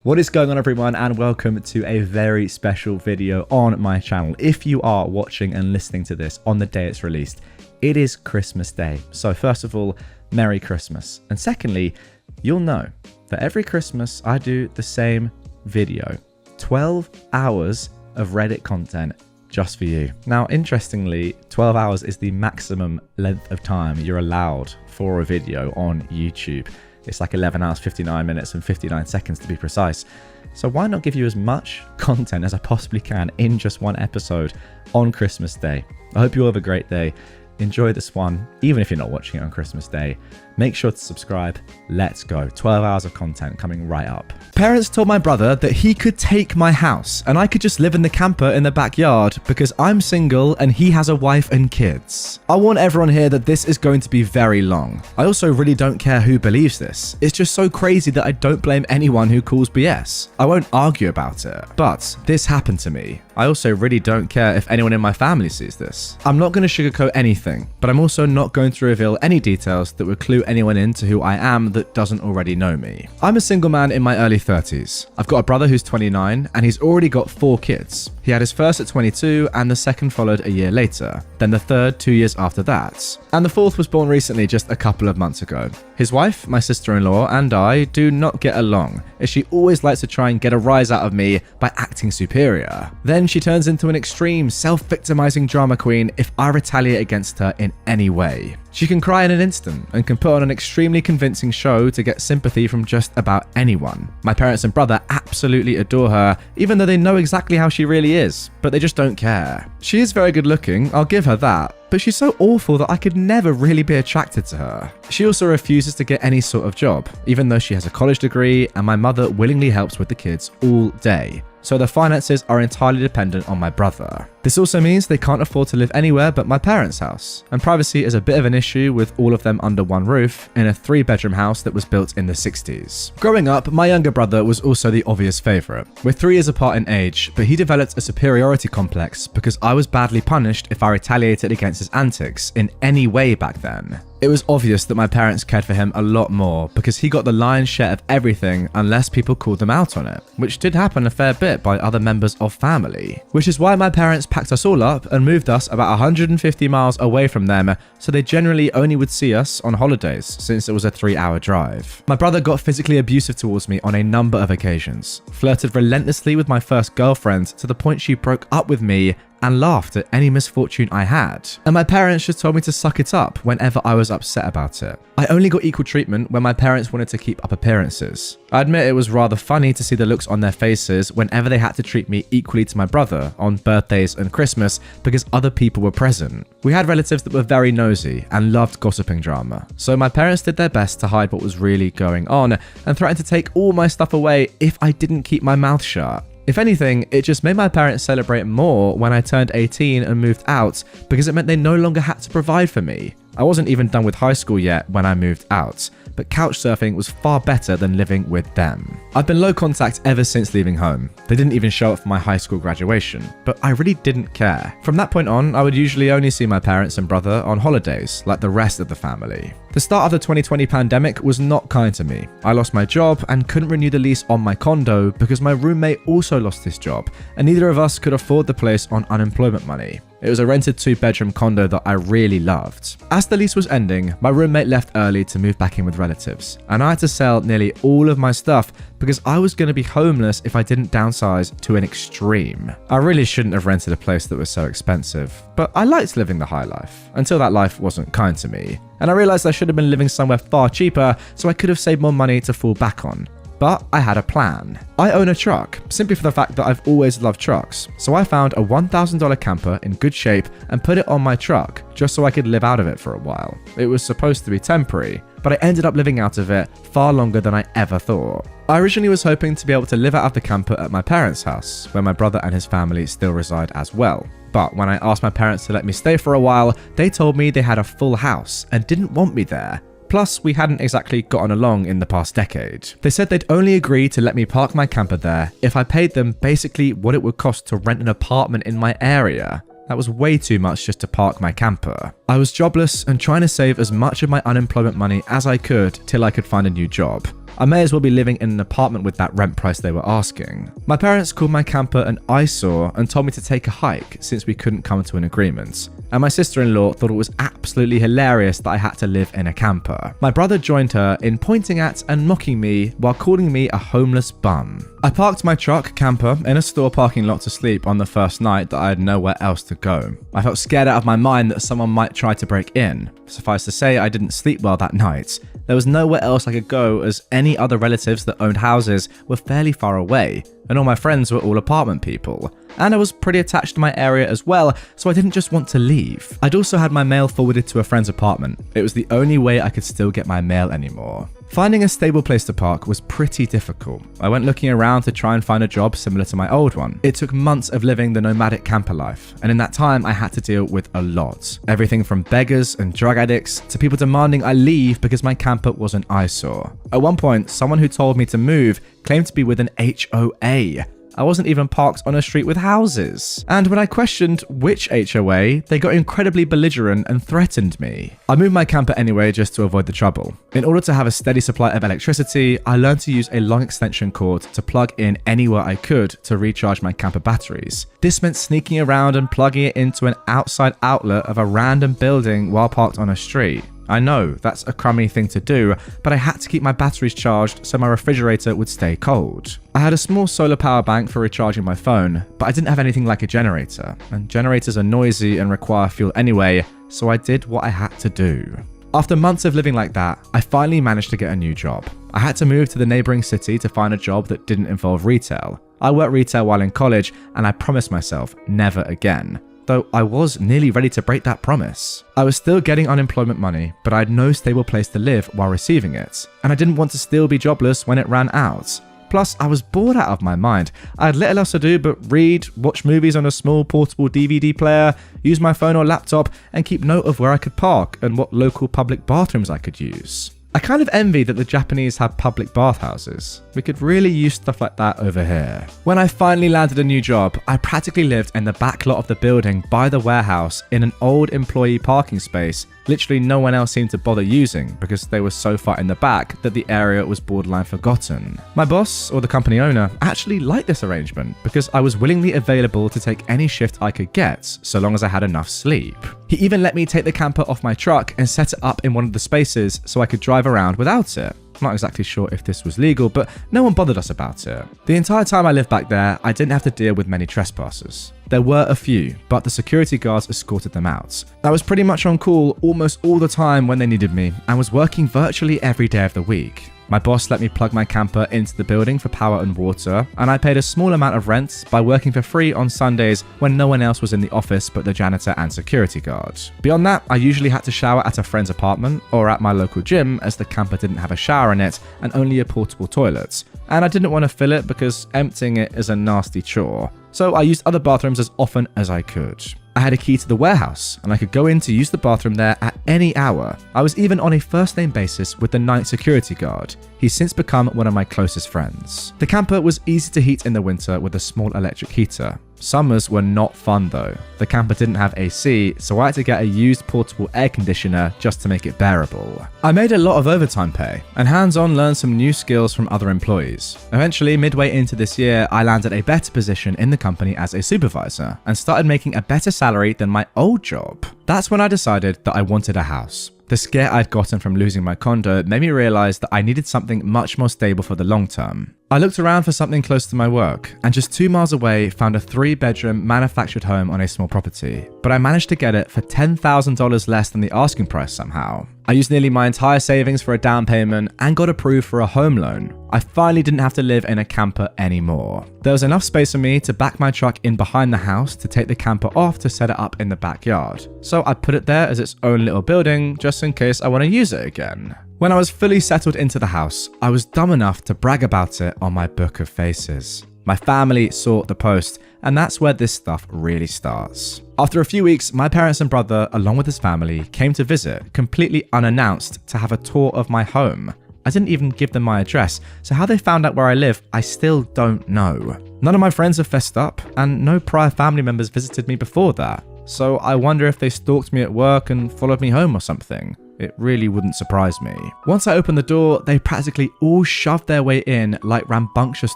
What is going on, everyone, and welcome to a very special video on my channel. If you are watching and listening to this on the day it's released, it is Christmas Day. So first of all, Merry Christmas. And secondly, you'll know that every Christmas I do the same video, 12 hours of Reddit content just for you. Now, interestingly, 12 hours is the maximum length of time you're allowed for a video on YouTube. It's like 11 hours, 59 minutes and 59 seconds to be precise. So why not give you as much content as I possibly can in just one episode on Christmas Day? I hope you all have a great day. Enjoy this one, even if you're not watching it on Christmas Day. Make sure to subscribe. Let's go. 12 hours of content coming right up. Parents told my brother that he could take my house and I could just live in the camper in the backyard because I'm single and he has a wife and kids. I warn everyone here that this is going to be very long. I also really don't care who believes this. It's just so crazy that I don't blame anyone who calls BS. I won't argue about it, but this happened to me. I also really don't care if anyone in my family sees this. I'm not going to sugarcoat anything, but I'm also not going to reveal any details that would clue anyone into who I am that doesn't already know me. I'm a single man in my early 30s. I've got a brother who's 29 and he's already got 4 kids. He had his first at 22 and the second followed a year later, then the third 2 years after that. And the fourth was born recently just a couple of months ago. His wife, my sister-in-law, and I do not get along, as she always likes to try and get a rise out of me by acting superior. Then she turns into an extreme, self-victimizing drama queen if I retaliate against her in any way. She can cry in an instant and can put on an extremely convincing show to get sympathy from just about anyone. My parents and brother absolutely adore her, even though they know exactly how she really is, but they just don't care. She is very good looking, I'll give her that, but she's so awful that I could never really be attracted to her. She also refuses to get any sort of job, even though she has a college degree and my mother willingly helps with the kids all day. So their finances are entirely dependent on my brother. This also means they can't afford to live anywhere but my parents' house, and privacy is a bit of an issue with all of them under one roof in a 3-bedroom house that was built in the 60s. Growing up, my younger brother was also the obvious favourite. We're 3 years apart in age, but he developed a superiority complex because I was badly punished if I retaliated against his antics in any way back then. It was obvious that my parents cared for him a lot more because he got the lion's share of everything unless people called them out on it, which did happen a fair bit by other members of family. Which is why my parents packed us all up and moved us about 150 miles away from them, so they generally only would see us on holidays since it was a 3-hour drive. My brother got physically abusive towards me on a number of occasions, flirted relentlessly with my first girlfriend to the point she broke up with me and laughed at any misfortune I had. And my parents just told me to suck it up whenever I was upset about it. I only got equal treatment when my parents wanted to keep up appearances. I admit it was rather funny to see the looks on their faces whenever they had to treat me equally to my brother on birthdays and Christmas because other people were present. We had relatives that were very nosy and loved gossiping drama, so my parents did their best to hide what was really going on and threatened to take all my stuff away if I didn't keep my mouth shut. If anything, it just made my parents celebrate more when I turned 18 and moved out because it meant they no longer had to provide for me. I wasn't even done with high school yet when I moved out, but couch surfing was far better than living with them. I've been low contact ever since leaving home. They didn't even show up for my high school graduation, but I really didn't care. From that point on, I would usually only see my parents and brother on holidays, like the rest of the family. The start of the 2020 pandemic was not kind to me. I lost my job and couldn't renew the lease on my condo because my roommate also lost his job, and neither of us could afford the place on unemployment money. It was a rented 2-bedroom condo that I really loved. As the lease was ending, my roommate left early to move back in with relatives, and I had to sell nearly all of my stuff because I was going to be homeless if I didn't downsize to an extreme. I really shouldn't have rented a place that was so expensive, but I liked living the high life, until that life wasn't kind to me. And I realized I should have been living somewhere far cheaper so I could have saved more money to fall back on. But I had a plan. I own a truck, simply for the fact that I've always loved trucks. So I found a $1,000 camper in good shape and put it on my truck, just so I could live out of it for a while. It was supposed to be temporary, but I ended up living out of it far longer than I ever thought. I originally was hoping to be able to live out of the camper at my parents' house, where my brother and his family still reside as well. But when I asked my parents to let me stay for a while, they told me they had a full house and didn't want me there. Plus, we hadn't exactly gotten along in the past decade. They said they'd only agree to let me park my camper there if I paid them basically what it would cost to rent an apartment in my area. That was way too much just to park my camper. I was jobless and trying to save as much of my unemployment money as I could till I could find a new job. I may as well be living in an apartment with that rent price they were asking. My parents called my camper an eyesore and told me to take a hike since we couldn't come to an agreement. And my sister-in-law thought it was absolutely hilarious that I had to live in a camper. My brother joined her in pointing at and mocking me while calling me a homeless bum. I parked my truck camper in a store parking lot to sleep on the first night that I had nowhere else to go. I felt scared out of my mind that someone might try to break in. Suffice to say, I didn't sleep well that night. There was nowhere else I could go as any other relatives that owned houses were fairly far away, and all my friends were all apartment people. And I was pretty attached to my area as well, so I didn't just want to leave. I'd also had my mail forwarded to a friend's apartment. It was the only way I could still get my mail anymore. Finding a stable place to park was pretty difficult. I went looking around to try and find a job similar to my old one. It took months of living the nomadic camper life, and in that time I had to deal with a lot. Everything from beggars and drug addicts to people demanding I leave because my camper was an eyesore. At one point, someone who told me to move claimed to be with an HOA. I wasn't even parked on a street with houses. And when I questioned which HOA, they got incredibly belligerent and threatened me. I moved my camper anyway just to avoid the trouble. In order to have a steady supply of electricity, I learned to use a long extension cord to plug in anywhere I could to recharge my camper batteries. This meant sneaking around and plugging it into an outside outlet of a random building while parked on a street. I know, that's a crummy thing to do, but I had to keep my batteries charged so my refrigerator would stay cold. I had a small solar power bank for recharging my phone, but I didn't have anything like a generator, and generators are noisy and require fuel anyway, so I did what I had to do. After months of living like that, I finally managed to get a new job. I had to move to the neighboring city to find a job that didn't involve retail. I worked retail while in college, and I promised myself never again. Though I was nearly ready to break that promise. I was still getting unemployment money, but I had no stable place to live while receiving it, and I didn't want to still be jobless when it ran out. Plus, I was bored out of my mind. I had little else to do but read, watch movies on a small portable DVD player, use my phone or laptop, and keep note of where I could park and what local public bathrooms I could use. I kind of envy that the Japanese have public bathhouses. We could really use stuff like that over here. When I finally landed a new job, I practically lived in the back lot of the building by the warehouse in an old employee parking space literally no one else seemed to bother using because they were so far in the back that the area was borderline forgotten. My boss, or the company owner, actually liked this arrangement because I was willingly available to take any shift I could get so long as I had enough sleep. He even let me take the camper off my truck and set it up in one of the spaces so I could drive around without it. I'm not exactly sure if this was legal, but no one bothered us about it. The entire time I lived back there, I didn't have to deal with many trespassers. There were a few, but the security guards escorted them out. I was pretty much on call almost all the time when they needed me and was working virtually every day of the week. My boss let me plug my camper into the building for power and water, and I paid a small amount of rent by working for free on Sundays when no one else was in the office but the janitor and security guard. Beyond that, I usually had to shower at a friend's apartment or at my local gym as the camper didn't have a shower in it and only a portable toilet. And I didn't want to fill it because emptying it is a nasty chore. So I used other bathrooms as often as I could. I had a key to the warehouse, and I could go in to use the bathroom there at any hour. I was even on a first-name basis with the night security guard. He's since become one of my closest friends. The camper was easy to heat in the winter with a small electric heater. Summers were not fun though. The camper didn't have AC, so I had to get a used portable air conditioner just to make it bearable. I made a lot of overtime pay, and hands-on learned some new skills from other employees. Eventually, midway into this year, I landed a better position in the company as a supervisor, and started making a better salary than my old job. That's when I decided that I wanted a house. The scare I'd gotten from losing my condo made me realize that I needed something much more stable for the long term. I looked around for something close to my work, and just 2 miles away found a 3-bedroom manufactured home on a small property, but I managed to get it for $10,000 less than the asking price somehow. I used nearly my entire savings for a down payment and got approved for a home loan. I finally didn't have to live in a camper anymore. There was enough space for me to back my truck in behind the house to take the camper off to set it up in the backyard. So I put it there as its own little building just in case I want to use it again. When I was fully settled into the house, I was dumb enough to brag about it on my book of faces. My family saw the post, and that's where this stuff really starts. After a few weeks, my parents and brother, along with his family, came to visit, completely unannounced, to have a tour of my home. I didn't even give them my address, so how they found out where I live, I still don't know. None of my friends have fessed up, and no prior family members visited me before that. So I wonder if they stalked me at work and followed me home or something. it really wouldn't surprise me. Once I opened the door, they practically all shoved their way in like rambunctious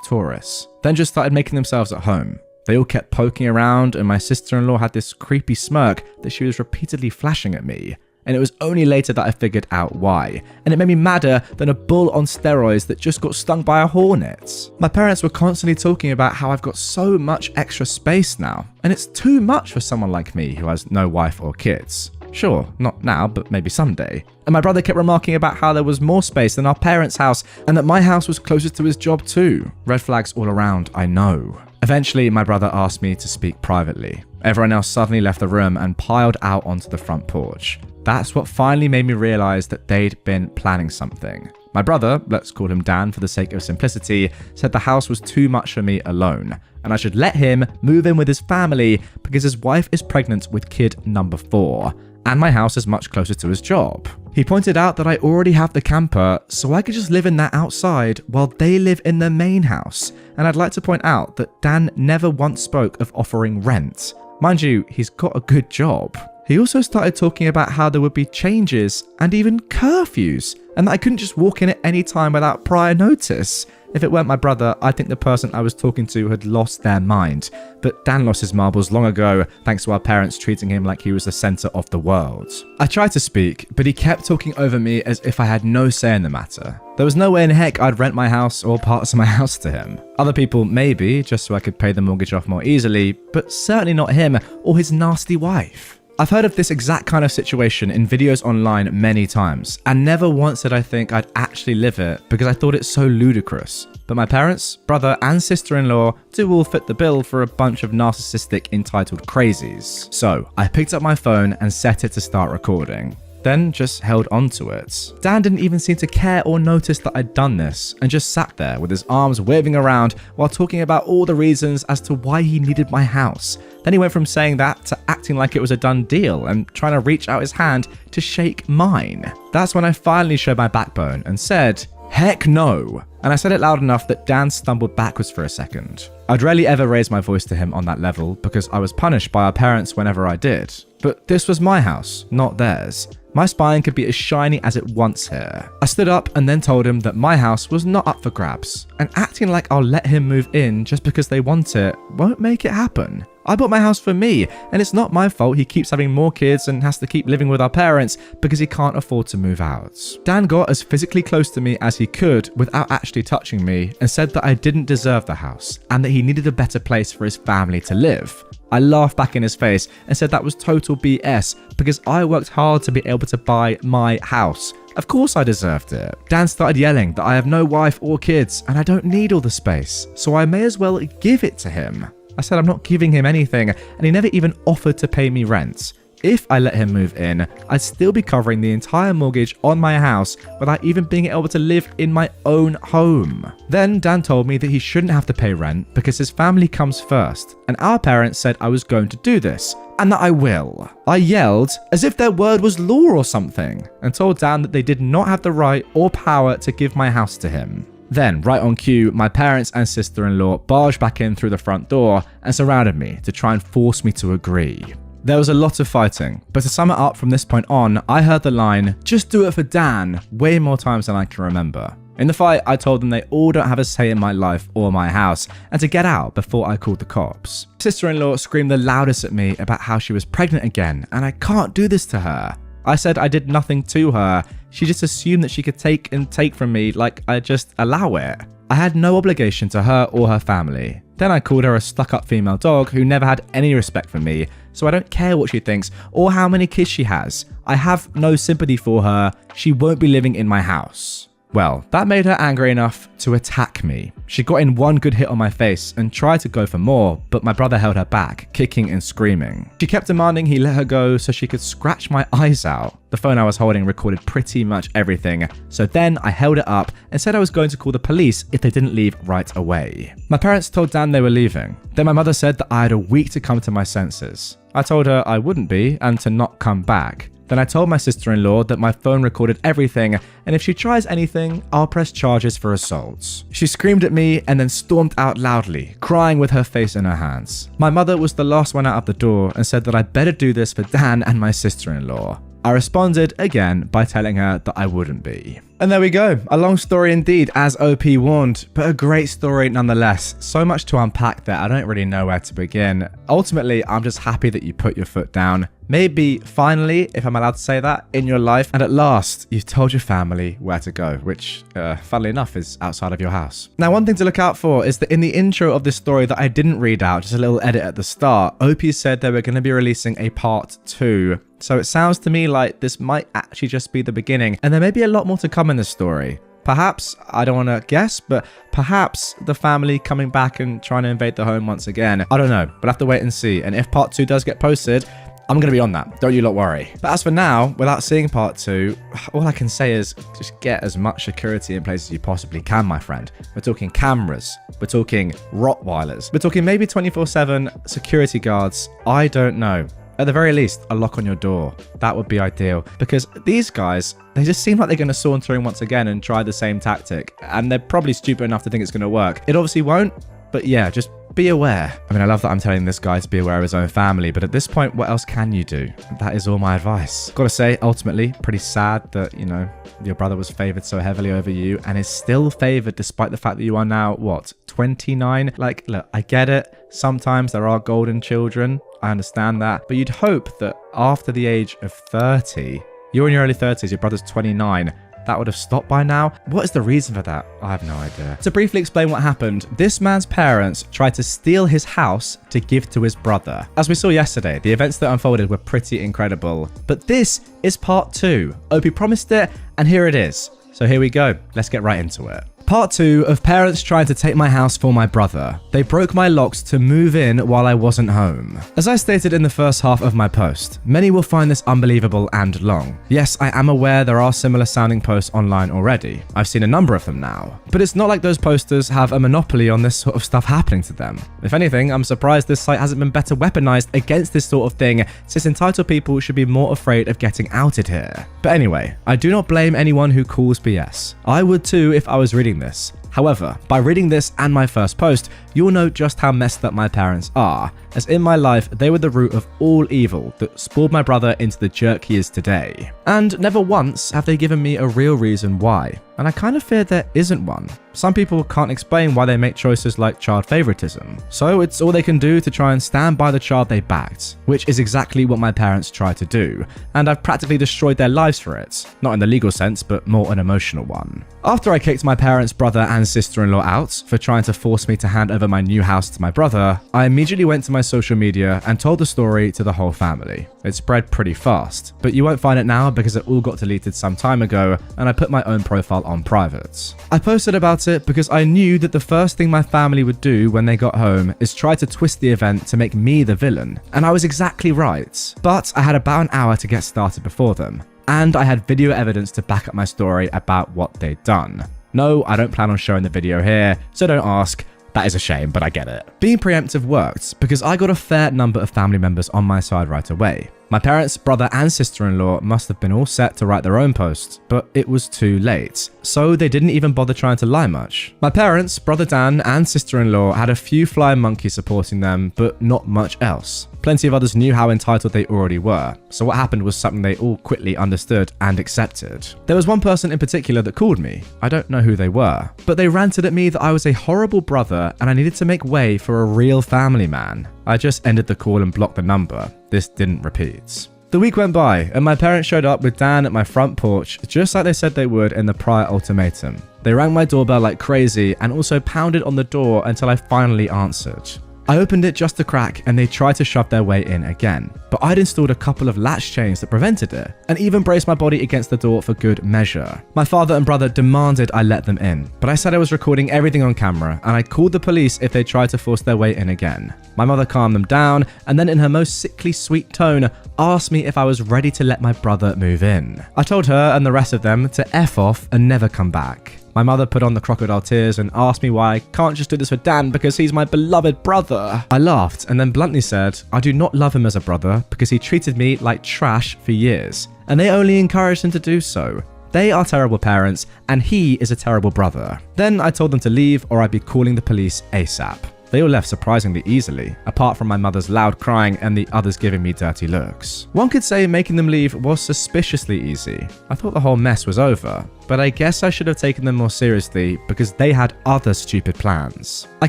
tourists, then just started making themselves at home. They all kept poking around, and my sister-in-law had this creepy smirk that she was repeatedly flashing at me. And it was only later that I figured out why. And it made me madder than a bull on steroids that just got stung by a hornet. My parents were constantly talking about how I've got so much extra space now, and it's too much for someone like me who has no wife or kids. Sure, not now, but maybe someday. And my brother kept remarking about how there was more space than our parents' house, and that my house was closest to his job too. Red flags all around, I know. Eventually, my brother asked me to speak privately. Everyone else suddenly left the room and piled out onto the front porch. That's what finally made me realize that they'd been planning something. My brother, let's call him Dan for the sake of simplicity, said the house was too much for me alone, and I should let him move in with his family because his wife is pregnant with kid number 4, and my house is much closer to his job. He pointed out that I already have the camper, so I could just live in that outside while they live in the main house, and I'd like to point out that Dan never once spoke of offering rent. Mind you, he's got a good job. He also started talking about how there would be changes and even curfews, and that I couldn't just walk in at any time without prior notice. If it weren't my brother, I think the person I was talking to had lost their mind. But Dan lost his marbles long ago, thanks to our parents treating him like he was the center of the world. I tried to speak, but he kept talking over me as if I had no say in the matter. There was no way in heck I'd rent my house or parts of my house to him. Other people, maybe, just so I could pay the mortgage off more easily, but certainly not him or his nasty wife. I've heard of this exact kind of situation in videos online many times, and never once did I think I'd actually live it because I thought it so ludicrous. But my parents, brother, and sister-in-law do all fit the bill for a bunch of narcissistic entitled crazies. So I picked up my phone and set it to start recording, then just held onto it. Dan didn't even seem to care or notice that I'd done this, and just sat there with his arms waving around while talking about all the reasons as to why he needed my house. Then he went from saying that to acting like it was a done deal and trying to reach out his hand to shake mine. That's when I finally showed my backbone and said, "Heck no." And I said it loud enough that Dan stumbled backwards for a second. I'd rarely ever raise my voice to him on that level because I was punished by our parents whenever I did. But this was my house, not theirs. My spine could be as shiny as it wants here. I stood up and then told him that my house was not up for grabs, and acting like I'll let him move in just because they want it won't make it happen. I bought my house for me, and it's not my fault he keeps having more kids and has to keep living with our parents because he can't afford to move out. Dan got as physically close to me as he could without actually touching me and said that I didn't deserve the house and that he needed a better place for his family to live. I laughed back in his face and said that was total BS because I worked hard to be able to buy my house. Of course I deserved it. Dan started yelling that I have no wife or kids and I don't need all the space, so I may as well give it to him. I said I'm not giving him anything, and he never even offered to pay me rent. If I let him move in, I'd still be covering the entire mortgage on my house without even being able to live in my own home. Then Dan told me that he shouldn't have to pay rent because his family comes first, and our parents said I was going to do this, and that I will. I yelled as if their word was law or something, and told Dan that they did not have the right or power to give my house to him. Then, right on cue, my parents and sister-in-law barged back in through the front door and surrounded me to try and force me to agree. There was a lot of fighting, but to sum it up from this point on, I heard the line, "Just do it for Dan," way more times than I can remember. In the fight, I told them they all don't have a say in my life or my house, and to get out before I called the cops. Sister-in-law screamed the loudest at me about how she was pregnant again, and I can't do this to her. I said I did nothing to her. She just assumed that she could take and take from me like I just allow it. I had no obligation to her or her family. Then I called her a stuck-up female dog who never had any respect for me, so I don't care what she thinks or how many kids she has. I have no sympathy for her. She won't be living in my house. Well, that made her angry enough to attack me. She got in one good hit on my face and tried to go for more, but my brother held her back, kicking and screaming. She kept demanding he let her go so she could scratch my eyes out. The phone I was holding recorded pretty much everything, so then I held it up and said I was going to call the police if they didn't leave right away. My parents told Dan they were leaving. Then my mother said that I had a week to come to my senses. I told her I wouldn't be and to not come back. Then I told my sister-in-law that my phone recorded everything, and if she tries anything, I'll press charges for assault. She screamed at me and then stormed out loudly, crying with her face in her hands. My mother was the last one out of the door and said that I'd better do this for Dan and my sister-in-law. I responded again by telling her that I wouldn't be. And there we go. A long story indeed, as OP warned, but a great story nonetheless. So much to unpack there, I don't really know where to begin. Ultimately, I'm just happy that you put your foot down. Maybe, finally, if I'm allowed to say that, in your life, and at last, you've told your family where to go, which, funnily enough, is outside of your house. Now, one thing to look out for is that in the intro of this story that I didn't read out, just a little edit at the start, OP said they were going to be releasing a part 2. So it sounds to me like this might actually just be the beginning, and there may be a lot more to come in this story. Perhaps, I don't want to guess, but perhaps the family coming back and trying to invade the home once again. I don't know. We'll have to wait and see. And if part 2 does get posted, I'm going to be on that. Don't you lot worry. But as for now, without seeing part 2, all I can say is just get as much security in place as you possibly can, my friend. We're talking cameras. We're talking Rottweilers. We're talking maybe 24/7 security guards. I don't know. At the very least, a lock on your door. That would be ideal. Because these guys, they just seem like they're going to saunter in once again and try the same tactic. And they're probably stupid enough to think it's going to work. It obviously won't, but yeah, just be aware. I mean, I love that I'm telling this guy to be aware of his own family, but at this point, what else can you do? That is all my advice. Gotta say, ultimately, pretty sad that, you know, your brother was favored so heavily over you and is still favored despite the fact that you are now, what, 29? Like, look, I get it. Sometimes there are golden children. I understand that. But you'd hope that after the age of 30, you're in your early 30s, your brother's 29, that would have stopped by now. What is the reason for that? I have no idea. To briefly explain what happened, this man's parents tried to steal his house to give to his brother. As we saw yesterday, the events that unfolded were pretty incredible. But this is part 2. Opie promised it, and here it is. So here we go. Let's get right into it. Part 2 of parents trying to take my house for my brother. They broke my locks to move in while I wasn't home. As I stated in the first half of my post, many will find this unbelievable and long. Yes, I am aware there are similar sounding posts online already. I've seen a number of them now. But it's not like those posters have a monopoly on this sort of stuff happening to them. If anything, I'm surprised this site hasn't been better weaponized against this sort of thing, since entitled people should be more afraid of getting outed here. But anyway, I do not blame anyone who calls BS. I would too if I was reading this. However, by reading this and my first post, you'll know just how messed up my parents are, as in my life, they were the root of all evil that spoiled my brother into the jerk he is today. And never once have they given me a real reason why, and I kind of fear there isn't one. Some people can't explain why they make choices like child favoritism, so it's all they can do to try and stand by the child they backed, which is exactly what my parents tried to do, and I've practically destroyed their lives for it. Not in the legal sense, but more an emotional one. After I kicked my parents' brother and sister-in-law out for trying to force me to hand over my new house to my brother, I immediately went to my social media and told the story to the whole family. It spread pretty fast, but you won't find it now because it all got deleted some time ago, and I put my own profile on private. I posted about it because I knew that the first thing my family would do when they got home is try to twist the event to make me the villain, and I was exactly right. But I had about an hour to get started before them, and I had video evidence to back up my story about what they'd done. No, I don't plan on showing the video here, so don't ask. That is a shame, but I get it. Being preemptive worked because I got a fair number of family members on my side right away. My parents, brother and sister-in-law must have been all set to write their own posts, but it was too late, so they didn't even bother trying to lie much. My parents, brother Dan and sister-in-law had a few flying monkeys supporting them, but not much else. Plenty of others knew how entitled they already were, so what happened was something they all quickly understood and accepted. There was one person in particular that called me. I don't know who they were, but they ranted at me that I was a horrible brother and I needed to make way for a real family man. I just ended the call and blocked the number. This didn't repeat. The week went by, and my parents showed up with Dan at my front porch, just like they said they would in the prior ultimatum. They rang my doorbell like crazy and also pounded on the door until I finally answered. I opened it just a crack and they tried to shove their way in again, but I'd installed a couple of latch chains that prevented it, and even braced my body against the door for good measure. My father and brother demanded I let them in, but I said I was recording everything on camera and I called the police if they tried to force their way in again. My mother calmed them down and then in her most sickly sweet tone asked me if I was ready to let my brother move in. I told her and the rest of them to F off and never come back. My mother put on the crocodile tears and asked me why I can't just do this for Dan because he's my beloved brother. I laughed and then bluntly said, I do not love him as a brother because he treated me like trash for years, and they only encouraged him to do so. They are terrible parents and he is a terrible brother. Then I told them to leave or I'd be calling the police ASAP. they all left surprisingly easily, apart from my mother's loud crying and the others giving me dirty looks. One could say making them leave was suspiciously easy. I thought the whole mess was over, but I guess I should have taken them more seriously because they had other stupid plans. I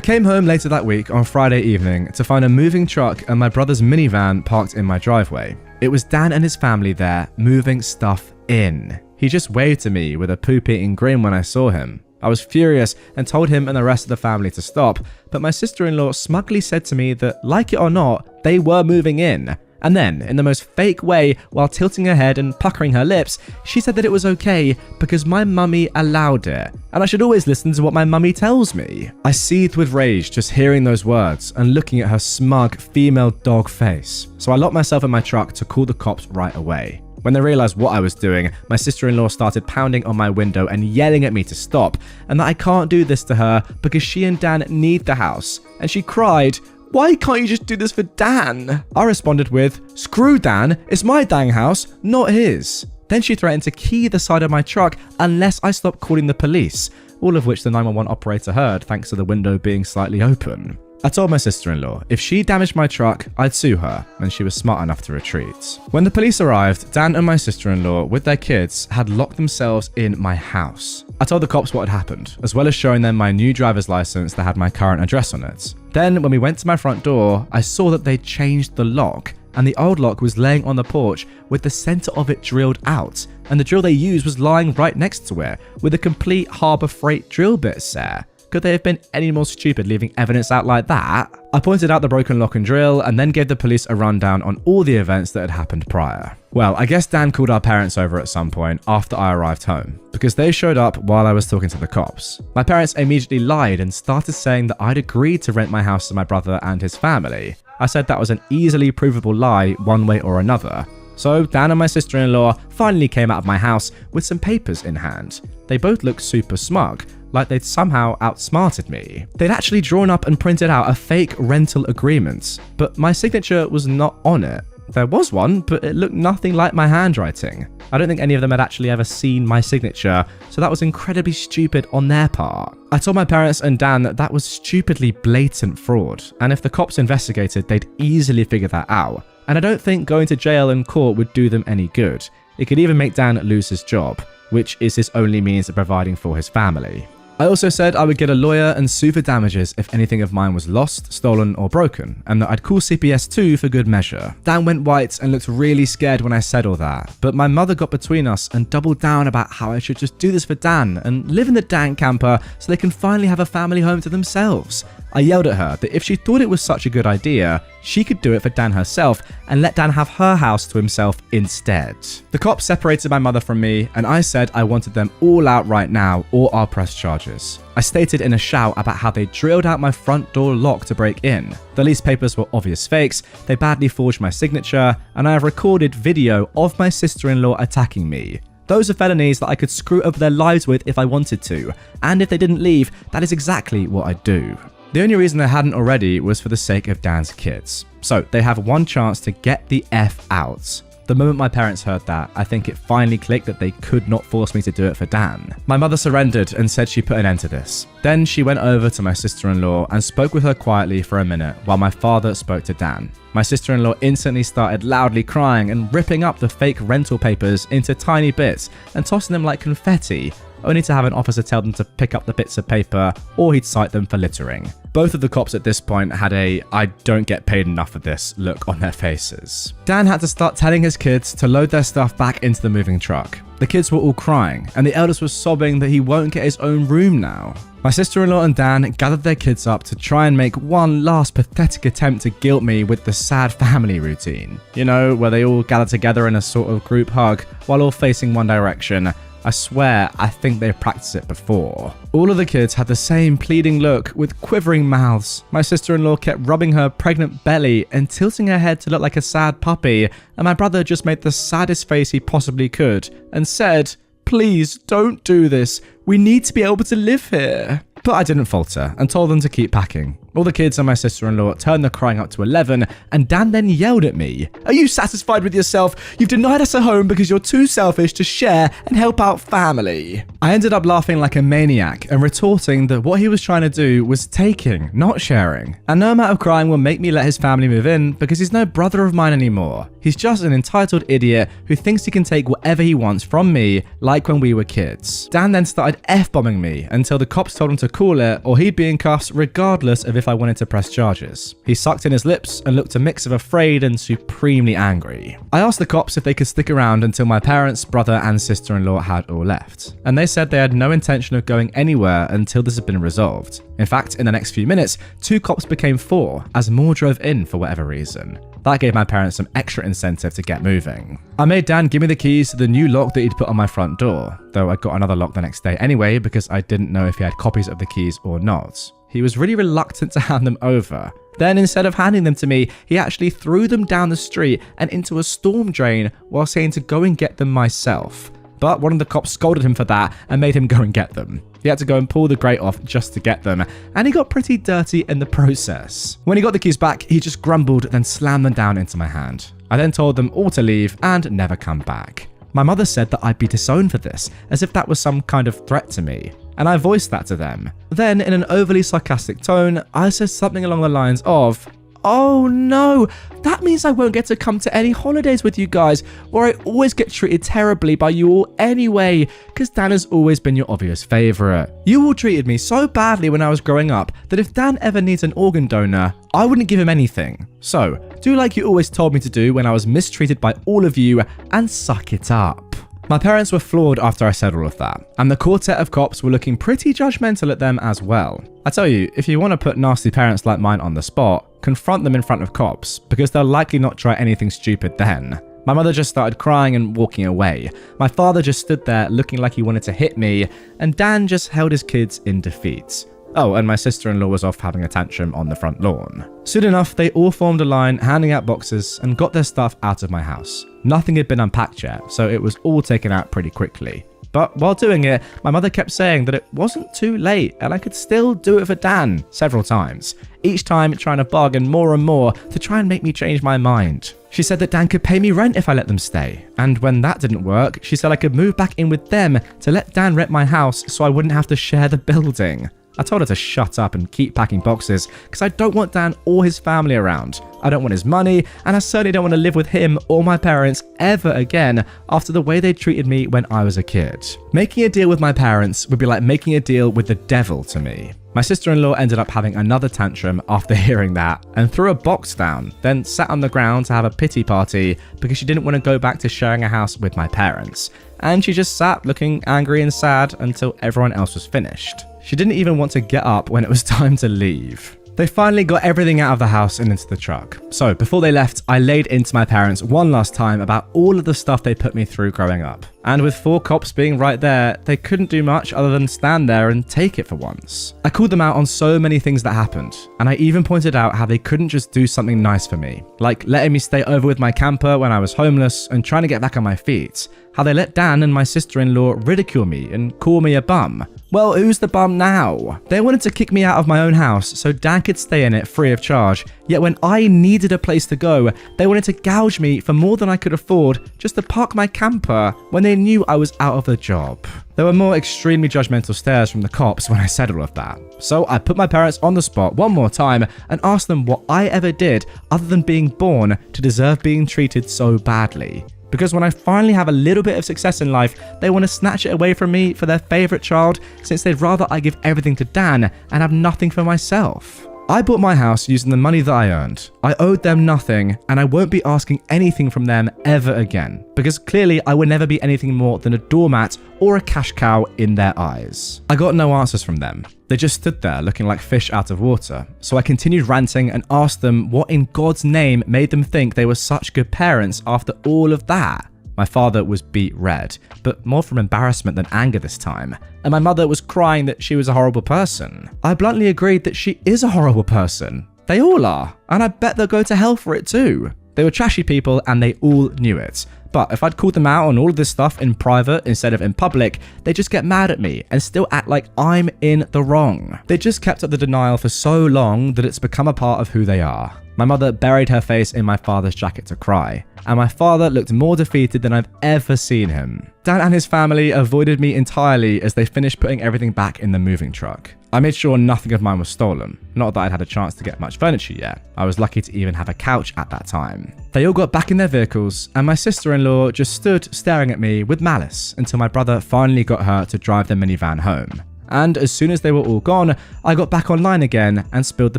came home later that week on Friday evening to find a moving truck and my brother's minivan parked in my driveway. It was Dan and his family there, moving stuff in. He just waved to me with a poop-eating grin when I saw him. I was furious and told him and the rest of the family to stop, but my sister-in-law smugly said to me that, like it or not, they were moving in. And then, in the most fake way, while tilting her head and puckering her lips, she said that it was okay because my mummy allowed it, and I should always listen to what my mummy tells me. I seethed with rage just hearing those words and looking at her smug female dog face, so I locked myself in my truck to call the cops right away. When they realised what I was doing, my sister-in-law started pounding on my window and yelling at me to stop, and that I can't do this to her because she and Dan need the house, and she cried, "Why can't you just do this for Dan?" I responded with, "Screw Dan, it's my dang house, not his." Then she threatened to key the side of my truck unless I stopped calling the police, all of which the 911 operator heard thanks to the window being slightly open. I told my sister-in-law if she damaged my truck, I'd sue her, and she was smart enough to retreat. When the police arrived, Dan and my sister-in-law, with their kids, had locked themselves in my house. I told the cops what had happened, as well as showing them my new driver's license that had my current address on it. Then, when we went to my front door, I saw that they'd changed the lock, and the old lock was laying on the porch with the center of it drilled out, and the drill they used was lying right next to it, with a complete Harbor Freight drill bits there. Could they have been any more stupid leaving evidence out like that? I pointed out the broken lock and drill and then gave the police a rundown on all the events that had happened prior. Well, I guess Dan called our parents over at some point after I arrived home, because they showed up while I was talking to the cops. My parents immediately lied and started saying that I'd agreed to rent my house to my brother and his family. I said that was an easily provable lie one way or another. So Dan and my sister-in-law finally came out of my house with some papers in hand. They both looked super smug, like they'd somehow outsmarted me. They'd actually drawn up and printed out a fake rental agreement, but my signature was not on it. There was one, but it looked nothing like my handwriting. I don't think any of them had actually ever seen my signature, so that was incredibly stupid on their part. I told my parents and Dan that that was stupidly blatant fraud, and if the cops investigated, they'd easily figure that out. And I don't think going to jail and court would do them any good. It could even make Dan lose his job, which is his only means of providing for his family. I also said I would get a lawyer and sue for damages if anything of mine was lost, stolen, or broken, and that I'd call CPS too for good measure. Dan went white and looked really scared when I said all that, but my mother got between us and doubled down about how I should just do this for Dan and live in the Dan camper so they can finally have a family home to themselves. I yelled at her that if she thought it was such a good idea, she could do it for Dan herself and let Dan have her house to himself instead. The cops separated my mother from me, and I said I wanted them all out right now or I'll press charges. I stated in a shout about how they drilled out my front door lock to break in. The lease papers were obvious fakes, they badly forged my signature, and I have recorded video of my sister-in-law attacking me. Those are felonies that I could screw over their lives with if I wanted to, and if they didn't leave, that is exactly what I'd do. The only reason they hadn't already was for the sake of Dan's kids. So they have one chance to get the F out. The moment my parents heard that, I think it finally clicked that they could not force me to do it for Dan. My mother surrendered and said she put an end to this. Then she went over to my sister-in-law and spoke with her quietly for a minute while my father spoke to Dan. My sister-in-law instantly started loudly crying and ripping up the fake rental papers into tiny bits and tossing them like confetti, only to have an officer tell them to pick up the bits of paper or he'd cite them for littering. Both of the cops at this point had a "I don't get paid enough for this" look on their faces. Dan had to start telling his kids to load their stuff back into the moving truck. The kids were all crying, and the eldest was sobbing that he won't get his own room now. My sister-in-law and Dan gathered their kids up to try and make one last pathetic attempt to guilt me with the sad family routine. You know, where they all gather together in a sort of group hug while all facing one direction. I swear, I think they've practiced it before. All of the kids had the same pleading look with quivering mouths. My sister-in-law kept rubbing her pregnant belly and tilting her head to look like a sad puppy, and my brother just made the saddest face he possibly could and said, "Please don't do this. We need to be able to live here." But I didn't falter and told them to keep packing. All the kids and my sister-in-law turned the crying up to 11, and Dan then yelled at me, "Are you satisfied with yourself? You've denied us a home because you're too selfish to share and help out family." I ended up laughing like a maniac and retorting that what he was trying to do was taking, not sharing. And no amount of crying will make me let his family move in because he's no brother of mine anymore. He's just an entitled idiot who thinks he can take whatever he wants from me, like when we were kids. Dan then started F-bombing me until the cops told him to call it or he'd be in cuffs regardless of if I wanted to press charges. He sucked in his lips and looked a mix of afraid and supremely angry. I asked the cops if they could stick around until my parents, brother and sister-in-law had all left, and they said they had no intention of going anywhere until this had been resolved. In fact, in the next few minutes, 2 cops became 4 as more drove in for whatever reason. That gave my parents some extra incentive to get moving. I made Dan give me the keys to the new lock that he'd put on my front door, though I got another lock the next day anyway because I didn't know if he had copies of the keys or not. He was really reluctant to hand them over. Then instead of handing them to me, he actually threw them down the street and into a storm drain while saying to go and get them myself. But one of the cops scolded him for that and made him go and get them. He had to go and pull the grate off just to get them, and he got pretty dirty in the process. When he got the keys back, he just grumbled, then slammed them down into my hand. I then told them all to leave and never come back. My mother said that I'd be disowned for this, as if that was some kind of threat to me, and I voiced that to them. Then, in an overly sarcastic tone, I said something along the lines of, "Oh no, that means I won't get to come to any holidays with you guys, where I always get treated terribly by you all anyway, because Dan has always been your obvious favourite. You all treated me so badly when I was growing up that if Dan ever needs an organ donor, I wouldn't give him anything. So, do like you always told me to do when I was mistreated by all of you, and suck it up." My parents were floored after I said all of that, and the quartet of cops were looking pretty judgmental at them as well. I tell you, if you want to put nasty parents like mine on the spot, confront them in front of cops, because they'll likely not try anything stupid then. My mother just started crying and walking away. My father just stood there looking like he wanted to hit me, and Dan just held his kids in defeat. Oh, and my sister-in-law was off having a tantrum on the front lawn. Soon enough, they all formed a line, handing out boxes, and got their stuff out of my house. Nothing had been unpacked yet, so it was all taken out pretty quickly. But while doing it, my mother kept saying that it wasn't too late and I could still do it for Dan several times, each time trying to bargain more and more to try and make me change my mind. She said that Dan could pay me rent if I let them stay, and when that didn't work, she said I could move back in with them to let Dan rent my house so I wouldn't have to share the building. I told her to shut up and keep packing boxes because I don't want Dan or his family around. I don't want his money, and I certainly don't want to live with him or my parents ever again after the way they treated me when I was a kid. Making a deal with my parents would be like making a deal with the devil to me. My sister-in-law ended up having another tantrum after hearing that and threw a box down, then sat on the ground to have a pity party because she didn't want to go back to sharing a house with my parents. And she just sat looking angry and sad until everyone else was finished. She didn't even want to get up when it was time to leave. They finally got everything out of the house and into the truck. So before they left, I laid into my parents one last time about all of the stuff they put me through growing up. And with 4 cops being right there, they couldn't do much other than stand there and take it for once. I called them out on so many things that happened, and I even pointed out how they couldn't just do something nice for me, like letting me stay over with my camper when I was homeless and trying to get back on my feet. How they let Dan and my sister-in-law ridicule me and call me a bum. Well, who's the bum now? They wanted to kick me out of my own house so Dan could stay in it free of charge, yet when I needed a place to go, they wanted to gouge me for more than I could afford just to park my camper when they knew I was out of the job. There were more extremely judgmental stares from the cops when I said all of that. So I put my parents on the spot one more time and asked them what I ever did other than being born to deserve being treated so badly. Because when I finally have a little bit of success in life, they want to snatch it away from me for their favourite child, since they'd rather I give everything to Dan and have nothing for myself. I bought my house using the money that I earned. I owed them nothing, and I won't be asking anything from them ever again, because clearly I would never be anything more than a doormat or a cash cow in their eyes. I got no answers from them. They just stood there looking like fish out of water. So I continued ranting and asked them what in God's name made them think they were such good parents after all of that. My father was beet red, but more from embarrassment than anger this time, and my mother was crying that she was a horrible person. I bluntly agreed that she is a horrible person. They all are, and I bet they'll go to hell for it too. They were trashy people and they all knew it, But if I'd called them out on all of this stuff in private instead of in public, they just get mad at me and still act like I'm in the wrong. They just kept up the denial for so long that it's become a part of who they are. My mother buried her face in my father's jacket to cry, and my father looked more defeated than I've ever seen him. Dan and his family avoided me entirely as they finished putting everything back in the moving truck. I made sure nothing of mine was stolen. Not that I'd had a chance to get much furniture yet. I was lucky to even have a couch at that time. They all got back in their vehicles, and my sister-in-law just stood staring at me with malice until my brother finally got her to drive the minivan home. And as soon as they were all gone, I got back online again and spilled the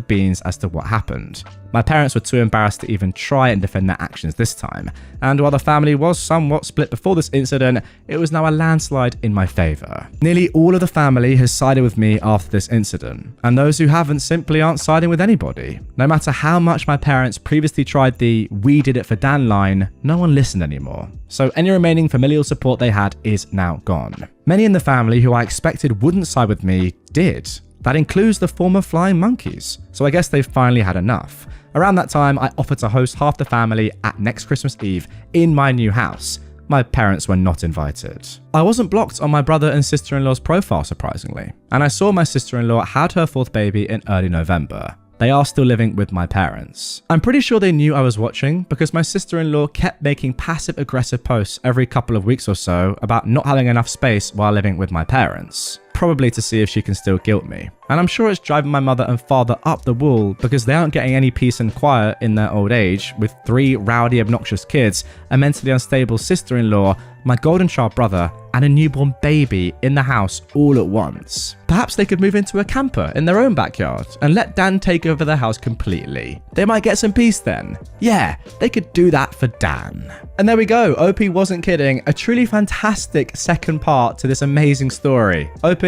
beans as to what happened. My parents were too embarrassed to even try and defend their actions this time, and while the family was somewhat split before this incident, it was now a landslide in my favour. Nearly all of the family has sided with me after this incident, and those who haven't simply aren't siding with anybody. No matter how much my parents previously tried the "we did it for Dan" line, no one listened anymore. So any remaining familial support they had is now gone. Many in the family who I expected wouldn't side with me did. That includes the former flying monkeys. So I guess they've finally had enough. Around that time, I offered to host half the family at next Christmas Eve in my new house. My parents were not invited. I wasn't blocked on my brother and sister-in-law's profile, surprisingly, and I saw my sister-in-law had her fourth baby in early November. They are still living with my parents. I'm pretty sure they knew I was watching because my sister-in-law kept making passive-aggressive posts every couple of weeks or so about not having enough space while living with my parents. Probably to see if she can still guilt me. And I'm sure it's driving my mother and father up the wall because they aren't getting any peace and quiet in their old age with 3 rowdy, obnoxious kids, a mentally unstable sister-in-law, my golden child brother, and a newborn baby in the house all at once. Perhaps they could move into a camper in their own backyard and let Dan take over the house completely. They might get some peace then. Yeah, they could do that for Dan. And there we go, OP wasn't kidding. A truly fantastic second part to this amazing story. OP,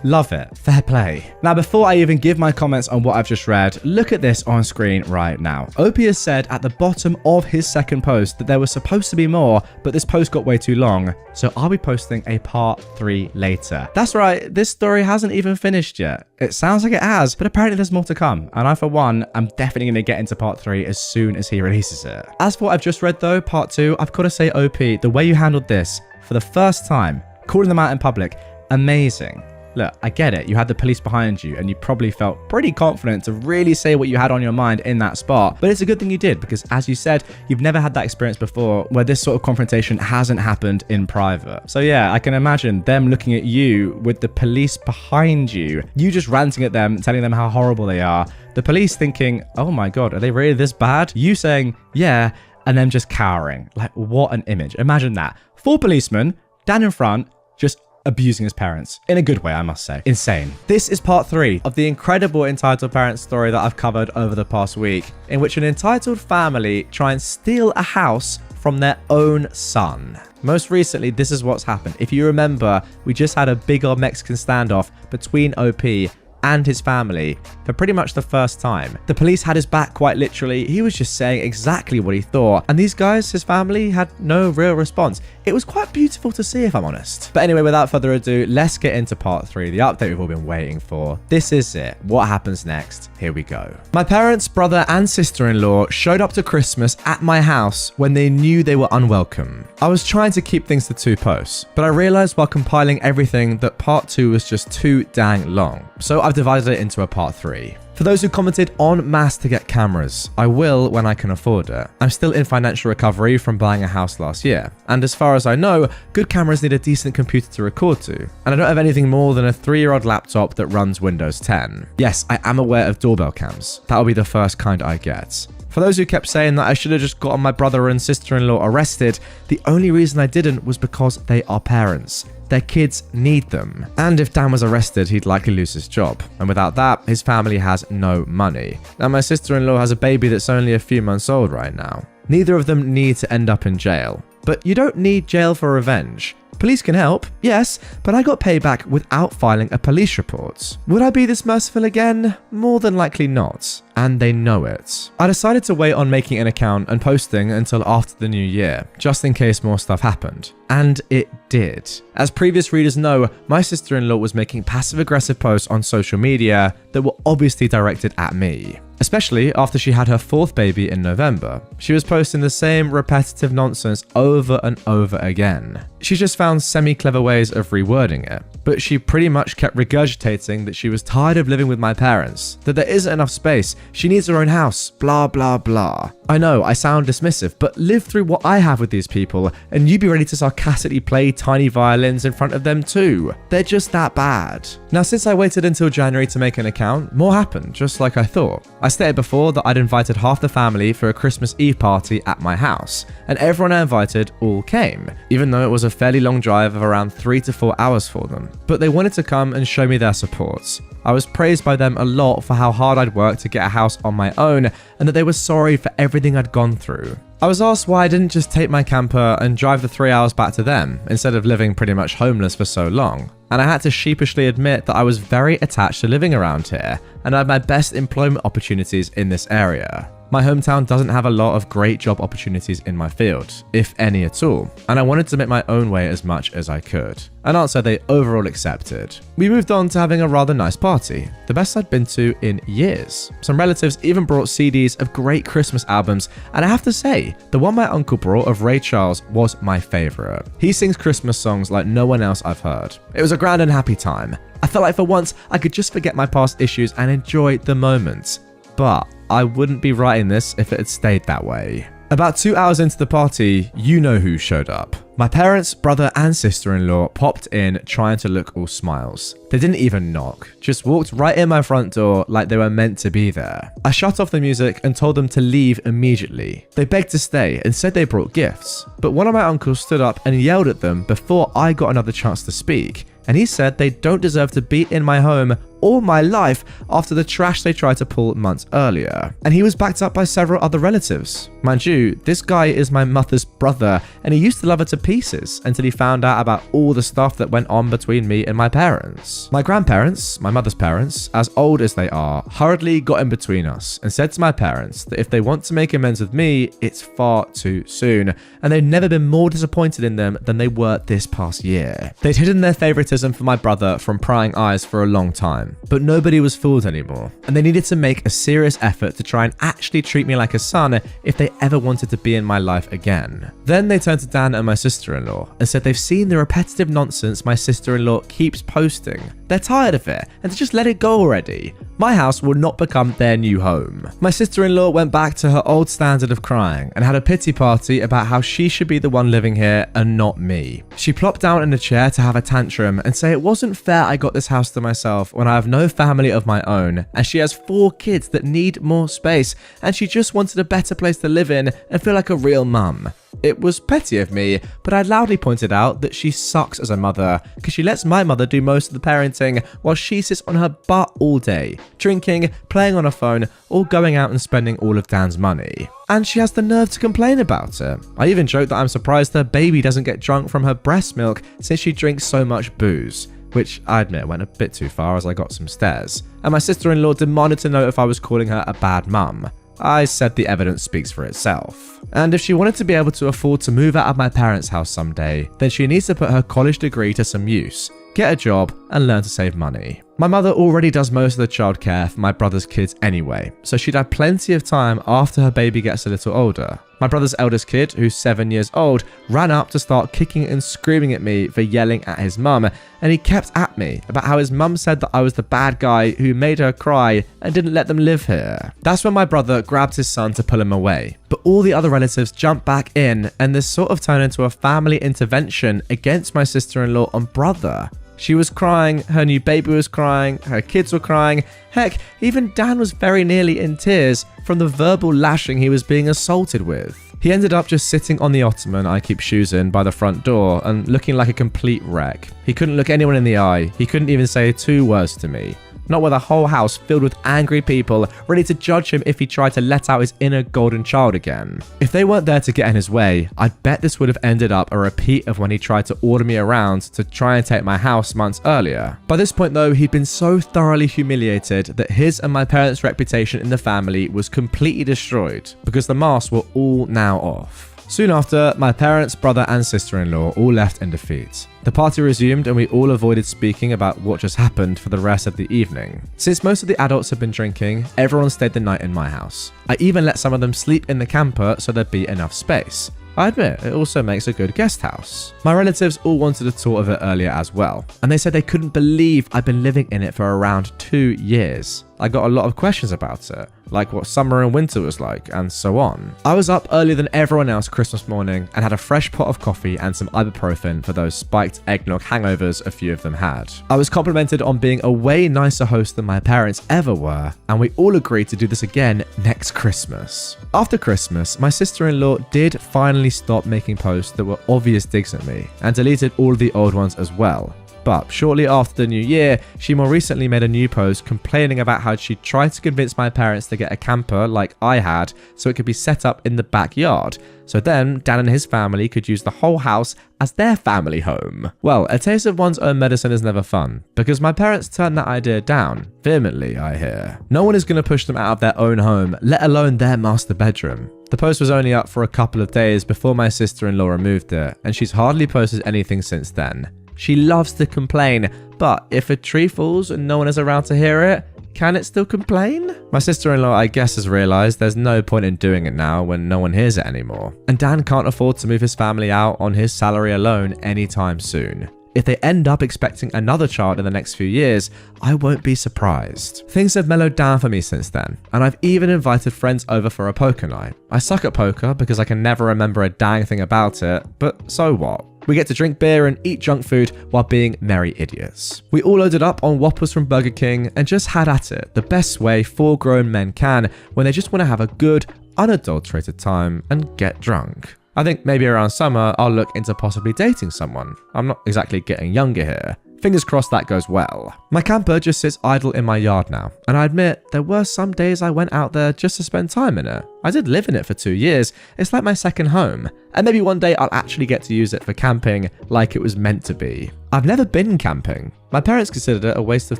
love it. Fair play. Now, before I even give my comments on what I've just read, look at this on screen right now. OP has said at the bottom of his second post that there was supposed to be more, but this post got way too long. So I'll be posting a part 3 later. That's right, this story hasn't even finished yet. It sounds like it has, but apparently there's more to come. And I, for one, am definitely going to get into part 3 as soon as he releases it. As for what I've just read though, part 2, I've got to say, OP, the way you handled this for the first time, calling them out in public, amazing. Look, I get it. You had the police behind you and you probably felt pretty confident to really say what you had on your mind in that spot. But it's a good thing you did because, as you said, you've never had that experience before where this sort of confrontation hasn't happened in private. So yeah, I can imagine them looking at you with the police behind you, you just ranting at them, telling them how horrible they are. The police thinking, oh my God, are they really this bad? You saying, yeah, and them just cowering. Like, what an image. Imagine that. 4 policemen, Dan in front, just abusing his parents. In a good way, I must say. Insane. This is part 3 of the incredible entitled parents story that I've covered over the past week, in which an entitled family try and steal a house from their own son. Most recently, this is what's happened. If you remember, we just had a big old Mexican standoff between OP and his family for pretty much the first time. The police had his back quite literally. He was just saying exactly what he thought. And these guys, his family, had no real response. It was quite beautiful to see, if I'm honest. But anyway, without further ado, let's get into part 3, the update we've all been waiting for. This is it. What happens next? Here we go. My parents, brother, and sister-in-law showed up to Christmas at my house when they knew they were unwelcome. I was trying to keep things to 2 posts, but I realized while compiling everything that part 2 was just too dang long. So I've divided it into a part 3. For those who commented en masse to get cameras, I will when I can afford it. I'm still in financial recovery from buying a house last year, and as far as I know, good cameras need a decent computer to record to, and I don't have anything more than a 3-year-old laptop that runs Windows 10. Yes, I am aware of doorbell cams. That'll be the first kind I get. For those who kept saying that I should have just gotten my brother and sister-in-law arrested, the only reason I didn't was because they are parents. Their kids need them. And if Dan was arrested, he'd likely lose his job. And without that, his family has no money. Now, my sister-in-law has a baby that's only a few months old right now. Neither of them need to end up in jail. But you don't need jail for revenge. Police can help, yes, but I got payback without filing a police report. Would I be this merciful again? More than likely not. And they know it. I decided to wait on making an account and posting until after the new year, just in case more stuff happened. And it did. As previous readers know, my sister-in-law was making passive-aggressive posts on social media that were obviously directed at me. especially after she had her 4th baby in November. She was posting the same repetitive nonsense over and over again. She just found semi-clever ways of rewording it, but she pretty much kept regurgitating that she was tired of living with my parents, that there isn't enough space, she needs her own house, blah blah blah. I know, I sound dismissive, but live through what I have with these people, and you'd be ready to sarcastically play tiny violins in front of them too. They're just that bad. Now, since I waited until January to make an account, more happened, just like I thought. I stated before that I'd invited half the family for a Christmas Eve party at my house, and everyone I invited all came, even though it was a fairly long drive of around 3 to 4 hours for them. But they wanted to come and show me their support. I was praised by them a lot for how hard I'd worked to get a house on my own, and that they were sorry for everything I'd gone through. I was asked why I didn't just take my camper and drive the 3 hours back to them, instead of living pretty much homeless for so long. And I had to sheepishly admit that I was very attached to living around here, and I had my best employment opportunities in this area. My hometown doesn't have a lot of great job opportunities in my field, if any at all, and I wanted to make my own way as much as I could. An answer they overall accepted. We moved on to having a rather nice party, the best I'd been to in years. Some relatives even brought CDs of great Christmas albums, and I have to say, the one my uncle brought of Ray Charles was my favourite. He sings Christmas songs like no one else I've heard. It was a grand and happy time. I felt like for once I could just forget my past issues and enjoy the moment. But I wouldn't be writing this if it had stayed that way. About 2 hours into the party, you know who showed up. My parents, brother and sister-in-law popped in trying to look all smiles. They didn't even knock, just walked right in my front door like they were meant to be there. I shut off the music and told them to leave immediately. They begged to stay and said they brought gifts, but one of my uncles stood up and yelled at them before I got another chance to speak, and he said they don't deserve to be in my home or my life after the trash they tried to pull months earlier. And he was backed up by several other relatives. Mind you, this guy is my mother's brother, and he used to love her to pieces until he found out about all the stuff that went on between me and my parents. My grandparents, my mother's parents, as old as they are, hurriedly got in between us and said to my parents that if they want to make amends with me, it's far too soon, and they've never been more disappointed in them than they were this past year. They'd hidden their favoritism for my brother from prying eyes for a long time, but nobody was fooled anymore, and they needed to make a serious effort to try and actually treat me like a son if they ever wanted to be in my life again. Then they turned to Dan and my sister-in-law and said they've seen the repetitive nonsense my sister-in-law keeps posting. They're tired of it, and to just let it go already. My house will not become their new home. My sister-in-law went back to her old standard of crying and had a pity party about how she should be the one living here and not me. She plopped down in a chair to have a tantrum and say it wasn't fair I got this house to myself when I have no family of my own, and she has 4 kids that need more space, and she just wanted a better place to live in and feel like a real mum. It was petty of me, but I loudly pointed out that she sucks as a mother because she lets my mother do most of the parenting while she sits on her butt all day, drinking, playing on her phone, or going out and spending all of Dan's money. And she has the nerve to complain about it. I even joked that I'm surprised her baby doesn't get drunk from her breast milk since she drinks so much booze, which I admit went a bit too far as I got some stares. And my sister-in-law demanded to know if I was calling her a bad mum. I said the evidence speaks for itself. And if she wanted to be able to afford to move out of my parents' house someday, then she needs to put her college degree to some use, get a job, and learn to save money. My mother already does most of the childcare for my brother's kids anyway, so she'd have plenty of time after her baby gets a little older. My brother's eldest kid, who's 7 years old, ran up to start kicking and screaming at me for yelling at his mum, and he kept at me about how his mum said that I was the bad guy who made her cry and didn't let them live here. That's when my brother grabbed his son to pull him away, but all the other relatives jumped back in, and this sort of turned into a family intervention against my sister-in-law and brother. She was crying, her new baby was crying, her kids were crying. Heck, even Dan was very nearly in tears from the verbal lashing he was being assaulted with. He ended up just sitting on the ottoman I keep shoes in by the front door and looking like a complete wreck. He couldn't look anyone in the eye, he couldn't even say 2 words to me. Not with a whole house filled with angry people ready to judge him if he tried to let out his inner golden child again. If they weren't there to get in his way, I'd bet this would have ended up a repeat of when he tried to order me around to try and take my house months earlier. By this point though, he'd been so thoroughly humiliated that his and my parents' reputation in the family was completely destroyed because the masks were all now off. Soon after, my parents, brother and sister-in-law all left in defeat. The party resumed and we all avoided speaking about what just happened for the rest of the evening. Since most of the adults had been drinking, everyone stayed the night in my house. I even let some of them sleep in the camper so there'd be enough space. I admit, it also makes a good guest house. My relatives all wanted a tour of it earlier as well, and they said they couldn't believe I'd been living in it for around 2 years. I got a lot of questions about it, like what summer and winter was like, and so on. I was up earlier than everyone else Christmas morning and had a fresh pot of coffee and some ibuprofen for those spiked eggnog hangovers a few of them had. I was complimented on being a way nicer host than my parents ever were, and we all agreed to do this again next Christmas. After Christmas, my sister-in-law did finally stop making posts that were obvious digs at me, and deleted all of the old ones as well. But shortly after the new year, she more recently made a new post complaining about how she tried to convince my parents to get a camper like I had so it could be set up in the backyard. So then Dan and his family could use the whole house as their family home. Well, a taste of one's own medicine is never fun, because my parents turned that idea down, vehemently I hear. No one is going to push them out of their own home, let alone their master bedroom. The post was only up for a couple of days before my sister-in-law removed it, and she's hardly posted anything since then. She loves to complain, but if a tree falls and no one is around to hear it, can it still complain? My sister-in-law, I guess, has realised there's no point in doing it now when no one hears it anymore. And Dan can't afford to move his family out on his salary alone anytime soon. If they end up expecting another child in the next few years, I won't be surprised. Things have mellowed down for me since then, and I've even invited friends over for a poker night. I suck at poker because I can never remember a dang thing about it, but so what? We get to drink beer and eat junk food while being merry idiots. We all loaded up on Whoppers from Burger King and just had at it the best way 4 grown men can when they just want to have a good, unadulterated time and get drunk. I think maybe around summer I'll look into possibly dating someone. I'm not exactly getting younger here. Fingers crossed that goes well. My camper just sits idle in my yard now, and I admit there were some days I went out there just to spend time in it. I did live in it for 2 years. It's like my second home, and maybe one day I'll actually get to use it for camping like it was meant to be. I've never been camping. My parents considered it a waste of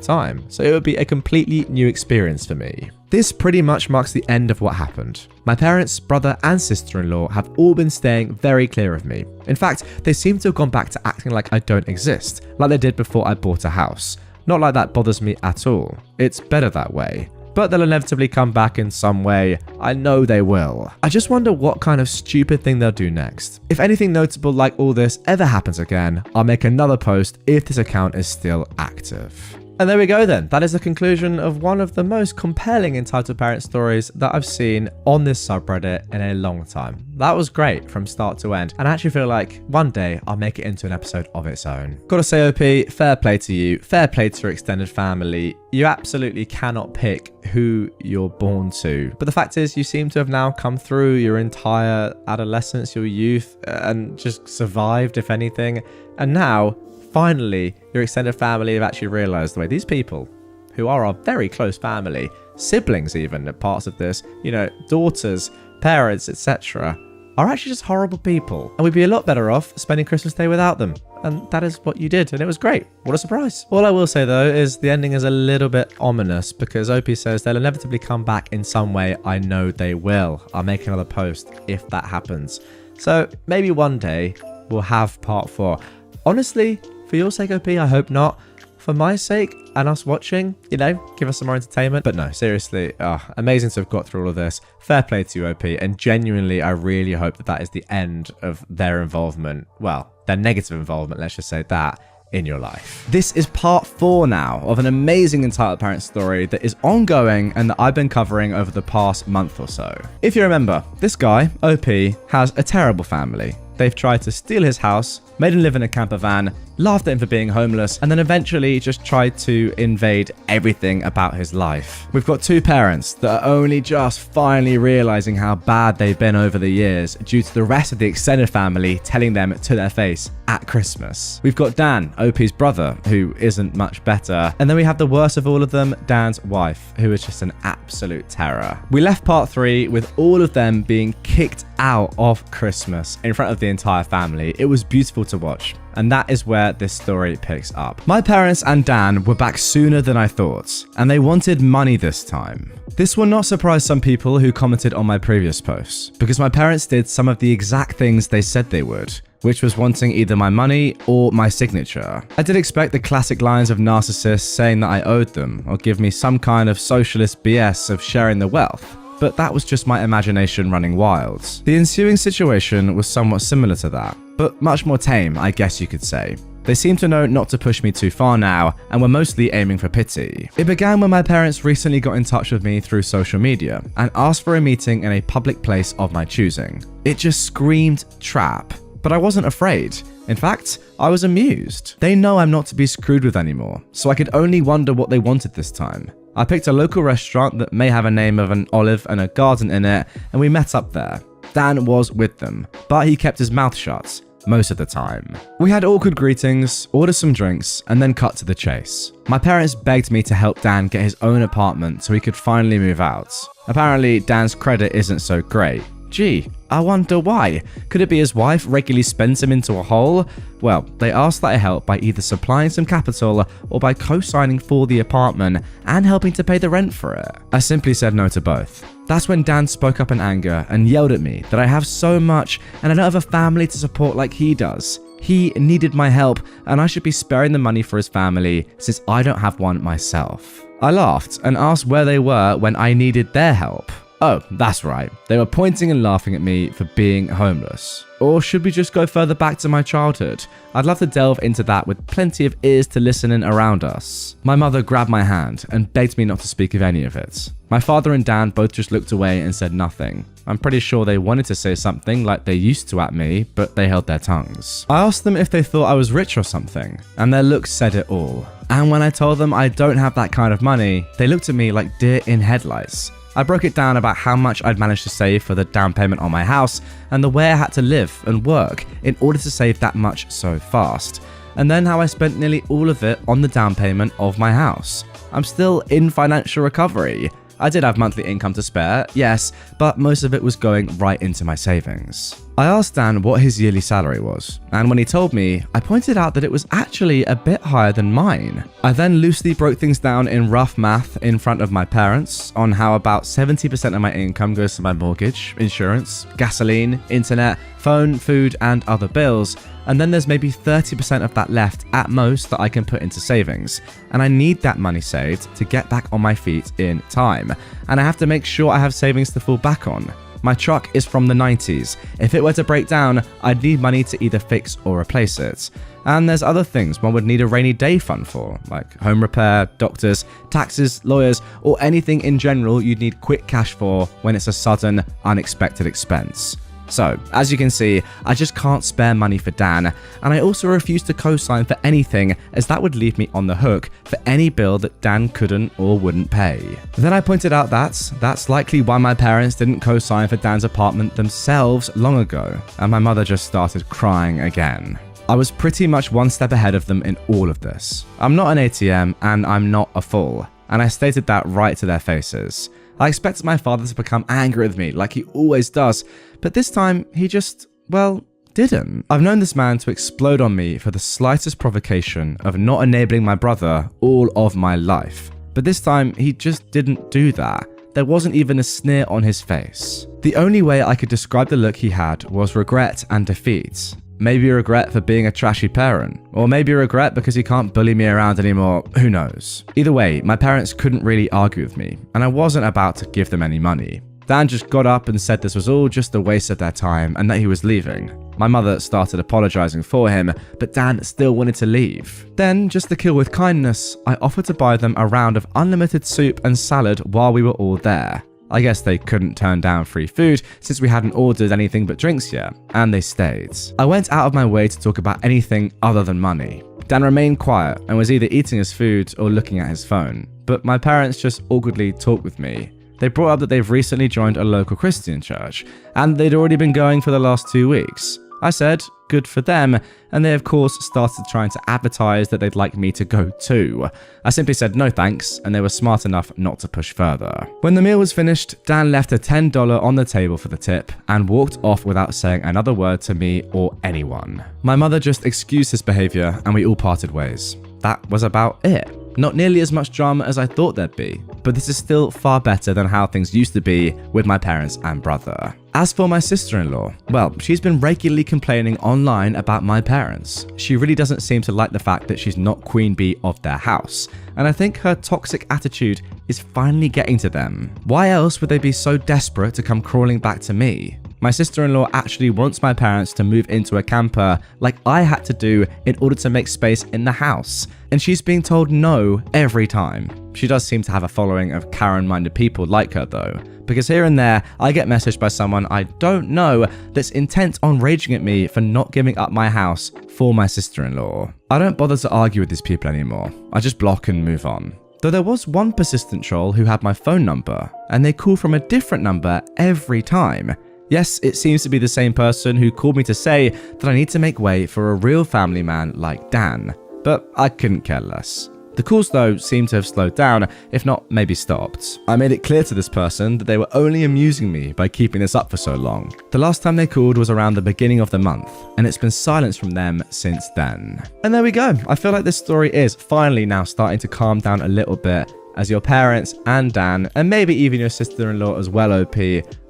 time, so it would be a completely new experience for me. This pretty much marks the end of what happened. My parents, brother and sister-in-law have all been staying very clear of me. In fact, they seem to have gone back to acting like I don't exist, like they did before I bought a house. Not like that bothers me at all. It's better that way. But they'll inevitably come back in some way. I know they will. I just wonder what kind of stupid thing they'll do next. If anything notable like all this ever happens again, I'll make another post if this account is still active. And there we go then. That is the conclusion of one of the most compelling entitled parent stories that I've seen on this subreddit in a long time. That was great from start to end, and I actually feel like one day I'll make it into an episode of its own. Gotta say, OP, fair play to you, fair play to your extended family. You absolutely cannot pick who you're born to, but the fact is you seem to have now come through your entire adolescence, your youth, and just survived, if anything, and now finally, your extended family have actually realized the way these people, who are our very close family, siblings even at parts of this, you know, daughters, parents, etc., are actually just horrible people. And we'd be a lot better off spending Christmas Day without them. And that is what you did, and it was great. What a surprise. All I will say though is the ending is a little bit ominous because OP says they'll inevitably come back in some way. I know they will. I'll make another post if that happens. So maybe one day we'll have part 4. Honestly, for your sake, OP, I hope not. For my sake and us watching, you know, give us some more entertainment. But no, seriously, amazing to have got through all of this. Fair play to you, OP. And genuinely, I really hope that that is the end of their involvement. Well, their negative involvement, let's just say that, in your life. This is part 4 now of an amazing entitled parent story that is ongoing and that I've been covering over the past month or so. If you remember, this guy, OP, has a terrible family. They've tried to steal his house, made him live in a camper van, laughed at him for being homeless, and then eventually just tried to invade everything about his life. We've got 2 parents that are only just finally realizing how bad they've been over the years due to the rest of the extended family telling them to their face at Christmas. We've got Dan, OP's brother, who isn't much better. And then we have the worst of all of them, Dan's wife, who is just an absolute terror. We left part 3 with all of them being kicked out of Christmas in front of the entire family. It was beautiful to watch. And that is where this story picks up. My parents and Dan were back sooner than I thought, and they wanted money this time. This will not surprise some people who commented on my previous posts, because my parents did some of the exact things they said they would, which was wanting either my money or my signature. I did expect the classic lines of narcissists saying that I owed them, or give me some kind of socialist BS of sharing the wealth, but that was just my imagination running wild. The ensuing situation was somewhat similar to that, but much more tame, I guess you could say. They seemed to know not to push me too far now, and were mostly aiming for pity. It began when my parents recently got in touch with me through social media, and asked for a meeting in a public place of my choosing. It just screamed trap, but I wasn't afraid. In fact, I was amused. They know I'm not to be screwed with anymore, so I could only wonder what they wanted this time. I picked a local restaurant that may have a name of an olive and a garden in it, and we met up there. Dan was with them, but he kept his mouth shut most of the time. We had awkward greetings, ordered some drinks, and then cut to the chase. My parents begged me to help Dan get his own apartment so he could finally move out. Apparently, Dan's credit isn't so great. Gee, I wonder why. Could it be his wife regularly spends him into a hole? Well, they asked that I help by either supplying some capital or by co-signing for the apartment and helping to pay the rent for it. I simply said no to both. That's when Dan spoke up in anger and yelled at me that I have so much and I don't have a family to support like he does. He needed my help and I should be sparing the money for his family since I don't have one myself. I laughed and asked where they were when I needed their help. Oh, that's right. They were pointing and laughing at me for being homeless. Or should we just go further back to my childhood? I'd love to delve into that with plenty of ears to listen in around us. My mother grabbed my hand and begged me not to speak of any of it. My father and Dan both just looked away and said nothing. I'm pretty sure they wanted to say something like they used to at me, but they held their tongues. I asked them if they thought I was rich or something, and their looks said it all. And when I told them I don't have that kind of money, they looked at me like deer in headlights. I broke it down about how much I'd managed to save for the down payment on my house and the way I had to live and work in order to save that much so fast. And then how I spent nearly all of it on the down payment of my house. I'm still in financial recovery. I did have monthly income to spare, yes, but most of it was going right into my savings. I asked Dan what his yearly salary was, and when he told me, I pointed out that it was actually a bit higher than mine. I then loosely broke things down in rough math in front of my parents on how about 70% of my income goes to my mortgage, insurance, gasoline, internet, phone, food, and other bills, and then there's maybe 30% of that left at most that I can put into savings, and I need that money saved to get back on my feet in time, and I have to make sure I have savings to fall back on. My truck is from the 90s. If it were to break down, I'd need money to either fix or replace it. And there's other things one would need a rainy day fund for, like home repair, doctors, taxes, lawyers, or anything in general you'd need quick cash for when it's a sudden, unexpected expense. So, as you can see, I just can't spare money for Dan, and I also refuse to co-sign for anything as that would leave me on the hook for any bill that Dan couldn't or wouldn't pay. Then I pointed out that that's likely why my parents didn't co-sign for Dan's apartment themselves long ago, and my mother just started crying again. I was pretty much one step ahead of them in all of this. I'm not an ATM and I'm not a fool, and I stated that right to their faces. I expected my father to become angry with me like he always does, but this time he just, well, didn't. I've known this man to explode on me for the slightest provocation of not enabling my brother all of my life. But this time he just didn't do that. There wasn't even a sneer on his face. The only way I could describe the look he had was regret and defeat. Maybe a regret for being a trashy parent, or maybe a regret because he can't bully me around anymore, who knows. Either way, my parents couldn't really argue with me, and I wasn't about to give them any money. Dan just got up and said this was all just a waste of their time and that he was leaving. My mother started apologizing for him, but Dan still wanted to leave. Then, just to kill with kindness, I offered to buy them a round of unlimited soup and salad while we were all there. I guess they couldn't turn down free food since we hadn't ordered anything but drinks yet, and they stayed. I went out of my way to talk about anything other than money. Dan remained quiet and was either eating his food or looking at his phone, but my parents just awkwardly talked with me. They brought up that they've recently joined a local Christian church, and they'd already been going for the last 2 weeks. I said, good for them, and they of course started trying to advertise that they'd like me to go too. I simply said no thanks, and they were smart enough not to push further. When the meal was finished, Dan left a $10 on the table for the tip and walked off without saying another word to me or anyone. My mother just excused his behavior and we all parted ways. That was about it. Not nearly as much drama as I thought there'd be, but this is still far better than how things used to be with my parents and brother. As for my sister-in-law, well, she's been regularly complaining online about my parents. She really doesn't seem to like the fact that she's not queen bee of their house, and I think her toxic attitude is finally getting to them. Why else would they be so desperate to come crawling back to me? My sister-in-law actually wants my parents to move into a camper like I had to do in order to make space in the house, and she's being told no every time. She does seem to have a following of Karen-minded people like her though, because here and there I get messaged by someone I don't know that's intent on raging at me for not giving up my house for my sister-in-law. I don't bother to argue with these people anymore. I just block and move on. Though there was one persistent troll who had my phone number, and they call from a different number every time. Yes, it seems to be the same person who called me to say that I need to make way for a real family man like Dan, but I couldn't care less. The calls though seem to have slowed down, if not maybe stopped. I made it clear to this person that they were only amusing me by keeping this up for so long. The last time they called was around the beginning of the month, and it's been silence from them since then. And there we go. I feel like this story is finally now starting to calm down a little bit, as your parents and Dan, and maybe even your sister-in-law as well, OP,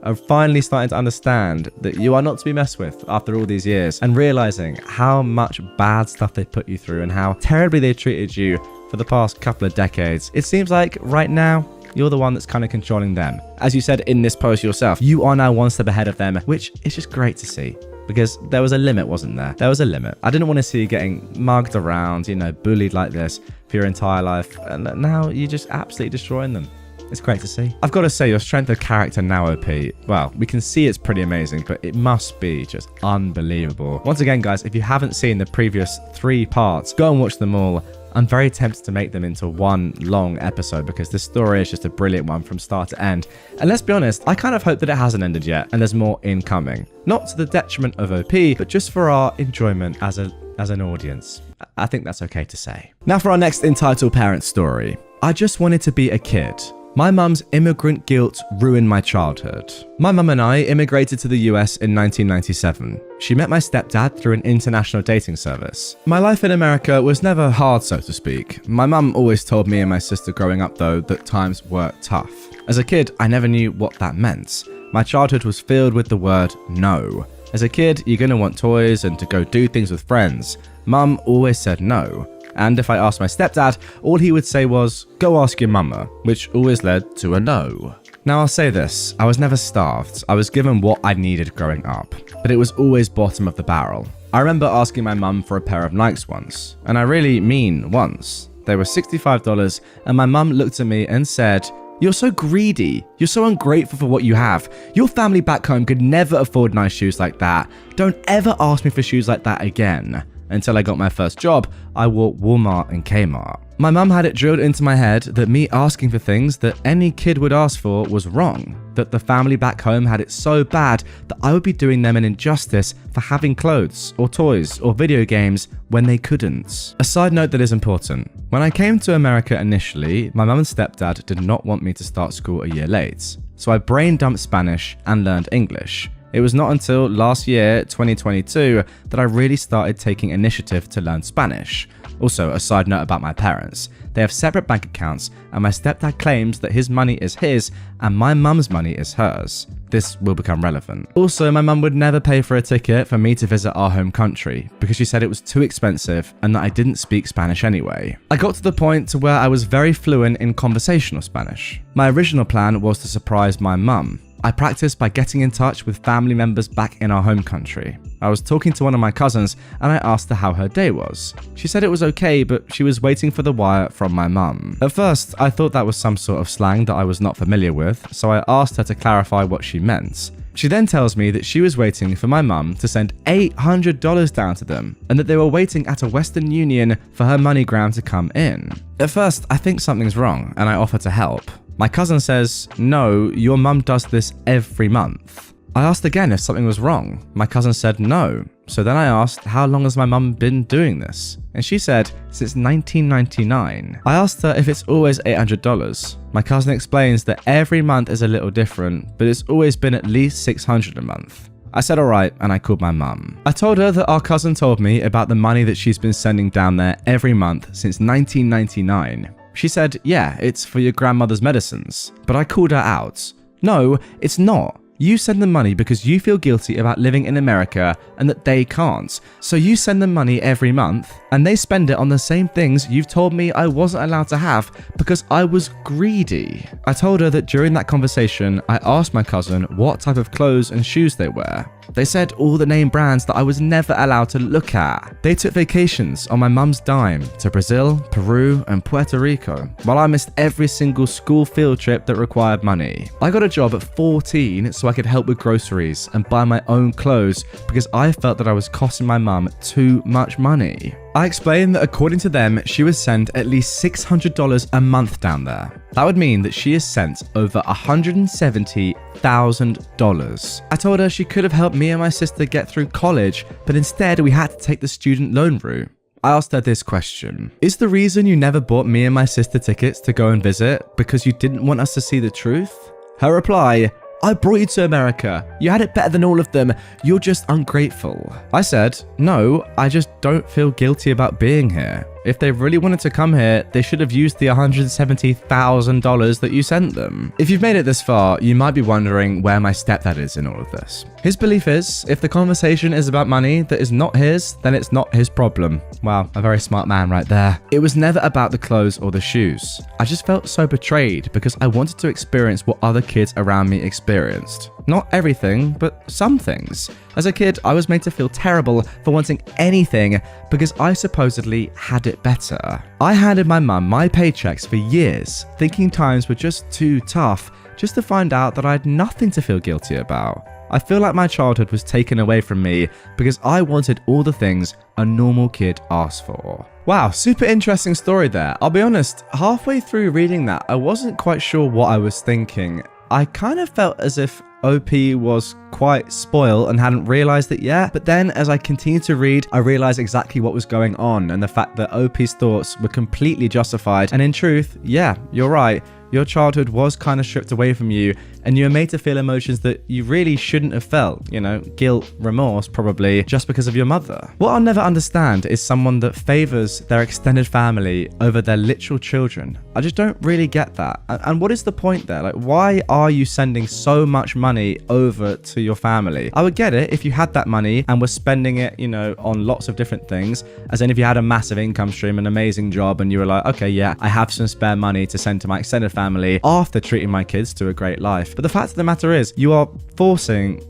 are finally starting to understand that you are not to be messed with after all these years, and realizing how much bad stuff they put you through and how terribly they treated you for the past couple of decades. It seems like right now, you're the one that's kind of controlling them. As you said in this post yourself, you are now one step ahead of them, which is just great to see. Because there was a limit, wasn't there? There was a limit. I didn't want to see you getting mugged around, bullied like this for your entire life. And now you're just absolutely destroying them. It's great to see. I've got to say, your strength of character now, OP, well, we can see it's pretty amazing, but it must be just unbelievable. Once again, guys, if you haven't seen the previous 3 parts, go and watch them all. I'm very tempted to make them into one long episode because this story is just a brilliant one from start to end. And let's be honest, I kind of hope that it hasn't ended yet and there's more incoming. Not to the detriment of OP, but just for our enjoyment as an audience. I think that's okay to say. Now for our next entitled parent story. I just wanted to be a kid. My mum's immigrant guilt ruined my childhood. My mum and I immigrated to the US in 1997. She met my stepdad through an international dating service. My life in America was never hard, so to speak. My mum always told me and my sister growing up though that times were tough. As a kid, I never knew what that meant. My childhood was filled with the word no. As a kid, you're gonna want toys and to go do things with friends. Mum always said no. And if I asked my stepdad, all he would say was, go ask your mama, which always led to a no. Now I'll say this, I was never starved. I was given what I needed growing up, but it was always bottom of the barrel. I remember asking my mum for a pair of Nikes once, and I really mean once. They were $65 and my mum looked at me and said, you're so greedy. You're so ungrateful for what you have. Your family back home could never afford nice shoes like that. Don't ever ask me for shoes like that again. Until I got my first job, I wore Walmart and Kmart. My mum had it drilled into my head that me asking for things that any kid would ask for was wrong. That the family back home had it so bad that I would be doing them an injustice for having clothes or toys or video games when they couldn't. A side note that is important. When I came to America initially, my mum and stepdad did not want me to start school a year late. So I brain dumped Spanish and learned English. It was not until last year, 2022, that I really started taking initiative to learn Spanish. Also, a side note about my parents. They have separate bank accounts, and my stepdad claims that his money is his and my mum's money is hers. This will become relevant. Also, my mum would never pay for a ticket for me to visit our home country because she said it was too expensive and that I didn't speak Spanish anyway. I got to the point to where I was very fluent in conversational Spanish. My original plan was to surprise my mum. I practiced by getting in touch with family members back in our home country. I was talking to one of my cousins and I asked her how her day was. She said it was okay, but she was waiting for the wire from my mum. At first, I thought that was some sort of slang that I was not familiar with, so I asked her to clarify what she meant. She then tells me that she was waiting for my mum to send $800 down to them and that they were waiting at a Western Union for her MoneyGram to come in. At first, I think something's wrong and I offer to help. My cousin says, no, your mum does this every month. I asked again if something was wrong. My cousin said no. So then I asked, how long has my mum been doing this? And she said, since 1999. I asked her if it's always $800. My cousin explains that every month is a little different, but it's always been at least $600 a month. I said alright, and I called my mum. I told her that our cousin told me about the money that she's been sending down there every month since 1999. She said, yeah, it's for your grandmother's medicines. But I called her out. No, it's not. You send them money because you feel guilty about living in America and that they can't. So you send them money every month and they spend it on the same things you've told me I wasn't allowed to have because I was greedy. I told her that during that conversation, I asked my cousin what type of clothes and shoes they wear. They said all the name brands that I was never allowed to look at. They took vacations on my mum's dime to Brazil, Peru, and Puerto Rico, while I missed every single school field trip that required money. I got a job at 14 so I could help with groceries and buy my own clothes because I felt that I was costing my mum too much money. I explained that according to them, she would send at least $600 a month down there. That would mean that she has sent over $170,000. I told her she could have helped me and my sister get through college, but instead we had to take the student loan route. I asked her this question. Is the reason you never bought me and my sister tickets to go and visit because you didn't want us to see the truth? Her reply, I brought you to America. You had it better than all of them. You're just ungrateful. I said, no, I just don't feel guilty about being here. If they really wanted to come here, they should have used the $170,000 that you sent them. If you've made it this far, you might be wondering where my stepdad is in all of this. His belief is, if the conversation is about money that is not his, then it's not his problem. Wow, a very smart man right there. It was never about the clothes or the shoes. I just felt so betrayed because I wanted to experience what other kids around me experienced. Not everything, but some things. As a kid, I was made to feel terrible for wanting anything because I supposedly had it better. I handed my mum my paychecks for years, thinking times were just too tough, just to find out that I had nothing to feel guilty about. I feel like my childhood was taken away from me because I wanted all the things a normal kid asks for. Wow, super interesting story there. I'll be honest, halfway through reading that, I wasn't quite sure what I was thinking. I kind of felt as if OP was quite spoiled and hadn't realized it yet, but then as I continued to read, I realized exactly what was going on and the fact that OP's thoughts were completely justified. And in truth, yeah, you're right. Your childhood was kind of stripped away from you and you were made to feel emotions that you really shouldn't have felt, you know, guilt, remorse probably, just because of your mother. What I'll never understand is someone that favors their extended family over their literal children. I just don't really get that. And what is the point there? Like, why are you sending so much money over to your family? I would get it if you had that money and were spending it, you know, on lots of different things, as in if you had a massive income stream, an amazing job, and you were like, okay, yeah, I have some spare money to send to my extended family after treating my kids to a great life. But the fact of the matter is, you are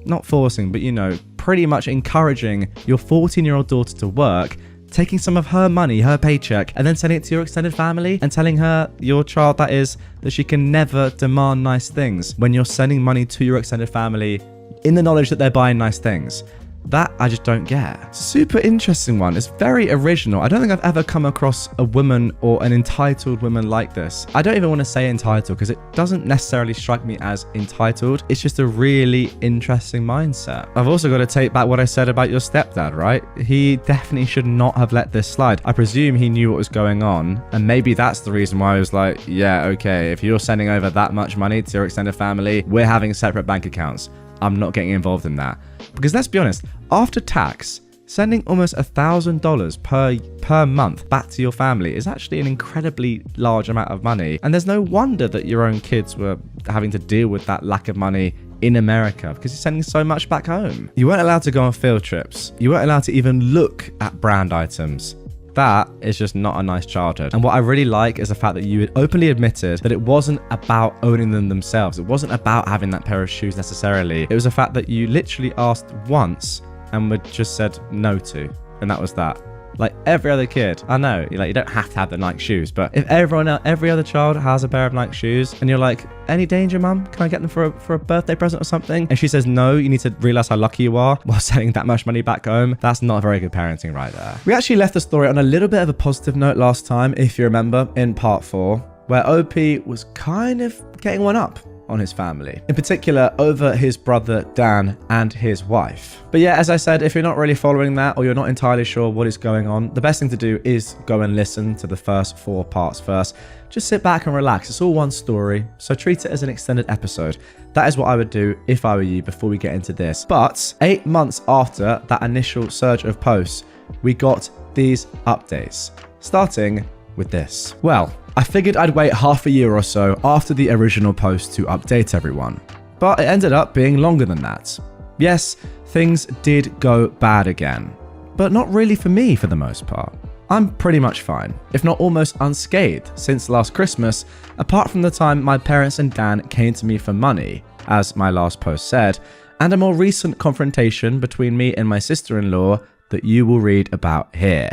not forcing, but you know, pretty much encouraging your 14-year-old daughter to work, taking some of her money, her paycheck, and then sending it to your extended family and telling her, your child that is, that she can never demand nice things when you're sending money to your extended family in the knowledge that they're buying nice things. That I just don't get. Super interesting one. It's very original. I don't think I've ever come across a woman or an entitled woman like this. I don't even want to say entitled because it doesn't necessarily strike me as entitled. It's just a really interesting mindset. I've also got to take back what I said about your stepdad, right? He definitely should not have let this slide. I presume he knew what was going on, and maybe that's the reason why I was like, yeah, okay, if you're sending over that much money to your extended family, we're having separate bank accounts. I'm not getting involved in that. Because let's be honest, after tax, sending almost $1,000 per month back to your family is actually an incredibly large amount of money. And there's no wonder that your own kids were having to deal with that lack of money in America because you're sending so much back home. You weren't allowed to go on field trips. You weren't allowed to even look at brand items. That is just not a nice childhood. And what I really like is the fact that you had openly admitted that it wasn't about owning them themselves. It wasn't about having that pair of shoes necessarily. It was the fact that you literally asked once and were just said no to. And that was that. Like every other kid, I know, you don't have to have the Nike shoes, but if every other child has a pair of Nike shoes and you're like, any danger, mum? Can I get them for a birthday present or something? And she says no, you need to realize how lucky you are while sending that much money back home. That's not very good parenting right there. We actually left the story on a little bit of a positive note last time, if you remember, in part 4, where OP was kind of getting one up on his family, in particular over his brother Dan and his wife. But yeah, as I said, if you're not really following that or you're not entirely sure what is going on, the best thing to do is go and listen to the first 4 parts first. Just sit back and relax. It's all one story, so treat it as an extended episode. That is what I would do if I were you before we get into this. But 8 months after that initial surge of posts, we got these updates, starting with this. Well, I figured I'd wait half a year or so after the original post to update everyone, but it ended up being longer than that. Yes, things did go bad again, but not really for me for the most part. I'm pretty much fine, if not almost unscathed, since last Christmas, apart from the time my parents and Dan came to me for money, as my last post said, and a more recent confrontation between me and my sister-in-law that you will read about here.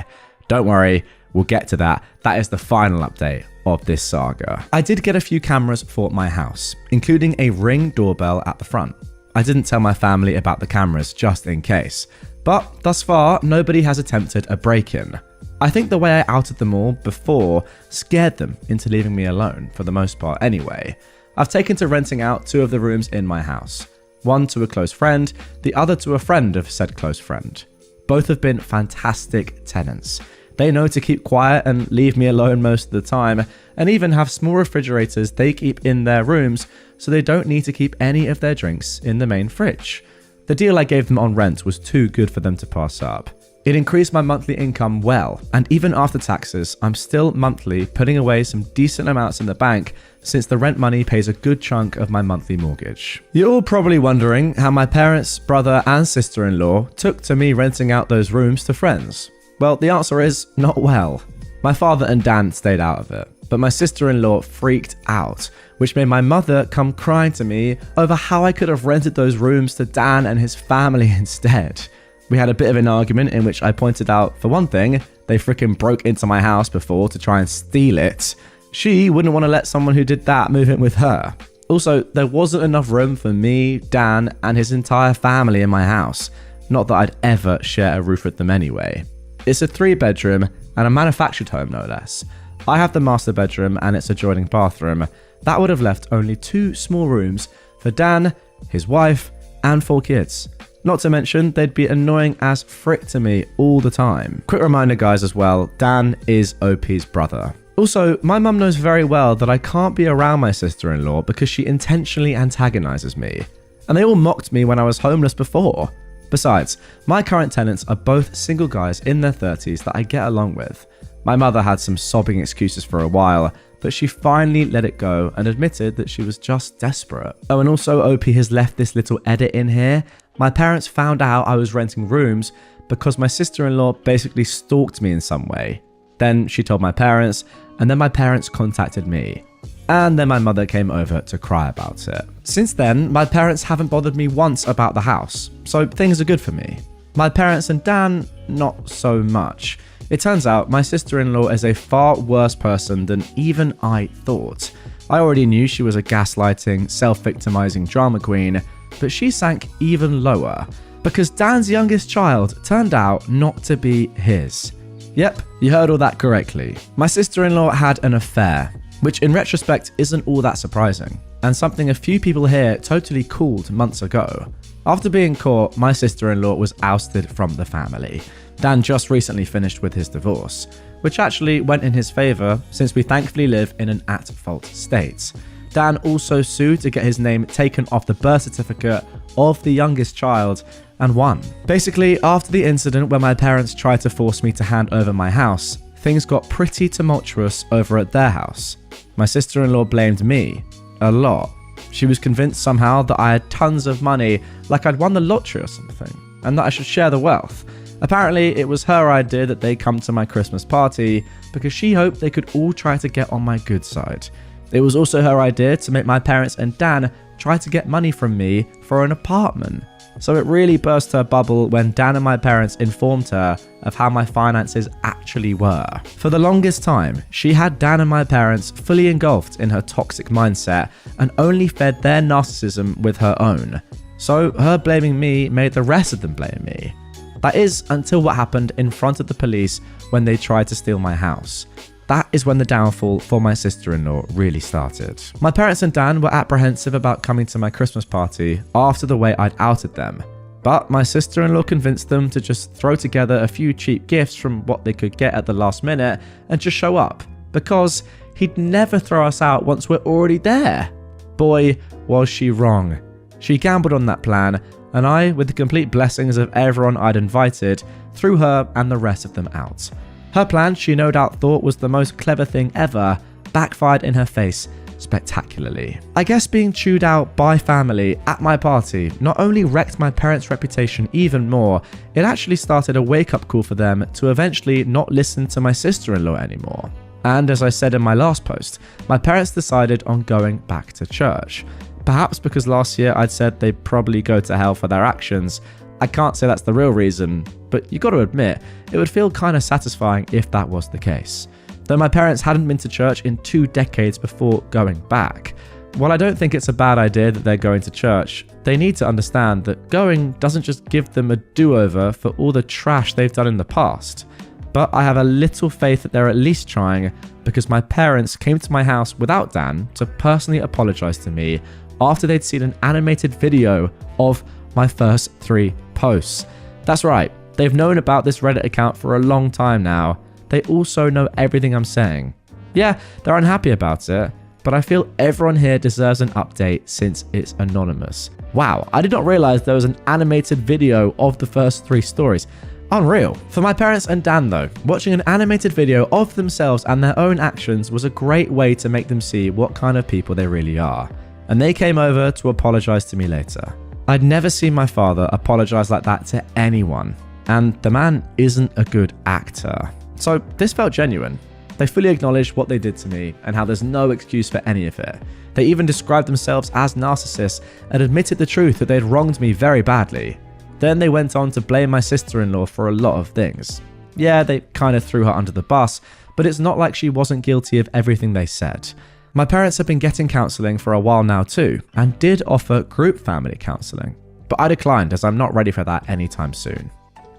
Don't worry, we'll get to that. That is the final update of this saga. I did get a few cameras for my house, including a Ring doorbell at the front. I didn't tell my family about the cameras just in case, but thus far, nobody has attempted a break-in. I think the way I outed them all before scared them into leaving me alone, for the most part anyway. I've taken to renting out 2 of the rooms in my house. One to a close friend, the other to a friend of said close friend. Both have been fantastic tenants. They know to keep quiet and leave me alone most of the time, and even have small refrigerators they keep in their rooms so they don't need to keep any of their drinks in the main fridge. The deal I gave them on rent was too good for them to pass up. It increased my monthly income well, and even after taxes, I'm still monthly putting away some decent amounts in the bank since the rent money pays a good chunk of my monthly mortgage. You're all probably wondering how my parents, brother and sister-in-law took to me renting out those rooms to friends. Well, the answer is not well. My father and Dan stayed out of it, but my sister-in-law freaked out, which made my mother come crying to me over how I could have rented those rooms to Dan and his family instead. We had a bit of an argument in which I pointed out, for one thing, they freaking broke into my house before to try and steal it. She wouldn't want to let someone who did that move in with her. Also, there wasn't enough room for me, Dan, and his entire family in my house. Not that I'd ever share a roof with them anyway. It's a 3-bedroom and a manufactured home, no less. I have the master bedroom and its adjoining bathroom. That would have left only 2 small rooms for Dan, his wife, and 4 kids. Not to mention, they'd be annoying as frick to me all the time. Quick reminder, guys, as well, Dan is OP's brother. Also, my mum knows very well that I can't be around my sister-in-law because she intentionally antagonizes me. And they all mocked me when I was homeless before. Besides, my current tenants are both single guys in their 30s that I get along with. My mother had some sobbing excuses for a while, but she finally let it go and admitted that she was just desperate. Oh, and also OP has left this little edit in here. My parents found out I was renting rooms because my sister-in-law basically stalked me in some way. Then she told my parents, and then my parents contacted me. And then my mother came over to cry about it. Since then, my parents haven't bothered me once about the house, so things are good for me. My parents and Dan, not so much. It turns out my sister-in-law is a far worse person than even I thought. I already knew she was a gaslighting, self-victimizing drama queen, but she sank even lower because Dan's youngest child turned out not to be his. Yep, you heard all that correctly. My sister-in-law had an affair, which in retrospect isn't all that surprising, and something a few people here totally called months ago. After being caught, my sister-in-law was ousted from the family. Dan just recently finished with his divorce, which actually went in his favour since we thankfully live in an at-fault state. Dan also sued to get his name taken off the birth certificate of the youngest child and won. Basically, after the incident where my parents tried to force me to hand over my house, things got pretty tumultuous over at their house. My sister-in-law blamed me a lot. She was convinced somehow that I had tons of money, like I'd won the lottery or something, and that I should share the wealth. Apparently, it was her idea that they come to my Christmas party because she hoped they could all try to get on my good side. It was also her idea to make my parents and Dan try to get money from me for an apartment. So it really burst her bubble when Dan and my parents informed her of how my finances actually were. For the longest time, she had Dan and my parents fully engulfed in her toxic mindset and only fed their narcissism with her own. So her blaming me made the rest of them blame me. That is, until what happened in front of the police when they tried to steal my house. that is when the downfall for my sister-in-law really started. My parents and Dan were apprehensive about coming to my Christmas party after the way I'd outed them. But my sister-in-law convinced them to just throw together a few cheap gifts from what they could get at the last minute and just show up, because he'd never throw us out once we're already there. Boy, was she wrong. She gambled on that plan, and I, with the complete blessings of everyone I'd invited, threw her and the rest of them out. Her plan, she no doubt thought was the most clever thing ever, backfired in her face spectacularly. I guess being chewed out by family at my party not only wrecked my parents' reputation even more, it actually started a wake-up call for them to eventually not listen to my sister-in-law anymore. And as I said in my last post, my parents decided on going back to church. Perhaps because last year I'd said they'd probably go to hell for their actions. I can't say that's the real reason, but you got to admit, it would feel kind of satisfying if that was the case. Though my parents hadn't been to church in 2 decades before going back. While I don't think it's a bad idea that they're going to church, they need to understand that going doesn't just give them a do-over for all the trash they've done in the past. But I have a little faith that they're at least trying, because my parents came to my house without Dan to personally apologize to me after they'd seen an animated video of my first 3 posts. That's right, they've known about this Reddit account for a long time now. They also know everything I'm saying. Yeah, they're unhappy about it, but I feel everyone here deserves an update since it's anonymous. Wow, I did not realize there was an animated video of the first 3 stories. Unreal. For my parents and Dan though, watching an animated video of themselves and their own actions was a great way to make them see what kind of people they really are. And they came over to apologize to me later. I'd never seen my father apologize like that to anyone, and the man isn't a good actor. So this felt genuine. They fully acknowledged what they did to me and how there's no excuse for any of it. They even described themselves as narcissists and admitted the truth that they'd wronged me very badly. Then they went on to blame my sister-in-law for a lot of things. Yeah, they kind of threw her under the bus, but it's not like she wasn't guilty of everything they said. My parents have been getting counselling for a while now too, and did offer group family counselling. But I declined as I'm not ready for that anytime soon.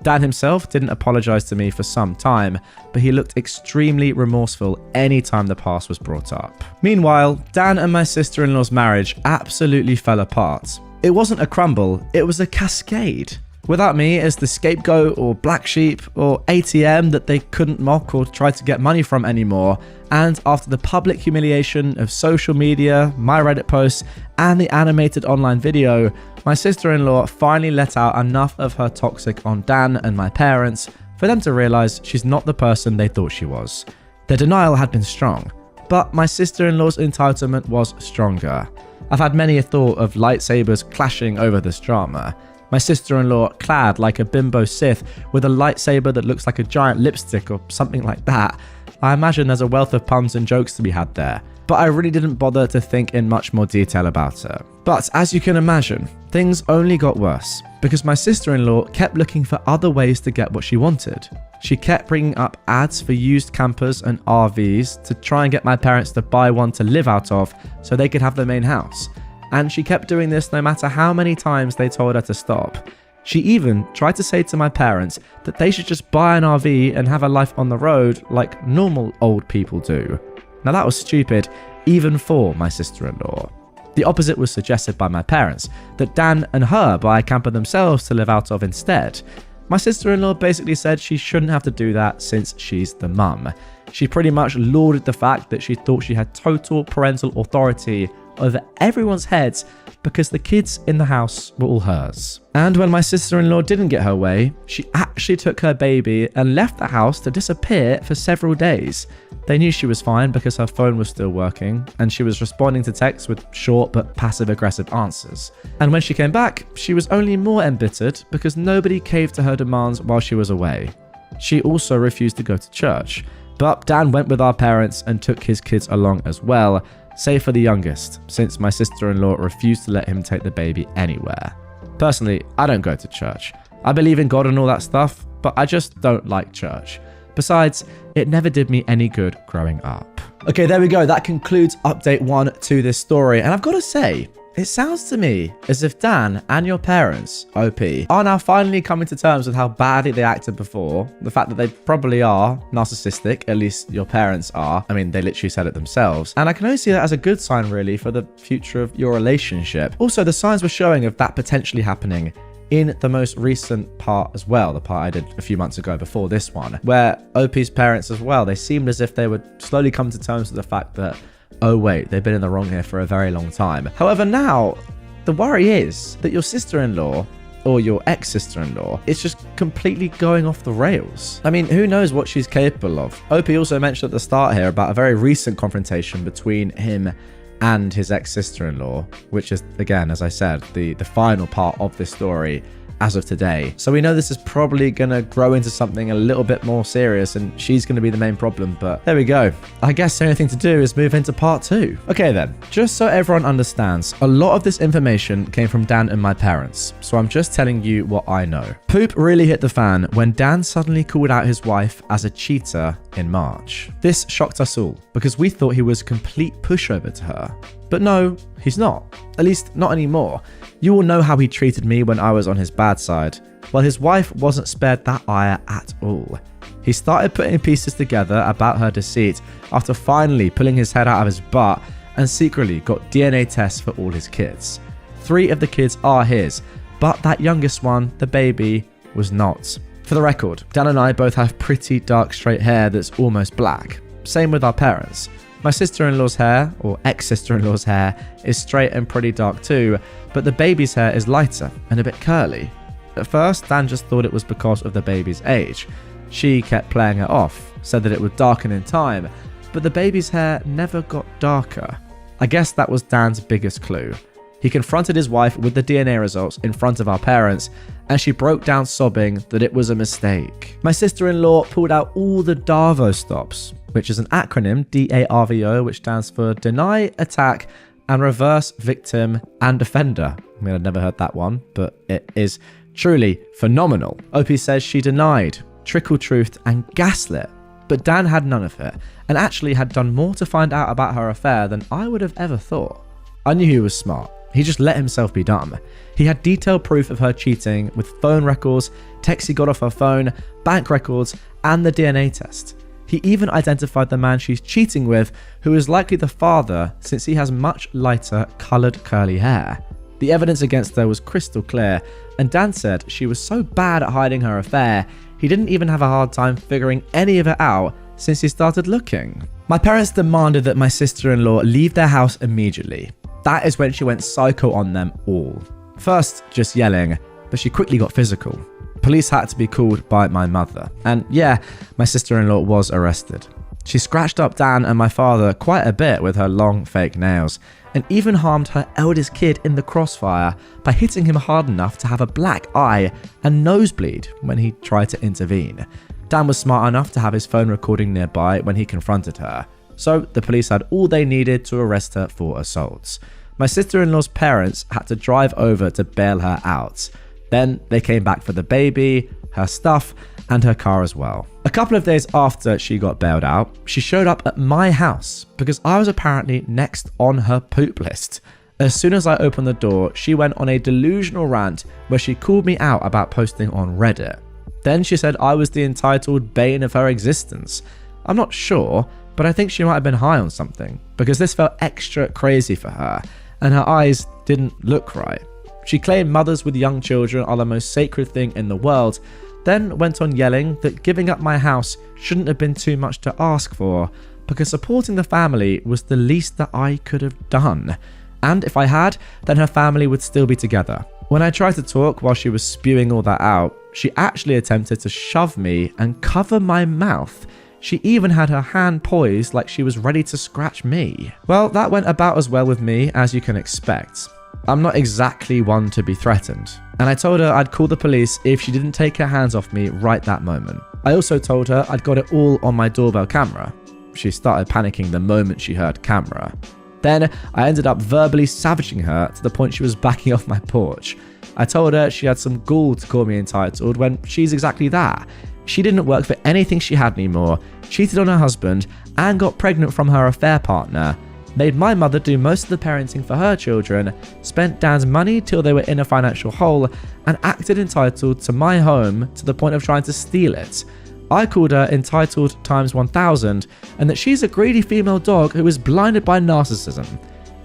Dan himself didn't apologise to me for some time, but he looked extremely remorseful anytime the past was brought up. Meanwhile, Dan and my sister-in-law's marriage absolutely fell apart. It wasn't a crumble, it was a cascade. Without me as the scapegoat or black sheep or ATM that they couldn't mock or try to get money from anymore, and after the public humiliation of social media, my Reddit posts, and the animated online video, my sister-in-law finally let out enough of her toxic on Dan and my parents for them to realise she's not the person they thought she was. Their denial had been strong, but my sister-in-law's entitlement was stronger. I've had many a thought of lightsabers clashing over this drama. My sister-in-law clad like a bimbo Sith with a lightsaber that looks like a giant lipstick or something like that. I imagine there's a wealth of puns and jokes to be had there, but I really didn't bother to think in much more detail about it. But as you can imagine, things only got worse because my sister-in-law kept looking for other ways to get what she wanted. She kept bringing up ads for used campers and RVs to try and get my parents to buy one to live out of so they could have their main house. And she kept doing this no matter how many times they told her to stop. She even tried to say to my parents that they should just buy an RV and have a life on the road like normal old people do. Now that was stupid, even for my sister-in-law. The opposite was suggested by my parents, that Dan and her buy a camper themselves to live out of instead. My sister-in-law basically said she shouldn't have to do that since she's the mum. She pretty much lauded the fact that she thought she had total parental authority over everyone's heads because the kids in the house were all hers. And when my sister-in-law didn't get her way, she actually took her baby and left the house to disappear for several days. They knew she was fine because her phone was still working and she was responding to texts with short but passive-aggressive answers. And when she came back, she was only more embittered because nobody caved to her demands while she was away. She also refused to go to church, but Dan went with our parents and took his kids along as well, save for the youngest, since my sister-in-law refused to let him take the baby anywhere. Personally, I don't go to church. I believe in God and all that stuff, but I just don't like church. Besides, it never did me any good growing up. Okay, there we go. That concludes update 1 to this story. And I've got to say, It sounds to me as if Dan and your parents, OP, are now finally coming to terms with how badly they acted before, the fact that they probably are narcissistic, at least your parents are. I mean, they literally said it themselves. And I can only see that as a good sign, really, for the future of your relationship. Also, the signs were showing of that potentially happening in the most recent part as well, the part I did a few months ago before this one, where OP's parents as well, they seemed as if they would slowly come to terms with the fact that, oh wait, they've been in the wrong here for a very long time. However, now, the worry is that your sister-in-law, or your ex-sister-in-law, is just completely going off the rails. I mean, who knows what she's capable of? OP also mentioned at the start here about a very recent confrontation between him and his ex-sister-in-law, which is, again, as I said, the final part of this story as of today. So we know this is probably going to grow into something a little bit more serious, and she's going to be the main problem, but there we go. I guess the only thing to do is move into part 2. Okay then, just so everyone understands, a lot of this information came from Dan and my parents, so I'm just telling you what I know. Poop really hit the fan when Dan suddenly called out his wife as a cheater in March. This shocked us all, because we thought he was a complete pushover to her. But no, he's not. At least not anymore. You all know how he treated me when I was on his bad side. Well, his wife wasn't spared that ire at all. He started putting pieces together about her deceit after finally pulling his head out of his butt and secretly got DNA tests for all his kids. 3 of the kids are his, but that youngest one, the baby, was not. For the record, Dan and I both have pretty dark straight hair that's almost black. Same with our parents. My sister-in-law's hair, or ex-sister-in-law's hair, is straight and pretty dark too, but the baby's hair is lighter and a bit curly. At first, Dan just thought it was because of the baby's age. She kept playing it off, said that it would darken in time, but the baby's hair never got darker. I guess that was Dan's biggest clue. He confronted his wife with the DNA results in front of our parents, and she broke down sobbing that it was a mistake. My sister-in-law pulled out all the DARVO stops, which is an acronym, DARVO, which stands for Deny, Attack, and Reverse Victim and Offender. I mean, I'd never heard that one, but it is truly phenomenal. OP says she denied, trickle-truthed, and gaslit, but Dan had none of it, and actually had done more to find out about her affair than I would have ever thought. I knew he was smart. He just let himself be dumb. He had detailed proof of her cheating with phone records, texts he got off her phone, bank records, and the DNA test. He even identified the man she's cheating with, who is likely the father since he has much lighter coloured curly hair. The evidence against her was crystal clear, and Dan said she was so bad at hiding her affair, he didn't even have a hard time figuring any of it out since he started looking. My parents demanded that my sister-in-law leave their house immediately. That is when she went psycho on them all. First, just yelling, but she quickly got physical. Police had to be called by my mother. And yeah, my sister-in-law was arrested. She scratched up Dan and my father quite a bit with her long fake nails, and even harmed her eldest kid in the crossfire by hitting him hard enough to have a black eye and nosebleed when he tried to intervene. Dan was smart enough to have his phone recording nearby when he confronted her, so the police had all they needed to arrest her for assaults. My sister-in-law's parents had to drive over to bail her out. Then they came back for the baby, her stuff, and her car as well. A couple of days after she got bailed out, she showed up at my house because I was apparently next on her poop list. As soon as I opened the door, she went on a delusional rant where she called me out about posting on Reddit. Then she said I was the entitled bane of her existence. I'm not sure, but I think she might have been high on something because this felt extra crazy for her, and her eyes didn't look right. She claimed mothers with young children are the most sacred thing in the world, then went on yelling that giving up my house shouldn't have been too much to ask for, because supporting the family was the least that I could have done. And if I had, then her family would still be together. When I tried to talk while she was spewing all that out, she actually attempted to shove me and cover my mouth. She even had her hand poised like she was ready to scratch me. Well, that went about as well with me as you can expect. I'm not exactly one to be threatened, and I told her I'd call the police if she didn't take her hands off me right that moment. I also told her I'd got it all on my doorbell camera. She started panicking the moment she heard camera. Then I ended up verbally savaging her to the point she was backing off my porch. I told her she had some gall to call me entitled when she's exactly that. She didn't work for anything she had anymore, cheated on her husband, and got pregnant from her affair partner. made my mother do most of the parenting for her children, spent Dan's money till they were in a financial hole, and acted entitled to my home to the point of trying to steal it. I called her entitled times 1000 and that she's a greedy female dog who is blinded by narcissism.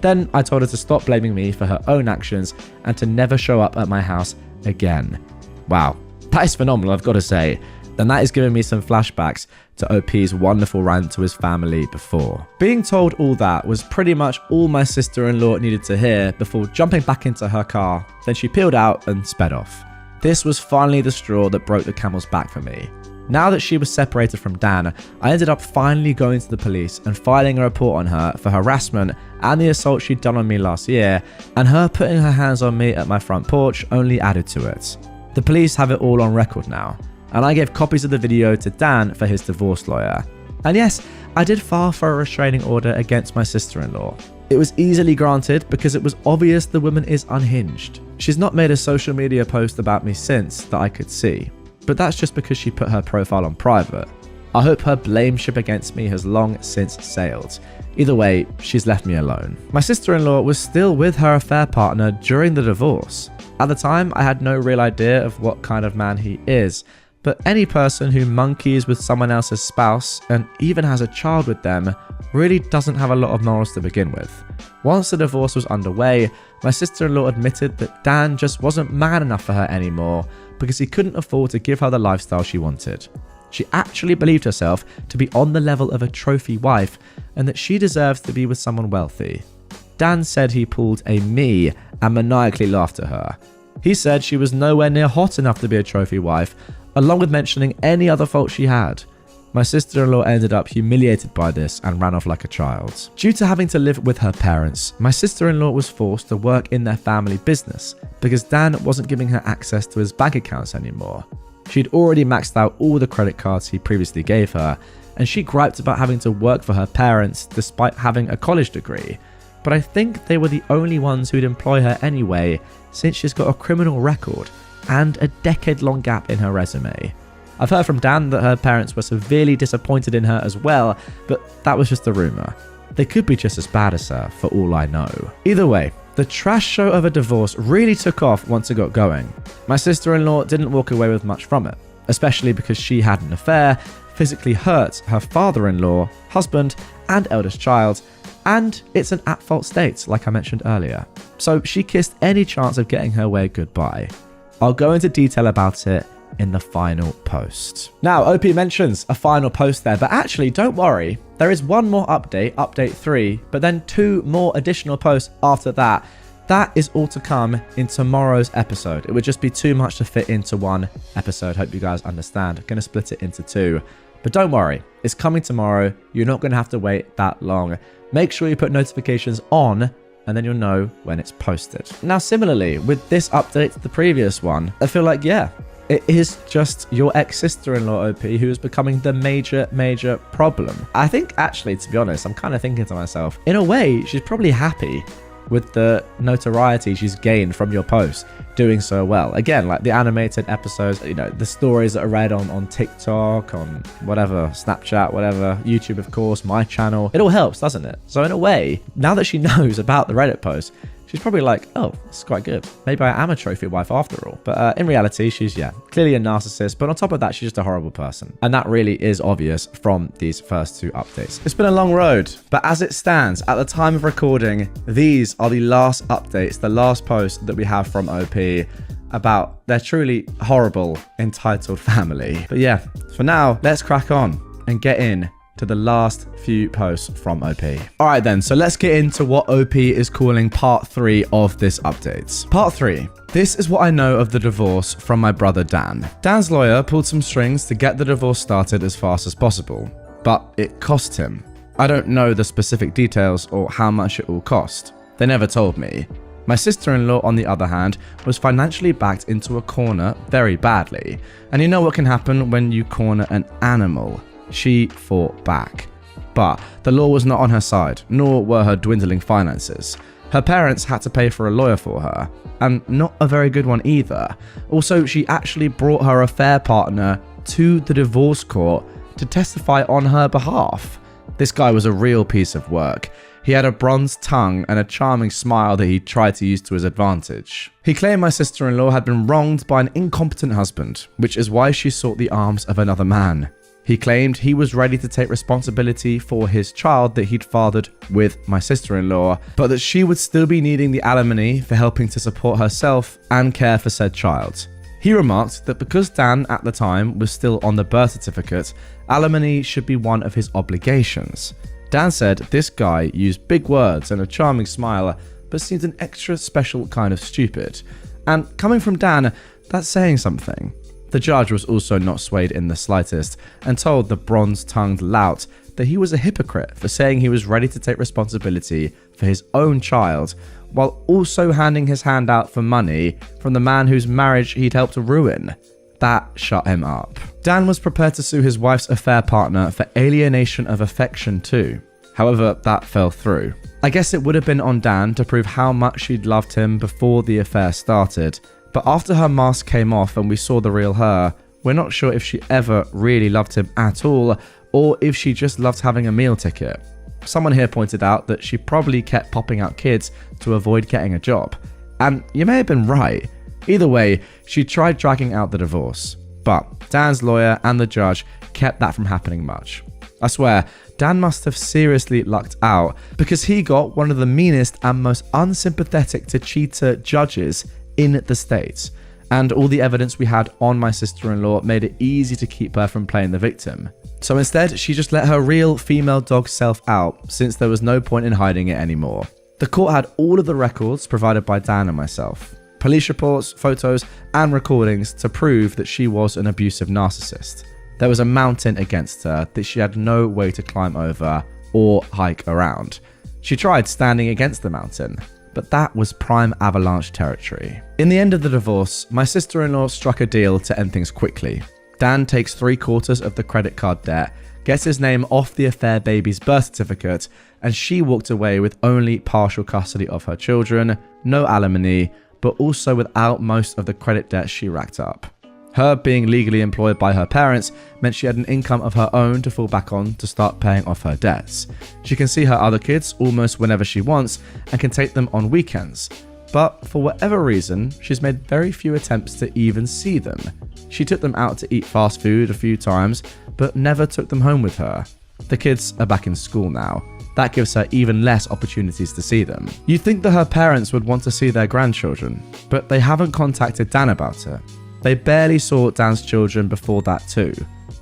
Then I told her to stop blaming me for her own actions and to never show up at my house again. Wow, that is phenomenal, I've got to say. And that is giving me some flashbacks to OP's wonderful rant to his family before. Being told all that was pretty much all my sister-in-law needed to hear before jumping back into her car. Then she peeled out and sped off. This was finally the straw that broke the camel's back for me. Now that she was separated from Dan, I ended up finally going to the police and filing a report on her for harassment and the assault she'd done on me last year, and her putting her hands on me at my front porch only added to it. The police have it all on record now, and I gave copies of the video to Dan for his divorce lawyer. And yes, I did file for a restraining order against my sister-in-law. It was easily granted because it was obvious the woman is unhinged. She's not made a social media post about me since that I could see, but that's just because she put her profile on private. I hope her blameship against me has long since sailed. Either way, she's left me alone. My sister-in-law was still with her affair partner during the divorce. At the time, I had no real idea of what kind of man he is, but any person who monkeys with someone else's spouse and even has a child with them really doesn't have a lot of morals to begin with. Once the divorce was underway, my sister-in-law admitted that Dan just wasn't man enough for her anymore because he couldn't afford to give her the lifestyle she wanted. She actually believed herself to be on the level of a trophy wife and that she deserves to be with someone wealthy. Dan said he pulled a me and maniacally laughed at her. He said she was nowhere near hot enough to be a trophy wife, along with mentioning any other fault she had. My sister-in-law ended up humiliated by this and ran off like a child. Due to having to live with her parents, my sister-in-law was forced to work in their family business because Dan wasn't giving her access to his bank accounts anymore. She'd already maxed out all the credit cards he previously gave her, and she griped about having to work for her parents despite having a college degree. But I think they were the only ones who'd employ her anyway, since she's got a criminal record and a decade-long gap in her resume. I've heard from Dan that her parents were severely disappointed in her as well, but that was just a rumour. They could be just as bad as her, for all I know. Either way, the trash show of a divorce really took off once it got going. My sister-in-law didn't walk away with much from it, especially because she had an affair, physically hurt her father-in-law, husband, and eldest child, and it's an at-fault state, like I mentioned earlier. So she kissed any chance of getting her way goodbye. I'll go into detail about it in the final post. Now, OP mentions a final post there, but actually don't worry, there is one more update, update 3, but then 2 more additional posts after that. That is all to come in tomorrow's episode. It would just be too much to fit into one episode. Hope you guys understand. I'm going to split it into 2. But don't worry, it's coming tomorrow. You're not going to have to wait that long. Make sure you put notifications on and then you'll know when it's posted. Now, similarly, with this update to the previous one, I feel like, yeah, it is just your ex-sister-in-law OP who is becoming the major problem. I think, actually, to be honest, I'm kind of thinking to myself, in a way, she's probably happy with the notoriety she's gained from your post doing so well. Again, like the animated episodes, you know, the stories that are read on TikTok, on whatever, Snapchat, whatever, YouTube, of course, my channel. It all helps, doesn't it? So in a way, now that she knows about the Reddit post, she's probably like, oh, this is quite good. Maybe I am a trophy wife after all. But in reality, she's, yeah, clearly a narcissist. But on top of that, she's just a horrible person. And that really is obvious from these first 2 updates. It's been a long road, but as it stands, at the time of recording, these are the last updates, the last post that we have from OP about their truly horrible entitled family. But yeah, for now, let's crack on and get in to the last few posts from OP. Alright then, so let's get into what OP is calling part 3 of this update. Part 3. This is what I know of the divorce from my brother Dan. Dan's lawyer pulled some strings to get the divorce started as fast as possible, but it cost him. I don't know the specific details or how much it will cost. They never told me. My sister-in-law, on the other hand, was financially backed into a corner very badly. And you know what can happen when you corner an animal. She fought back. But the law was not on her side, nor were her dwindling finances. Her parents had to pay for a lawyer for her, and not a very good one either. Also, she actually brought her affair partner to the divorce court to testify on her behalf. This guy was a real piece of work. He had a bronze tongue and a charming smile that he tried to use to his advantage. He claimed my sister-in-law had been wronged by an incompetent husband, which is why she sought the arms of another man. He claimed he was ready to take responsibility for his child that he'd fathered with my sister-in-law, but that she would still be needing the alimony for helping to support herself and care for said child. He remarked that because Dan at the time was still on the birth certificate, alimony should be one of his obligations. Dan said this guy used big words and a charming smile, but seemed an extra special kind of stupid. And coming from Dan, that's saying something. The judge was also not swayed in the slightest and told the bronze-tongued lout that he was a hypocrite for saying he was ready to take responsibility for his own child, while also handing his hand out for money from the man whose marriage he'd helped to ruin. That shut him up. Dan was prepared to sue his wife's affair partner for alienation of affection too. However, that fell through. I guess it would have been on Dan to prove how much she'd loved him before the affair started, but after her mask came off and we saw the real her, we're not sure if she ever really loved him at all, or if she just loved having a meal ticket. Someone here pointed out that she probably kept popping out kids to avoid getting a job. And you may have been right. Either way, she tried dragging out the divorce. But Dan's lawyer and the judge kept that from happening much. I swear, Dan must have seriously lucked out because he got one of the meanest and most unsympathetic to cheater judges in the States. And all the evidence we had on my sister-in-law made it easy to keep her from playing the victim. So instead, she just let her real female dog self out since there was no point in hiding it anymore. The court had all of the records provided by Dan and myself. Police reports, photos, and recordings to prove that she was an abusive narcissist. There was a mountain against her that she had no way to climb over or hike around. She tried standing against the mountain, but that was prime avalanche territory. In the end of the divorce, my sister-in-law struck a deal to end things quickly. Dan takes 3/4 of the credit card debt, gets his name off the affair baby's birth certificate, and she walked away with only partial custody of her children, no alimony, but also without most of the credit debt she racked up. Her being legally employed by her parents meant she had an income of her own to fall back on to start paying off her debts. She can see her other kids almost whenever she wants and can take them on weekends. But for whatever reason, she's made very few attempts to even see them. She took them out to eat fast food a few times, but never took them home with her. The kids are back in school now. That gives her even less opportunities to see them. You'd think that her parents would want to see their grandchildren, but they haven't contacted Dan about it. They barely saw Dan's children before that too.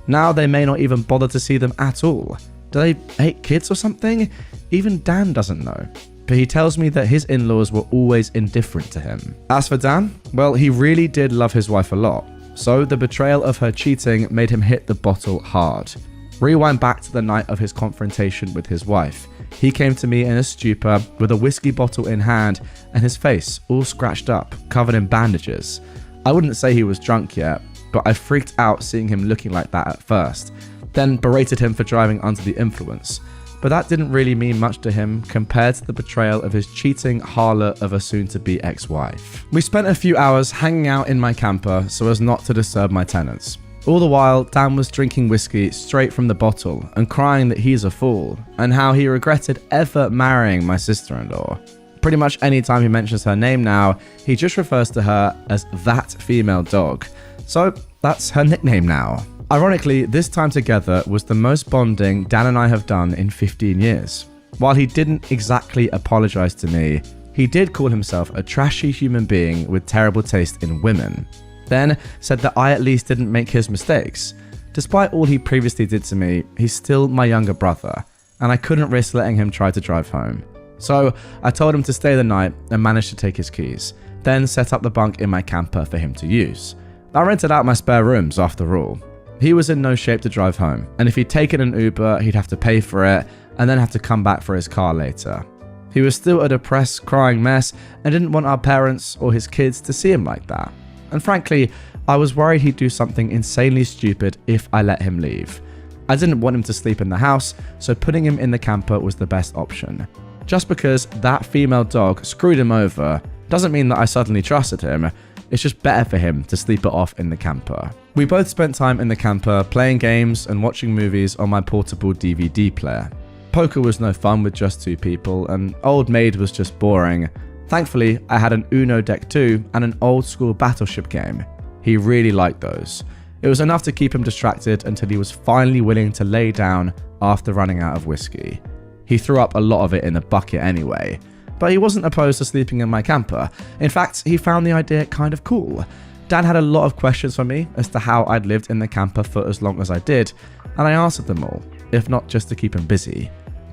Now they may not even bother to see them at all. Do they hate kids or something? Even Dan doesn't know. But he tells me that his in-laws were always indifferent to him. As for Dan, well, he really did love his wife a lot. So the betrayal of her cheating made him hit the bottle hard. Rewind back to the night of his confrontation with his wife. He came to me in a stupor with a whiskey bottle in hand and his face all scratched up, covered in bandages. I wouldn't say he was drunk yet, but I freaked out seeing him looking like that at first, then berated him for driving under the influence. But that didn't really mean much to him compared to the betrayal of his cheating harlot of a soon-to-be ex-wife. We spent a few hours hanging out in my camper so as not to disturb my tenants. All the while, Dan was drinking whiskey straight from the bottle and crying that he's a fool and how he regretted ever marrying my sister-in-law. Pretty much any time he mentions her name now, he just refers to her as that female dog. So that's her nickname now. Ironically, this time together was the most bonding Dan and I have done in 15 years. While he didn't exactly apologize to me, he did call himself a trashy human being with terrible taste in women. Then said that I at least didn't make his mistakes. Despite all he previously did to me, he's still my younger brother, and I couldn't risk letting him try to drive home. So I told him to stay the night and managed to take his keys, then set up the bunk in my camper for him to use. I rented out my spare rooms after all. He was in no shape to drive home, and if he'd taken an Uber, he'd have to pay for it and then have to come back for his car later. He was still a depressed, crying mess and didn't want our parents or his kids to see him like that. And frankly, I was worried he'd do something insanely stupid if I let him leave. I didn't want him to sleep in the house, so putting him in the camper was the best option. Just because that female dog screwed him over doesn't mean that I suddenly trusted him. It's just better for him to sleep it off in the camper. We both spent time in the camper playing games and watching movies on my portable DVD player. Poker was no fun with just 2 people, and Old Maid was just boring. Thankfully, I had an Uno deck too and an old school battleship game. He really liked those. It was enough to keep him distracted until he was finally willing to lay down after running out of whiskey. He threw up a lot of it in the bucket anyway, but he wasn't opposed to sleeping in my camper. In fact, he found the idea kind of cool. Dan had a lot of questions for me as to how I'd lived in the camper for as long as I did, and I answered them all, if not just to keep him busy.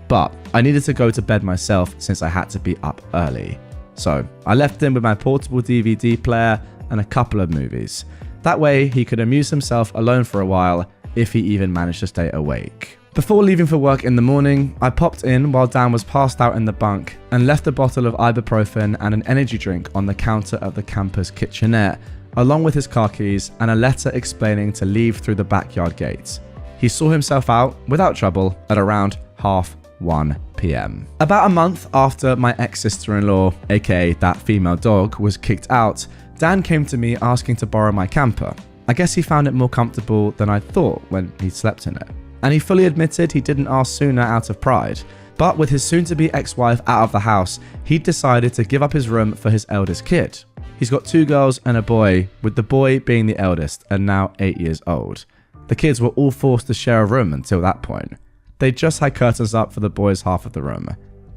But I needed to go to bed myself since I had to be up early. So I left him with my portable DVD player and a couple of movies. That way he could amuse himself alone for a while if he even managed to stay awake. Before leaving for work in the morning, I popped in while Dan was passed out in the bunk and left a bottle of ibuprofen and an energy drink on the counter of the camper's kitchenette, along with his car keys and a letter explaining to leave through the backyard gate. He saw himself out without trouble at around 1:30 p.m. About a month after my ex-sister-in-law, aka that female dog, was kicked out, Dan came to me asking to borrow my camper. I guess he found it more comfortable than I thought when he slept in it. And he fully admitted he didn't ask sooner out of pride. But with his soon-to-be ex-wife out of the house, he decided to give up his room for his eldest kid. He's got 2 girls and a boy, with the boy being the eldest and now 8 years old. The kids were all forced to share a room until that point. They just had curtains up for the boy's half of the room.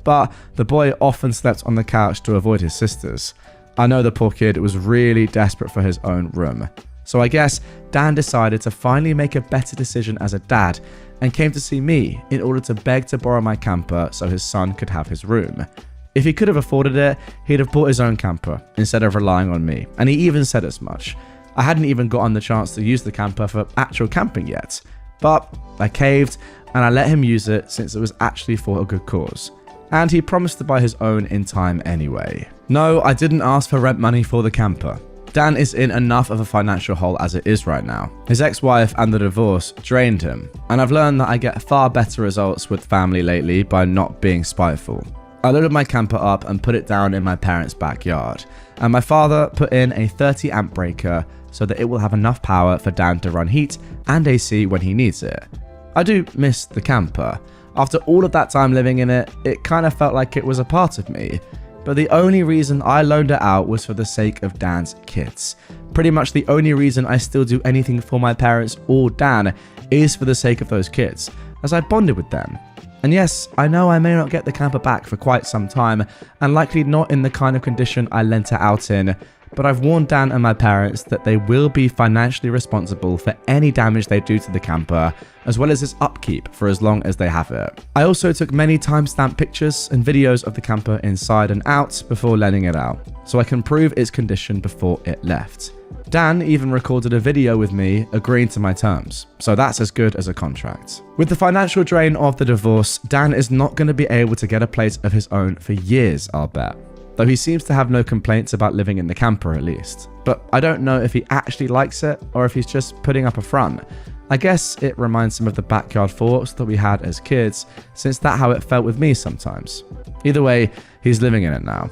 But the boy often slept on the couch to avoid his sisters. I know the poor kid was really desperate for his own room. So I guess Dan decided to finally make a better decision as a dad and came to see me in order to beg to borrow my camper so his son could have his room. If he could have afforded it, he'd have bought his own camper instead of relying on me, and he even said as much. I hadn't even gotten the chance to use the camper for actual camping yet, but I caved and I let him use it since it was actually for a good cause. And he promised to buy his own in time anyway. No, I didn't ask for rent money for the camper. Dan is in enough of a financial hole as it is right now. His ex-wife and the divorce drained him, and I've learned that I get far better results with family lately by not being spiteful. I loaded my camper up and put it down in my parents' backyard, and my father put in a 30 amp breaker so that it will have enough power for Dan to run heat and AC when he needs it. I do miss the camper. After all of that time living in it, it kind of felt like it was a part of me. But the only reason I loaned it out was for the sake of Dan's kids. Pretty much the only reason I still do anything for my parents or Dan is for the sake of those kids, as I bonded with them. And yes, I know I may not get the camper back for quite some time, and likely not in the kind of condition I lent it out in, but I've warned Dan and my parents that they will be financially responsible for any damage they do to the camper, as well as its upkeep for as long as they have it. I also took many timestamp pictures and videos of the camper inside and out before lending it out, so I can prove its condition before it left. Dan even recorded a video with me agreeing to my terms, so that's as good as a contract. With the financial drain of the divorce, Dan is not going to be able to get a place of his own for years, I'll bet. Though he seems to have no complaints about living in the camper at least. But I don't know if he actually likes it or if he's just putting up a front. I guess it reminds him of the backyard forts that we had as kids, since that's how it felt with me sometimes. Either way, he's living in it now.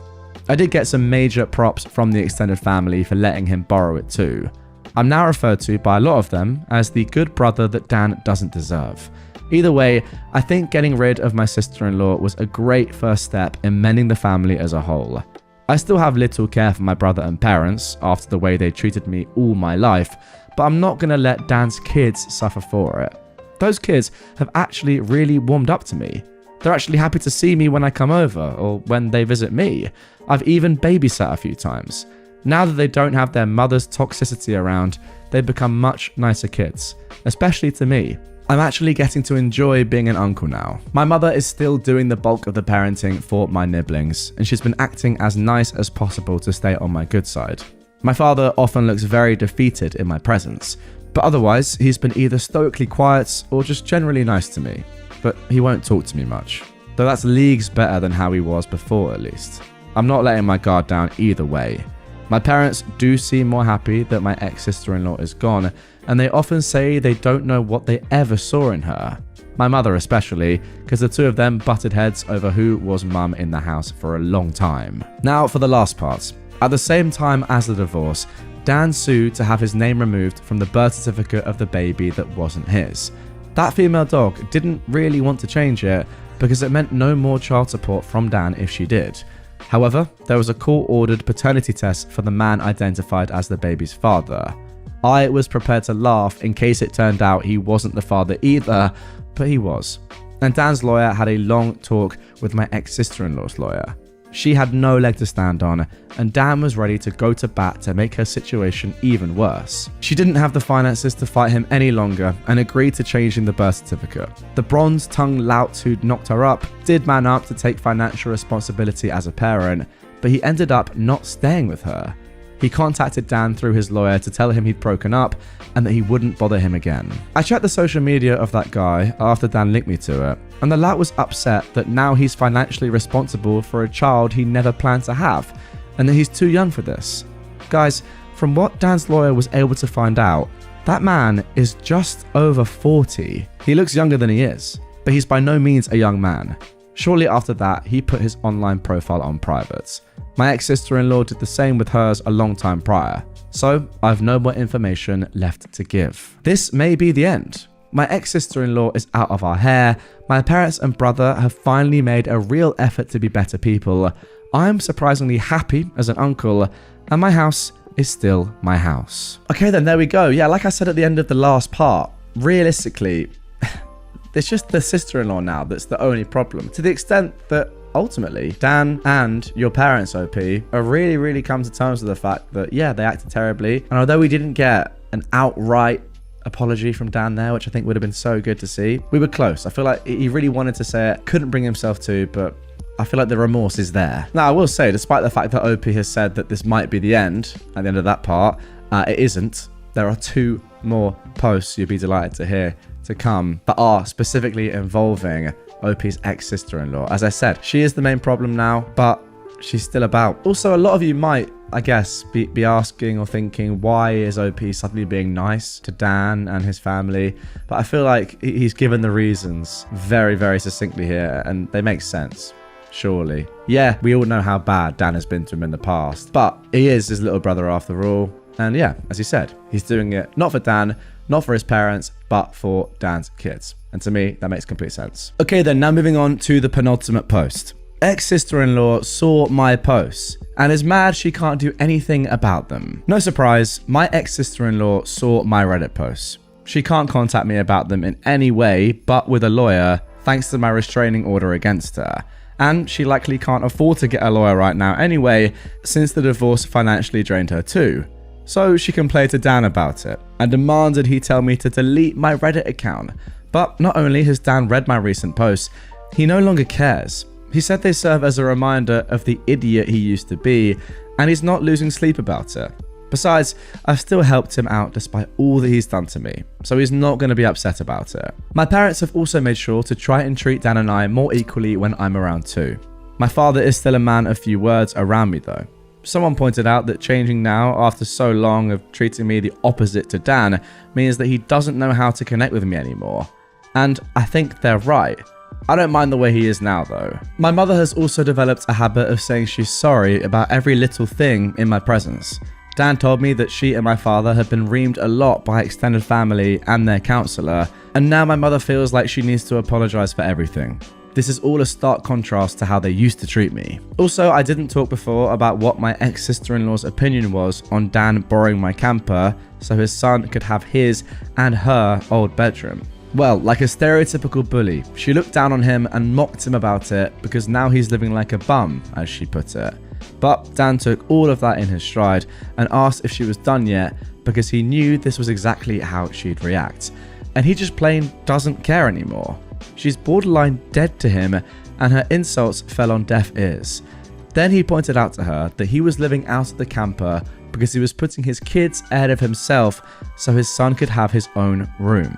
I did get some major props from the extended family for letting him borrow it too. I'm now referred to by a lot of them as the good brother that Dan doesn't deserve. Either way, I think getting rid of my sister-in-law was a great first step in mending the family as a whole. I still have little care for my brother and parents after the way they treated me all my life, but I'm not going to let Dan's kids suffer for it. Those kids have actually really warmed up to me. They're actually happy to see me when I come over or when they visit me. I've even babysat a few times. Now that they don't have their mother's toxicity around, they've become much nicer kids, especially to me. I'm actually getting to enjoy being an uncle now. My mother is still doing the bulk of the parenting for my nibblings, and she's been acting as nice as possible to stay on my good side. My father often looks very defeated in my presence, but otherwise he's been either stoically quiet or just generally nice to me. But he won't talk to me much, though that's leagues better than how he was before at least. I'm not letting my guard down either way. My parents do seem more happy that my ex-sister-in-law is gone, and they often say they don't know what they ever saw in her. My mother especially, because the two of them butted heads over who was mum in the house for a long time. Now for the last part. At the same time as the divorce, Dan sued to have his name removed from the birth certificate of the baby that wasn't his. That female dog didn't really want to change it, because it meant no more child support from Dan if she did. However, there was a court-ordered paternity test for the man identified as the baby's father. I was prepared to laugh in case it turned out he wasn't the father either, but he was. And Dan's lawyer had a long talk with my ex-sister-in-law's lawyer. She had no leg to stand on, and Dan was ready to go to bat to make her situation even worse. She didn't have the finances to fight him any longer and agreed to changing the birth certificate. The bronze-tongued lout who'd knocked her up did man up to take financial responsibility as a parent, but he ended up not staying with her. He contacted Dan through his lawyer to tell him he'd broken up and that he wouldn't bother him again. I checked the social media of that guy after Dan linked me to it, and the lout was upset that now he's financially responsible for a child he never planned to have, and that he's too young for this. Guys, from what Dan's lawyer was able to find out, that man is just over 40. He looks younger than he is, but he's by no means a young man. Shortly after that, he put his online profile on private. My ex-sister-in-law did the same with hers a long time prior, so I've no more information left to give. This may be the end. My ex-sister-in-law is out of our hair, my parents and brother have finally made a real effort to be better people, I'm surprisingly happy as an uncle, and my house is still my house. Okay then, there we go. Yeah, like I said at the end of the last part, realistically, it's just the sister-in-law now that's the only problem, to the extent that ultimately, Dan and your parents, OP, are really come to terms with the fact that, yeah, they acted terribly. And although we didn't get an outright apology from Dan there, which I think would have been so good to see, we were close. I feel like he really wanted to say it, couldn't bring himself to, but I feel like the remorse is there. Now, I will say, despite the fact that OP has said that this might be the end, at the end of that part, it isn't. There are 2 more posts you'd be delighted to hear to come that are specifically involving OP's ex-sister-in-law. As I said, she is the main problem now, but she's still about. Also, a lot of you might, I guess, be asking or thinking, why is OP suddenly being nice to Dan and his family? But I feel like he's given the reasons very succinctly here, and they make sense. Surely. Yeah, we all know how bad Dan has been to him in the past, but he is his little brother after all. And yeah, as he said, he's doing it not for Dan, not for his parents, but for Dan's kids. And to me, that makes complete sense. Okay then, now moving on to the penultimate post. Ex-sister-in-law saw my posts and is mad she can't do anything about them. No surprise, my ex-sister-in-law saw my Reddit posts. She can't contact me about them in any way but with a lawyer, thanks to my restraining order against her. And she likely can't afford to get a lawyer right now anyway, since the divorce financially drained her too. So she complained to Dan about it and demanded he tell me to delete my Reddit account. But not only has Dan read my recent posts, he no longer cares. He said they serve as a reminder of the idiot he used to be, and he's not losing sleep about it. Besides, I've still helped him out despite all that he's done to me, so he's not going to be upset about it. My parents have also made sure to try and treat Dan and I more equally when I'm around too. My father is still a man of few words around me though. Someone pointed out that changing now after so long of treating me the opposite to Dan means that he doesn't know how to connect with me anymore. And I think they're right. I don't mind the way he is now though. My mother has also developed a habit of saying she's sorry about every little thing in my presence. Dan told me that she and my father have been reamed a lot by extended family and their counsellor, and now my mother feels like she needs to apologise for everything. This is all a stark contrast to how they used to treat me. Also, I didn't talk before about what my ex-sister-in-law's opinion was on Dan borrowing my camper so his son could have his and her old bedroom. Well, like a stereotypical bully, she looked down on him and mocked him about it because now he's living like a bum, as she put it. But Dan took all of that in his stride and asked if she was done yet because he knew this was exactly how she'd react. And he just plain doesn't care anymore. She's borderline dead to him and her insults fell on deaf ears. Then he pointed out to her that he was living out of the camper because he was putting his kids ahead of himself so his son could have his own room.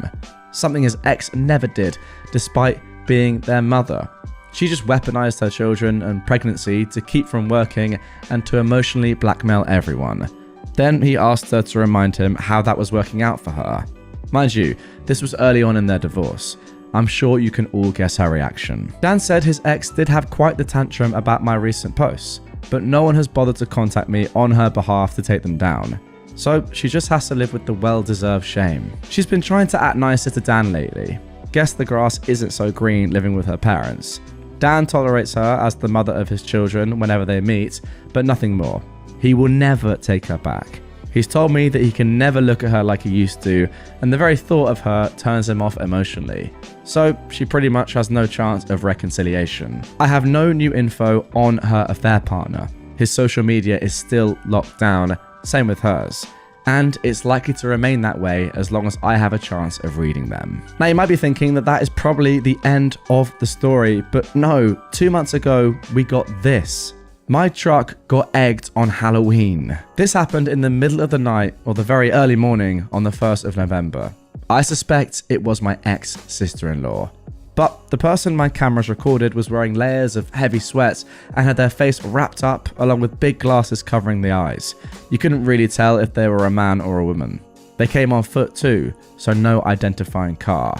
Something his ex never did, despite being their mother. She just weaponized her children and pregnancy to keep from working and to emotionally blackmail everyone. Then he asked her to remind him how that was working out for her. Mind you, this was early on in their divorce. I'm sure you can all guess her reaction. Dan said his ex did have quite the tantrum about my recent posts, but no one has bothered to contact me on her behalf to take them down. So she just has to live with the well-deserved shame. She's been trying to act nicer to Dan lately. guess the grass isn't so green living with her parents. Dan tolerates her as the mother of his children whenever they meet, but nothing more. He will never take her back. He's told me that he can never look at her like he used to, and the very thought of her turns him off emotionally. So she pretty much has no chance of reconciliation. I have no new info on her affair partner. His social media is still locked down, same with hers. And it's likely to remain that way as long as I have a chance of reading them. Now you might be thinking that that is probably the end of the story, but no, 2 months ago we got this. My truck got egged on Halloween. This happened in the middle of the night or the very early morning on the 1st of November. I suspect it was my ex-sister-in-law. But the person my cameras recorded was wearing layers of heavy sweat and had their face wrapped up along with big glasses covering the eyes. You couldn't really tell if they were a man or a woman. They came on foot too, so no identifying car.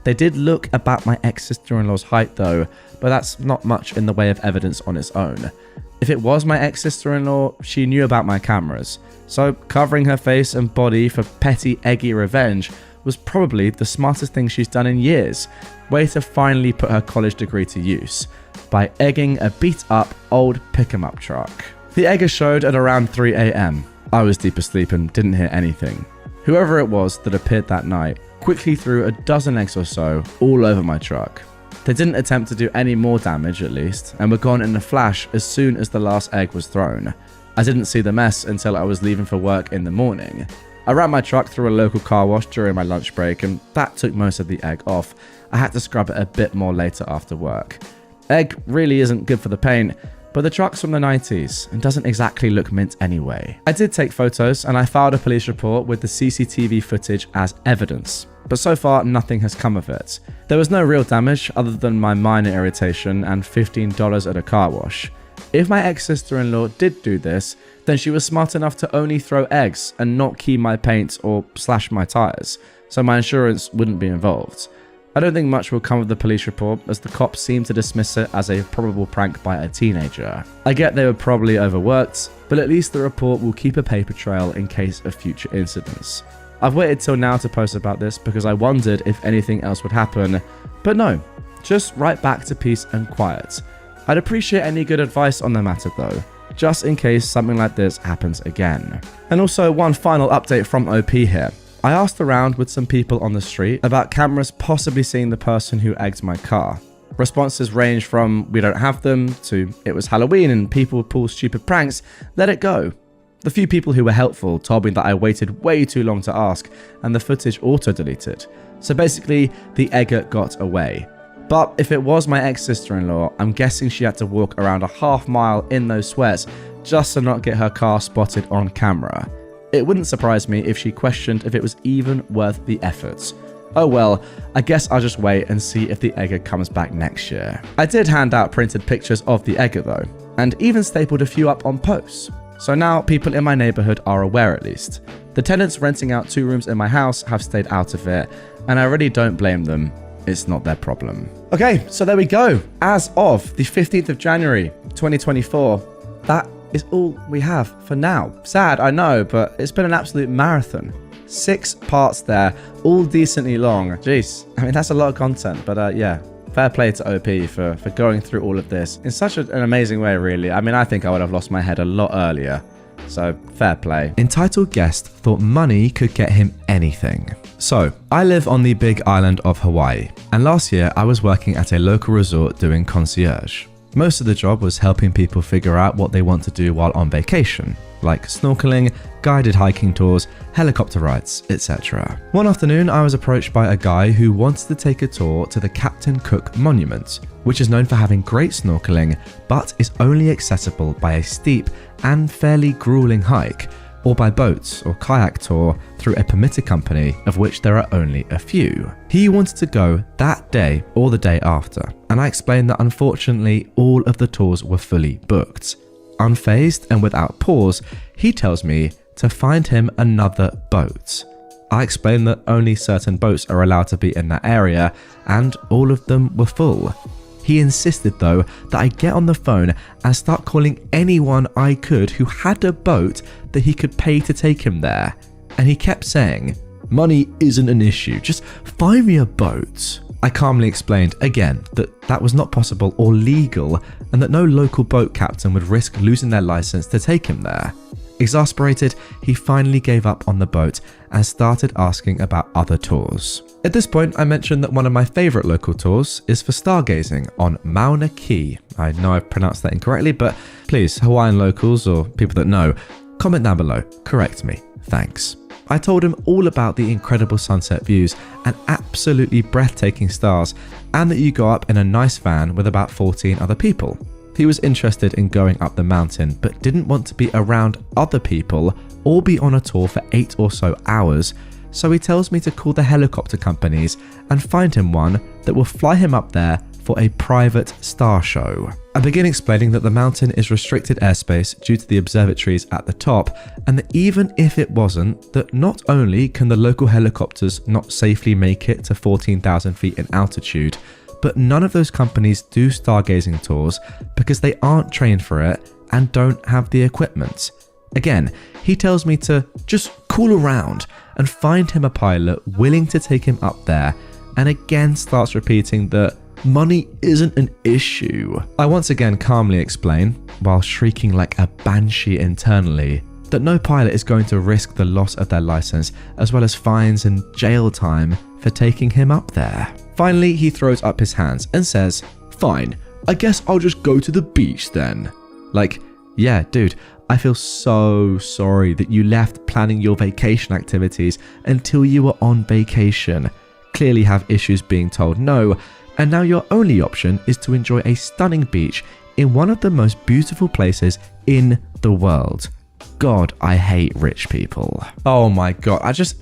They did look about my ex-sister-in-law's height though, but that's not much in the way of evidence on its own. If it was my ex-sister-in-law, she knew about my cameras, so covering her face and body for petty eggy revenge was probably the smartest thing she's done in years. Way to finally put her college degree to use, by egging a beat-up old pick-em-up truck. The egger showed at around 3 AM. I was deep asleep and didn't hear anything. Whoever it was that appeared that night quickly threw a dozen eggs or so all over my truck. They didn't attempt to do any more damage at least, and were gone in a flash as soon as the last egg was thrown. I didn't see the mess until I was leaving for work in the morning. I ran my truck through a local car wash during my lunch break, and that took most of the egg off. I had to scrub it a bit more later after work. Egg really isn't good for the paint, but the truck's from the 90s and doesn't exactly look mint anyway. I did take photos and I filed a police report with the CCTV footage as evidence, but so far nothing has come of it. There was no real damage other than my minor irritation and $15 at a car wash. If my ex-sister-in-law did do this, then she was smart enough to only throw eggs and not key my paint or slash my tires, so my insurance wouldn't be involved. I don't think much will come of the police report, as the cops seem to dismiss it as a probable prank by a teenager. I get they were probably overworked, but at least the report will keep a paper trail in case of future incidents. I've waited till now to post about this because I wondered if anything else would happen, but no, just right back to peace and quiet. I'd appreciate any good advice on the matter though, just in case something like this happens again. And also one final update from OP here. I asked around with some people on the street about cameras possibly seeing the person who egged my car. Responses range from "we don't have them" to "it was Halloween and people pull stupid pranks, let it go." The few people who were helpful told me that I waited way too long to ask and the footage auto-deleted. So basically, the egger got away. But if it was my ex-sister-in-law, I'm guessing she had to walk around a half mile in those sweats just to not get her car spotted on camera. It wouldn't surprise me if she questioned if it was even worth the efforts. Oh well, I guess I'll just wait and see if the egger comes back next year. I did hand out printed pictures of the egger though, and even stapled a few up on posts. So now people in my neighborhood are aware at least. The tenants renting out 2 rooms in my house have stayed out of it, and I really don't blame them. It's not their problem. Okay, so there we go. As of the 15th of January, 2024, that is all we have for now. Sad, I know, but it's been an absolute marathon. 6 parts there, all decently long. Jeez, I mean, that's a lot of content, but yeah. Fair play to OP for going through all of this in such an amazing way, really. I mean, I think I would have lost my head a lot earlier. So, fair play. Entitled guest thought money could get him anything. So, I live on the big island of Hawaii, and last year I was working at a local resort doing concierge. Most of the job was helping people figure out what they want to do while on vacation, like snorkeling, guided hiking tours, helicopter rides, etc. One afternoon, I was approached by a guy who wanted to take a tour to the Captain Cook Monument, which is known for having great snorkeling, but is only accessible by a steep and fairly grueling hike, or by boats or kayak tour through a permitted company, of which there are only a few. He wanted to go that day or the day after, and I explained that unfortunately all of the tours were fully booked. Unfazed and without pause, he tells me to find him another boat. I explained that only certain boats are allowed to be in that area, and all of them were full. He insisted though that I get on the phone and start calling anyone I could who had a boat that he could pay to take him there. And he kept saying, "Money isn't an issue, just find me a boat." I calmly explained again that that was not possible or legal and that no local boat captain would risk losing their license to take him there. Exasperated, he finally gave up on the boat and started asking about other tours. At this point, I mentioned that one of my favourite local tours is for stargazing on Mauna Kea. I know I've pronounced that incorrectly, but please, Hawaiian locals or people that know, comment down below, correct me, thanks. I told him all about the incredible sunset views and absolutely breathtaking stars, and that you go up in a nice van with about 14 other people. He was interested in going up the mountain, but didn't want to be around other people or be on a tour for 8 or so hours, so he tells me to call the helicopter companies and find him one that will fly him up there for a private star show. I begin explaining that the mountain is restricted airspace due to the observatories at the top, and that even if it wasn't, that not only can the local helicopters not safely make it to 14,000 feet in altitude, but none of those companies do stargazing tours because they aren't trained for it and don't have the equipment. Again, he tells me to just call around and find him a pilot willing to take him up there, and again starts repeating that money isn't an issue. I once again calmly explain, while shrieking like a banshee internally, that no pilot is going to risk the loss of their license as well as fines and jail time for taking him up there. Finally, he throws up his hands and says, "Fine, I guess I'll just go to the beach then." Like, yeah, dude, I feel so sorry that you left planning your vacation activities until you were on vacation, clearly have issues being told no, and now your only option is to enjoy a stunning beach in one of the most beautiful places in the world. God, I hate rich people. Oh my God, I just,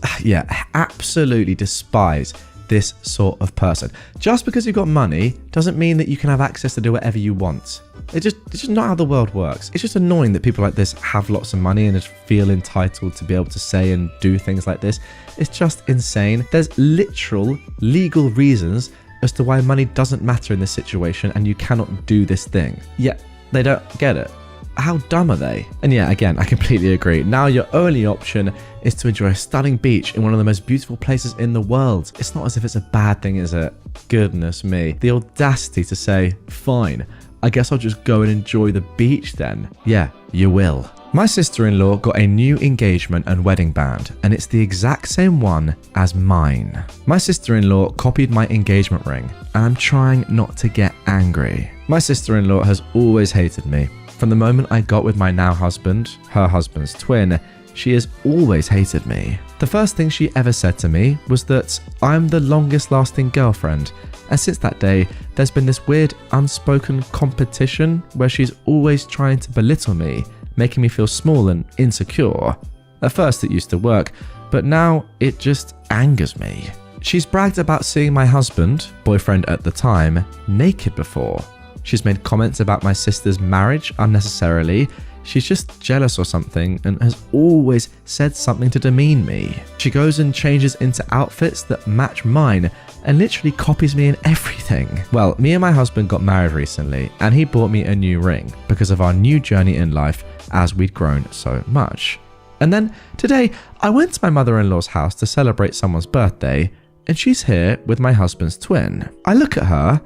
absolutely despise this sort of person. Just because you've got money doesn't mean that you can have access to do whatever you want. It's just not how the world works. It's just annoying that people like this have lots of money and just feel entitled to be able to say and do things like this. It's just insane. There's literal legal reasons as to why money doesn't matter in this situation and you cannot do this thing. Yet they don't get it. How dumb are they? And yeah, again, I completely agree. Now your only option is to enjoy a stunning beach in one of the most beautiful places in the world. It's not as if it's a bad thing, is it? Goodness me. The audacity to say, fine, I guess I'll just go and enjoy the beach then. Yeah, you will. My sister-in-law got a new engagement and wedding band, and it's the exact same one as mine. My sister-in-law copied my engagement ring, and I'm trying not to get angry. My sister-in-law has always hated me. From the moment I got with my now husband, her husband's twin, she has always hated me. The first thing she ever said to me was that I'm the longest lasting girlfriend, and since that day, there's been this weird unspoken competition where she's always trying to belittle me, making me feel small and insecure. At first it used to work, but now it just angers me. She's bragged about seeing my husband, boyfriend at the time, naked before. She's made comments about my sister's marriage unnecessarily. She's just jealous or something and has always said something to demean me. She goes and changes into outfits that match mine and literally copies me in everything. Well, me and my husband got married recently and he bought me a new ring because of our new journey in life as we'd grown so much. And then today I went to my mother-in-law's house to celebrate someone's birthday and she's here with my husband's twin. I look at her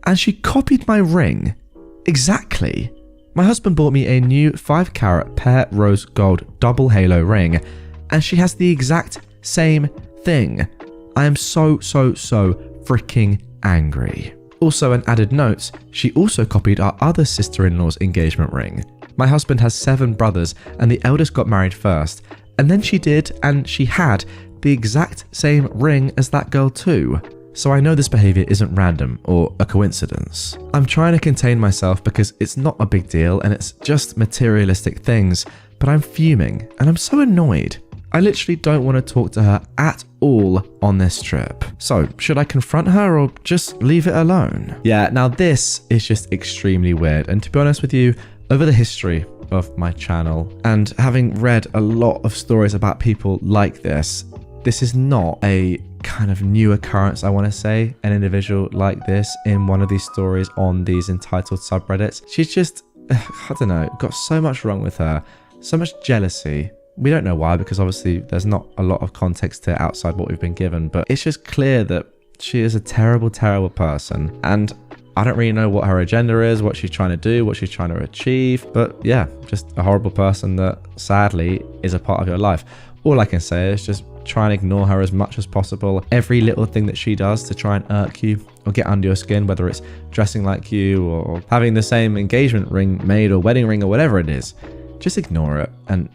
and she copied my ring. Exactly. My husband bought me a new 5-carat pear rose gold double halo ring, and she has the exact same thing. I am so freaking angry. Also, an added note, she also copied our other sister-in-law's engagement ring. My husband has 7 brothers, and the eldest got married first, and then she did, and she had the exact same ring as that girl too. So I know this behavior isn't random or a coincidence. I'm trying to contain myself because it's not a big deal and it's just materialistic things, but I'm fuming and I'm so annoyed. I literally don't want to talk to her at all on this trip. So should I confront her or just leave it alone? Yeah, now this is just extremely weird, and to be honest with you, over the history of my channel and having read a lot of stories about people like this is not a kind of new occurrence, I want to say, an individual like this in one of these stories on these entitled subreddits. She's just, I don't know, got so much wrong with her, so much jealousy. We don't know why, because obviously there's not a lot of context to outside what we've been given, but it's just clear that She is a terrible, terrible person. And I don't really know what her agenda is, what she's trying to do, what she's trying to achieve. But yeah, just a horrible person that sadly is a part of your life. All I can say is just try and ignore her as much as possible. Every little thing that she does to try and irk you or get under your skin, whether it's dressing like you or having the same engagement ring made or wedding ring or whatever it is, just ignore it. And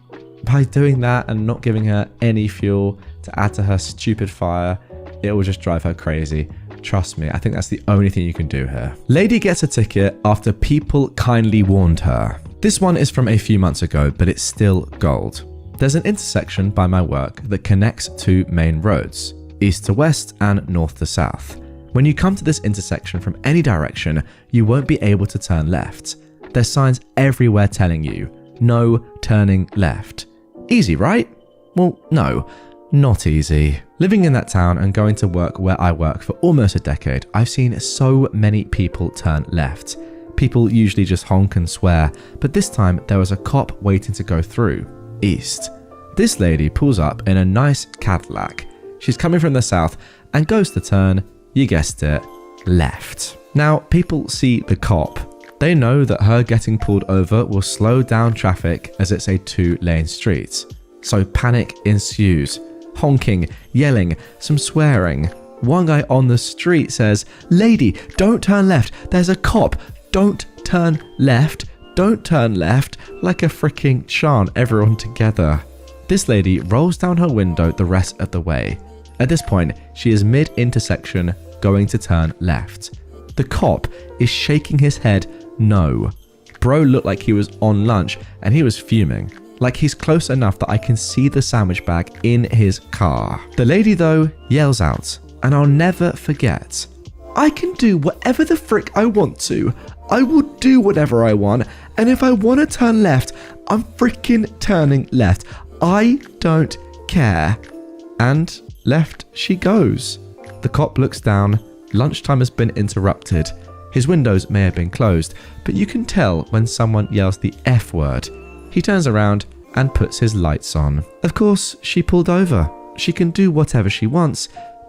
by doing that and not giving her any fuel to add to her stupid fire, it will just drive her crazy. Trust me, I think that's the only thing you can do here. Lady gets a ticket after people kindly warned her. This one is from a few months ago, but it's still gold. There's an intersection by my work that connects two main roads, east to west and north to south. When you come to this intersection from any direction, you won't be able to turn left. There's signs everywhere telling you, no turning left. Easy, right? Well, no, not easy. Living in that town and going to work where I work for almost a decade, I've seen so many people turn left. People usually just honk and swear, but this time there was a cop waiting to go through, east. This lady pulls up in a nice Cadillac. She's coming from the south and goes to turn, you guessed it, left. Now, people see the cop. They know that her getting pulled over will slow down traffic as it's a 2-lane street. So panic ensues. Honking, yelling, some swearing. One guy on the street says, "Lady, don't turn left. There's a cop. Don't turn left. Don't turn left," like a freaking chant, everyone together. This lady rolls down her window the rest of the way. At this point, she is mid-intersection going to turn left. The cop is shaking his head no. Bro looked like he was on lunch and he was fuming. Like he's close enough that I can see the sandwich bag in his car. The lady though yells out, and I'll never forget, "I can do whatever the frick I want to. I will do whatever I want, and if I want to turn left, I'm freaking turning left. I don't care." And left she goes. The cop looks down. Lunchtime has been interrupted. His windows may have been closed, but you can tell when someone yells the F word. He turns around and puts his lights on. Of course, she pulled over. She can do whatever she wants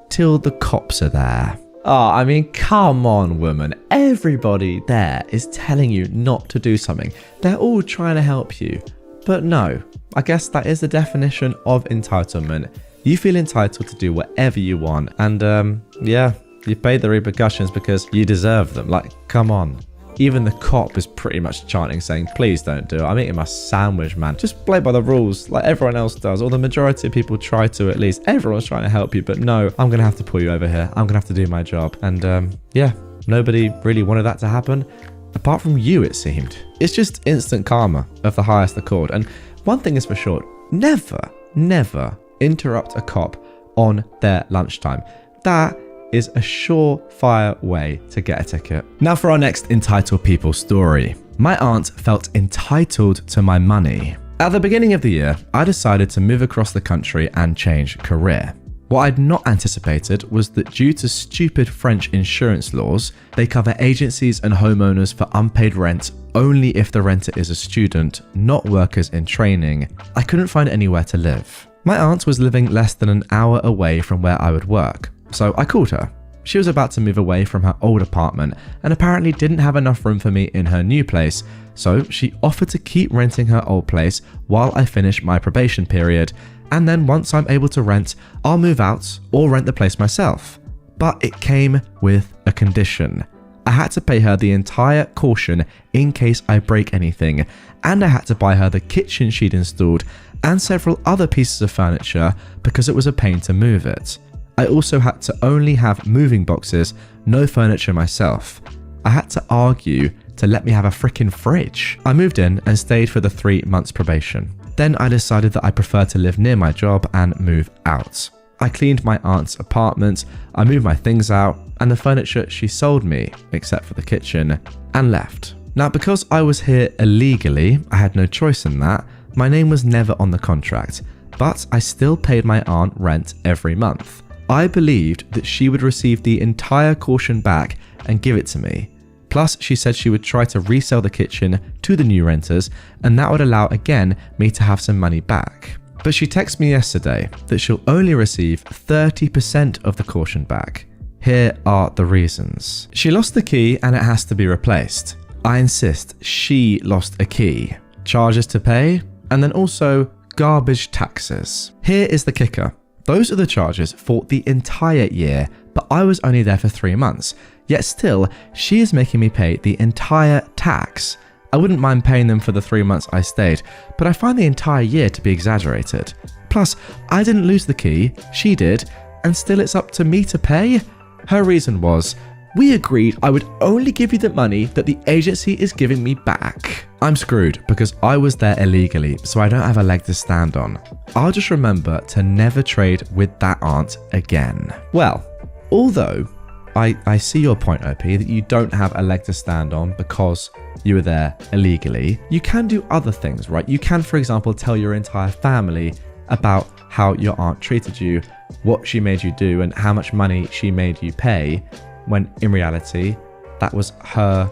till the cops are there. Oh, I mean, come on, woman. Everybody there is telling you not to do something. They're all trying to help you. But no, I guess that is the definition of entitlement. You feel entitled to do whatever you want. And yeah, you pay the repercussions because you deserve them. Like, come on. Even the cop is pretty much chanting, saying, "Please don't do it. I'm eating my sandwich, man. Just play by the rules like everyone else does." Or the majority of people try to, at least. Everyone's trying to help you, but no, I'm going to have to pull you over here. I'm going to have to do my job. And yeah, nobody really wanted that to happen. Apart from you, it seemed. It's just instant karma of the highest accord. And one thing is for sure, never interrupt a cop on their lunchtime. That is a surefire way to get a ticket. Now for our next entitled people story. My aunt felt entitled to my money. At the beginning of the year, I decided to move across the country and change career. What I'd not anticipated was that due to stupid French insurance laws, they cover agencies and homeowners for unpaid rent only if the renter is a student, not workers in training. I couldn't find anywhere to live. My aunt was living less than an hour away from where I would work. So I called her. She was about to move away from her old apartment and apparently didn't have enough room for me in her new place, so she offered to keep renting her old place while I finish my probation period, and then once I'm able to rent, I'll move out or rent the place myself. But it came with a condition. I had to pay her the entire caution in case I break anything, and I had to buy her the kitchen she'd installed and several other pieces of furniture because it was a pain to move it. I also had to only have moving boxes, no furniture myself. I had to argue to let me have a freaking fridge. I moved in and stayed for the 3 months probation. Then I decided that I prefer to live near my job and move out. I cleaned my aunt's apartment, I moved my things out, and the furniture she sold me, except for the kitchen, and left. Now, because I was here illegally, I had no choice in that. My name was never on the contract, but I still paid my aunt rent every month. I believed that she would receive the entire caution back and give it to me. Plus, she said she would try to resell the kitchen to the new renters, and that would allow again me to have some money back. But she texted me yesterday that she'll only receive 30% of the caution back. Here are the reasons. She lost the key and it has to be replaced. I insist she lost a key. Charges to pay, and then also garbage taxes. Here is the kicker. Those are the charges for the entire year, but I was only there for 3 months. Yet still, she is making me pay the entire tax. I wouldn't mind paying them for the 3 months I stayed, but I find the entire year to be exaggerated. Plus, I didn't lose the key, she did, and still it's up to me to pay? Her reason was, we agreed I would only give you the money that the agency is giving me back. I'm screwed because I was there illegally, so I don't have a leg to stand on. I'll just remember to never trade with that aunt again. Well, although I see your point, OP, that you don't have a leg to stand on because you were there illegally. You can do other things, right? You can, for example, tell your entire family about how your aunt treated you, what she made you do, and how much money she made you pay, when in reality, that was her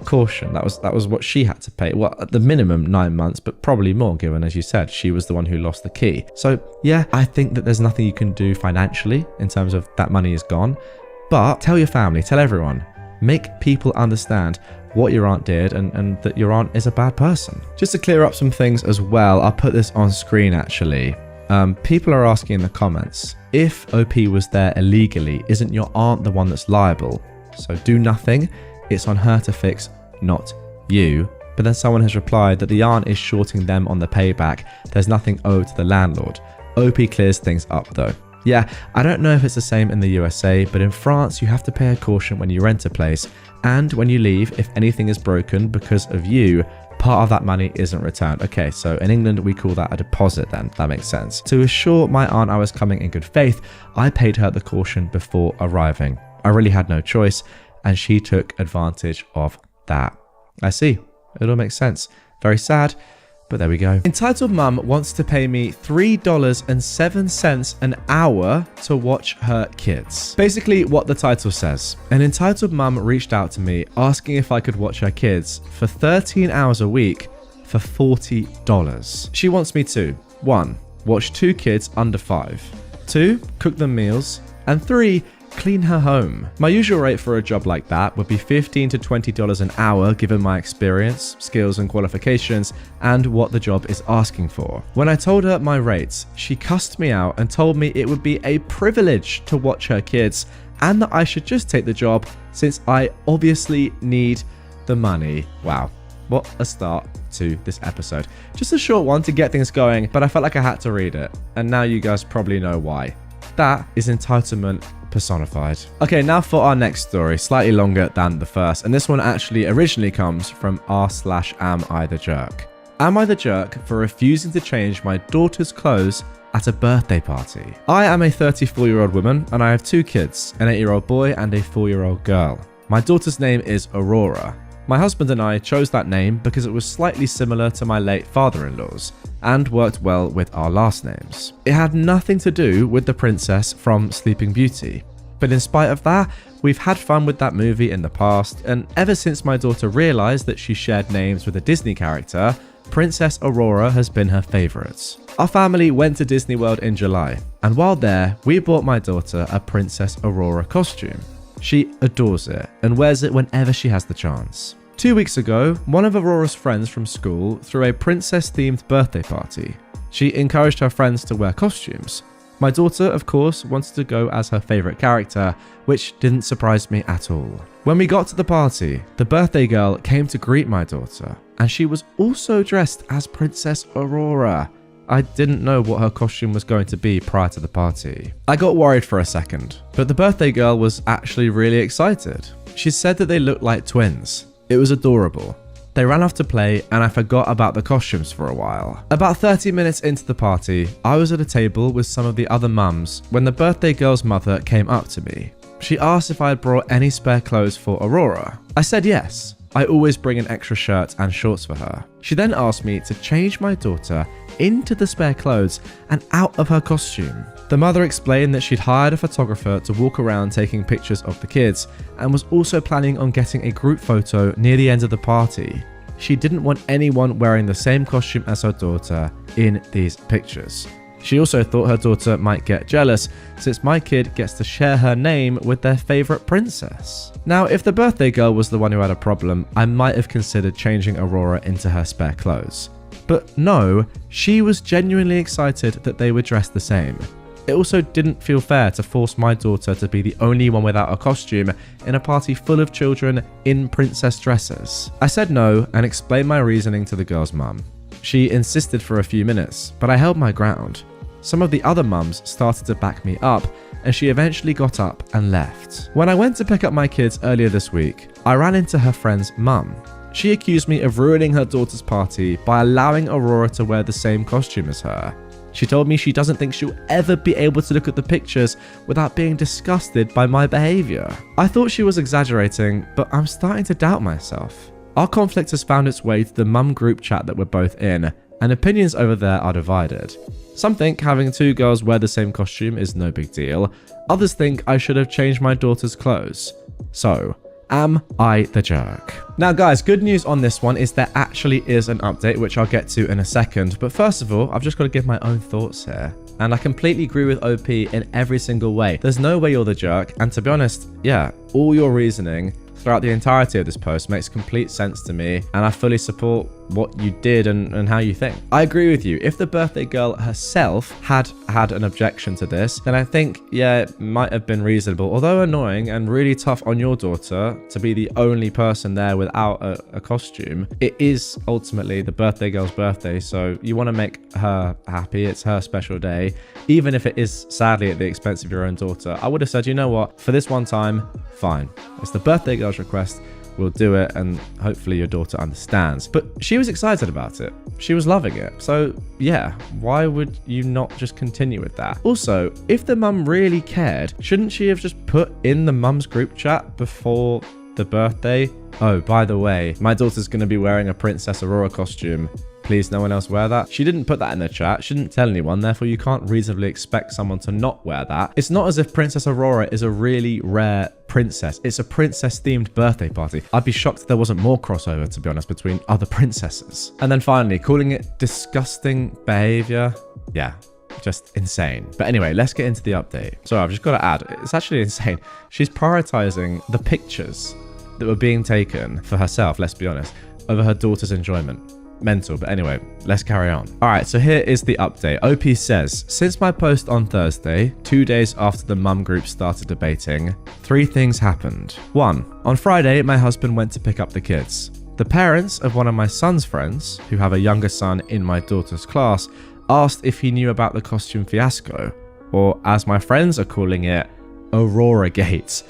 caution. That was what she had to pay. Well, at the minimum 9 months, but probably more, given, as you said, she was the one who lost the key. So yeah, I think that there's nothing you can do financially in terms of that money is gone. But tell your family, tell everyone, make people understand what your aunt did and that your aunt is a bad person. Just to clear up some things as well, I'll put this on screen actually. People are asking in the comments, if OP was there illegally, isn't your aunt the one that's liable? So do nothing, it's on her to fix, not you. But then someone has replied that the aunt is shorting them on the payback, there's nothing owed to the landlord. OP clears things up though. Yeah, I don't know if it's the same in the USA, but in France you have to pay a caution when you rent a place, and when you leave, if anything is broken because of you, part of that money isn't returned. Okay, so in England we call that a deposit then, that makes sense. To assure my aunt I was coming in good faith, I paid her the caution before arriving. I really had no choice, and she took advantage of that. I see, it all makes sense. Very sad. But there we go. Entitled Mum wants to pay me $3.07 an hour to watch her kids. Basically what the title says. An entitled mum reached out to me asking if I could watch her kids for 13 hours a week for $40. She wants me to 1. Watch 2 kids under 5. 2. Cook them meals. And 3. Clean her home. My usual rate for a job like that would be $15 to $20 an hour given my experience, skills and qualifications and what the job is asking for. When I told her my rates, she cussed me out and told me it would be a privilege to watch her kids and that I should just take the job since I obviously need the money. Wow. What a start to this episode. Just a short one to get things going, but I felt like I had to read it. And now you guys probably know why. That is entitlement personified. Okay, now for our next story, slightly longer than the first, and this one actually originally comes from r/AmITheJerk. Am I the jerk for refusing to change my daughter's clothes at a birthday party? I am a 34-year-old woman and I have 2 kids, an 8-year-old boy and a 4-year-old girl. My daughter's name is Aurora. My husband and I chose that name because it was slightly similar to my late father-in-law's and worked well with our last names. It had nothing to do with the princess from Sleeping Beauty, but in spite of that, we've had fun with that movie in the past, and ever since my daughter realized that she shared names with a Disney character, Princess Aurora has been her favorites. Our family went to Disney World in July, and while there, we bought my daughter a Princess Aurora costume. She adores it and wears it whenever she has the chance. 2 weeks ago, one of Aurora's friends from school threw a princess-themed birthday party. She encouraged her friends to wear costumes. My daughter, of course, wanted to go as her favourite character, which didn't surprise me at all. When we got to the party, the birthday girl came to greet my daughter, and she was also dressed as Princess Aurora. I didn't know what her costume was going to be prior to the party. I got worried for a second, but the birthday girl was actually really excited. She said that they looked like twins. It was adorable. They ran off to play and I forgot about the costumes for a while. About 30 minutes into the party, I was at a table with some of the other mums when the birthday girl's mother came up to me. She asked if I had brought any spare clothes for Aurora. I said yes. I always bring an extra shirt and shorts for her. She then asked me to change my daughter into the spare clothes and out of her costume. The mother explained that she'd hired a photographer to walk around taking pictures of the kids and was also planning on getting a group photo near the end of the party. She didn't want anyone wearing the same costume as her daughter in these pictures. She also thought her daughter might get jealous since my kid gets to share her name with their favourite princess. Now, if the birthday girl was the one who had a problem, I might have considered changing Aurora into her spare clothes. But no, she was genuinely excited that they were dressed the same. It also didn't feel fair to force my daughter to be the only one without a costume in a party full of children in princess dresses. I said no and explained my reasoning to the girl's mum. She insisted for a few minutes, but I held my ground. Some of the other mums started to back me up, and she eventually got up and left. When I went to pick up my kids earlier this week, I ran into her friend's mum. She accused me of ruining her daughter's party by allowing Aurora to wear the same costume as her. She told me she doesn't think she'll ever be able to look at the pictures without being disgusted by my behaviour. I thought she was exaggerating, but I'm starting to doubt myself. Our conflict has found its way to the mum group chat that we're both in, and opinions over there are divided. Some think having two girls wear the same costume is no big deal. Others think I should have changed my daughter's clothes. So, am I the jerk? Now guys, good news on this one is there actually is an update, which I'll get to in a second. But first of all, I've just got to give my own thoughts here. And I completely agree with OP in every single way. There's no way you're the jerk. And to be honest, yeah, all your reasoning throughout the entirety of this post makes complete sense to me, and I fully support what you did and how you think. I agree with you. If the birthday girl herself had an objection to this, then I think, yeah, it might have been reasonable, although annoying and really tough on your daughter to be the only person there without a costume. It is ultimately the birthday girl's birthday, so you want to make her happy. It's her special day, even if it is sadly at the expense of your own daughter. I would have said, you know what, for this one time, fine. It's the birthday girl's request. We'll do it, and hopefully your daughter understands. But she was excited about it. She was loving it. So yeah, why would you not just continue with that? Also, if the mum really cared, shouldn't she have just put in the mum's group chat before the birthday, oh, by the way, my daughter's going to be wearing a Princess Aurora costume. Please no one else wear that. She didn't put that in the chat. She didn't tell anyone. Therefore, you can't reasonably expect someone to not wear that. It's not as if Princess Aurora is a really rare princess. It's a princess-themed birthday party. I'd be shocked if there wasn't more crossover, to be honest, between other princesses. And then finally, calling it disgusting behavior. Yeah, just insane. But anyway, let's get into the update. So I've just got to add, it's actually insane. She's prioritizing the pictures that were being taken for herself, let's be honest, over her daughter's enjoyment. Mental, but anyway, let's carry on. Alright, so here is the update. OP says, since my post on Thursday, 2 days after the mum group started debating, 3 things happened. 1. On Friday, my husband went to pick up the kids. The parents of one of my son's friends, who have a younger son in my daughter's class, asked if he knew about the costume fiasco, or as my friends are calling it, Aurora Gate.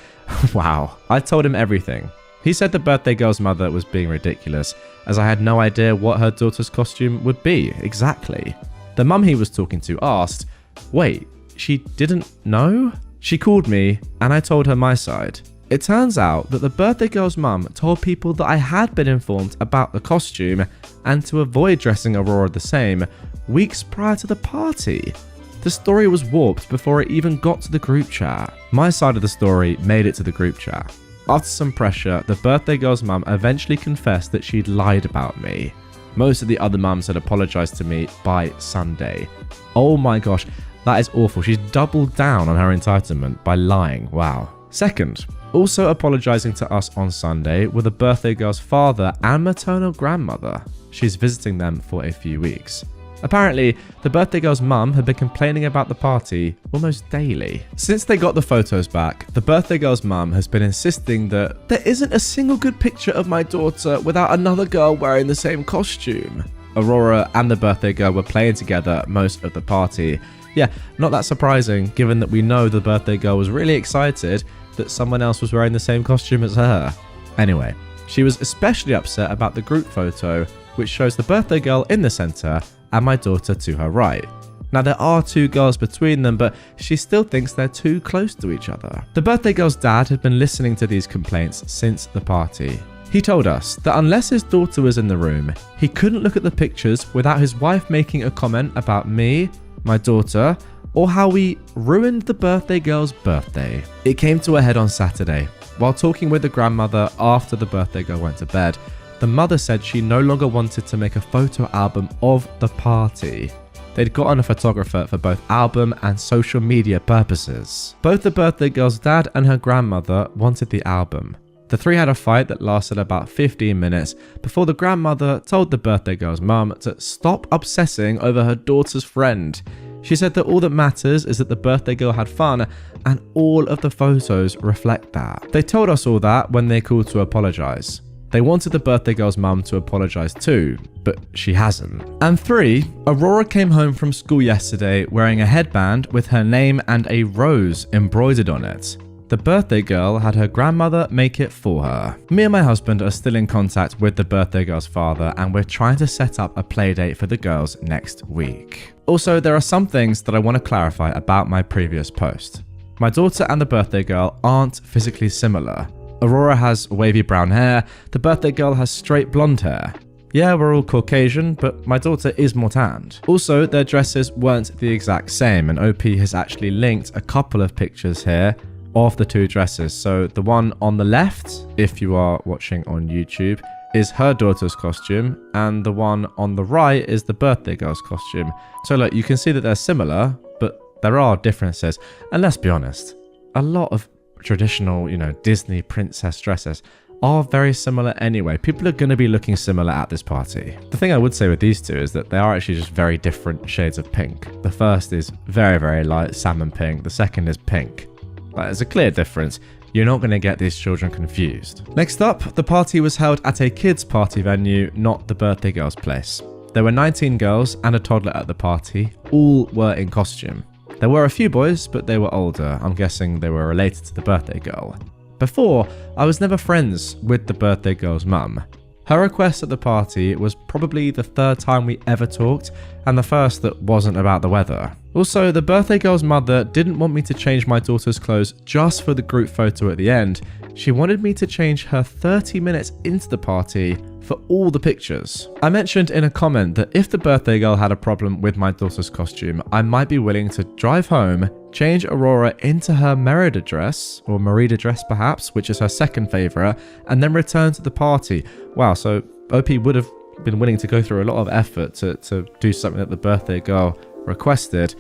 Wow. I told him everything. He said the birthday girl's mother was being ridiculous, as I had no idea what her daughter's costume would be exactly. The mum he was talking to asked, wait, she didn't know? She called me and I told her my side. It turns out that the birthday girl's mum told people that I had been informed about the costume and to avoid dressing Aurora the same weeks prior to the party. The story was warped before it even got to the group chat. My side of the story made it to the group chat. After some pressure, the birthday girl's mum eventually confessed that she'd lied about me. Most of the other mums had apologized to me by Sunday. Oh my gosh, that is awful. She's doubled down on her entitlement by lying. Wow. Second, also apologizing to us on Sunday were the birthday girl's father and maternal grandmother. She's visiting them for a few weeks. Apparently, the birthday girl's mum had been complaining about the party almost daily. Since they got the photos back, the birthday girl's mum has been insisting that there isn't a single good picture of my daughter without another girl wearing the same costume. Aurora and the birthday girl were playing together most of the party. Yeah, not that surprising, given that we know the birthday girl was really excited that someone else was wearing the same costume as her. Anyway, she was especially upset about the group photo, which shows the birthday girl in the center and my daughter to her right. Now there are 2 girls between them, but she still thinks they're too close to each other. The birthday girl's dad had been listening to these complaints since the party. He told us that unless his daughter was in the room, he couldn't look at the pictures without his wife making a comment about me, my daughter, or how we ruined the birthday girl's birthday. It came to a head on Saturday. While talking with the grandmother after the birthday girl went to bed, the mother said she no longer wanted to make a photo album of the party. They'd gotten a photographer for both album and social media purposes. Both the birthday girl's dad and her grandmother wanted the album. The three had a fight that lasted about 15 minutes before the grandmother told the birthday girl's mum to stop obsessing over her daughter's friend. She said that all that matters is that the birthday girl had fun, and all of the photos reflect that. They told us all that when they called to apologise. They wanted the birthday girl's mum to apologise too, but she hasn't. And 3, Aurora came home from school yesterday wearing a headband with her name and a rose embroidered on it. The birthday girl had her grandmother make it for her. Me and my husband are still in contact with the birthday girl's father, and we're trying to set up a playdate for the girls next week. Also, there are some things that I want to clarify about my previous post. My daughter and the birthday girl aren't physically similar. Aurora has wavy brown hair, the birthday girl has straight blonde hair. Yeah, we're all Caucasian, but my daughter is more tanned. Also, their dresses weren't the exact same, and OP has actually linked a couple of pictures here of the two dresses. So the one on the left, if you are watching on YouTube, is her daughter's costume, and the one on the right is the birthday girl's costume. So look, you can see that they're similar, but there are differences. And let's be honest, a lot of traditional, Disney princess dresses are very similar anyway. People are going to be looking similar at this party. The thing I would say with these two is that they are actually just very different shades of pink. The first is very, very light salmon pink. The second is pink. There's a clear difference. You're not going to get these children confused. Next up, the party was held at a kids' party venue, not the birthday girl's place. There were 19 girls and a toddler at the party. All were in costume. There were a few boys, but they were older. I'm guessing they were related to the birthday girl. Before, I was never friends with the birthday girl's mum. Her request at the party was probably the 3rd time we ever talked, and the first that wasn't about the weather. Also, the birthday girl's mother didn't want me to change my daughter's clothes just for the group photo at the end. She wanted me to change her 30 minutes into the party for all the pictures. I mentioned in a comment that if the birthday girl had a problem with my daughter's costume, I might be willing to drive home, change Aurora into her Merida dress, or Merida dress perhaps, which is her second favourite, and then return to the party. Wow, so OP would have been willing to go through a lot of effort to do something that the birthday girl requested,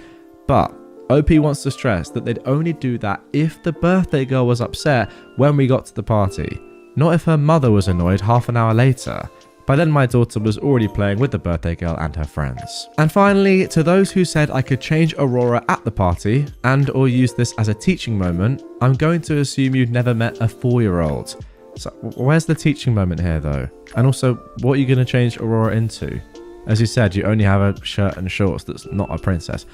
but OP wants to stress that they'd only do that if the birthday girl was upset when we got to the party, not if her mother was annoyed half an hour later. By then my daughter was already playing with the birthday girl and her friends. And finally, to those who said I could change Aurora at the party and or use this as a teaching moment, I'm going to assume you'd never met a 4-year-old. So where's the teaching moment here though? And also, what are you going to change Aurora into? As you said, you only have a shirt and shorts that's not a princess.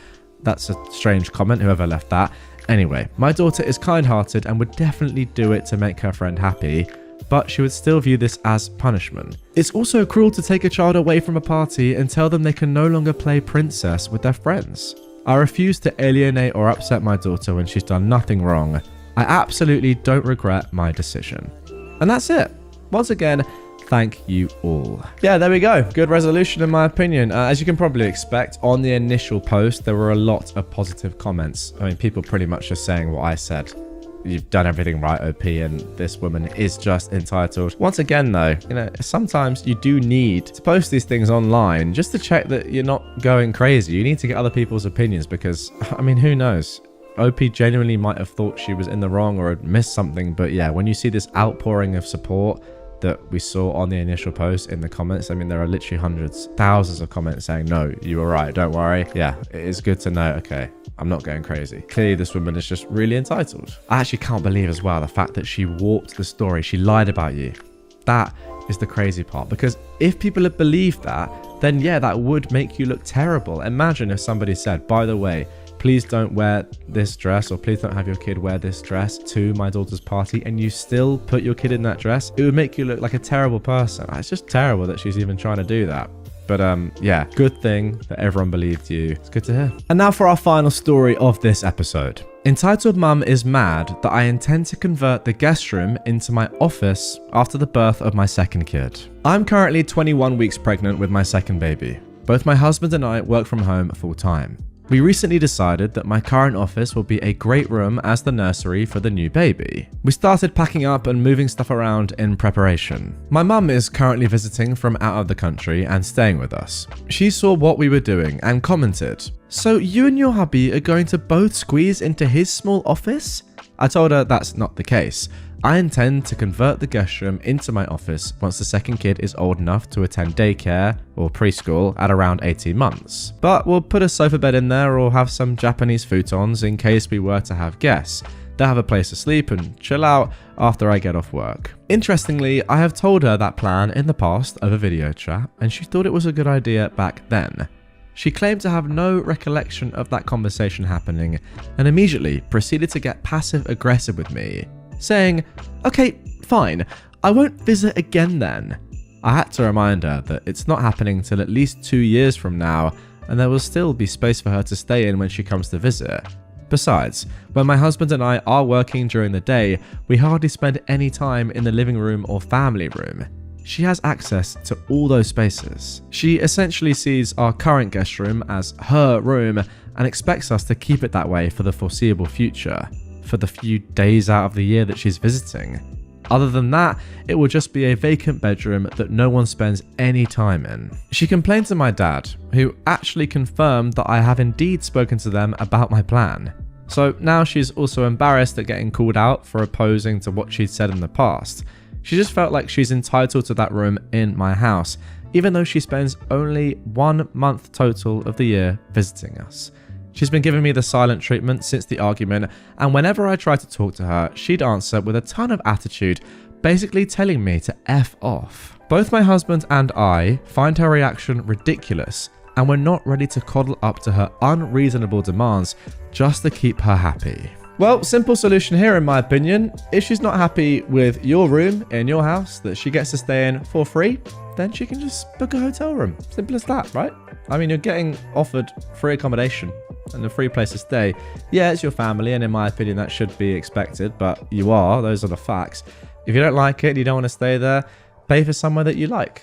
That's a strange comment, whoever left that. Anyway, my daughter is kind-hearted and would definitely do it to make her friend happy, but she would still view this as punishment. It's also cruel to take a child away from a party and tell them they can no longer play princess with their friends. I refuse to alienate or upset my daughter when she's done nothing wrong. I absolutely don't regret my decision. And that's it. Once again, thank you all. Yeah, there we go. Good resolution in my opinion. As you can probably expect, on the initial post, there were a lot of positive comments. I mean, people pretty much just saying what I said. You've done everything right, OP, and this woman is just entitled. Once again, though, sometimes you do need to post these things online just to check that you're not going crazy. You need to get other people's opinions because, I mean, who knows? OP genuinely might have thought she was in the wrong or had missed something. But yeah, when you see this outpouring of support that we saw on the initial post in the comments, I mean, there are literally hundreds, thousands of comments saying, no, you were right, don't worry. Yeah, it is good to know, okay, I'm not going crazy. Clearly, this woman is just really entitled. I actually can't believe as well the fact that she warped the story. She lied about you. That is the crazy part, because if people had believed that, then yeah, that would make you look terrible. Imagine if somebody said, by the way, please don't wear this dress, or please don't have your kid wear this dress to my daughter's party, and you still put your kid in that dress. It would make you look like a terrible person. It's just terrible that she's even trying to do that. But yeah, good thing that everyone believed you. It's good to hear. And now for our final story of this episode. Entitled Mum is mad that I intend to convert the guest room into my office after the birth of my second kid. I'm currently 21 weeks pregnant with my second baby. Both my husband and I work from home full time. We recently decided that my current office will be a great room as the nursery for the new baby. We started packing up and moving stuff around in preparation. My mum is currently visiting from out of the country and staying with us. She saw what we were doing and commented, "So you and your hubby are going to both squeeze into his small office?" I told her that's not the case. I intend to convert the guest room into my office once the second kid is old enough to attend daycare or preschool at around 18 months. But we'll put a sofa bed in there or have some Japanese futons in case we were to have guests. They'll have a place to sleep and chill out after I get off work. Interestingly, I have told her that plan in the past over video chat, and she thought it was a good idea back then. She claimed to have no recollection of that conversation happening and immediately proceeded to get passive-aggressive with me, saying, "Okay, fine, I won't visit again then." I had to remind her that it's not happening till at least 2 years from now, and there will still be space for her to stay in when she comes to visit. Besides, when my husband and I are working during the day, we hardly spend any time in the living room or family room. She has access to all those spaces. She essentially sees our current guest room as her room and expects us to keep it that way for the foreseeable future, for the few days out of the year that she's visiting. Other than that, it will just be a vacant bedroom that no one spends any time in. She complained to my dad, who actually confirmed that I have indeed spoken to them about my plan. So now she's also embarrassed at getting called out for opposing to what she'd said in the past. She just felt like she's entitled to that room in my house, even though she spends only 1 month total of the year visiting us. She's been giving me the silent treatment since the argument, and whenever I try to talk to her, she'd answer with a ton of attitude, basically telling me to F off. Both my husband and I find her reaction ridiculous, and we're not ready to coddle up to her unreasonable demands just to keep her happy. Well, simple solution here in my opinion. If she's not happy with your room in your house that she gets to stay in for free, then she can just book a hotel room. Simple as that, right? I mean, you're getting offered free accommodation and a free place to stay. Yeah, it's your family, and in my opinion, that should be expected, but those are the facts. If you don't like it and you don't want to stay there, pay for somewhere that you like.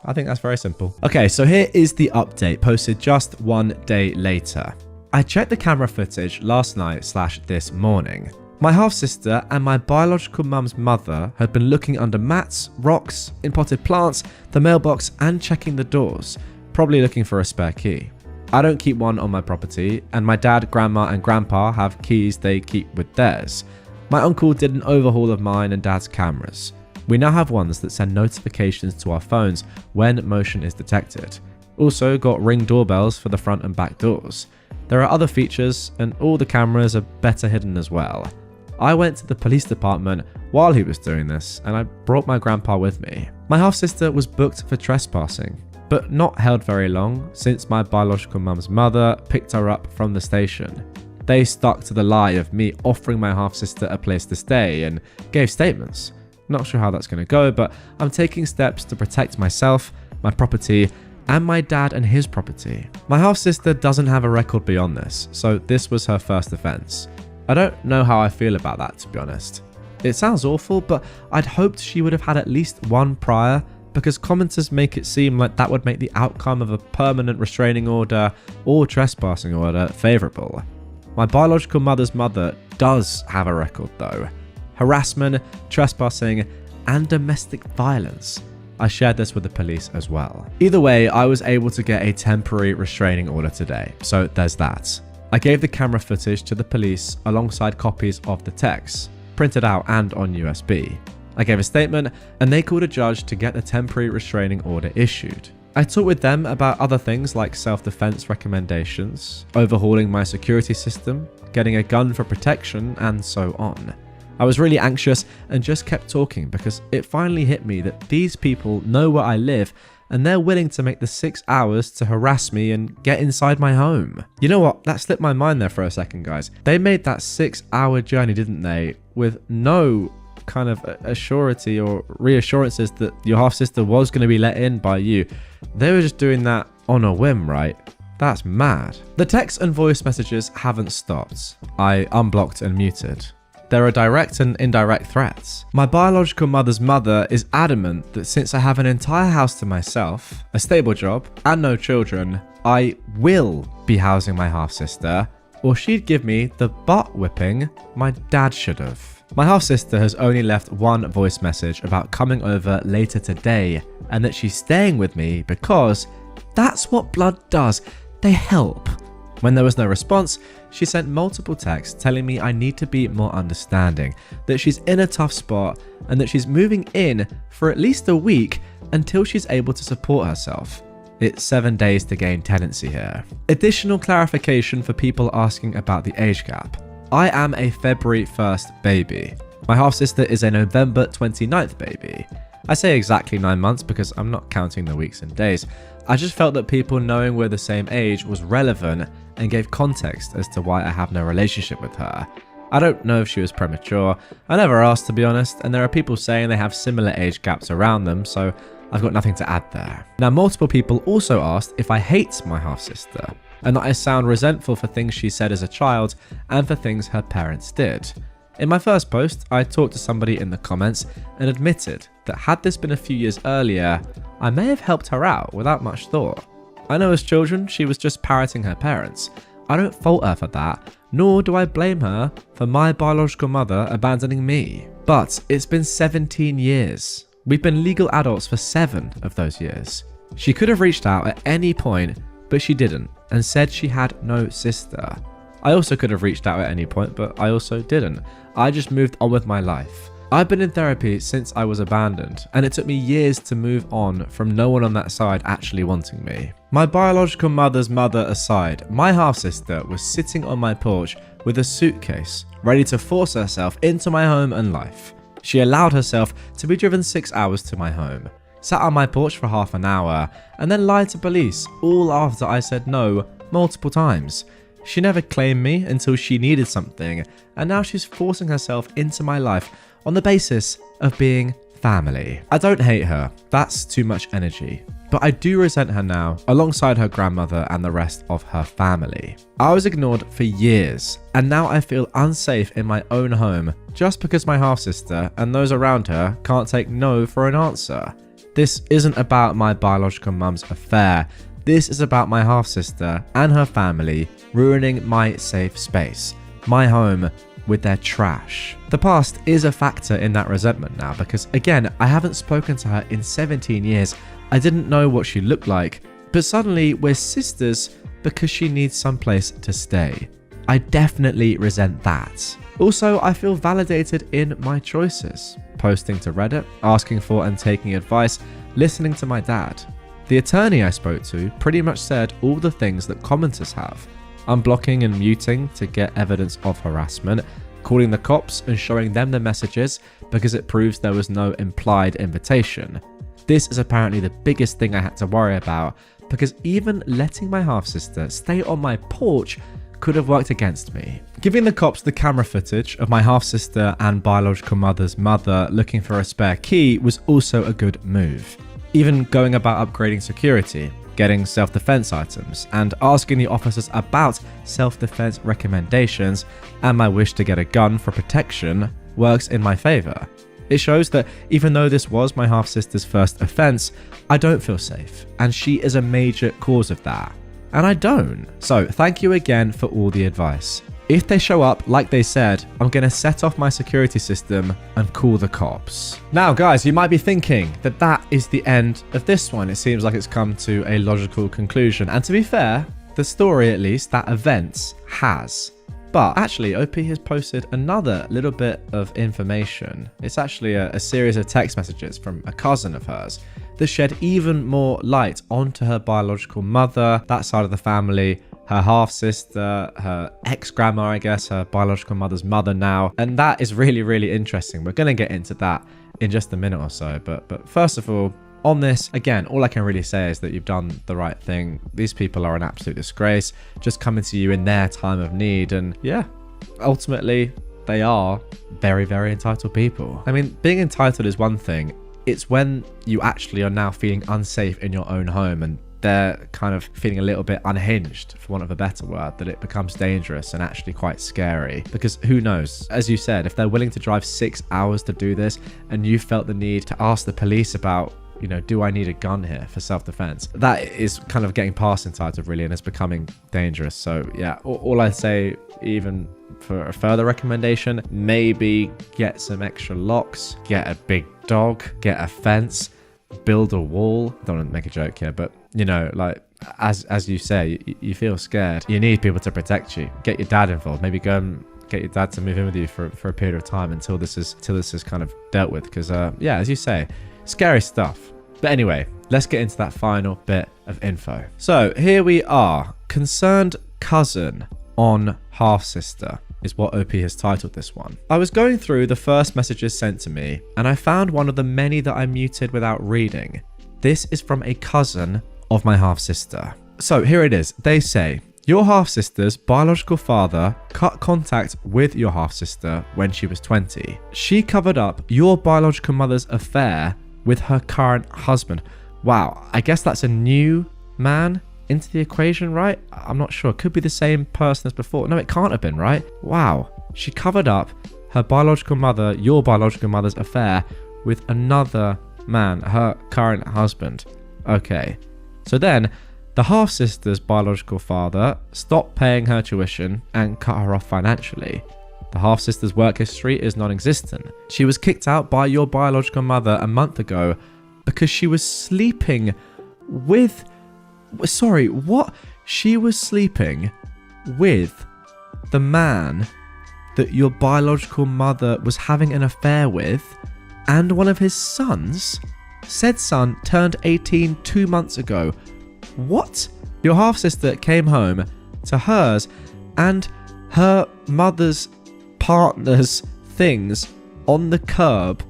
I think that's very simple. Okay, so here is the update posted just 1 day later. I checked the camera footage last night/this morning. My half-sister and my biological mum's mother had been looking under mats, rocks, in potted plants, the mailbox, and checking the doors, probably looking for a spare key. I don't keep one on my property, and my dad, grandma, and grandpa have keys they keep with theirs. My uncle did an overhaul of mine and dad's cameras. We now have ones that send notifications to our phones when motion is detected. Also got Ring doorbells for the front and back doors. There are other features, and all the cameras are better hidden as well. I went to the police department while he was doing this, and I brought my grandpa with me. My half-sister was booked for trespassing, but not held very long since my biological mum's mother picked her up from the station. They stuck to the lie of me offering my half-sister a place to stay and gave statements. Not sure how that's going to go, but I'm taking steps to protect myself, my property, and my dad and his property. My half-sister doesn't have a record beyond this, so this was her first offence. I don't know how I feel about that, to be honest. It sounds awful, but I'd hoped she would have had at least one prior, because commenters make it seem like that would make the outcome of a permanent restraining order or trespassing order favourable. My biological mother's mother does have a record though. Harassment, trespassing, and domestic violence. I shared this with the police as well. Either way, I was able to get a temporary restraining order today, so there's that. I gave the camera footage to the police alongside copies of the texts, printed out and on USB. I gave a statement, and they called a judge to get the temporary restraining order issued. I talked with them about other things like self-defense recommendations, overhauling my security system, getting a gun for protection, and so on. I was really anxious and just kept talking because it finally hit me that these people know where I live and they're willing to make the 6 hours to harass me and get inside my home. You know what? That slipped my mind there for a second, guys. They made that 6-hour journey, didn't they? With no kind of assurity or reassurances that your half-sister was going to be let in by you. They were just doing that on a whim, right? That's mad. The text and voice messages haven't stopped. I unblocked and muted. There are direct and indirect threats. My biological mother's mother is adamant that since I have an entire house to myself, a stable job, and no children, I will be housing my half-sister, or she'd give me the butt whipping my dad should have. My half-sister has only left one voice message about coming over later today and that she's staying with me because that's what blood does. They help. When there was no response, she sent multiple texts telling me I need to be more understanding, that she's in a tough spot and that she's moving in for at least a week until she's able to support herself. It's 7 days to gain tenancy here. Additional clarification for people asking about the age gap. I am a February 1st baby. My half-sister is a November 29th baby. I say exactly 9 months because I'm not counting the weeks and days. I just felt that people knowing we're the same age was relevant and gave context as to why I have no relationship with her. I don't know if she was premature. I never asked, to be honest, and there are people saying they have similar age gaps around them, so I've got nothing to add there. Now, multiple people also asked if I hate my half-sister, and that I sound resentful for things she said as a child and for things her parents did. In my first post, I talked to somebody in the comments and admitted that had this been a few years earlier, I may have helped her out without much thought. I know as children, she was just parroting her parents. I don't fault her for that, nor do I blame her for my biological mother abandoning me. But it's been 17 years. We've been legal adults for 7 of those years. She could have reached out at any point, but she didn't, and said she had no sister. I also could have reached out at any point, but I also didn't. I just moved on with my life. I've been in therapy since I was abandoned, and it took me years to move on from no one on that side actually wanting me. My biological mother's mother aside, my half-sister was sitting on my porch with a suitcase, ready to force herself into my home and life. She allowed herself to be driven 6 hours to my home, sat on my porch for half an hour, and then lied to police, all after I said no multiple times. She never claimed me until she needed something, and now she's forcing herself into my life on the basis of being family. I don't hate her, that's too much energy, but I do resent her now, alongside her grandmother and the rest of her family. I was ignored for years, and now I feel unsafe in my own home just because my half-sister and those around her can't take no for an answer. This isn't about my biological mum's affair. This is about my half-sister and her family ruining my safe space, my home, with their trash. The past is a factor in that resentment now because, again, I haven't spoken to her in 17 years. I didn't know what she looked like, but suddenly we're sisters because she needs someplace to stay. I definitely resent that. Also, I feel validated in my choices. Posting to Reddit, asking for and taking advice, listening to my dad. The attorney I spoke to pretty much said all the things that commenters have. Unblocking and muting to get evidence of harassment, calling the cops and showing them the messages because it proves there was no implied invitation. This is apparently the biggest thing I had to worry about because even letting my half-sister stay on my porch could have worked against me. Giving the cops the camera footage of my half-sister and biological mother's mother looking for a spare key was also a good move. Even going about upgrading security, getting self-defense items, and asking the officers about self-defense recommendations and my wish to get a gun for protection works in my favor. It shows that even though this was my half-sister's first offense, I don't feel safe, and she is a major cause of that. And I don't. So thank you again for all the advice. If they show up like they said, I'm gonna set off my security system and call the cops. Now guys, you might be thinking that that is the end of this one. It seems like it's come to a logical conclusion. And to be fair, the story at least, that event has. But actually, OP has posted another little bit of information. It's actually a series of text messages from a cousin of hers that shed even more light onto her biological mother, that side of the family, her half-sister, her ex-grandma, I guess, her biological mother's mother now. And that is really, really interesting. We're going to get into that in just a minute or so. But first of all, on this, again, all I can really say is that you've done the right thing. These people are an absolute disgrace, just coming to you in their time of need. And yeah, ultimately, they are very, very entitled people. I mean, being entitled is one thing. It's when you actually are now feeling unsafe in your own home and they're kind of feeling a little bit unhinged, for want of a better word, that it becomes dangerous and actually quite scary. Because who knows, as you said, if they're willing to drive 6 hours to do this and you felt the need to ask the police about do I need a gun here for self-defense? That is kind of getting past entitled, really, and it's becoming dangerous. So yeah, all I say, even for a further recommendation, maybe get some extra locks, get a big dog, get a fence, build a wall. Don't want to make a joke here, but like as you say, you feel scared. You need people to protect you. Get your dad involved. Maybe go and get your dad to move in with you for a period of time until this is kind of dealt with. Because yeah, as you say, scary stuff. But anyway, let's get into that final bit of info. So here we are. Concerned cousin on half-sister is what OP has titled this one. I was going through the first messages sent to me, and I found one of the many that I muted without reading. This is from a cousin of my half-sister. So here it is. They say, your half-sister's biological father cut contact with your half-sister when she was 20. She covered up your biological mother's affair with her current husband. Wow, I guess that's a new man into the equation, right? I'm not sure. Could be the same person as before. No, it can't have been, right? Wow. She covered up her biological mother, your biological mother's affair with another man, her current husband. Okay. So then, the half-sister's biological father stopped paying her tuition and cut her off financially. The half-sister's work history is non-existent. She was kicked out by your biological mother a month ago because she was sleeping with... Sorry, what? She was sleeping with the man that your biological mother was having an affair with and one of his sons? Said son turned 18 2 months ago. What? Your half-sister came home to hers and her mother's partner's things on the curb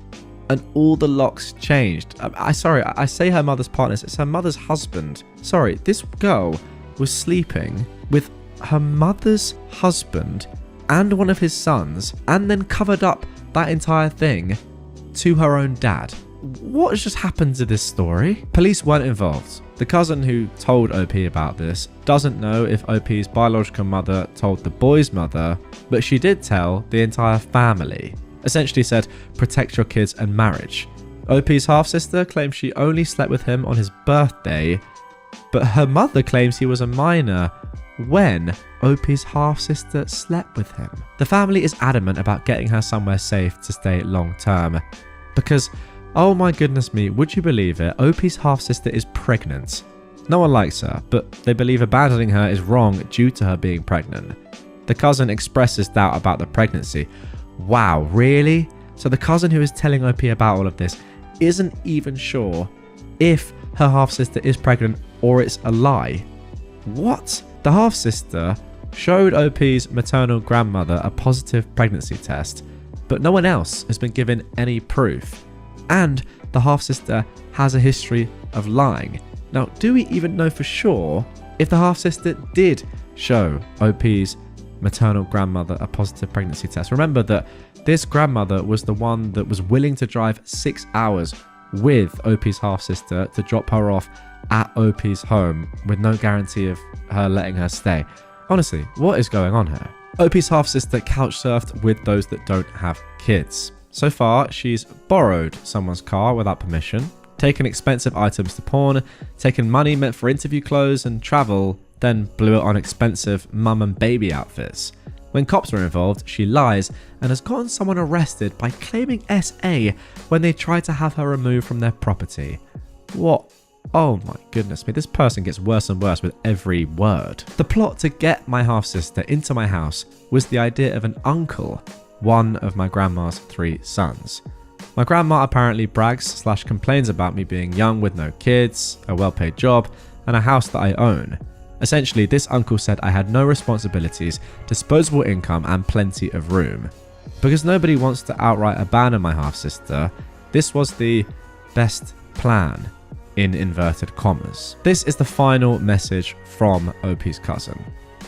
and all the locks changed. I say her mother's partners, it's her mother's husband. Sorry, this girl was sleeping with her mother's husband and one of his sons and then covered up that entire thing to her own dad. What has just happened to this story? Police weren't involved. The cousin who told OP about this doesn't know if OP's biological mother told the boy's mother, but she did tell the entire family. Essentially said, protect your kids and marriage. OP's half-sister claims she only slept with him on his birthday, but her mother claims he was a minor when OP's half-sister slept with him. The family is adamant about getting her somewhere safe to stay long term because, oh my goodness me, would you believe it? OP's half-sister is pregnant. No one likes her, but they believe abandoning her is wrong due to her being pregnant. The cousin expresses doubt about the pregnancy. Wow, really? So the cousin who is telling OP about all of this isn't even sure if her half-sister is pregnant or it's a lie. What? The half-sister showed OP's maternal grandmother a positive pregnancy test, but no one else has been given any proof. And the half-sister has a history of lying. Now, do we even know for sure if the half-sister did show OP's maternal grandmother a positive pregnancy test? Remember that this grandmother was the one that was willing to drive 6 hours with OP's half-sister to drop her off at OP's home with no guarantee of her letting her stay. Honestly, what is going on here? OP's half-sister couch surfed with those that don't have kids. So far, she's borrowed someone's car without permission, taken expensive items to pawn, taken money meant for interview clothes and travel, then blew it on expensive mum and baby outfits. When cops were involved, she lies and has gotten someone arrested by claiming SA when they tried to have her removed from their property. What? Oh my goodness me, this person gets worse and worse with every word. The plot to get my half-sister into my house was the idea of an uncle, one of my grandma's 3 sons. My grandma apparently brags/complains about me being young with no kids, a well-paid job, and a house that I own. Essentially, this uncle said I had no responsibilities, disposable income, and plenty of room. Because nobody wants to outright abandon my half-sister, this was the best plan, in inverted commas. This is the final message from OP's cousin.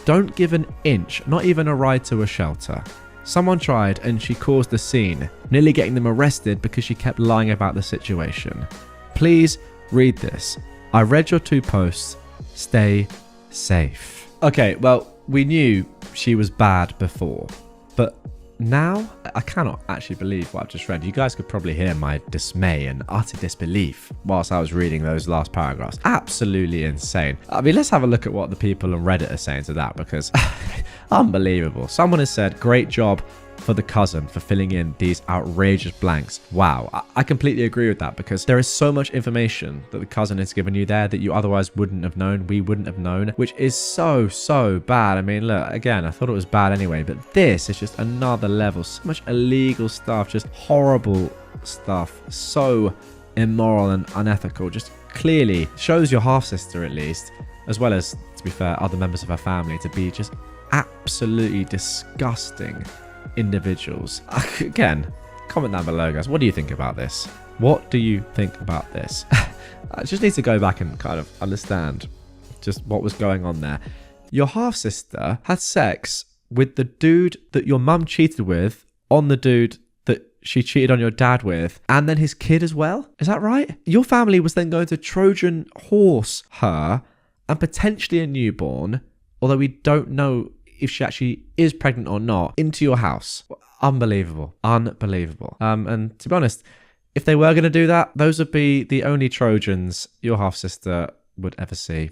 Don't give an inch, not even a ride to a shelter. Someone tried and she caused a scene, nearly getting them arrested because she kept lying about the situation. Please read this. I read your 2 posts. Stay safe. Okay, well, we knew she was bad before, but now, I cannot actually believe what I've just read. You guys could probably hear my dismay and utter disbelief whilst I was reading those last paragraphs. Absolutely insane. I mean, let's have a look at what the people on Reddit are saying to that, because unbelievable. Someone has said, great job for the cousin for filling in these outrageous blanks. Wow, I completely agree with that, because there is so much information that the cousin has given you there that you otherwise wouldn't have known, we wouldn't have known, which is so bad. I mean, look, again, I thought it was bad anyway, but this is just another level. So much illegal stuff, just horrible stuff, so immoral and unethical. Just clearly shows your half-sister, at least, as well as, to be fair, other members of her family, to be just absolutely disgusting individuals. Again, comment down below, guys. What do you think about this? What do you think about this? I just need to go back and kind of understand just what was going on there. Your half-sister had sex with the dude that your mum cheated with on the dude that she cheated on your dad with, and then his kid as well? Is that right? Your family was then going to Trojan horse her and potentially a newborn, although we don't know if she actually is pregnant or not, into your house. Unbelievable. Unbelievable. And to be honest, if they were going to do that, those would be the only Trojans your half-sister would ever see.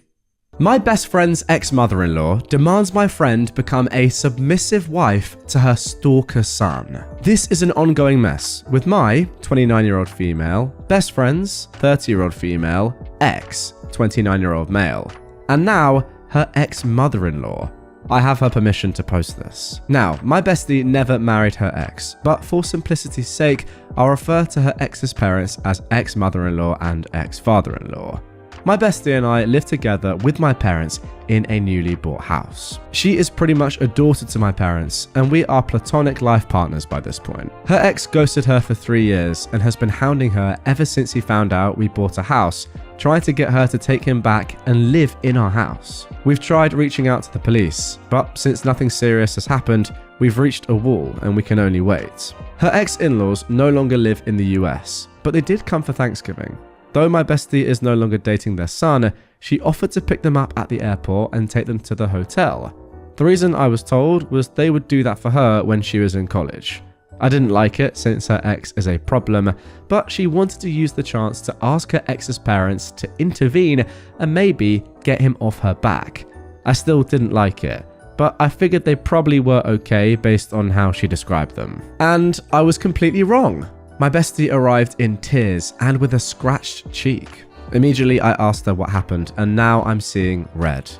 My best friend's ex-mother-in-law demands my friend become a submissive wife to her stalker son. This is an ongoing mess, with my 29-year-old female, best friend's 30-year-old female, ex 29-year-old male, and now her ex-mother-in-law. I have her permission to post this. Now, my bestie never married her ex, but for simplicity's sake, I'll refer to her ex's parents as ex-mother-in-law and ex-father-in-law. My bestie and I live together with my parents in a newly bought house. She is pretty much a daughter to my parents, and we are platonic life partners by this point. Her ex ghosted her for 3 years and has been hounding her ever since he found out we bought a house, trying to get her to take him back and live in our house. We've tried reaching out to the police, but since nothing serious has happened, we've reached a wall and we can only wait. Her ex-in-laws no longer live in the US, but they did come for Thanksgiving. Though my bestie is no longer dating their son, she offered to pick them up at the airport and take them to the hotel. The reason I was told was they would do that for her when she was in college. I didn't like it since her ex is a problem, but she wanted to use the chance to ask her ex's parents to intervene and maybe get him off her back. I still didn't like it, but I figured they probably were okay based on how she described them. And I was completely wrong. My bestie arrived in tears and with a scratched cheek. Immediately I asked her what happened, and now I'm seeing red.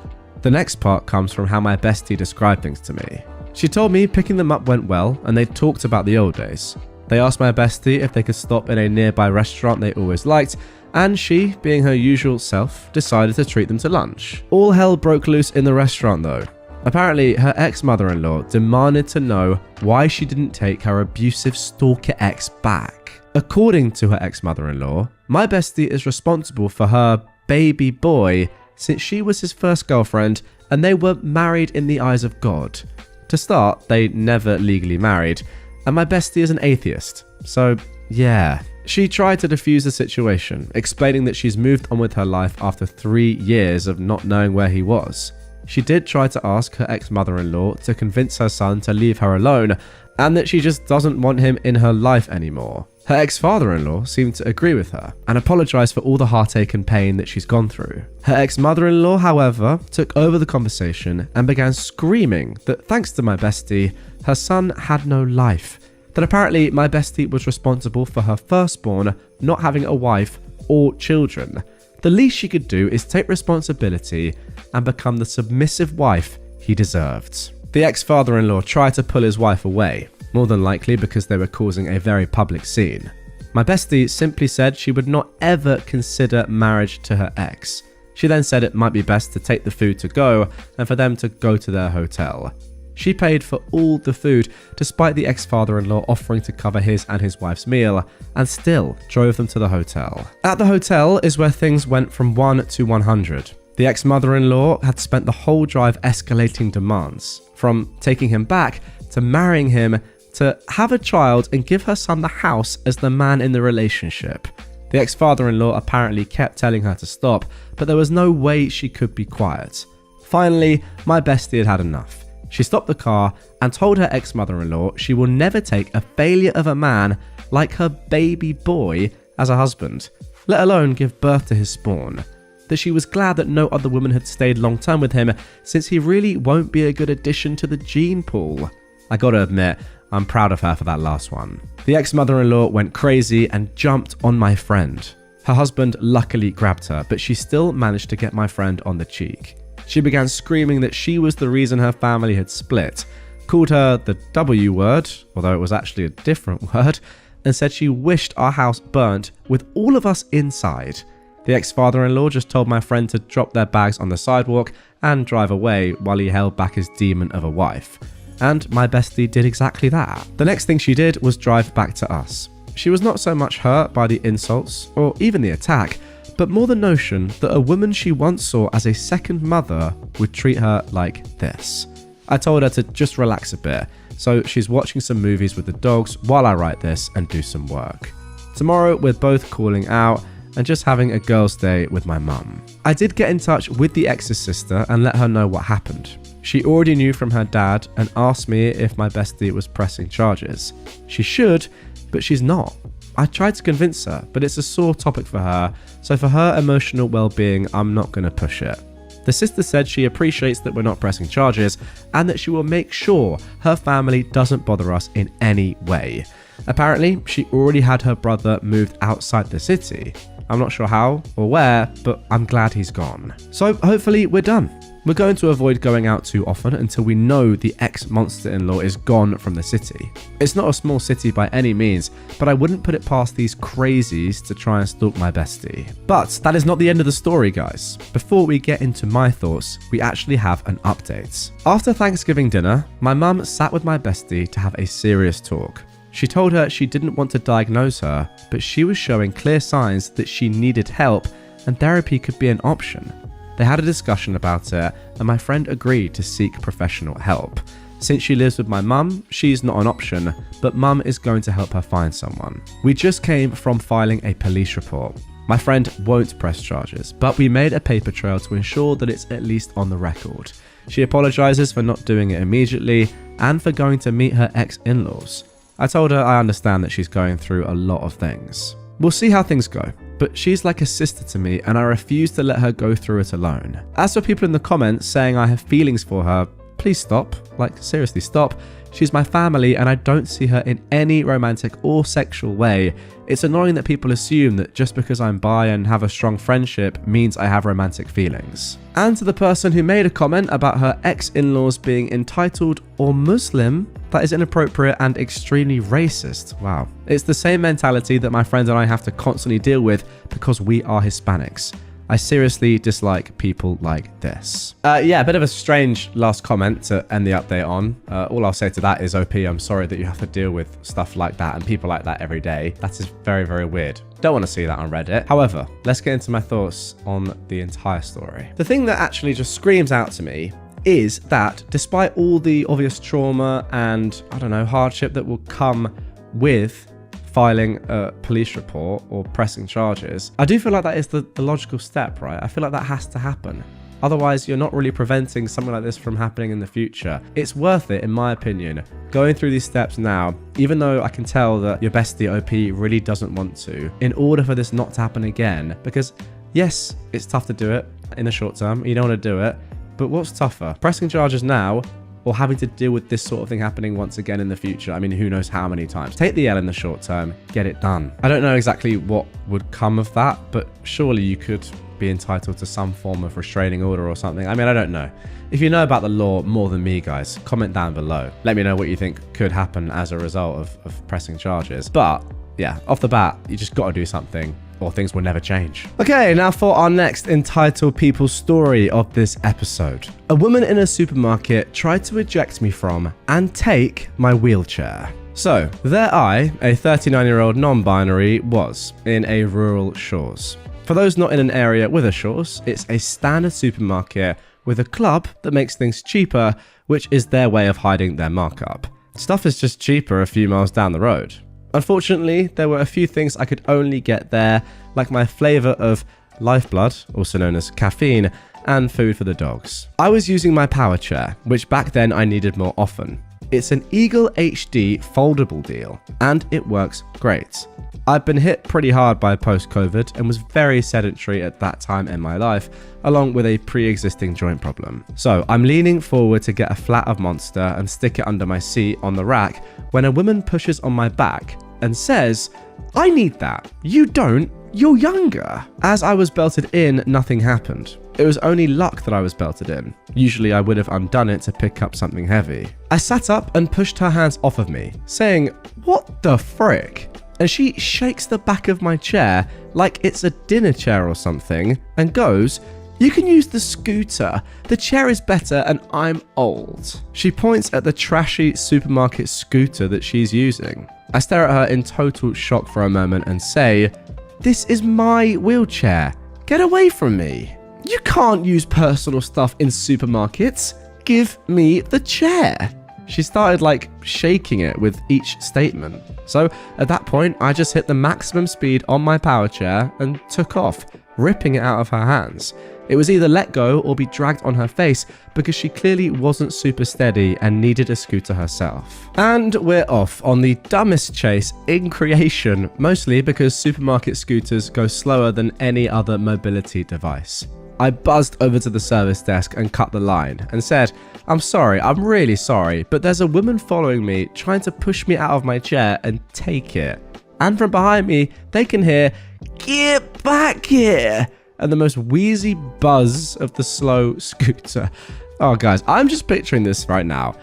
The next part comes from how my bestie described things to me. She told me picking them up went well and they talked about the old days. They asked my bestie if they could stop in a nearby restaurant they always liked, and she, being her usual self, decided to treat them to lunch. All hell broke loose in the restaurant though. Apparently, her ex-mother-in-law demanded to know why she didn't take her abusive stalker ex back. According to her ex-mother-in-law, my bestie is responsible for her baby boy since she was his first girlfriend and they were married in the eyes of God. To start, they never legally married, and my bestie is an atheist, so yeah. She tried to defuse the situation, explaining that she's moved on with her life after 3 years of not knowing where he was. She did try to ask her ex-mother-in-law to convince her son to leave her alone, and that she just doesn't want him in her life anymore. Her ex-father-in-law seemed to agree with her and apologized for all the heartache and pain that she's gone through. Her ex-mother-in-law, however, took over the conversation and began screaming that thanks to my bestie, her son had no life. That apparently my bestie was responsible for her firstborn not having a wife or children. The least she could do is take responsibility and become the submissive wife he deserved. The ex-father-in-law tried to pull his wife away, more than likely because they were causing a very public scene. My bestie simply said she would not ever consider marriage to her ex. She then said it might be best to take the food to go and for them to go to their hotel. She paid for all the food despite the ex-father-in-law offering to cover his and his wife's meal, and still drove them to the hotel. At the hotel is where things went from 1 to 100. The ex-mother-in-law had spent the whole drive escalating demands, from taking him back to marrying him to have a child and give her son the house as the man in the relationship. The ex-father-in-law apparently kept telling her to stop, but there was no way she could be quiet. Finally, my bestie had had enough. She stopped the car and told her ex-mother-in-law she will never take a failure of a man like her baby boy as a husband, let alone give birth to his spawn. That she was glad that no other woman had stayed long term with him, since he really won't be a good addition to the gene pool. I gotta admit, I'm proud of her for that last one. The ex-mother-in-law went crazy and jumped on my friend. Her husband luckily grabbed her, but she still managed to get my friend on the cheek. She began screaming that she was the reason her family had split, called her the W word, although it was actually a different word, and said she wished our house burnt with all of us inside. The ex-father-in-law just told my friend to drop their bags on the sidewalk and drive away while he held back his demon of a wife. And my bestie did exactly that. The next thing she did was drive back to us. She was not so much hurt by the insults or even the attack, but more the notion that a woman she once saw as a second mother would treat her like this. I told her to just relax a bit, so she's watching some movies with the dogs while I write this and do some work. Tomorrow we're both calling out and just having a girls' day with my mum. I did get in touch with the ex's sister and let her know what happened. She already knew from her dad and asked me if my bestie was pressing charges. She should, but she's not. I tried to convince her, but it's a sore topic for her, so for her emotional well-being, I'm not going to push it. The sister said she appreciates that we're not pressing charges and that she will make sure her family doesn't bother us in any way. Apparently, she already had her brother moved outside the city. I'm not sure how or where, but I'm glad he's gone. So hopefully we're done. We're going to avoid going out too often until we know the ex-monster-in-law is gone from the city. It's not a small city by any means, but I wouldn't put it past these crazies to try and stalk my bestie. But that is not the end of the story, guys. Before we get into my thoughts, we actually have an update. After Thanksgiving dinner, my mum sat with my bestie to have a serious talk. She told her she didn't want to diagnose her, but she was showing clear signs that she needed help and therapy could be an option. They had a discussion about it, and my friend agreed to seek professional help. Since she lives with my mum, she's not an option, but mum is going to help her find someone. We just came from filing a police report. My friend won't press charges, but we made a paper trail to ensure that it's at least on the record. She apologizes for not doing it immediately and for going to meet her ex-in-laws. I told her I understand that she's going through a lot of things. We'll see how things go, but she's like a sister to me and I refuse to let her go through it alone. As for people in the comments saying I have feelings for her, please stop. Like, seriously, stop. She's my family and I don't see her in any romantic or sexual way. It's annoying that people assume that just because I'm bi and have a strong friendship means I have romantic feelings. And to the person who made a comment about her ex-in-laws being entitled or Muslim, that is inappropriate and extremely racist. Wow. It's the same mentality that my friend and I have to constantly deal with because we are Hispanics. I seriously dislike people like this. Yeah, a bit of a strange last comment to end the update on. All I'll say to that is, OP, I'm sorry that you have to deal with stuff like that and people like that every day. That is very, very weird. Don't want to see that on Reddit. However, let's get into my thoughts on the entire story. The thing that actually just screams out to me is that despite all the obvious trauma and, I don't know, hardship that will come with filing a police report or pressing charges, I do feel like that is the logical step, right? I feel like that has to happen. Otherwise, you're not really preventing something like this from happening in the future. It's worth it, in my opinion, going through these steps now, even though I can tell that your bestie OP really doesn't want to, in order for this not to happen again. Because yes, it's tough to do it in the short term. You don't want to do it. But what's tougher? Pressing charges now or having to deal with this sort of thing happening once again in the future? I mean, who knows how many times. Take the L in the short term, get it done. I don't know exactly what would come of that, but surely you could be entitled to some form of restraining order or something. I mean, I don't know. If you know about the law more than me, guys, comment down below. Let me know what you think could happen as a result of pressing charges. But yeah, off the bat, you just got to do something or things will never change. Okay, now for our next entitled people story of this episode. A woman in a supermarket tried to eject me from and take my wheelchair. So, there I, a 39-year-old non-binary, was in a rural Shaw's. For those not in an area with a Shaw's, it's a standard supermarket with a club that makes things cheaper, which is their way of hiding their markup. Stuff is just cheaper a few miles down the road. Unfortunately, there were a few things I could only get there, like my flavour of lifeblood, also known as caffeine, and food for the dogs. I was using my power chair, which back then I needed more often. It's an Eagle HD foldable deal, and it works great. I've been hit pretty hard by post-COVID and was very sedentary at that time in my life, along with a pre-existing joint problem. So I'm leaning forward to get a flat of Monster and stick it under my seat on the rack when a woman pushes on my back and says, "I need that. You don't. You're younger." As I was belted in, nothing happened. It was only luck that I was belted in. Usually I would have undone it to pick up something heavy. I sat up and pushed her hands off of me, saying, "What the frick?" And she shakes the back of my chair like it's a dinner chair or something and goes, "You can use the scooter. The chair is better and I'm old." She points at the trashy supermarket scooter that she's using. I stare at her in total shock for a moment and say, "This is my wheelchair. Get away from me. You can't use personal stuff in supermarkets. Give me the chair." She started shaking it with each statement. So at that point, I just hit the maximum speed on my power chair and took off, ripping it out of her hands. It was either let go or be dragged on her face because she clearly wasn't super steady and needed a scooter herself. And we're off on the dumbest chase in creation, mostly because supermarket scooters go slower than any other mobility device. I buzzed over to the service desk and cut the line and said, "I'm sorry, I'm really sorry, but there's a woman following me trying to push me out of my chair and take it." And from behind me, they can hear, "Get back here!" and the most wheezy buzz of the slow scooter. Oh guys, I'm just picturing this right now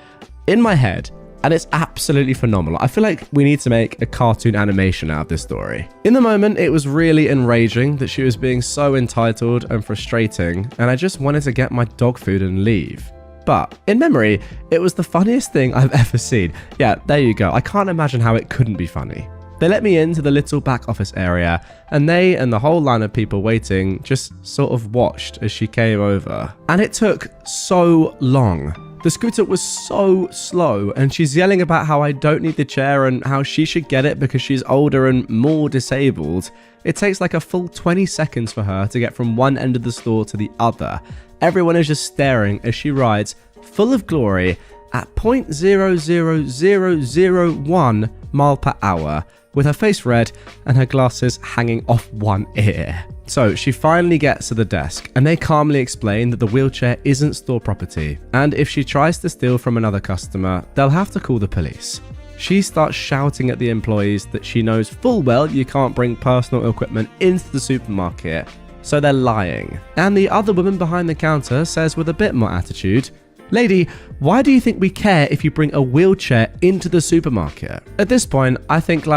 in my head, and it's absolutely phenomenal. I feel like we need to make a cartoon animation out of this story. In the moment, it was really enraging that she was being so entitled and frustrating, and I just wanted to get my dog food and leave. But in memory, it was the funniest thing I've ever seen. Yeah, there you go. I can't imagine how it couldn't be funny. They let me into the little back office area, and they and the whole line of people waiting just sort of watched as she came over. And it took so long. The scooter was so slow, and she's yelling about how I don't need the chair and how she should get it because she's older and more disabled. It takes a full 20 seconds for her to get from one end of the store to the other. Everyone is just staring as she rides, full of glory, at 0.00001 mile per hour, with her face red and her glasses hanging off one ear. So she finally gets to the desk, and they calmly explain that the wheelchair isn't store property, and if she tries to steal from another customer, they'll have to call the police. She starts shouting at the employees that she knows full well you can't bring personal equipment into the supermarket, so they're lying. And the other woman behind the counter says with a bit more attitude, "Lady, why do you think we care if you bring a wheelchair into the supermarket?" At this point, I think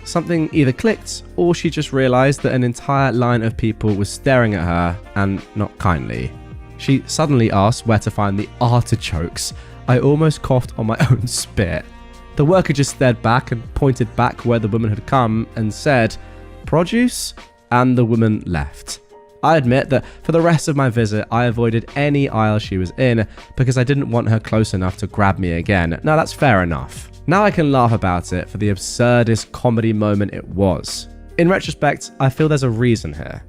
something either clicked or she just realized that an entire line of people was staring at her, and not kindly. She suddenly asked where to find the artichokes. I almost coughed on my own spit. The worker just stared back and pointed back where the woman had come and said, "Produce?" and the woman left. I admit that for the rest of my visit, I avoided any aisle she was in because I didn't want her close enough to grab me again. Now that's fair enough. Now I can laugh about it for the absurdest comedy moment it was. In retrospect, I feel there's a reason here.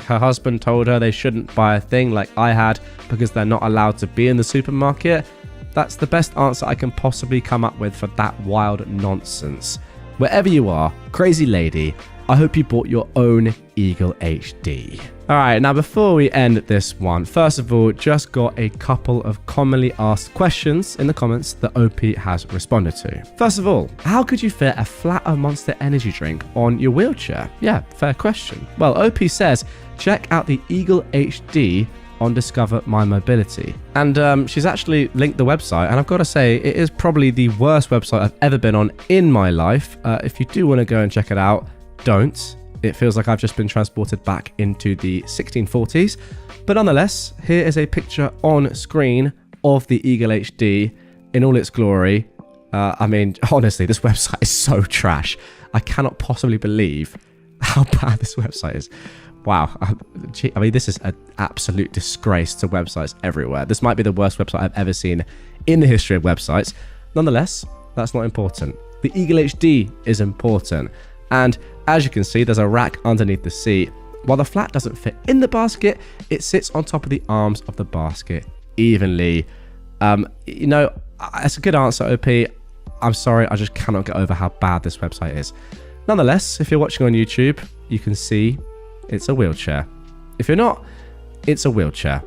Her husband told her they shouldn't buy a thing like I had because they're not allowed to be in the supermarket. That's the best answer I can possibly come up with for that wild nonsense. Wherever you are, crazy lady, I hope you bought your own Eagle HD. Alright, now before we end this one, first of all, just got a couple of commonly asked questions in the comments that OP has responded to. First of all, how could you fit a flat of Monster energy drink on your wheelchair? Yeah, fair question. Well, OP says, check out the Eagle HD on Discover My Mobility. And she's actually linked the website, and I've got to say, it is probably the worst website I've ever been on in my life. If you do want to go and check it out, don't. It feels like I've just been transported back into the 1640s. But nonetheless, here is a picture on screen of the Eagle HD in all its glory. Honestly, this website is so trash. I cannot possibly believe how bad this website is. Wow. This is an absolute disgrace to websites everywhere. This might be the worst website I've ever seen in the history of websites. Nonetheless, that's not important. The Eagle HD is important. And as you can see, there's a rack underneath the seat. While the flat doesn't fit in the basket, it sits on top of the arms of the basket evenly. That's a good answer, OP. I'm sorry, I just cannot get over how bad this website is. Nonetheless, if you're watching on YouTube, you can see it's a wheelchair. If you're not, it's a wheelchair.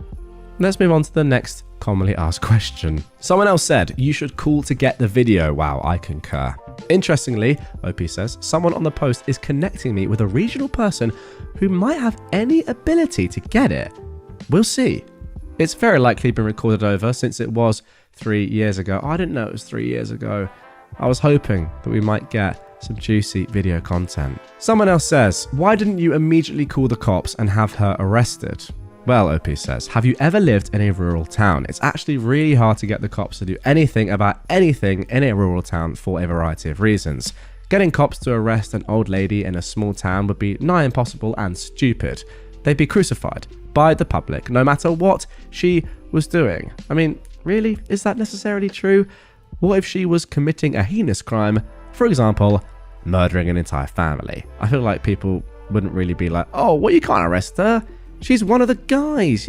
Let's move on to the next commonly asked question. Someone else said, you should call to get the video. Wow, I concur. Interestingly, OP says, someone on the post is connecting me with a regional person who might have any ability to get it. We'll see. It's very likely been recorded over since it was 3 years ago. I didn't know it was 3 years ago. I was hoping that we might get some juicy video content. Someone else says, why didn't you immediately call the cops and have her arrested? Well, OP says, have you ever lived in a rural town? It's actually really hard to get the cops to do anything about anything in a rural town for a variety of reasons. Getting cops to arrest an old lady in a small town would be nigh impossible and stupid. They'd be crucified by the public, no matter what she was doing. I mean, really? Is that necessarily true? What if she was committing a heinous crime? For example, murdering an entire family. I feel like people wouldn't really be like, oh, well, you can't arrest her. She's one of the guys,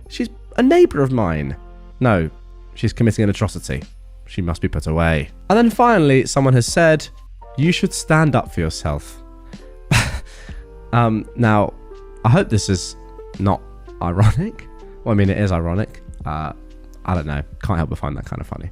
she's a neighbour of mine. No, she's committing an atrocity. She must be put away. And then finally, someone has said, you should stand up for yourself. Now, I hope this is not ironic. Well, I mean, it is ironic. I don't know. Can't help but find that kind of funny.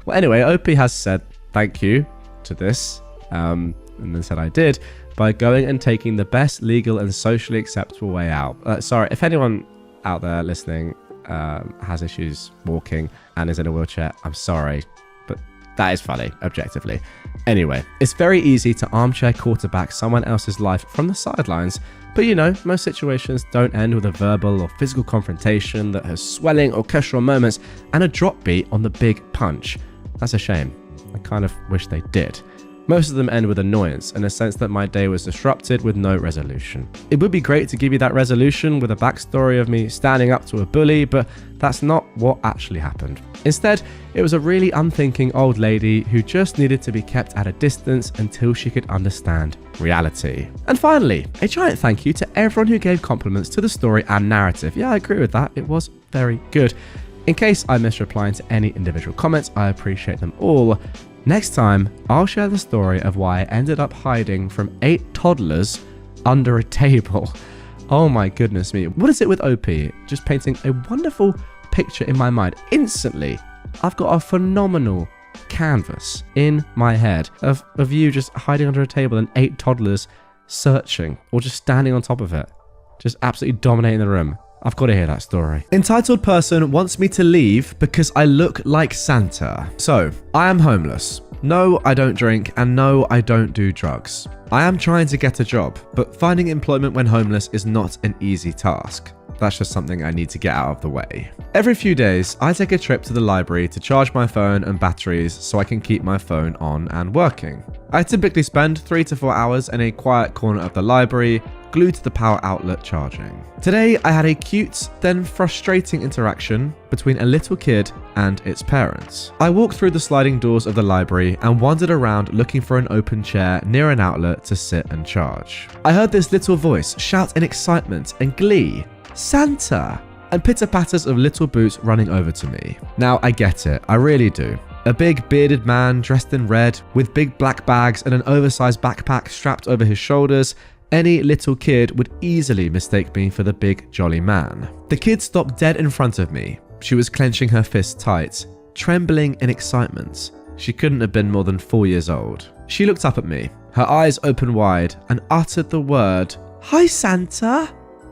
Well, anyway, OP has said thank you to this, and then said I did, by going and taking the best legal and socially acceptable way out. Sorry, if anyone out there listening has issues walking and is in a wheelchair, I'm sorry, but that is funny, objectively. Anyway, it's very easy to armchair quarterback someone else's life from the sidelines, but most situations don't end with a verbal or physical confrontation that has swelling orchestral moments and a drop beat on the big punch. That's a shame. I kind of wish they did. Most of them end with annoyance and a sense that my day was disrupted with no resolution. It would be great to give you that resolution with a backstory of me standing up to a bully, but that's not what actually happened. Instead, it was a really unthinking old lady who just needed to be kept at a distance until she could understand reality. And finally, a giant thank you to everyone who gave compliments to the story and narrative. Yeah, I agree with that. It was very good. In case I missed replying to any individual comments, I appreciate them all. Next time, I'll share the story of why I ended up hiding from 8 toddlers under a table. Oh my goodness me. What is it with OP? Just painting a wonderful picture in my mind. Instantly, I've got a phenomenal canvas in my head of you just hiding under a table and 8 toddlers searching or just standing on top of it. Just absolutely dominating the room. I've got to hear that story. Entitled person wants me to leave because I look like Santa. So, I am homeless. No, I don't drink, and no, I don't do drugs. I am trying to get a job, but finding employment when homeless is not an easy task. That's just something I need to get out of the way. Every few days, I take a trip to the library to charge my phone and batteries so I can keep my phone on and working. I typically spend 3 to 4 hours in a quiet corner of the library, glued to the power outlet charging. Today, I had a cute, then frustrating interaction between a little kid and its parents. I walked through the sliding doors of the library and wandered around looking for an open chair near an outlet to sit and charge. I heard this little voice shout in excitement and glee, "Santa!" and pitter-patters of little boots running over to me. Now, I get it, I really do. A big bearded man dressed in red with big black bags and an oversized backpack strapped over his shoulders. Any little kid would easily mistake me for the big jolly man. The kid stopped dead in front of me. She was clenching her fists tight, trembling in excitement. She couldn't have been more than 4 years old. She looked up at me, her eyes open wide, and uttered the word, "Hi, Santa."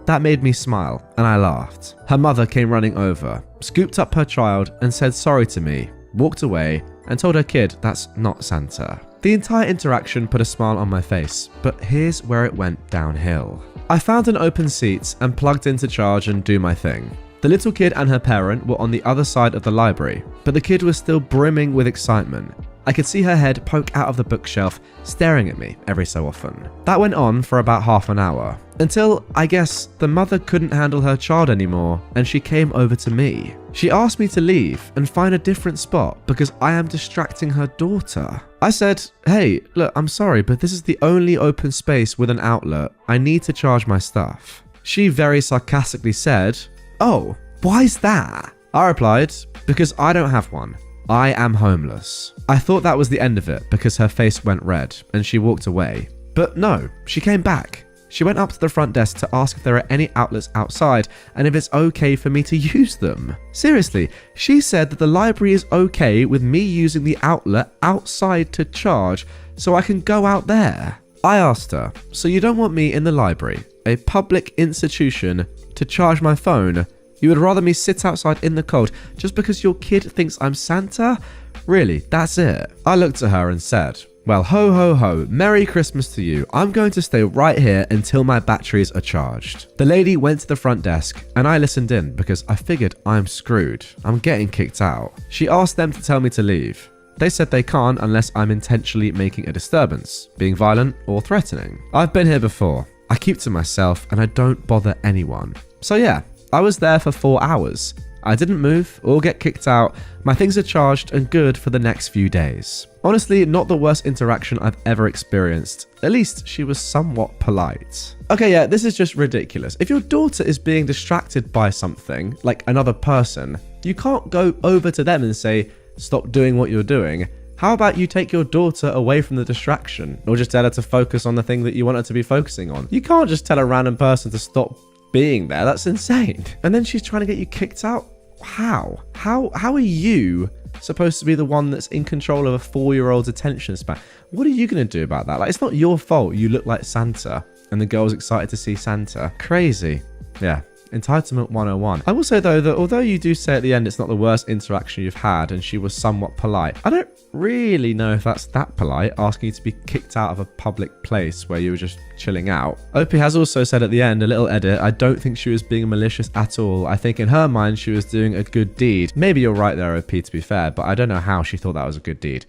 That made me smile, and I laughed. Her mother came running over, scooped up her child, and said sorry to me, walked away, and told her kid that's not Santa. The entire interaction put a smile on my face, but here's where it went downhill. I found an open seat and plugged in to charge and do my thing. The little kid and her parent were on the other side of the library, but the kid was still brimming with excitement. I could see her head poke out of the bookshelf, staring at me every so often. That went on for about half an hour, until, I guess, the mother couldn't handle her child anymore and she came over to me. She asked me to leave and find a different spot because I am distracting her daughter. I said, "Hey, look, I'm sorry, but this is the only open space with an outlet. I need to charge my stuff." She very sarcastically said, "Oh, why's that?" I replied, "Because I don't have one. I am homeless." I thought that was the end of it because her face went red and she walked away. But no, she came back. She went up to the front desk to ask if there are any outlets outside and if it's okay for me to use them. Seriously, she said that the library is okay with me using the outlet outside to charge so I can go out there. I asked her, "So you don't want me in the library, a public institution, to charge my phone? You would rather me sit outside in the cold just because your kid thinks I'm Santa? Really, that's it?" I looked at her and said, "Well, ho ho ho, Merry Christmas to you. I'm going to stay right here until my batteries are charged." The lady went to the front desk and I listened in because I figured I'm screwed. I'm getting kicked out. She asked them to tell me to leave. They said they can't unless I'm intentionally making a disturbance, being violent or threatening. I've been here before. I keep to myself and I don't bother anyone. So yeah, I was there for 4 hours. I didn't move or get kicked out. My things are charged and good for the next few days. Honestly, not the worst interaction I've ever experienced. At least she was somewhat polite. Okay, yeah, this is just ridiculous. If your daughter is being distracted by something, like another person, you can't go over to them and say, "Stop doing what you're doing." How about you take your daughter away from the distraction, or just tell her to focus on the thing that you want her to be focusing on? You can't just tell a random person to stop being there. That's insane. And then she's trying to get you kicked out. How are you supposed to be the one that's in control of a 4-year-old's attention span? What are you going to do about that? Like, it's not your fault you look like Santa and the girl's excited to see Santa. Crazy. Yeah. Entitlement 101. I will say though that although you do say at the end it's not the worst interaction you've had and she was somewhat polite, I don't really know if that's that polite, asking you to be kicked out of a public place where you were just chilling out. OP has also said at the end, a little edit, "I don't think she was being malicious at all. I think in her mind she was doing a good deed." Maybe you're right there, OP, to be fair, but I don't know how she thought that was a good deed.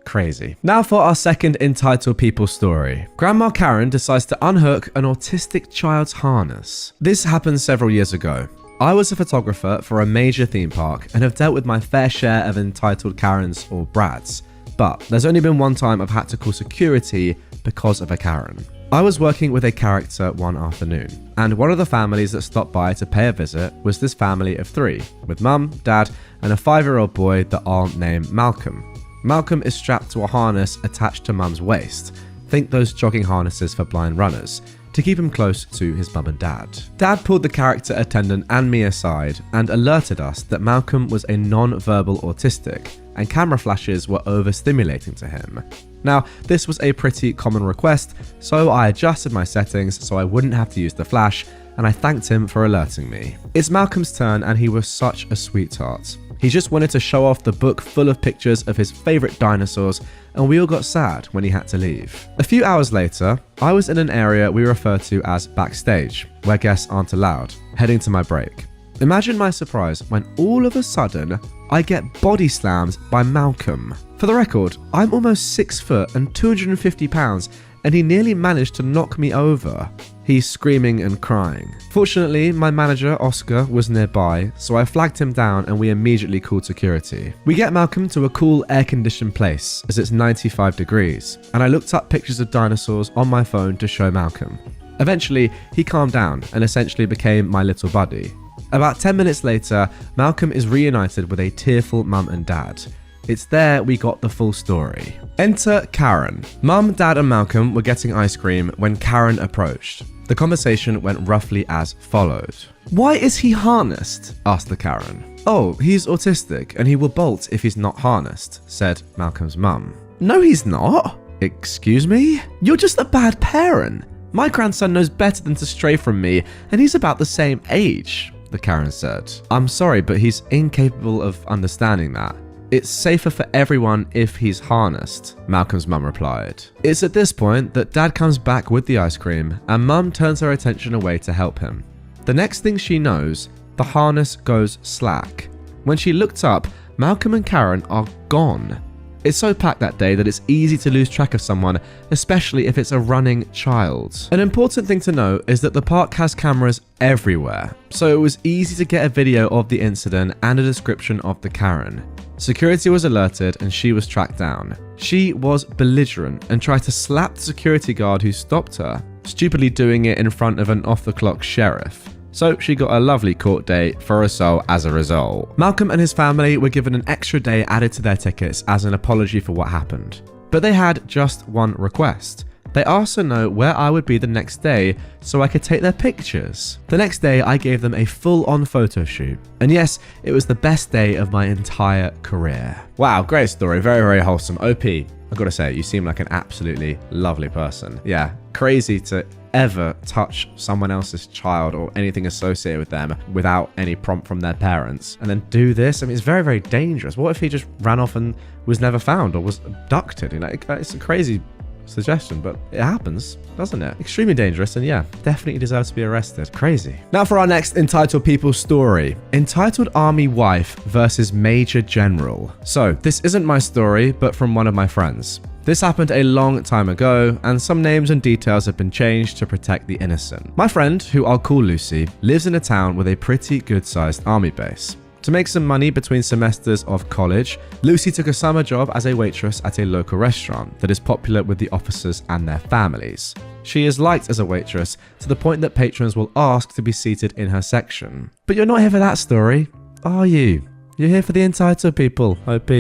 Crazy. Now for our second entitled people story. Grandma Karen decides to unhook an autistic child's harness. This happened several years ago. I was a photographer for a major theme park and have dealt with my fair share of entitled Karens or Brads. But there's only been one time I've had to call security because of a Karen. I was working with a character one afternoon, and one of the families that stopped by to pay a visit was this family of 3, with mum, dad, and a 5-year-old boy that I'll name Malcolm. Malcolm is strapped to a harness attached to mum's waist. Think those jogging harnesses for blind runners, to keep him close to his mum and dad. Dad pulled the character attendant and me aside and alerted us that Malcolm was a non-verbal autistic and camera flashes were overstimulating to him. Now, this was a pretty common request, so I adjusted my settings so I wouldn't have to use the flash, and I thanked him for alerting me. It's Malcolm's turn and he was such a sweetheart. He just wanted to show off the book full of pictures of his favourite dinosaurs, and we all got sad when he had to leave. A few hours later, I was in an area we refer to as backstage, where guests aren't allowed, heading to my break. Imagine my surprise when all of a sudden, I get body slammed by Malcolm. For the record, I'm almost 6 foot and 250 pounds, and he nearly managed to knock me over. He's screaming and crying. Fortunately, my manager, Oscar, was nearby, so I flagged him down and we immediately called security. We get Malcolm to a cool air-conditioned place, as it's 95 degrees, and I looked up pictures of dinosaurs on my phone to show Malcolm. Eventually, he calmed down and essentially became my little buddy. About 10 minutes later, Malcolm is reunited with a tearful mum and dad. It's there we got the full story. Enter Karen. Mum, Dad and Malcolm were getting ice cream when Karen approached. The conversation went roughly as followed. "Why is he harnessed?" asked the Karen. "Oh, he's autistic and he will bolt if he's not harnessed," said Malcolm's mum. "No, he's not." "Excuse me? You're just a bad parent. My grandson knows better than to stray from me and he's about the same age," the Karen said. "I'm sorry, but he's incapable of understanding that. It's safer for everyone if he's harnessed," Malcolm's mum replied. It's at this point that Dad comes back with the ice cream and Mum turns her attention away to help him. The next thing she knows, the harness goes slack. When she looked up, Malcolm and Karen are gone. It's so packed that day that it's easy to lose track of someone, especially if it's a running child. An important thing to note is that the park has cameras everywhere, so it was easy to get a video of the incident and a description of the Karen. Security was alerted and she was tracked down. She was belligerent and tried to slap the security guard who stopped her, stupidly doing it in front of an off-the-clock sheriff. So she got a lovely court date for assault as a result. Malcolm and his family were given an extra day added to their tickets as an apology for what happened. But they had just one request. They asked to know where I would be the next day so I could take their pictures. The next day, I gave them a full-on photo shoot. And yes, it was the best day of my entire career. Wow, great story. Very, very wholesome. OP, I've got to say, you seem like an absolutely lovely person. Yeah, crazy to ever touch someone else's child or anything associated with them without any prompt from their parents. And then do this? I mean, it's very, very dangerous. What if he just ran off and was never found or was abducted? You know, it's a crazy suggestion, but it happens, doesn't it? Extremely dangerous, and yeah, definitely deserves to be arrested. Crazy. Now for our next entitled people story. Entitled Army Wife versus Major General. So this isn't my story, but from one of my friends. This happened a long time ago, and some names and details have been changed to protect the innocent. My friend, who I'll call Lucy, lives in a town with a pretty good-sized army base. To make some money between semesters of college, Lucy took a summer job as a waitress at a local restaurant that is popular with the officers and their families. She is liked as a waitress to the point that patrons will ask to be seated in her section. But you're not here for that story, are you? You're here for the entitled people, OP.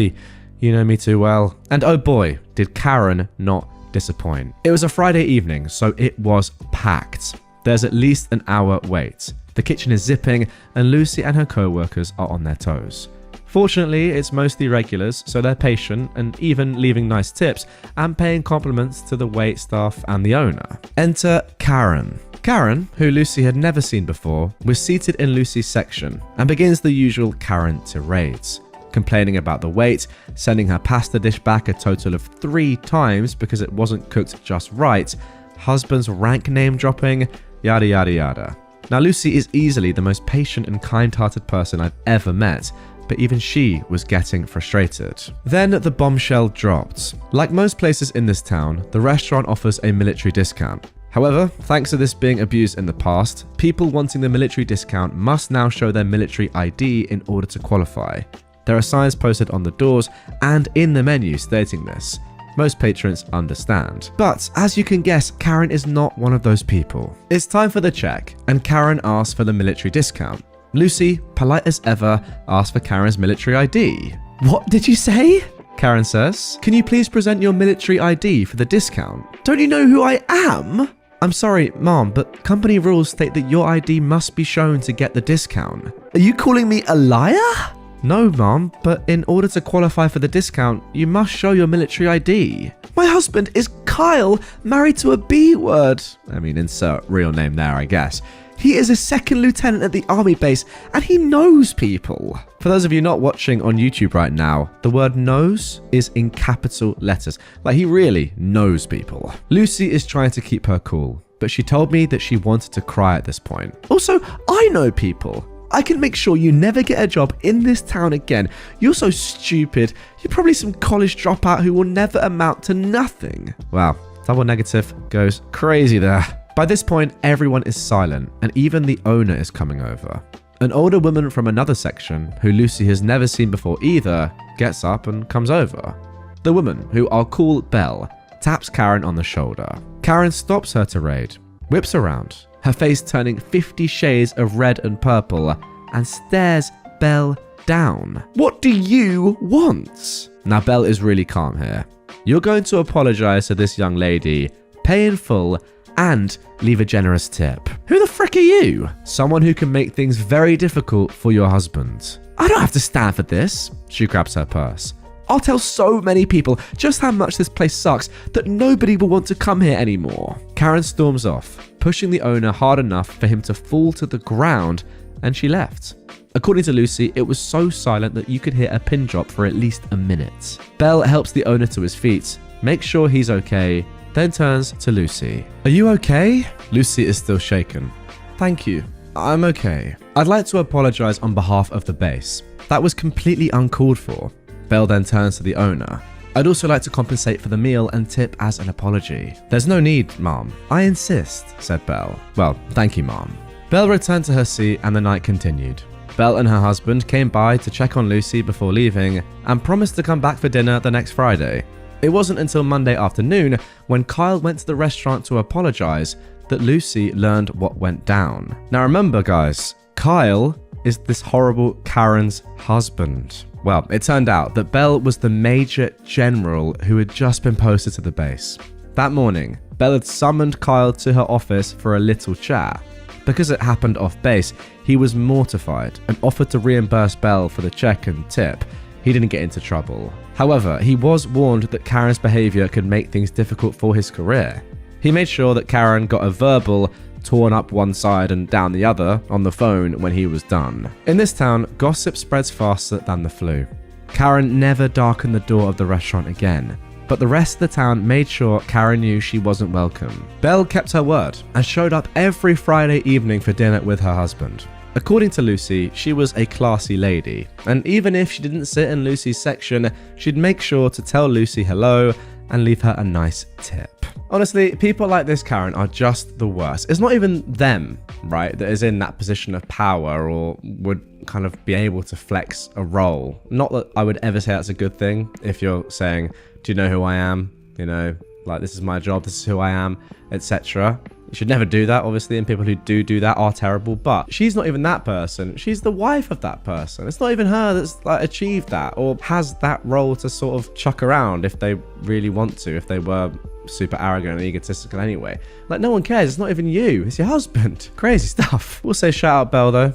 You know me too well. And oh boy, did Karen not disappoint. It was a Friday evening, so it was packed. There's at least an hour wait. The kitchen is zipping, and Lucy and her co-workers are on their toes. Fortunately, it's mostly regulars, so they're patient and even leaving nice tips and paying compliments to the wait staff and the owner. Enter Karen. Karen, who Lucy had never seen before, was seated in Lucy's section and begins the usual Karen tirades, complaining about the wait, sending her pasta dish back a total of 3 times because it wasn't cooked just right, husband's rank name dropping, yada yada yada. Now Lucy is easily the most patient and kind-hearted person I've ever met, but even she was getting frustrated. Then the bombshell dropped. Like most places in this town, the restaurant offers a military discount. However, thanks to this being abused in the past, people wanting the military discount must now show their military ID in order to qualify. There are signs posted on the doors and in the menu stating this. Most patrons understand. But as you can guess, Karen is not one of those people. It's time for the check, and Karen asks for the military discount. Lucy, polite as ever, asks for Karen's military ID. What did you say? Karen says. Can you please present your military ID for the discount? Don't you know who I am? I'm sorry, Mom, but company rules state that your ID must be shown to get the discount. Are you calling me a liar? No, Mom, but in order to qualify for the discount, you must show your military ID. My husband is Kyle, married to a B word. I mean, insert real name there, I guess. He is a second lieutenant at the army base, and he knows people. For those of you not watching on YouTube right now, the word knows is in capital letters. Like, he really knows people. Lucy is trying to keep her cool, but she told me that she wanted to cry at this point. Also, I know people. I can make sure you never get a job in this town again. You're so stupid. You're probably some college dropout who will never amount to nothing. Wow, double negative goes crazy there. By this point, everyone is silent, and even the owner is coming over. An older woman from another section, who Lucy has never seen before either, gets up and comes over. The woman, who I'll call Belle, taps Karen on the shoulder. Karen stops her tirade, whips around, her face turning 50 shades of red and purple, and stares Belle down. What do you want? Now Belle is really calm here. You're going to apologize to this young lady, pay in full, and leave a generous tip. Who the frick are you? Someone who can make things very difficult for your husband. I don't have to stand for this. She grabs her purse. I'll tell so many people just how much this place sucks that nobody will want to come here anymore. Karen storms off, pushing the owner hard enough for him to fall to the ground, and she left. According to Lucy, it was so silent that you could hear a pin drop for at least a minute. Belle helps the owner to his feet, makes sure he's okay, then turns to Lucy. Are you okay? Lucy is still shaken. Thank you. I'm okay. I'd like to apologize on behalf of the base. That was completely uncalled for. Belle then turns to the owner. I'd also like to compensate for the meal and tip as an apology. There's no need, Mom. I insist, said Belle. Well, thank you, Mom. Belle returned to her seat and the night continued. Belle and her husband came by to check on Lucy before leaving and promised to come back for dinner the next Friday. It wasn't until Monday afternoon, when Kyle went to the restaurant to apologize, that Lucy learned what went down. Now remember, guys, Kyle is this horrible Karen's husband. Well, it turned out that Belle was the Major General who had just been posted to the base. That morning, Belle had summoned Kyle to her office for a little chat. Because it happened off base, he was mortified and offered to reimburse Belle for the check and tip. He didn't get into trouble. However, he was warned that Karen's behavior could make things difficult for his career. He made sure that Karen got a verbal torn up one side and down the other on the phone when he was done. In this town, gossip spreads faster than the flu. Karen never darkened the door of the restaurant again, but the rest of the town made sure Karen knew she wasn't welcome. Belle kept her word and showed up every Friday evening for dinner with her husband. According to Lucy, she was a classy lady, and even if she didn't sit in Lucy's section, she'd make sure to tell Lucy hello and leave her a nice tip. Honestly, people like this Karen are just the worst. It's not even them, right, that is in that position of power or would kind of be able to flex a role. Not that I would ever say that's a good thing if you're saying, do you know who I am? You know, like, this is my job, this is who I am, etc. You should never do that, obviously, and people who do that are terrible, but she's not even that person. She's the wife of that person. It's not even her that's like achieved that or has that role to sort of chuck around if they really want to, if they were super arrogant and egotistical anyway. Like, no one cares. It's not even you. It's your husband. Crazy stuff. We'll say shout out Belle, though.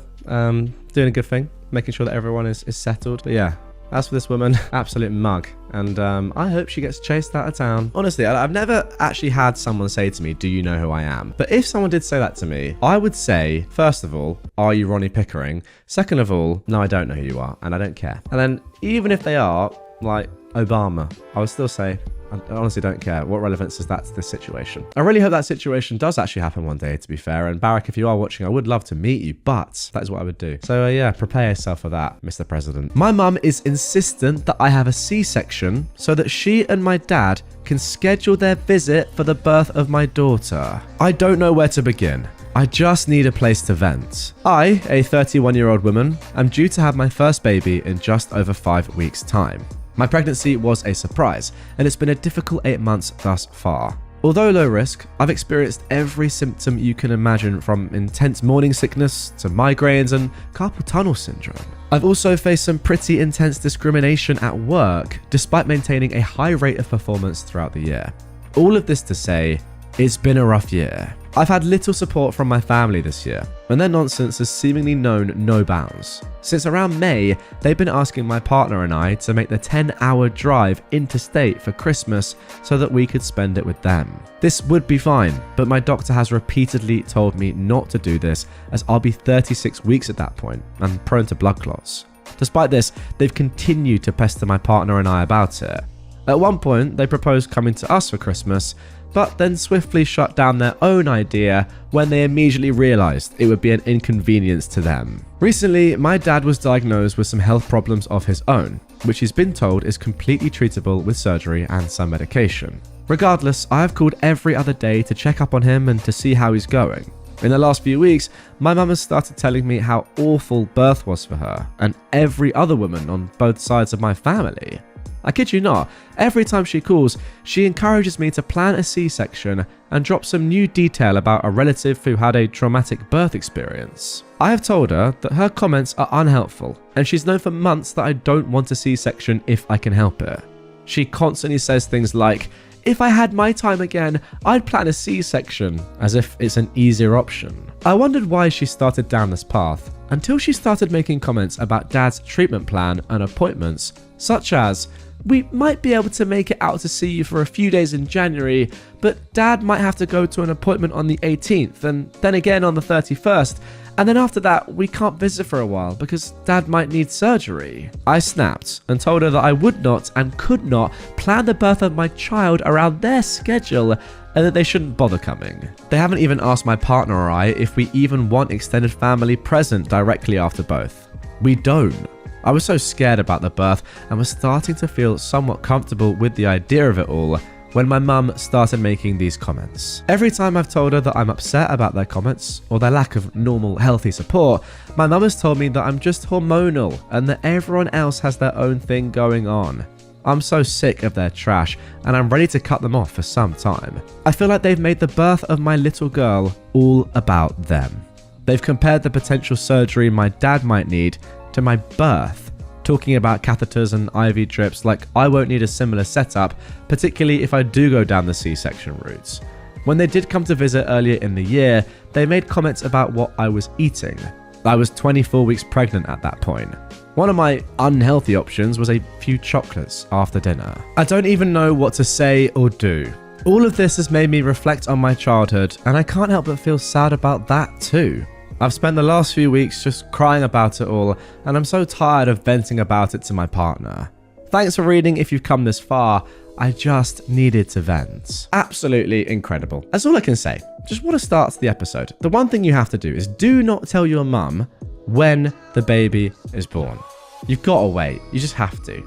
Doing a good thing, making sure that everyone is settled. But yeah, as for this woman, absolute mug. And I hope she gets chased out of town. Honestly, I've never actually had someone say to me, do you know who I am? But if someone did say that to me, I would say, first of all, are you Ronnie Pickering? Second of all, no, I don't know who you are, and I don't care. And then even if they are, like Obama, I would still say, I honestly don't care. What relevance is that to this situation? I really hope that situation does actually happen one day, to be fair. And Barack, if you are watching, I would love to meet you, but that is what I would do. So yeah, prepare yourself for that, Mr. President. My mum is insistent that I have a C-section so that she and my dad can schedule their visit for the birth of my daughter. I don't know where to begin. I just need a place to vent. I, a 31-year-old woman, am due to have my first baby in just over 5 weeks' time. My pregnancy was a surprise, and it's been a difficult 8 months thus far. Although low risk, I've experienced every symptom you can imagine, from intense morning sickness to migraines and carpal tunnel syndrome. I've also faced some pretty intense discrimination at work, despite maintaining a high rate of performance throughout the year. All of this to say, it's been a rough year. I've had little support from my family this year, and their nonsense has seemingly known no bounds. Since around May, they've been asking my partner and I to make the 10-hour drive interstate for Christmas so that we could spend it with them. This would be fine, but my doctor has repeatedly told me not to do this, as I'll be 36 weeks at that point and prone to blood clots. Despite this, they've continued to pester my partner and I about it. At one point, they proposed coming to us for Christmas, but then swiftly shut down their own idea when they immediately realized it would be an inconvenience to them. Recently, my dad was diagnosed with some health problems of his own, which he's been told is completely treatable with surgery and some medication. Regardless, I have called every other day to check up on him and to see how he's going. In the last few weeks, my mum has started telling me how awful birth was for her and every other woman on both sides of my family. I kid you not, every time she calls, she encourages me to plan a C-section and drop some new detail about a relative who had a traumatic birth experience. I have told her that her comments are unhelpful, and she's known for months that I don't want a C-section if I can help it. She constantly says things like, if I had my time again, I'd plan a C-section, as if it's an easier option. I wondered why she started down this path, until she started making comments about Dad's treatment plan and appointments, such as, we might be able to make it out to see you for a few days in January, but Dad might have to go to an appointment on the 18th and then again on the 31st, and then after that we can't visit for a while because Dad might need surgery. I snapped and told her that I would not and could not plan the birth of my child around their schedule and that they shouldn't bother coming. They haven't even asked my partner or I if we even want extended family present directly after both. We don't. I was so scared about the birth and was starting to feel somewhat comfortable with the idea of it all when my mum started making these comments. Every time I've told her that I'm upset about their comments or their lack of normal, healthy support, my mum has told me that I'm just hormonal and that everyone else has their own thing going on. I'm so sick of their trash and I'm ready to cut them off for some time. I feel like they've made the birth of my little girl all about them. They've compared the potential surgery my dad might need to my birth, talking about catheters and IV drips like I won't need a similar setup, particularly if I do go down the C-section route. When they did come to visit earlier in the year, they made comments about what I was eating. I was 24 weeks pregnant at that point. One of my unhealthy options was a few chocolates after dinner. I don't even know what to say or do. All of this has made me reflect on my childhood, and I can't help but feel sad about that too. I've spent the last few weeks just crying about it all, and I'm so tired of venting about it to my partner. Thanks for reading if you've come this far. I just needed to vent. Absolutely incredible. That's all I can say. Just what a start to the episode. The one thing you have to do is do not tell your mum when the baby is born. You've got to wait. You just have to.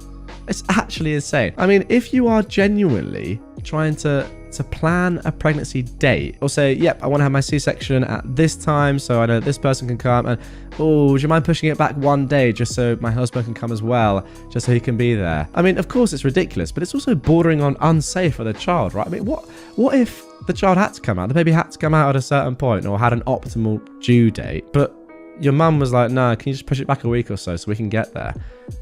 It's actually insane. I mean, if you are genuinely trying to plan a pregnancy date or say, yep, I want to have my C-section at this time so I know this person can come, and oh, would you mind pushing it back one day just so my husband can come as well, just so he can be there? I mean, of course it's ridiculous, but it's also bordering on unsafe for the child, right? I mean, what if the child had to come out, the baby had to come out at a certain point or had an optimal due date, but your mum was like, no, can you just push it back a week or so we can get there?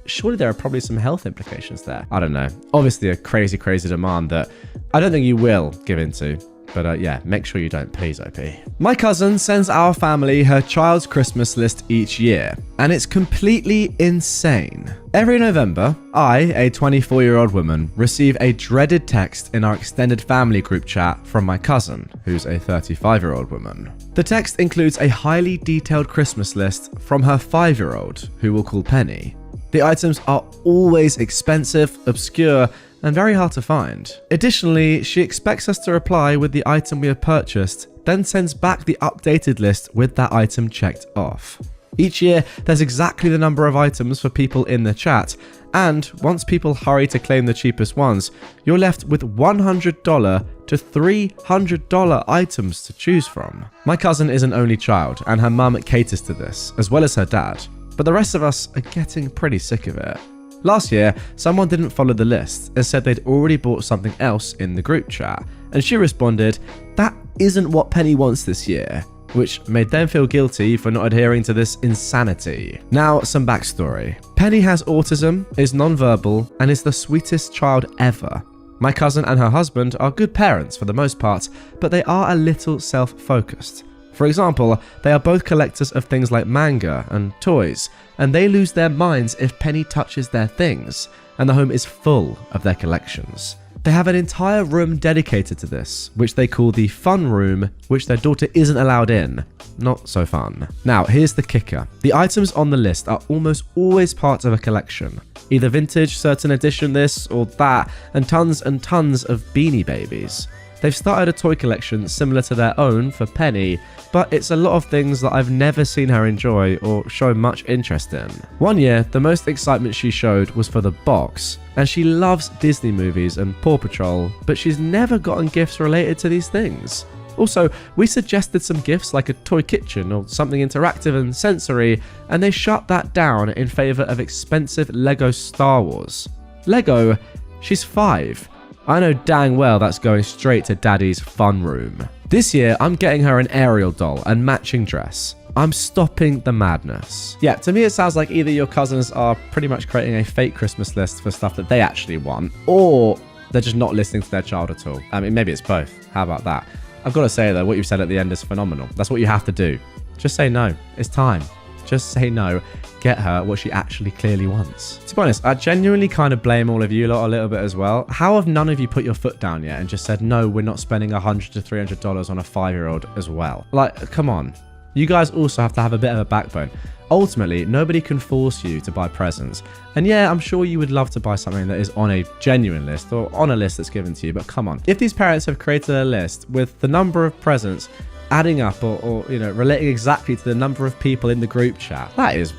Surely there are probably some health implications there. I don't know. Obviously a crazy demand that I don't think you will give into. But yeah, make sure you don't, please, OP. My cousin sends our family her child's Christmas list each year, and it's completely insane. Every November, I, a 24-year-old woman, receive a dreaded text in our extended family group chat from my cousin, who's a 35-year-old woman. The text includes a highly detailed Christmas list from her 5-year-old, who we'll call Penny. The items are always expensive, obscure, and very hard to find. Additionally, she expects us to reply with the item we have purchased, then sends back the updated list with that item checked off. Each year, there's exactly the number of items for people in the chat, and once people hurry to claim the cheapest ones, you're left with $100 to $300 items to choose from. My cousin is an only child, and her mum caters to this, as well as her dad, but the rest of us are getting pretty sick of it. Last year, someone didn't follow the list and said they'd already bought something else in the group chat, and she responded, "That isn't what Penny wants this year," which made them feel guilty for not adhering to this insanity. Now, some backstory. Penny has autism, is nonverbal, and is the sweetest child ever. My cousin and her husband are good parents for the most part, but they are a little self-focused. For example, they are both collectors of things like manga and toys, and they lose their minds if Penny touches their things, and the home is full of their collections. They have an entire room dedicated to this, which they call the fun room, which their daughter isn't allowed in. Not so fun. Now, here's the kicker. The items on the list are almost always part of a collection. Either vintage, certain edition this or that, and tons of Beanie Babies. They've started a toy collection similar to their own for Penny, but it's a lot of things that I've never seen her enjoy or show much interest in. One year, the most excitement she showed was for the box, and she loves Disney movies and Paw Patrol, but she's never gotten gifts related to these things. Also, we suggested some gifts like a toy kitchen or something interactive and sensory, and they shut that down in favour of expensive Lego Star Wars. Lego? She's 5. I know dang well that's going straight to Daddy's fun room. This year, I'm getting her an Ariel doll and matching dress. I'm stopping the madness. Yeah, to me it sounds like either your cousins are pretty much creating a fake Christmas list for stuff that they actually want, or they're just not listening to their child at all. I mean, maybe it's both. How about that? I've got to say though, what you've said at the end is phenomenal. That's what you have to do. Just say no. It's time. Just say no. Get her what she actually clearly wants. To be honest, I genuinely kind of blame all of you lot a little bit as well. How have none of you put your foot down yet and just said, no, we're not spending $100 to $300 on a 5-year-old as well? Like, come on. You guys also have to have a bit of a backbone. Ultimately, nobody can force you to buy presents. And yeah, I'm sure you would love to buy something that is on a genuine list or on a list that's given to you, but come on. If these parents have created a list with the number of presents adding up or you know, relating exactly to the number of people in the group chat, that is,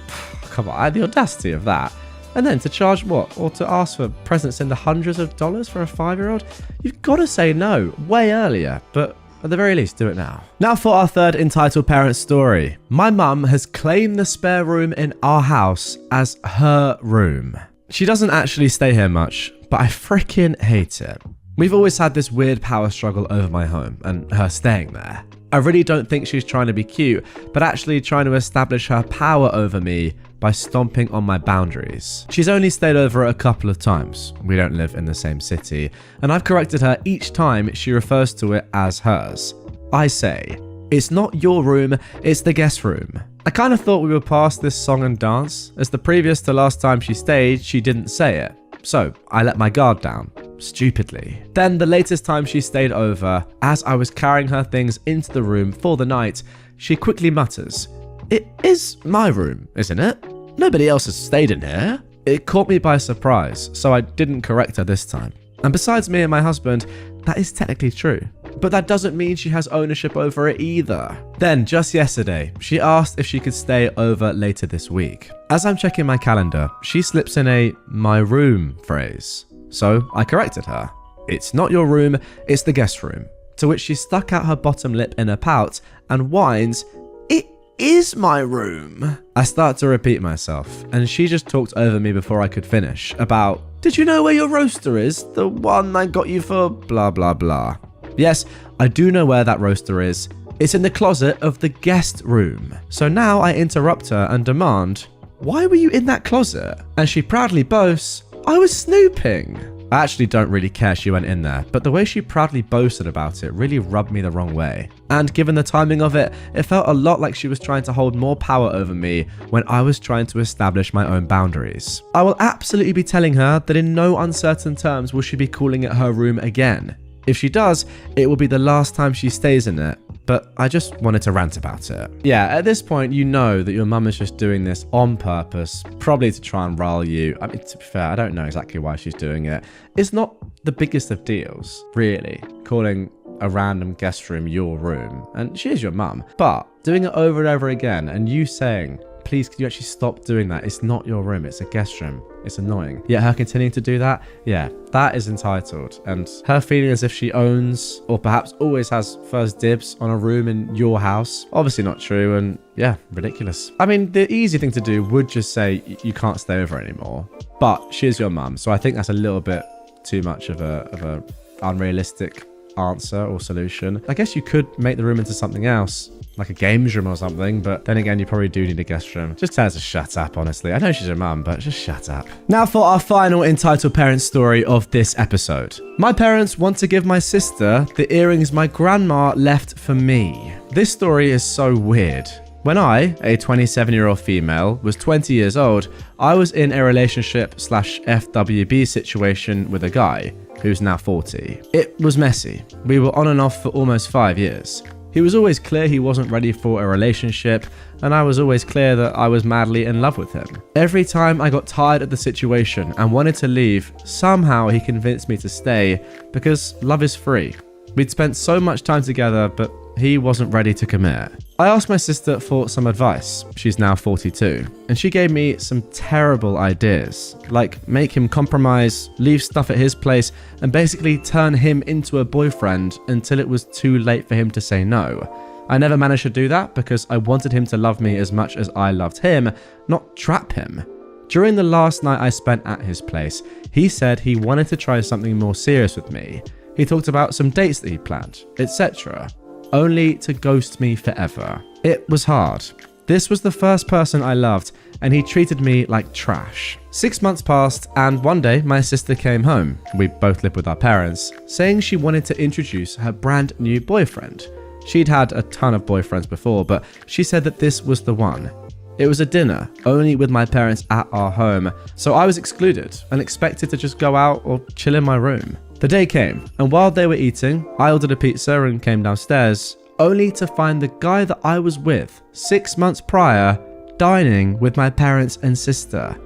come on, the audacity of that. And then to charge what? Or to ask for presents in the hundreds of dollars for a 5-year-old? You've got to say no way earlier, but at the very least, do it now. Now for our third entitled parent story. My mum has claimed the spare room in our house as her room. She doesn't actually stay here much, but I freaking hate it. We've always had this weird power struggle over my home and her staying there. I really don't think she's trying to be cute, but actually trying to establish her power over me by stomping on my boundaries. She's only stayed over a couple of times. We don't live in the same city, and I've corrected her each time she refers to it as hers. I say, it's not your room, it's the guest room. I kind of thought we were past this song and dance, as the previous to last time she stayed, she didn't say it. So I let my guard down, stupidly. Then the latest time she stayed over, as I was carrying her things into the room for the night, she quickly mutters, "It is my room, isn't it? Nobody else has stayed in here." It caught me by surprise, so I didn't correct her this time. And besides me and my husband, that is technically true. But that doesn't mean she has ownership over it either. Then, just yesterday, she asked if she could stay over later this week. As I'm checking my calendar, she slips in a "my room" phrase. So I corrected her. It's not your room, it's the guest room. To which she stuck out her bottom lip in a pout and whines, "It is my room." I start to repeat myself, and she just talked over me before I could finish about, "Did you know where your roaster is? The one I got you for blah blah blah." Yes, I do know where that roaster is. It's in the closet of the guest room. So now I interrupt her and demand, "Why were you in that closet?" And she proudly boasts, "I was snooping." I actually don't really care she went in there, but the way she proudly boasted about it really rubbed me the wrong way. And given the timing of it, it felt a lot like she was trying to hold more power over me when I was trying to establish my own boundaries. I will absolutely be telling her that in no uncertain terms will she be calling it her room again. If she does, it will be the last time she stays in it, but I just wanted to rant about it. Yeah, at this point, you know that your mum is just doing this on purpose, probably to try and rile you. I mean, to be fair, I don't know exactly why she's doing it. It's not the biggest of deals, really, calling a random guest room your room, and she is your mum, but doing it over and over again and you saying, "Please, can you actually stop doing that? It's not your room, it's a guest room." It's annoying. Yet her continuing to do that, yeah, that is entitled. And her feeling as if she owns, or perhaps always has first dibs on a room in your house, obviously not true, and yeah, ridiculous. I mean, the easy thing to do would just say you can't stay over anymore. But she's your mum, so I think that's a little bit too much of a unrealistic answer or solution. I guess you could make the room into something else, like a games room or something, but then again, you probably do need a guest room. Just tell her to shut up, honestly. I know she's your mum, but just shut up. Now for our final entitled parent story of this episode. My parents want to give my sister the earrings my grandma left for me. This story is so weird. When I, a 27-year-old female, was 20 years old, I was in a relationship/FWB situation with a guy who's now 40. It was messy. We were on and off for almost 5 years. He was always clear he wasn't ready for a relationship, and I was always clear that I was madly in love with him. Every time I got tired of the situation and wanted to leave, somehow he convinced me to stay because love is free. We'd spent so much time together, but he wasn't ready to commit. I asked my sister for some advice. She's now 42, and she gave me some terrible ideas, like make him compromise, leave stuff at his place, and basically turn him into a boyfriend until it was too late for him to say no. I never managed to do that because I wanted him to love me as much as I loved him, not trap him. During the last night I spent at his place, he said he wanted to try something more serious with me. He talked about some dates that he planned, etc. Only to ghost me forever. It was hard. This was the first person I loved, and he treated me like trash. 6 months passed, and one day my sister came home, we both live with our parents, saying she wanted to introduce her brand new boyfriend. She'd had a ton of boyfriends before, but she said that this was the one. It was a dinner, only with my parents at our home, so I was excluded and expected to just go out or chill in my room. The day came, and while they were eating, I ordered a pizza and came downstairs, only to find the guy that I was with 6 months prior dining with my parents and sister.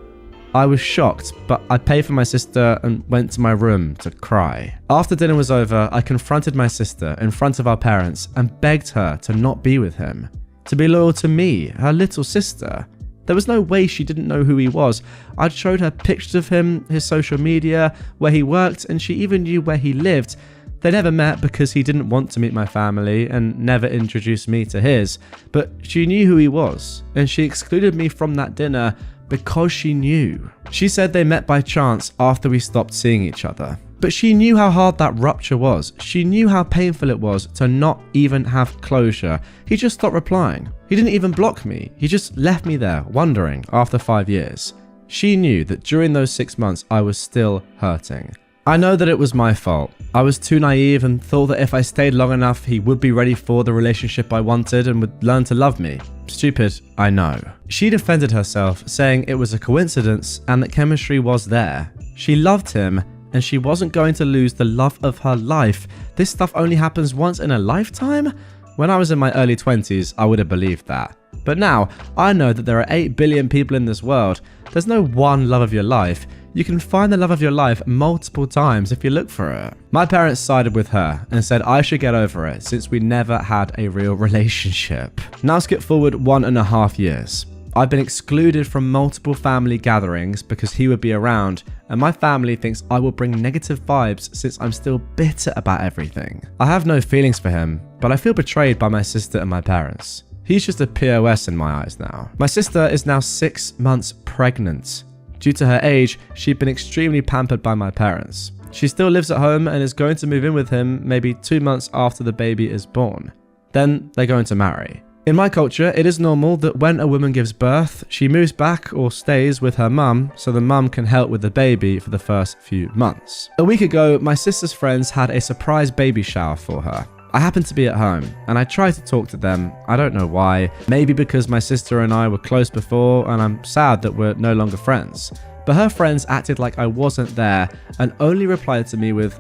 I was shocked, but I paid for my sister and went to my room to cry. After dinner was over, I confronted my sister in front of our parents and begged her to not be with him, to be loyal to me, her little sister. There was no way she didn't know who he was. I'd showed her pictures of him, his social media, where he worked, and she even knew where he lived. They never met because he didn't want to meet my family and never introduced me to his, but she knew who he was, and she excluded me from that dinner because she knew. She said they met by chance after we stopped seeing each other. But she knew how hard that rupture was. She knew how painful it was to not even have closure. He just stopped replying. He didn't even block me. He just left me there, wondering after 5 years. She knew that during those 6 months, I was still hurting. I know that it was my fault. I was too naive and thought that if I stayed long enough, he would be ready for the relationship I wanted and would learn to love me. Stupid, I know. She defended herself, saying it was a coincidence and that chemistry was there. She loved him, and she wasn't going to lose the love of her life. This stuff only happens once in a lifetime? When I was in my early 20s, I would have believed that. But now, I know that there are 8 billion people in this world. There's no one love of your life. You can find the love of your life multiple times if you look for it. My parents sided with her and said I should get over it since we never had a real relationship. Now skip forward 1.5 years. I've been excluded from multiple family gatherings because he would be around, and my family thinks I will bring negative vibes since I'm still bitter about everything. I have no feelings for him, but I feel betrayed by my sister and my parents. He's just a POS in my eyes now. My sister is now 6 months pregnant. Due to her age, she'd been extremely pampered by my parents. She still lives at home and is going to move in with him maybe 2 months after the baby is born. Then they're going to marry. In my culture, it is normal that when a woman gives birth, she moves back or stays with her mum so the mum can help with the baby for the first few months. A week ago, my sister's friends had a surprise baby shower for her. I happened to be at home and I tried to talk to them. I don't know why. Maybe because my sister and I were close before and I'm sad that we're no longer friends. But her friends acted like I wasn't there and only replied to me with,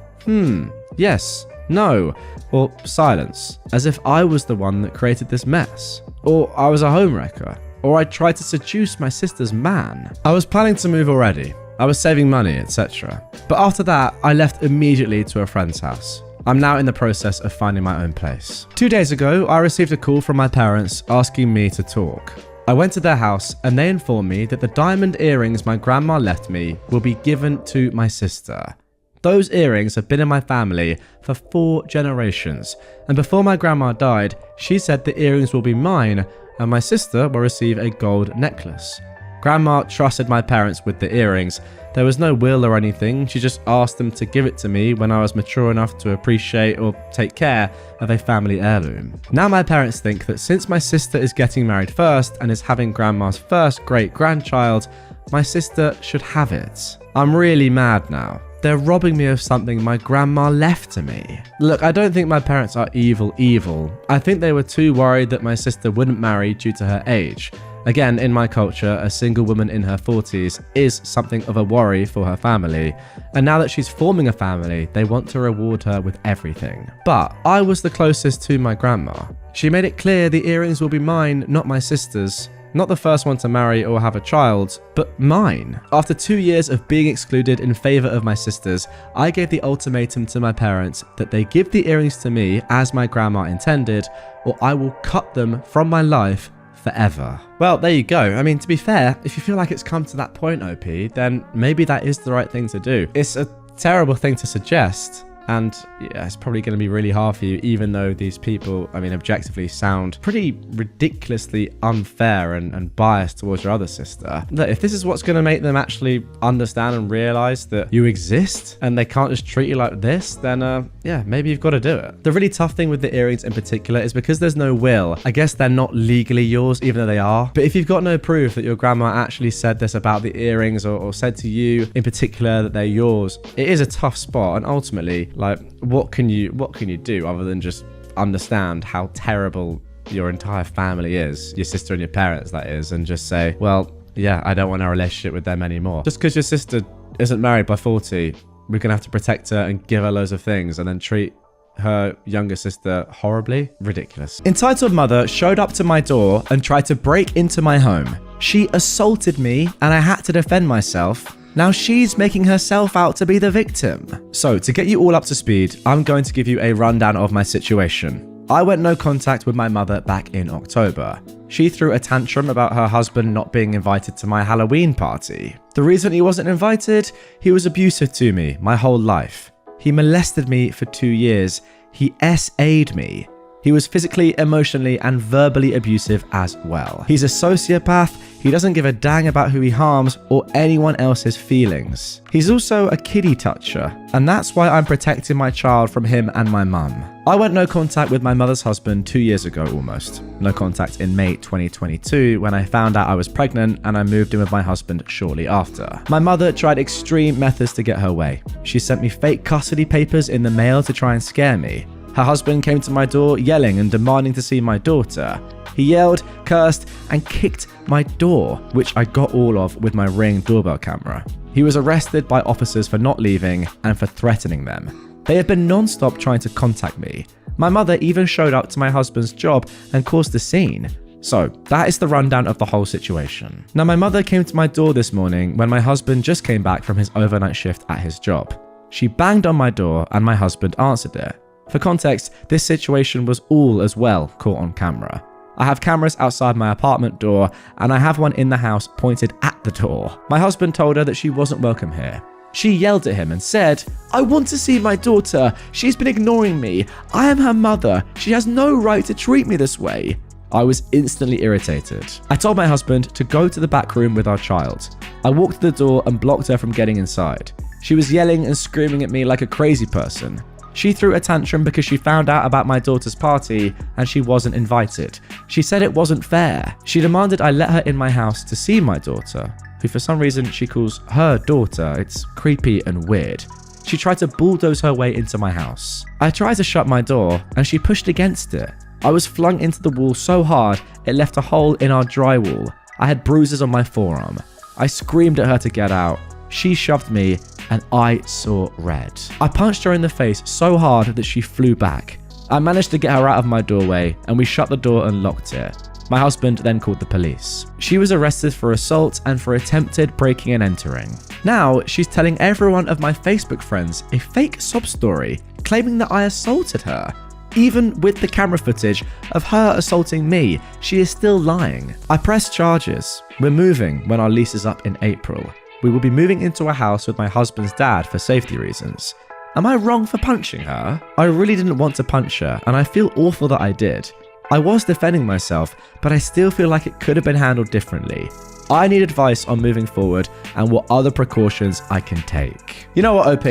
yes, no, or silence, as if I was the one that created this mess. Or I was a homewrecker. Or I tried to seduce my sister's man. I was planning to move already. I was saving money, etc. But after that, I left immediately to a friend's house. I'm now in the process of finding my own place. 2 days ago, I received a call from my parents asking me to talk. I went to their house and they informed me that the diamond earrings my grandma left me will be given to my sister. Those earrings have been in my family for 4 generations, and before my grandma died, she said the earrings will be mine and my sister will receive a gold necklace. Grandma trusted my parents with the earrings. There was no will or anything, she just asked them to give it to me when I was mature enough to appreciate or take care of a family heirloom. Now my parents think that since my sister is getting married first and is having grandma's first great-grandchild, my sister should have it. I'm really mad now. They're robbing me of something my grandma left to me. Look, I don't think my parents are evil. I think they were too worried that my sister wouldn't marry due to her age. Again, in my culture, a single woman in her 40s is something of a worry for her family. And now that she's forming a family, they want to reward her with everything. But I was the closest to my grandma. She made it clear the earrings will be mine, not my sister's. Not the first one to marry or have a child, but mine. After 2 years of being excluded in favor of my sisters, I gave the ultimatum to my parents that they give the earrings to me as my grandma intended, or I will cut them from my life forever. Well, there you go. I mean, to be fair, if you feel like it's come to that point, OP, then maybe that is the right thing to do. It's a terrible thing to suggest. And yeah, it's probably going to be really hard for you, even though these people, I mean, objectively sound pretty ridiculously unfair and biased towards your other sister. Look, if this is what's going to make them actually understand and realize that you exist and they can't just treat you like this, then yeah, maybe you've got to do it. The really tough thing with the earrings in particular is because there's no will. I guess they're not legally yours, even though they are. But if you've got no proof that your grandma actually said this about the earrings or said to you in particular that they're yours, it is a tough spot. And ultimately, like, what can you do other than just understand how terrible your entire family is, your sister and your parents, that is, and just say, well, yeah, I don't want a relationship with them anymore. Just because your sister isn't married by 40, we're gonna have to protect her and give her loads of things and then treat her younger sister horribly? Ridiculous. Entitled mother showed up to my door and tried to break into my home. She assaulted me and I had to defend myself. Now she's making herself out to be the victim. So to get you all up to speed, I'm going to give you a rundown of my situation. I went no contact with my mother back in October. She threw a tantrum about her husband not being invited to my Halloween party. The reason he wasn't invited? He was abusive to me my whole life. He molested me for 2 years. He SA'd me. He was physically, emotionally, and verbally abusive as well. He's a sociopath. He doesn't give a dang about who he harms or anyone else's feelings. He's also a kiddie toucher, and that's why I'm protecting my child from him and my mum. I went no contact with my mother's husband 2 years ago almost. No contact in May 2022 when I found out I was pregnant and I moved in with my husband shortly after. My mother tried extreme methods to get her way. She sent me fake custody papers in the mail to try and scare me. Her husband came to my door yelling and demanding to see my daughter. He yelled, cursed, and kicked my door, which I got all of with my Ring doorbell camera. He was arrested by officers for not leaving and for threatening them. They have been non-stop trying to contact me. My mother even showed up to my husband's job and caused a scene. So that is the rundown of the whole situation. Now, my mother came to my door this morning when my husband just came back from his overnight shift at his job. She banged on my door and my husband answered it. For context, this situation was all as well caught on camera. I have cameras outside my apartment door, and I have one in the house pointed at the door. My husband told her that she wasn't welcome here. She yelled at him and said, "I want to see my daughter. She's been ignoring me. I am her mother. She has no right to treat me this way." I was instantly irritated. I told my husband to go to the back room with our child. I walked to the door and blocked her from getting inside. She was yelling and screaming at me like a crazy person. She threw a tantrum because she found out about my daughter's party and she wasn't invited. She said it wasn't fair. She demanded I let her in my house to see my daughter, who for some reason she calls her daughter. It's creepy and weird. She tried to bulldoze her way into my house. I tried to shut my door and she pushed against it. I was flung into the wall so hard it left a hole in our drywall. I had bruises on my forearm. I screamed at her to get out. She shoved me and I saw red. I punched her in the face so hard that she flew back. I managed to get her out of my doorway and we shut the door and locked it. My husband then called the police. She was arrested for assault and for attempted breaking and entering. Now she's telling every one of my Facebook friends a fake sob story, claiming that I assaulted her. Even with the camera footage of her assaulting me, she is still lying. I pressed charges. We're moving when our lease is up in April. We will be moving into a house with my husband's dad for safety reasons. Am I wrong for punching her? I really didn't want to punch her, and I feel awful that I did. I was defending myself, but I still feel like it could have been handled differently. I need advice on moving forward and what other precautions I can take. You know what, OP?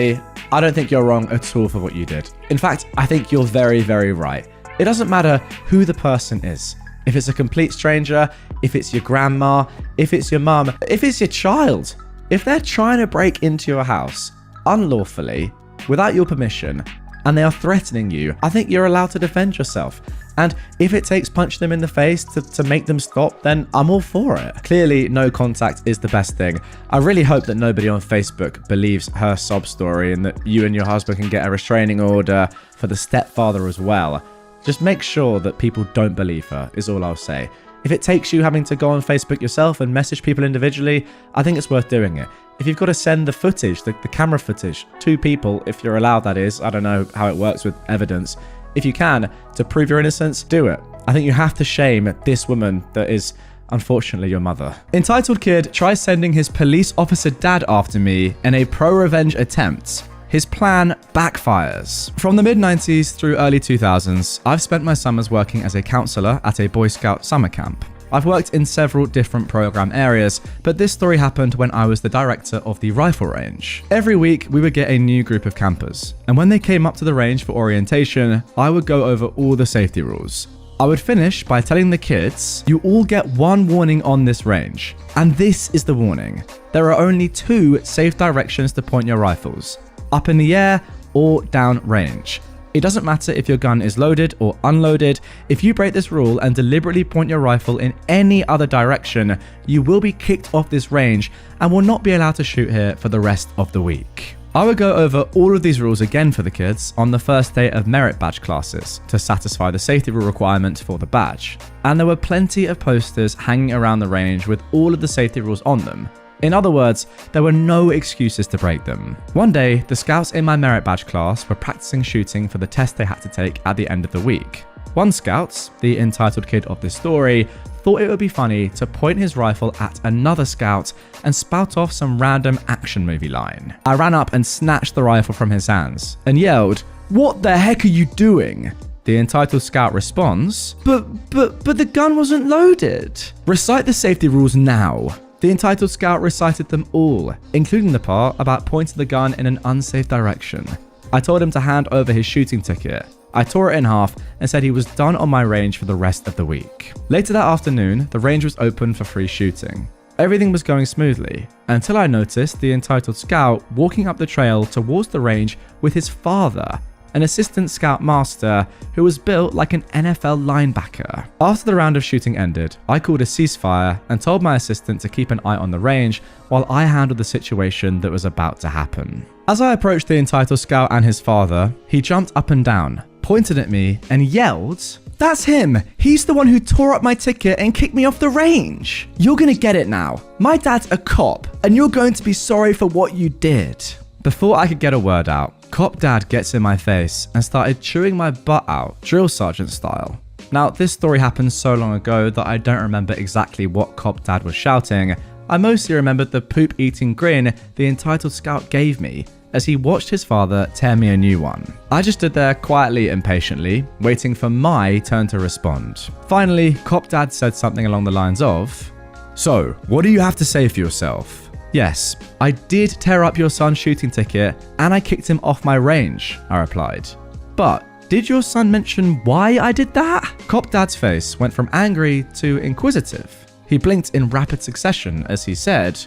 I don't think you're wrong at all for what you did. In fact, I think you're very, very right. It doesn't matter who the person is. If it's a complete stranger, if it's your grandma, if it's your mum, if it's your child. If they're trying to break into your house unlawfully, without your permission, and they are threatening you, I think you're allowed to defend yourself. And if it takes punching them in the face to make them stop, then I'm all for it. Clearly, no contact is the best thing. I really hope that nobody on Facebook believes her sob story and that you and your husband can get a restraining order for the stepfather as well. Just make sure that people don't believe her, is all I'll say. If it takes you having to go on Facebook yourself and message people individually, I think it's worth doing it. If you've got to send the footage, the camera footage, to people, if you're allowed that is, I don't know how it works with evidence. If you can, to prove your innocence, do it. I think you have to shame this woman that is unfortunately your mother. Entitled kid tries sending his police officer dad after me in a pro-revenge attempt. His plan backfires. From the mid-90s through early 2000s, I've spent my summers working as a counselor at a Boy Scout summer camp. I've worked in several different program areas, but this story happened when I was the director of the rifle range. Every week, we would get a new group of campers, and when they came up to the range for orientation, I would go over all the safety rules. I would finish by telling the kids, you all get one warning on this range, and this is the warning. There are only 2 safe directions to point your rifles. Up in the air or down range. It doesn't matter if your gun is loaded or unloaded. If you break this rule and deliberately point your rifle in any other direction, you will be kicked off this range and will not be allowed to shoot here for the rest of the week. I would go over all of these rules again for the kids on the first day of merit badge classes to satisfy the safety rule requirement for the badge. And there were plenty of posters hanging around the range with all of the safety rules on them. In other words, there were no excuses to break them. One day, the scouts in my merit badge class were practicing shooting for the test they had to take at the end of the week. One scout, the entitled kid of this story, thought it would be funny to point his rifle at another scout and spout off some random action movie line. I ran up and snatched the rifle from his hands and yelled, "What the heck are you doing?" The entitled scout responds, But the gun wasn't loaded. Recite the safety rules now. The entitled scout recited them all, including the part about pointing the gun in an unsafe direction. I told him to hand over his shooting ticket. I tore it in half and said he was done on my range for the rest of the week. Later that afternoon, the range was open for free shooting. Everything was going smoothly, until I noticed the entitled scout walking up the trail towards the range with his father, an assistant scout master who was built like an NFL linebacker. After the round of shooting ended, I called a ceasefire and told my assistant to keep an eye on the range while I handled the situation that was about to happen. As I approached the entitled scout and his father, he jumped up and down, pointed at me, and yelled, "That's him! He's the one who tore up my ticket and kicked me off the range! You're gonna get it now. My dad's a cop, and you're going to be sorry for what you did." Before I could get a word out, Cop Dad gets in my face and started chewing my butt out, drill sergeant style. Now, this story happened so long ago that I don't remember exactly what Cop Dad was shouting. I mostly remembered the poop-eating grin the entitled scout gave me as he watched his father tear me a new one. I just stood there quietly and patiently, waiting for my turn to respond. Finally, Cop Dad said something along the lines of, "So, what do you have to say for yourself?" "Yes, I did tear up your son's shooting ticket and I kicked him off my range," I replied. "But did your son mention why I did that?" Cop Dad's face went from angry to inquisitive. He blinked in rapid succession as he said,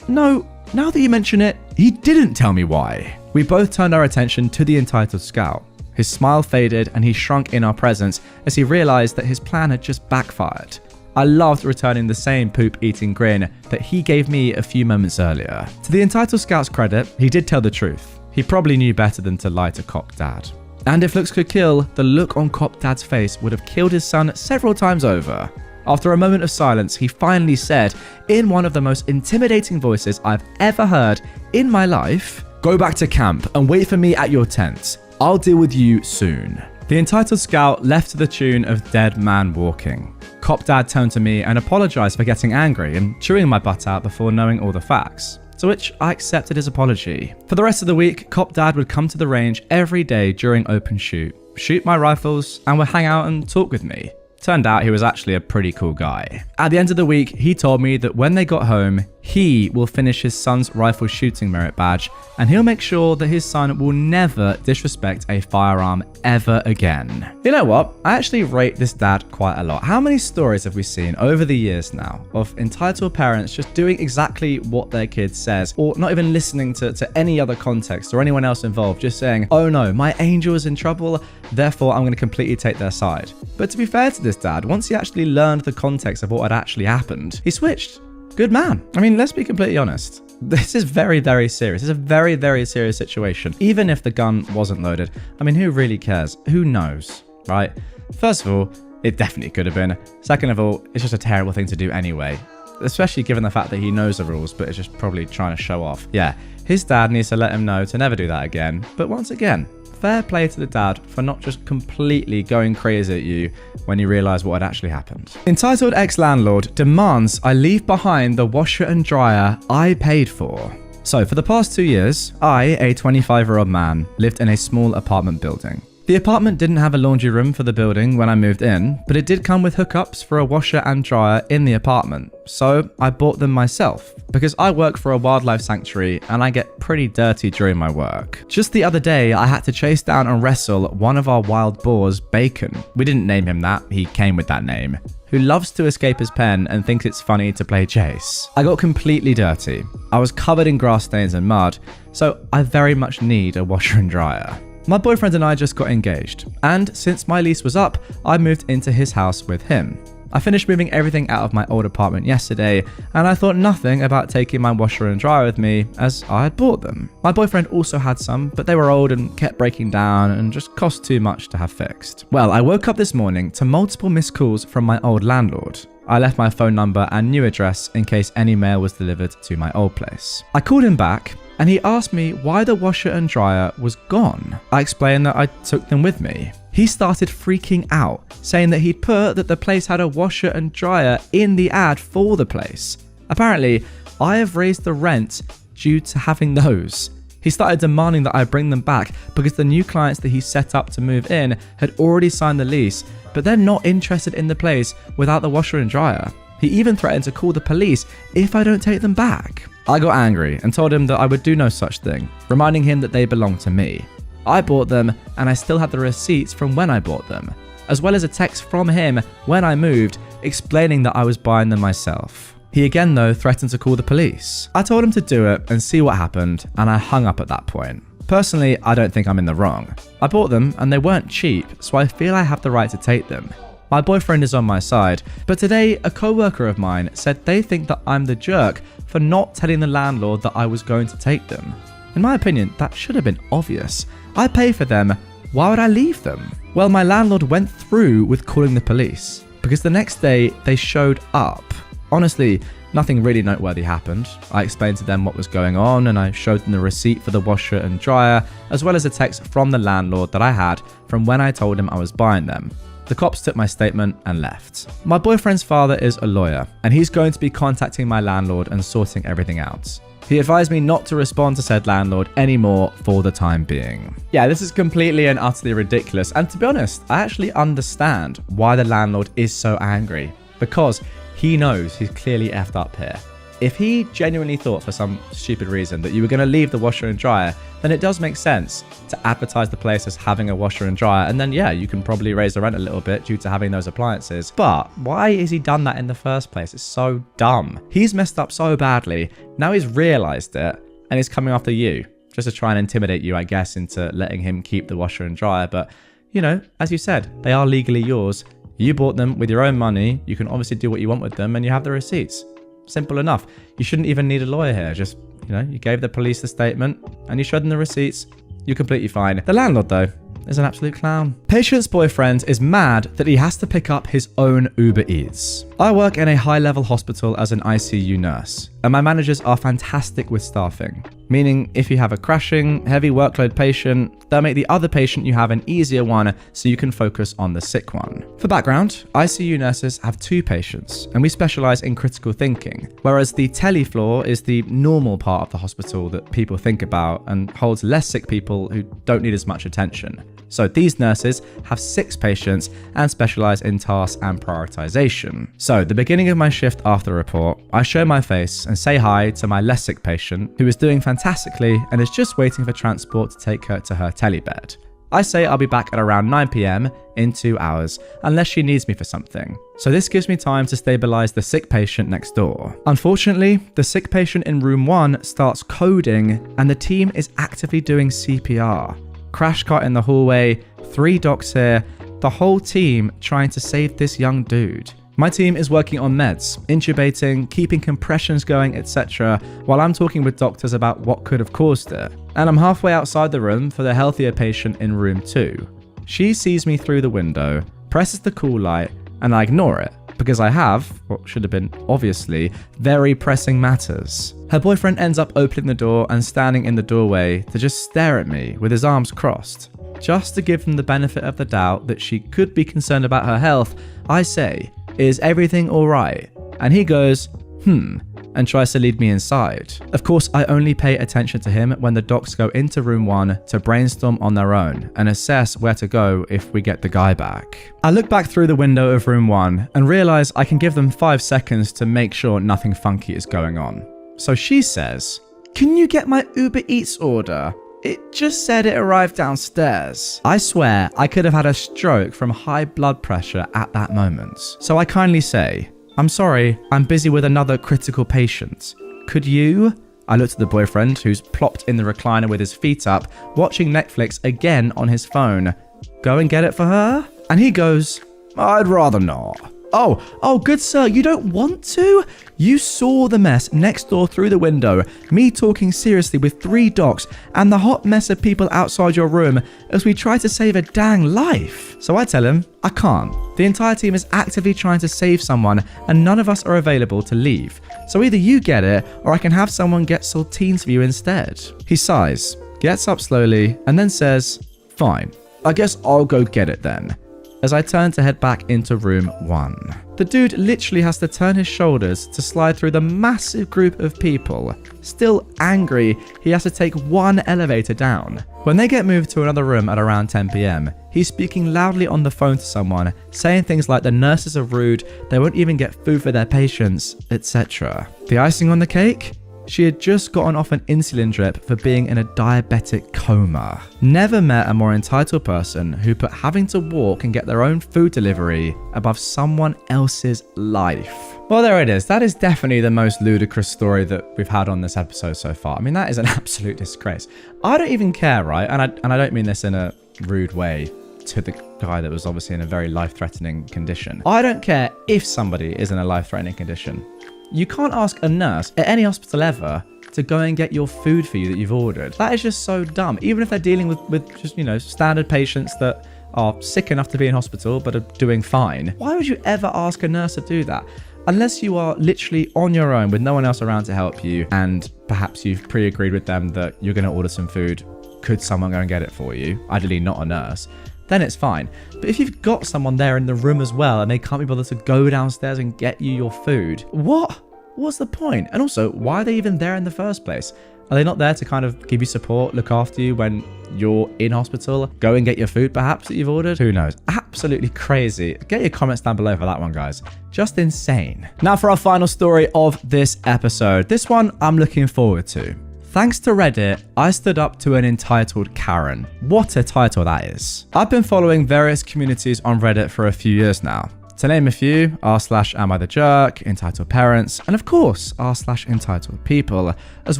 No, now that you mention it, he didn't tell me why." We both turned our attention to the entitled scout. His smile faded and he shrunk in our presence as he realized that his plan had just backfired. I loved returning the same poop-eating grin that he gave me a few moments earlier. To the entitled scout's credit, he did tell the truth. He probably knew better than to lie to Cop Dad. And if looks could kill, the look on Cop Dad's face would have killed his son several times over. After a moment of silence, he finally said, in one of the most intimidating voices I've ever heard in my life, "Go back to camp and wait for me at your tent. I'll deal with you soon." The entitled scout left to the tune of Dead Man Walking. Cop Dad turned to me and apologized for getting angry and chewing my butt out before knowing all the facts, to which I accepted his apology. For the rest of the week, Cop Dad would come to the range every day during open shoot my rifles, and would hang out and talk with me. Turned out he was actually a pretty cool guy. At the end of the week, he told me that when they got home, he will finish his son's rifle shooting merit badge, and he'll make sure that his son will never disrespect a firearm ever again. You know what? I actually rate this dad quite a lot. How many stories have we seen over the years now of entitled parents just doing exactly what their kid says, or not even listening to any other context or anyone else involved, just saying, "Oh no, my angel is in trouble, therefore I'm going to completely take their side." But to be fair to this dad, once he actually learned the context of what had actually happened, he switched. Good man. I mean, let's be completely honest. This is very, very serious. It's a very, very serious situation. Even if the gun wasn't loaded, I mean, who really cares? Who knows, right? First of all, it definitely could have been. Second of all, it's just a terrible thing to do anyway, especially given the fact that he knows the rules, but is just probably trying to show off. Yeah, his dad needs to let him know to never do that again. But once again, fair play to the dad for not just completely going crazy at you when you realise what had actually happened. Entitled ex-landlord demands I leave behind the washer and dryer I paid for. So for the past 2 years, I, a 25-year-old man, lived in a small apartment building. The apartment didn't have a laundry room for the building when I moved in, but it did come with hookups for a washer and dryer in the apartment, so I bought them myself, because I work for a wildlife sanctuary and I get pretty dirty during my work. Just the other day, I had to chase down and wrestle one of our wild boars, Bacon. We didn't name him that, he came with that name, who loves to escape his pen and thinks it's funny to play chase. I got completely dirty. I was covered in grass stains and mud, so I very much need a washer and dryer. My boyfriend and I just got engaged, and since my lease was up, I moved into his house with him. I finished moving everything out of my old apartment yesterday, and I thought nothing about taking my washer and dryer with me as I had bought them. My boyfriend also had some, but they were old and kept breaking down and just cost too much to have fixed. Well, I woke up this morning to multiple missed calls from my old landlord. I left my phone number and new address in case any mail was delivered to my old place. I called him back, and he asked me why the washer and dryer was gone. I explained that I took them with me. He started freaking out, saying that he'd put that the place had a washer and dryer in the ad for the place. Apparently, I have raised the rent due to having those. He started demanding that I bring them back because the new clients that he set up to move in had already signed the lease, but they're not interested in the place without the washer and dryer. He even threatened to call the police if I don't take them back. I got angry and told him that I would do no such thing, reminding him that they belonged to me. I bought them and I still had the receipts from when I bought them, as well as a text from him when I moved explaining that I was buying them myself. He again though threatened to call the police. I told him to do it and see what happened, and I hung up at that point. Personally, I don't think I'm in the wrong. I bought them and they weren't cheap, so I feel I have the right to take them. My boyfriend is on my side, but today a co-worker of mine said they think that I'm the jerk for not telling the landlord that I was going to take them. In my opinion, that should have been obvious. I pay for them, why would I leave them? Well, my landlord went through with calling the police, because the next day they showed up. Honestly, nothing really noteworthy happened. I explained to them what was going on and I showed them the receipt for the washer and dryer, as well as a text from the landlord that I had from when I told him I was buying them. The cops took my statement and left. My boyfriend's father is a lawyer and he's going to be contacting my landlord and sorting everything out. He advised me not to respond to said landlord anymore for the time being. Yeah, this is completely and utterly ridiculous, and to be honest, I actually understand why the landlord is so angry, because he knows he's clearly effed up here. If he genuinely thought for some stupid reason that you were going to leave the washer and dryer, then it does make sense to advertise the place as having a washer and dryer, and then yeah, you can probably raise the rent a little bit due to having those appliances. But why has he done that in the first place? It's so dumb. He's messed up so badly. Now he's realized it and he's coming after you just to try and intimidate you, I guess, into letting him keep the washer and dryer. But you know, as you said, they are legally yours. You bought them with your own money. You can obviously do what you want with them and you have the receipts. Simple enough. You shouldn't even need a lawyer here. Just, you gave the police the statement and you showed them the receipts. You're completely fine. The landlord, though, is an absolute clown. Patient's boyfriend is mad that he has to pick up his own Uber Eats. I work in a high-level hospital as an ICU nurse, and my managers are fantastic with staffing. Meaning, if you have a crashing, heavy workload patient, they'll make the other patient you have an easier one so you can focus on the sick one. For background, ICU nurses have 2 patients, and we specialize in critical thinking, whereas the tele floor is the normal part of the hospital that people think about and holds less sick people who don't need as much attention. So these nurses have 6 patients and specialize in tasks and prioritization. So the beginning of my shift after the report, I show my face and say hi to my less sick patient who is doing fantastically and is just waiting for transport to take her to her telebed. I say I'll be back at around 9 PM in 2 hours, unless she needs me for something. So this gives me time to stabilize the sick patient next door. Unfortunately, the sick patient in room 1 starts coding and the team is actively doing CPR. Crash cart in the hallway, 3 docs here, the whole team trying to save this young dude. My team is working on meds, intubating, keeping compressions going, etc., while I'm talking with doctors about what could have caused it. And I'm halfway outside the room for the healthier patient in room 2. She sees me through the window, presses the call light, and I ignore it, because I have, what should have been obviously, very pressing matters. Her boyfriend ends up opening the door and standing in the doorway to just stare at me with his arms crossed. Just to give him the benefit of the doubt that she could be concerned about her health, I say, "Is everything alright?" And he goes, and tries to lead me inside. Of course, I only pay attention to him when the docs go into room 1 to brainstorm on their own and assess where to go if we get the guy back. I look back through the window of room 1 and realize I can give them 5 seconds to make sure nothing funky is going on. So she says, "Can you get my Uber Eats order? It just said it arrived downstairs." I swear I could have had a stroke from high blood pressure at that moment. So I kindly say, "I'm sorry, I'm busy with another critical patient. Could you?" I looked at the boyfriend who's plopped in the recliner with his feet up, watching Netflix again on his phone. "Go and get it for her?" And he goes, "I'd rather not." Oh, good sir, you don't want to? You saw the mess next door through the window, me talking seriously with 3 docs, and the hot mess of people outside your room as we try to save a dang life. So I tell him, I can't. The entire team is actively trying to save someone, and none of us are available to leave. So either you get it, or I can have someone get saltines for you instead. He sighs, gets up slowly, and then says, "Fine, I guess I'll go get it then. As I turn to head back into room 1. The dude literally has to turn his shoulders to slide through the massive group of people. Still angry, he has to take one elevator down. When they get moved to another room at around 10 PM, he's speaking loudly on the phone to someone, saying things like the nurses are rude, they won't even get food for their patients, etc. The icing on the cake? She had just gotten off an insulin drip for being in a diabetic coma. Never met a more entitled person who put having to walk and get their own food delivery above someone else's life. Well, there it is. That is definitely the most ludicrous story that we've had on this episode so far. I mean, that is an absolute disgrace. I don't even care, right? And I don't mean this in a rude way to the guy that was obviously in a very life-threatening condition. I don't care if somebody is in a life-threatening condition. You can't ask a nurse at any hospital ever to go and get your food for you that you've ordered. That is just so dumb. Even if they're dealing with just, standard patients that are sick enough to be in hospital but are doing fine. Why would you ever ask a nurse to do that? Unless you are literally on your own with no one else around to help you and perhaps you've pre-agreed with them that you're going to order some food. Could someone go and get it for you? Ideally not a nurse. Then it's fine. But if you've got someone there in the room as well and they can't be bothered to go downstairs and get you your food, what's the point? And also, why are they even there in the first place? Are they not there to kind of give you support, look after you when you're in hospital? Go and get your food perhaps that you've ordered? Who knows? Absolutely crazy. Get your comments down below for that one, guys. Just insane. Now for our final story of this episode. This one I'm looking forward to. Thanks to Reddit, I stood up to an entitled Karen. What a title that is. I've been following various communities on Reddit for a few years now. To name a few, r/AmITheJerk, entitledparents, and of course, r/entitledpeople, as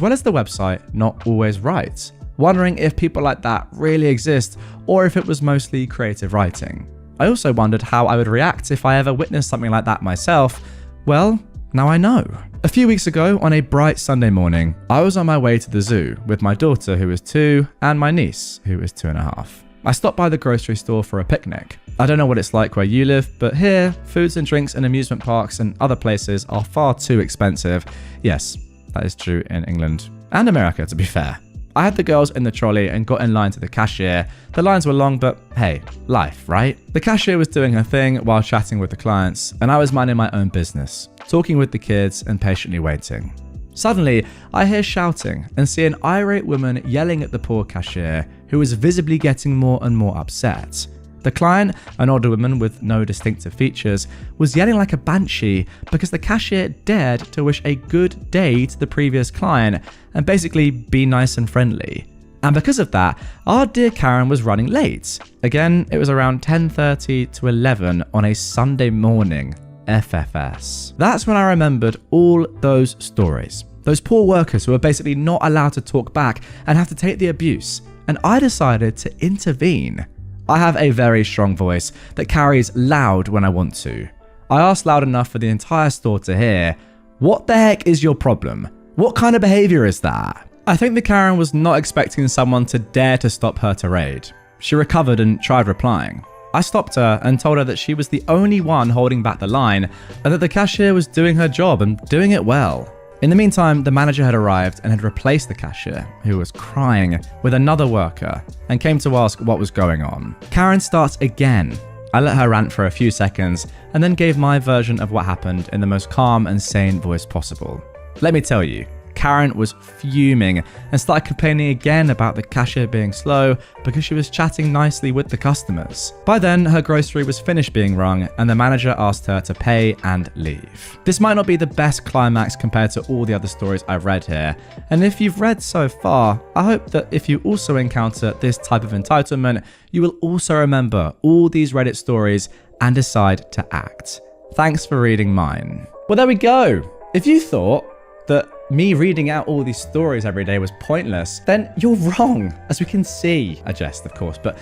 well as the website Not Always Right. Wondering if people like that really exist or if it was mostly creative writing. I also wondered how I would react if I ever witnessed something like that myself. Well, now I know. A few weeks ago, on a bright Sunday morning, I was on my way to the zoo with my daughter who is 2 and my niece who is 2.5. I stopped by the grocery store for a picnic. I don't know what it's like where you live, but here, foods and drinks and amusement parks and other places are far too expensive. Yes, that is true in England and America, to be fair. I had the girls in the trolley and got in line to the cashier. The lines were long, but hey, life, right? The cashier was doing her thing while chatting with the clients, and I was minding my own business, talking with the kids and patiently waiting. Suddenly, I hear shouting and see an irate woman yelling at the poor cashier, who was visibly getting more and more upset. The client, an older woman with no distinctive features, was yelling like a banshee because the cashier dared to wish a good day to the previous client and basically be nice and friendly. And because of that, our dear Karen was running late. Again, it was around 10:30 to 11 on a Sunday morning. FFS. That's when I remembered all those stories. Those poor workers who were basically not allowed to talk back and have to take the abuse. And I decided to intervene. I have a very strong voice that carries loud when I want to. I asked loud enough for the entire store to hear, "What the heck is your problem? What kind of behavior is that?" I think the Karen was not expecting someone to dare to stop her tirade. She recovered and tried replying. I stopped her and told her that she was the only one holding back the line and that the cashier was doing her job and doing it well. In the meantime, the manager had arrived and had replaced the cashier, who was crying, with another worker and came to ask what was going on. Karen starts again. I let her rant for a few seconds and then gave my version of what happened in the most calm and sane voice possible. Let me tell you, Karen was fuming and started complaining again about the cashier being slow because she was chatting nicely with the customers. By then, her grocery was finished being rung and the manager asked her to pay and leave. This might not be the best climax compared to all the other stories I've read here, and if you've read so far, I hope that if you also encounter this type of entitlement, you will also remember all these Reddit stories and decide to act. Thanks for reading mine. Well, there we go. If you thought that me reading out all these stories every day was pointless, then you're wrong, as we can see. A jest, of course, but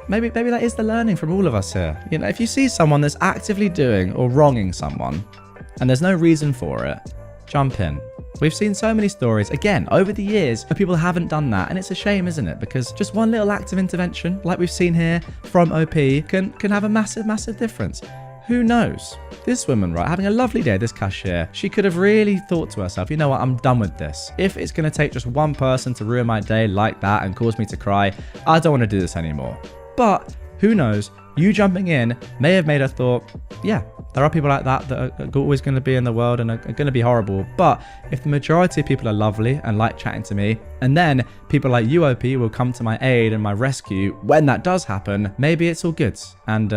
maybe that is the learning from all of us here. If you see someone that's actively doing or wronging someone and there's no reason for it, jump in. We've seen so many stories, again, over the years where people haven't done that, and it's a shame, isn't it? Because just one little act of intervention, like we've seen here from OP, can have a massive, massive difference. Who knows? This woman, right, having a lovely day, this cashier, she could have really thought to herself, you know what, I'm done with this. If it's going to take just one person to ruin my day like that and cause me to cry, I don't want to do this anymore. But who knows, you jumping in may have made her thought, yeah, there are people like that are always going to be in the world and are going to be horrible. But if the majority of people are lovely and like chatting to me, and then people like you, OP, will come to my aid and my rescue when that does happen, maybe it's all good. And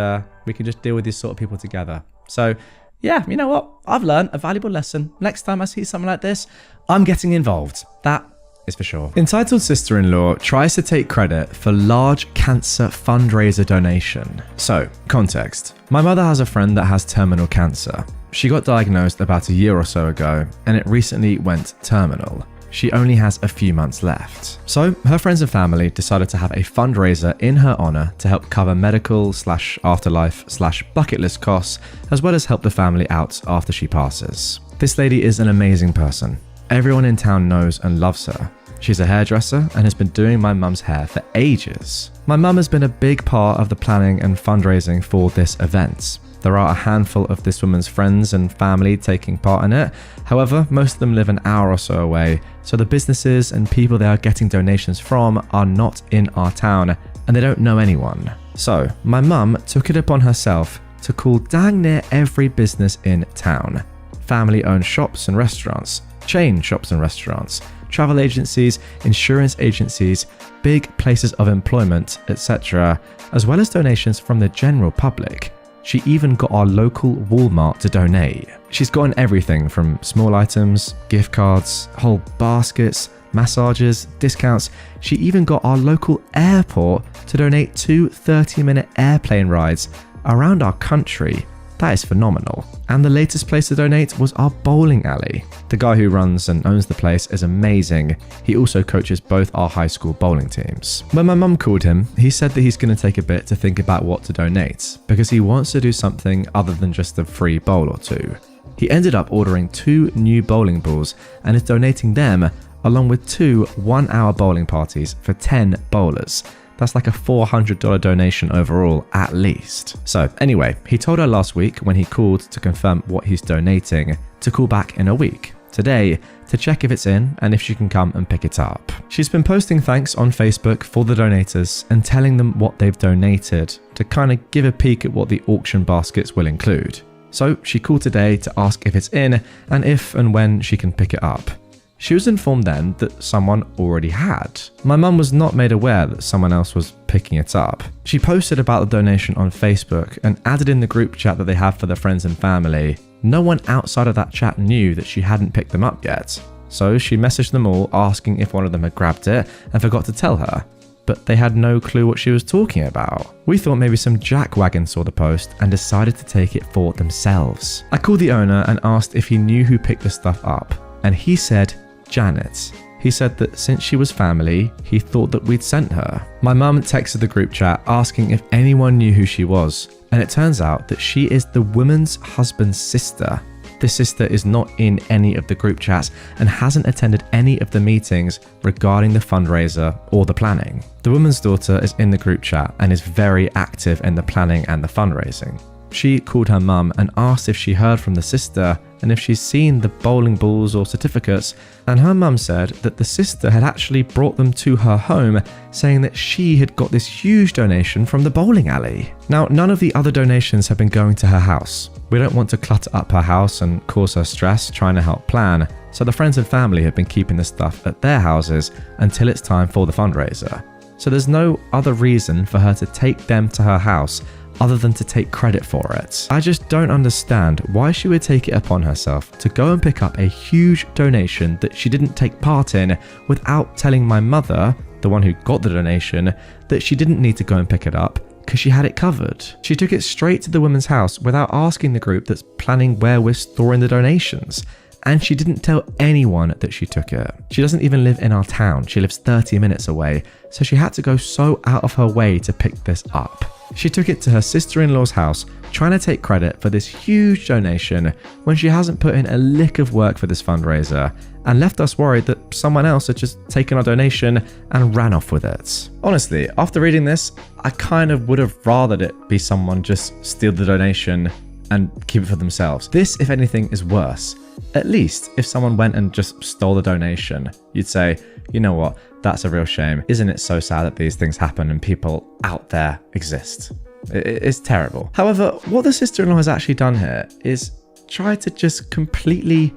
we can just deal with these sort of people together. So yeah, you know what? I've learned a valuable lesson. Next time I see something like this, I'm getting involved. That is for sure. Entitled sister-in-law tries to take credit for large cancer fundraiser donation. So, context. My mother has a friend that has terminal cancer. She got diagnosed about a year or so ago, and it recently went terminal. She only has a few months left. So, her friends and family decided to have a fundraiser in her honor to help cover medical/afterlife/bucket list costs, as well as help the family out after she passes. This lady is an amazing person. Everyone in town knows and loves her. She's a hairdresser and has been doing my mum's hair for ages. My mum has been a big part of the planning and fundraising for this event. There are a handful of this woman's friends and family taking part in it. However, most of them live an hour or so away, so the businesses and people they are getting donations from are not in our town and they don't know anyone. So, my mum took it upon herself to call dang near every business in town. Family-owned shops and restaurants, chain shops and restaurants, travel agencies, insurance agencies, big places of employment, etc., as well as donations from the general public. She even got our local Walmart to donate. She's gotten everything from small items, gift cards, whole baskets, massages, discounts. She even got our local airport to donate 2 30-minute airplane rides around our country. That is phenomenal. And the latest place to donate was our bowling alley. The guy who runs and owns the place is amazing. He also coaches both our high school bowling teams. When my mum called him, he said that he's going to take a bit to think about what to donate because he wants to do something other than just a free bowl or two. He ended up ordering 2 new bowling balls and is donating them along with 2 one-hour bowling parties for 10 bowlers. That's like a $400 donation overall, at least. So anyway, he told her last week when he called to confirm what he's donating to call back in a week, today, to check if it's in and if she can come and pick it up. She's been posting thanks on Facebook for the donators and telling them what they've donated to kind of give a peek at what the auction baskets will include. So she called today to ask if it's in and if and when she can pick it up. She was informed then that someone already had. My mum was not made aware that someone else was picking it up. She posted about the donation on Facebook and added in the group chat that they have for their friends and family. No one outside of that chat knew that she hadn't picked them up yet. So she messaged them all asking if one of them had grabbed it and forgot to tell her. But they had no clue what she was talking about. We thought maybe some jackwagon saw the post and decided to take it for themselves. I called the owner and asked if he knew who picked the stuff up, and he said Janet. He said that since she was family, he thought that we'd sent her. My mum texted the group chat asking if anyone knew who she was, and it turns out that she is the woman's husband's sister. This sister is not in any of the group chats and hasn't attended any of the meetings regarding the fundraiser or the planning. The woman's daughter is in the group chat and is very active in the planning and the fundraising. She called her mum and asked if she heard from the sister and if she's seen the bowling balls or certificates, and her mum said that the sister had actually brought them to her home, saying that she had got this huge donation from the bowling alley. Now, none of the other donations have been going to her house. We don't want to clutter up her house and cause her stress trying to help plan, so the friends and family have been keeping the stuff at their houses until it's time for the fundraiser. So there's no other reason for her to take them to her house other than to take credit for it. I just don't understand why she would take it upon herself to go and pick up a huge donation that she didn't take part in without telling my mother, the one who got the donation, that she didn't need to go and pick it up because she had it covered. She took it straight to the woman's house without asking the group that's planning where we're storing the donations. And she didn't tell anyone that she took it. She doesn't even live in our town. She lives 30 minutes away, so she had to go so out of her way to pick this up. She took it to her sister-in-law's house, trying to take credit for this huge donation when she hasn't put in a lick of work for this fundraiser, and left us worried that someone else had just taken our donation and ran off with it. Honestly, after reading this, I kind of would have rathered it be someone just steal the donation and keep it for themselves. This, if anything, is worse. At least if someone went and just stole the donation, you'd say, you know what, that's a real shame. Isn't it so sad that these things happen and people out there exist? It's terrible. However, what the sister-in-law has actually done here is try to just completely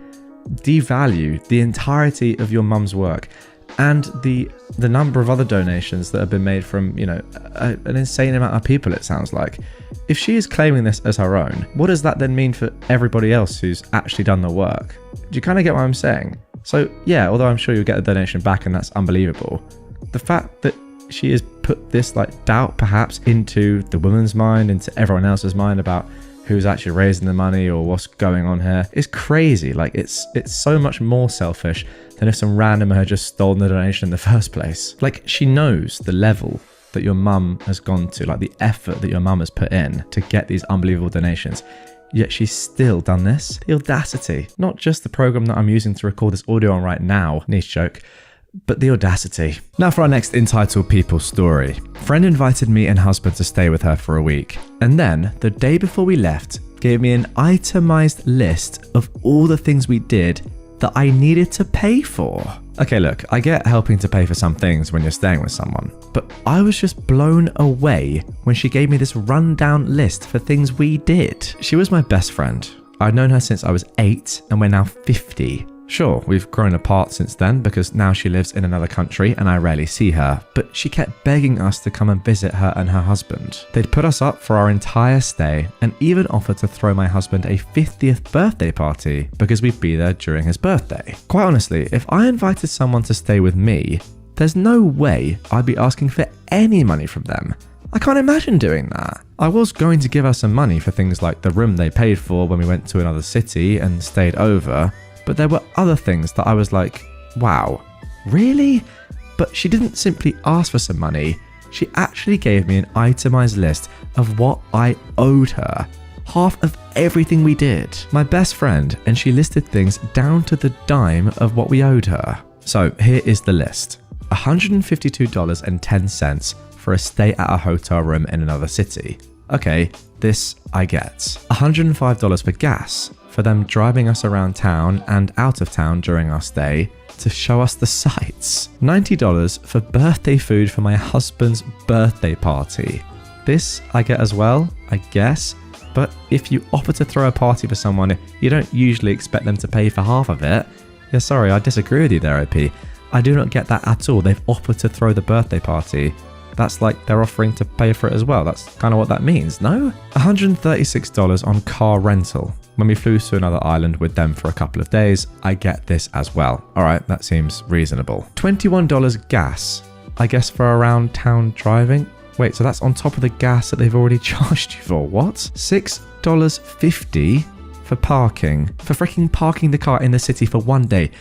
devalue the entirety of your mum's work and the number of other donations that have been made from, an insane amount of people, it sounds like. If she is claiming this as her own, what does that then mean for everybody else who's actually done the work? Do you kind of get what I'm saying? So yeah, although I'm sure you'll get the donation back and that's unbelievable, the fact that she has put this doubt perhaps into the woman's mind, into everyone else's mind about who's actually raising the money or what's going on here is crazy. It's so much more selfish than if some randomer had just stolen the donation in the first place. She knows the level that your mum has gone to, the effort that your mum has put in to get these unbelievable donations. Yet she's still done this. The audacity. Not just the program that I'm using to record this audio on right now, niche joke, but the audacity. Now for our next entitled people story. Friend invited me and husband to stay with her for a week. And then, the day before we left, gave me an itemized list of all the things we did that I needed to pay for. Okay, look, I get helping to pay for some things when you're staying with someone, but I was just blown away when she gave me this rundown list for things we did. She was my best friend. I'd known her since I was 8 and we're now 50. Sure, we've grown apart since then because now she lives in another country and I rarely see her, but she kept begging us to come and visit her and her husband. They'd put us up for our entire stay and even offered to throw my husband a 50th birthday party because we'd be there during his birthday. Quite honestly, if I invited someone to stay with me, there's no way I'd be asking for any money from them. I can't imagine doing that. I was going to give her some money for things like the room they paid for when we went to another city and stayed over, but there were other things that I was like, wow, really? But she didn't simply ask for some money. She actually gave me an itemized list of what I owed her. Half of everything we did. My best friend, and she listed things down to the dime of what we owed her. So here is the list. $152.10 for a stay at a hotel room in another city. Okay, this I get. $105 for gas, for them driving us around town and out of town during our stay to show us the sights. $90 for birthday food for my husband's birthday party. This I get as well, I guess, but if you offer to throw a party for someone, you don't usually expect them to pay for half of it. Yeah, sorry, I disagree with you there, OP. I do not get that at all. They've offered to throw the birthday party. That's like they're offering to pay for it as well. That's kind of what that means, no? $136 on car rental. When we flew to another island with them for a couple of days, I get this as well. All right, that seems reasonable. $21 gas, I guess for around town driving. Wait, so that's on top of the gas that they've already charged you for, what? $6.50 for parking. For freaking parking the car in the city for one day.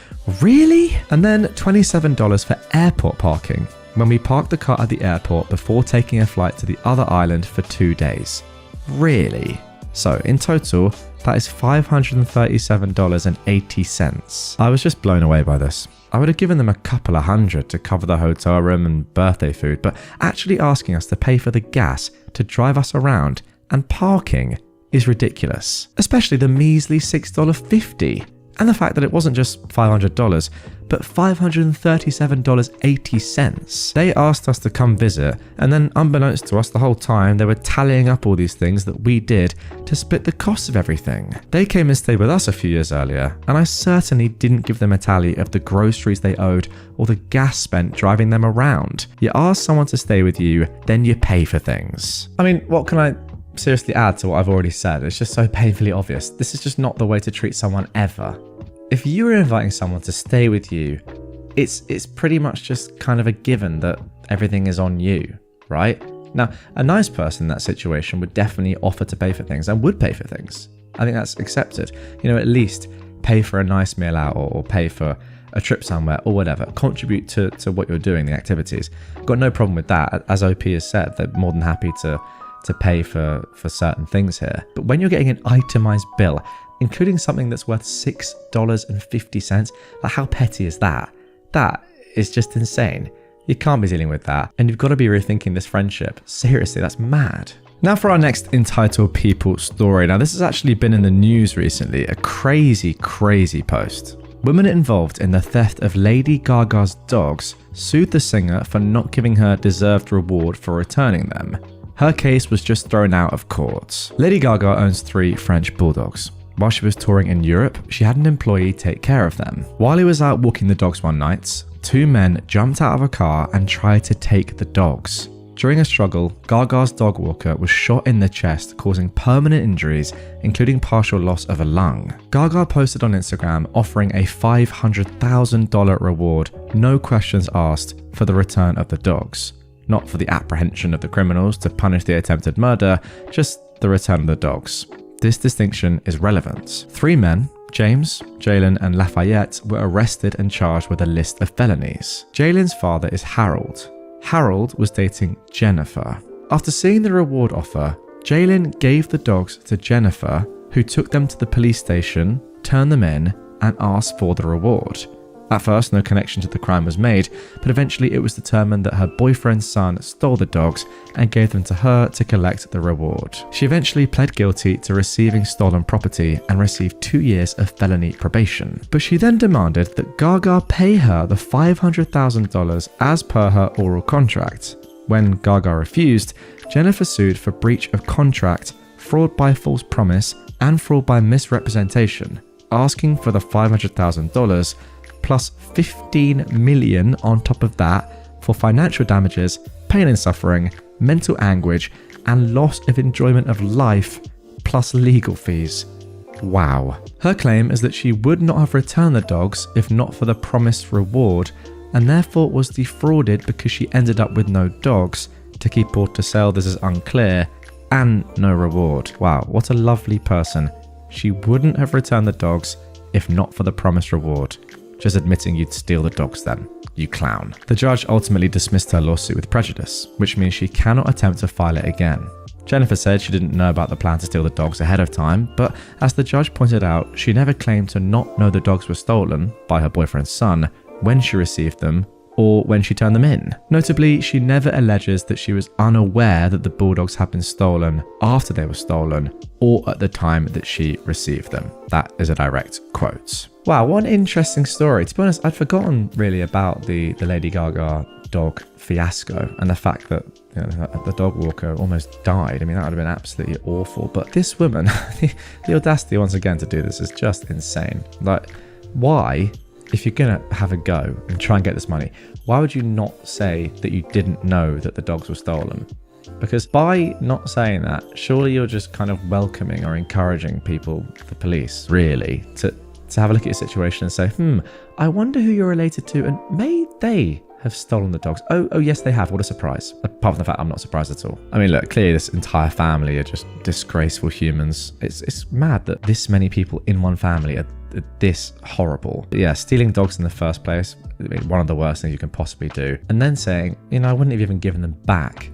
Really? And then $27 for airport parking, when we parked the car at the airport before taking a flight to the other island for 2 days. Really? So in total, that is $537.80. I was just blown away by this. I would have given them a couple of hundred to cover the hotel room and birthday food, but actually asking us to pay for the gas to drive us around and parking is ridiculous. Especially the measly $6.50. And the fact that it wasn't just $500, but $537.80. They asked us to come visit, and then unbeknownst to us the whole time, they were tallying up all these things that we did to split the cost of everything. They came and stayed with us a few years earlier, and I certainly didn't give them a tally of the groceries they owed or the gas spent driving them around. You ask someone to stay with you, then you pay for things. I mean, what can I seriously add to what I've already said? It's just so painfully obvious. This is just not the way to treat someone ever. If you were inviting someone to stay with you, it's pretty much just kind of a given that everything is on you, right? Now, a nice person in that situation would definitely offer to pay for things and would pay for things. I think that's accepted. At least pay for a nice meal out or pay for a trip somewhere or whatever. Contribute to what you're doing, the activities. Got no problem with that. As OP has said, they're more than happy to pay for certain things here. But when you're getting an itemized bill, including something that's worth $6.50, like how petty is that? That is just insane. You can't be dealing with that, and you've got to be rethinking this friendship. Seriously, that's mad. Now for our next Entitled People story. Now this has actually been in the news recently, a crazy post. Women involved in the theft of Lady Gaga's dogs sued the singer for not giving her deserved reward for returning them. Her case was just thrown out of court. Lady Gaga owns 3 French bulldogs. While she was touring in Europe, she had an employee take care of them. While he was out walking the dogs one night, 2 men jumped out of a car and tried to take the dogs. During a struggle, Gaga's dog walker was shot in the chest, causing permanent injuries, including partial loss of a lung. Gaga posted on Instagram offering a $500,000 reward, no questions asked, for the return of the dogs. Not for the apprehension of the criminals to punish the attempted murder, just the return of the dogs. This distinction is relevant. 3 men, James, Jalen, and Lafayette, were arrested and charged with a list of felonies. Jalen's father is Harold. Harold was dating Jennifer. After seeing the reward offer, Jalen gave the dogs to Jennifer, who took them to the police station, turned them in, and asked for the reward. At first, no connection to the crime was made, but eventually it was determined that her boyfriend's son stole the dogs and gave them to her to collect the reward. She eventually pled guilty to receiving stolen property and received 2 years of felony probation. But she then demanded that Gaga pay her the $500,000 as per her oral contract. When Gaga refused, Jennifer sued for breach of contract, fraud by false promise, and fraud by misrepresentation, asking for the $500,000 plus $15 million on top of that for financial damages, pain and suffering, mental anguish, and loss of enjoyment of life, plus legal fees. Wow. Her claim is that she would not have returned the dogs if not for the promised reward, and therefore was defrauded because she ended up with no dogs. To keep or to sell, this is unclear, and no reward. Wow, what a lovely person. She wouldn't have returned the dogs if not for the promised reward. Just admitting you'd steal the dogs then, you clown. The judge ultimately dismissed her lawsuit with prejudice, which means she cannot attempt to file it again. Jennifer said she didn't know about the plan to steal the dogs ahead of time, but as the judge pointed out, she never claimed to not know the dogs were stolen by her boyfriend's son when she received them or when she turned them in. Notably, she never alleges that she was unaware that the bulldogs had been stolen after they were stolen or at the time that she received them. That is a direct quote. Wow, what an interesting story. To be honest, I'd forgotten really about the Lady Gaga dog fiasco and the fact that the dog walker almost died. I mean, that would have been absolutely awful. But this woman, the audacity once again to do this is just insane. Like, why, if you're going to have a go and try and get this money, why would you not say that you didn't know that the dogs were stolen? Because by not saying that, surely you're just kind of welcoming or encouraging people, the police, really, to have a look at your situation and say, I wonder who you're related to and may they have stolen the dogs. Oh yes, they have. What a surprise. Apart from the fact I'm not surprised at all. I mean, look, clearly this entire family are just disgraceful humans. It's mad that this many people in one family are this horrible. Yeah, stealing dogs in the first place, one of the worst things you can possibly do. And then saying, I wouldn't have even given them back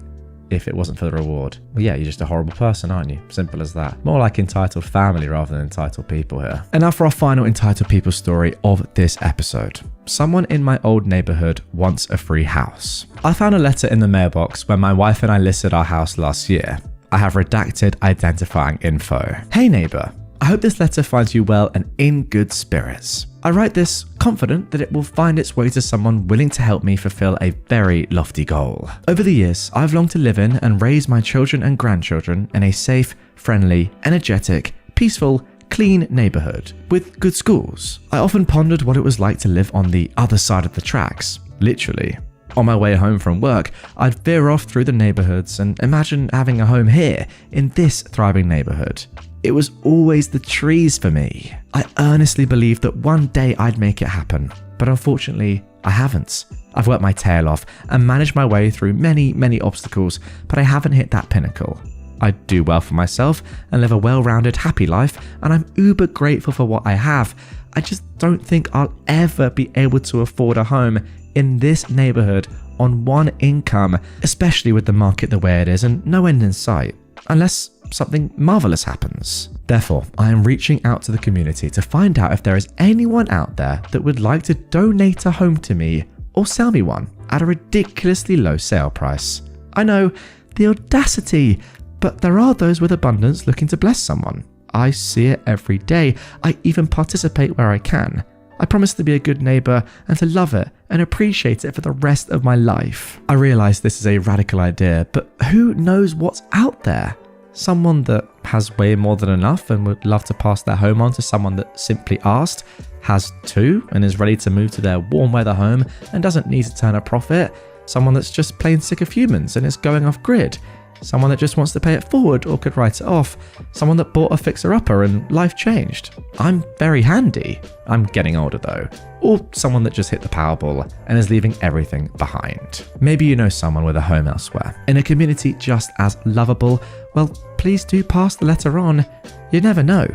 if it wasn't for the reward. Well, yeah, you're just a horrible person, aren't you? Simple as that. More like entitled family rather than entitled people here. And now for our final entitled people story of this episode. Someone in my old neighborhood wants a free house. I found a letter in the mailbox when my wife and I listed our house last year. I have redacted identifying info. Hey neighbor, I hope this letter finds you well and in good spirits. I write this confident that it will find its way to someone willing to help me fulfill a very lofty goal. Over the years, I've longed to live in and raise my children and grandchildren in a safe, friendly, energetic, peaceful, clean neighborhood with good schools. I often pondered what it was like to live on the other side of the tracks, literally. On my way home from work, I'd veer off through the neighborhoods and imagine having a home here in this thriving neighborhood. It was always the trees for me. I earnestly believed that one day I'd make it happen, but unfortunately, I haven't. I've worked my tail off and managed my way through many, many obstacles, but I haven't hit that pinnacle. I do well for myself and live a well-rounded, happy life, and I'm uber grateful for what I have. I just don't think I'll ever be able to afford a home in this neighborhood on one income, especially with the market the way it is and no end in sight, unless something marvelous happens. Therefore, I am reaching out to the community to find out if there is anyone out there that would like to donate a home to me or sell me one at a ridiculously low sale price. I know, the audacity, But there are those with abundance looking to bless someone. I see it every day. I even participate where I can. I promise to be a good neighbour and to love it and appreciate it for the rest of my life. I realise this is a radical idea, but who knows what's out there? Someone that has way more than enough and would love to pass their home on to someone that simply asked, has two and is ready to move to their warm weather home and doesn't need to turn a profit. Someone that's just plain sick of humans and is going off grid. Someone that just wants to pay it forward or could write it off. Someone that bought a fixer-upper and life changed. I'm very handy. I'm getting older though. Or someone that just hit the Powerball and is leaving everything behind. Maybe you know someone with a home elsewhere, in a community just as lovable. Well, please do pass the letter on. You never know.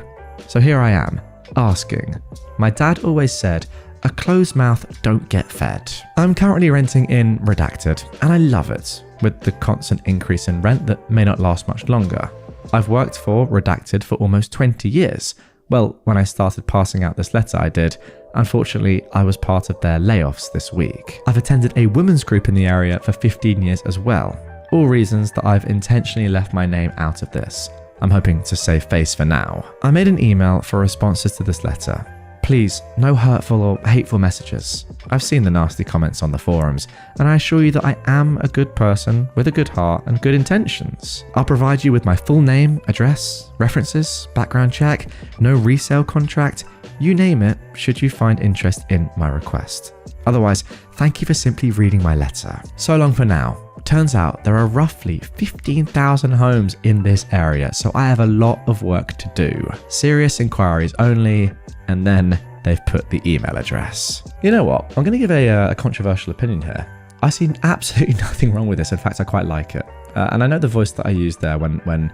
So here I am, asking. My dad always said, a closed mouth don't get fed. I'm currently renting in Redacted, and I love it, with the constant increase in rent that may not last much longer. I've worked for Redacted for almost 20 years. Well, when I started passing out this letter I did. Unfortunately, I was part of their layoffs this week. I've attended a women's group in the area for 15 years as well. All reasons that I've intentionally left my name out of this. I'm hoping to save face for now. I made an email for responses to this letter. Please, no hurtful or hateful messages. I've seen the nasty comments on the forums, and I assure you that I am a good person with a good heart and good intentions. I'll provide you with my full name, address, references, background check, no resale contract, you name it, should you find interest in my request. Otherwise, thank you for simply reading my letter. So long for now. Turns out there are roughly 15,000 homes in this area, so I have a lot of work to do. Serious inquiries only, and then they've put the email address. You know what? I'm going to give a controversial opinion here. I see absolutely nothing wrong with this. In fact, I quite like it. And I know the voice that I used there when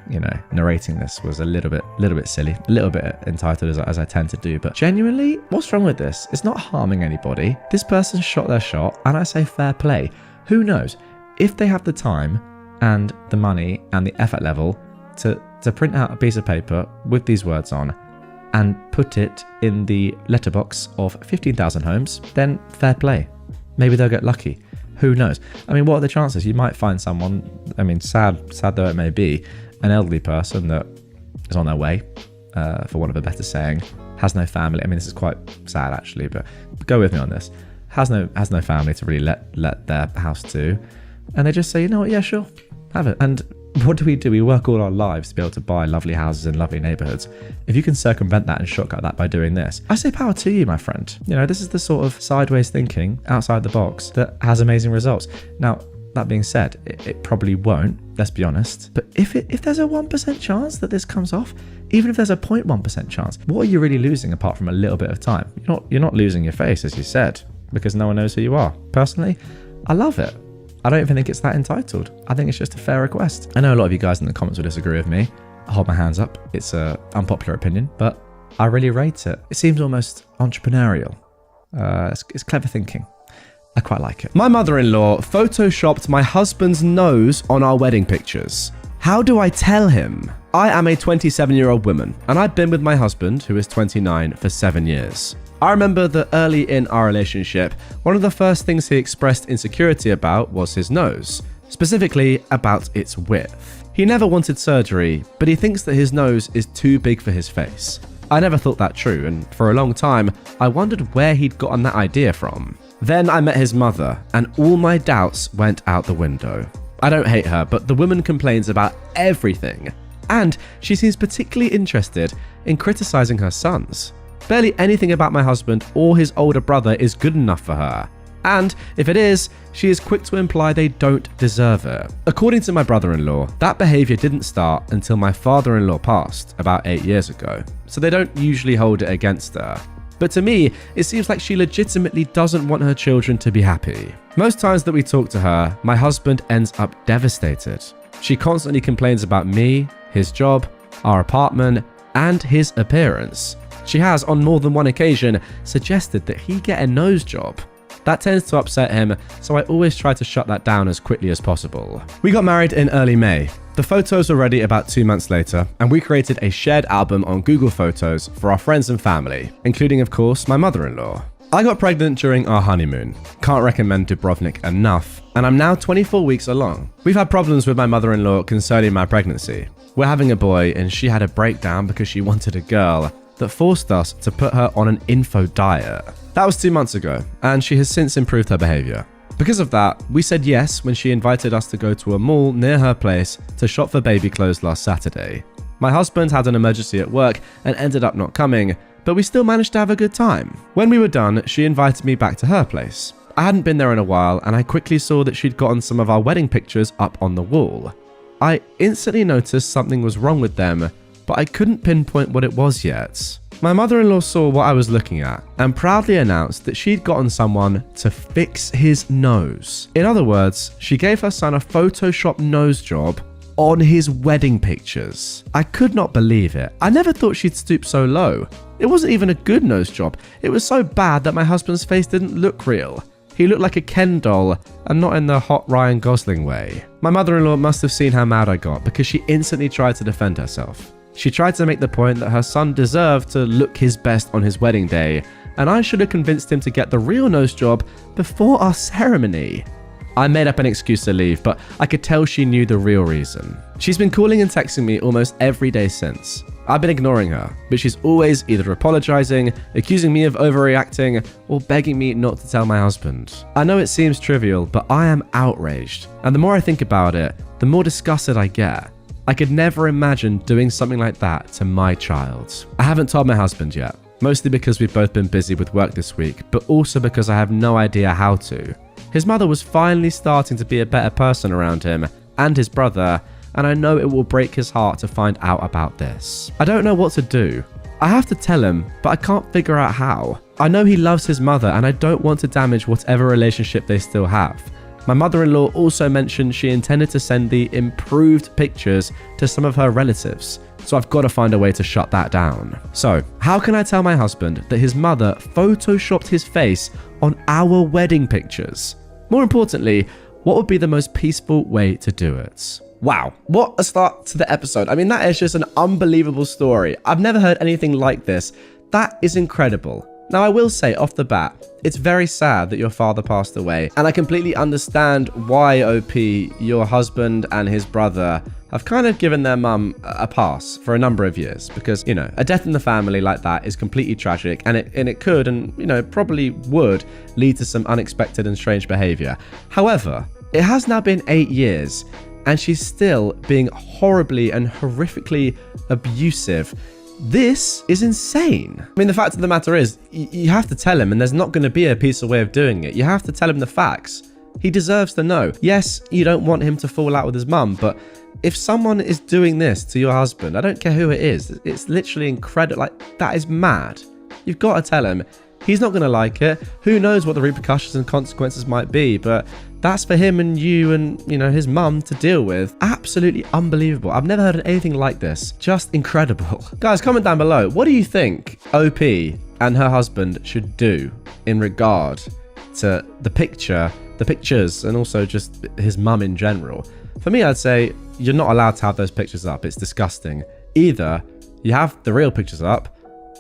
narrating this was a little bit silly, a little bit entitled as I tend to do. But genuinely, what's wrong with this? It's not harming anybody. This person shot their shot, and I say fair play. Who knows? If they have the time and the money and the effort level to print out a piece of paper with these words on and put it in the letterbox of 15,000 homes, then fair play. Maybe they'll get lucky. Who knows? I mean, what are the chances? You might find someone, I mean, sad though it may be, an elderly person that is on their way, for want of a better saying, has no family. I mean, this is quite sad actually, but go with me on this. Has no family to really let their house to. And they just say, you know what, yeah, sure, have it. And what do? We work all our lives to be able to buy lovely houses in lovely neighborhoods. If you can circumvent that and shortcut that by doing this, I say power to you, my friend. You know, this is the sort of sideways thinking, outside the box, that has amazing results. Now, that being said, it probably won't, let's be honest. But if there's a 1% chance that this comes off, even if there's a 0.1% chance, what are you really losing apart from a little bit of time? You're not losing your face, as you said, because no one knows who you are. Personally, I love it. I don't even think it's that entitled. I think it's just a fair request. I know a lot of you guys in the comments will disagree with me. I hold my hands up. It's an unpopular opinion, but I really rate it. It seems almost entrepreneurial. It's clever thinking. I quite like it. My mother-in-law photoshopped my husband's nose on our wedding pictures. How do I tell him? I am a 27-year-old woman, and I've been with my husband, who is 29, for 7 years. I remember that early in our relationship, one of the first things he expressed insecurity about was his nose, specifically about its width. He never wanted surgery, but he thinks that his nose is too big for his face. I never thought that true, and for a long time, I wondered where he'd gotten that idea from. Then I met his mother, and all my doubts went out the window. I don't hate her, but the woman complains about everything, and she seems particularly interested in criticizing her sons. Barely anything about my husband or his older brother is good enough for her. And if it is, she is quick to imply they don't deserve it. According to my brother-in-law, that behaviour didn't start until my father-in-law passed about 8 years ago, so they don't usually hold it against her. But to me, it seems like she legitimately doesn't want her children to be happy. Most times that we talk to her, my husband ends up devastated. She constantly complains about me, his job, our apartment, and his appearance. She has, on more than one occasion, suggested that he get a nose job. That tends to upset him, so I always try to shut that down as quickly as possible. We got married in early May. The photos were ready about 2 months later, and we created a shared album on Google Photos for our friends and family, including, of course, my mother-in-law. I got pregnant during our honeymoon. Can't recommend Dubrovnik enough. And I'm now 24 weeks along. We've had problems with my mother-in-law concerning my pregnancy. We're having a boy and she had a breakdown because she wanted a girl that forced us to put her on an info diet. That was 2 months ago, and she has since improved her behavior. Because of that, we said yes when she invited us to go to a mall near her place to shop for baby clothes last Saturday. My husband had an emergency at work and ended up not coming, but we still managed to have a good time. When we were done, she invited me back to her place. I hadn't been there in a while, and I quickly saw that she'd gotten some of our wedding pictures up on the wall. I instantly noticed something was wrong with them, but I couldn't pinpoint what it was yet. My mother-in-law saw what I was looking at and proudly announced that she'd gotten someone to fix his nose. In other words, she gave her son a Photoshop nose job on his wedding pictures. I could not believe it. I never thought she'd stoop so low. It wasn't even a good nose job. It was so bad that my husband's face didn't look real. He looked like a Ken doll, and not in the hot Ryan Gosling way. My mother-in-law must have seen how mad I got because she instantly tried to defend herself. She tried to make the point that her son deserved to look his best on his wedding day, and I should have convinced him to get the real nose job before our ceremony. I made up an excuse to leave, but I could tell she knew the real reason. She's been calling and texting me almost every day since. I've been ignoring her, but she's always either apologizing, accusing me of overreacting, or begging me not to tell my husband. I know it seems trivial, but I am outraged, and the more I think about it, the more disgusted I get. I could never imagine doing something like that to my child. I haven't told my husband yet, mostly because we've both been busy with work this week, but also because I have no idea how to. His mother was finally starting to be a better person around him and his brother, and I know it will break his heart to find out about this. I don't know what to do. I have to tell him, but I can't figure out how. I know he loves his mother, and I don't want to damage whatever relationship they still have. My mother-in-law also mentioned she intended to send the improved pictures to some of her relatives, so I've got to find a way to shut that down. So, how can I tell my husband that his mother photoshopped his face on our wedding pictures? More importantly, what would be the most peaceful way to do it? Wow, what a start to the episode. I mean, that is just an unbelievable story. I've never heard anything like this. That is incredible. Now, I will say off the bat, it's very sad that your father passed away, and I completely understand why, OP, your husband and his brother have kind of given their mum a pass for a number of years, because, you know, a death in the family like that is completely tragic, and it could, and, you know, probably would lead to some unexpected and strange behavior. However, it has now been 8 years, and she's still being horribly and horrifically abusive. This is insane. I mean, the fact of the matter is, you have to tell him, and there's not going to be a peaceful way of doing it. You have to tell him the facts. He deserves to know. Yes, you don't want him to fall out with his mum, but if someone is doing this to your husband, I don't care who it is, it's literally incredible. Like, that is mad. You've got to tell him. He's not going to like it. Who knows what the repercussions and consequences might be, but that's for him and you and, you know, his mum to deal with. Absolutely unbelievable. I've never heard of anything like this. Just incredible. Guys, comment down below. What do you think OP and her husband should do in regard to the pictures, and also just his mum in general? For me, I'd say you're not allowed to have those pictures up. It's disgusting. Either you have the real pictures up,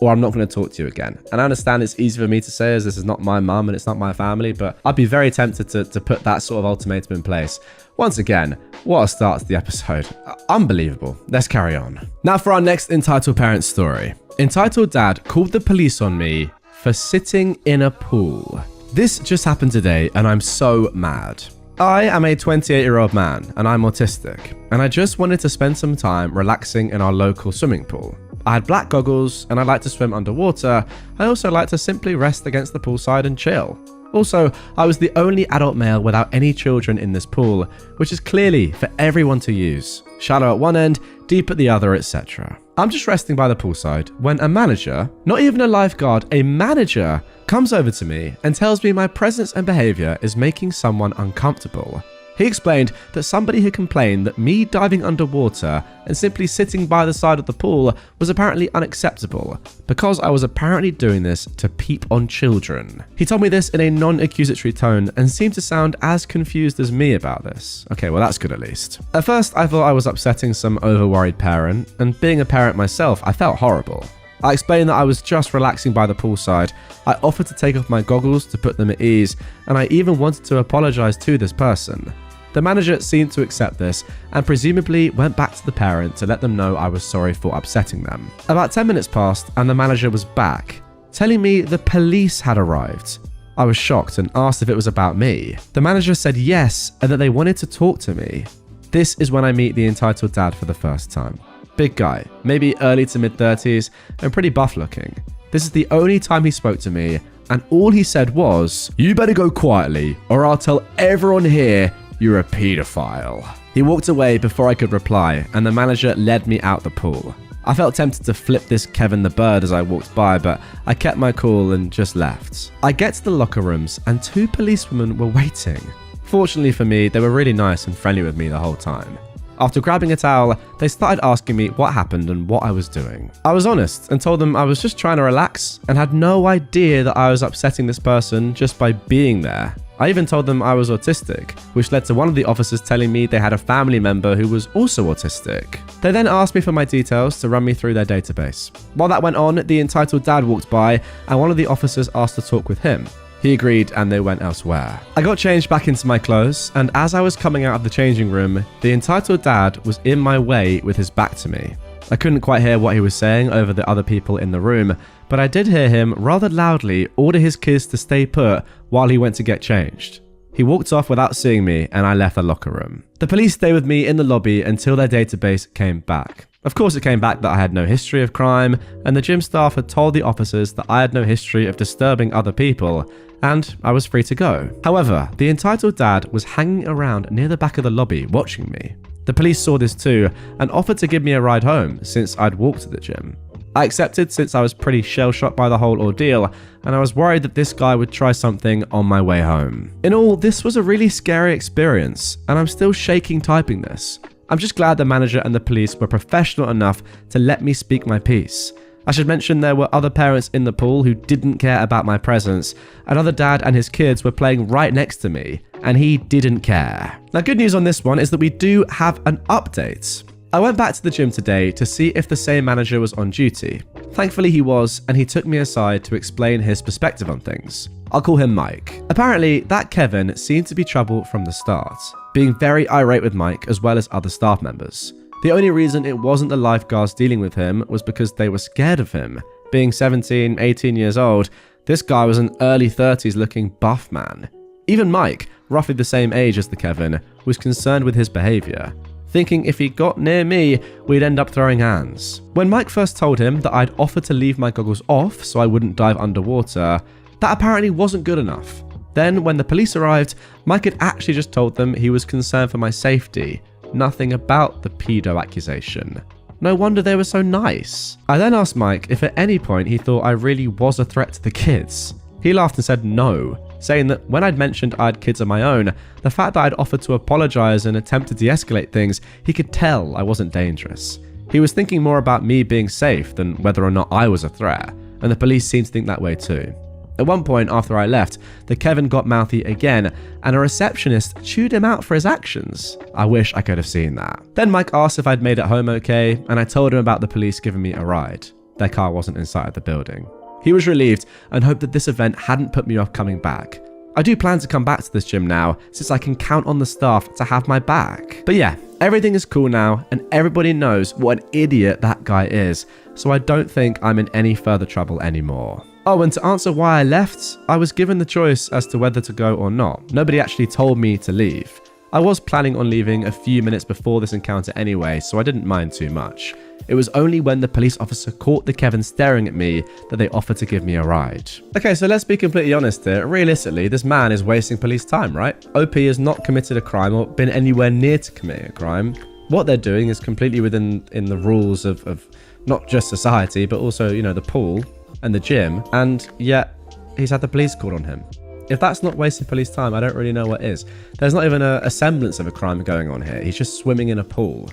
or I'm not going to talk to you again. And I understand it's easy for me to say, as this is not my mum and it's not my family, but I'd be very tempted to put that sort of ultimatum in place. Once again, what a start to the episode. Unbelievable. Let's carry on. Now for our next Entitled Parents story. Entitled Dad called the police on me for sitting in a pool. This just happened today, and I'm so mad. I am a 28-year-old man, and I'm autistic, and I just wanted to spend some time relaxing in our local swimming pool. I had black goggles, and I like to swim underwater. I also like to simply rest against the poolside and chill. Also, I was the only adult male without any children in this pool, which is clearly for everyone to use. Shallow at one end, deep at the other, etc. I'm just resting by the poolside when a manager, not even a lifeguard, a manager, comes over to me and tells me my presence and behavior is making someone uncomfortable. He explained that somebody had complained that me diving underwater and simply sitting by the side of the pool was apparently unacceptable, because I was apparently doing this to peep on children. He told me this in a non-accusatory tone and seemed to sound as confused as me about this. Okay, well that's good at least. At first I thought I was upsetting some over-worried parent, and being a parent myself, I felt horrible. I explained that I was just relaxing by the poolside. I offered to take off my goggles to put them at ease, and I even wanted to apologize to this person. The manager seemed to accept this and presumably went back to the parent to let them know I was sorry for upsetting them. About 10 minutes passed and the manager was back, telling me the police had arrived. I was shocked and asked if it was about me. The manager said yes and that they wanted to talk to me. This is when I meet the entitled dad for the first time. Big guy, maybe early to mid 30s and pretty buff looking. This is the only time he spoke to me and all he said was, "You better go quietly or I'll tell everyone here you're a pedophile." He walked away before I could reply and the manager led me out the pool. I felt tempted to flip this Kevin the bird as I walked by, but I kept my cool and just left. I get to the locker rooms and 2 policewomen were waiting. Fortunately for me, they were really nice and friendly with me the whole time. After grabbing a towel, they started asking me what happened and what I was doing. I was honest and told them I was just trying to relax and had no idea that I was upsetting this person just by being there. I even told them I was autistic, which led to one of the officers telling me they had a family member who was also autistic. They then asked me for my details to run me through their database. While that went on, the entitled dad walked by and one of the officers asked to talk with him. He agreed and they went elsewhere. I got changed back into my clothes and as I was coming out of the changing room, the entitled dad was in my way with his back to me. I couldn't quite hear what he was saying over the other people in the room, but I did hear him rather loudly order his kids to stay put while he went to get changed. He walked off without seeing me and I left the locker room. The police stayed with me in the lobby until their database came back. Of course it came back that I had no history of crime and the gym staff had told the officers that I had no history of disturbing other people and I was free to go. However, the entitled dad was hanging around near the back of the lobby watching me. The police saw this too and offered to give me a ride home since I'd walked to the gym. I accepted since I was pretty shell-shocked by the whole ordeal and I was worried that this guy would try something on my way home. In all, this was a really scary experience and I'm still shaking typing this. I'm just glad the manager and the police were professional enough to let me speak my piece. I should mention there were other parents in the pool who didn't care about my presence. Another dad and his kids were playing right next to me and he didn't care. Now, good news on this one is that we do have an update. I went back to the gym today to see if the same manager was on duty. Thankfully he was, and he took me aside to explain his perspective on things. I'll call him Mike. Apparently, that Kevin seemed to be trouble from the start, being very irate with Mike as well as other staff members. The only reason it wasn't the lifeguards dealing with him was because they were scared of him. Being 17, 18 years old, this guy was an early 30s looking buff man. Even Mike, roughly the same age as the Kevin, was concerned with his behaviour, thinking if he got near me, we'd end up throwing hands. When Mike first told him that I'd offered to leave my goggles off so I wouldn't dive underwater, that apparently wasn't good enough. Then when the police arrived, Mike had actually just told them he was concerned for my safety, nothing about the pedo accusation. No wonder they were so nice. I then asked Mike if at any point he thought I really was a threat to the kids. He laughed and said no, saying that when I'd mentioned I had kids of my own, the fact that I'd offered to apologise and attempt to de-escalate things, he could tell I wasn't dangerous. He was thinking more about me being safe than whether or not I was a threat, and the police seemed to think that way too. At one point after I left, the Kevin got mouthy again, and a receptionist chewed him out for his actions. I wish I could have seen that. Then Mike asked if I'd made it home okay, and I told him about the police giving me a ride. Their car wasn't inside the building. He was relieved and hoped that this event hadn't put me off coming back. I do plan to come back to this gym now, since I can count on the staff to have my back. But yeah, everything is cool now, and everybody knows what an idiot that guy is, so I don't think I'm in any further trouble anymore. Oh, and to answer why I left, I was given the choice as to whether to go or not. Nobody actually told me to leave. I was planning on leaving a few minutes before this encounter anyway, so I didn't mind too much. It was only when the police officer caught the Kevin staring at me that they offered to give me a ride. Okay, so let's be completely honest here. Realistically, this man is wasting police time, right? OP has not committed a crime or been anywhere near to committing a crime. What they're doing is completely within the rules of not just society, but also, you know, the pool and the gym, and yet he's had the police called on him. If that's not wasting police time, I don't really know what is. There's not even a semblance of a crime going on here. He's just swimming in a pool.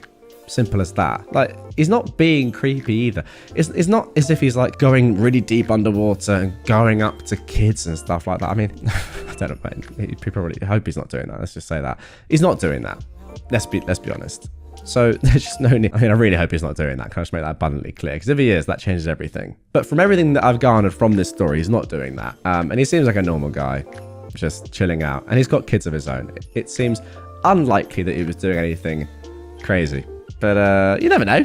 Simple as that. Like, he's not being creepy either. It's not as if he's like going really deep underwater and going up to kids and stuff like that. I mean, I don't know, man. People probably hope he's not doing that. Let's just say that. He's not doing that. Let's be honest. So there's just no need. I mean, I really hope he's not doing that. Can I just make that abundantly clear? Because if he is, that changes everything. But from everything that I've garnered from this story, he's not doing that. And he seems like a normal guy, just chilling out. And he's got kids of his own. It seems unlikely that he was doing anything crazy. But you never know.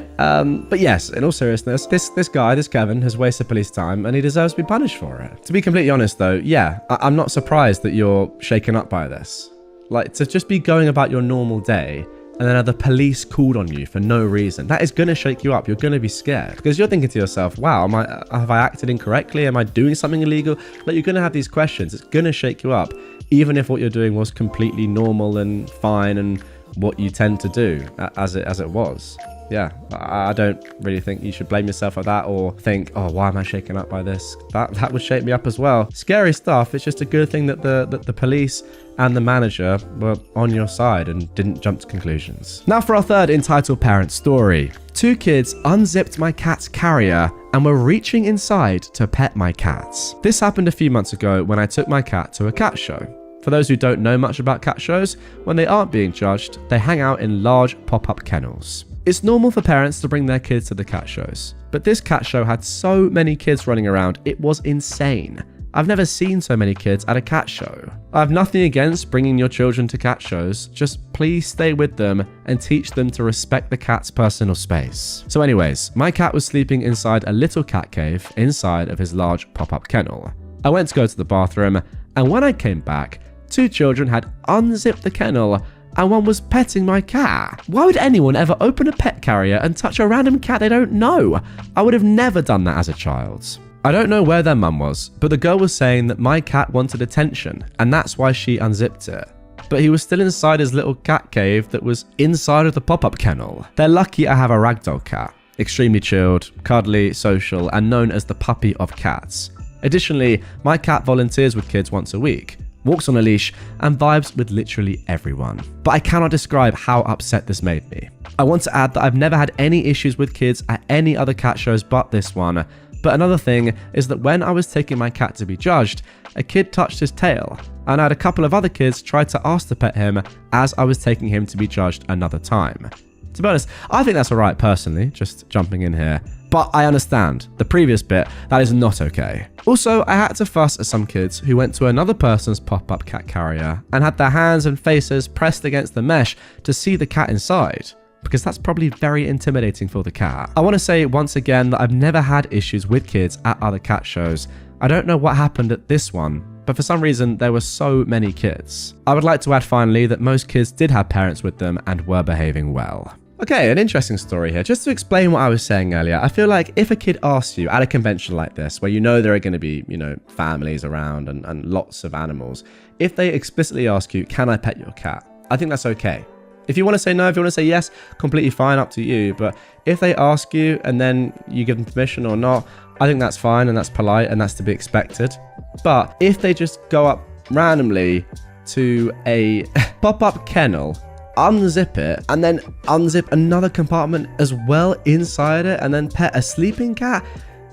But yes, in all seriousness, this guy, this Kevin, has wasted police time and he deserves to be punished for it. To be completely honest though, yeah, I'm not surprised that you're shaken up by this. Like, to just be going about your normal day and then have the police called on you for no reason, that is going to shake you up. You're going to be scared because you're thinking to yourself, wow, have I acted incorrectly? Am I doing something illegal? Like, you're going to have these questions. It's going to shake you up, even if what you're doing was completely normal and fine and what you tend to do as it was. Yeah, I don't really think you should blame yourself for that or think, oh, why am I shaken up by this? That would shake me up as well. Scary stuff. It's just a good thing that the police and the manager were on your side and didn't jump to conclusions. Now for our third entitled parent story. 2 kids unzipped my cat's carrier and were reaching inside to pet my cats. This happened a few months ago when I took my cat to a cat show. For those who don't know much about cat shows, when they aren't being judged, they hang out in large pop-up kennels. It's normal for parents to bring their kids to the cat shows, but this cat show had so many kids running around, it was insane. I've never seen so many kids at a cat show. I have nothing against bringing your children to cat shows, just please stay with them and teach them to respect the cat's personal space. So anyways, my cat was sleeping inside a little cat cave inside of his large pop-up kennel. I went to go to the bathroom, and when I came back, 2 children had unzipped the kennel and one was petting my cat. Why would anyone ever open a pet carrier and touch a random cat they don't know? I would have never done that as a child. I don't know where their mum was, but the girl was saying that my cat wanted attention and that's why she unzipped it. But he was still inside his little cat cave that was inside of the pop-up kennel. They're lucky I have a ragdoll cat. Extremely chilled, cuddly, social, and known as the puppy of cats. Additionally, my cat volunteers with kids once a week, walks on a leash, and vibes with literally everyone. But I cannot describe how upset this made me. I want to add that I've never had any issues with kids at any other cat shows but this one. But another thing is that when I was taking my cat to be judged, a kid touched his tail, and I had a couple of other kids try to ask to pet him as I was taking him to be judged another time. To be honest, I think that's alright personally, just jumping in here. But I understand, the previous bit, that is not okay. Also, I had to fuss at some kids who went to another person's pop-up cat carrier and had their hands and faces pressed against the mesh to see the cat inside, because that's probably very intimidating for the cat. I want to say once again that I've never had issues with kids at other cat shows. I don't know what happened at this one, but for some reason there were so many kids. I would like to add finally that most kids did have parents with them and were behaving well. Okay, an interesting story here. Just to explain what I was saying earlier, I feel like if a kid asks you at a convention like this, where you know there are going to be, families around and lots of animals, if they explicitly ask you, can I pet your cat? I think that's okay. If you want to say no, if you want to say yes, completely fine, up to you. But if they ask you and then you give them permission or not, I think that's fine and that's polite and that's to be expected. But if they just go up randomly to a pop-up kennel, unzip it, and then unzip another compartment as well inside it, and then pet a sleeping cat,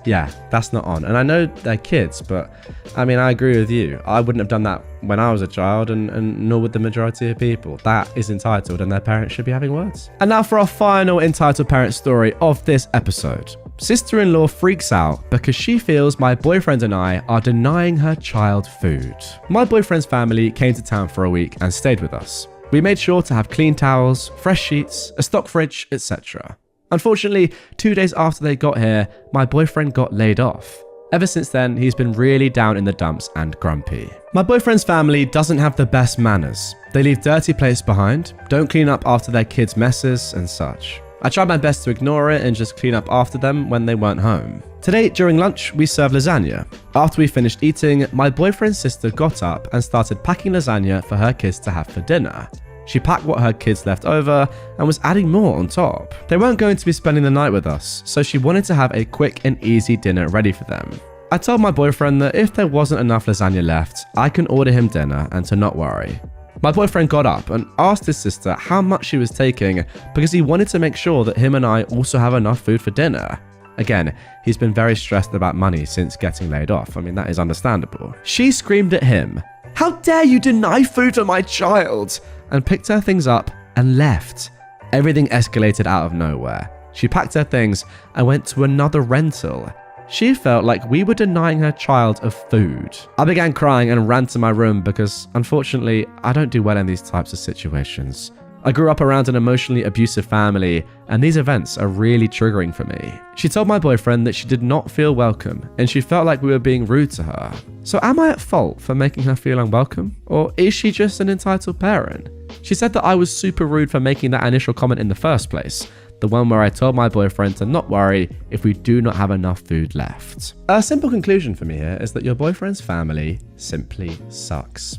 yeah, that's not on. And I know they're kids, but I mean, I agree with you. I wouldn't have done that when I was a child, and nor would the majority of people. That is entitled, and their parents should be having words. And now for our final entitled parent story of this episode. Sister-in-law freaks out because she feels my boyfriend and I are denying her child food. My boyfriend's family came to town for a week and stayed with us. We made sure to have clean towels, fresh sheets, a stock fridge, etc. Unfortunately, 2 days after they got here, my boyfriend got laid off. Ever since then, he's been really down in the dumps and grumpy. My boyfriend's family doesn't have the best manners. They leave dirty plates behind, don't clean up after their kids' messes and such. I tried my best to ignore it and just clean up after them when they weren't home. Today, during lunch, we served lasagna. After we finished eating, my boyfriend's sister got up and started packing lasagna for her kids to have for dinner. She packed what her kids left over and was adding more on top. They weren't going to be spending the night with us, so she wanted to have a quick and easy dinner ready for them. I told my boyfriend that if there wasn't enough lasagna left, I can order him dinner and to not worry. My boyfriend got up and asked his sister how much she was taking because he wanted to make sure that him and I also have enough food for dinner. Again, he's been very stressed about money since getting laid off. I mean, that is understandable. She screamed at him, "How dare you deny food for my child?" and picked her things up and left. Everything escalated out of nowhere. She packed her things and went to another rental. She felt like we were denying her child of food. I began crying and ran to my room because, unfortunately, I don't do well in these types of situations. I grew up around an emotionally abusive family, and these events are really triggering for me. She told my boyfriend that she did not feel welcome, and she felt like we were being rude to her. So am I at fault for making her feel unwelcome? Or is she just an entitled parent? She said that I was super rude for making that initial comment in the first place. The one where I told my boyfriend to not worry if we do not have enough food left. A simple conclusion for me here is that your boyfriend's family simply sucks.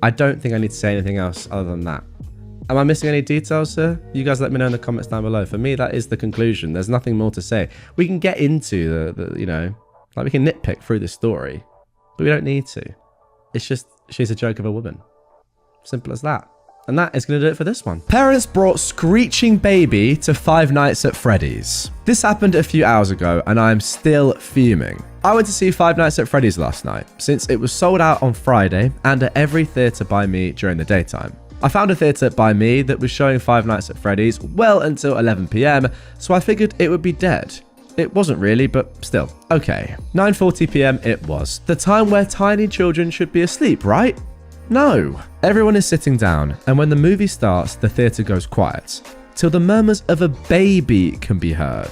I don't think I need to say anything else other than that. Am I missing any details here? You guys let me know in the comments down below. For me, that is the conclusion. There's nothing more to say. We can get into the we can nitpick through the story, but we don't need to. It's just, she's a joke of a woman. Simple as that. And that is going to do it for this one. Parents brought screeching baby to Five Nights at Freddy's. This happened a few hours ago and I'm still fuming. I went to see Five Nights at Freddy's last night since it was sold out on Friday and at every theatre by me during the daytime. I found a theatre by me that was showing Five Nights at Freddy's well until 11 PM, so I figured it would be dead. It wasn't really, but still. Okay, 9:40 PM it was. The time where tiny children should be asleep, right? No. Everyone is sitting down, and when the movie starts, the theatre goes quiet, till the murmurs of a baby can be heard.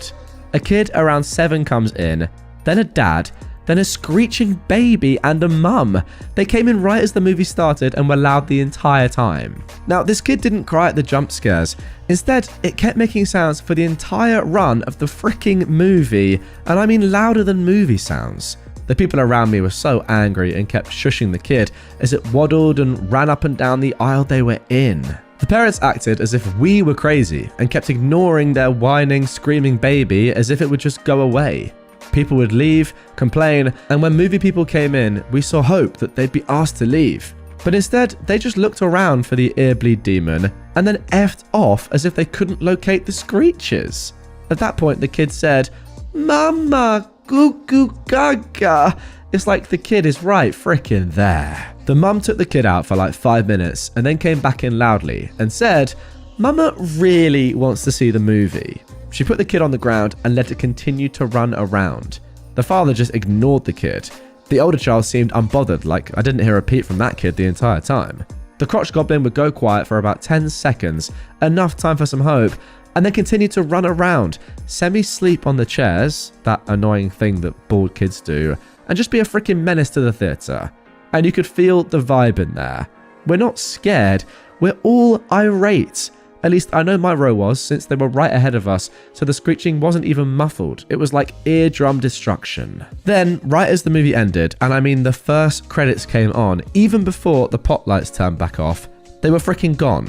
A kid around 7 comes in, then a dad, then a screeching baby and a mum. They came in right as the movie started and were loud the entire time. Now, this kid didn't cry at the jump scares. Instead, it kept making sounds for the entire run of the freaking movie, and I mean louder than movie sounds. The people around me were so angry and kept shushing the kid as it waddled and ran up and down the aisle they were in. The parents acted as if we were crazy and kept ignoring their whining, screaming baby as if it would just go away. People would leave, complain, and when movie people came in, we saw hope that they'd be asked to leave. But instead, they just looked around for the earbleed demon and then effed off as if they couldn't locate the screeches. At that point, the kid said, "Mama, goo goo gaga." It's like the kid is right frickin' there. The mum took the kid out for like 5 minutes and then came back in loudly and said, "Mama really wants to see the movie." She put the kid on the ground and let it continue to run around. The father just ignored the kid. The older child seemed unbothered, like I didn't hear a peep from that kid the entire time. The crotch goblin would go quiet for about 10 seconds, enough time for some hope, and then continue to run around, semi-sleep on the chairs, that annoying thing that bald kids do, and just be a freaking menace to the theatre. And you could feel the vibe in there. We're not scared, we're all irate. At least I know my row was, since they were right ahead of us, so the screeching wasn't even muffled. It was like eardrum destruction. Then, right as the movie ended, and I mean the first credits came on, even before the pop lights turned back off, they were freaking gone.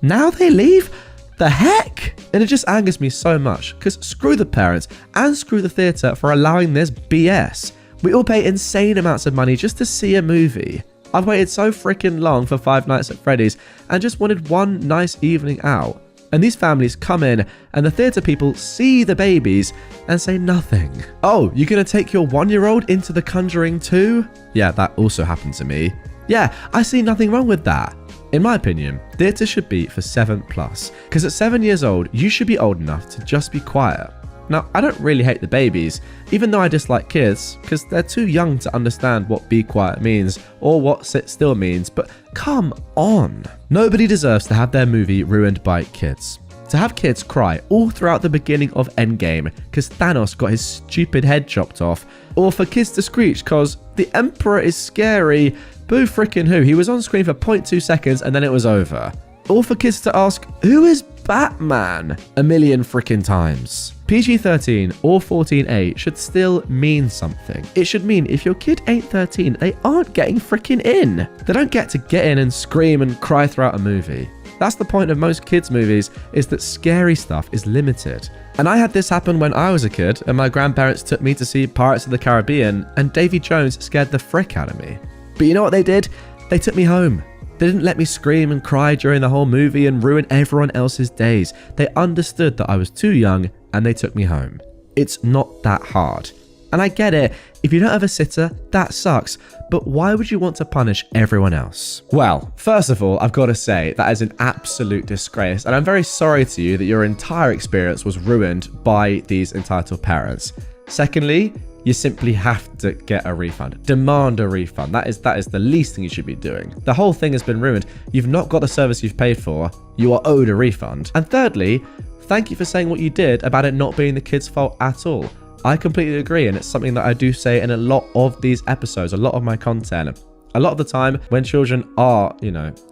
Now they leave? The heck? And it just angers me so much, because screw the parents and screw the theatre for allowing this BS. We all pay insane amounts of money just to see a movie. I've waited so freaking long for Five Nights at Freddy's and just wanted one nice evening out. And these families come in and the theatre people see the babies and say nothing. "Oh, you're gonna take your 1-year-old into The Conjuring too?" Yeah, that also happened to me. Yeah, I see nothing wrong with that. In my opinion, theatre should be for 7+, because at 7 years old, you should be old enough to just be quiet. Now, I don't really hate the babies, even though I dislike kids, because they're too young to understand what be quiet means or what sit still means, but come on. Nobody deserves to have their movie ruined by kids. To have kids cry all throughout the beginning of Endgame because Thanos got his stupid head chopped off, or for kids to screech because the Emperor is scary, boo frickin' who, he was on screen for 0.2 seconds and then it was over. Or for kids to ask, "Who is Batman?" a million frickin' times. PG-13 or 14A should still mean something. It should mean if your kid ain't 13, they aren't getting frickin' in. They don't get to get in and scream and cry throughout a movie. That's the point of most kids' movies, is that scary stuff is limited. And I had this happen when I was a kid and my grandparents took me to see Pirates of the Caribbean and Davy Jones scared the frick out of me. But you know what they did? They took me home. They didn't let me scream and cry during the whole movie and ruin everyone else's days. They understood that I was too young and they took me home. It's not that hard. And I get it, if you don't have a sitter, that sucks, but why would you want to punish everyone else? Well, first of all, I've got to say that is an absolute disgrace, and I'm very sorry to you that your entire experience was ruined by these entitled parents. Secondly, you simply have to get a refund. Demand a refund. That is the least thing you should be doing. The whole thing has been ruined. You've not got the service you've paid for. You are owed a refund. And thirdly, thank you for saying what you did about it not being the kid's fault at all. I completely agree, and it's something that I do say in a lot of these episodes, a lot of my content. A lot of the time when children are,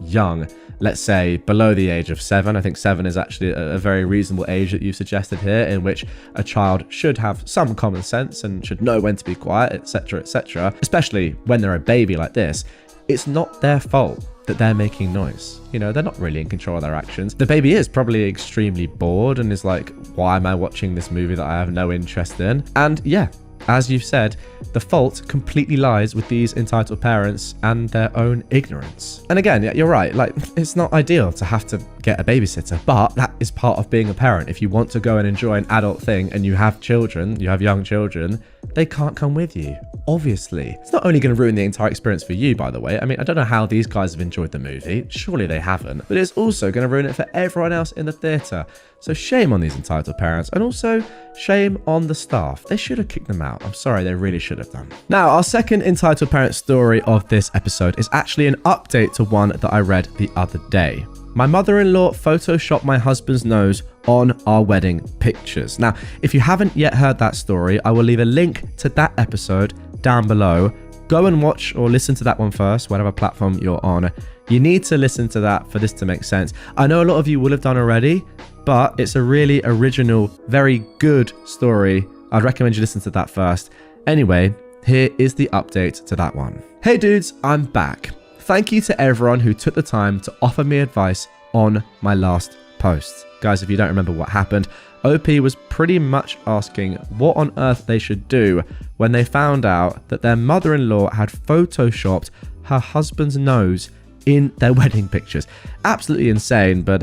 young, let's say below the age of 7, I think 7 is actually a very reasonable age that you've suggested here, in which a child should have some common sense and should know when to be quiet, etc., etc. Especially when they're a baby like this. It's not their fault that they're making noise. They're not really in control of their actions. The baby is probably extremely bored and is like, why am I watching this movie that I have no interest in? And yeah, as you've said, the fault completely lies with these entitled parents and their own ignorance. And again, yeah, you're right, it's not ideal to have to get a babysitter, but that is part of being a parent. If you want to go and enjoy an adult thing and you have children, you have young children, they can't come with you. Obviously. It's not only going to ruin the entire experience for you, by the way. I mean, I don't know how these guys have enjoyed the movie. Surely they haven't. But it's also going to ruin it for everyone else in the theatre. So shame on these entitled parents, and also shame on the staff. They should have kicked them out. I'm sorry, they really should have done. Now, our second entitled parent story of this episode is actually an update to one that I read the other day. My mother-in-law photoshopped my husband's nose on our wedding pictures. Now, if you haven't yet heard that story, I will leave a link to that episode down below. Go and watch or listen to that one first, whatever platform you're on. You need to listen to that for this to make sense. I know a lot of you will have done already, but it's a really original, very good story. I'd recommend you listen to that first. Anyway, here is the update to that one. Hey dudes, I'm back. Thank you to everyone who took the time to offer me advice on my last post. Guys, if you don't remember what happened, OP was pretty much asking what on earth they should do when they found out that their mother-in-law had photoshopped her husband's nose in their wedding pictures. Absolutely insane, but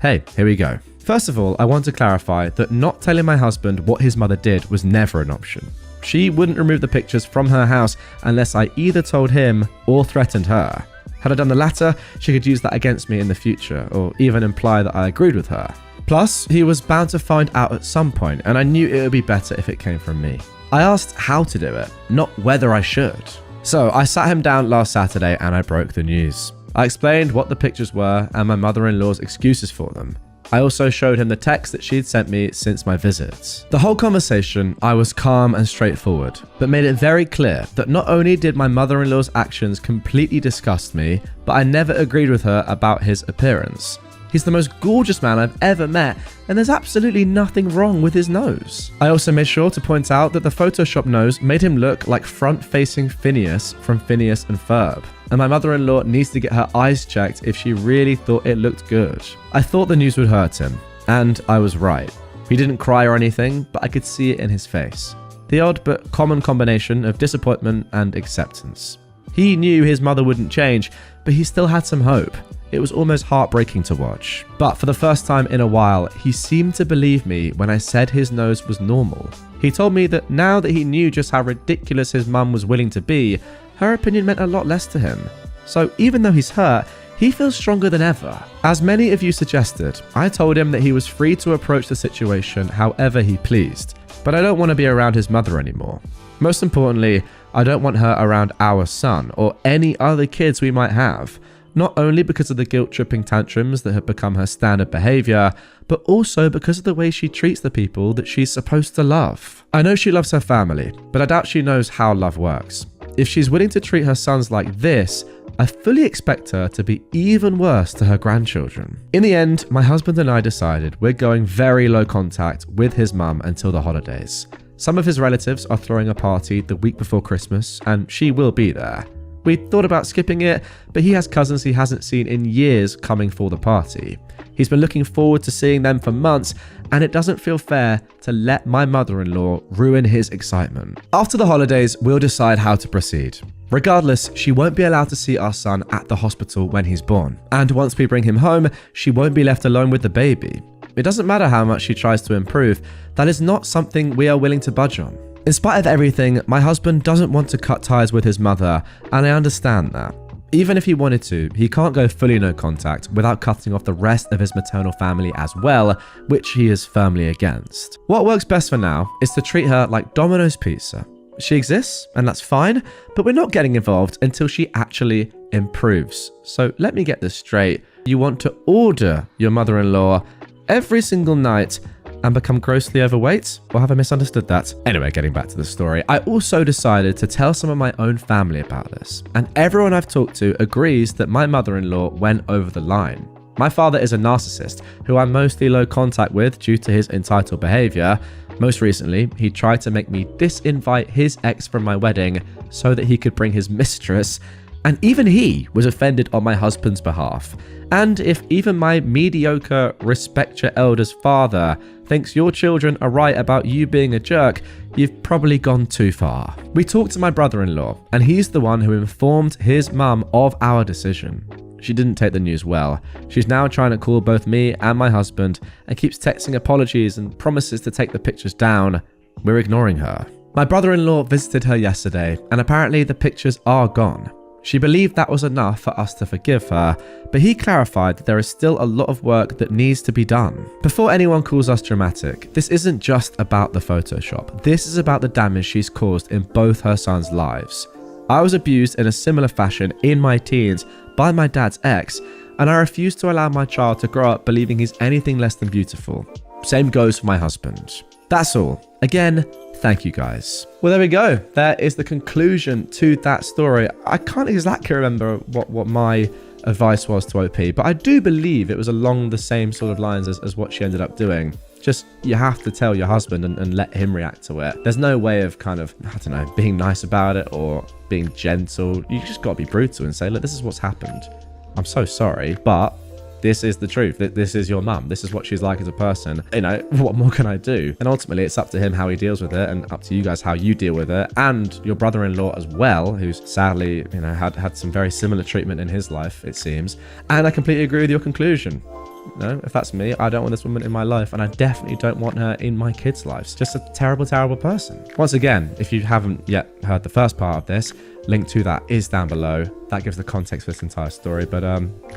hey, here we go. First of all, I want to clarify that not telling my husband what his mother did was never an option. She wouldn't remove the pictures from her house unless I either told him or threatened her. Had I done the latter, she could use that against me in the future, or even imply that I agreed with her. Plus, he was bound to find out at some point, and I knew it would be better if it came from me. I asked how to do it, not whether I should. So I sat him down last Saturday and I broke the news. I explained what the pictures were and my mother-in-law's excuses for them. I also showed him the text that she'd sent me since my visits. The whole conversation, I was calm and straightforward, but made it very clear that not only did my mother-in-law's actions completely disgust me, but I never agreed with her about his appearance. He's the most gorgeous man I've ever met, and there's absolutely nothing wrong with his nose. I also made sure to point out that the Photoshop nose made him look like front-facing Phineas from Phineas and Ferb, and my mother-in-law needs to get her eyes checked if she really thought it looked good. I thought the news would hurt him, and I was right. He didn't cry or anything, but I could see it in his face. The odd but common combination of disappointment and acceptance. He knew his mother wouldn't change, but he still had some hope. It was almost heartbreaking to watch. But for the first time in a while, he seemed to believe me when I said his nose was normal. He told me that now that he knew just how ridiculous his mum was willing to be, her opinion meant a lot less to him. So even though he's hurt, he feels stronger than ever. As many of you suggested, I told him that he was free to approach the situation however he pleased, but I don't want to be around his mother anymore. Most importantly, I don't want her around our son or any other kids we might have. Not only because of the guilt-tripping tantrums that have become her standard behaviour, but also because of the way she treats the people that she's supposed to love. I know she loves her family, but I doubt she knows how love works. If she's willing to treat her sons like this, I fully expect her to be even worse to her grandchildren. In the end, my husband and I decided we're going very low contact with his mum until the holidays. Some of his relatives are throwing a party the week before Christmas, and she will be there. We thought about skipping it, but he has cousins he hasn't seen in years coming for the party. He's been looking forward to seeing them for months, and it doesn't feel fair to let my mother-in-law ruin his excitement. After the holidays, we'll decide how to proceed. Regardless, she won't be allowed to see our son at the hospital when he's born. And once we bring him home, she won't be left alone with the baby. It doesn't matter how much she tries to improve, that is not something we are willing to budge on. In spite of everything, my husband doesn't want to cut ties with his mother, and I understand that. Even if he wanted to, he can't go fully no contact without cutting off the rest of his maternal family as well, which he is firmly against. What works best for now is to treat her like Domino's pizza. She exists, and that's fine, but we're not getting involved until she actually improves. So let me get this straight. You want to order your mother-in-law every single night and become grossly overweight? Or have I misunderstood that? Anyway, getting back to the story, I also decided to tell some of my own family about this, and everyone I've talked to agrees that my mother-in-law went over the line. My father is a narcissist who I'm mostly low contact with due to his entitled behavior. Most recently, he tried to make me disinvite his ex from my wedding so that he could bring his mistress, and even he was offended on my husband's behalf. And if even my mediocre respect your elders father thinks your children are right about you being a jerk, you've probably gone too far. We talked to my brother-in-law, and he's the one who informed his mum of our decision. She didn't take the news well. She's now trying to call both me and my husband and keeps texting apologies and promises to take the pictures down. We're ignoring her. My brother-in-law visited her yesterday, and apparently the pictures are gone. She believed that was enough for us to forgive her, but he clarified that there is still a lot of work that needs to be done. Before anyone calls us dramatic, this isn't just about the Photoshop. This is about the damage she's caused in both her sons' lives. I was abused in a similar fashion in my teens by my dad's ex, and I refuse to allow my child to grow up believing he's anything less than beautiful. Same goes for my husband. That's all. Again, thank you guys. Well, there we go. There is the conclusion to that story. I can't exactly remember what my advice was to OP, but I do believe it was along the same sort of lines as what she ended up doing. Just, you have to tell your husband and let him react to it. There's no way of kind of, I don't know, being nice about it or being gentle. You just got to be brutal and say, look, this is what's happened. I'm so sorry, but this is the truth. This is your mum. This is what she's like as a person. You know, what more can I do? And ultimately, it's up to him how he deals with it, and up to you guys how you deal with it, and your brother-in-law as well, who's sadly, you know, had some very similar treatment in his life, it seems. And I completely agree with your conclusion. No, if that's me, I don't want this woman in my life, and I definitely don't want her in my kids' lives. Just a terrible, terrible person. Once again, if you haven't yet heard the first part of this, link to that is down below. That gives the context for this entire story. But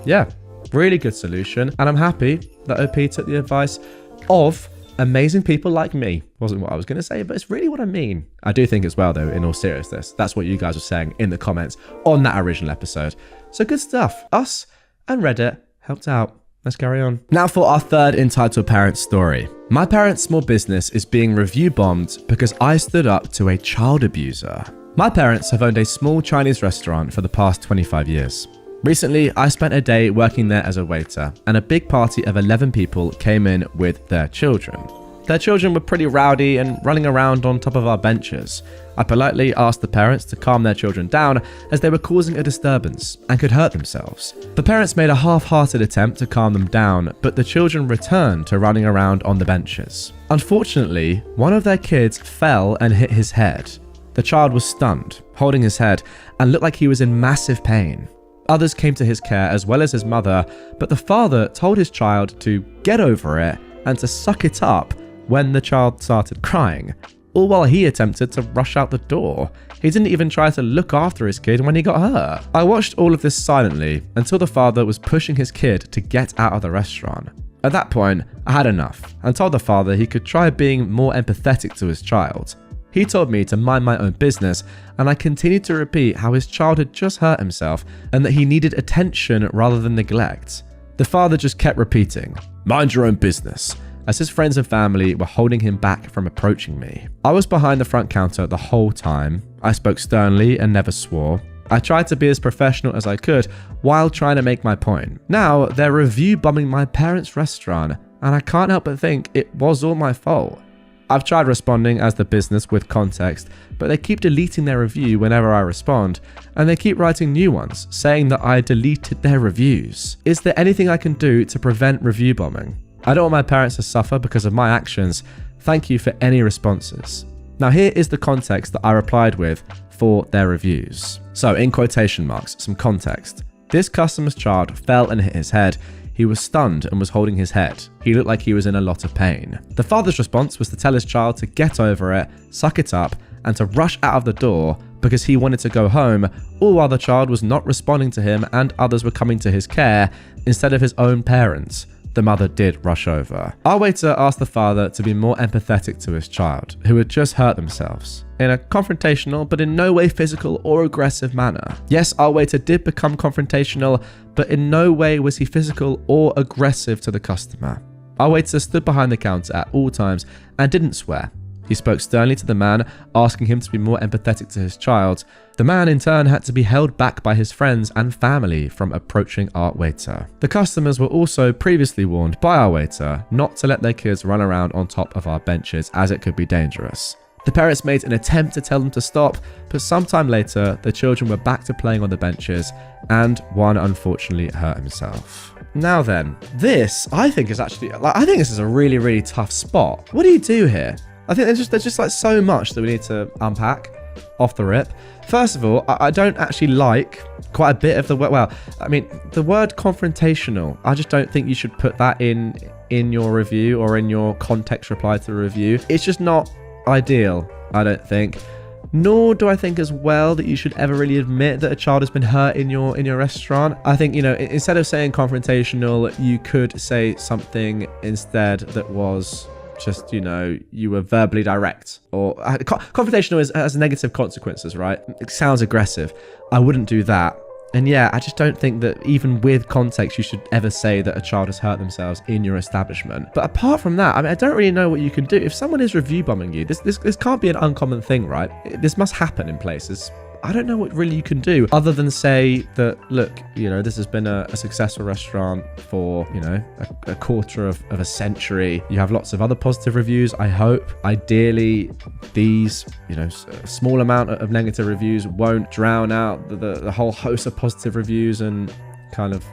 yeah, really good solution, and I'm happy that OP took the advice of amazing people like me. Wasn't what I was going to say, but it's really what I mean. I do think as well, though, in all seriousness, that's what you guys were saying in the comments on that original episode. So good stuff. Us and Reddit helped out. Let's carry on. Now for our third entitled parent story. My parents' small business is being review bombed because I stood up to a child abuser. My parents have owned a small Chinese restaurant for the past 25 years. Recently, I spent a day working there as a waiter, and a big party of 11 people came in with their children. Their children were pretty rowdy and running around on top of our benches. I politely asked the parents to calm their children down as they were causing a disturbance and could hurt themselves. The parents made a half-hearted attempt to calm them down, but the children returned to running around on the benches. Unfortunately, one of their kids fell and hit his head. The child was stunned, holding his head, and looked like he was in massive pain. Others came to his care as well as his mother, but the father told his child to get over it and to suck it up when the child started crying, all while he attempted to rush out the door. He didn't even try to look after his kid when he got hurt. I watched all of this silently until the father was pushing his kid to get out of the restaurant. At that point, I had enough and told the father he could try being more empathetic to his child. He told me to mind my own business, and I continued to repeat how his child had just hurt himself and that he needed attention rather than neglect. The father just kept repeating, "Mind your own business," as his friends and family were holding him back from approaching me. I was behind the front counter the whole time. I spoke sternly and never swore. I tried to be as professional as I could while trying to make my point. Now they're review bombing my parents' restaurant, and I can't help but think it was all my fault. I've tried responding as the business with context, but they keep deleting their review whenever I respond, and they keep writing new ones, saying that I deleted their reviews. Is there anything I can do to prevent review bombing? I don't want my parents to suffer because of my actions. Thank you for any responses. Now here is the context that I replied with for their reviews. So in quotation marks, some context. This customer's child fell and hit his head. He was stunned and was holding his head. He looked like he was in a lot of pain. The father's response was to tell his child to get over it, suck it up, and to rush out of the door because he wanted to go home, all while the child was not responding to him and others were coming to his care instead of his own parents. The mother did rush over. Our waiter asked the father to be more empathetic to his child, who had just hurt themselves, in a confrontational but in no way physical or aggressive manner. Yes, our waiter did become confrontational, but in no way was he physical or aggressive to the customer. Our waiter stood behind the counter at all times and didn't swear. He spoke sternly to the man, asking him to be more empathetic to his child. The man in turn had to be held back by his friends and family from approaching our waiter. The customers were also previously warned by our waiter not to let their kids run around on top of our benches as it could be dangerous. The parents made an attempt to tell them to stop, but sometime later, the children were back to playing on the benches and one unfortunately hurt himself. Now then, I think this is a really, really tough spot. What do you do here? I think there's just like so much that we need to unpack off the rip. First of all, I don't actually like quite a bit of the word. Well, I mean, the word confrontational, I just don't think you should put that in your review or in your context reply to the review. It's just not ideal, I don't think. Nor do I think as well that you should ever really admit that a child has been hurt in your restaurant. I think, instead of saying confrontational, you could say something instead that was just, you were verbally direct. Or confrontational has negative consequences, right? It sounds aggressive. I wouldn't do that. And yeah, I just don't think that even with context, you should ever say that a child has hurt themselves in your establishment. But apart from that, I mean, I don't really know what you can do. If someone is review bombing you, this can't be an uncommon thing, right? This must happen in places. I don't know what really you can do other than say that, look, this has been a successful restaurant for, a quarter of a century. You have lots of other positive reviews, I hope. Ideally, these, small amount of negative reviews won't drown out the whole host of positive reviews and kind of,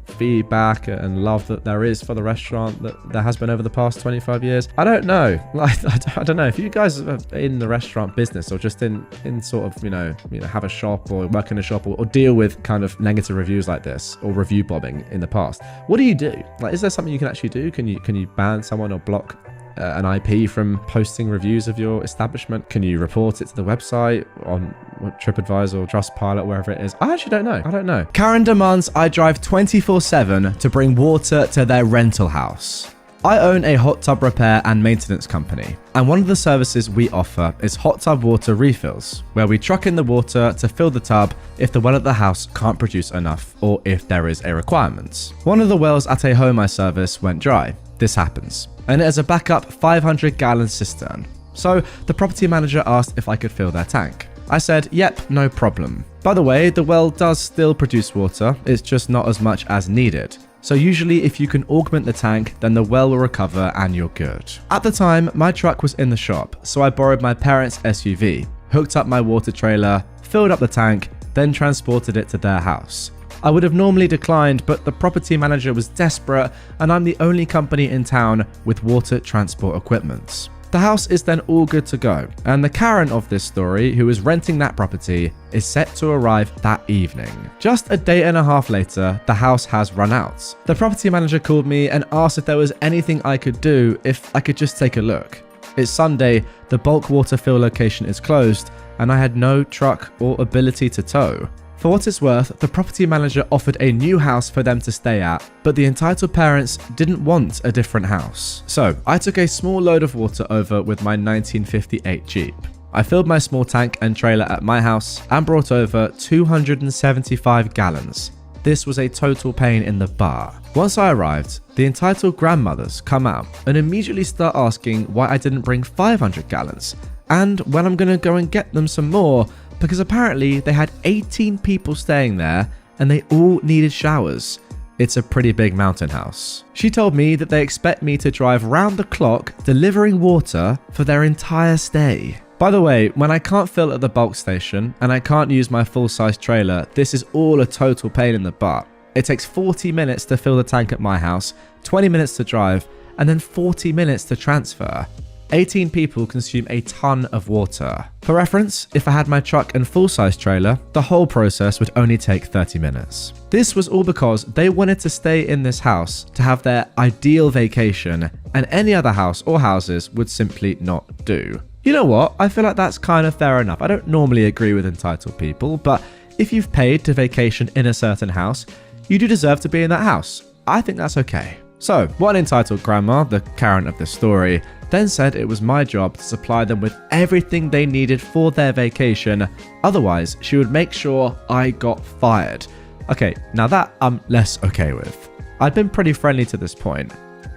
feedback and love that there is for the restaurant that there has been over the past 25 years. I don't know. I don't know if you guys are in the restaurant business or just in sort of, have a shop or work in a shop or deal with kind of negative reviews like this or review bombing in the past. What do you do? Like, is there something you can actually do? Can you ban someone or block an IP from posting reviews of your establishment? Can you report it to the website on TripAdvisor or Trustpilot, wherever it is? I actually don't know. Karen demands I drive 24/7 to bring water to their rental house. I own a hot tub repair and maintenance company, and one of the services we offer is hot tub water refills, where we truck in the water to fill the tub if the well at the house can't produce enough or if there is a requirement. One of the wells at a home I service went dry. This happens, and it is a backup 500-gallon cistern. So the property manager asked if I could fill their tank. I said, yep, no problem. By the way, the well does still produce water, it's just not as much as needed. So usually if you can augment the tank, then the well will recover and you're good. At the time, my truck was in the shop, so I borrowed my parents' SUV, hooked up my water trailer, filled up the tank, then transported it to their house. I would have normally declined, but the property manager was desperate and I'm the only company in town with water transport equipment. The house is then all good to go, and the Karen of this story, who is renting that property, is set to arrive that evening. Just a day and a half later, the house has run out. The property manager called me and asked if there was anything I could do, if I could just take a look. It's Sunday, the bulk water fill location is closed, and I had no truck or ability to tow. For what it's worth, the property manager offered a new house for them to stay at, but the entitled parents didn't want a different house. So I took a small load of water over with my 1958 Jeep. I filled my small tank and trailer at my house and brought over 275 gallons. This was a total pain in the butt. Once I arrived, the entitled grandmothers come out and immediately start asking why I didn't bring 500 gallons and when I'm gonna go and get them some more, because apparently they had 18 people staying there and they all needed showers. It's a pretty big mountain house. She told me that they expect me to drive round the clock delivering water for their entire stay. By the way, when I can't fill at the bulk station and I can't use my full-size trailer, this is all a total pain in the butt. It takes 40 minutes to fill the tank at my house, 20 minutes to drive, and then 40 minutes to transfer. 18 people consume a ton of water. For reference, if I had my truck and full-size trailer, the whole process would only take 30 minutes. This was all because they wanted to stay in this house to have their ideal vacation, and any other house or houses would simply not do. You know what? I feel like that's kind of fair enough. I don't normally agree with entitled people, but if you've paid to vacation in a certain house, you do deserve to be in that house. I think that's okay. So, one entitled grandma, the Karen of this story, then said it was my job to supply them with everything they needed for their vacation, otherwise she would make sure I got fired. Okay, now that I'm less okay with. I'd been pretty friendly to this point.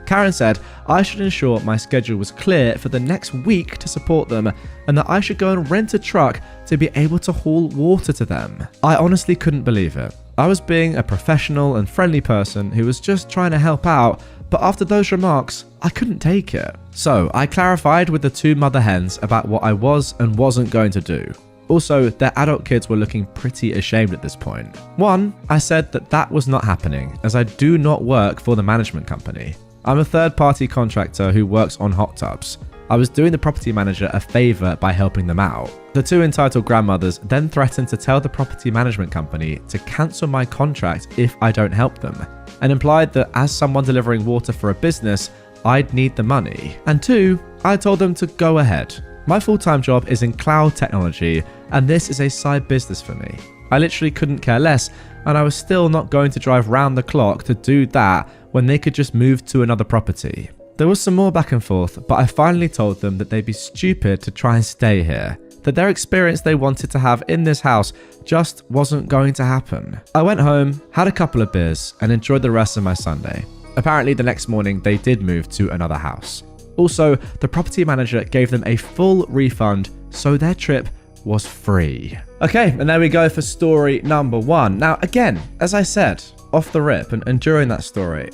Karen said I should ensure my schedule was clear for the next week to support them, and that I should go and rent a truck to be able to haul water to them. I honestly couldn't believe it. I was being a professional and friendly person who was just trying to help out, but after those remarks, I couldn't take it. So I clarified with the two mother hens about what I was and wasn't going to do. Also, their adult kids were looking pretty ashamed at this point. One, I said that was not happening, as I do not work for the management company. I'm a third-party contractor who works on hot tubs. I was doing the property manager a favor by helping them out. The two entitled grandmothers then threatened to tell the property management company to cancel my contract if I don't help them, and implied that as someone delivering water for a business, I'd need the money. And two, I told them to go ahead. My full-time job is in cloud technology, and this is a side business for me. I literally couldn't care less, and I was still not going to drive round the clock to do that when they could just move to another property. There was some more back and forth, but I finally told them that they'd be stupid to try and stay here, that their experience they wanted to have in this house just wasn't going to happen. I went home, had a couple of beers, and enjoyed the rest of my Sunday. Apparently the next morning they did move to another house. Also, the property manager gave them a full refund, so their trip was free. Okay, and there we go for story number 1. Now again, as I said, off the rip and during that story,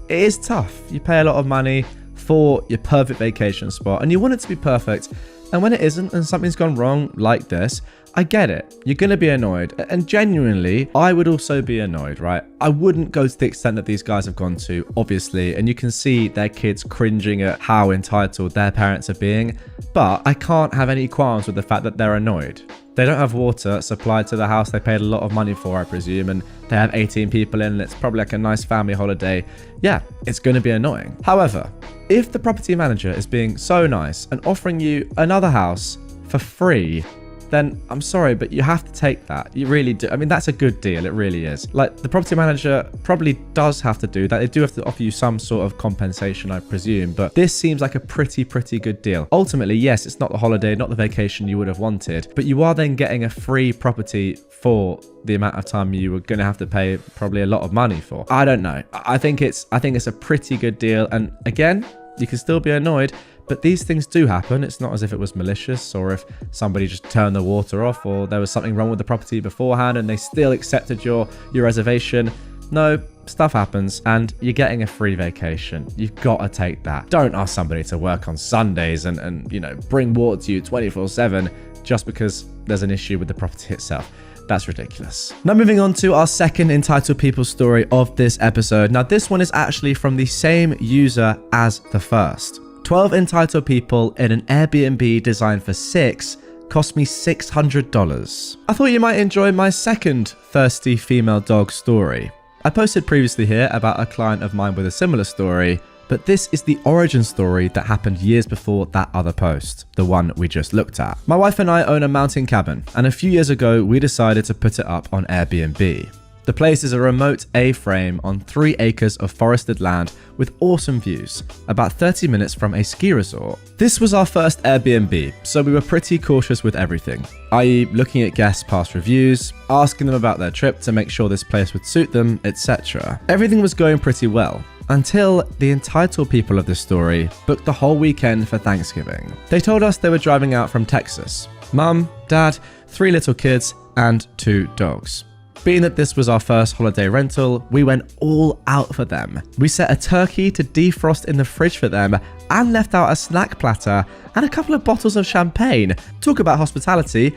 it is tough. You pay a lot of money for your perfect vacation spot and you want it to be perfect, and when it isn't and something's gone wrong like this, I get it. You're going to be annoyed, and genuinely, I would also be annoyed, right? I wouldn't go to the extent that these guys have gone to, obviously, and you can see their kids cringing at how entitled their parents are being, but I can't have any qualms with the fact that they're annoyed. They don't have water supplied to the house they paid a lot of money for, I presume, and they have 18 people in, and it's probably like a nice family holiday. Yeah, it's going to be annoying. However, if the property manager is being so nice and offering you another house for free, then I'm sorry, but you have to take that. You really do. I mean, that's a good deal. It really is. Like, the property manager probably does have to do that. They do have to offer you some sort of compensation, I presume, but this seems like a pretty good deal. Ultimately, yes, it's not the holiday, not the vacation you would have wanted, but you are then getting a free property for the amount of time you were going to have to pay probably a lot of money for. I don't know. I think it's a pretty good deal. And again, you can still be annoyed, but these things do happen. It's not as if it was malicious or if somebody just turned the water off or there was something wrong with the property beforehand and they still accepted your reservation. No, stuff happens and you're getting a free vacation. You've got to take that. Don't ask somebody to work on Sundays and you know, bring water to you 24/7 just because there's an issue with the property itself. That's ridiculous. Now moving on to our second entitled people story of this episode. Now this one is actually from the same user as the first. 12 entitled people in an Airbnb designed for 6 cost me $600. I thought you might enjoy my second thirsty female dog story. I posted previously here about a client of mine with a similar story, but this is the origin story that happened years before that other post, the one we just looked at. My wife and I own a mountain cabin, and a few years ago we decided to put it up on Airbnb. The place is a remote A-frame on 3 acres of forested land with awesome views, about 30 minutes from a ski resort. This was our first Airbnb, so we were pretty cautious with everything, i.e. looking at guests' past reviews, asking them about their trip to make sure this place would suit them, etc. Everything was going pretty well, until the entitled people of this story booked the whole weekend for Thanksgiving. They told us they were driving out from Texas. Mum, Dad, 3 little kids, and 2 dogs. Being that this was our first holiday rental, we went all out for them. We set a turkey to defrost in the fridge for them and left out a snack platter and a couple of bottles of champagne. Talk about hospitality.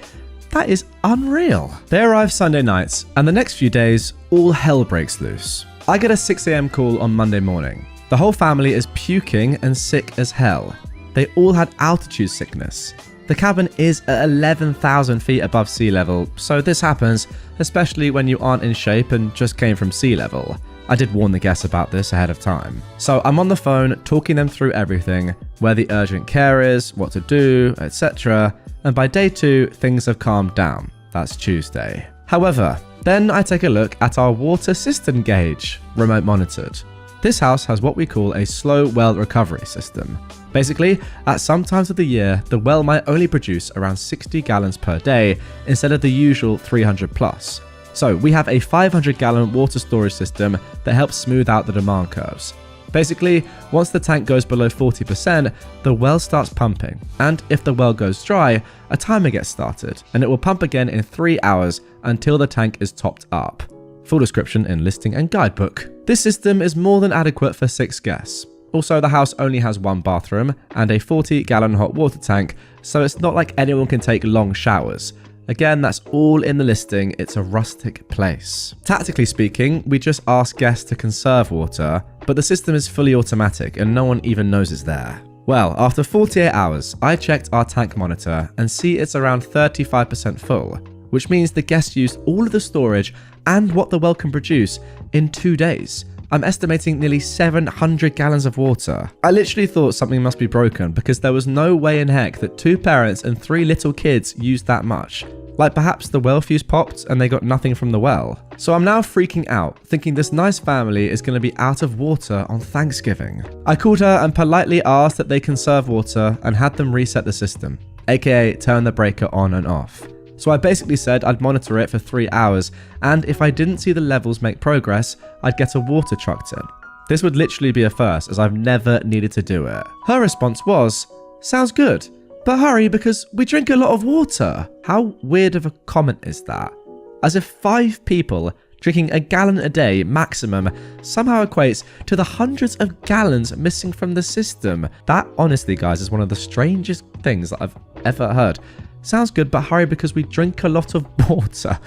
That is unreal. They arrive Sunday nights, and the next few days, all hell breaks loose. I get a 6 a.m. call on Monday morning. The whole family is puking and sick as hell. They all had altitude sickness. The cabin is at 11,000 feet above sea level, so this happens, especially when you aren't in shape and just came from sea level. I did warn the guests about this ahead of time. So I'm on the phone talking them through everything, where the urgent care is, what to do, etc. And by day 2, things have calmed down. That's Tuesday. However, then I take a look at our water cistern gauge, remote monitored. This house has what we call a slow well recovery system. Basically, at some times of the year, the well might only produce around 60 gallons per day instead of the usual 300 plus. So we have a 500 gallon water storage system that helps smooth out the demand curves. Basically, once the tank goes below 40%, the well starts pumping, and if the well goes dry, a timer gets started, and it will pump again in 3 hours until the tank is topped up. Full description in listing and guidebook. This system is more than adequate for 6 guests. Also, the house only has 1 bathroom and a 40-gallon hot water tank, so it's not like anyone can take long showers. Again, that's all in the listing, it's a rustic place. Tactically speaking, we just ask guests to conserve water, but the system is fully automatic and no one even knows it's there. Well, after 48 hours, I checked our tank monitor and see it's around 35% full, which means the guests used all of the storage and what the well can produce in 2 days. I'm estimating nearly 700 gallons of water. I literally thought something must be broken because there was no way in heck that 2 parents and 3 little kids used that much. Like perhaps the well fuse popped and they got nothing from the well. So I'm now freaking out, thinking this nice family is going to be out of water on Thanksgiving. I called her and politely asked that they conserve water and had them reset the system, aka turn the breaker on and off. So I basically said I'd monitor it for 3 hours, and if I didn't see the levels make progress, I'd get a water truck in. This would literally be a first, as I've never needed to do it. Her response was, "Sounds good, but hurry because we drink a lot of water." How weird of a comment is that? As if 5 people drinking a gallon a day maximum somehow equates to the hundreds of gallons missing from the system. That honestly, guys, is one of the strangest things that I've ever heard. Sounds good, but hurry because we drink a lot of water.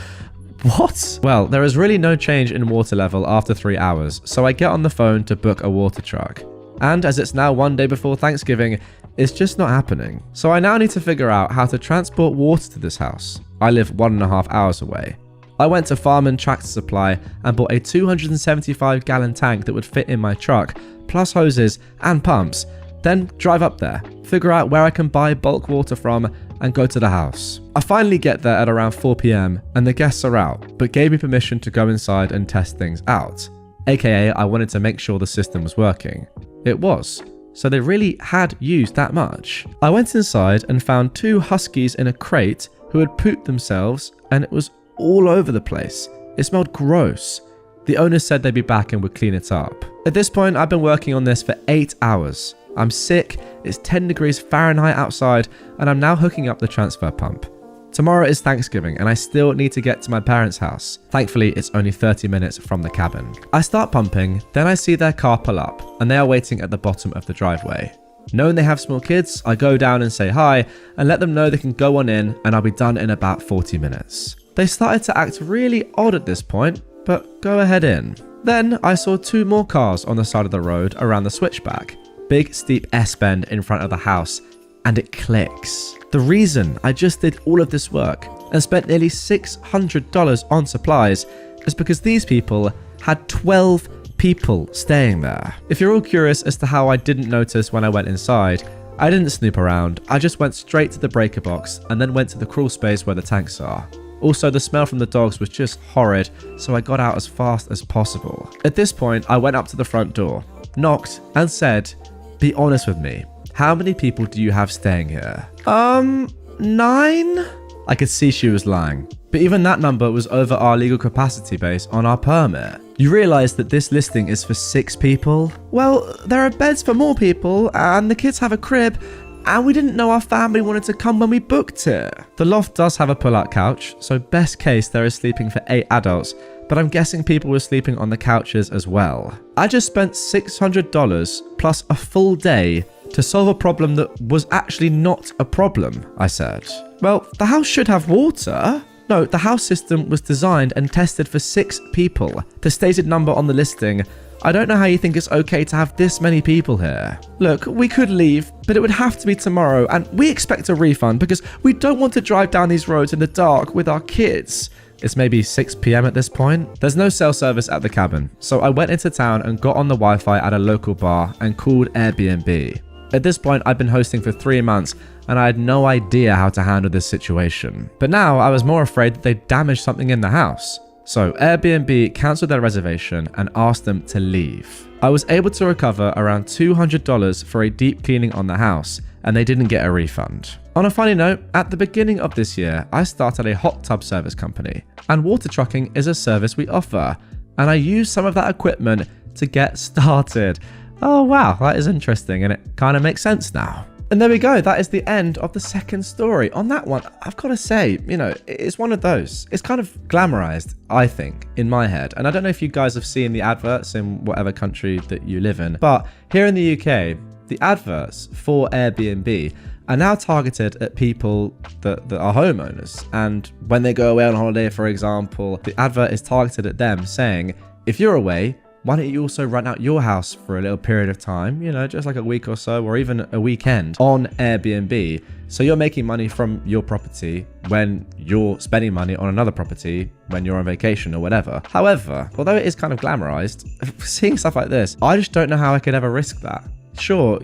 What? Well, there is really no change in water level after 3 hours, so I get on the phone to book a water truck. And as it's now 1 day before Thanksgiving, it's just not happening. So I now need to figure out how to transport water to this house. I live 1.5 hours away. I went to Farm & Tractor Supply and bought a 275 gallon tank that would fit in my truck, plus hoses and pumps. Then drive up there, figure out where I can buy bulk water from, and go to the house. I finally get there at around 4 PM and the guests are out, but gave me permission to go inside and test things out. AKA, I wanted to make sure the system was working. It was, so they really had used that much. I went inside and found 2 huskies in a crate who had pooped themselves, and it was all over the place. It smelled gross. The owners said they'd be back and would clean it up. At this point, I've been working on this for 8 hours. I'm sick, it's 10 degrees Fahrenheit outside, and I'm now hooking up the transfer pump. Tomorrow is Thanksgiving, and I still need to get to my parents' house. Thankfully, it's only 30 minutes from the cabin. I start pumping, then I see their car pull up, and they are waiting at the bottom of the driveway. Knowing they have small kids, I go down and say hi, and let them know they can go on in, and I'll be done in about 40 minutes. They started to act really odd at this point, but go ahead in. Then I saw 2 more cars on the side of the road around the switchback. Big steep S-bend in front of the house, and it clicks. The reason I just did all of this work and spent nearly $600 on supplies is because these people had 12 people staying there. If you're all curious as to how I didn't notice when I went inside, I didn't snoop around, I just went straight to the breaker box and then went to the crawl space where the tanks are. Also, the smell from the dogs was just horrid, so I got out as fast as possible. At this point, I went up to the front door, knocked, and said, "Be honest with me. How many people do you have staying here?" 9? I could see she was lying. But even that number was over our legal capacity base on our permit. You realise that this listing is for 6 people? Well, there are beds for more people, and the kids have a crib, and we didn't know our family wanted to come when we booked it. The loft does have a pull-out couch, so best case there is sleeping for 8 adults, but I'm guessing people were sleeping on the couches as well. I just spent $600 plus a full day to solve a problem that was actually not a problem, I said. Well, the house should have water. No, the house system was designed and tested for 6 people. The stated number on the listing I don't know how you think it's okay to have this many people here. Look, we could leave, but it would have to be tomorrow, and we expect a refund because we don't want to drive down these roads in the dark with our kids. It's maybe 6 p.m. at this point. There's no cell service at the cabin, so I went into town and got on the Wi-Fi at a local bar and called Airbnb. At this point, I'd been hosting for 3 months and I had no idea how to handle this situation. But now I was more afraid that they'd damaged something in the house. So Airbnb cancelled their reservation and asked them to leave. I was able to recover around $200 for a deep cleaning on the house, and they didn't get a refund. On a funny note, at the beginning of this year, I started a hot tub service company, and water trucking is a service we offer, and I used some of that equipment to get started. Oh wow, that is interesting, and it kind of makes sense now. And there we go, that is the end of the second story. On that one, I've got to say, it's one of those. It's kind of glamorized, I think, in my head. And I don't know if you guys have seen the adverts in whatever country that you live in, but here in the UK, the adverts for Airbnb are now targeted at people that are homeowners. And when they go away on holiday, for example, the advert is targeted at them saying, if you're away, why don't you also rent out your house for a little period of time, just like a week or so, or even a weekend on Airbnb. So you're making money from your property when you're spending money on another property when you're on vacation or whatever. However, although it is kind of glamorized, seeing stuff like this, I just don't know how I could ever risk that. Sure,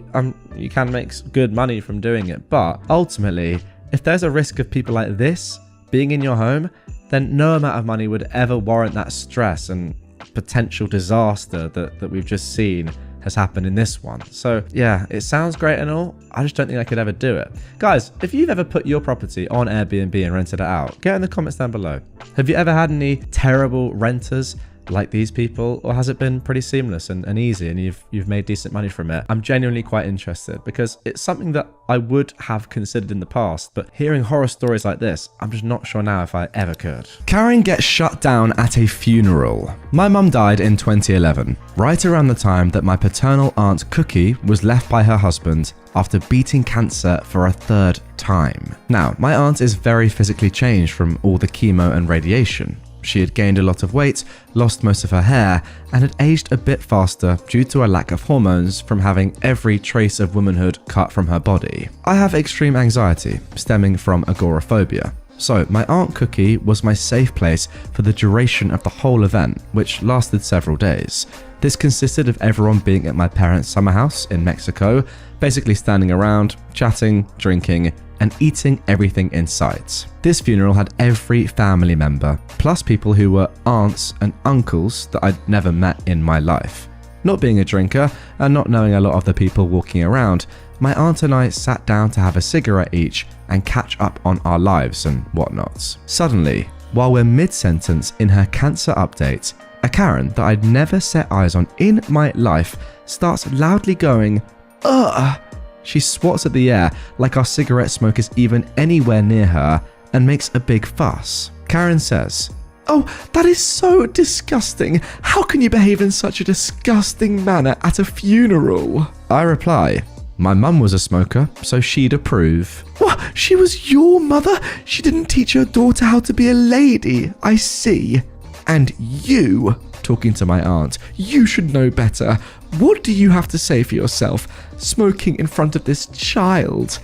you can make good money from doing it, but ultimately, if there's a risk of people like this being in your home, then no amount of money would ever warrant that stress and potential disaster that we've just seen has happened in this one. So yeah, it sounds great and all. I just don't think I could ever do it. Guys, if you've ever put your property on Airbnb and rented it out, get in the comments down below. Have you ever had any terrible renters like these people, or has it been pretty seamless and easy and you've made decent money from it? I'm genuinely quite interested because it's something that I would have considered in the past, but hearing horror stories like this, I'm just not sure now if I ever could. Karen gets shut down at a funeral. My mum died in 2011, right around the time that my paternal aunt Cookie was left by her husband after beating cancer for a 3rd time. Now, my aunt is very physically changed from all the chemo and radiation. She had gained a lot of weight, lost most of her hair, and had aged a bit faster due to a lack of hormones from having every trace of womanhood cut from her body. I have extreme anxiety stemming from agoraphobia, so my Aunt Cookie was my safe place for the duration of the whole event, which lasted several days. This consisted of everyone being at my parents' summer house in Mexico, basically standing around, chatting, drinking, and eating everything in sight. This funeral had every family member, plus people who were aunts and uncles that I'd never met in my life. Not being a drinker and not knowing a lot of the people walking around, my aunt and I sat down to have a cigarette each and catch up on our lives and whatnot. Suddenly, while we're mid-sentence in her cancer update, a Karen that I'd never set eyes on in my life starts loudly going, "Ugh!" She swats at the air like our cigarette smoke is even anywhere near her and makes a big fuss. Karen says, "Oh, that is so disgusting. How can you behave in such a disgusting manner at a funeral?" I reply, "My mum was a smoker, so she'd approve." "What? She was your mother? She didn't teach her daughter how to be a lady, I see. And you," talking to my aunt, "you should know better. What do you have to say for yourself? Smoking in front of this child."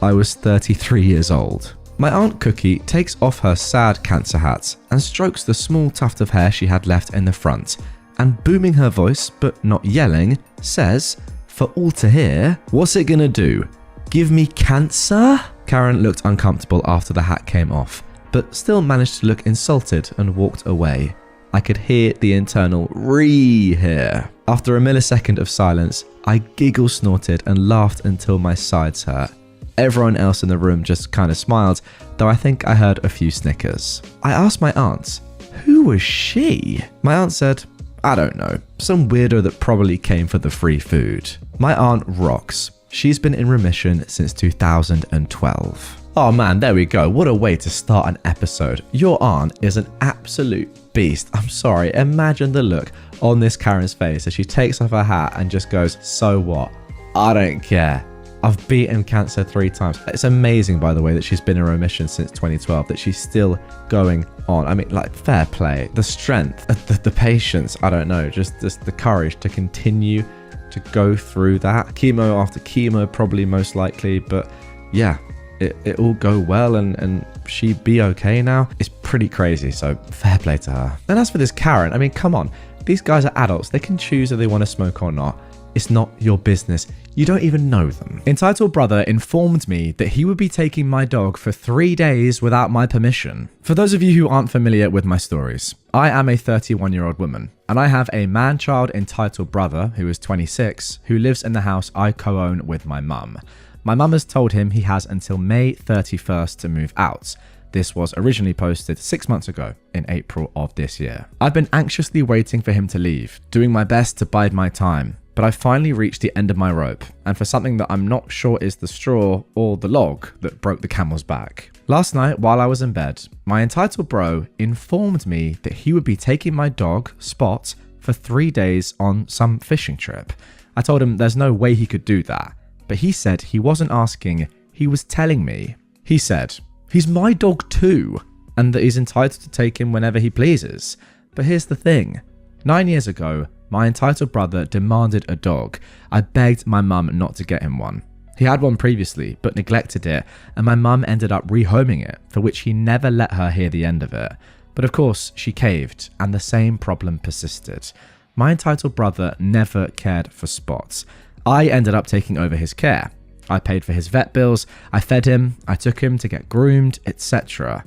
I was 33 years old. My Aunt Cookie takes off her sad cancer hat and strokes the small tuft of hair she had left in the front, and booming her voice, but not yelling, says, for all to hear, "What's it gonna do? Give me cancer?" Karen looked uncomfortable after the hat came off, but still managed to look insulted and walked away. I could hear the internal "ree" here. After a millisecond of silence, I giggle snorted and laughed until my sides hurt. Everyone else in the room just kind of smiled, though I think I heard a few snickers. I asked my aunt, "Who was she?" My aunt said, "I don't know, some weirdo that probably came for the free food." My aunt rocks. She's been in remission since 2012. Oh man, there we go. What a way to start an episode. Your aunt is an absolute beast. I'm sorry, imagine the look on this Karen's face as she takes off her hat and just goes, "So what? I don't care. I've beaten cancer 3 times. It's amazing, by the way, that she's been in remission since 2012, that she's still going on. I mean, like, fair play. The strength, the patience, I don't know, just the courage to continue to go through that. Chemo after chemo, probably most likely, but yeah, it all go well and she be okay now. It's pretty crazy, so fair play to her. And as for this Karen, I mean, come on. These guys are adults. They can choose if they want to smoke or not. It's not your business. You don't even know them. Entitled brother informed me that he would be taking my dog for 3 days without my permission. For those of you who aren't familiar with my stories, I am a 31-year-old woman, and I have a man-child entitled brother who is 26, who lives in the house I co-own with my mum. My mum has told him he has until May 31st to move out. This was originally posted 6 months ago in April of this year. I've been anxiously waiting for him to leave, doing my best to bide my time, but I finally reached the end of my rope, and for something that I'm not sure is the straw or the log that broke the camel's back. Last night, while I was in bed, my entitled bro informed me that he would be taking my dog, Spot, for 3 days on some fishing trip. I told him there's no way he could do that, but he said he wasn't asking, he was telling me. He said, he's my dog too, and that he's entitled to take him whenever he pleases. But here's the thing. 9 years ago, my entitled brother demanded a dog. I begged my mum not to get him one. He had one previously, but neglected it, and my mum ended up rehoming it, for which he never let her hear the end of it. But of course, she caved, and the same problem persisted. My entitled brother never cared for Spots. I ended up taking over his care. I paid for his vet bills, I fed him, I took him to get groomed, etc.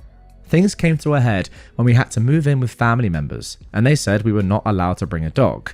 Things came to a head when we had to move in with family members, and they said we were not allowed to bring a dog.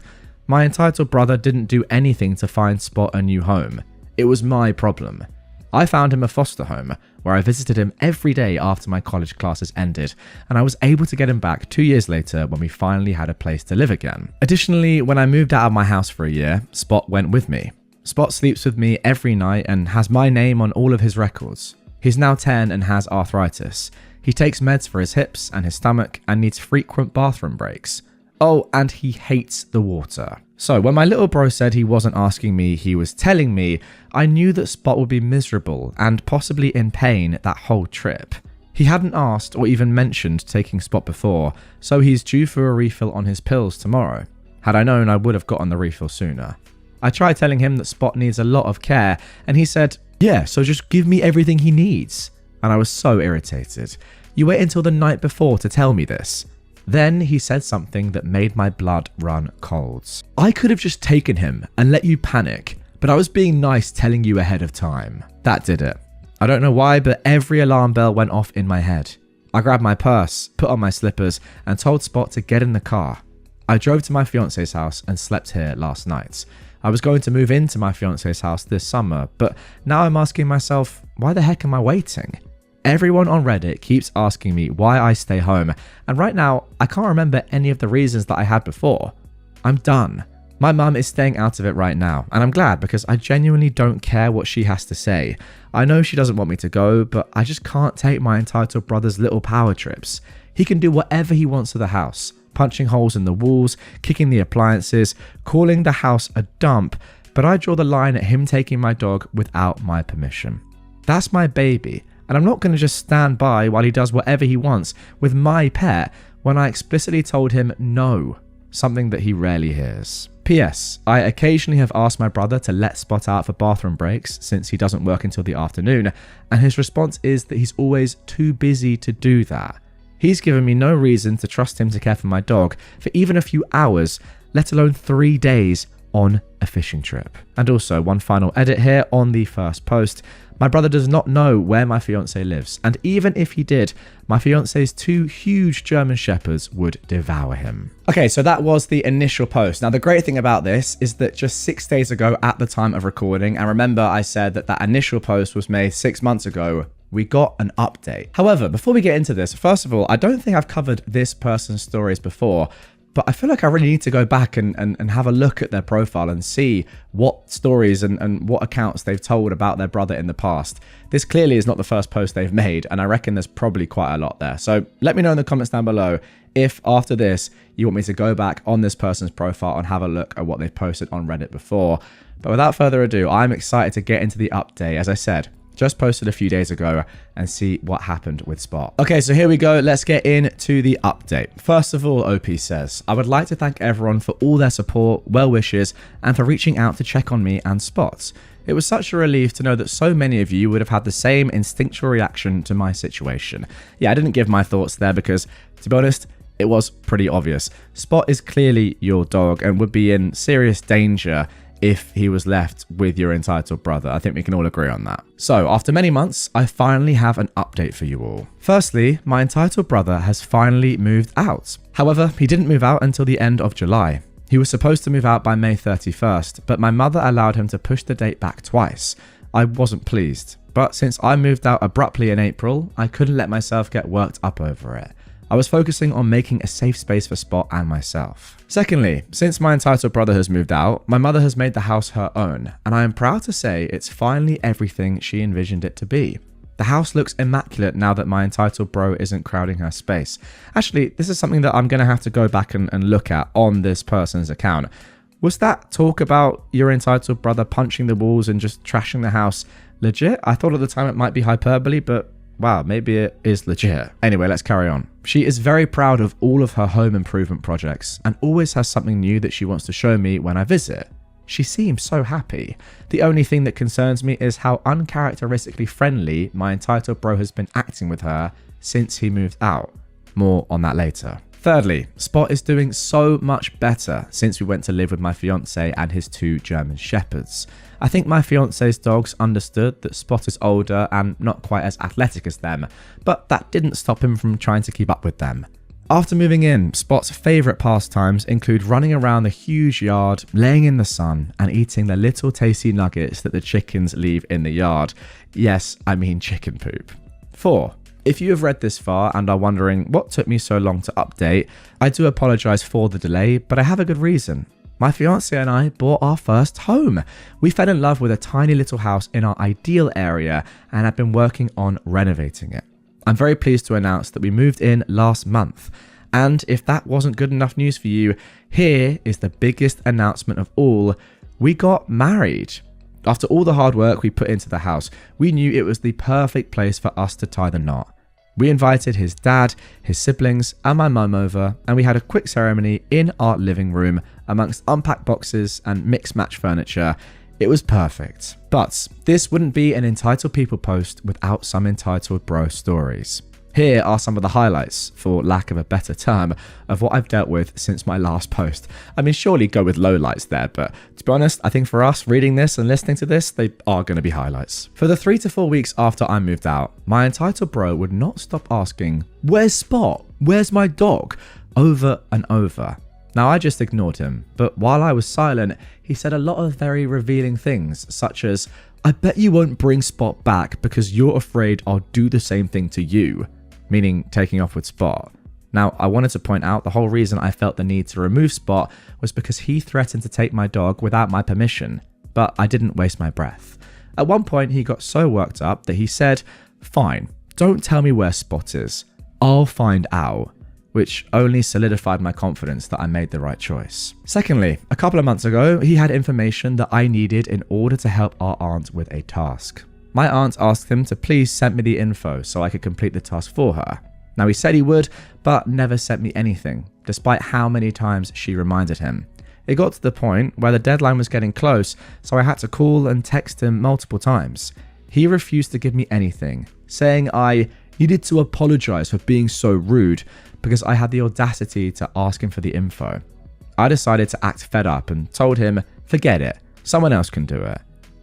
My entitled brother didn't do anything to find Spot a new home. It was my problem. I found him a foster home, where I visited him every day after my college classes ended, and I was able to get him back 2 years later when we finally had a place to live again. Additionally, when I moved out of my house for a year, Spot went with me. Spot sleeps with me every night and has my name on all of his records. He's now 10 and has arthritis. He takes meds for his hips and his stomach and needs frequent bathroom breaks. Oh, and he hates the water. So when my little bro said he wasn't asking me, he was telling me, I knew that Spot would be miserable and possibly in pain that whole trip. He hadn't asked or even mentioned taking Spot before, so he's due for a refill on his pills tomorrow. Had I known, I would have gotten the refill sooner. I tried telling him that Spot needs a lot of care, and he said, yeah, so just give me everything he needs. And I was so irritated. You wait until the night before to tell me this. Then he said something that made my blood run cold. I could have just taken him and let you panic, but I was being nice telling you ahead of time. That did it. I don't know why, but every alarm bell went off in my head. I grabbed my purse, put on my slippers, and told Spot to get in the car. I drove to my fiance's house and slept here last night. I was going to move into my fiance's house this summer, but now I'm asking myself, why the heck am I waiting? Everyone on Reddit keeps asking me why I stay home, and right now, I can't remember any of the reasons that I had before. I'm done. My mum is staying out of it right now, and I'm glad because I genuinely don't care what she has to say. I know she doesn't want me to go, but I just can't take my entitled brother's little power trips. He can do whatever he wants to the house, punching holes in the walls, kicking the appliances, calling the house a dump, but I draw the line at him taking my dog without my permission. That's my baby, and I'm not going to just stand by while he does whatever he wants with my pet when I explicitly told him no, something that he rarely hears. P.S. I occasionally have asked my brother to let Spot out for bathroom breaks since he doesn't work until the afternoon, and his response is that he's always too busy to do that. He's given me no reason to trust him to care for my dog for even a few hours, let alone 3 days on a fishing trip. And also, one final edit here on the first post. My brother does not know where my fiancé lives, and even if he did, my fiancé's 2 huge German shepherds would devour him. Okay, so that was the initial post. Now, the great thing about this is that just 6 days ago at the time of recording, and remember I said that that initial post was made 6 months ago, we got an update. However, before we get into this, first of all, I don't think I've covered this person's stories before, but I feel like I really need to go back and have a look at their profile and see what stories and what accounts they've told about their brother in the past. This clearly is not the first post they've made, and I reckon there's probably quite a lot there. So let me know in the comments down below if after this you want me to go back on this person's profile and have a look at what they've posted on Reddit before. But without further ado, I'm excited to get into the update. As I said, just posted a few days ago, and see what happened with Spot. Okay, so here we go. Let's get into the update. First of all, OP says, I would like to thank everyone for all their support, well wishes, and for reaching out to check on me and Spot. It was such a relief to know that so many of you would have had the same instinctual reaction to my situation. Yeah, I didn't give my thoughts there because, to be honest, it was pretty obvious. Spot is clearly your dog and would be in serious danger if he was left with your entitled brother. I think we can all agree on that. So, after many months, I finally have an update for you all. Firstly, my entitled brother has finally moved out. However, he didn't move out until the end of July. He was supposed to move out by May 31st, but my mother allowed him to push the date back twice. I wasn't pleased, but since I moved out abruptly in April, I couldn't let myself get worked up over it. I was focusing on making a safe space for Spot and myself. Secondly, since my entitled brother has moved out, my mother has made the house her own, and I am proud to say it's finally everything she envisioned it to be. The house looks immaculate now that my entitled bro isn't crowding her space. Actually, this is something that I'm going to have to go back and look at on this person's account. Was that talk about your entitled brother punching the walls and just trashing the house legit? I thought at the time it might be hyperbole, but wow, maybe it is legit. Anyway, let's carry on. She is very proud of all of her home improvement projects and always has something new that she wants to show me when I visit. She seems so happy. The only thing that concerns me is how uncharacteristically friendly my entitled bro has been acting with her since he moved out. More on that later. Thirdly, Spot is doing so much better since we went to live with my fiance and his 2 German shepherds. I think my fiance's dogs understood that Spot is older and not quite as athletic as them, but that didn't stop him from trying to keep up with them. After moving in, Spot's favourite pastimes include running around the huge yard, laying in the sun, and eating the little tasty nuggets that the chickens leave in the yard. Yes, I mean chicken poop. 4. If you have read this far and are wondering what took me so long to update, I do apologise for the delay, but I have a good reason. My fiance and I bought our first home. We fell in love with a tiny little house in our ideal area and have been working on renovating it. I'm very pleased to announce that we moved in last month. And if that wasn't good enough news for you, here is the biggest announcement of all. We got married. After all the hard work we put into the house, we knew it was the perfect place for us to tie the knot. We invited his dad, his siblings, and my mum over, and we had a quick ceremony in our living room amongst unpacked boxes and mix-match furniture. It was perfect. But this wouldn't be an Entitled People post without some Entitled Bro stories. Here are some of the highlights, for lack of a better term, of what I've dealt with since my last post. I mean, surely go with lowlights there, but to be honest, I think for us, reading this and listening to this, they are going to be highlights. For the 3 to 4 weeks after I moved out, my entitled bro would not stop asking, "Where's Spot? Where's my dog?" over and over. Now, I just ignored him, but while I was silent, he said a lot of very revealing things, such as, "I bet you won't bring Spot back because you're afraid I'll do the same thing to you," meaning taking off with Spot. Now, I wanted to point out the whole reason I felt the need to remove Spot was because he threatened to take my dog without my permission, but I didn't waste my breath. At one point, he got so worked up that he said, "Fine, don't tell me where Spot is. I'll find out," which only solidified my confidence that I made the right choice. Secondly, a couple of months ago, he had information that I needed in order to help our aunt with a task. My aunt asked him to please send me the info so I could complete the task for her. Now, he said he would, but never sent me anything, despite how many times she reminded him. It got to the point where the deadline was getting close, so I had to call and text him multiple times. He refused to give me anything, saying I needed to apologize for being so rude because I had the audacity to ask him for the info. I decided to act fed up and told him, forget it, someone else can do it.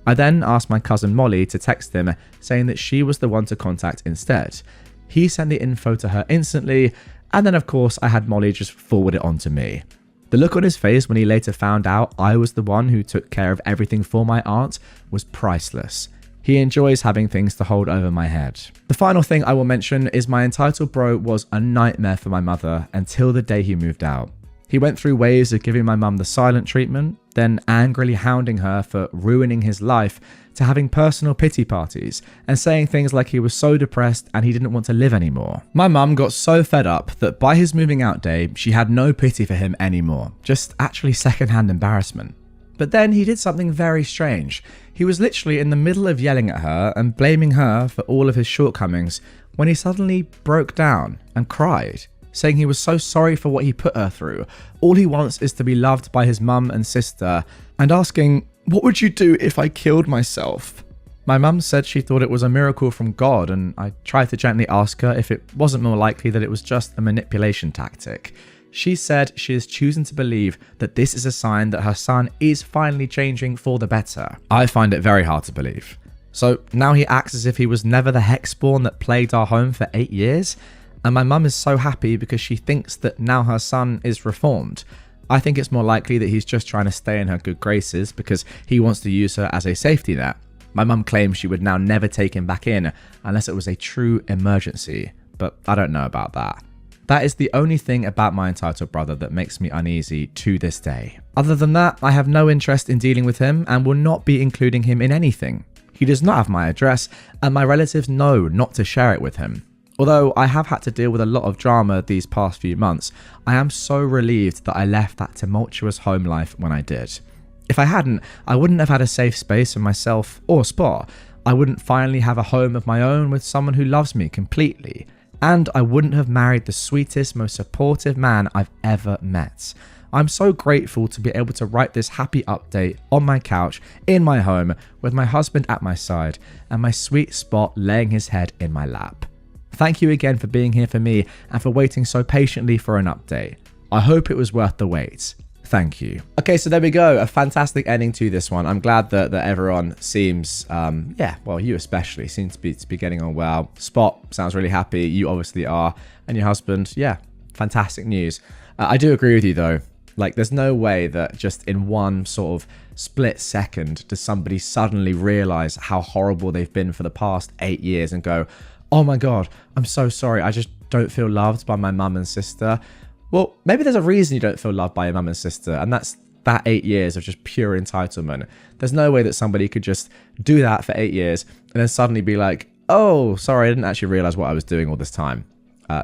I then asked my cousin Molly to text him, saying that she was the one to contact instead. He sent the info to her instantly, and then of course I had Molly just forward it on to me. The look on his face when he later found out I was the one who took care of everything for my aunt was priceless. He enjoys having things to hold over my head. The final thing I will mention is my entitled bro was a nightmare for my mother until the day he moved out. He went through waves of giving my mum the silent treatment, then angrily hounding her for ruining his life, to having personal pity parties and saying things like he was so depressed and he didn't want to live anymore. My mum got so fed up that by his moving out day, she had no pity for him anymore, just actually secondhand embarrassment. But then he did something very strange. He was literally in the middle of yelling at her and blaming her for all of his shortcomings when he suddenly broke down and cried, saying he was so sorry for what he put her through. All he wants is to be loved by his mum and sister, and asking, "What would you do if I killed myself?" My mum said she thought it was a miracle from God, and I tried to gently ask her if it wasn't more likely that it was just a manipulation tactic. She said she is choosing to believe that this is a sign that her son is finally changing for the better. I find it very hard to believe. So now he acts as if he was never the hexspawn that plagued our home for 8 years, and my mum is so happy because she thinks that now her son is reformed. I think it's more likely that he's just trying to stay in her good graces because he wants to use her as a safety net. My mum claims she would now never take him back in unless it was a true emergency, but I don't know about that. That is the only thing about my entitled brother that makes me uneasy to this day. Other than that, I have no interest in dealing with him and will not be including him in anything. He does not have my address, and my relatives know not to share it with him. Although I have had to deal with a lot of drama these past few months, I am so relieved that I left that tumultuous home life when I did. If I hadn't, I wouldn't have had a safe space for myself or Spot. I wouldn't finally have a home of my own with someone who loves me completely. And I wouldn't have married the sweetest, most supportive man I've ever met. I'm so grateful to be able to write this happy update on my couch in my home with my husband at my side and my sweet Spot laying his head in my lap. Thank you again for being here for me and for waiting so patiently for an update. I hope it was worth the wait. Thank you. Okay, so there we go. A fantastic ending to this one. I'm glad that everyone seems, you especially, seem to be getting on well. Spot sounds really happy. You obviously are. And your husband, fantastic news. I do agree with you though. Like, there's no way that just in one sort of split second does somebody suddenly realize how horrible they've been for the past 8 years and go, "Oh my God, I'm so sorry. I just don't feel loved by my mum and sister." Well, maybe there's a reason you don't feel loved by your mum and sister, and that's that 8 years of just pure entitlement. There's no way that somebody could just do that for 8 years and then suddenly be like, "Oh, sorry, I didn't actually realize what I was doing all this time."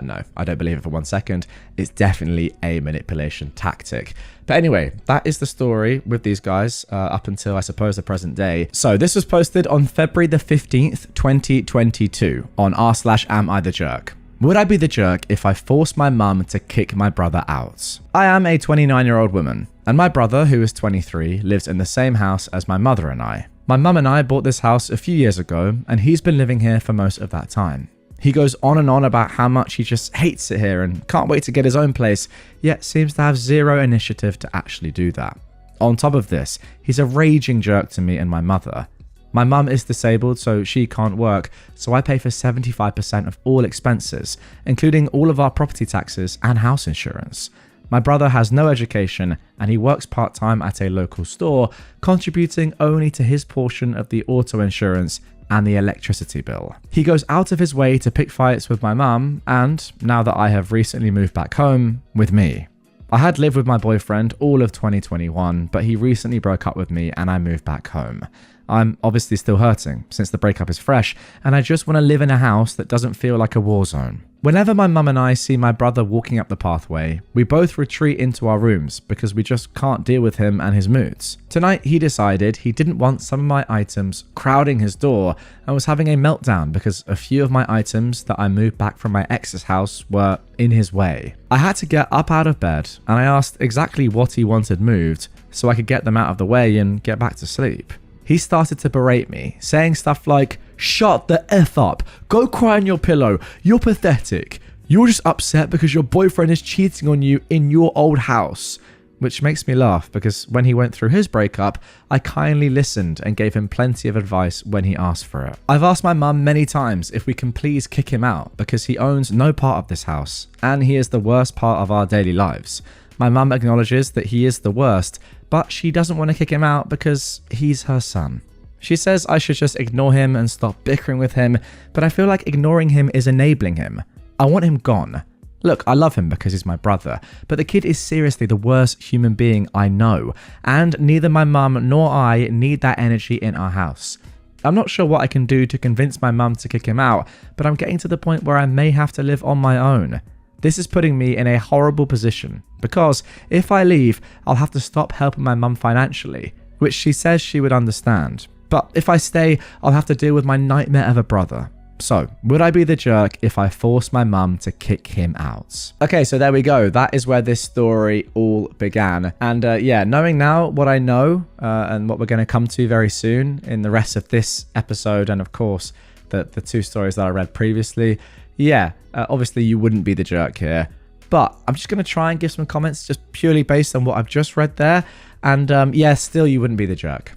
No, I don't believe it for 1 second. It's definitely a manipulation tactic. But anyway, that is the story with these guys up until, I suppose, the present day. So this was posted on February the 15th, 2022 on r/AmITheJerk. Would I be the jerk if I forced my mum to kick my brother out? I am a 29-year-old woman, and my brother, who is 23, lives in the same house as my mother and I. My mum and I bought this house a few years ago, and he's been living here for most of that time. He goes on and on about how much he just hates it here and can't wait to get his own place, yet seems to have zero initiative to actually do that. On top of this, he's a raging jerk to me and my mother. My mum is disabled, so she can't work, so I pay for 75% of all expenses, including all of our property taxes and house insurance. My brother has no education, and he works part-time at a local store, contributing only to his portion of the auto insurance and the electricity bill. He goes out of his way to pick fights with my mum, and, now that I have recently moved back home, with me. I had lived with my boyfriend all of 2021, but he recently broke up with me and I moved back home. I'm obviously still hurting, since the breakup is fresh, and I just want to live in a house that doesn't feel like a war zone. Whenever my mum and I see my brother walking up the pathway, we both retreat into our rooms because we just can't deal with him and his moods. Tonight, he decided he didn't want some of my items crowding his door and was having a meltdown because a few of my items that I moved back from my ex's house were in his way. I had to get up out of bed and I asked exactly what he wanted moved so I could get them out of the way and get back to sleep. He started to berate me, saying stuff like, "Shut the F up, go cry on your pillow, you're pathetic, you're just upset because your boyfriend is cheating on you in your old house." Which makes me laugh because when he went through his breakup, I kindly listened and gave him plenty of advice when he asked for it. I've asked my mum many times if we can please kick him out because he owns no part of this house and he is the worst part of our daily lives. My mum acknowledges that he is the worst, but she doesn't want to kick him out because he's her son. She says I should just ignore him and stop bickering with him, but I feel like ignoring him is enabling him. I want him gone. Look, I love him because he's my brother, but the kid is seriously the worst human being I know, and neither my mum nor I need that energy in our house. I'm not sure what I can do to convince my mum to kick him out, but I'm getting to the point where I may have to live on my own. This is putting me in a horrible position, because if I leave, I'll have to stop helping my mum financially, which she says she would understand. But if I stay, I'll have to deal with my nightmare of a brother. So, would I be the jerk if I forced my mum to kick him out? Okay, so there we go. That is where this story all began. And yeah, knowing now what I know and what we're going to come to very soon in the rest of this episode, and of course, the two stories that I read previously, yeah, obviously you wouldn't be the jerk here. But I'm just going to try and give some comments just purely based on what I've just read there. And yeah, still you wouldn't be the jerk.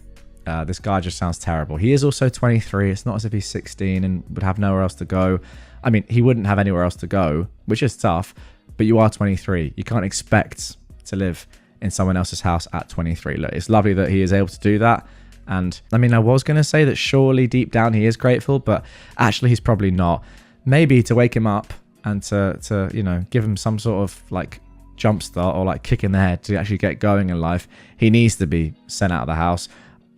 This guy just sounds terrible. He is also 23. It's not as if he's 16 and would have nowhere else to go. I mean, he wouldn't have anywhere else to go, which is tough, but you are 23. You can't expect to live in someone else's house at 23. Look, it's lovely that he is able to do that. And I mean, I was going to say that surely deep down he is grateful, but actually he's probably not. Maybe to wake him up and to you know, give him some sort of like jump start or like kick in the head to actually get going in life, he needs to be sent out of the house.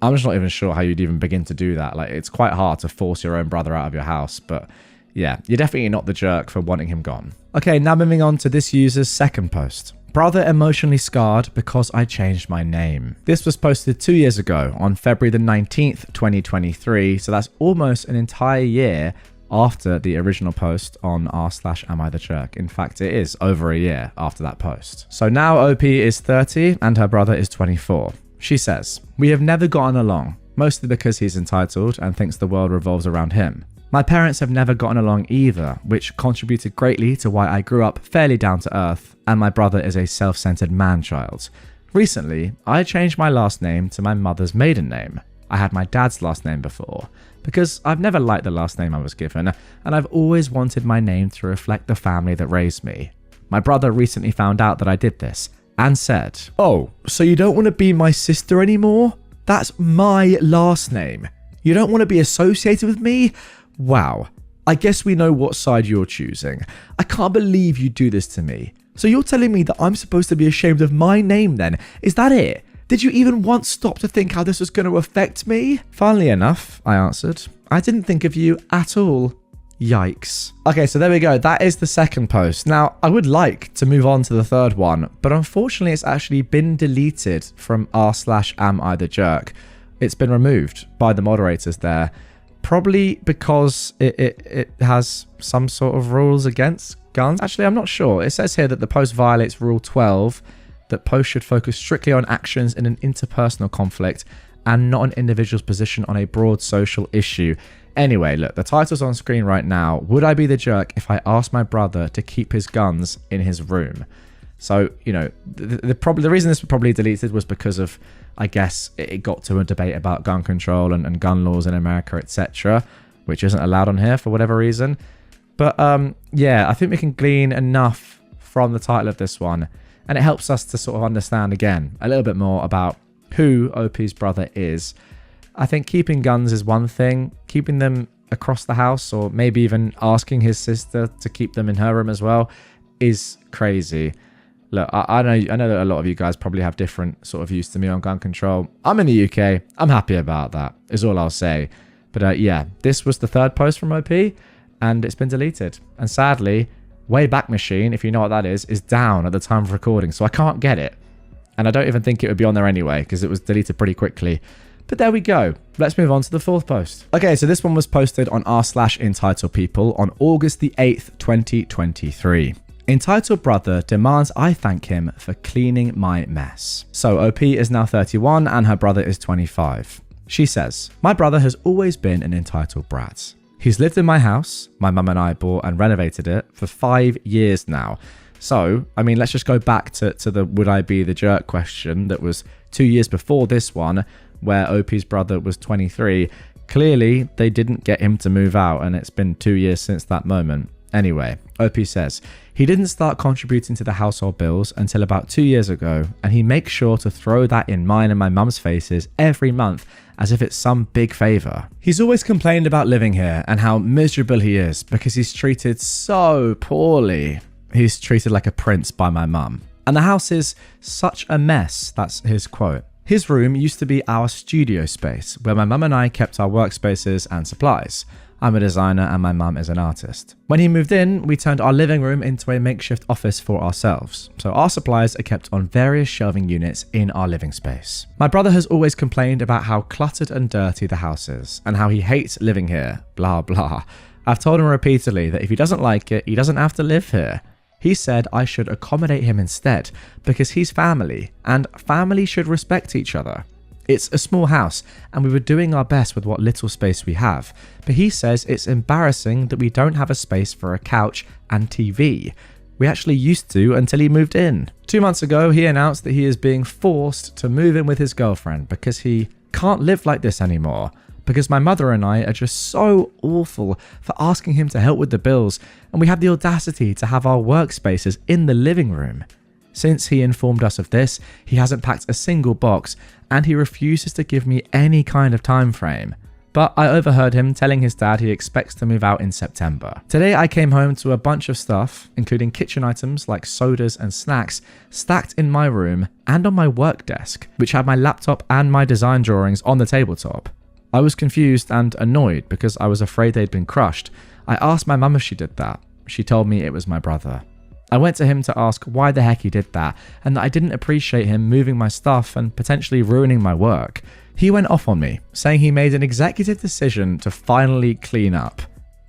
I'm just not even sure how you'd even begin to do that. Like, it's quite hard to force your own brother out of your house, but yeah, you're definitely not the jerk for wanting him gone. Okay, now moving on to this user's second post. Brother emotionally scarred because I changed my name. This was posted 2 years ago on February the 19th, 2023. So that's almost an entire year after the original post on r/AmIThejerk. In fact, it is over a year after that post. So now OP is 30 and her brother is 24. She says, "We have never gotten along, mostly because he's entitled and thinks the world revolves around him. My parents have never gotten along either, which contributed greatly to why I grew up fairly down to earth, and my brother is a self-centered man-child. Recently, I changed my last name to my mother's maiden name. I had my dad's last name before, because I've never liked the last name I was given, and I've always wanted my name to reflect the family that raised me. My brother recently found out that I did this, and said, 'Oh, so you don't want to be my sister anymore? That's my last name. You don't want to be associated with me? Wow. I guess we know what side you're choosing. I can't believe you do this to me. So you're telling me that I'm supposed to be ashamed of my name then? Is that it? Did you even once stop to think how this was going to affect me?' Funnily enough, I answered, I didn't think of you at all. Yikes. Okay, so there we go. That is the second post. Now, I would like to move on to the third one, but unfortunately it's actually been deleted from r/AmIThejerk. It's been removed by the moderators there, probably because it has some sort of rules against guns. Actually, I'm not sure. It says here that the post violates Rule 12, that posts should focus strictly on actions in an interpersonal conflict and not an individual's position on a broad social issue. Anyway, look, the title's on screen right now. Would I be the jerk if I asked my brother to keep his guns in his room? So, you know, the reason this was probably deleted was because of, I guess, it got to a debate about gun control and gun laws in America, etc., which isn't allowed on here for whatever reason. But yeah, I think we can glean enough from the title of this one, and it helps us to sort of understand again a little bit more about who OP's brother is. I think keeping guns is one thing. Keeping them across the house, or maybe even asking his sister to keep them in her room as well, is crazy. Look, I know that a lot of you guys probably have different sort of views to me on gun control. I'm in the UK. I'm happy about that, is all I'll say. But yeah, this was the third post from OP, and it's been deleted. And sadly, Wayback Machine, if you know what that is down at the time of recording, so I can't get it. And I don't even think it would be on there anyway, because it was deleted pretty quickly. But there we go. Let's move on to the fourth post. Okay, so this one was posted on r/entitledpeople on August the 8th, 2023. Entitled brother demands I thank him for cleaning my mess. So OP is now 31 and her brother is 25. She says, "My brother has always been an entitled brat. He's lived in my house. My mum and I bought and renovated it for 5 years now. So, I mean, let's just go back to the would I be the jerk question that was 2 years before this one, where OP's brother was 23. Clearly, they didn't get him to move out, and it's been 2 years since that moment. Anyway, OP says, he didn't start contributing to the household bills until about 2 years ago, and he makes sure to throw that in mine and my mum's faces every month as if it's some big favour. He's always complained about living here and how miserable he is because he's treated so poorly. He's treated like a prince by my mum. And the house is such a mess, that's his quote. His room used to be our studio space, where my mum and I kept our workspaces and supplies. I'm a designer and my mum is an artist. When he moved in, we turned our living room into a makeshift office for ourselves, so our supplies are kept on various shelving units in our living space. My brother has always complained about how cluttered and dirty the house is, and how he hates living here, blah blah. I've told him repeatedly that if he doesn't like it, he doesn't have to live here. He said I should accommodate him instead, because he's family, and family should respect each other. It's a small house, and we were doing our best with what little space we have, but he says it's embarrassing that we don't have a space for a couch and TV. We actually used to until he moved in. 2 months ago, he announced that he is being forced to move in with his girlfriend because he can't live like this anymore. Because my mother and I are just so awful for asking him to help with the bills, and we have the audacity to have our workspaces in the living room. Since he informed us of this, he hasn't packed a single box, and he refuses to give me any kind of time frame. But I overheard him telling his dad he expects to move out in September. Today I came home to a bunch of stuff, including kitchen items like sodas and snacks, stacked in my room and on my work desk, which had my laptop and my design drawings on the tabletop. I was confused and annoyed because I was afraid they'd been crushed. I asked my mum if she did that. She told me it was my brother. I went to him to ask why the heck he did that, and that I didn't appreciate him moving my stuff and potentially ruining my work. He went off on me, saying he made an executive decision to finally clean up.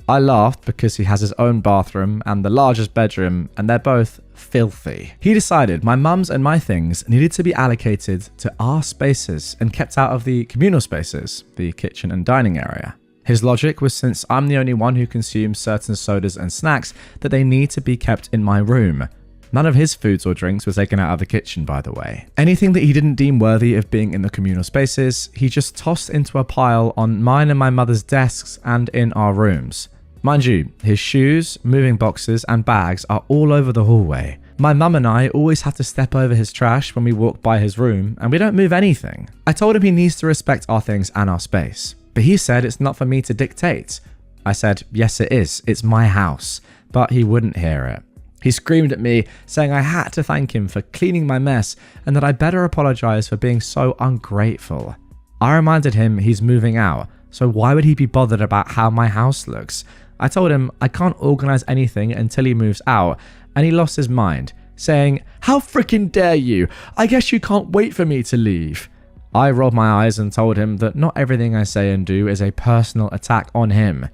I laughed because he has his own bathroom and the largest bedroom, and they're both filthy. He decided my mum's and my things needed to be allocated to our spaces and kept out of the communal spaces, the kitchen and dining area. His logic was, since I'm the only one who consumes certain sodas and snacks, that they need to be kept in my room. None of his foods or drinks were taken out of the kitchen, by the way. Anything that he didn't deem worthy of being in the communal spaces, he just tossed into a pile on mine and my mother's desks and in our rooms. Mind you, his shoes, moving boxes and bags are all over the hallway. My mum and I always have to step over his trash when we walk by his room, and we don't move anything. I told him he needs to respect our things and our space, but he said it's not for me to dictate. I said, yes it is, it's my house, but he wouldn't hear it. He screamed at me, saying I had to thank him for cleaning my mess and that I better apologise for being so ungrateful. I reminded him he's moving out, so why would he be bothered about how my house looks? I told him I can't organise anything until he moves out, and he lost his mind, saying, how freaking dare you? I guess you can't wait for me to leave. I rolled my eyes and told him that not everything I say and do is a personal attack on him.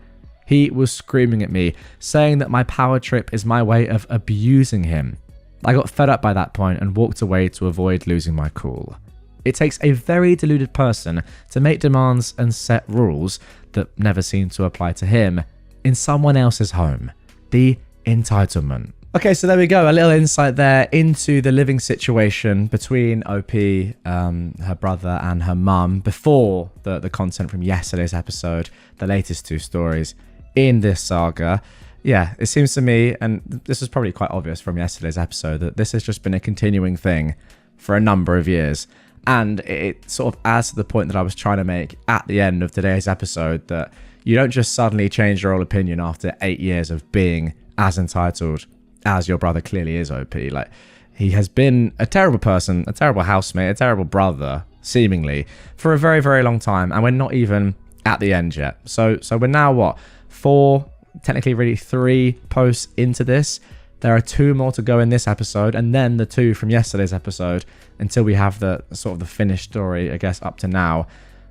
He was screaming at me, saying that my power trip is my way of abusing him. I got fed up by that point and walked away to avoid losing my cool. It takes a very deluded person to make demands and set rules that never seem to apply to him in someone else's home. The entitlement. Okay, so there we go. A little insight there into the living situation between OP, her brother, and her mum before the content from yesterday's episode, the latest two stories in this saga. Yeah, it seems to me, and this is probably quite obvious from yesterday's episode, that this has just been a continuing thing for a number of years. And it sort of adds to the point that I was trying to make at the end of today's episode, that you don't just suddenly change your whole opinion after 8 years of being as entitled as your brother clearly is, OP. Like, he has been a terrible person, a terrible housemate, a terrible brother, seemingly, for a very, very long time, and we're not even at the end yet. So we're now, what, 4, technically really 3 posts into this. There are 2 more to go in this episode, and then the 2 from yesterday's episode, until we have the sort of the finished story, I guess, up to now.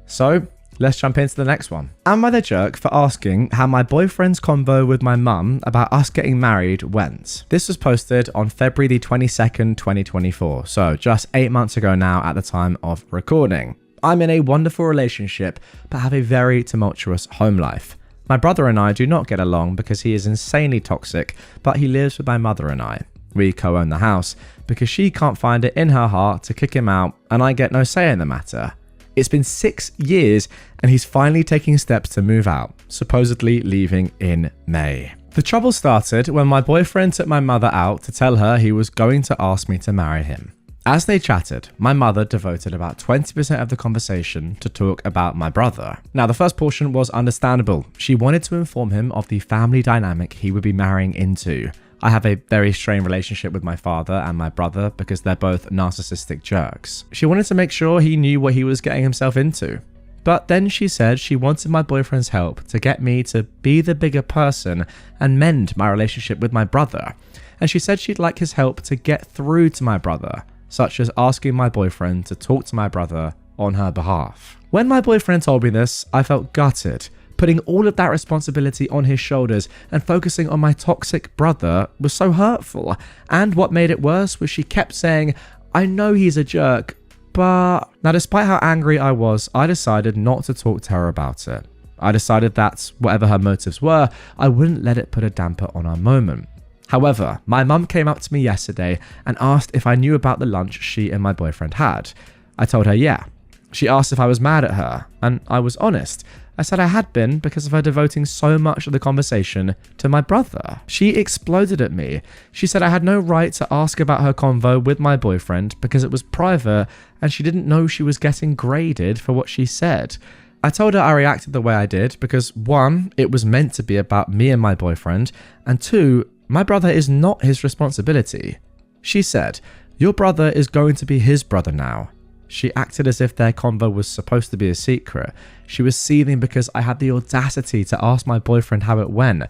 So let's jump into the next one. Am I the jerk for asking how my boyfriend's convo with my mum about us getting married went? This was posted on February the 22nd, 2024. So just 8 months ago now at the time of recording. I'm in a wonderful relationship, but have a very tumultuous home life. My brother and I do not get along because he is insanely toxic, but he lives with my mother and I. We co-own the house because she can't find it in her heart to kick him out, and I get no say in the matter. It's been 6 years and he's finally taking steps to move out, supposedly leaving in May. The trouble started when my boyfriend took my mother out to tell her he was going to ask me to marry him. As they chatted, my mother devoted about 20% of the conversation to talk about my brother. Now, the first portion was understandable. She wanted to inform him of the family dynamic he would be marrying into. I have a very strained relationship with my father and my brother because they're both narcissistic jerks. She wanted to make sure he knew what he was getting himself into. But then she said she wanted my boyfriend's help to get me to be the bigger person and mend my relationship with my brother. And she said she'd like his help to get through to my brother, such as asking my boyfriend to talk to my brother on her behalf. When my boyfriend told me this, I felt gutted. Putting all of that responsibility on his shoulders and focusing on my toxic brother was so hurtful. And what made it worse was she kept saying, I know he's a jerk, but... Now, despite how angry I was, I decided not to talk to her about it. I decided that whatever her motives were, I wouldn't let it put a damper on our moment. However, my mum came up to me yesterday and asked if I knew about the lunch she and my boyfriend had. I told her yeah. She asked if I was mad at her, and I was honest. I said I had been because of her devoting so much of the conversation to my brother. She exploded at me. She said I had no right to ask about her convo with my boyfriend because it was private and she didn't know she was getting graded for what she said. I told her I reacted the way I did because 1, it was meant to be about me and my boyfriend, and 2, my brother is not his responsibility. She said, your brother is going to be his brother now. She acted as if their convo was supposed to be a secret. She was seething because I had the audacity to ask my boyfriend how it went.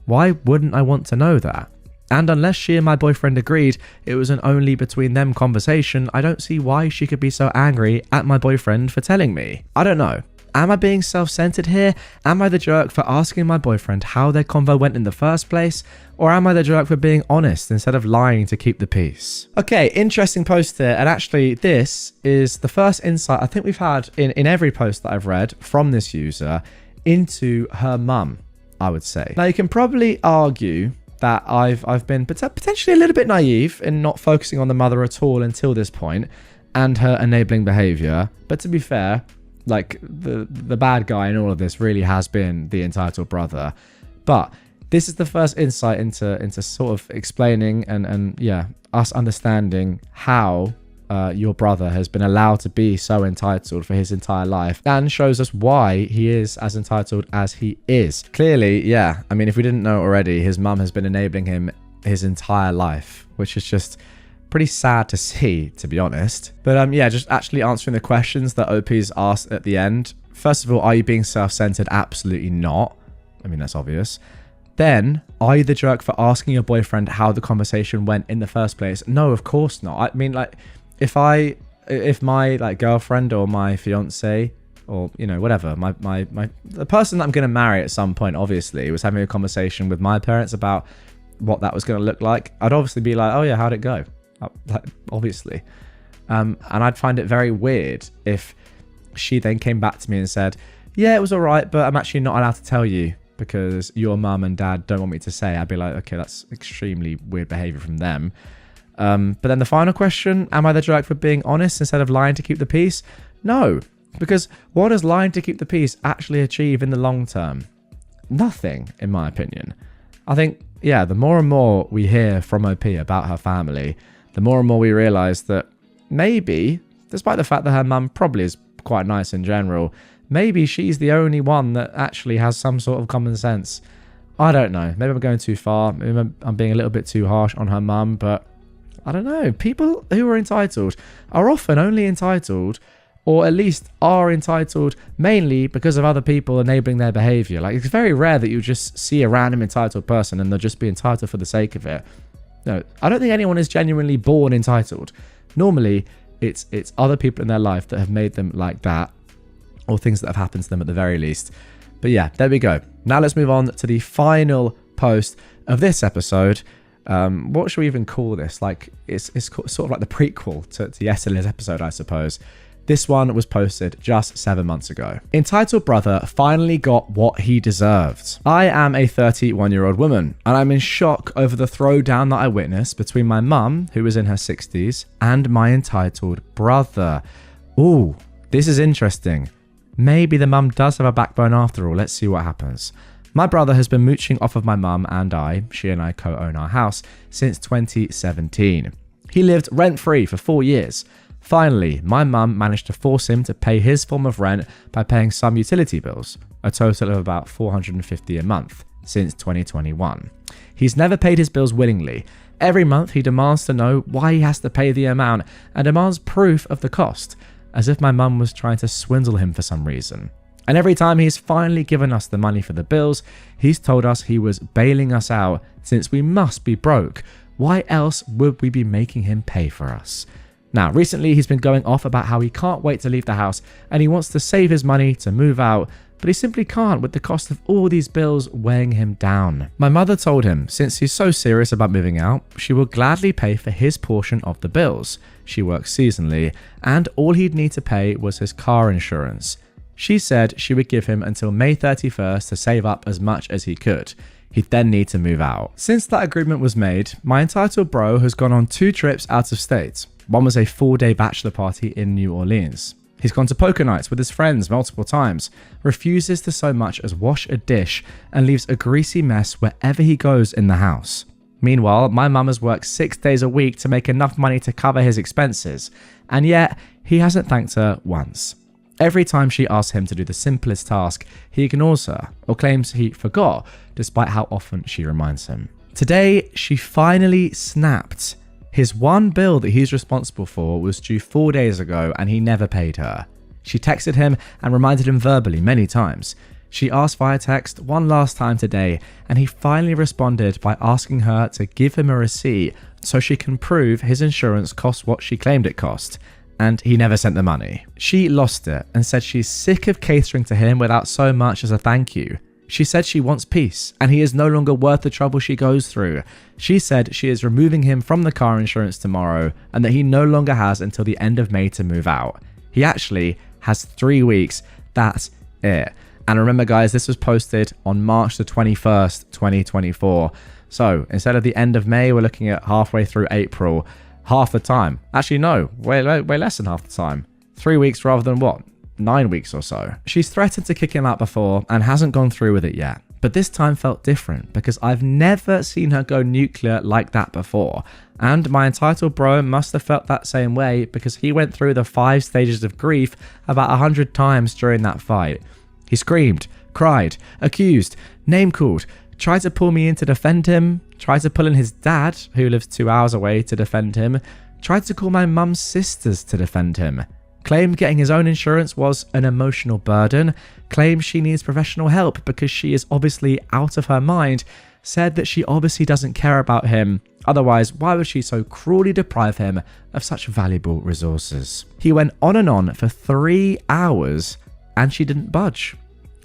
Why wouldn't I want to know that? And unless she and my boyfriend agreed it was an only between them conversation, I don't see why she could be so angry at my boyfriend for telling me. I don't know. Am I being self-centered here? Am I the jerk for asking my boyfriend how their convo went in the first place? Or am I the jerk for being honest instead of lying to keep the peace? Okay, interesting post here. And actually, this is the first insight I think we've had in every post that I've read from this user into her mum, I would say. Now, you can probably argue that I've been potentially a little bit naive in not focusing on the mother at all until this point and her enabling behavior. But to be fair, like the bad guy in all of this really has been the entitled brother. But this is the first insight into sort of explaining and yeah, us understanding how your brother has been allowed to be so entitled for his entire life, and shows us why he is as entitled as he is. Clearly, yeah, I mean, if we didn't know already, his mum has been enabling him his entire life, which is just pretty sad to see, to be honest. But yeah, just actually answering the questions that OP's asked at the end. First of all, are you being self-centered? Absolutely not. I mean, that's obvious. Then, are you the jerk for asking your boyfriend how the conversation went in the first place? No, of course not. I mean, like, if my like girlfriend or my fiance or, you know, whatever, the person that I'm going to marry at some point, obviously, was having a conversation with my parents about what that was going to look like, I'd obviously be like, oh yeah, how'd it go? Like, obviously. And I'd find it very weird if she then came back to me and said, yeah, it was all right, but I'm actually not allowed to tell you because your mum and dad don't want me to say. I'd be like, okay, that's extremely weird behavior from them. But then the final question, am I the jerk for being honest instead of lying to keep the peace? No, because what does lying to keep the peace actually achieve in the long term? Nothing, in my opinion. I think, yeah, the more and more we hear from OP about her family, the more and more we realise that maybe, despite the fact that her mum probably is quite nice in general, maybe she's the only one that actually has some sort of common sense. I don't know. Maybe I'm going too far. Maybe I'm being a little bit too harsh on her mum, but I don't know. People who are entitled are often only entitled, or at least are entitled mainly because of other people enabling their behaviour. Like, it's very rare that you just see a random entitled person and they'll just be entitled for the sake of it. No, I don't think anyone is genuinely born entitled. Normally, it's other people in their life that have made them like that, or things that have happened to them at the very least. But yeah, there we go. Now let's move on to the final post of this episode. What should we even call this? Like, it's sort of like the prequel to yesterday's episode, I suppose. This one was posted just 7 months ago. Entitled brother finally got what he deserved. I am a 31-year-old woman, and I'm in shock over the throwdown that I witnessed between my mum, who was in her 60s, and my entitled brother. Ooh, this is interesting. Maybe the mum does have a backbone after all. Let's see what happens. My brother has been mooching off of my mum and she and I co-own our house, since 2017. He lived rent-free for 4 years. Finally, my mum managed to force him to pay his form of rent by paying some utility bills, a total of about $450 a month. since 2021. He's never paid his bills willingly. Every month he demands to know why he has to pay the amount and demands proof of the cost, as if my mum was trying to swindle him for some reason. And every time he's finally given us the money for the bills, he's told us he was bailing us out since we must be broke. Why else would we be making him pay for us? Now, recently he's been going off about how he can't wait to leave the house and he wants to save his money to move out, but he simply can't with the cost of all these bills weighing him down. My mother told him since he's so serious about moving out, she will gladly pay for his portion of the bills. She works seasonally, and all he'd need to pay was his car insurance. She said she would give him until May 31st to save up as much as he could. He'd then need to move out. Since that agreement was made, my entitled bro has gone on 2 trips out of state. One was a 4-day bachelor party in New Orleans. He's gone to poker nights with his friends multiple times, refuses to so much as wash a dish, and leaves a greasy mess wherever he goes in the house. Meanwhile, my mum has worked 6 days a week to make enough money to cover his expenses, and yet he hasn't thanked her once. Every time she asks him to do the simplest task, he ignores her or claims he forgot, despite how often she reminds him. Today, she finally snapped. His one bill that he's responsible for was due 4 days ago and he never paid her. She texted him and reminded him verbally many times. She asked via text one last time today, and he finally responded by asking her to give him a receipt so she can prove his insurance cost what she claimed it cost. And he never sent the money. She lost it and said she's sick of catering to him without so much as a thank you. She said she wants peace and he is no longer worth the trouble she goes through. She said she is removing him from the car insurance tomorrow and that he no longer has until the end of May to move out. He actually has 3 weeks. That's it. And remember guys, this was posted on March the 21st, 2024. So instead of the end of May, we're looking at halfway through April. Half the time. Actually, no, way less than half the time. 3 weeks rather than what? 9 weeks or so. She's threatened to kick him out before and hasn't gone through with it yet. But this time felt different because I've never seen her go nuclear like that before. And my entitled bro must have felt that same way because he went through the 5 stages of grief about 100 times during that fight. He screamed, cried, accused, name-called, tried to pull me in to defend him, tried to pull in his dad, who lives 2 hours away, to defend him, tried to call my mum's sisters to defend him, claimed getting his own insurance was an emotional burden, claimed she needs professional help because she is obviously out of her mind, said that she obviously doesn't care about him, otherwise why would she so cruelly deprive him of such valuable resources. He went on and on for 3 hours and she didn't budge.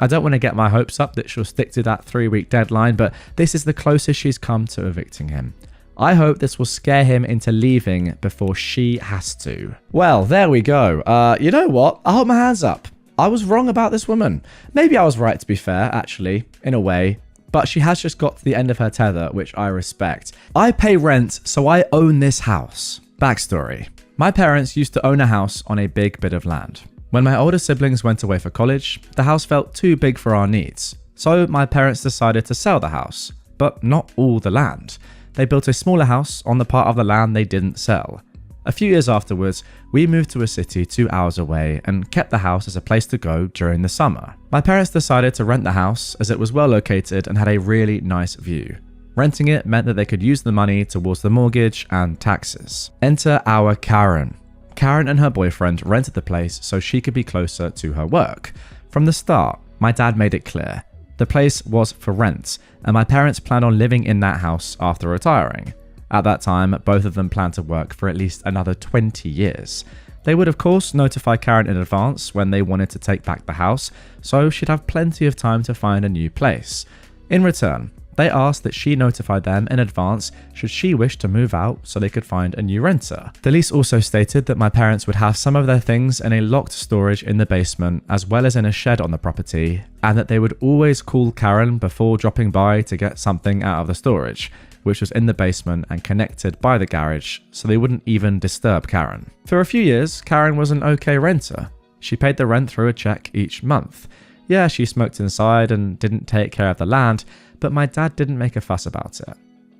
I don't want to get my hopes up that she'll stick to that 3-week deadline, but this is the closest she's come to evicting him. I hope this will scare him into leaving before she has to. Well, there we go. You know what? I'll hold my hands up. I was wrong about this woman. Maybe I was right, to be fair, actually, in a way. But she has just got to the end of her tether, which I respect. I pay rent, so I own this house. Backstory. My parents used to own a house on a big bit of land. When my older siblings went away for college, the house felt too big for our needs. So my parents decided to sell the house, but not all the land. They built a smaller house on the part of the land they didn't sell. A few years afterwards, we moved to a city 2 hours away and kept the house as a place to go during the summer. My parents decided to rent the house as it was well located and had a really nice view. Renting it meant that they could use the money towards the mortgage and taxes. Enter our Karen. Karen and her boyfriend rented the place so she could be closer to her work. From the start, my dad made it clear. The place was for rent, and my parents planned on living in that house after retiring. At that time, both of them planned to work for at least another 20 years. They would of course notify Karen in advance when they wanted to take back the house, so she'd have plenty of time to find a new place. In return, they asked that she notify them in advance should she wish to move out so they could find a new renter. The lease also stated that my parents would have some of their things in a locked storage in the basement as well as in a shed on the property, and that they would always call Karen before dropping by to get something out of the storage, which was in the basement and connected by the garage, so they wouldn't even disturb Karen. For a few years, Karen was an okay renter. She paid the rent through a check each month. Yeah, she smoked inside and didn't take care of the land, but my dad didn't make a fuss about it.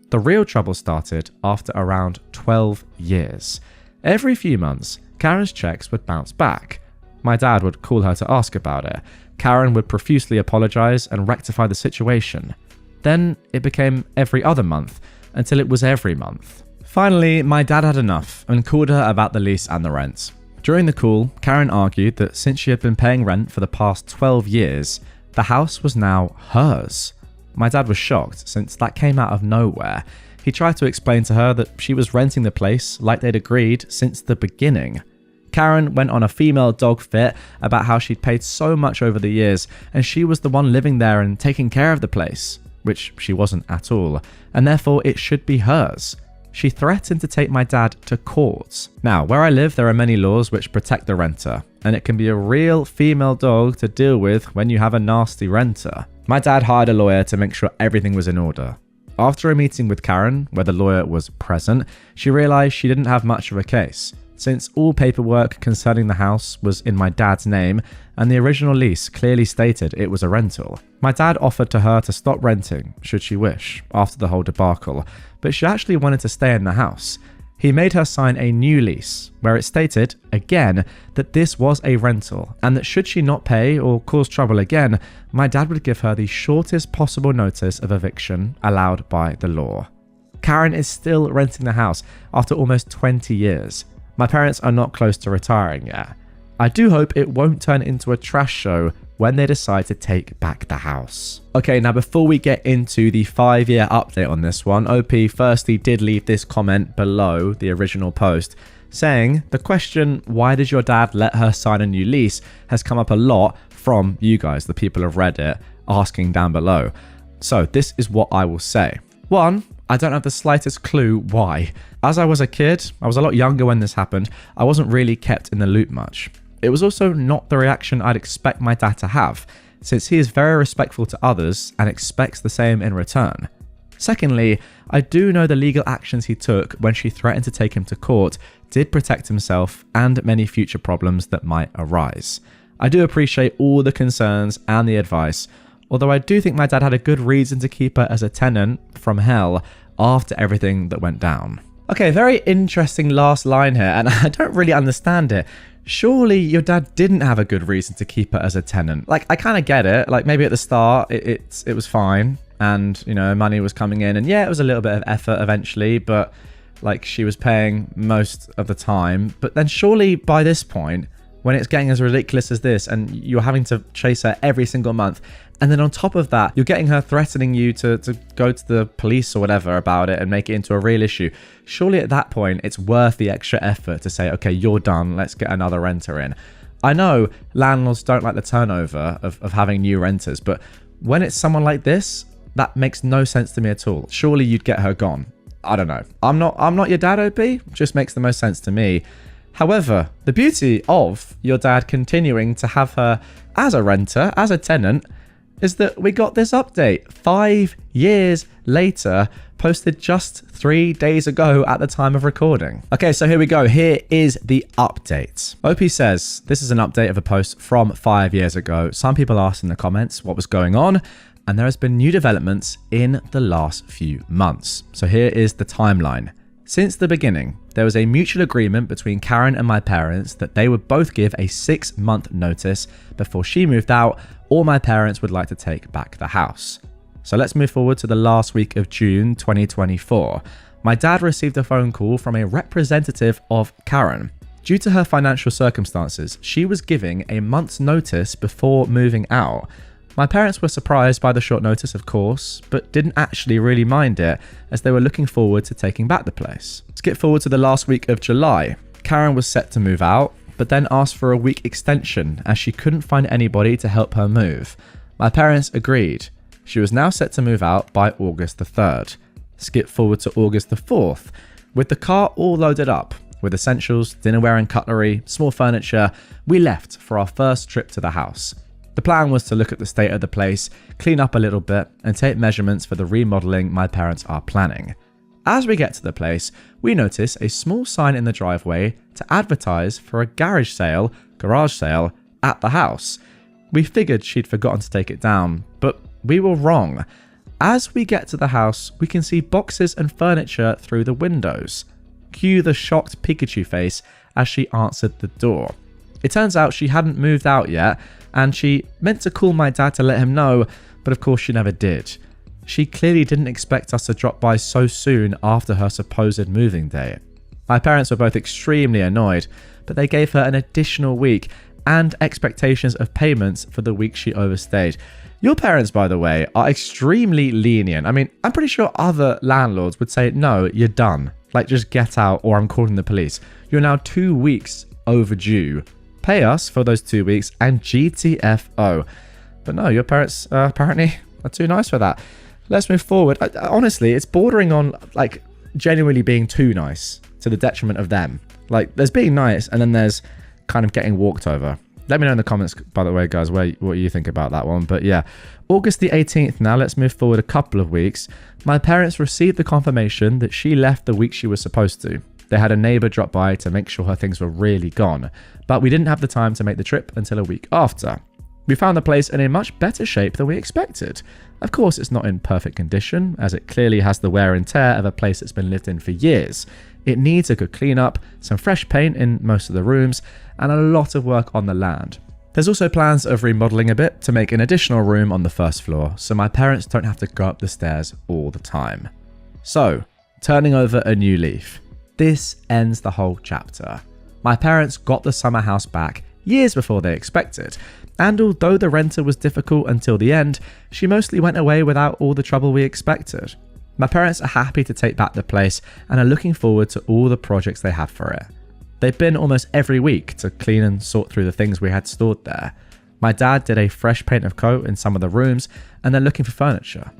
The real trouble started after around 12 years. Every few months, Karen's checks would bounce back. My dad would call her to ask about it. Karen would profusely apologize and rectify the situation. Then it became every other month, until it was every month. Finally, my dad had enough and called her about the lease and the rent. During the call, Karen argued that since she had been paying rent for the past 12 years, the house was now hers. My dad was shocked since that came out of nowhere. He tried to explain to her that she was renting the place like they'd agreed since the beginning. Karen went on a female dog fit about how she'd paid so much over the years and she was the one living there and taking care of the place, which she wasn't at all, and therefore it should be hers. She threatened to take my dad to court. Now, where I live, there are many laws which protect the renter, and it can be a real female dog to deal with when you have a nasty renter. My dad hired a lawyer to make sure everything was in order. After a meeting with Karen, where the lawyer was present, she realized she didn't have much of a case, since all paperwork concerning the house was in my dad's name and the original lease clearly stated it was a rental. My dad offered to her to stop renting, should she wish, after the whole debacle, but she actually wanted to stay in the house. He made her sign a new lease, where it stated, again, that this was a rental, and that should she not pay or cause trouble again, my dad would give her the shortest possible notice of eviction allowed by the law. Karen is still renting the house after almost 20 years. My parents are not close to retiring yet. I do hope it won't turn into a trash show when they decide to take back the house. Okay, now before we get into the 5-year update on this one, OP firstly did leave this comment below the original post saying, the question, why did your dad let her sign a new lease, has come up a lot from you guys, the people of Reddit, asking down below. So this is what I will say. 1, I don't have the slightest clue why. As I was a kid, I was a lot younger when this happened, I wasn't really kept in the loop much. It was also not the reaction I'd expect my dad to have, since he is very respectful to others and expects the same in return. Secondly, I do know the legal actions he took when she threatened to take him to court did protect himself and many future problems that might arise. I do appreciate all the concerns and the advice, although I do think my dad had a good reason to keep her as a tenant from hell after everything that went down. Okay, very interesting last line here, and I don't really understand it. Surely your dad didn't have a good reason to keep her as a tenant. Like, I kind of get it. Like, maybe at the start it was fine and, you know, money was coming in and yeah, it was a little bit of effort eventually, but like she was paying most of the time. But then surely by this point, when it's getting as ridiculous as this and you're having to chase her every single month, and then on top of that, you're getting her threatening you to go to the police or whatever about it and make it into a real issue. Surely at that point, it's worth the extra effort to say, okay, you're done, let's get another renter in. I know landlords don't like the turnover of having new renters, but when it's someone like this, that makes no sense to me at all. Surely you'd get her gone. I don't know. I'm not your dad, OP. Just makes the most sense to me. However, the beauty of your dad continuing to have her as a renter, as a tenant, is that we got this update 5 years later, posted just 3 days ago at the time of recording. Okay, so here we go. Here is the update. OP says, this is an update of a post from 5 years ago. Some people asked in the comments what was going on, and there has been new developments in the last few months. So here is the timeline. Since the beginning, there was a mutual agreement between Karen and my parents that they would both give a 6-month notice before she moved out, or my parents would like to take back the house. So let's move forward to the last week of June 2024. My dad received a phone call from a representative of Karen. Due to her financial circumstances, she was giving a month's notice before moving out. My parents were surprised by the short notice, of course, but didn't actually really mind it, as they were looking forward to taking back the place. Skip forward to the last week of July. Karen was set to move out, but then asked for a week extension as she couldn't find anybody to help her move. My parents agreed. She was now set to move out by August the 3rd. Skip forward to August the 4th. With the car all loaded up, with essentials, dinnerware and cutlery, small furniture, we left for our first trip to the house. The plan was to look at the state of the place, clean up a little bit, and take measurements for the remodeling my parents are planning. As we get to the place, we notice a small sign in the driveway to advertise for a garage sale at the house. We figured she'd forgotten to take it down, but we were wrong. As we get to the house, we can see boxes and furniture through the windows. Cue the shocked Pikachu face as she answered the door. It turns out she hadn't moved out yet, and she meant to call my dad to let him know, but of course she never did. She clearly didn't expect us to drop by so soon after her supposed moving date. My parents were both extremely annoyed, but they gave her an additional week and expectations of payments for the week she overstayed. Your parents, by the way, are extremely lenient. I mean, I'm pretty sure other landlords would say, no, you're done. Like, just get out or I'm calling the police. You're now 2 weeks overdue. Pay us for those 2 weeks and GTFO. But no, your parents apparently are too nice for that. Let's move forward. Honestly, it's bordering on like genuinely being too nice to the detriment of them. Like, there's being nice and then there's kind of getting walked over. Let me know in the comments, by the way, guys, what you think about that one. But yeah, August the 18th now, let's move forward a couple of weeks. My parents received the confirmation that she left the week she was supposed to. They had a neighbour drop by to make sure her things were really gone, but we didn't have the time to make the trip until a week after. We found the place in a much better shape than we expected. Of course, it's not in perfect condition, as it clearly has the wear and tear of a place that's been lived in for years. It needs a good clean-up, some fresh paint in most of the rooms, and a lot of work on the land. There's also plans of remodeling a bit to make an additional room on the first floor, so my parents don't have to go up the stairs all the time. So, turning over a new leaf. This ends the whole chapter. My parents got the summer house back years before they expected, and although the renter was difficult until the end, she mostly went away without all the trouble we expected. My parents are happy to take back the place and are looking forward to all the projects they have for it. They've been almost every week to clean and sort through the things we had stored there. My dad did a fresh paint of coat in some of the rooms and they're looking for furniture.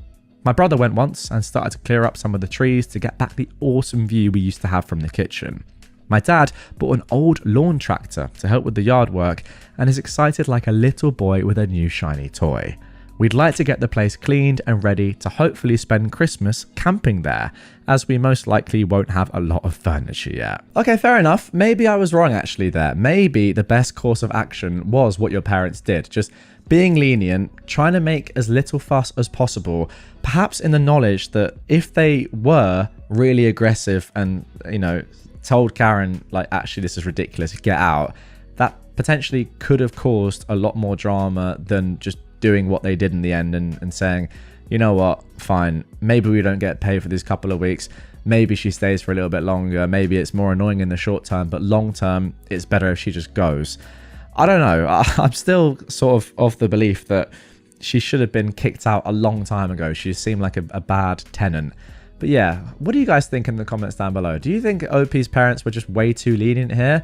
My brother went once and started to clear up some of the trees to get back the awesome view we used to have from the kitchen. My dad bought an old lawn tractor to help with the yard work and is excited like a little boy with a new shiny toy. We'd like to get the place cleaned and ready to hopefully spend Christmas camping there, as we most likely won't have a lot of furniture yet. Okay, fair enough. Maybe I was wrong actually there. Maybe the best course of action was what your parents did. Just being lenient, trying to make as little fuss as possible, perhaps in the knowledge that if they were really aggressive and, told Karen, like, actually, this is ridiculous, get out, that potentially could have caused a lot more drama than just doing what they did in the end and saying, you know what, fine, maybe we don't get paid for these couple of weeks, maybe she stays for a little bit longer, maybe it's more annoying in the short term, but long term, it's better if she just goes. I don't know, I'm still sort of the belief that she should have been kicked out a long time ago. She seemed like a bad tenant. But yeah, what do you guys think in the comments down below? Do you think OP's parents were just way too lenient here?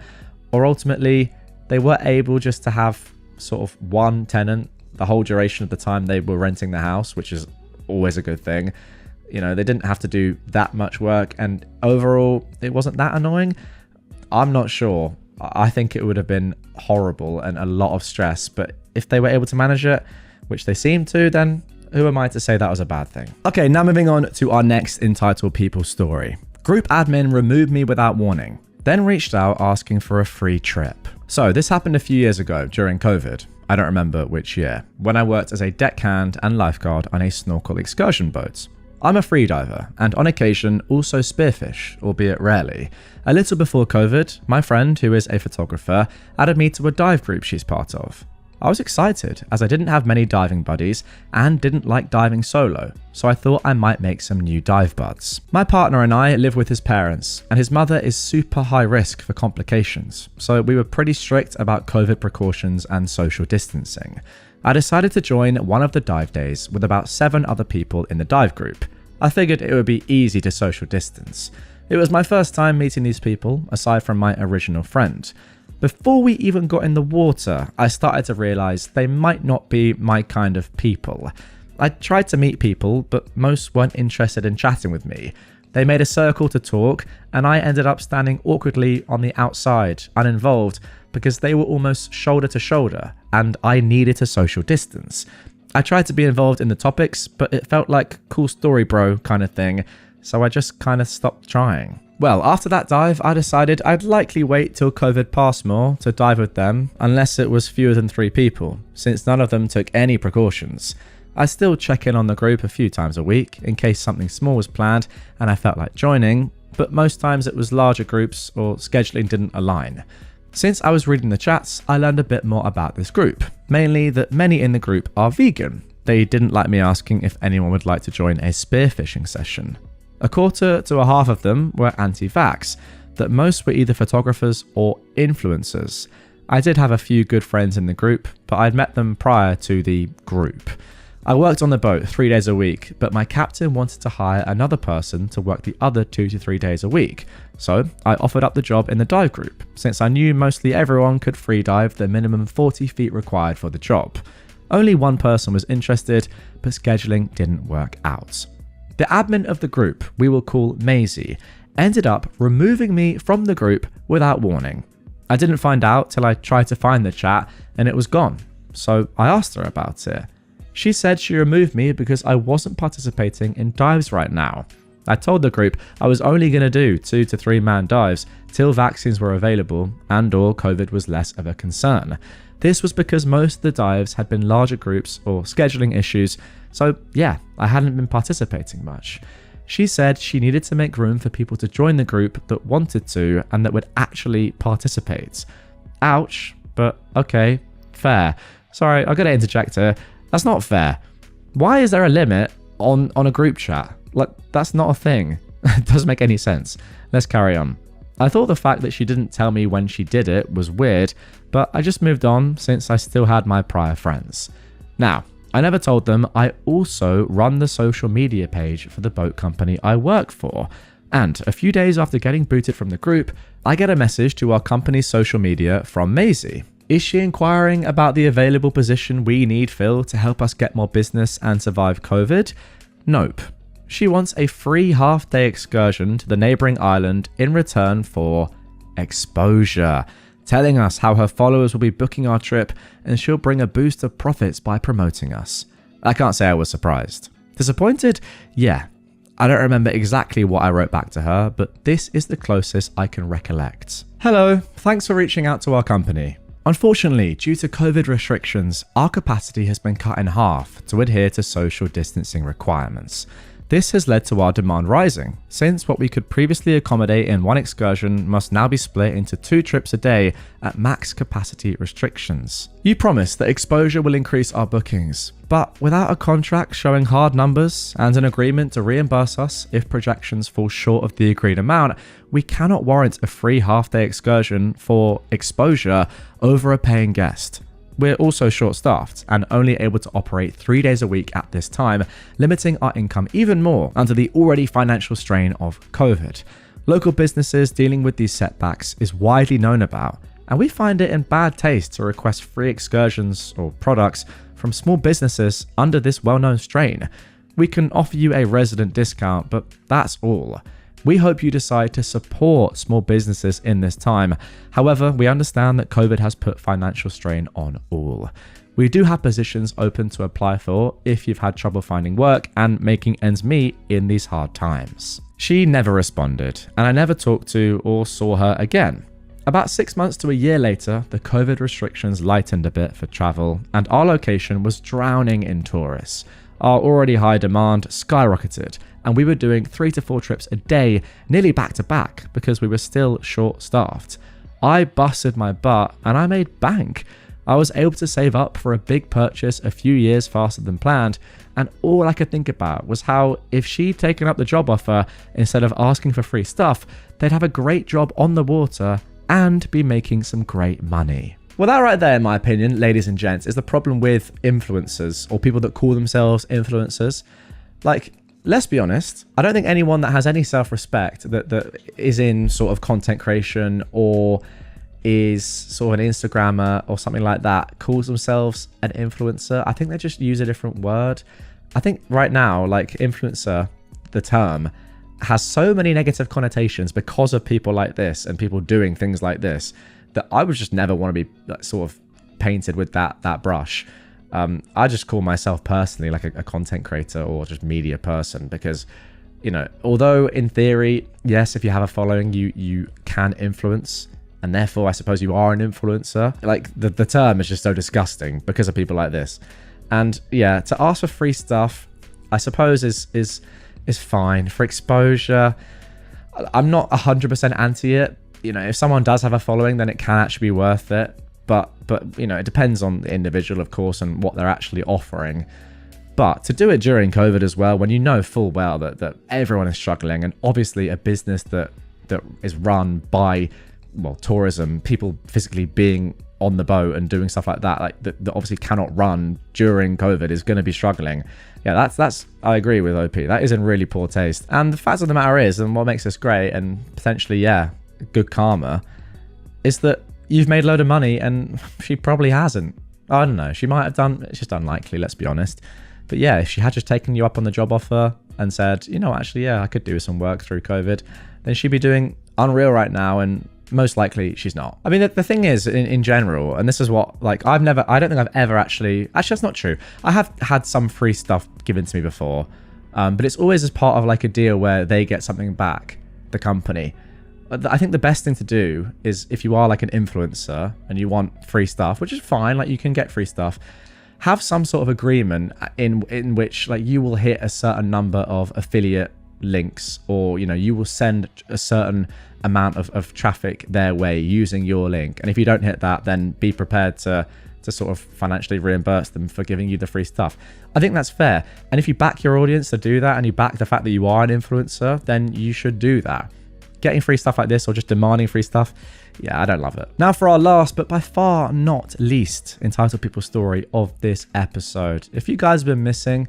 Or ultimately, they were able just to have sort of one tenant the whole duration of the time they were renting the house, which is always a good thing. They didn't have to do that much work, and overall, it wasn't that annoying. I'm not sure. I think it would have been horrible and a lot of stress, but if they were able to manage it, which they seem to, then who am I to say that was a bad thing? Okay, now moving on to our next Entitled People story. Group admin removed me without warning, then reached out asking for a free trip. So this happened a few years ago during COVID. I don't remember which year, when I worked as a deckhand and lifeguard on a snorkel excursion boat. I'm a freediver and on occasion also spearfish, albeit rarely. A little before COVID, my friend, who is a photographer, added me to a dive group she's part of. I was excited as I didn't have many diving buddies and didn't like diving solo, so I thought I might make some new dive buds. My partner and I live with his parents, and his mother is super high risk for complications, so we were pretty strict about COVID precautions and social distancing. I decided to join one of the dive days with about 7 other people in the dive group. I figured it would be easy to social distance. It was my first time meeting these people, aside from my original friend. Before we even got in the water, I started to realize they might not be my kind of people. I tried to meet people, but most weren't interested in chatting with me. They made a circle to talk, and I ended up standing awkwardly on the outside, uninvolved, because they were almost shoulder to shoulder, and I needed to social distance. I tried to be involved in the topics, but it felt like cool story bro kind of thing, so I just kind of stopped trying. Well, after that dive, I decided I'd likely wait till COVID passed more to dive with them, unless it was fewer than 3 people, since none of them took any precautions. I still check in on the group a few times a week, in case something small was planned and I felt like joining, but most times it was larger groups or scheduling didn't align. Since I was reading the chats, I learned a bit more about this group, mainly that many in the group are vegan. They didn't like me asking if anyone would like to join a spearfishing session. A quarter to a half of them were anti-vax, that most were either photographers or influencers. I did have a few good friends in the group, but I'd met them prior to the group. I worked on the boat 3 days a week, but my captain wanted to hire another person to work the other 2 to 3 days a week. So I offered up the job in the dive group, since I knew mostly everyone could free dive the minimum 40 feet required for the job. Only one person was interested, but scheduling didn't work out. The admin of the group, we will call Maisie, ended up removing me from the group without warning. I didn't find out till I tried to find the chat and it was gone. So I asked her about it. She said she removed me because I wasn't participating in dives right now. I told the group I was only going to do 2 to 3 man dives till vaccines were available and/or COVID was less of a concern. This was because most of the dives had been larger groups or scheduling issues, so yeah, I hadn't been participating much. She said she needed to make room for people to join the group that wanted to and that would actually participate. Ouch, but okay, fair. Sorry, I gotta interject here. That's not fair. Why is there a limit on a group chat? Like, that's not a thing. It doesn't make any sense. Let's carry on. I thought the fact that she didn't tell me when she did it was weird, but I just moved on since I still had my prior friends. Now, I never told them I also run the social media page for the boat company I work for. And a few days after getting booted from the group, I get a message to our company's social media from Maisie. Is she inquiring about the available position we need filled to help us get more business and survive COVID? Nope. She wants a free half-day excursion to the neighbouring island in return for exposure, telling us how her followers will be booking our trip and she'll bring a boost of profits by promoting us. I can't say I was surprised. Disappointed? Yeah. I don't remember exactly what I wrote back to her, but this is the closest I can recollect. Hello, thanks for reaching out to our company. Unfortunately, due to COVID restrictions, our capacity has been cut in half to adhere to social distancing requirements. This has led to our demand rising, since what we could previously accommodate in one excursion must now be split into 2 trips a day at max capacity restrictions. You promised that exposure will increase our bookings, but without a contract showing hard numbers and an agreement to reimburse us if projections fall short of the agreed amount, we cannot warrant a free half-day excursion for exposure over a paying guest. We're also short-staffed and only able to operate 3 days a week at this time, limiting our income even more under the already financial strain of COVID. Local businesses dealing with these setbacks is widely known about, and we find it in bad taste to request free excursions or products from small businesses under this well-known strain. We can offer you a resident discount, but that's all. We hope you decide to support small businesses in this time. However, we understand that COVID has put financial strain on all. We do have positions open to apply for if you've had trouble finding work and making ends meet in these hard times. She never responded, and I never talked to or saw her again. About 6 months to a year later, the COVID restrictions lightened a bit for travel, and our location was drowning in tourists. Our already high demand skyrocketed, and we were doing 3 to 4 trips a day, nearly back to back, because we were still short-staffed. I busted my butt, and I made bank. I was able to save up for a big purchase a few years faster than planned, and all I could think about was how if she'd taken up the job offer instead of asking for free stuff, they'd have a great job on the water and be making some great money. Well, that right there, in my opinion, ladies and gents, is the problem with influencers or people that call themselves influencers. Like, let's be honest, I don't think anyone that has any self-respect that is in sort of content creation or is sort of an Instagrammer or something like that calls themselves an influencer. I think they just use a different word. I think right now, like, influencer, the term, has so many negative connotations because of people like this and people doing things like this that I would just never want to be sort of painted with that brush. I just call myself personally like a content creator or just media person because, you know, although in theory, yes, if you have a following, you can influence, and therefore I suppose you are an influencer. Like the term is just so disgusting because of people like this. And yeah, to ask for free stuff, I suppose is fine. For exposure, I'm not 100% anti it. You know, if someone does have a following, then it can actually be worth it. But you know, it depends on the individual, of course, and what they're actually offering. But to do it during COVID as well, when you know full well that everyone is struggling, and obviously a business that is run by, well, tourism, people physically being on the boat and doing stuff like that, like that obviously cannot run during COVID, is going to be struggling. Yeah, that's I agree with OP. That is in really poor taste. And the fact of the matter is, and what makes this great and potentially, yeah, good karma, is that you've made a load of money and she probably hasn't. I don't know. She might have done. It's just unlikely, let's be honest. But yeah, if she had just taken you up on the job offer and said, you know, actually, yeah, I could do some work through COVID, then she'd be doing unreal right now, and most likely she's not. I mean, the thing is, in general, and this is what, like, I don't think I've ever actually, that's not true. I have had some free stuff given to me before, but it's always as part of like a deal where they get something back, the company. I think the best thing to do is, if you are like an influencer and you want free stuff, which is fine, like you can get free stuff, have some sort of agreement in which like you will hit a certain number of affiliate links, or you know, you will send a certain amount of traffic their way using your link, and if you don't hit that, then be prepared to sort of financially reimburse them for giving you the free stuff. I think that's fair, and if you back your audience to do that, and you back the fact that you are an influencer, then you should do that. Getting free stuff like this, or just demanding free stuff, yeah, I don't love it. Now for our last, but by far not least, Entitled People story of this episode. If you guys have been missing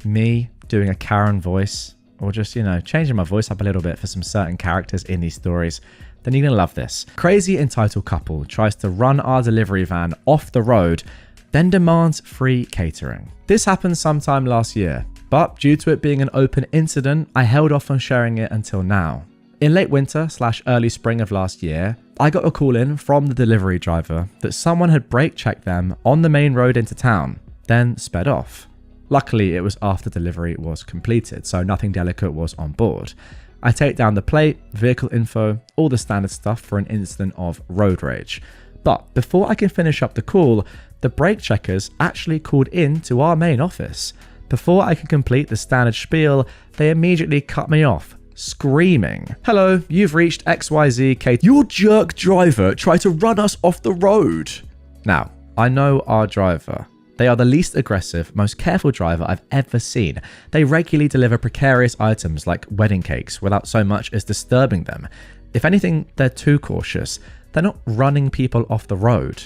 me doing a Karen voice, or just, you know, changing my voice up a little bit for some certain characters in these stories, then you're gonna love this. Crazy entitled couple tries to run our delivery van off the road, then demands free catering. This happened sometime last year, but due to it being an open incident, I held off on sharing it until now. In late winter / early spring of last year, I got a call in from the delivery driver that someone had brake checked them on the main road into town, then sped off. Luckily, it was after delivery was completed, so nothing delicate was on board. I take down the plate, vehicle info, all the standard stuff for an incident of road rage. But before I can finish up the call, the brake checkers actually called in to our main office. Before I can complete the standard spiel, they immediately cut me off, screaming, "Hello, you've reached XYZ Kate. Your jerk driver tried to run us off the road." Now, I know our driver. They are the least aggressive, most careful driver I've ever seen. They regularly deliver precarious items like wedding cakes without so much as disturbing them. If anything, they're too cautious. They're not running people off the road.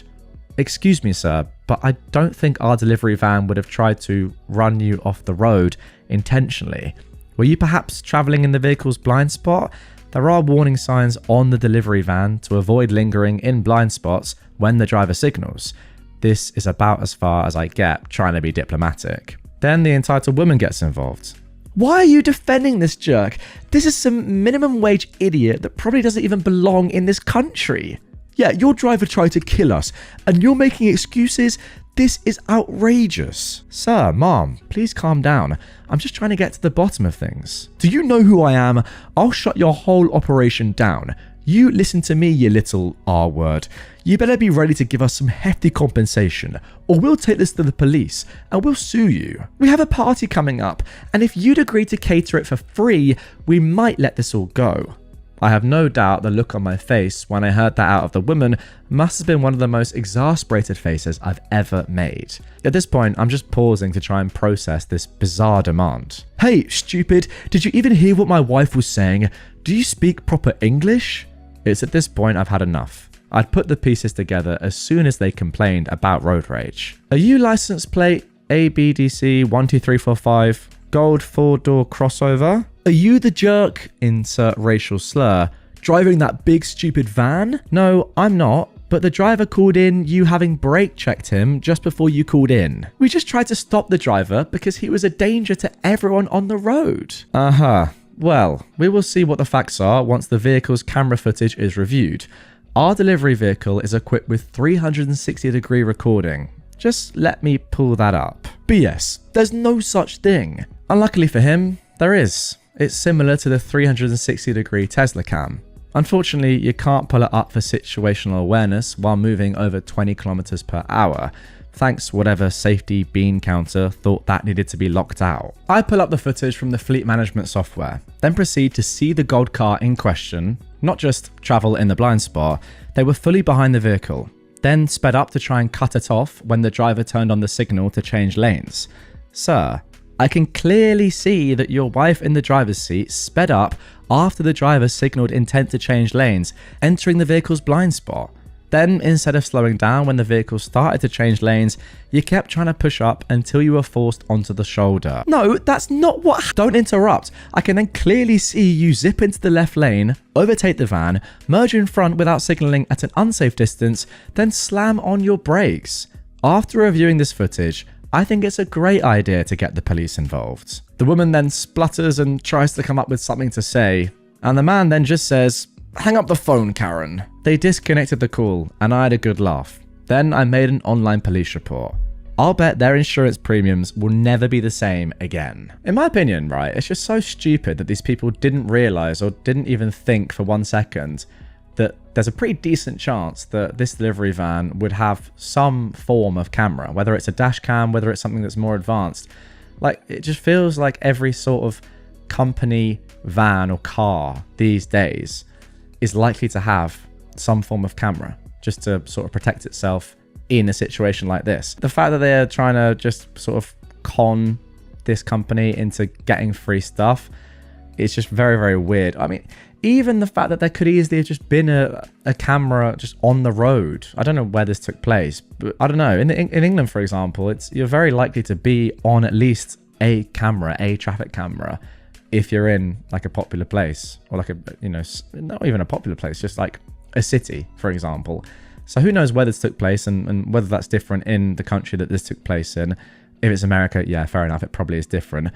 Excuse me, sir, but I don't think our delivery van would have tried to run you off the road intentionally. Were you perhaps traveling in the vehicle's blind spot? There are warning signs on the delivery van to avoid lingering in blind spots when the driver signals. This is about as far as I get trying to be diplomatic. Then the entitled woman gets involved. "Why are you defending this jerk? This is some minimum wage idiot that probably doesn't even belong in this country. Yeah, your driver tried to kill us, and you're making excuses? This is outrageous." "Sir, ma'am, please calm down. I'm just trying to get to the bottom of things." "Do you know who I am? I'll shut your whole operation down. You listen to me, you little R word. You better be ready to give us some hefty compensation, or we'll take this to the police and we'll sue you. We have a party coming up, and if you'd agree to cater it for free, we might let this all go." I have no doubt the look on my face when I heard that out of the woman must have been one of the most exasperated faces I've ever made. At this point, I'm just pausing to try and process this bizarre demand. "Hey, stupid, did you even hear what my wife was saying? Do you speak proper English?" It's at this point I've had enough. I'd put the pieces together as soon as they complained about road rage. "Are you license plate ABDC 12345 gold 4-door crossover? Are you the jerk," insert racial slur, "driving that big stupid van?" "No, I'm not. But the driver called in you having brake checked him just before you called in. We just tried to stop the driver because he was a danger to everyone on the road." "Uh-huh. Well, we will see what the facts are once the vehicle's camera footage is reviewed. Our delivery vehicle is equipped with 360-degree recording. Just let me pull that up." "BS. There's no such thing." "Unluckily for him, there is. It's similar to the 360-degree Tesla cam. Unfortunately, you can't pull it up for situational awareness while moving over 20 kilometers per hour. Thanks whatever safety bean counter thought that needed to be locked out." I pull up the footage from the fleet management software, then proceed to see the gold car in question, not just travel in the blind spot, they were fully behind the vehicle, then sped up to try and cut it off when the driver turned on the signal to change lanes. "Sir, I can clearly see that your wife in the driver's seat sped up after the driver signaled intent to change lanes, entering the vehicle's blind spot. Then, instead of slowing down when the vehicle started to change lanes, you kept trying to push up until you were forced onto the shoulder. No, that's not what... Don't interrupt. I can then clearly see you zip into the left lane, overtake the van, merge in front without signaling at an unsafe distance, then slam on your brakes. After reviewing this footage, I think it's a great idea to get the police involved. The woman then splutters and tries to come up with something to say, and the man then just says, "Hang up the phone, Karen." They disconnected the call, and I had a good laugh. Then I made an online police report. I'll bet their insurance premiums will never be the same again. In my opinion, right, it's just so stupid that these people didn't realize or didn't even think for 1 second that there's a pretty decent chance that this delivery van would have some form of camera, whether it's a dash cam, whether it's something that's more advanced. Like, it just feels like every sort of company van or car these days is likely to have some form of camera just to sort of protect itself in a situation like this. The fact that they're trying to just sort of con this company into getting free stuff, it's just very, very weird. I mean, even the fact that there could easily have just been a camera just on the road. I don't know where this took place, but I don't know. In England, for example, you're very likely to be on at least a camera, a traffic camera, if you're in like a popular place or like a, you know, not even a popular place, just like a city, for example. So who knows where this took place and whether that's different in the country that this took place in. If it's America, yeah, fair enough, it probably is different.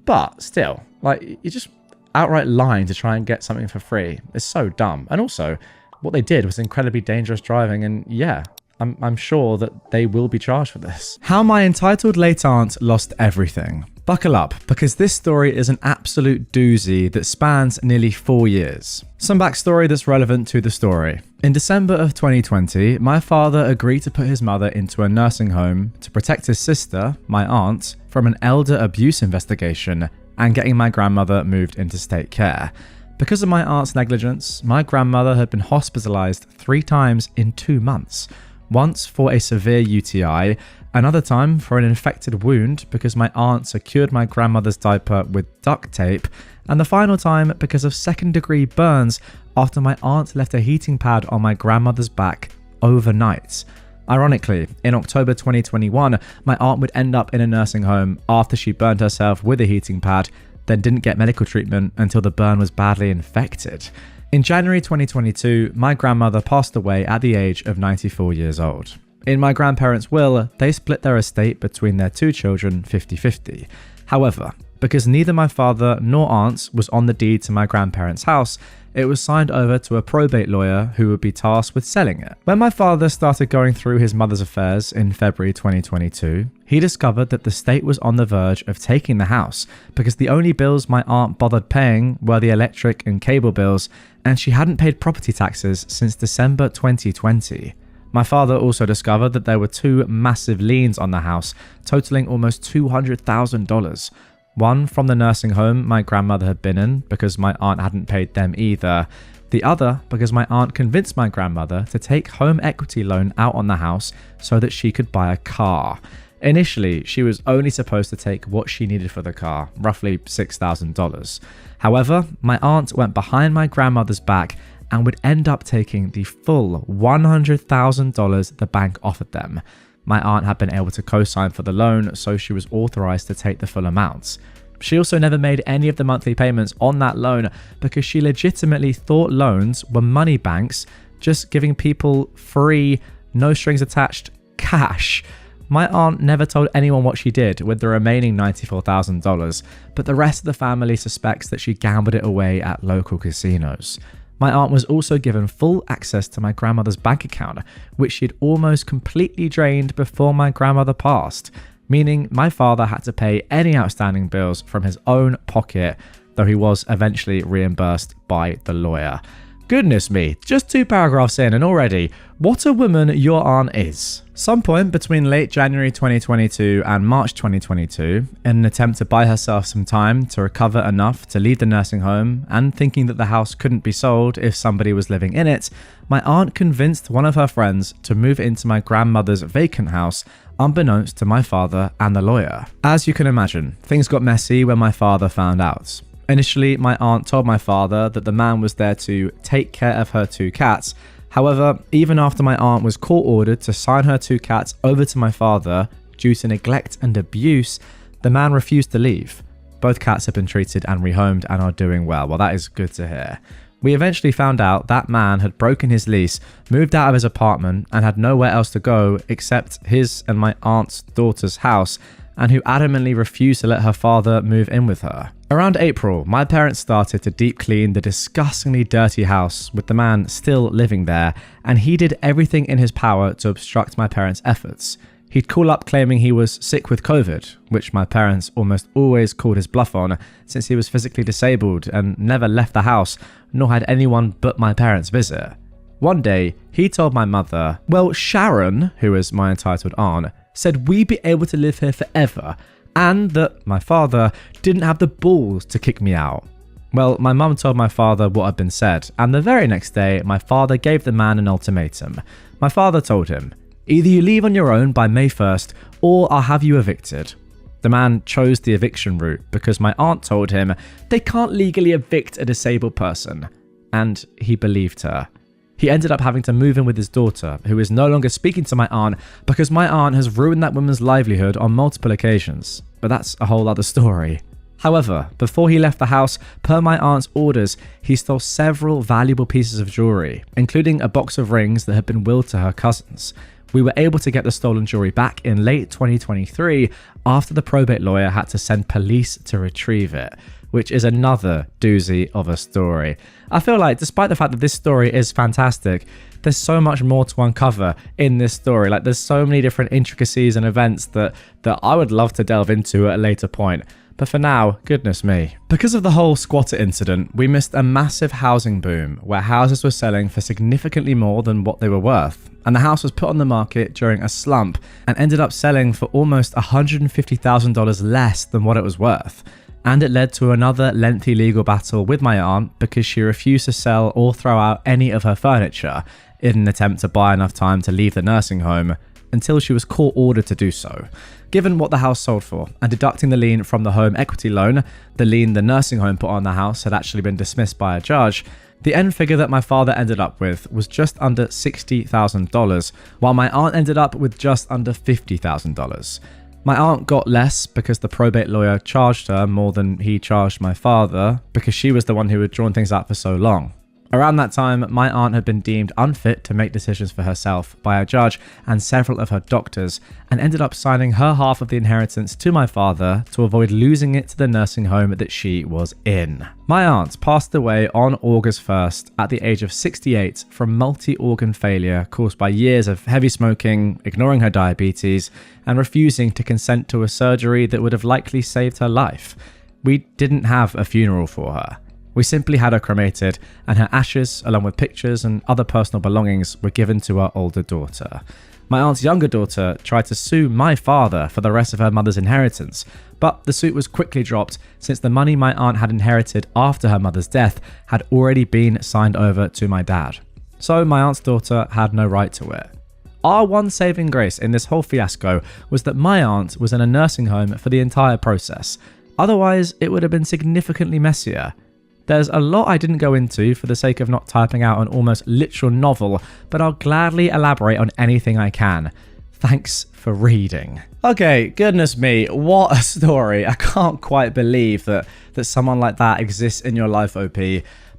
But still, like, you just outright lying to try and get something for free. It's so dumb. And also, what they did was incredibly dangerous driving, and yeah, I'm sure that they will be charged for this. How my entitled late aunt lost everything. Buckle up, because this story is an absolute doozy that spans nearly 4 years. Some backstory that's relevant to the story. In December of 2020, my father agreed to put his mother into a nursing home to protect his sister, my aunt, from an elder abuse investigation and getting my grandmother moved into state care. Because of my aunt's negligence, my grandmother had been hospitalized 3 times in 2 months. Once for a severe UTI, another time for an infected wound because my aunt secured my grandmother's diaper with duct tape, and the final time because of second-degree burns after my aunt left a heating pad on my grandmother's back overnight. Ironically, in October 2021, my aunt would end up in a nursing home after she burned herself with a heating pad, then didn't get medical treatment until the burn was badly infected. In January 2022, my grandmother passed away at the age of 94 years old. In my grandparents' will, they split their estate between their 2 children 50-50. However, because neither my father nor aunts was on the deed to my grandparents' house, it was signed over to a probate lawyer who would be tasked with selling it. When my father started going through his mother's affairs in February 2022, he discovered that the state was on the verge of taking the house because the only bills my aunt bothered paying were the electric and cable bills, and she hadn't paid property taxes since December 2020. My father also discovered that there were 2 massive liens on the house, totaling almost $200,000. One from the nursing home my grandmother had been in because my aunt hadn't paid them either. The other because my aunt convinced my grandmother to take home equity loan out on the house so that she could buy a car. Initially, she was only supposed to take what she needed for the car, roughly $6,000. However, my aunt went behind my grandmother's back and would end up taking the full $100,000 the bank offered them. My aunt had been able to co-sign for the loan, so she was authorized to take the full amounts. She also never made any of the monthly payments on that loan because she legitimately thought loans were money banks, just giving people free, no strings attached cash. My aunt never told anyone what she did with the remaining $94,000, but the rest of the family suspects that she gambled it away at local casinos. My aunt was also given full access to my grandmother's bank account, which she'd almost completely drained before my grandmother passed, meaning my father had to pay any outstanding bills from his own pocket, though he was eventually reimbursed by the lawyer. Goodness me, just 2 paragraphs in and already, what a woman your aunt is. Some point between late January 2022 and March 2022, in an attempt to buy herself some time to recover enough to leave the nursing home and thinking that the house couldn't be sold if somebody was living in it, my aunt convinced one of her friends to move into my grandmother's vacant house, unbeknownst to my father and the lawyer. As you can imagine, things got messy when my father found out. Initially, my aunt told my father that the man was there to take care of her 2 cats. However, even after my aunt was court-ordered to sign her 2 cats over to my father due to neglect and abuse, the man refused to leave. Both cats have been treated and rehomed and are doing well. Well, that is good to hear. We eventually found out that man had broken his lease, moved out of his apartment, and had nowhere else to go except his and my aunt's daughter's house, and who adamantly refused to let her father move in with her. Around April, my parents started to deep clean the disgustingly dirty house with the man still living there, and he did everything in his power to obstruct my parents' efforts. He'd call up claiming he was sick with COVID, which my parents almost always called his bluff on since he was physically disabled and never left the house, nor had anyone but my parents visit. One day, he told my mother, well, Sharon, who is my entitled aunt, said we'd be able to live here forever, and that my father didn't have the balls to kick me out. Well, my mum told my father what had been said, and the very next day, my father gave the man an ultimatum. My father told him, either you leave on your own by May 1st, or I'll have you evicted. The man chose the eviction route because my aunt told him they can't legally evict a disabled person, and he believed her. He ended up having to move in with his daughter, who is no longer speaking to my aunt because my aunt has ruined that woman's livelihood on multiple occasions. But that's a whole other story. However, before he left the house, per my aunt's orders, he stole several valuable pieces of jewelry, including a box of rings that had been willed to her cousins. We were able to get the stolen jewelry back in late 2023 after the probate lawyer had to send police to retrieve it, which is another doozy of a story. I feel like despite the fact that this story is fantastic, there's so much more to uncover in this story. Like there's so many different intricacies and events that I would love to delve into at a later point. But for now, goodness me. Because of the whole squatter incident, we missed a massive housing boom where houses were selling for significantly more than what they were worth. And the house was put on the market during a slump and ended up selling for almost $150,000 less than what it was worth. And it led to another lengthy legal battle with my aunt because she refused to sell or throw out any of her furniture in an attempt to buy enough time to leave the nursing home until she was court ordered to do so. Given what the house sold for and deducting the lien from the home equity loan, the lien the nursing home put on the house had actually been dismissed by a judge, the end figure that my father ended up with was just under $60,000, while my aunt ended up with just under $50,000. My aunt got less because the probate lawyer charged her more than he charged my father because she was the one who had drawn things out for so long. Around that time, my aunt had been deemed unfit to make decisions for herself by a judge and several of her doctors, and ended up signing her half of the inheritance to my father to avoid losing it to the nursing home that she was in. My aunt passed away on August 1st at the age of 68 from multi-organ failure caused by years of heavy smoking, ignoring her diabetes, and refusing to consent to a surgery that would have likely saved her life. We didn't have a funeral for her. We simply had her cremated, and her ashes, along with pictures and other personal belongings, were given to our older daughter. My aunt's younger daughter tried to sue my father for the rest of her mother's inheritance, but the suit was quickly dropped since the money my aunt had inherited after her mother's death had already been signed over to my dad. So my aunt's daughter had no right to it. Our one saving grace in this whole fiasco was that my aunt was in a nursing home for the entire process. Otherwise, it would have been significantly messier. There's a lot I didn't go into for the sake of not typing out an almost literal novel, but I'll gladly elaborate on anything I can. Thanks for reading. Okay, goodness me, what a story. I can't quite believe that someone like that exists in your life, OP.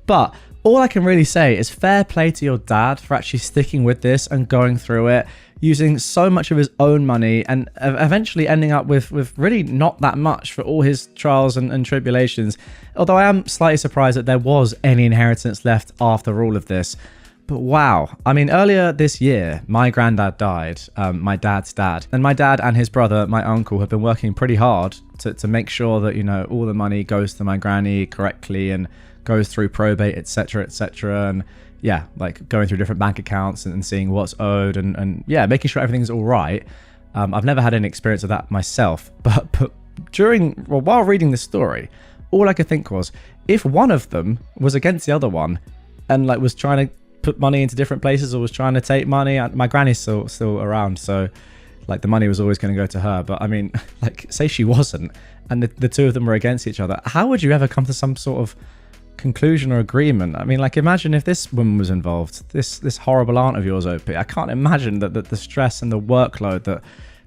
But all I can really say is fair play to your dad for actually sticking with this and going through it, using so much of his own money and eventually ending up with really not that much for all his trials and tribulations. Although I am slightly surprised that there was any inheritance left after all of this. But wow, I mean, earlier this year, my granddad died, my dad's dad. And my dad and his brother, my uncle, have been working pretty hard to make sure that, you know, all the money goes to my granny correctly and goes through probate, etc., etc., and yeah, like going through different bank accounts and seeing what's owed and yeah, making sure everything's all right. I've never had any experience of that myself, but while reading this story, all I could think was, if one of them was against the other one and like was trying to put money into different places or was trying to take money, my granny's still around, so like the money was always going to go to her. But I mean, like, say she wasn't and the two of them were against each other, how would you ever come to some sort of conclusion or agreement? I mean, like, imagine if this woman was involved, this horrible aunt of yours, OP. I can't imagine that the stress and the workload that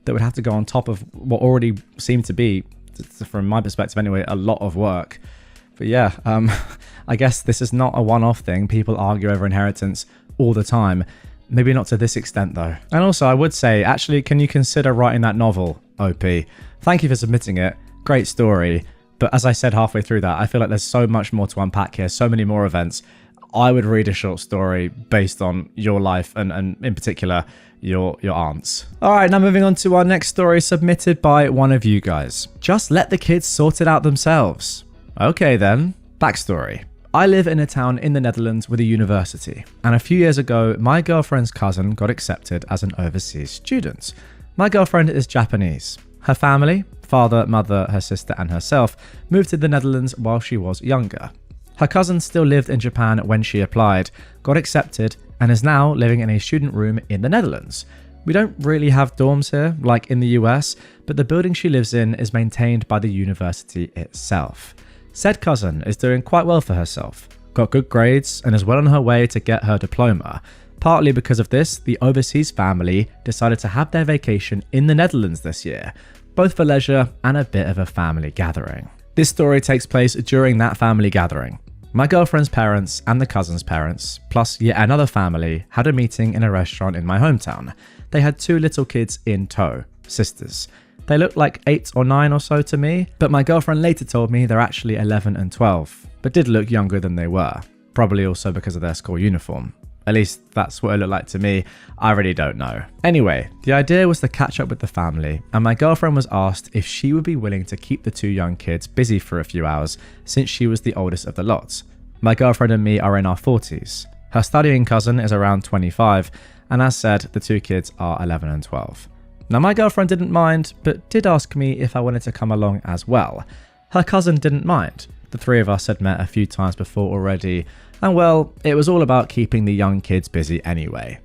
would have to go on top of what already seemed to be, from my perspective anyway, a lot of work. But yeah, I guess this is not a one-off thing. People argue over inheritance all the time. Maybe not to this extent though. And also, I would say, actually, can you consider writing that novel, OP? Thank you for submitting it. Great story. But as I said halfway through that, I feel like there's so much more to unpack here, so many more events. I would read a short story based on your life and in particular, your aunt's. All right, now moving on to our next story submitted by one of you guys. Just let the kids sort it out themselves. Okay then. Backstory. I live in a town in the Netherlands with a university, and a few years ago, my girlfriend's cousin got accepted as an overseas student. My girlfriend is Japanese. Her family, father, mother, her sister, and herself, moved to the Netherlands while she was younger. Her cousin still lived in Japan when she applied, got accepted, and is now living in a student room in the Netherlands. We don't really have dorms here, like in the US, but the building she lives in is maintained by the university itself. Said cousin is doing quite well for herself, got good grades, and is well on her way to get her diploma. Partly because of this, the overseas family decided to have their vacation in the Netherlands this year, both for leisure and a bit of a family gathering. This story takes place during that family gathering. My girlfriend's parents and the cousin's parents, plus yet another family, had a meeting in a restaurant in my hometown. They had 2 little kids in tow, sisters. They looked like 8 or 9 or so to me, but my girlfriend later told me they're actually 11 and 12, but did look younger than they were, probably also because of their school uniform. At least that's what it looked like to me. I really don't know. Anyway, the idea was to catch up with the family, and my girlfriend was asked if she would be willing to keep the 2 young kids busy for a few hours since she was the oldest of the lot. My girlfriend and me are in our 40s. Her studying cousin is around 25, and as said, the 2 kids are 11 and 12. Now, my girlfriend didn't mind, but did ask me if I wanted to come along as well. Her cousin didn't mind. The 3 of us had met a few times before already, and well, it was all about keeping the young kids busy anyway.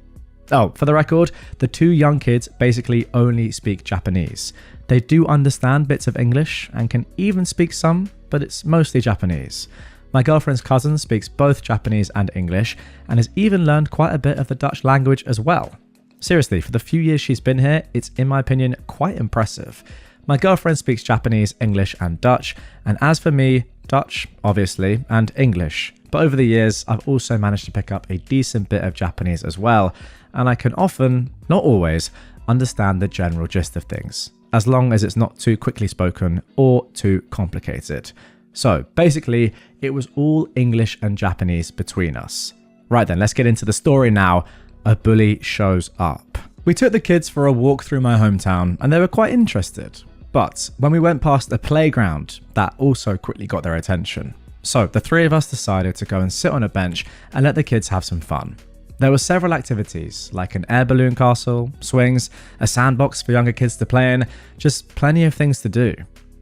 Oh, for the record, the 2 young kids basically only speak Japanese. They do understand bits of English and can even speak some, but it's mostly Japanese. My girlfriend's cousin speaks both Japanese and English, and has even learned quite a bit of the Dutch language as well. Seriously, for the few years she's been here, it's, in my opinion, quite impressive. My girlfriend speaks Japanese, English, and Dutch, and as for me, Dutch, obviously, and English. But over the years, I've also managed to pick up a decent bit of Japanese as well, and I can often, not always, understand the general gist of things, as long as it's not too quickly spoken or too complicated. So basically, it was all English and Japanese between us. Right then, let's get into the story now. A bully shows up. We took the kids for a walk through my hometown, and they were quite interested. But when we went past a playground, that also quickly got their attention. So the 3 of us decided to go and sit on a bench and let the kids have some fun. There were several activities, like an air balloon castle, swings, a sandbox for younger kids to play in, just plenty of things to do.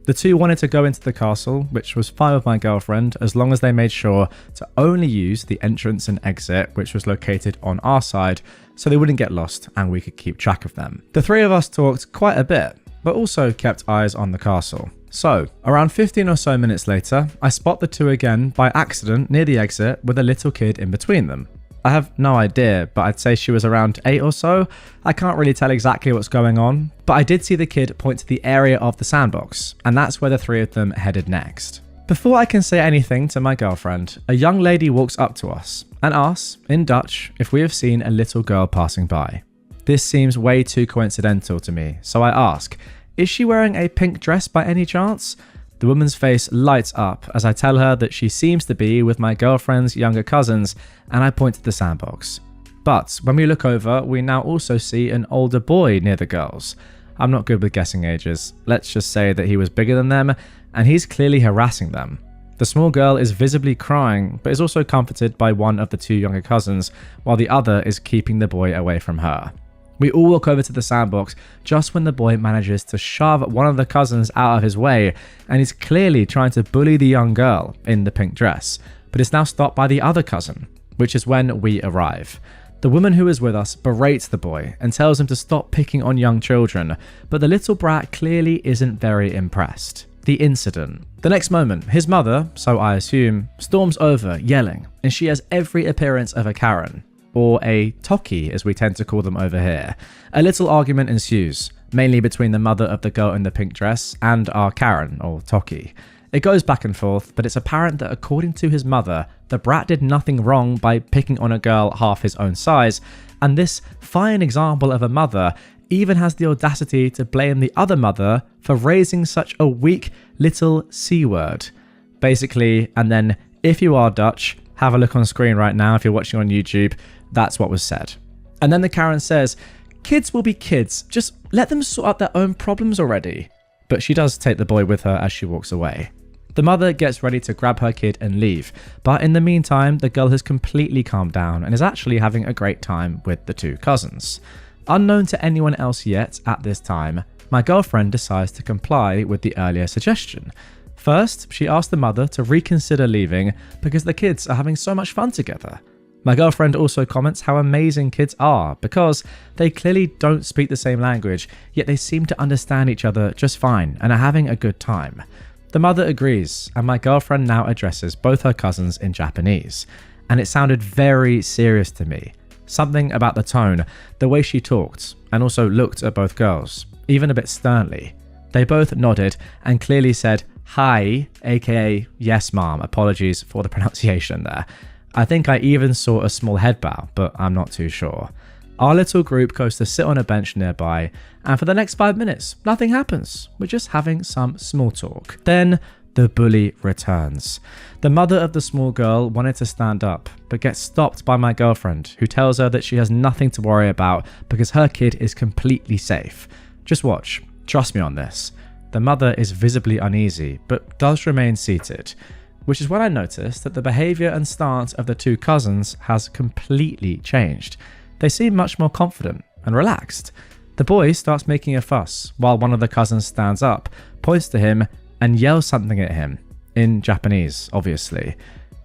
The 2 wanted to go into the castle, which was fine with my girlfriend, as long as they made sure to only use the entrance and exit, which was located on our side, so they wouldn't get lost and we could keep track of them. The 3 of us talked quite a bit, but also kept eyes on the castle. So, around 15 or so minutes later, I spot the 2 again by accident near the exit with a little kid in between them. I have no idea, but I'd say she was around 8 or so. I can't really tell exactly what's going on, but I did see the kid point to the area of the sandbox, and that's where the 3 of them headed next. Before I can say anything to my girlfriend, a young lady walks up to us and asks, in Dutch, if we have seen a little girl passing by. This seems way too coincidental to me, so I ask, is she wearing a pink dress by any chance? The woman's face lights up as I tell her that she seems to be with my girlfriend's younger cousins, and I point to the sandbox. But when we look over, we now also see an older boy near the girls. I'm not good with guessing ages. Let's just say that he was bigger than them, and he's clearly harassing them. The small girl is visibly crying, but is also comforted by one of the two younger cousins, while the other is keeping the boy away from her. We all walk over to the sandbox just when the boy manages to shove one of the cousins out of his way, and he's clearly trying to bully the young girl in the pink dress, but is now stopped by the other cousin, which is when we arrive. The woman who is with us berates the boy and tells him to stop picking on young children, but the little brat clearly isn't very impressed. The incident. The next moment, his mother, so I assume, storms over, yelling, and she has every appearance of a Karen, or a Toki as we tend to call them over here. A little argument ensues, mainly between the mother of the girl in the pink dress and our Karen, or Toki. It goes back and forth, but it's apparent that according to his mother, the brat did nothing wrong by picking on a girl half his own size, and this fine example of a mother even has the audacity to blame the other mother for raising such a weak little C-word. Basically, and then if you are Dutch, have a look on screen right now if you're watching on YouTube, that's what was said. And then the Karen says, kids will be kids, just let them sort out their own problems already. But she does take the boy with her as she walks away. The mother gets ready to grab her kid and leave, but in the meantime, the girl has completely calmed down and is actually having a great time with the two cousins. Unknown to anyone else yet at this time, my girlfriend decides to comply with the earlier suggestion. First, she asks the mother to reconsider leaving because the kids are having so much fun together. My girlfriend also comments how amazing kids are because they clearly don't speak the same language, yet they seem to understand each other just fine and are having a good time. The mother agrees, and my girlfriend now addresses both her cousins in Japanese, and it sounded very serious to me. Something about the tone, the way she talked, and also looked at both girls, even a bit sternly. They both nodded and clearly said, "Hi," aka "Yes, mom, apologies for the pronunciation there." I think I even saw a small head bow, but I'm not too sure. Our little group goes to sit on a bench nearby, and for the next 5 minutes, nothing happens. We're just having some small talk. Then the bully returns. The mother of the small girl wanted to stand up, but gets stopped by my girlfriend, who tells her that she has nothing to worry about because her kid is completely safe. Just watch. Trust me on this. The mother is visibly uneasy, but does remain seated, which is when I noticed that the behaviour and stance of the two cousins has completely changed. They seem much more confident and relaxed. The boy starts making a fuss while one of the cousins stands up, points to him, and yells something at him, in Japanese, obviously.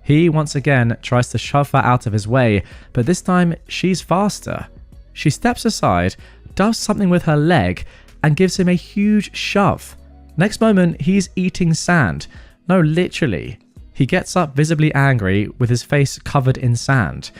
He once again tries to shove her out of his way, but this time she's faster. She steps aside, does something with her leg, and gives him a huge shove. Next moment, he's eating sand. No, literally. He gets up visibly angry with his face covered in sand.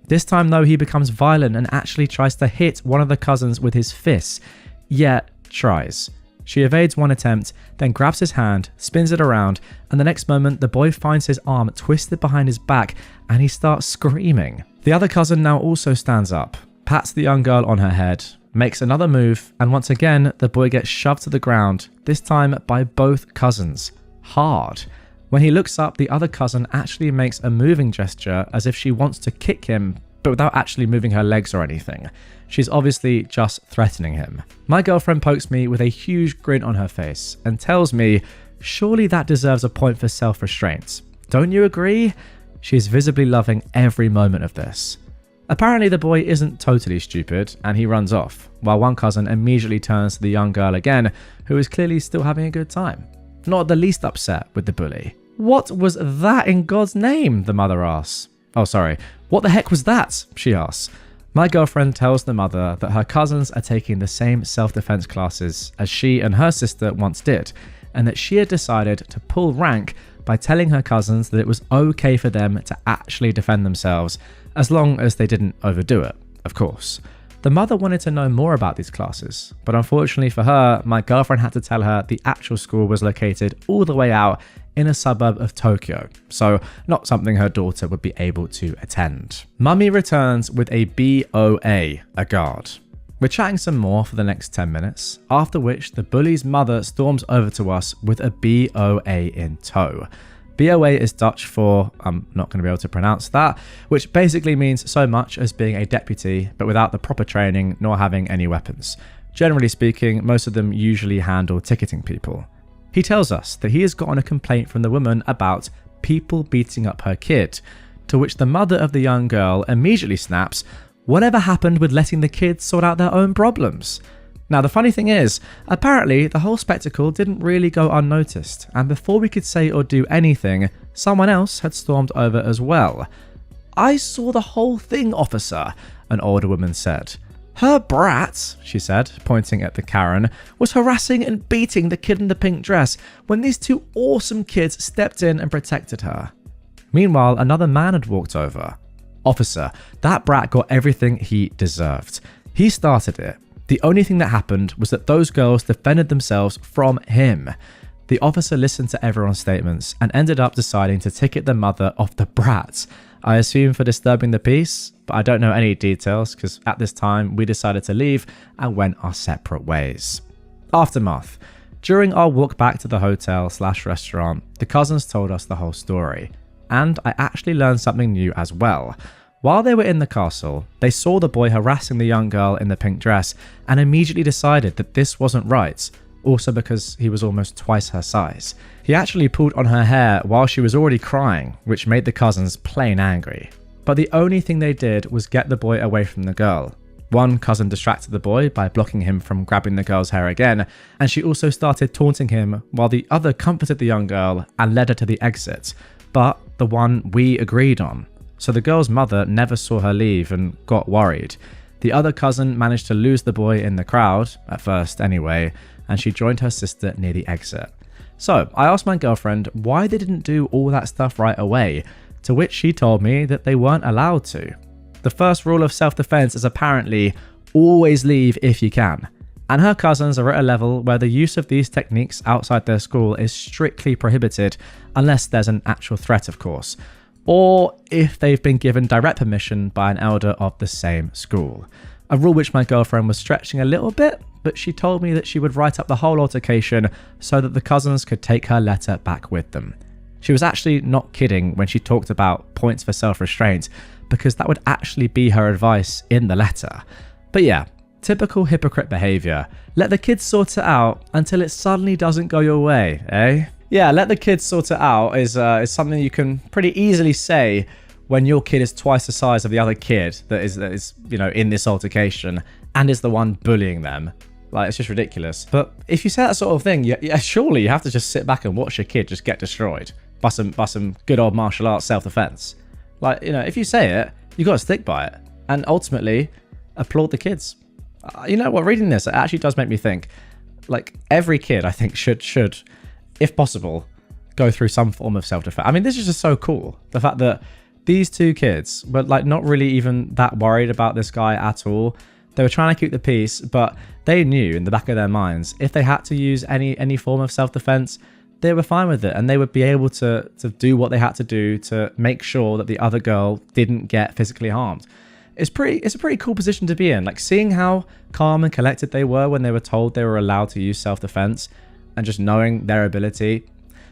This time though, he becomes violent and actually tries to hit one of the cousins with his fists. Yeah, tries. She evades one attempt, then grabs his hand, spins it around, and the next moment the boy finds his arm twisted behind his back and he starts screaming. The other cousin now also stands up, pats the young girl on her head, makes another move, and once again the boy gets shoved to the ground, this time by both cousins. Hard. When he looks up, the other cousin actually makes a moving gesture as if she wants to kick him, but without actually moving her legs or anything. She's obviously just threatening him. My girlfriend pokes me with a huge grin on her face and tells me, surely that deserves a point for self-restraint. Don't you agree? She's visibly loving every moment of this. Apparently the boy isn't totally stupid and he runs off, while one cousin immediately turns to the young girl again, who is clearly still having a good time. Not the least upset with the bully. "What was that in God's name?" the mother asks. "Oh, sorry. What the heck was that?" she asks. My girlfriend tells the mother that her cousins are taking the same self-defense classes as she and her sister once did, and that she had decided to pull rank by telling her cousins that it was okay for them to actually defend themselves, as long as they didn't overdo it, of course. The mother wanted to know more about these classes, but unfortunately for her, my girlfriend had to tell her the actual school was located all the way out in a suburb of Tokyo, so not something her daughter would be able to attend. Mummy returns with a BOA, a guard. We're chatting some more for the next 10 minutes, after which the bully's mother storms over to us with a BOA in tow. BOA is Dutch for, I'm not going to be able to pronounce that, which basically means so much as being a deputy, but without the proper training nor having any weapons. Generally speaking, most of them usually handle ticketing people. He tells us that he has gotten a complaint from the woman about people beating up her kid, to which the mother of the young girl immediately snaps, "Whatever happened with letting the kids sort out their own problems?" Now, the funny thing is, apparently the whole spectacle didn't really go unnoticed, and before we could say or do anything, someone else had stormed over as well. "I saw the whole thing, officer," an older woman said. "Her brat," she said, pointing at the Karen, "was harassing and beating the kid in the pink dress when these two awesome kids stepped in and protected her." Meanwhile, another man had walked over. "Officer, that brat got everything he deserved. He started it. The only thing that happened was that those girls defended themselves from him." The officer listened to everyone's statements and ended up deciding to ticket the mother of the brat. I assume for disturbing the peace, but I don't know any details because at this time we decided to leave and went our separate ways. Aftermath. During our walk back to the hotel/restaurant, the cousins told us the whole story. And I actually learned something new as well. While they were in the castle, they saw the boy harassing the young girl in the pink dress and immediately decided that this wasn't right, also because he was almost twice her size. He actually pulled on her hair while she was already crying, which made the cousins plain angry. But the only thing they did was get the boy away from the girl. One cousin distracted the boy by blocking him from grabbing the girl's hair again, and she also started taunting him while the other comforted the young girl and led her to the exit, but the one we agreed on. So the girl's mother never saw her leave and got worried. The other cousin managed to lose the boy in the crowd, at first anyway, and she joined her sister near the exit. So I asked my girlfriend why they didn't do all that stuff right away, to which she told me that they weren't allowed to. The first rule of self-defense is apparently always leave if you can. And her cousins are at a level where the use of these techniques outside their school is strictly prohibited, unless there's an actual threat, of course, or if they've been given direct permission by an elder of the same school. A rule which my girlfriend was stretching a little bit, but she told me that she would write up the whole altercation so that the cousins could take her letter back with them. She was actually not kidding when she talked about points for self-restraint, because that would actually be her advice in the letter. But yeah, typical hypocrite behaviour. Let the kids sort it out until it suddenly doesn't go your way, eh? Yeah, let the kids sort it out is something you can pretty easily say when your kid is twice the size of the other kid that is in this altercation and is the one bullying them. Like, it's just ridiculous. But if you say that sort of thing, yeah, surely you have to just sit back and watch your kid just get destroyed by some good old martial arts self-defense. Like, if you say it, you got to stick by it, and ultimately applaud the kids. You know what? Reading this, it actually does make me think. Like, every kid, I think, should, if possible, go through some form of self-defense. I mean, this is just so cool. The fact that these two kids were like not really even that worried about this guy at all. They were trying to keep the peace, but they knew in the back of their minds if they had to use any form of self-defense, they were fine with it, and they would be able to do what they had to do to make sure that the other girl didn't get physically harmed. It's a pretty cool position to be in. Like, seeing how calm and collected they were when they were told they were allowed to use self-defense, and just knowing their ability,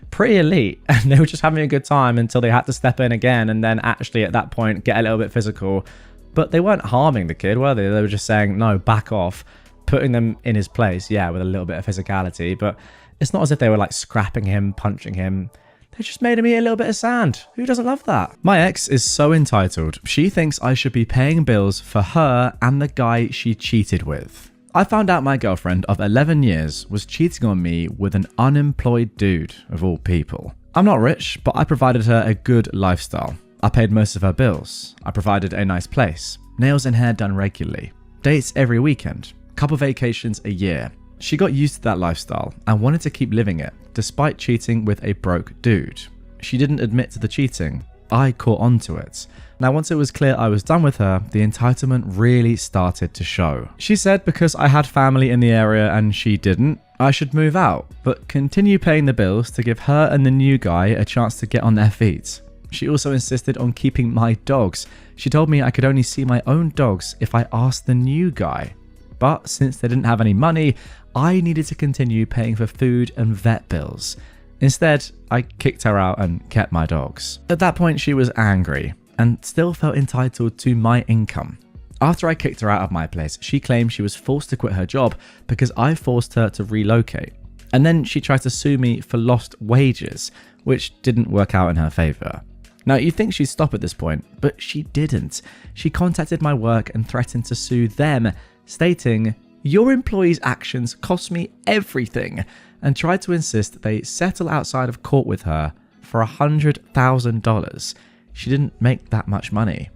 pretty elite. And they were just having a good time until they had to step in again, and then actually at that point get a little bit physical. But they weren't harming the kid, were they? They were just saying, no, back off, putting them in his place, yeah, with a little bit of physicality. But it's not as if they were like scrapping him, punching him. They just made him eat a little bit of sand. Who doesn't love that? My ex is so entitled. She thinks I should be paying bills for her and the guy she cheated with. I found out my girlfriend of 11 years was cheating on me with an unemployed dude, of all people. I'm not rich, but I provided her a good lifestyle. I paid most of her bills. I provided a nice place, nails and hair done regularly, dates every weekend, couple vacations a year. She got used to that lifestyle and wanted to keep living it, despite cheating with a broke dude. She didn't admit to the cheating. I caught on to it. Now, once it was clear I was done with her, the entitlement really started to show. She said because I had family in the area and she didn't, I should move out, but continue paying the bills to give her and the new guy a chance to get on their feet. She also insisted on keeping my dogs. She told me I could only see my own dogs if I asked the new guy. But since they didn't have any money, I needed to continue paying for food and vet bills. Instead, I kicked her out and kept my dogs. At that point, she was angry and still felt entitled to my income. After I kicked her out of my place, she claimed she was forced to quit her job because I forced her to relocate. And then she tried to sue me for lost wages, which didn't work out in her favour. Now, you'd think she'd stop at this point, but she didn't. She contacted my work and threatened to sue them, stating, "Your employees' actions cost me everything," and tried to insist they settle outside of court with her for $100,000. She didn't make that much money.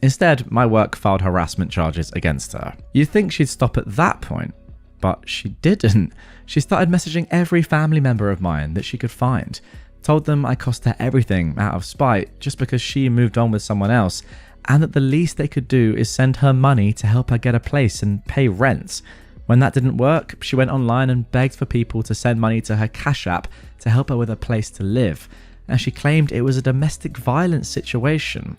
Instead, my work filed harassment charges against her. You'd think she'd stop at that point, but she didn't. She started messaging every family member of mine that she could find, told them I cost her everything out of spite just because she moved on with someone else, and that the least they could do is send her money to help her get a place and pay rent. When that didn't work, she went online and begged for people to send money to her Cash App to help her with a place to live, and she claimed it was a domestic violence situation.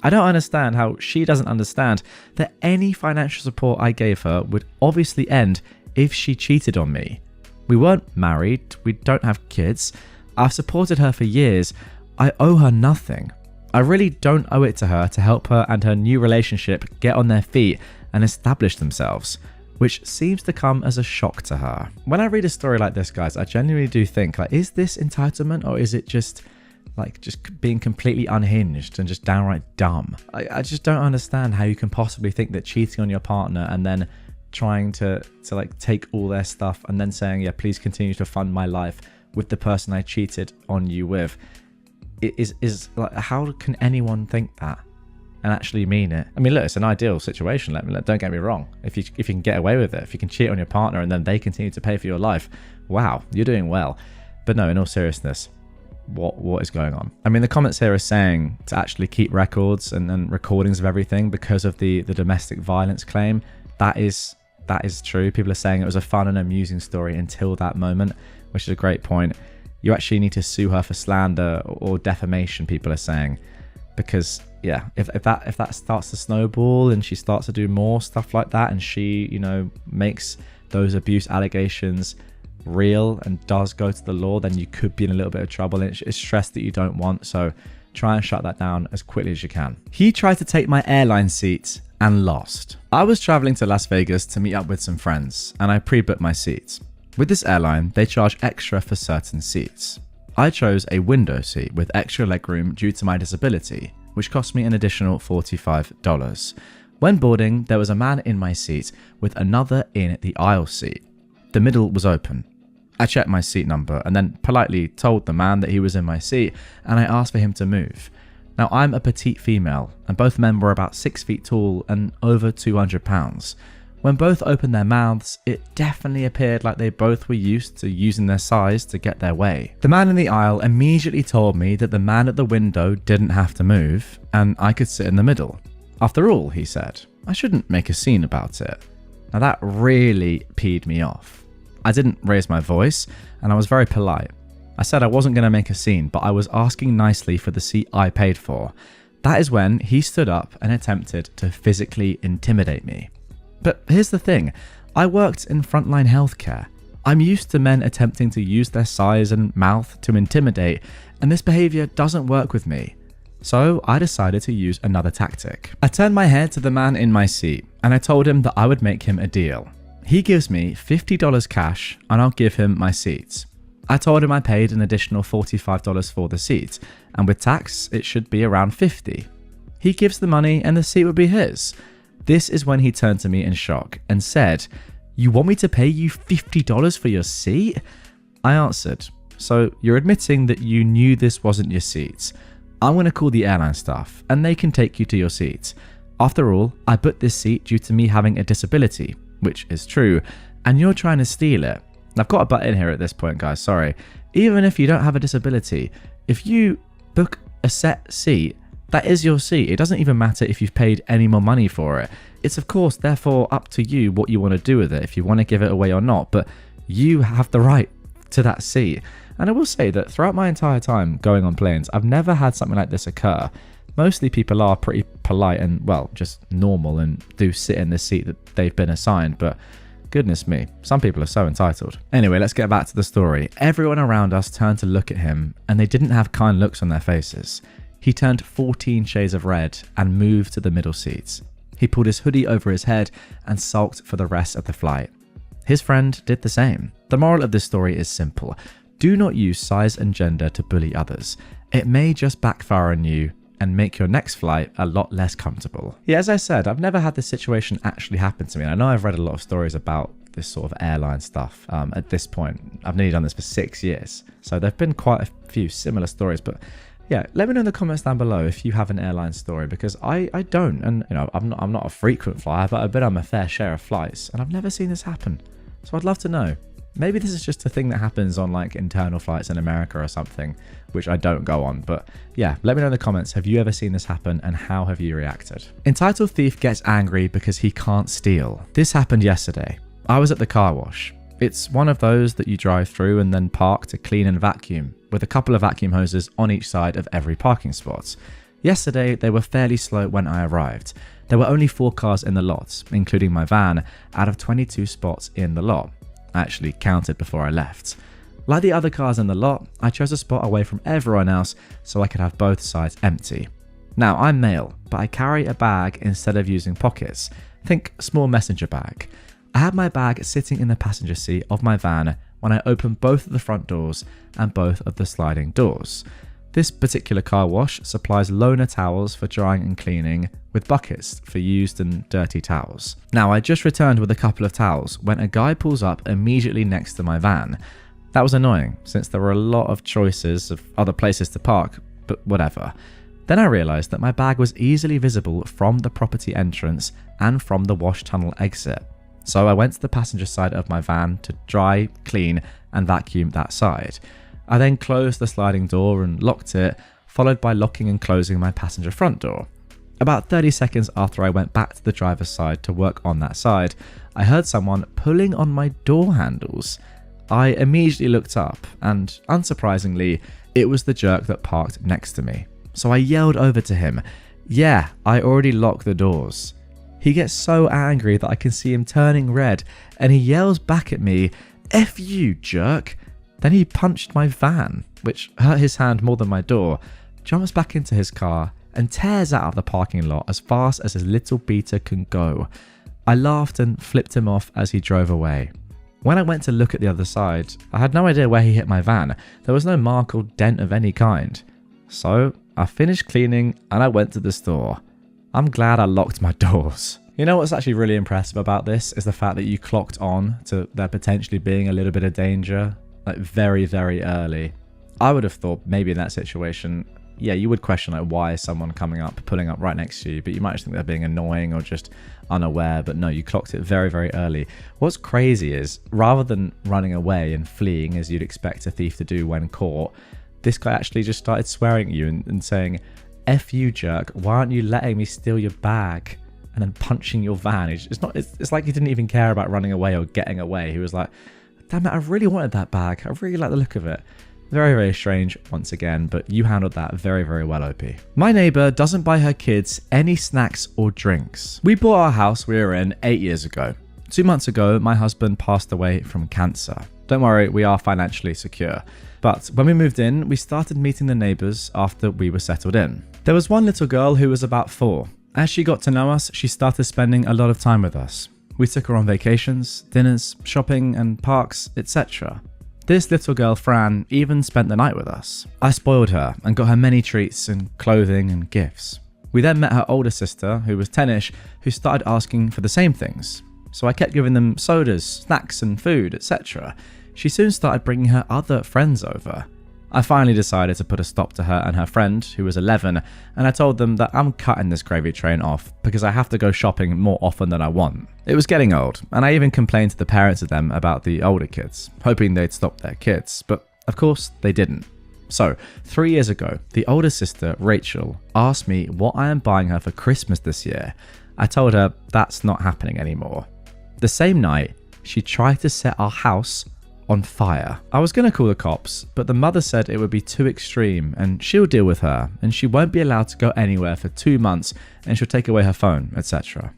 I don't understand how she doesn't understand that any financial support I gave her would obviously end if she cheated on me. We weren't married, we don't have kids, I've supported her for years, I owe her nothing. I really don't owe it to her to help her and her new relationship get on their feet and establish themselves, which seems to come as a shock to her. When I read a story like this, guys, I genuinely do think, like, is this entitlement, or is it just being completely unhinged and just downright dumb? I just don't understand how you can possibly think that cheating on your partner and then trying to like take all their stuff and then saying, yeah, please continue to fund my life with the person I cheated on you with, is like, how can anyone think that and actually mean it? I mean, look, it's an ideal situation. Don't get me wrong. If you can get away with it, if you can cheat on your partner and then they continue to pay for your life, wow, you're doing well. But no, in all seriousness, what is going on? I mean, the comments here are saying to actually keep records and recordings of everything because of the domestic violence claim. That is true. People are saying it was a fun and amusing story until that moment, which is a great point. You actually need to sue her for slander or defamation, people are saying, because yeah, if that starts to snowball and she starts to do more stuff like that, and she, you know, makes those abuse allegations real and does go to the law, then you could be in a little bit of trouble, and it's stress that you don't want. So try and shut that down as quickly as you can. He tried to take my airline seat and lost. I was traveling to Las Vegas to meet up with some friends, and I pre-booked my seats. With this airline, they charge extra for certain seats. I chose a window seat with extra legroom due to my disability, which cost me an additional $45. When boarding, there was a man in my seat with another in the aisle seat. The middle was open. I checked my seat number and then politely told the man that he was in my seat, and I asked for him to move. Now, I'm a petite female, and both men were about 6 feet tall and over 200 pounds. When both opened their mouths, it definitely appeared like they both were used to using their size to get their way. The man in the aisle immediately told me that the man at the window didn't have to move, and I could sit in the middle. After all, he said, I shouldn't make a scene about it. Now that really peed me off. I didn't raise my voice, and I was very polite. I said I wasn't going to make a scene, but I was asking nicely for the seat I paid for. That is when he stood up and attempted to physically intimidate me. But here's the thing, I worked in frontline healthcare. I'm used to men attempting to use their size and mouth to intimidate, and this behavior doesn't work with me. So I decided to use another tactic. I turned my head to the man in my seat, and I told him that I would make him a deal. He gives me $50 cash, and I'll give him my seat. I told him I paid an additional $45 for the seat, and with tax, it should be around $50. He gives the money, and the seat would be his. This is when he turned to me in shock and said, "You want me to pay you $50 for your seat?" I answered, "So you're admitting that you knew this wasn't your seat. I'm going to call the airline staff and they can take you to your seat. After all, I booked this seat due to me having a disability," which is true, "and you're trying to steal it." I've got a butt in here at this point, guys, sorry. Even if you don't have a disability, if you book a set seat, that is your seat. It doesn't even matter if you've paid any more money for it. It's of course therefore up to you what you want to do with it, if you want to give it away or not, but you have the right to that seat. And I will say that throughout my entire time going on planes, I've never had something like this occur. Mostly people are pretty polite and, well, just normal and do sit in the seat that they've been assigned, but goodness me, some people are so entitled. Anyway, let's get back to the story. Everyone around us turned to look at him, and they didn't have kind looks on their faces. He turned 14 shades of red and moved to the middle seats. He pulled his hoodie over his head and sulked for the rest of the flight. His friend did the same. The moral of this story is simple. Do not use size and gender to bully others. It may just backfire on you and make your next flight a lot less comfortable. Yeah, as I said, I've never had this situation actually happen to me. And I know I've read a lot of stories about this sort of airline stuff. At this point, I've nearly done this for 6 years. So there've been quite a few similar stories, but yeah, let me know in the comments down below if you have an airline story, because I don't. And you know, I'm not a frequent flyer, but I've been on a fair share of flights and I've never seen this happen. So I'd love to know. Maybe this is just a thing that happens on like internal flights in America or something, which I don't go on. But yeah, let me know in the comments. Have you ever seen this happen and how have you reacted? Entitled thief gets angry because he can't steal. This happened yesterday. I was at the car wash. It's one of those that you drive through and then park to clean and vacuum, with a couple of vacuum hoses on each side of every parking spot. Yesterday, they were fairly slow when I arrived. There were only 4 cars in the lot, including my van, out of 22 spots in the lot. I actually counted before I left. Like the other cars in the lot, I chose a spot away from everyone else so I could have both sides empty. Now, I'm male, but I carry a bag instead of using pockets. Think small messenger bag. I had my bag sitting in the passenger seat of my van when I opened both of the front doors and both of the sliding doors. This particular car wash supplies loaner towels for drying and cleaning, with buckets for used and dirty towels. Now, I just returned with a couple of towels when a guy pulls up immediately next to my van. That was annoying, since there were a lot of choices of other places to park, but whatever. Then I realised that my bag was easily visible from the property entrance and from the wash tunnel exit. So I went to the passenger side of my van to dry, clean, and vacuum that side. I then closed the sliding door and locked it, followed by locking and closing my passenger front door. About 30 seconds after I went back to the driver's side to work on that side, I heard someone pulling on my door handles. I immediately looked up, and unsurprisingly, it was the jerk that parked next to me. So I yelled over to him, "Yeah, I already locked the doors." He gets so angry that I can see him turning red, and he yells back at me, "F you, jerk." Then he punched my van, which hurt his hand more than my door, jumps back into his car, and tears out of the parking lot as fast as his little beater can go. I laughed and flipped him off as he drove away. When I went to look at the other side, I had no idea where he hit my van. There was no mark or dent of any kind. So I finished cleaning and I went to the store. I'm glad I locked my doors. You know what's actually really impressive about this is the fact that you clocked on to there potentially being a little bit of danger, like very, very early. I would have thought maybe in that situation, yeah, you would question like why is someone coming up, pulling up right next to you, but you might just think they're being annoying or just unaware, but no, you clocked it very, very early. What's crazy is rather than running away and fleeing as you'd expect a thief to do when caught, this guy actually just started swearing at you and saying, "F you, jerk, why aren't you letting me steal your bag?" And then punching your van. It's like he didn't even care about running away or getting away. He was like, "Damn it, I really wanted that bag. I really like the look of it." Very, very strange once again, but you handled that very, very well, OP. My neighbor doesn't buy her kids any snacks or drinks. We bought our house we were in 8 years ago. 2 months ago, my husband passed away from cancer. Don't worry, we are financially secure. But when we moved in, we started meeting the neighbors after we were settled in. There was one little girl who was about 4. As she got to know us, she started spending a lot of time with us. We took her on vacations, dinners, shopping and parks, etc. This little girl, Fran, even spent the night with us. I spoiled her and got her many treats and clothing and gifts. We then met her older sister, who was 10ish, who started asking for the same things. So I kept giving them sodas, snacks and food, etc. She soon started bringing her other friends over. I finally decided to put a stop to her and her friend, who was 11, and I told them that I'm cutting this gravy train off because I have to go shopping more often than I want. It was getting old, and I even complained to the parents of them about the older kids, hoping they'd stop their kids, but of course they didn't. So, 3 years ago, the older sister, Rachel, asked me what I am buying her for Christmas this year. I told her that's not happening anymore. The same night, she tried to set our house on fire. I was going to call the cops, but the mother said it would be too extreme and she'll deal with her and she won't be allowed to go anywhere for 2 months and she'll take away her phone, etc.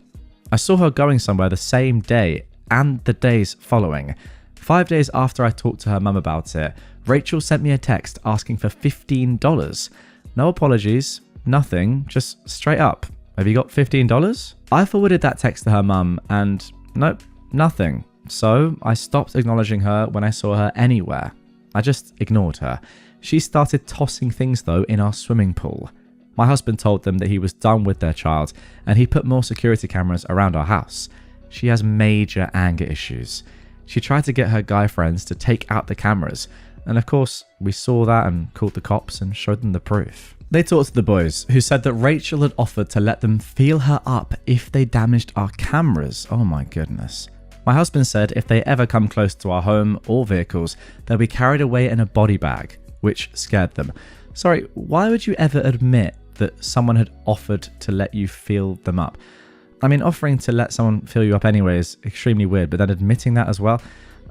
I saw her going somewhere the same day and the days following. 5 days after I talked to her mum about it, Rachel sent me a text asking for $15. No apologies, nothing, just straight up. Have you got $15? I forwarded that text to her mum and nope, nothing. So I stopped acknowledging her when I saw her anywhere. I just ignored her. She started tossing things though in our swimming pool. My husband told them that he was done with their child and he put more security cameras around our house. She has major anger issues. She tried to get her guy friends to take out the cameras, and of course we saw that and called the cops and showed them the proof. They talked to the boys, who said that Rachel had offered to let them feel her up if they damaged our cameras. Oh my goodness. My husband said if they ever come close to our home or vehicles, they'll be carried away in a body bag, which scared them. Sorry, why would you ever admit that someone had offered to let you feel them up? I mean, offering to let someone feel you up anyway is extremely weird, but then admitting that as well?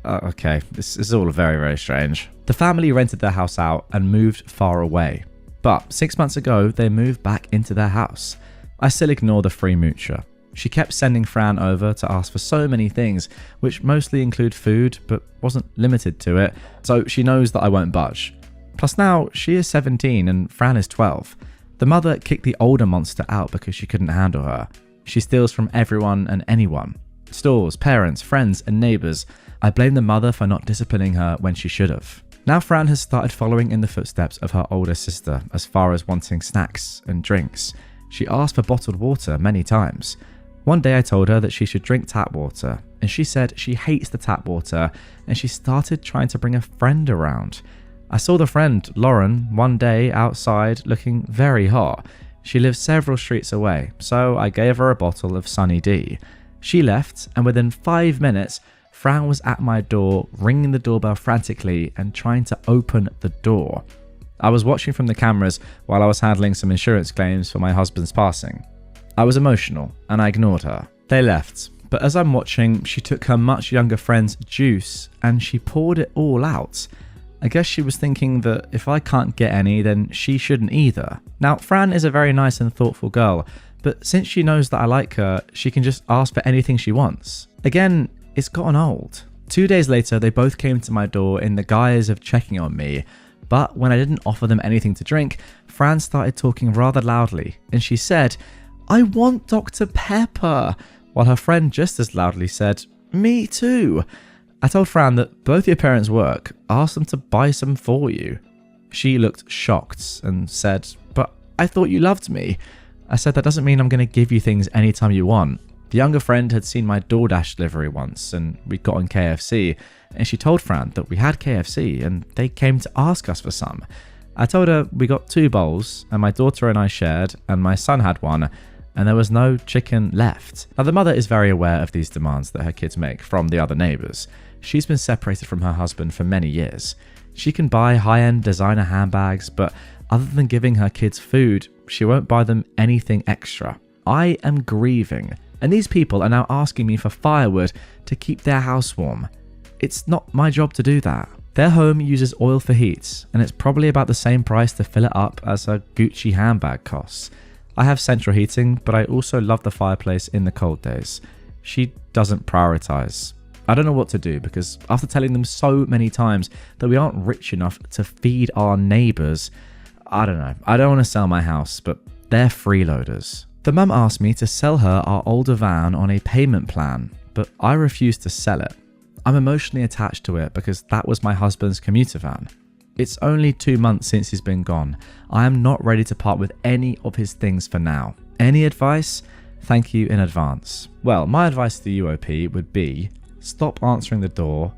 Okay, this is all very, very strange. The family rented their house out and moved far away. But 6 months ago, they moved back into their house. I still ignore the free moocher. She kept sending Fran over to ask for so many things, which mostly include food, but wasn't limited to it, so she knows that I won't budge. Plus now, she is 17 and Fran is 12. The mother kicked the older monster out because she couldn't handle her. She steals from everyone and anyone. Stores, parents, friends, and neighbours. I blame the mother for not disciplining her when she should have. Now Fran has started following in the footsteps of her older sister as far as wanting snacks and drinks. She asked for bottled water many times. One day I told her that she should drink tap water, and she said she hates the tap water, and she started trying to bring a friend around. I saw the friend, Lauren, one day outside looking very hot. She lives several streets away, so I gave her a bottle of Sunny D. She left, and within 5 minutes, Fran was at my door, ringing the doorbell frantically and trying to open the door. I was watching from the cameras while I was handling some insurance claims for my husband's passing. I was emotional, and I ignored her. They left, but as I'm watching, she took her much younger friend's juice and she poured it all out. I guess she was thinking that if I can't get any, then she shouldn't either. Now, Fran is a very nice and thoughtful girl, but since she knows that I like her, she can just ask for anything she wants. Again, it's gotten old. 2 days later, they both came to my door in the guise of checking on me, but when I didn't offer them anything to drink, Fran started talking rather loudly, and she said, "I want Dr. Pepper," while her friend just as loudly said, "Me too." I told Fran that both your parents work, asked them to buy some for you. She looked shocked and said, "But I thought you loved me." I said that doesn't mean I'm going to give you things anytime you want. The younger friend had seen my DoorDash delivery once and we'd gotten KFC, and she told Fran that we had KFC and they came to ask us for some. I told her we got 2 bowls and my daughter and I shared and my son had one, and there was no chicken left. Now, the mother is very aware of these demands that her kids make from the other neighbours. She's been separated from her husband for many years. She can buy high-end designer handbags, but other than giving her kids food, she won't buy them anything extra. I am grieving, and these people are now asking me for firewood to keep their house warm. It's not my job to do that. Their home uses oil for heat, and it's probably about the same price to fill it up as a Gucci handbag costs. I have central heating, but I also love the fireplace in the cold days. She doesn't prioritize. I don't know what to do because after telling them so many times that we aren't rich enough to feed our neighbours, I don't know. I don't want to sell my house, but they're freeloaders. The mum asked me to sell her our older van on a payment plan, but I refused to sell it. I'm emotionally attached to it because that was my husband's commuter van. It's only 2 months since he's been gone. I am not ready to part with any of his things for now. Any advice? Thank you in advance. Well, my advice to the UOP would be stop answering the door,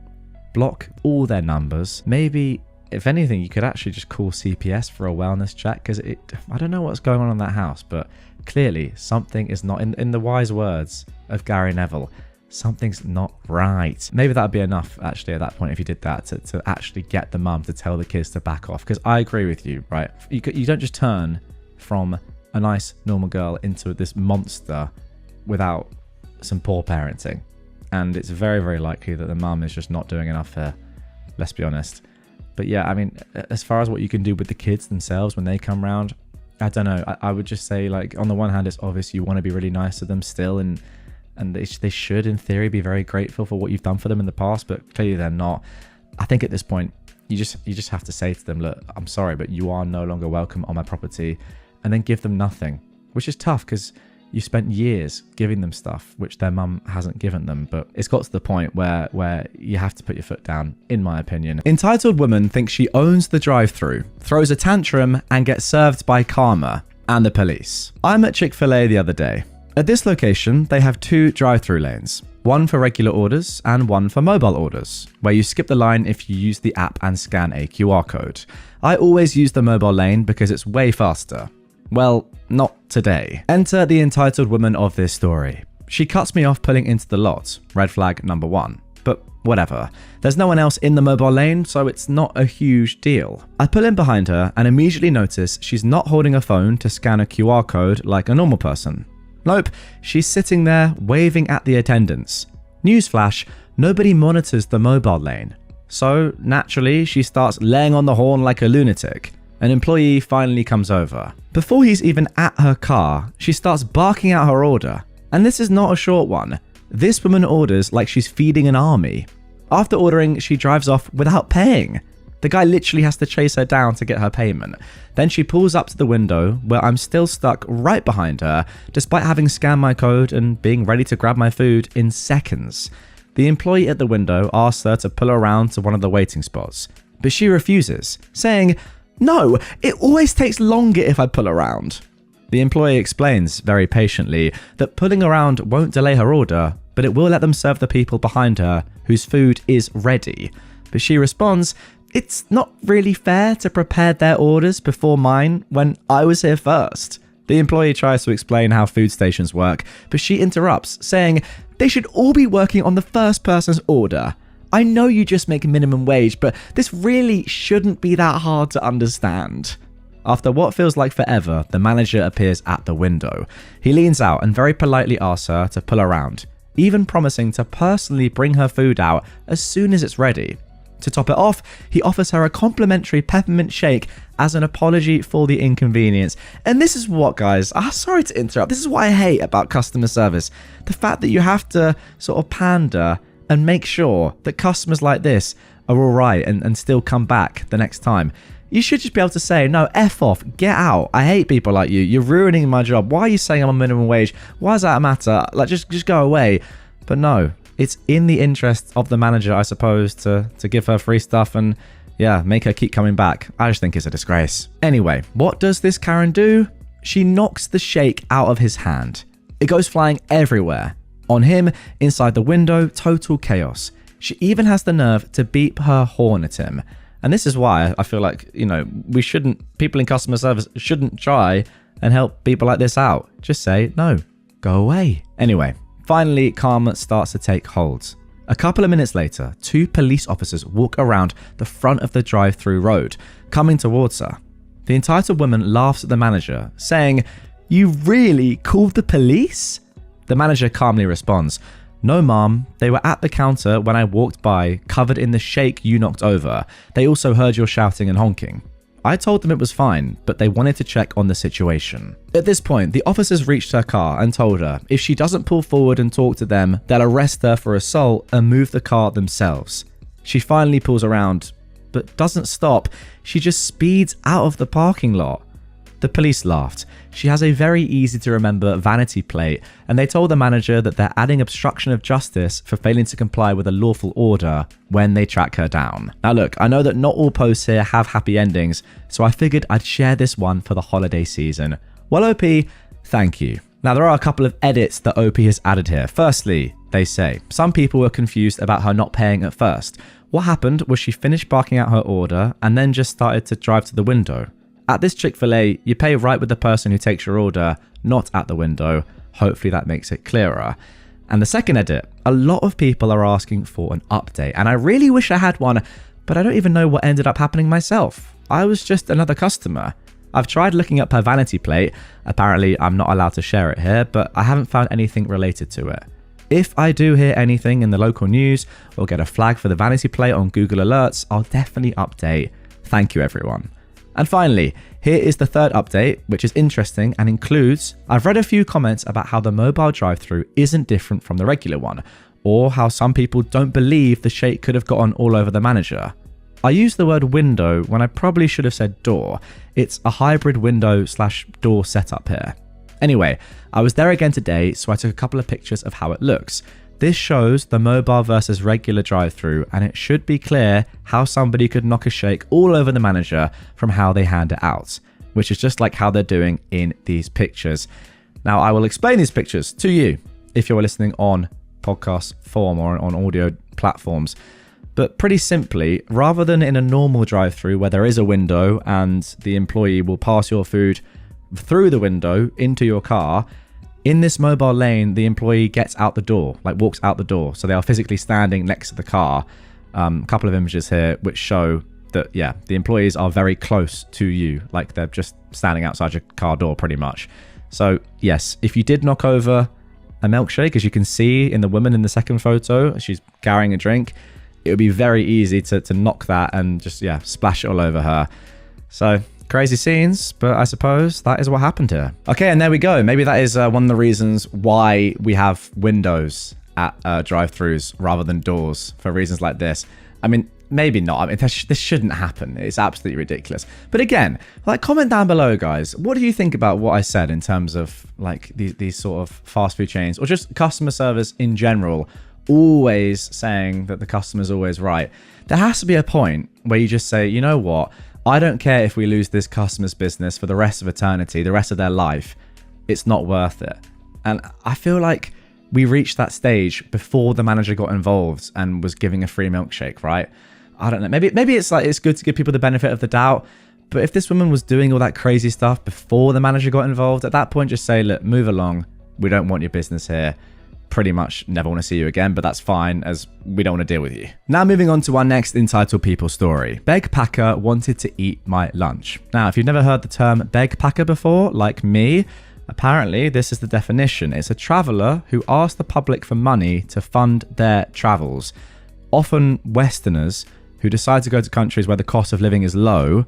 block all their numbers. Maybe, if anything, you could actually just call CPS for a wellness check because I don't know what's going on in that house, but clearly something is not, in the wise words of Gary Neville, something's not right. Maybe that'd be enough actually at that point if you did that to actually get the mum to tell the kids to back off, because I agree with you, right? You don't just turn from a nice normal girl into this monster without some poor parenting, and it's very, very likely that the mum is just not doing enough here, let's be honest. But yeah, I mean, as far as what you can do with the kids themselves when they come round, I don't know. I would just say, like, on the one hand, it's obvious you want to be really nice to them still, and they should, in theory, be very grateful for what you've done for them in the past, but clearly they're not. I think at this point, you just have to say to them, look, I'm sorry, but you are no longer welcome on my property, and then give them nothing, which is tough because You spent years giving them stuff which their mum hasn't given them, but it's got to the point where you have to put your foot down, in my opinion. Entitled woman thinks she owns the drive-thru, throws a tantrum, and gets served by karma and the police. I'm at Chick-fil-A the other day. At this location, they have 2 drive-thru lanes, one for regular orders and one for mobile orders, where you skip the line if you use the app and scan a QR code. I always use the mobile lane because it's way faster. Well, not today. Enter the entitled woman of this story. She cuts me off pulling into the lot, red flag number 1. But whatever. There's no one else in the mobile lane, so it's not a huge deal. I pull in behind her and immediately notice she's not holding a phone to scan a QR code like a normal person. Nope, she's sitting there waving at the attendants. Newsflash, nobody monitors the mobile lane. So naturally, she starts laying on the horn like a lunatic. An employee finally comes over. Before he's even at her car, she starts barking out her order. And this is not a short one. This woman orders like she's feeding an army. After ordering, she drives off without paying. The guy literally has to chase her down to get her payment. Then she pulls up to the window where I'm still stuck right behind her, despite having scanned my code and being ready to grab my food in seconds. The employee at the window asks her to pull around to one of the waiting spots, but she refuses, saying, "No, it always takes longer if I pull around." The employee explains very patiently that pulling around won't delay her order, but it will let them serve the people behind her whose food is ready. But she responds, "It's not really fair to prepare their orders before mine when I was here first." The employee tries to explain how food stations work, but she interrupts, saying, "They should all be working on the first person's order. I know you just make minimum wage, but this really shouldn't be that hard to understand." After what feels like forever, the manager appears at the window. He leans out and very politely asks her to pull around, even promising to personally bring her food out as soon as it's ready. To top it off, he offers her a complimentary peppermint shake as an apology for the inconvenience. And this is what, guys, sorry to interrupt, this is what I hate about customer service. The fact that you have to sort of pander and make sure that customers like this are alright and still come back the next time. You should just be able to say, "No, F off, get out. I hate people like you. You're ruining my job. Why are you saying I'm on minimum wage? Why does that matter? Like, just go away." But no, it's in the interest of the manager, I suppose, to give her free stuff and, yeah, make her keep coming back. I just think it's a disgrace. Anyway, what does this Karen do? She knocks the shake out of his hand. It goes flying everywhere. On him, inside the window, total chaos. She even has the nerve to beep her horn at him. And this is why I feel like, people in customer service shouldn't try and help people like this out. Just say, "No, go away." Anyway, finally, karma starts to take hold. A couple of minutes later, 2 police officers walk around the front of the drive-through road, coming towards her. The entitled woman laughs at the manager, saying, "You really called the police?" The manager calmly responds, "No, ma'am, they were at the counter when I walked by, covered in the shake you knocked over. They also heard your shouting and honking. I told them it was fine, but they wanted to check on the situation." At this point, the officers reached her car and told her if she doesn't pull forward and talk to them, they'll arrest her for assault and move the car themselves. She finally pulls around, but doesn't stop. She just speeds out of the parking lot. The police laughed. She has a very easy to remember vanity plate, and they told the manager that they're adding obstruction of justice for failing to comply with a lawful order when they track her down. Now look, I know that not all posts here have happy endings, so I figured I'd share this one for the holiday season. Well, OP, thank you. Now there are a couple of edits that OP has added here. Firstly, they say, some people were confused about her not paying at first. What happened was she finished barking out her order and then just started to drive to the window. At this Chick-fil-A, you pay right with the person who takes your order, not at the window. Hopefully that makes it clearer. And the second edit, a lot of people are asking for an update, and I really wish I had one, but I don't even know what ended up happening myself. I was just another customer. I've tried looking up her vanity plate. Apparently I'm not allowed to share it here, but I haven't found anything related to it. If I do hear anything in the local news or get a flag for the vanity plate on Google Alerts, I'll definitely update. Thank you, everyone. And finally, here is the third update, which is interesting and includes, I've read a few comments about how the mobile drive-thru isn't different from the regular one, or how some people don't believe the shake could have gotten all over the manager. I used the word window when I probably should have said door. It's a hybrid window/door setup here. Anyway, I was there again today, so I took a couple of pictures of how it looks. This shows the mobile versus regular drive-through, and it should be clear how somebody could knock a shake all over the manager from how they hand it out, which is just like how they're doing in these pictures. Now, I will explain these pictures to you if you're listening on podcast form or on audio platforms. But pretty simply, rather than in a normal drive-through where there is a window and the employee will pass your food through the window into your car, in this mobile lane, the employee gets out the door, like walks out the door. So they are physically standing next to the car. A couple of images here which show that, yeah, the employees are very close to you, like they're just standing outside your car door pretty much. So yes, if you did knock over a milkshake, as you can see in the woman in the second photo, she's carrying a drink, it would be very easy to knock that and just, yeah, splash it all over her. So crazy scenes, but I suppose that is what happened here. Okay, and there we go. Maybe that is one of the reasons why we have windows at drive-thrus rather than doors, for reasons like this. I mean, maybe not. I mean, this shouldn't happen. It's absolutely ridiculous. But again, like, comment down below, guys. What do you think about what I said in terms of like these sort of fast food chains or just customer service in general, always saying that the customer's always right? There has to be a point where you just say, you know what? I don't care if we lose this customer's business for the rest of eternity, the rest of their life. It's not worth it. And I feel like we reached that stage before the manager got involved and was giving a free milkshake, right? I don't know. Maybe it's like, it's good to give people the benefit of the doubt. But if this woman was doing all that crazy stuff before the manager got involved, at that point, just say, look, move along. We don't want your business here. Pretty much never want to see you again, but that's fine, as we don't want to deal with you. Now moving on to our next entitled people story. Beg Packer wanted to eat my lunch. Now, if you've never heard the term beg packer before, like me, apparently this is the definition. It's a traveller who asks the public for money to fund their travels. Often Westerners who decide to go to countries where the cost of living is low,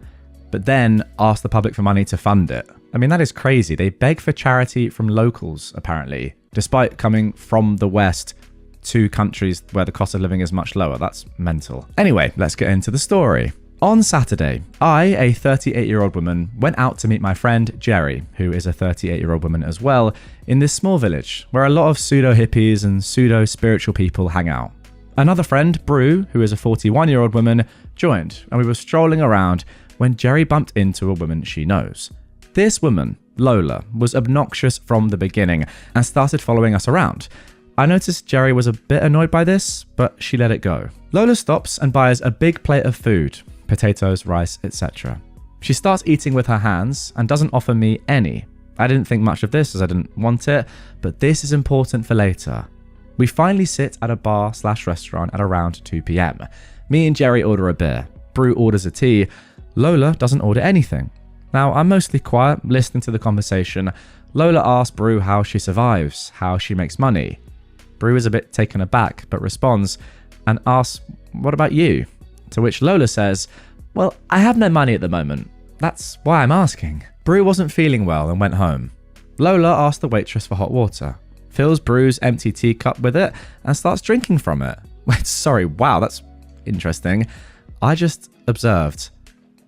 but then ask the public for money to fund it. I mean, that is crazy. They beg for charity from locals, apparently, despite coming from the West to countries where the cost of living is much lower. That's mental. Anyway, let's get into the story. On Saturday, I, a 38-year-old woman, went out to meet my friend Jerry, who is a 38-year-old woman as well, in this small village where a lot of pseudo-hippies and pseudo-spiritual people hang out. Another friend, Brew, who is a 41-year-old woman, joined, and we were strolling around when Jerry bumped into a woman she knows. This woman, Lola, was obnoxious from the beginning and started following us around. I noticed Jerry was a bit annoyed by this, but she let it go. Lola stops and buys a big plate of food, potatoes, rice, etc. She starts eating with her hands and doesn't offer me any. I didn't think much of this as I didn't want it, but this is important for later. We finally sit at a bar/restaurant at around 2 p.m. Me and Jerry order a beer. Brew orders a tea. Lola doesn't order anything. Now, I'm mostly quiet, listening to the conversation. Lola asks Brew how she survives, how she makes money. Brew is a bit taken aback, but responds and asks, "What about you?" To which Lola says, "Well, I have no money at the moment. That's why I'm asking." Brew wasn't feeling well and went home. Lola asked the waitress for hot water, fills Brew's empty teacup with it, and starts drinking from it. Wait, sorry, wow, that's interesting. I just observed.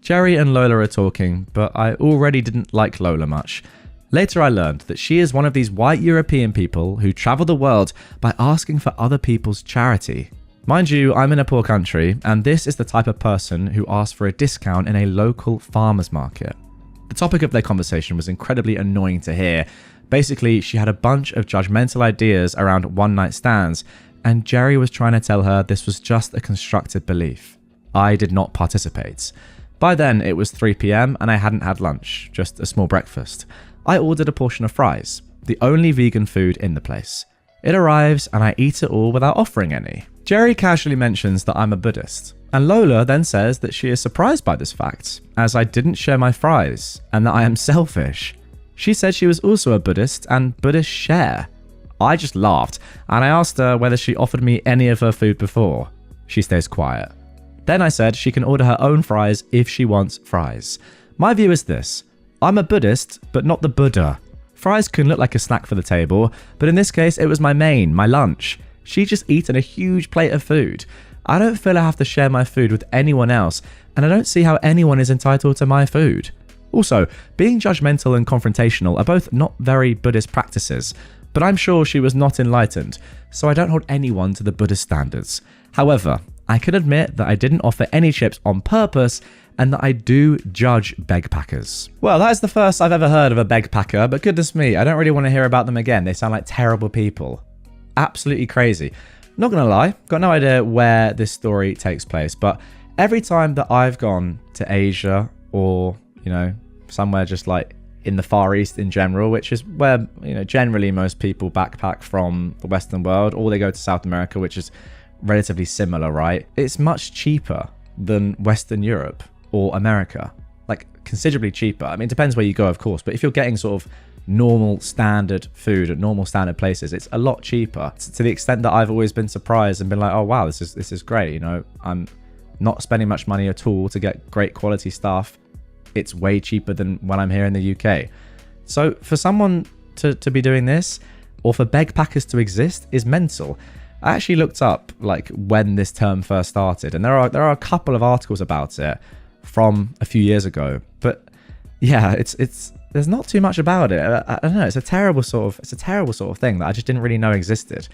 Jerry and Lola are talking, but I already didn't like Lola much. Later I learned that she is one of these white European people who travel the world by asking for other people's charity. Mind you, I'm in a poor country, and this is the type of person who asks for a discount in a local farmer's market. The topic of their conversation was incredibly annoying to hear. Basically, she had a bunch of judgmental ideas around one-night stands, and Jerry was trying to tell her this was just a constructed belief. I did not participate. By then, it was 3 p.m. and I hadn't had lunch, just a small breakfast. I ordered a portion of fries, the only vegan food in the place. It arrives and I eat it all without offering any. Jerry casually mentions that I'm a Buddhist, and Lola then says that she is surprised by this fact, as I didn't share my fries, and that I am selfish. She said she was also a Buddhist and Buddhists share. I just laughed, and I asked her whether she offered me any of her food before. She stays quiet. Then I said she can order her own fries if she wants fries. My view is this. I'm a Buddhist, but not the Buddha. Fries can look like a snack for the table, but in this case it was my main, my lunch. She just eaten a huge plate of food. I don't feel I have to share my food with anyone else, and I don't see how anyone is entitled to my food. Also, being judgmental and confrontational are both not very Buddhist practices, but I'm sure she was not enlightened, so I don't hold anyone to the Buddhist standards. However, I can admit that I didn't offer any chips on purpose and that I do judge begpackers. Well, that is the first I've ever heard of a begpacker, but goodness me, I don't really want to hear about them again. They sound like terrible people. Absolutely crazy. Not gonna lie, got no idea where this story takes place, but every time that I've gone to Asia or, somewhere just like in the Far East in general, which is where, generally most people backpack from the Western world, or they go to South America, which is relatively similar, right? It's much cheaper than Western Europe or America, like considerably cheaper. I mean, it depends where you go, of course, but if you're getting sort of normal standard food at normal standard places, it's a lot cheaper, to the extent that I've always been surprised and been like, oh wow, this is great. I'm not spending much money at all to get great quality stuff. It's way cheaper than when I'm here in the UK. So for someone to be doing this, or for begpackers to exist, is mental. I actually looked up like when this term first started, and there are a couple of articles about it from a few years ago. But yeah, it's there's not too much about it. I don't know. It's a terrible sort of thing that I just didn't really know existed.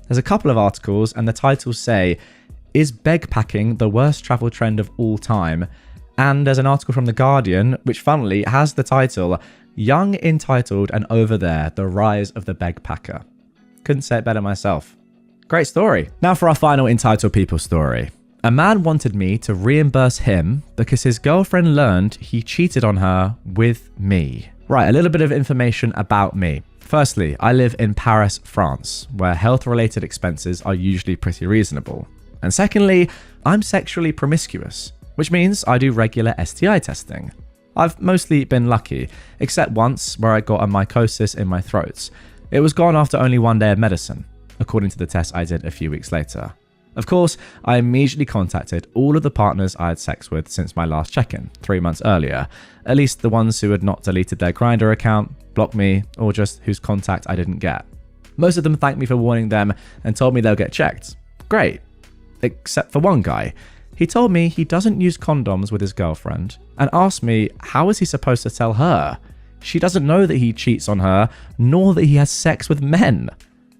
There's a couple of articles, and the titles say, "Is begpacking the worst travel trend of all time?" And there's an article from The Guardian, which funnily has the title, "Young, Entitled and Over There, The Rise of the Begpacker." Couldn't say it better myself. Great story. Now for our final entitled people story. A man wanted me to reimburse him because his girlfriend learned he cheated on her with me. Right, a little bit of information about me. Firstly, I live in Paris, France, where health-related expenses are usually pretty reasonable. And secondly, I'm sexually promiscuous, which means I do regular STI testing. I've mostly been lucky, except once where I got a mycosis in my throat. It was gone after only one day of medicine, according to the test I did a few weeks later. Of course, I immediately contacted all of the partners I had sex with since my last check-in, 3 months earlier, at least the ones who had not deleted their Grindr account, blocked me, or just whose contact I didn't get. Most of them thanked me for warning them and told me they'll get checked. Great. Except for one guy. He told me he doesn't use condoms with his girlfriend and asked me how is he supposed to tell her? She doesn't know that he cheats on her, nor that he has sex with men.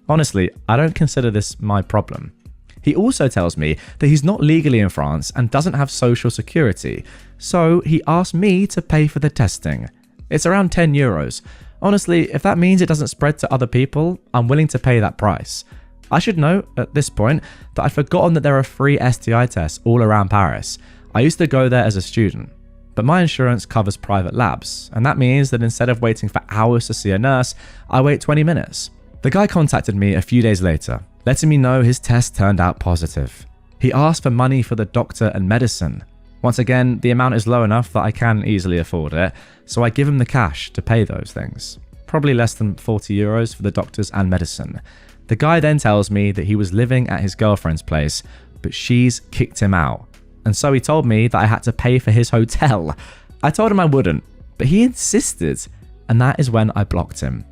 Honestly, I don't consider this my problem. He also tells me that he's not legally in France and doesn't have social security, so he asked me to pay for the testing. It's around €10. Honestly, if that means it doesn't spread to other people, I'm willing to pay that price. I should note at this point that I'd forgotten that there are free STI tests all around Paris. I used to go there as a student, but my insurance covers private labs, and that means that instead of waiting for hours to see a nurse, I wait 20 minutes. The guy contacted me a few days later, letting me know his test turned out positive. He asked for money for the doctor and medicine. Once again, the amount is low enough that I can easily afford it, so I give him the cash to pay those things. Probably less than €40 for the doctors and medicine. The guy then tells me that he was living at his girlfriend's place, but she's kicked him out. And so he told me that I had to pay for his hotel. I told him I wouldn't, but he insisted, and that is when I blocked him.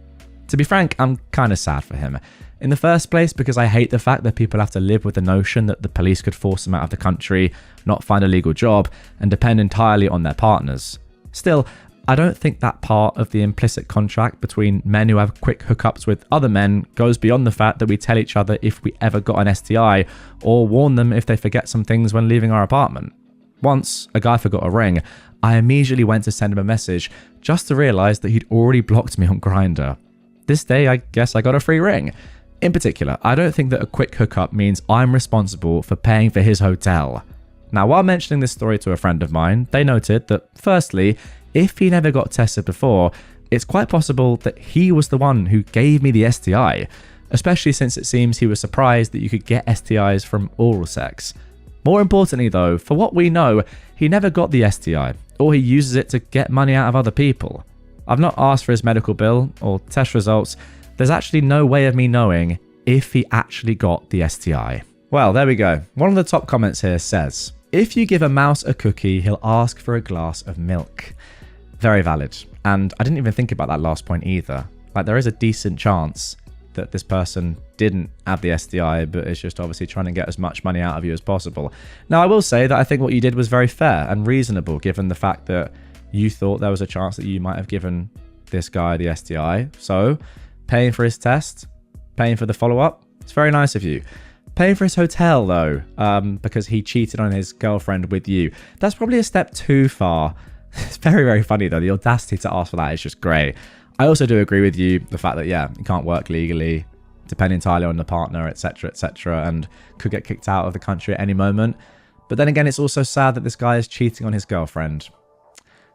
To be frank, I'm kind of sad for him. In the first place, because I hate the fact that people have to live with the notion that the police could force them out of the country, not find a legal job, and depend entirely on their partners. Still, I don't think that part of the implicit contract between men who have quick hookups with other men goes beyond the fact that we tell each other if we ever got an STI, or warn them if they forget some things when leaving our apartment. Once, a guy forgot a ring. I immediately went to send him a message, just to realise that he'd already blocked me on Grindr. This day, I guess I got a free ring. In particular, I don't think that a quick hookup means I'm responsible for paying for his hotel. Now, while mentioning this story to a friend of mine, they noted that, firstly, if he never got tested before, it's quite possible that he was the one who gave me the STI, especially since it seems he was surprised that you could get STIs from oral sex. More importantly though, for what we know, he never got the STI, or he uses it to get money out of other people. I've not asked for his medical bill or test results. There's actually no way of me knowing if he actually got the STI. Well, there we go. One of the top comments here says, "If you give a mouse a cookie, he'll ask for a glass of milk." Very valid. And I didn't even think about that last point either. Like, there is a decent chance that this person didn't have the STI, but is just obviously trying to get as much money out of you as possible. Now, I will say that I think what you did was very fair and reasonable, given the fact that you thought there was a chance that you might have given this guy the STI. So paying for his test, paying for the follow-up, it's very nice of you. Paying for his hotel though, because he cheated on his girlfriend with you, that's probably a step too far. It's very, very funny though. The audacity to ask for that is just great. I also do agree with you, the fact that, yeah, you can't work legally, depend entirely on the partner, etc., and could get kicked out of the country at any moment. But then again, it's also sad that this guy is cheating on his girlfriend.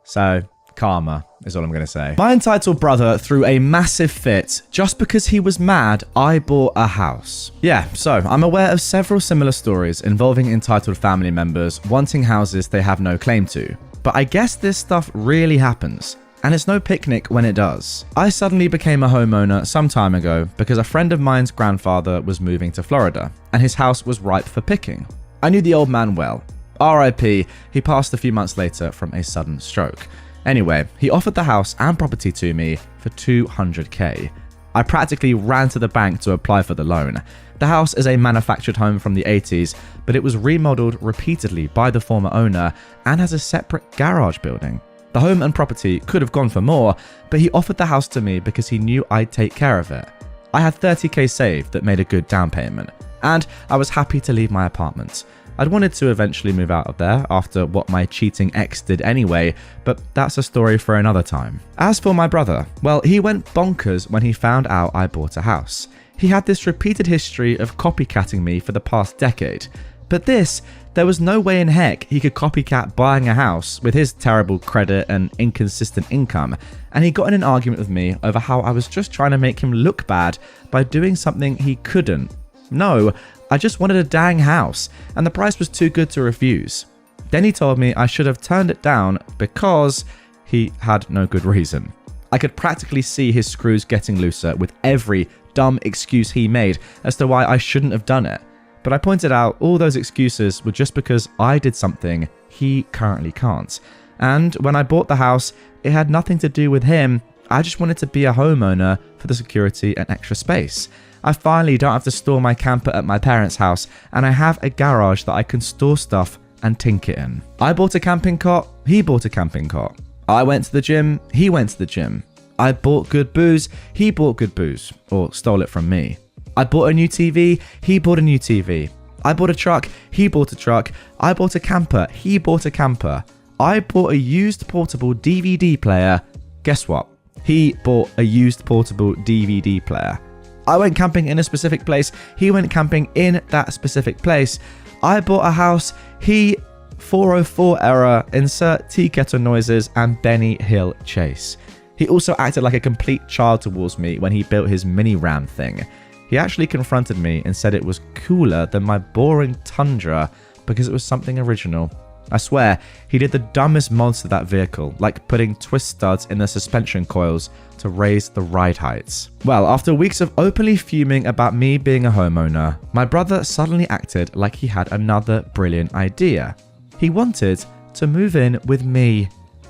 So, karma is all I'm going to say. My entitled brother threw a massive fit just because he was mad I bought a house. Yeah, so I'm aware of several similar stories involving entitled family members wanting houses they have no claim to. But I guess this stuff really happens. And it's no picnic when it does. I suddenly became a homeowner some time ago because a friend of mine's grandfather was moving to Florida and his house was ripe for picking. I knew the old man well. RIP, he passed a few months later from a sudden stroke. Anyway, he offered the house and property to me for $200K. I practically ran to the bank to apply for the loan. The house is a manufactured home from the 80s, but it was remodeled repeatedly by the former owner and has a separate garage building. The home and property could have gone for more, but he offered the house to me because he knew I'd take care of it. I had $30K saved that made a good down payment, and I was happy to leave my apartment. I'd wanted to eventually move out of there after what my cheating ex did anyway, but that's a story for another time. As for my brother, well, he went bonkers when he found out I bought a house. He had this repeated history of copycatting me for the past decade, but there was no way in heck he could copycat buying a house with his terrible credit and inconsistent income, and he got in an argument with me over how I was just trying to make him look bad by doing something he couldn't. No, I just wanted a dang house, and the price was too good to refuse. Then he told me I should have turned it down because he had no good reason. I could practically see his screws getting looser with every dumb excuse he made as to why I shouldn't have done it. But I pointed out all those excuses were just because I did something he currently can't. And when I bought the house, it had nothing to do with him. I just wanted to be a homeowner for the security and extra space. I finally don't have to store my camper at my parents' house, and I have a garage that I can store stuff and tinker in. I bought a camping cot, he bought a camping cot. I went to the gym, he went to the gym. I bought good booze, he bought good booze, or stole it from me. I bought a new TV, he bought a new TV. I bought a truck, he bought a truck. I bought a camper, he bought a camper. I bought a used portable DVD player. Guess what? He bought a used portable DVD player. I went camping in a specific place, he went camping in that specific place. I bought a house, he 404 error, insert tea kettle noises and Benny Hill chase. He also acted like a complete child towards me when he built his mini ram thing. He actually confronted me and said it was cooler than my boring Tundra because it was something original. I swear, he did the dumbest mods to that vehicle, like putting twist studs in the suspension coils to raise the ride heights. Well, after weeks of openly fuming about me being a homeowner, my brother suddenly acted like he had another brilliant idea. He wanted to move in with me.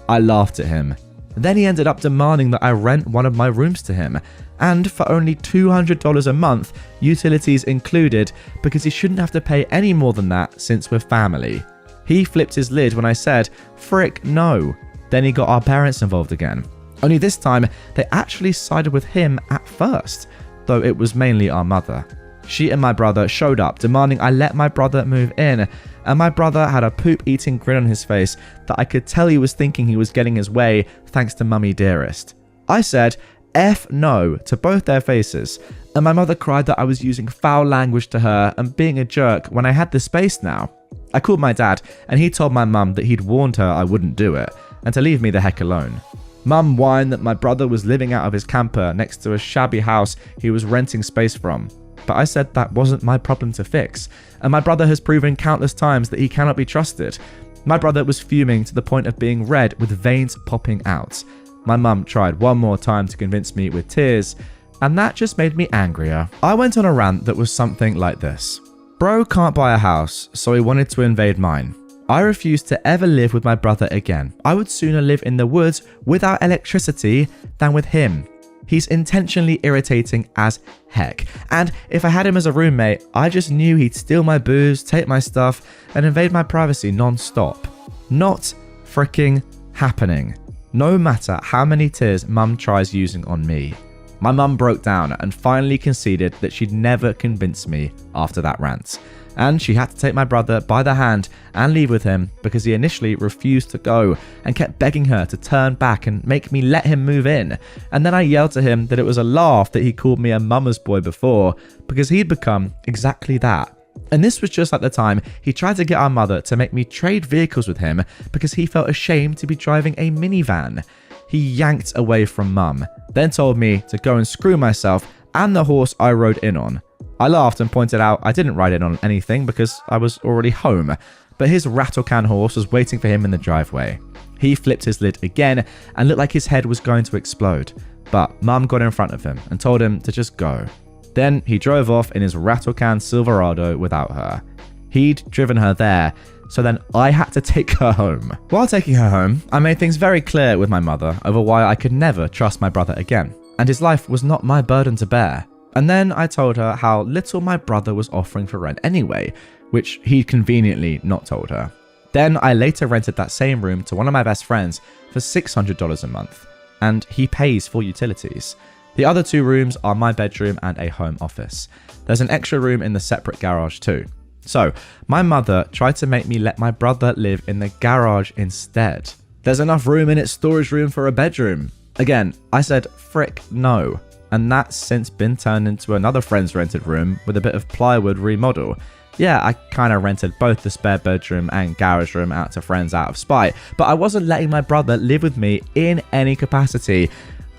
I laughed at him. Then he ended up demanding that I rent one of my rooms to him, and for only $200 a month, utilities included, because he shouldn't have to pay any more than that since we're family. He flipped his lid when I said, frick no. Then he got our parents involved again. Only this time, they actually sided with him at first, though it was mainly our mother. She and my brother showed up, demanding I let my brother move in, and my brother had a poop-eating grin on his face that I could tell he was thinking he was getting his way thanks to Mummy Dearest. I said, F no to both their faces, and my mother cried that I was using foul language to her and being a jerk when I had the space now. I called my dad, and he told my mum that he'd warned her I wouldn't do it, and to leave me the heck alone. Mum whined that my brother was living out of his camper next to a shabby house he was renting space from. But I said that wasn't my problem to fix, and my brother has proven countless times that he cannot be trusted. My brother was fuming to the point of being red with veins popping out. My mum tried one more time to convince me with tears, and that just made me angrier. I went on a rant that was something like this. Bro can't buy a house, so he wanted to invade mine. I refused to ever live with my brother again. I would sooner live in the woods without electricity than with him. He's intentionally irritating as heck, and if I had him as a roommate, I just knew he'd steal my booze, take my stuff, and invade my privacy non-stop. Not freaking happening. no matter how many tears mum tries using on me. My mum broke down and finally conceded that she'd never convince me after that rant. And she had to take my brother by the hand and leave with him because he initially refused to go and kept begging her to turn back and make me let him move in. And then I yelled to him that it was a laugh that he called me a mama's boy before because he'd become exactly that. And this was just like the time he tried to get our mother to make me trade vehicles with him because he felt ashamed to be driving a minivan. He yanked away from mum, then told me to go and screw myself and the horse I rode in on. I laughed and pointed out I didn't ride in on anything because I was already home, but his rattle-can horse was waiting for him in the driveway. He flipped his lid again and looked like his head was going to explode, but mum got in front of him and told him to just go. Then he drove off in his rattle-can Silverado without her. He'd driven her there, so then I had to take her home. While taking her home, I made things very clear with my mother over why I could never trust my brother again, and his life was not my burden to bear. And then I told her how little my brother was offering for rent anyway, which he'd conveniently not told her. Then I later rented that same room to one of my best friends for $600 a month, and he pays for utilities. The other 2 rooms are my bedroom and a home office. There's an extra room in the separate garage too. So, my mother tried to make me let my brother live in the garage instead. There's enough room in its storage room for a bedroom. Again, I said frick no. And that's since been turned into another friend's rented room with a bit of plywood remodel. Yeah, I kind of rented both the spare bedroom and garage room out to friends out of spite, but I wasn't letting my brother live with me in any capacity.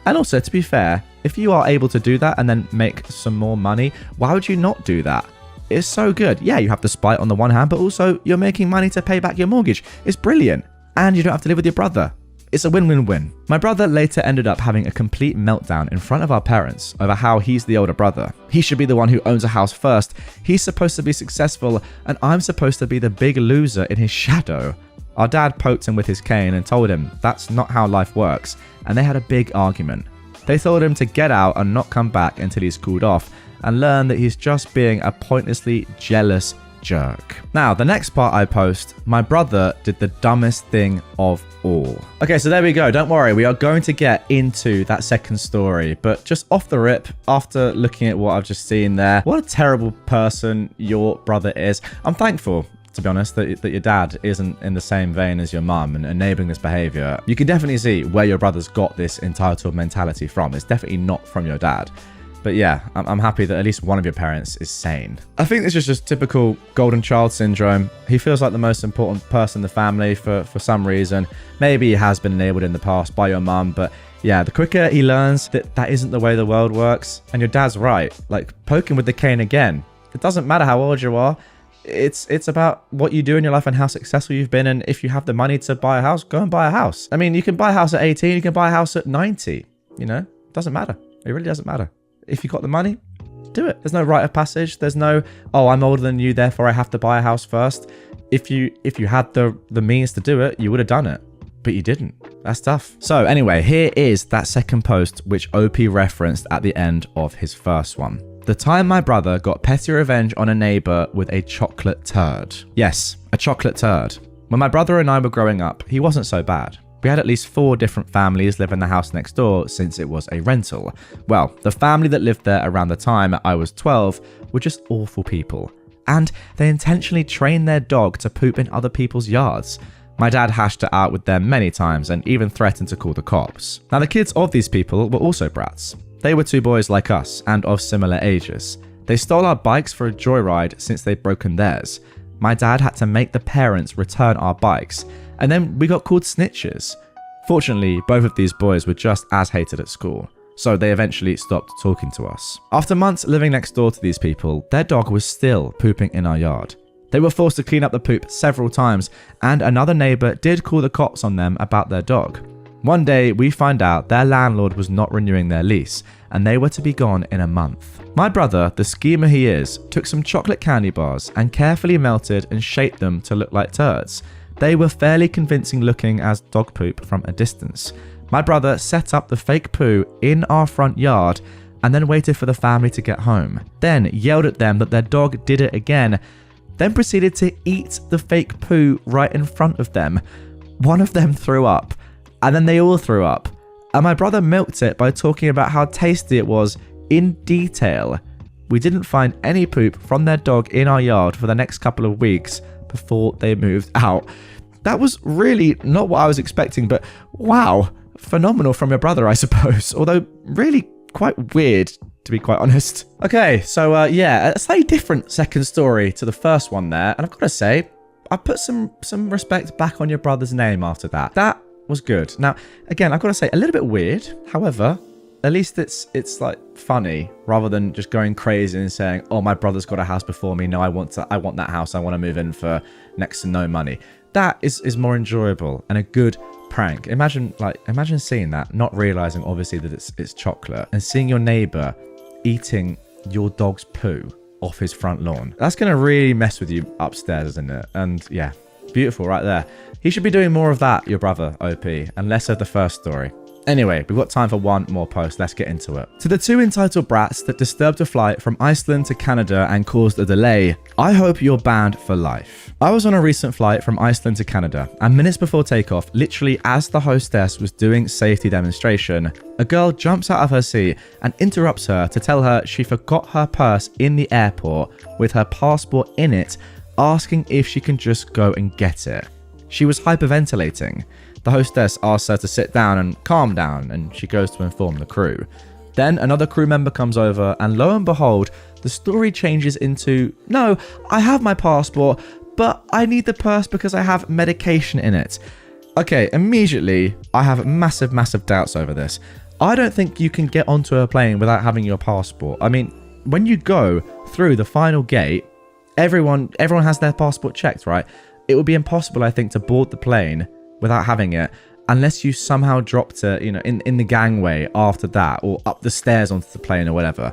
And also, to be fair, if you are able to do that and then make some more money, why would you not do that? It's so good. Yeah, you have the spite on the one hand, but also you're making money to pay back your mortgage. It's brilliant. And you don't have to live with your brother. It's a win-win-win. My brother later ended up having a complete meltdown in front of our parents over how he's the older brother. He should be the one who owns a house first. He's supposed to be successful, and I'm supposed to be the big loser in his shadow. Our dad poked him with his cane and told him that's not how life works, and they had a big argument. They told him to get out and not come back until he's cooled off, and learn that he's just being a pointlessly jealous jerk. Now, the next part I post, my brother did the dumbest thing of all. Okay, so there we go. Don't worry, we are going to get into that second story, but just off the rip, after looking at what I've just seen there, what a terrible person your brother is. I'm thankful, to be honest, that your dad isn't in the same vein as your mum and enabling this behavior. You can definitely see where your brother's got this entitled mentality from. It's definitely not from your dad. But yeah, I'm happy that at least one of your parents is sane. I think this is just typical golden child syndrome. He feels like the most important person in the family for some reason. Maybe he has been enabled in the past by your mum, but yeah, the quicker he learns that that isn't the way the world works, and your dad's right, like poke him with the cane again. It doesn't matter how old you are. It's about what you do in your life and how successful you've been, and if you have the money to buy a house, go and buy a house. I mean, you can buy a house at 18, you can buy a house at 90, you know? It doesn't matter. It really doesn't matter. If you got the money, do it. There's no rite of passage. There's no, oh, I'm older than you, therefore I have to buy a house first. If you had the means to do it, you would have done it. But you didn't. That's tough. So anyway, here is that second post which OP referenced at the end of his first one. The time my brother got petty revenge on a neighbor with a chocolate turd. Yes, a chocolate turd. When my brother and I were growing up, he wasn't so bad. We had at least 4 different families live in the house next door since it was a rental. Well, the family that lived there around the time I was 12 were just awful people. And they intentionally trained their dog to poop in other people's yards. My dad hashed it out with them many times and even threatened to call the cops. Now, the kids of these people were also brats. They were 2 boys like us and of similar ages. They stole our bikes for a joyride since they'd broken theirs. My dad had to make the parents return our bikes, and then we got called snitches. Fortunately, both of these boys were just as hated at school, so they eventually stopped talking to us. After months living next door to these people, their dog was still pooping in our yard. They were forced to clean up the poop several times, and another neighbour did call the cops on them about their dog. One day, we find out their landlord was not renewing their lease, and they were to be gone in a month. My brother, the schemer he is, took some chocolate candy bars and carefully melted and shaped them to look like turds. They were fairly convincing looking as dog poop from a distance. My brother set up the fake poo in our front yard and then waited for the family to get home. Then yelled at them that their dog did it again, then proceeded to eat the fake poo right in front of them. One of them threw up, and then they all threw up. And my brother milked it by talking about how tasty it was in detail. We didn't find any poop from their dog in our yard for the next couple of weeks before they moved out. That was really not what I was expecting, but wow, phenomenal from your brother, I suppose. Although really quite weird, to be quite honest. Okay, so yeah, a slightly different second story to the first one there. And I've got to say, I put some respect back on your brother's name after that. That was good. Now, again, I've got to say, a little bit weird. However, at least it's like funny rather than just going crazy and saying, oh, my brother's got a house before me. No, I want that house. I want to move in for next to no money. That is more enjoyable and a good prank. Imagine seeing that, not realizing obviously that it's chocolate, and seeing your neighbor eating your dog's poo off his front lawn. That's going to really mess with you upstairs, isn't it? And yeah, beautiful right there. He should be doing more of that, your brother, OP, and less of the first story. Anyway, we've got time for one more post. Let's get into it. To the two entitled brats that disturbed a flight from Iceland to Canada and caused a delay, I hope you're banned for life. I was on a recent flight from Iceland to Canada, and minutes before takeoff, literally as the hostess was doing safety demonstration, a girl jumps out of her seat and interrupts her to tell her she forgot her purse in the airport with her passport in it, asking if she can just go and get it. She was hyperventilating. The hostess asks her to sit down and calm down, and she goes to inform the crew. Then another crew member comes over, and lo and behold, the story changes into, no, I have my passport, but I need the purse because I have medication in it. Okay, immediately, I have massive doubts over this. I don't think you can get onto a plane without having your passport. I mean, when you go through the final gate, everyone has their passport checked, right? It would be impossible, I think, to board the plane without having it, unless you somehow dropped it, in the gangway after that, or up the stairs onto the plane or whatever.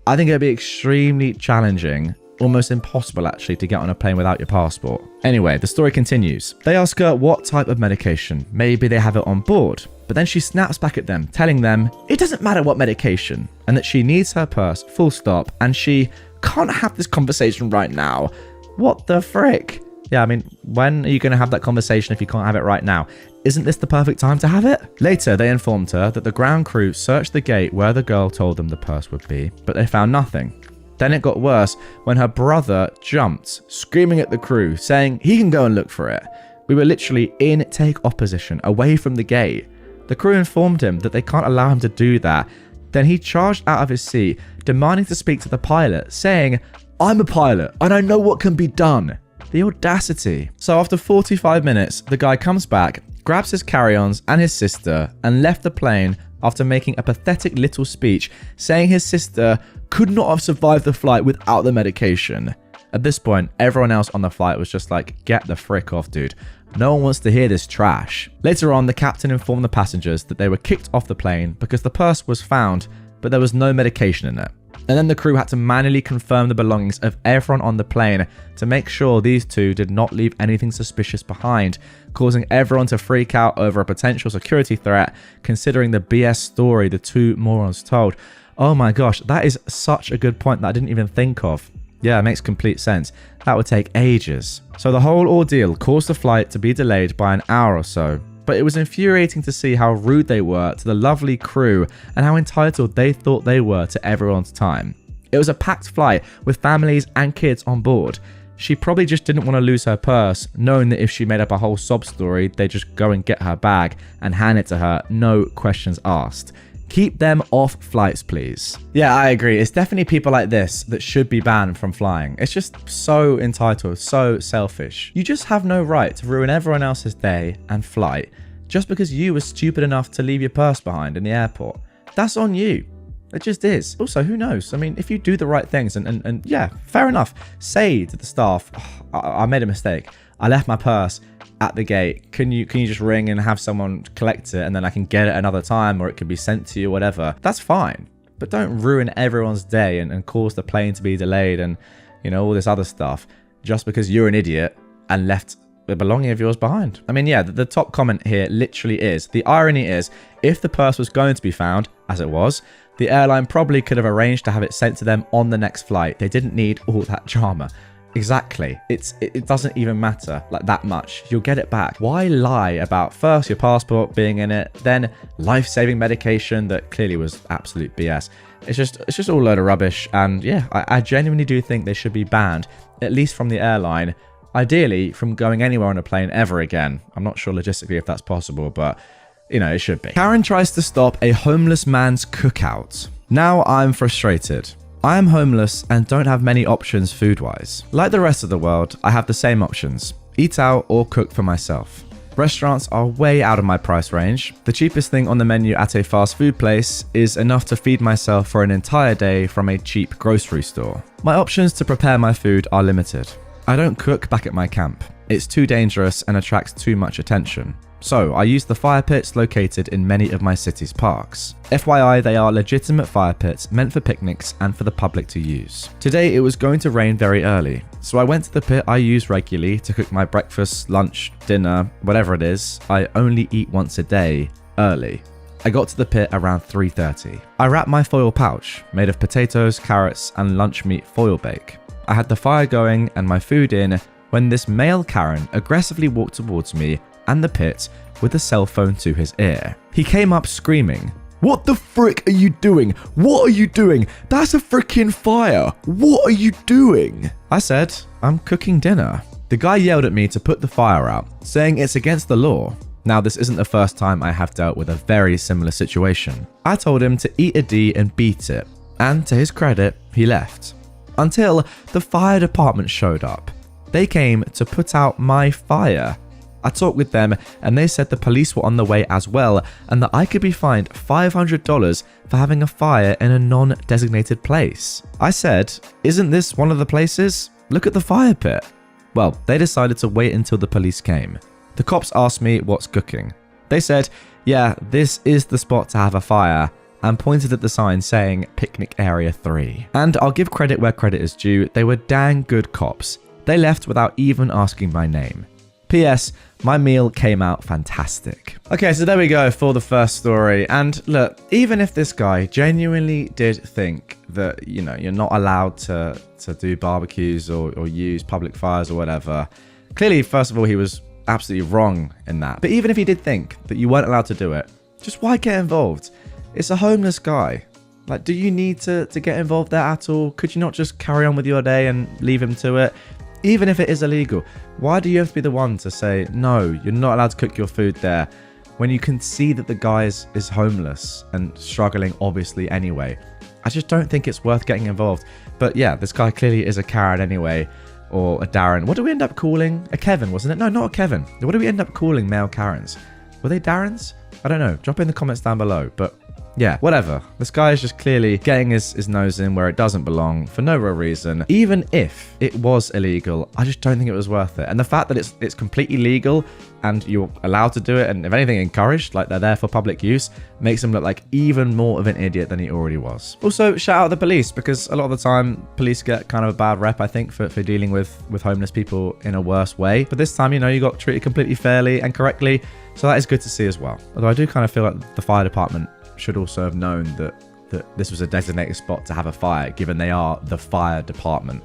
I think it'd be extremely challenging, almost impossible actually, to get on a plane without your passport. Anyway, the story continues. They ask her what type of medication. Maybe they have it on board. But then she snaps back at them, telling them it doesn't matter what medication, and that she needs her purse, full stop, and she can't have this conversation right now. What the frick? Yeah, I mean, when are you going to have that conversation if you can't have it right now? Isn't this the perfect time to have it? Later, they informed her that the ground crew searched the gate where the girl told them the purse would be, but they found nothing. Then it got worse when her brother jumped, screaming at the crew, saying he can go and look for it. We were literally in take-off position, away from the gate. The crew informed him that they can't allow him to do that. Then he charged out of his seat, demanding to speak to the pilot, saying, I'm a pilot, and I know what can be done. The audacity. So after 45 minutes, the guy comes back, grabs his carry-ons and his sister, and left the plane after making a pathetic little speech saying his sister could not have survived the flight without the medication. At this point, everyone else on the flight was just like, get the frick off, dude. No one wants to hear this trash. Later on, the captain informed the passengers that they were kicked off the plane because the purse was found, but there was no medication in it. And then the crew had to manually confirm the belongings of everyone on the plane to make sure these two did not leave anything suspicious behind, causing everyone to freak out over a potential security threat, considering the BS story the two morons told. Oh my gosh, that is such a good point that I didn't even think of. Yeah, it makes complete sense. That would take ages. So the whole ordeal caused the flight to be delayed by an hour or so. But it was infuriating to see how rude they were to the lovely crew and how entitled they thought they were to everyone's time. It was a packed flight with families and kids on board. She probably just didn't want to lose her purse, knowing that if she made up a whole sob story, they'd just go and get her bag and hand it to her, no questions asked. Keep them off flights, please. Yeah, I agree. It's definitely people like this that should be banned from flying. It's just so entitled, so selfish. You just have no right to ruin everyone else's day and flight just because you were stupid enough to leave your purse behind in the airport. That's on you. It just is. Also, who knows? I mean, if you do the right things and yeah, fair enough. Say to the staff, oh, I made a mistake. I left my purse at the gate. Can you just ring and have someone collect it and then I can get it another time, or it could be sent to you, whatever. That's fine. But don't ruin everyone's day and cause the plane to be delayed and, all this other stuff just because you're an idiot and left a belonging of yours behind. I mean, yeah, the top comment here literally is, the irony is, if the purse was going to be found, as it was, the airline probably could have arranged to have it sent to them on the next flight. They didn't need all that drama. Exactly. It doesn't even matter like that much. You'll get it back. Why lie about first your passport being in it, then life-saving medication that clearly was absolute BS? It's just all a load of rubbish. And yeah, I genuinely do think they should be banned, at least from the airline. Ideally, from going anywhere on a plane ever again. I'm not sure logistically if that's possible, but you know, it should be. Karen tries to stop a homeless man's cookout. Now I'm frustrated. I am homeless and don't have many options food-wise. Like the rest of the world, I have the same options: eat out or cook for myself. Restaurants are way out of my price range. The cheapest thing on the menu at a fast food place is enough to feed myself for an entire day from a cheap grocery store. My options to prepare my food are limited. I don't cook back at my camp. It's too dangerous and attracts too much attention. So I use the fire pits located in many of my city's parks. FYI, they are legitimate fire pits meant for picnics and for the public to use. Today it was going to rain very early, so I went to the pit I use regularly to cook my breakfast, lunch, dinner, whatever it is. I only eat once a day, early. I got to the pit around 3:30. I wrapped my foil pouch, made of potatoes, carrots, and lunch meat foil bake. I had the fire going and my food in when this male Karen aggressively walked towards me and the pit with a cell phone to his ear. He came up screaming, "What the frick are you doing? What are you doing? That's a freaking fire. What are you doing?" I said, "I'm cooking dinner." The guy yelled at me to put the fire out, saying it's against the law. Now, this isn't the first time I have dealt with a very similar situation. I told him to eat a D and beat it, and to his credit, he left. Until the fire department showed up. They came to put out my fire. I talked with them and they said the police were on the way as well and that I could be fined $500 for having a fire in a non-designated place. I said, "Isn't this one of the places? Look at the fire pit." Well, they decided to wait until the police came. The cops asked me what's cooking. They said, "Yeah, this is the spot to have a fire," and pointed at the sign saying Picnic Area 3. And I'll give credit where credit is due, they were dang good cops. They left without even asking my name. P.S. My meal came out fantastic. Okay, so there we go for the first story. And look, even if this guy genuinely did think that, you know, you're not allowed to do barbecues or use public fires or whatever, clearly, first of all, he was absolutely wrong in that. But even if he did think that you weren't allowed to do it, just why get involved? It's a homeless guy. Like, do you need to get involved there at all? Could you not just carry on with your day and leave him to it? Even if it is illegal, why do you have to be the one to say, no, you're not allowed to cook your food there, when you can see that the guy is homeless and struggling, obviously, anyway? I just don't think it's worth getting involved. But yeah, this guy clearly is a Karen anyway, or a Darren. What do we end up calling? A Kevin, wasn't it? No, not a Kevin. What do we end up calling male Karens? Were they Darrens? I don't know. Drop in the comments down below. But yeah, whatever. This guy is just clearly getting his nose in where it doesn't belong for no real reason. Even if it was illegal, I just don't think it was worth it. And the fact that it's completely legal and you're allowed to do it, and if anything encouraged, like they're there for public use, makes him look like even more of an idiot than he already was. Also, shout out the police, because a lot of the time police get kind of a bad rep, I think, for dealing with homeless people in a worse way. But this time, you know, you got treated completely fairly and correctly. So that is good to see as well. Although I do kind of feel like the fire department should also have known that this was a designated spot to have a fire, given they are the fire department.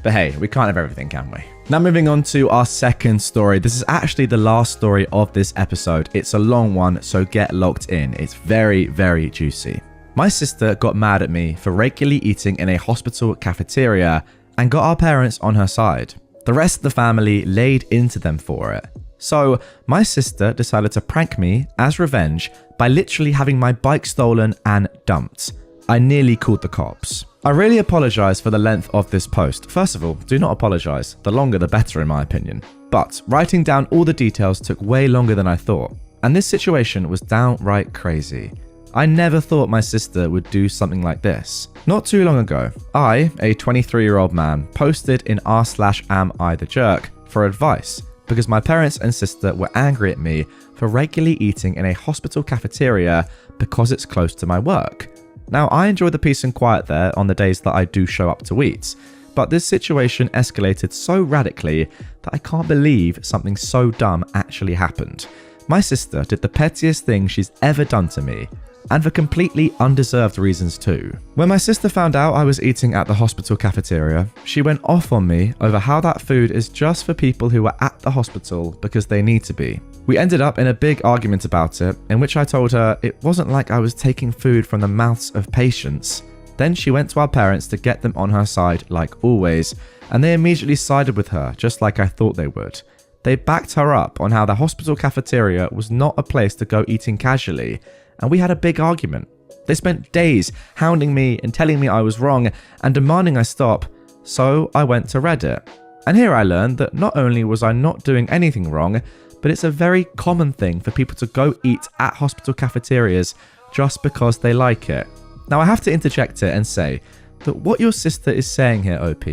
But hey, we can't have everything, can we? Now moving on to our second story. This is actually the last story of this episode. It's a long one, so get locked in. It's very, very juicy. My sister got mad at me for regularly eating in a hospital cafeteria and got our parents on her side. The rest of the family laid into them for it. So my sister decided to prank me as revenge by literally having my bike stolen and dumped. I nearly called the cops. I really apologize for the length of this post. First of all, do not apologize. The longer the better in my opinion. But writing down all the details took way longer than I thought. And this situation was downright crazy. I never thought my sister would do something like this. Not too long ago, I, a 23-year-old man, posted in r/AmIThejerk for advice, because my parents and sister were angry at me for regularly eating in a hospital cafeteria because it's close to my work. Now, I enjoy the peace and quiet there on the days that I do show up to eat, but this situation escalated so radically that I can't believe something so dumb actually happened. My sister did the pettiest thing she's ever done to me. and for completely undeserved reasons too. When my sister found out I was eating at the hospital cafeteria, she went off on me over how that food is just for people who are at the hospital because they need to be. We ended up in a big argument about it, in which I told her it wasn't like I was taking food from the mouths of patients. Then she went to our parents to get them on her side like always, and they immediately sided with her just like I thought they would. They backed her up on how the hospital cafeteria was not a place to go eating casually, and we had a big argument. They spent days hounding me and telling me I was wrong and demanding I stop, so I went to Reddit. And here I learned that not only was I not doing anything wrong, but it's a very common thing for people to go eat at hospital cafeterias just because they like it. Now I have to interject here and say that what your sister is saying here, OP,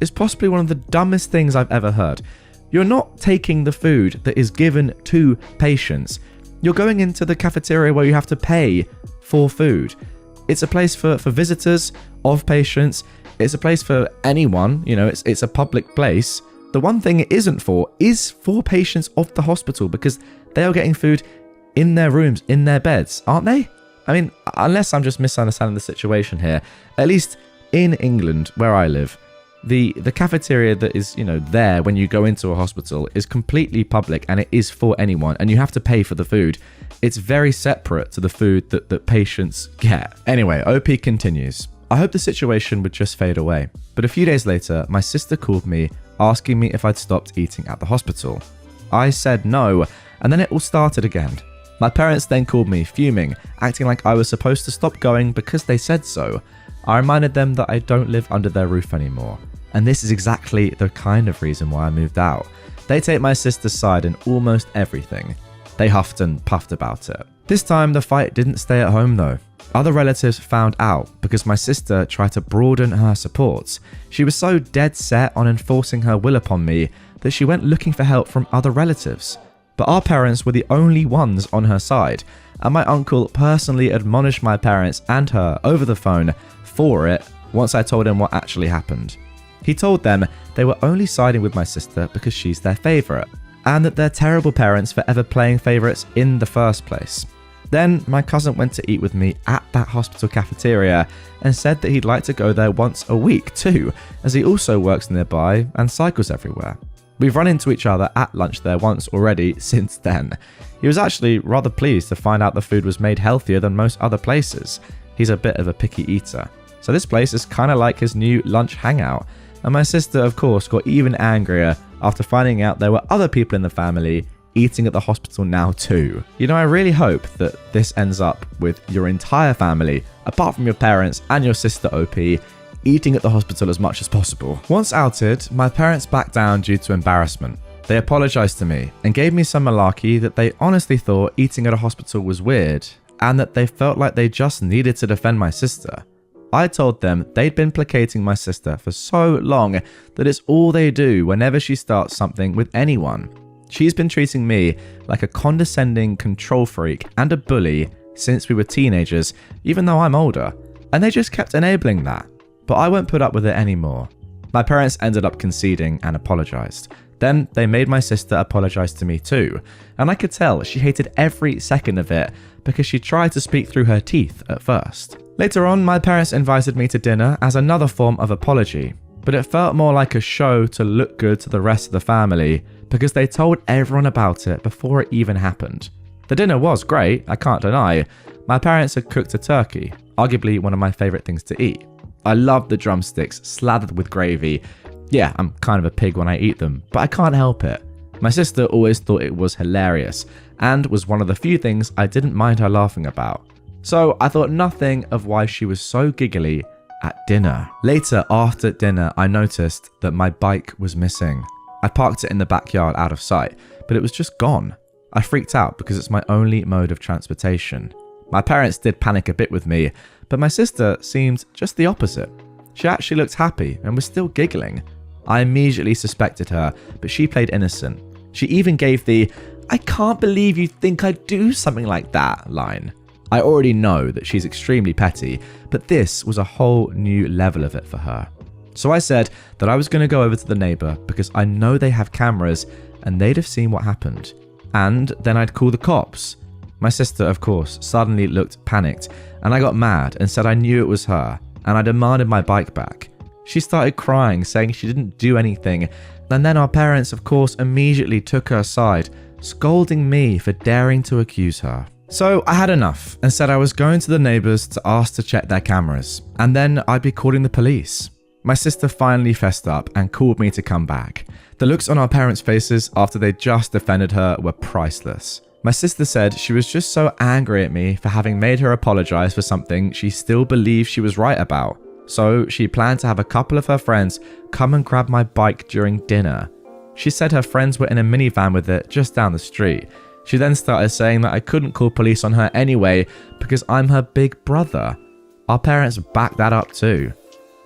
is possibly one of the dumbest things I've ever heard. You're not taking the food that is given to patients. You're going into the cafeteria where you have to pay for food. It's a place for visitors of patients. It's a place for anyone, it's a public place. The one thing it isn't for is for patients of the hospital because they are getting food in their rooms, in their beds, aren't they? I mean, unless I'm just misunderstanding the situation here, at least in England, where I live, the cafeteria that is, there when you go into a hospital is completely public and it is for anyone and you have to pay for the food. It's very separate to the food that patients get. Anyway, OP continues. I hope the situation would just fade away. But a few days later, my sister called me asking me if I'd stopped eating at the hospital. I said no, and then it all started again. My parents then called me fuming, acting like I was supposed to stop going because they said so. I reminded them that I don't live under their roof anymore. And this is exactly the kind of reason why I moved out. They take my sister's side in almost everything. They huffed and puffed about it. This time the fight didn't stay at home though. Other relatives found out because my sister tried to broaden her supports. She was so dead set on enforcing her will upon me that she went looking for help from other relatives. But our parents were the only ones on her side, and my uncle personally admonished my parents and her over the phone for it once I told him what actually happened. He told them they were only siding with my sister because she's their favourite, and that they're terrible parents for ever playing favourites in the first place. Then my cousin went to eat with me at that hospital cafeteria and said that he'd like to go there once a week too, as he also works nearby and cycles everywhere. We've run into each other at lunch there once already since then. He was actually rather pleased to find out the food was made healthier than most other places. He's a bit of a picky eater. So this place is kind of like his new lunch hangout. And my sister, of course, got even angrier after finding out there were other people in the family eating at the hospital now too. I really hope that this ends up with your entire family, apart from your parents and your sister OP, eating at the hospital as much as possible. Once outed, my parents backed down due to embarrassment. They apologized to me and gave me some malarkey that they honestly thought eating at a hospital was weird and that they felt like they just needed to defend my sister. I told them they'd been placating my sister for so long that it's all they do whenever she starts something with anyone. She's been treating me like a condescending control freak and a bully since we were teenagers, even though I'm older, and they just kept enabling that. But I won't put up with it anymore. My parents ended up conceding and apologized. Then they made my sister apologize to me too, and I could tell she hated every second of it because she tried to speak through her teeth at first. Later on, my parents invited me to dinner as another form of apology, but it felt more like a show to look good to the rest of the family because they told everyone about it before it even happened. The dinner was great, I can't deny. My parents had cooked a turkey, arguably one of my favorite things to eat. I love the drumsticks slathered with gravy. Yeah, I'm kind of a pig when I eat them, but I can't help it. My sister always thought it was hilarious and was one of the few things I didn't mind her laughing about. So I thought nothing of why she was so giggly at dinner. Later, after dinner, I noticed that my bike was missing. I parked it in the backyard out of sight, but it was just gone. I freaked out because it's my only mode of transportation. My parents did panic a bit with me, but my sister seemed just the opposite. She actually looked happy and was still giggling. I immediately suspected her, but she played innocent. She even gave the "I can't believe you think I'd do something like that" line. I already know that she's extremely petty, but this was a whole new level of it for her. So I said that I was going to go over to the neighbour because I know they have cameras and they'd have seen what happened. And then I'd call the cops. My sister, of course, suddenly looked panicked, and I got mad and said I knew it was her, and I demanded my bike back. She started crying, saying she didn't do anything, and then our parents, of course, immediately took her side, scolding me for daring to accuse her. So I had enough and said I was going to the neighbours to ask to check their cameras, and then I'd be calling the police. My sister finally fessed up and called me to come back. The looks on our parents' faces after they just defended her were priceless. My sister said she was just so angry at me for having made her apologise for something she still believed she was right about. So she planned to have a couple of her friends come and grab my bike during dinner. She said her friends were in a minivan with it just down the street. She then started saying that I couldn't call police on her anyway because I'm her big brother. Our parents backed that up too.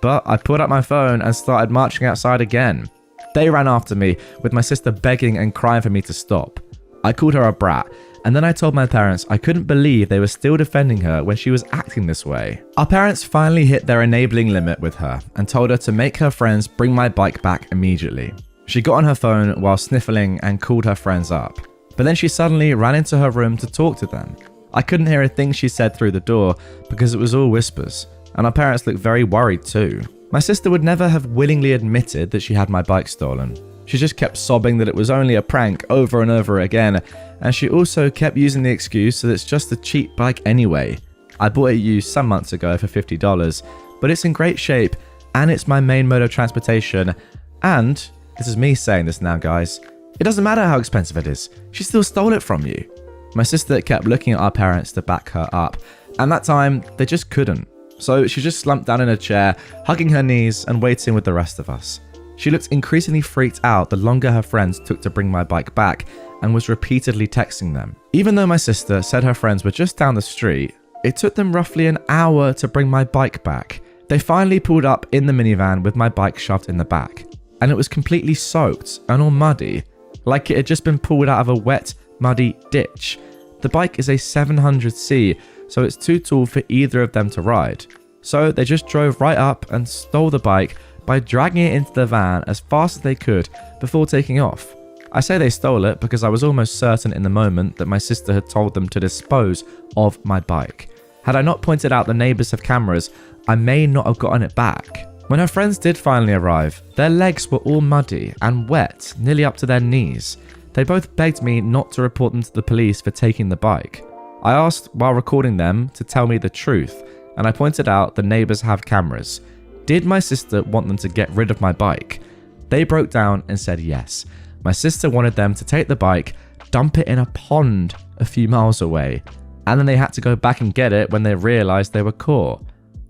But I pulled up my phone and started marching outside again. They ran after me, with my sister begging and crying for me to stop. I called her a brat, and then I told my parents I couldn't believe they were still defending her when she was acting this way. Our parents finally hit their enabling limit with her and told her to make her friends bring my bike back immediately. She got on her phone while sniffling and called her friends up. But then she suddenly ran into her room to talk to them. I couldn't hear a thing she said through the door because it was all whispers, and our parents looked very worried too. My sister would never have willingly admitted that she had my bike stolen. She just kept sobbing that it was only a prank over and over again, and she also kept using the excuse that it's just a cheap bike anyway. I bought it used some months ago for $50, but it's in great shape and it's my main mode of transportation, and this is me saying this now, guys. It doesn't matter how expensive it is, she still stole it from you. My sister kept looking at our parents to back her up, and that time they just couldn't. So she just slumped down in a chair, hugging her knees and waiting with the rest of us. She looked increasingly freaked out the longer her friends took to bring my bike back and was repeatedly texting them. Even though my sister said her friends were just down the street, it took them roughly an hour to bring my bike back. They finally pulled up in the minivan with my bike shoved in the back, and it was completely soaked and all muddy, like it had just been pulled out of a wet, muddy ditch. The bike is a 700C, so it's too tall for either of them to ride. So they just drove right up and stole the bike by dragging it into the van as fast as they could before taking off. I say they stole it because I was almost certain in the moment that my sister had told them to dispose of my bike. Had I not pointed out the neighbours have cameras, I may not have gotten it back. When her friends did finally arrive, their legs were all muddy and wet, nearly up to their knees. They both begged me not to report them to the police for taking the bike. I asked while recording them to tell me the truth, and I pointed out the neighbours have cameras. Did my sister want them to get rid of my bike? They broke down and said yes. My sister wanted them to take the bike, dump it in a pond a few miles away, and then they had to go back and get it when they realised they were caught.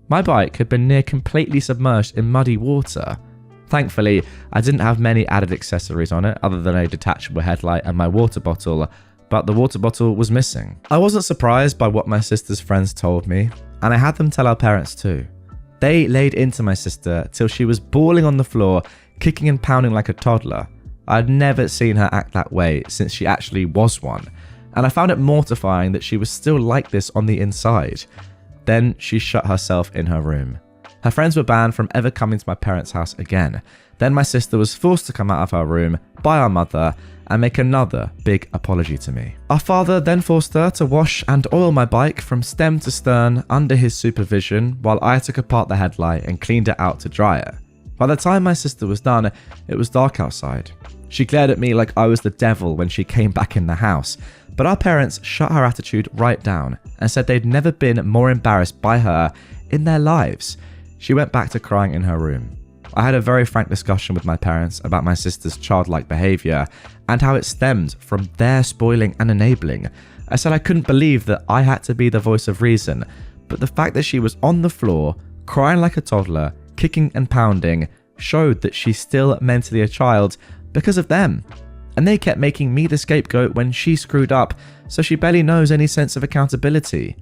My bike had been near completely submerged in muddy water. Thankfully, I didn't have many added accessories on it other than a detachable headlight and my water bottle, but the water bottle was missing. I wasn't surprised by what my sister's friends told me, and I had them tell our parents too. They laid into my sister till she was bawling on the floor, kicking and pounding like a toddler. I'd never seen her act that way since she actually was one, and I found it mortifying that she was still like this on the inside. Then she shut herself in her room. Her friends were banned from ever coming to my parents' house again. Then my sister was forced to come out of her room by our mother and make another big apology to me. Our father then forced her to wash and oil my bike from stem to stern under his supervision while I took apart the headlight and cleaned it out to dry it. By the time my sister was done, it was dark outside. She glared at me like I was the devil when she came back in the house, but our parents shut her attitude right down and said they'd never been more embarrassed by her in their lives. She went back to crying in her room. I had a very frank discussion with my parents about my sister's childlike behaviour and how it stemmed from their spoiling and enabling. I said I couldn't believe that I had to be the voice of reason, but the fact that she was on the floor, crying like a toddler, kicking and pounding, showed that she's still mentally a child because of them. And they kept making me the scapegoat when she screwed up, so she barely knows any sense of accountability.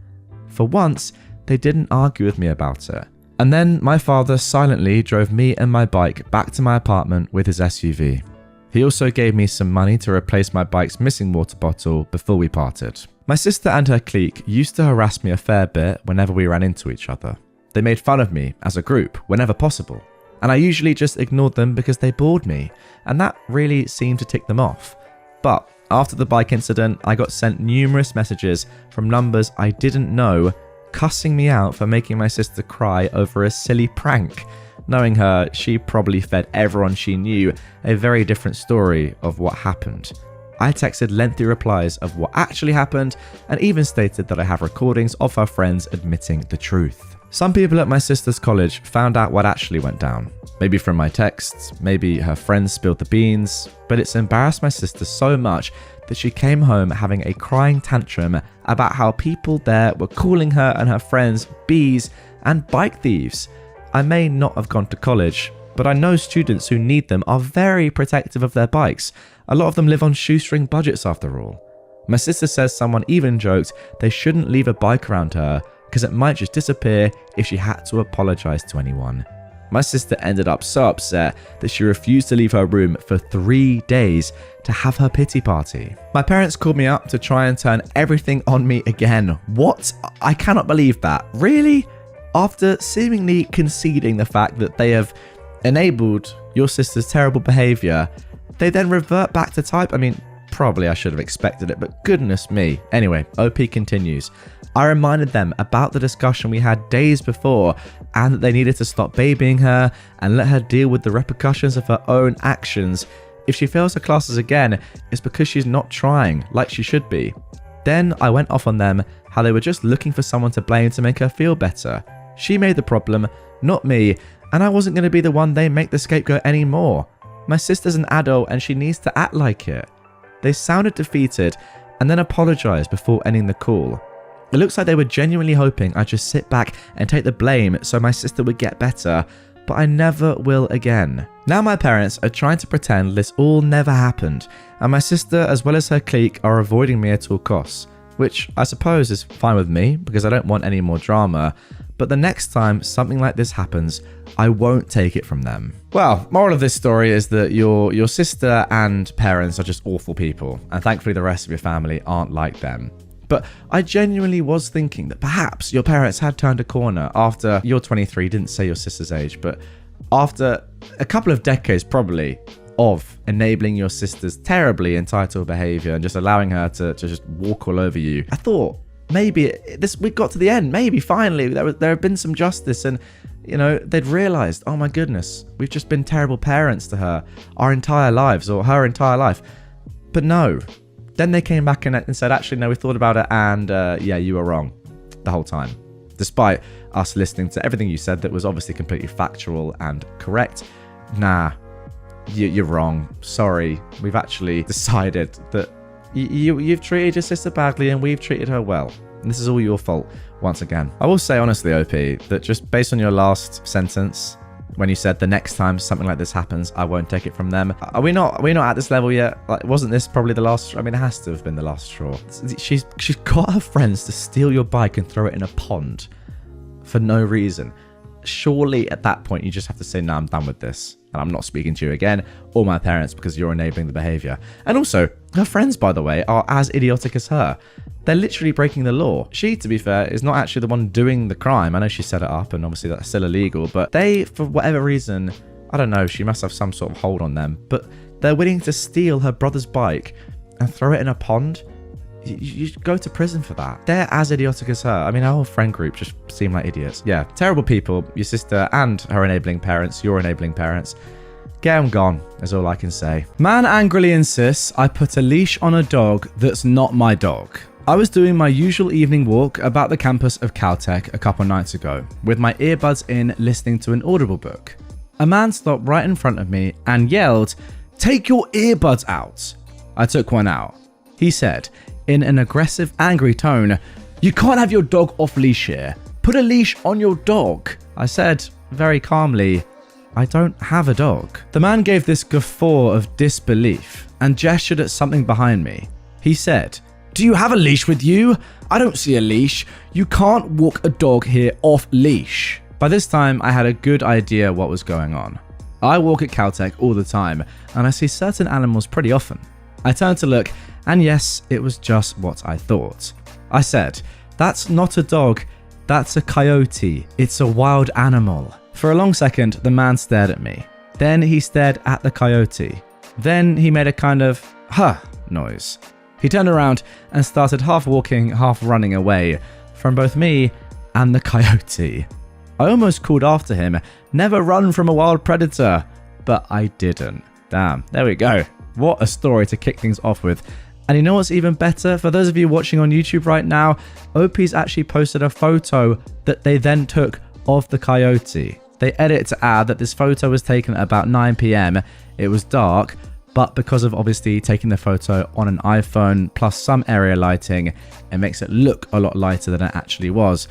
For once, they didn't argue with me about it. And then my father silently drove me and my bike back to my apartment with his SUV. He also gave me some money to replace my bike's missing water bottle before we parted. My sister and her clique used to harass me a fair bit whenever we ran into each other. They made fun of me as a group whenever possible, and I usually just ignored them because they bored me, and that really seemed to tick them off. But After the bike incident, I got sent numerous messages from numbers I didn't know, cussing me out for making my sister cry over a silly prank. Knowing her, she probably fed everyone she knew a very different story of what happened. I texted lengthy replies of what actually happened and even stated that I have recordings of her friends admitting the truth. Some people at my sister's college found out what actually went down. Maybe from my texts, maybe her friends spilled the beans, but it's embarrassed my sister so much that she came home having a crying tantrum about how people there were calling her and her friends bees and bike thieves. I may not have gone to college, but I know students who need them are very protective of their bikes. A lot of them live on shoestring budgets after all. My sister says someone even joked they shouldn't leave a bike around her because it might just disappear if she had to apologize to anyone. My sister ended up so upset that she refused to leave her room for 3 days to have her pity party. My parents called me up to try and turn everything on me again. What? I cannot believe that. Really? After seemingly conceding the fact that they have enabled your sister's terrible behavior, they then revert back to type. I mean, probably I should have expected it, but goodness me. Anyway, OP continues. I reminded them about the discussion we had days before and that they needed to stop babying her and let her deal with the repercussions of her own actions. If she fails her classes again, it's because she's not trying like she should be. Then I went off on them how they were just looking for someone to blame to make her feel better. She made the problem, not me, and I wasn't going to be the one they make the scapegoat anymore. My sister's an adult and she needs to act like it. They sounded defeated and then apologized before ending the call. It looks like they were genuinely hoping I'd just sit back and take the blame so my sister would get better, but I never will again. Now my parents are trying to pretend this all never happened, and my sister as well as her clique are avoiding me at all costs, which I suppose is fine with me because I don't want any more drama, but the next time something like this happens, I won't take it from them. Well, moral of this story is that your sister and parents are just awful people, and thankfully the rest of your family aren't like them. But I genuinely was thinking that perhaps your parents had turned a corner after you're 23, didn't say your sister's age, but after a couple of decades probably of enabling your sister's terribly entitled behavior and just allowing her to just walk all over you. I thought maybe we got to the end, maybe finally there had been some justice and they'd realized, oh my goodness, we've just been terrible parents to her our entire lives or her entire life. But no. Then they came back and said, actually, no, we thought about it and yeah, you were wrong the whole time. Despite us listening to everything you said that was obviously completely factual and correct. Nah, you're wrong. Sorry. We've actually decided that you've treated your sister badly and we've treated her well. And this is all your fault once again. I will say honestly, OP, that just based on your last sentence, when you said the next time something like this happens, I won't take it from them. Are we not at this level yet? Like, wasn't this probably the last? I mean, it has to have been the last straw. She's got her friends to steal your bike and throw it in a pond for no reason. Surely at that point you just have to say, no, I'm done with this. And I'm not speaking to you again or my parents because you're enabling the behavior. And also, her friends, by the way, are as idiotic as her. They're literally breaking the law. She, to be fair, is not actually the one doing the crime. I know she set it up and obviously that's still illegal, but they, for whatever reason, I don't know, she must have some sort of hold on them, but they're willing to steal her brother's bike and throw it in a pond. You go to prison for that. They're as idiotic as her. I mean, our whole friend group just seem like idiots. Yeah, terrible people. Your sister and her enabling parents, your enabling parents. Get them gone, is all I can say. Man angrily insists I put a leash on a dog that's not my dog. I was doing my usual evening walk about the campus of Caltech a couple nights ago, with my earbuds in listening to an Audible book. A man stopped right in front of me and yelled, "Take your earbuds out." I took one out. He said, in an aggressive, angry tone, "You can't have your dog off leash here. Put a leash on your dog." I said, very calmly, "I don't have a dog." The man gave this guffaw of disbelief and gestured at something behind me. He said, "Do you have a leash with you? I don't see a leash. You can't walk a dog here off leash." By this time, I had a good idea what was going on. I walk at Caltech all the time, and I see certain animals pretty often. I turned to look, and yes, it was just what I thought. I said, "That's not a dog, that's a coyote. It's a wild animal." For a long second, the man stared at me. Then he stared at the coyote. Then he made a kind of, noise. He turned around and started half walking, half running away from both me and the coyote. I almost called after him, "Never run from a wild predator," but I didn't. Damn, there we go. What a story to kick things off with. And you know what's even better? For those of you watching on YouTube right now, OP's actually posted a photo that they then took of the coyote. They edit to add that this photo was taken at about 9 p.m. It was dark, but because of obviously taking the photo on an iPhone plus some area lighting, it makes it look a lot lighter than it actually was.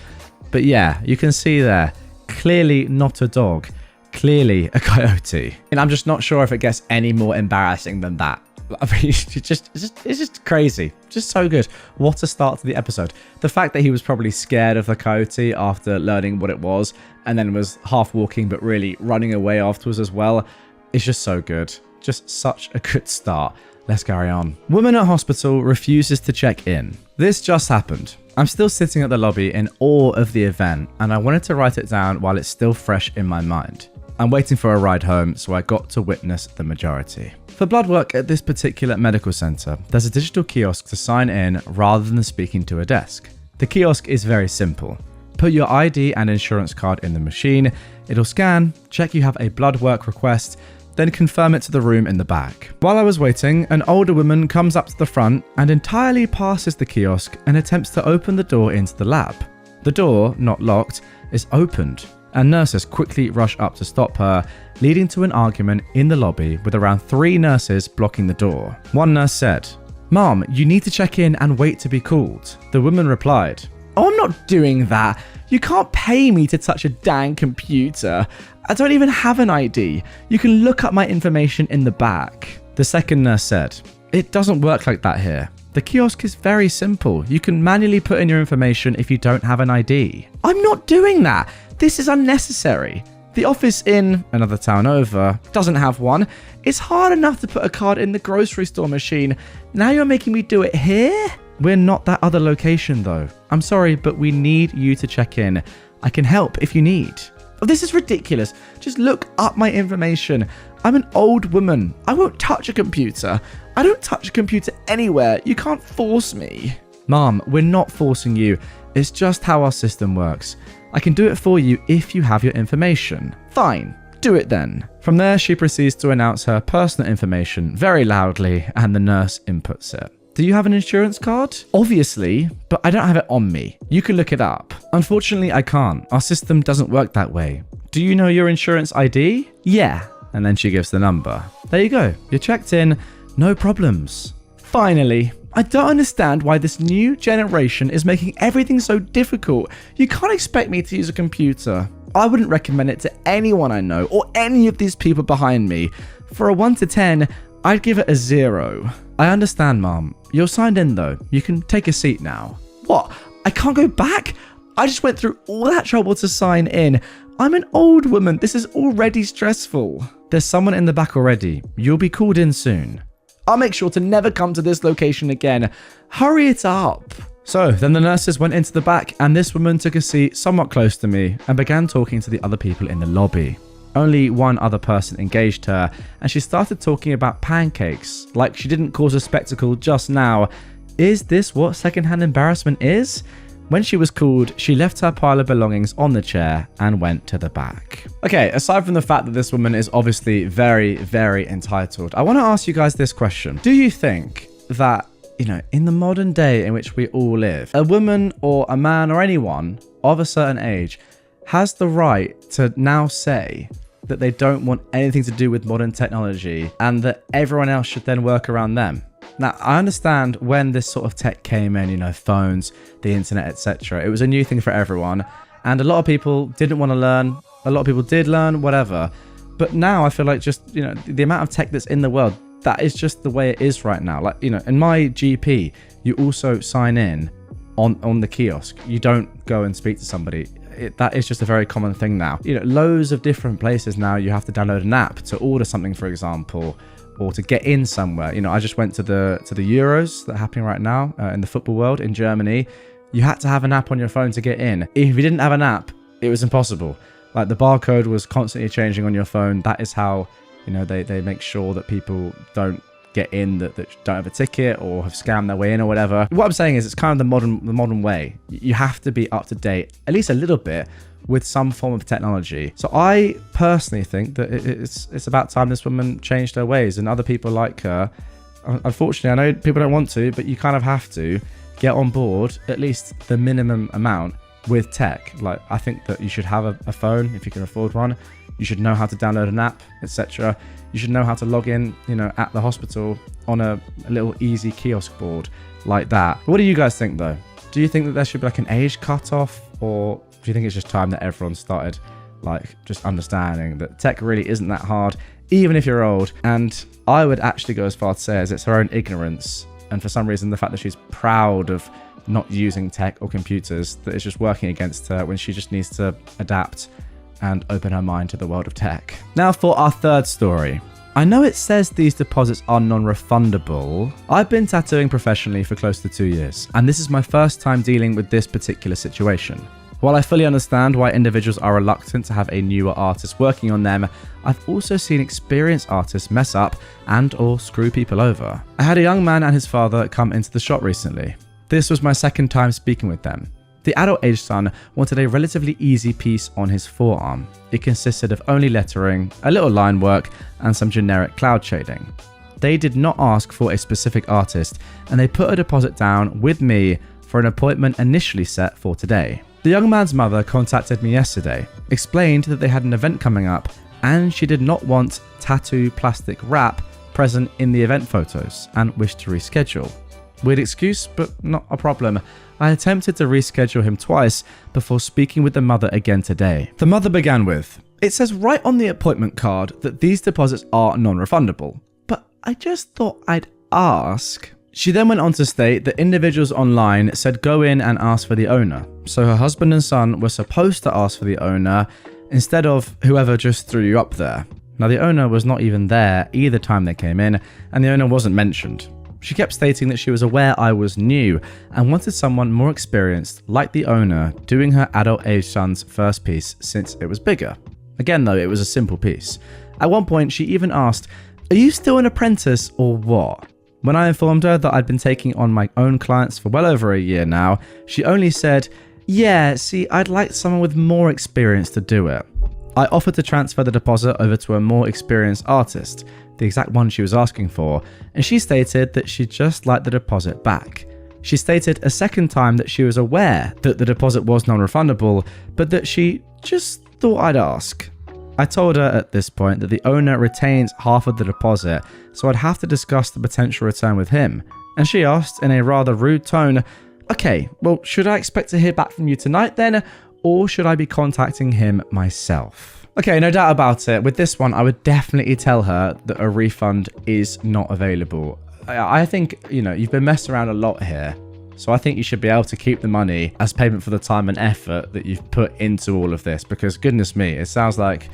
But yeah, you can see there, clearly not a dog, clearly a coyote. And I'm just not sure if it gets any more embarrassing than that. I mean, it's just crazy. Just so good. What a start to the episode. The fact that he was probably scared of the coyote after learning what it was and then was half walking but really running away afterwards as well is just so good. Just such a good start. Let's carry on. Woman at hospital refuses to check in. This just happened. I'm still sitting at the lobby in awe of the event and I wanted to write it down while it's still fresh in my mind. I'm waiting for a ride home, so I got to witness the majority. For blood work at this particular medical centre, there's a digital kiosk to sign in rather than speaking to a desk. The kiosk is very simple. Put your ID and insurance card in the machine, it'll scan, check you have a blood work request, then confirm it to the room in the back. While I was waiting, an older woman comes up to the front and entirely passes the kiosk and attempts to open the door into the lab. The door, not locked, is opened, and nurses quickly rush up to stop her, leading to an argument in the lobby with around 3 nurses blocking the door. One nurse said, "Mom, you need to check in and wait to be called." The woman replied, "Oh, I'm not doing that. You can't pay me to touch a dang computer. I don't even have an ID. You can look up my information in the back." The second nurse said, "It doesn't work like that here. The kiosk is very simple. You can manually put in your information if you don't have an ID." "I'm not doing that. This is unnecessary. The office in another town over doesn't have one. It's hard enough to put a card in the grocery store machine. Now you're making me do it here?" "We're not that other location though. I'm sorry, but we need you to check in. I can help if you need." "Oh, this is ridiculous. Just look up my information. I'm an old woman. I won't touch a computer. I don't touch a computer anywhere. You can't force me." "Mom, we're not forcing you. It's just how our system works. I can do it for you if you have your information." "Fine, do it then." From there, she proceeds to announce her personal information very loudly and the nurse inputs it. "Do you have an insurance card?" "Obviously, but I don't have it on me. You can look it up." "Unfortunately, I can't. Our system doesn't work that way." "Do you know your insurance ID?" "Yeah." And then she gives the number. "There you go. You're checked in. No problems." Finally. I don't understand why this new generation is making everything so difficult. You can't expect me to use a computer. I wouldn't recommend it to anyone I know or any of these people behind me. For a 1 to 10, I'd give it a 0. "I understand, Mom. You're signed in though. You can take a seat now." "What? I can't go back? I just went through all that trouble to sign in. I'm an old woman. This is already stressful." "There's someone in the back already. You'll be called in soon." "I'll make sure to never come to this location again. Hurry it up." So then the nurses went into the back and this woman took a seat somewhat close to me and began talking to the other people in the lobby. Only one other person engaged her and she started talking about pancakes, like she didn't cause a spectacle just now. Is this what secondhand embarrassment is? When she was called, she left her pile of belongings on the chair and went to the back. Okay, aside from the fact that this woman is obviously very, very entitled, I want to ask you guys this question. Do you think that, in the modern day in which we all live, a woman or a man or anyone of a certain age has the right to now say that they don't want anything to do with modern technology and that everyone else should then work around them? Now, I understand when this sort of tech came in, phones, the internet, etc. It was a new thing for everyone. And a lot of people didn't want to learn. A lot of people did learn, whatever. But now I feel like just, the amount of tech that's in the world, that is just the way it is right now. Like, in my GP, you also sign in on the kiosk. You don't go and speak to somebody. That is just a very common thing now. Loads of different places now you have to download an app to order something, for example, or to get in somewhere. I just went to the Euros that are happening right now in the football world in Germany. You had to have an app on your phone to get in. If you didn't have an app, it was impossible. Like the barcode was constantly changing on your phone. That is how, they make sure that people don't get in that don't have a ticket or have scammed their way in or whatever. What I'm saying is it's kind of the modern way. You have to be up to date, at least a little bit, with some form of technology. So I personally think that it's about time this woman changed her ways, and other people like her, unfortunately, I know people don't want to, but you kind of have to get on board at least the minimum amount with tech. Like, I think that you should have a phone if you can afford one. You should know how to download an app, etc. You should know how to log in, at the hospital on a little easy kiosk board like that. What do you guys think though? Do you think that there should be like an age cutoff, or do you think it's just time that everyone started just understanding that tech really isn't that hard, even if you're old? And I would actually go as far to say as it's her own ignorance, and for some reason the fact that she's proud of not using tech or computers, that it's just working against her when she just needs to adapt and open her mind to the world of tech. Now for our third story. I know it says these deposits are non-refundable. I've been tattooing professionally for close to 2 years, and this is my first time dealing with this particular situation. While I fully understand why individuals are reluctant to have a newer artist working on them, I've also seen experienced artists mess up and or screw people over. I had a young man and his father come into the shop recently. This was my second time speaking with them. The adult-aged son wanted a relatively easy piece on his forearm. It consisted of only lettering, a little line work, and some generic cloud shading. They did not ask for a specific artist, and they put a deposit down with me for an appointment initially set for today. The young man's mother contacted me yesterday, explained that they had an event coming up, and she did not want tattoo plastic wrap present in the event photos and wished to reschedule. Weird excuse, but not a problem. I attempted to reschedule him twice before speaking with the mother again today. The mother began with, "It says right on the appointment card that these deposits are non-refundable, but I just thought I'd ask." She then went on to state that individuals online said go in and ask for the owner. So her husband and son were supposed to ask for the owner instead of whoever just threw you up there. Now the owner was not even there either time they came in, and the owner wasn't mentioned. She kept stating that she was aware I was new and wanted someone more experienced, like the owner, doing her adult-aged son's first piece since it was bigger. Again though, it was a simple piece. At one point, she even asked, "Are you still an apprentice or what?" When I informed her that I'd been taking on my own clients for well over a year now, she only said, "Yeah, see, I'd like someone with more experience to do it." I offered to transfer the deposit over to a more experienced artist, the exact one she was asking for, and she stated that she'd just like the deposit back. She stated a second time that she was aware that the deposit was non-refundable, but that she just thought I'd ask. I told her at this point that the owner retains half of the deposit, so I'd have to discuss the potential return with him, and she asked in a rather rude tone, "Okay, well, should I expect to hear back from you tonight then, or should I be contacting him myself?" Okay, no doubt about it. With this one, I would definitely tell her that a refund is not available. I think, you've been messed around a lot here. So I think you should be able to keep the money as payment for the time and effort that you've put into all of this, because goodness me, it sounds like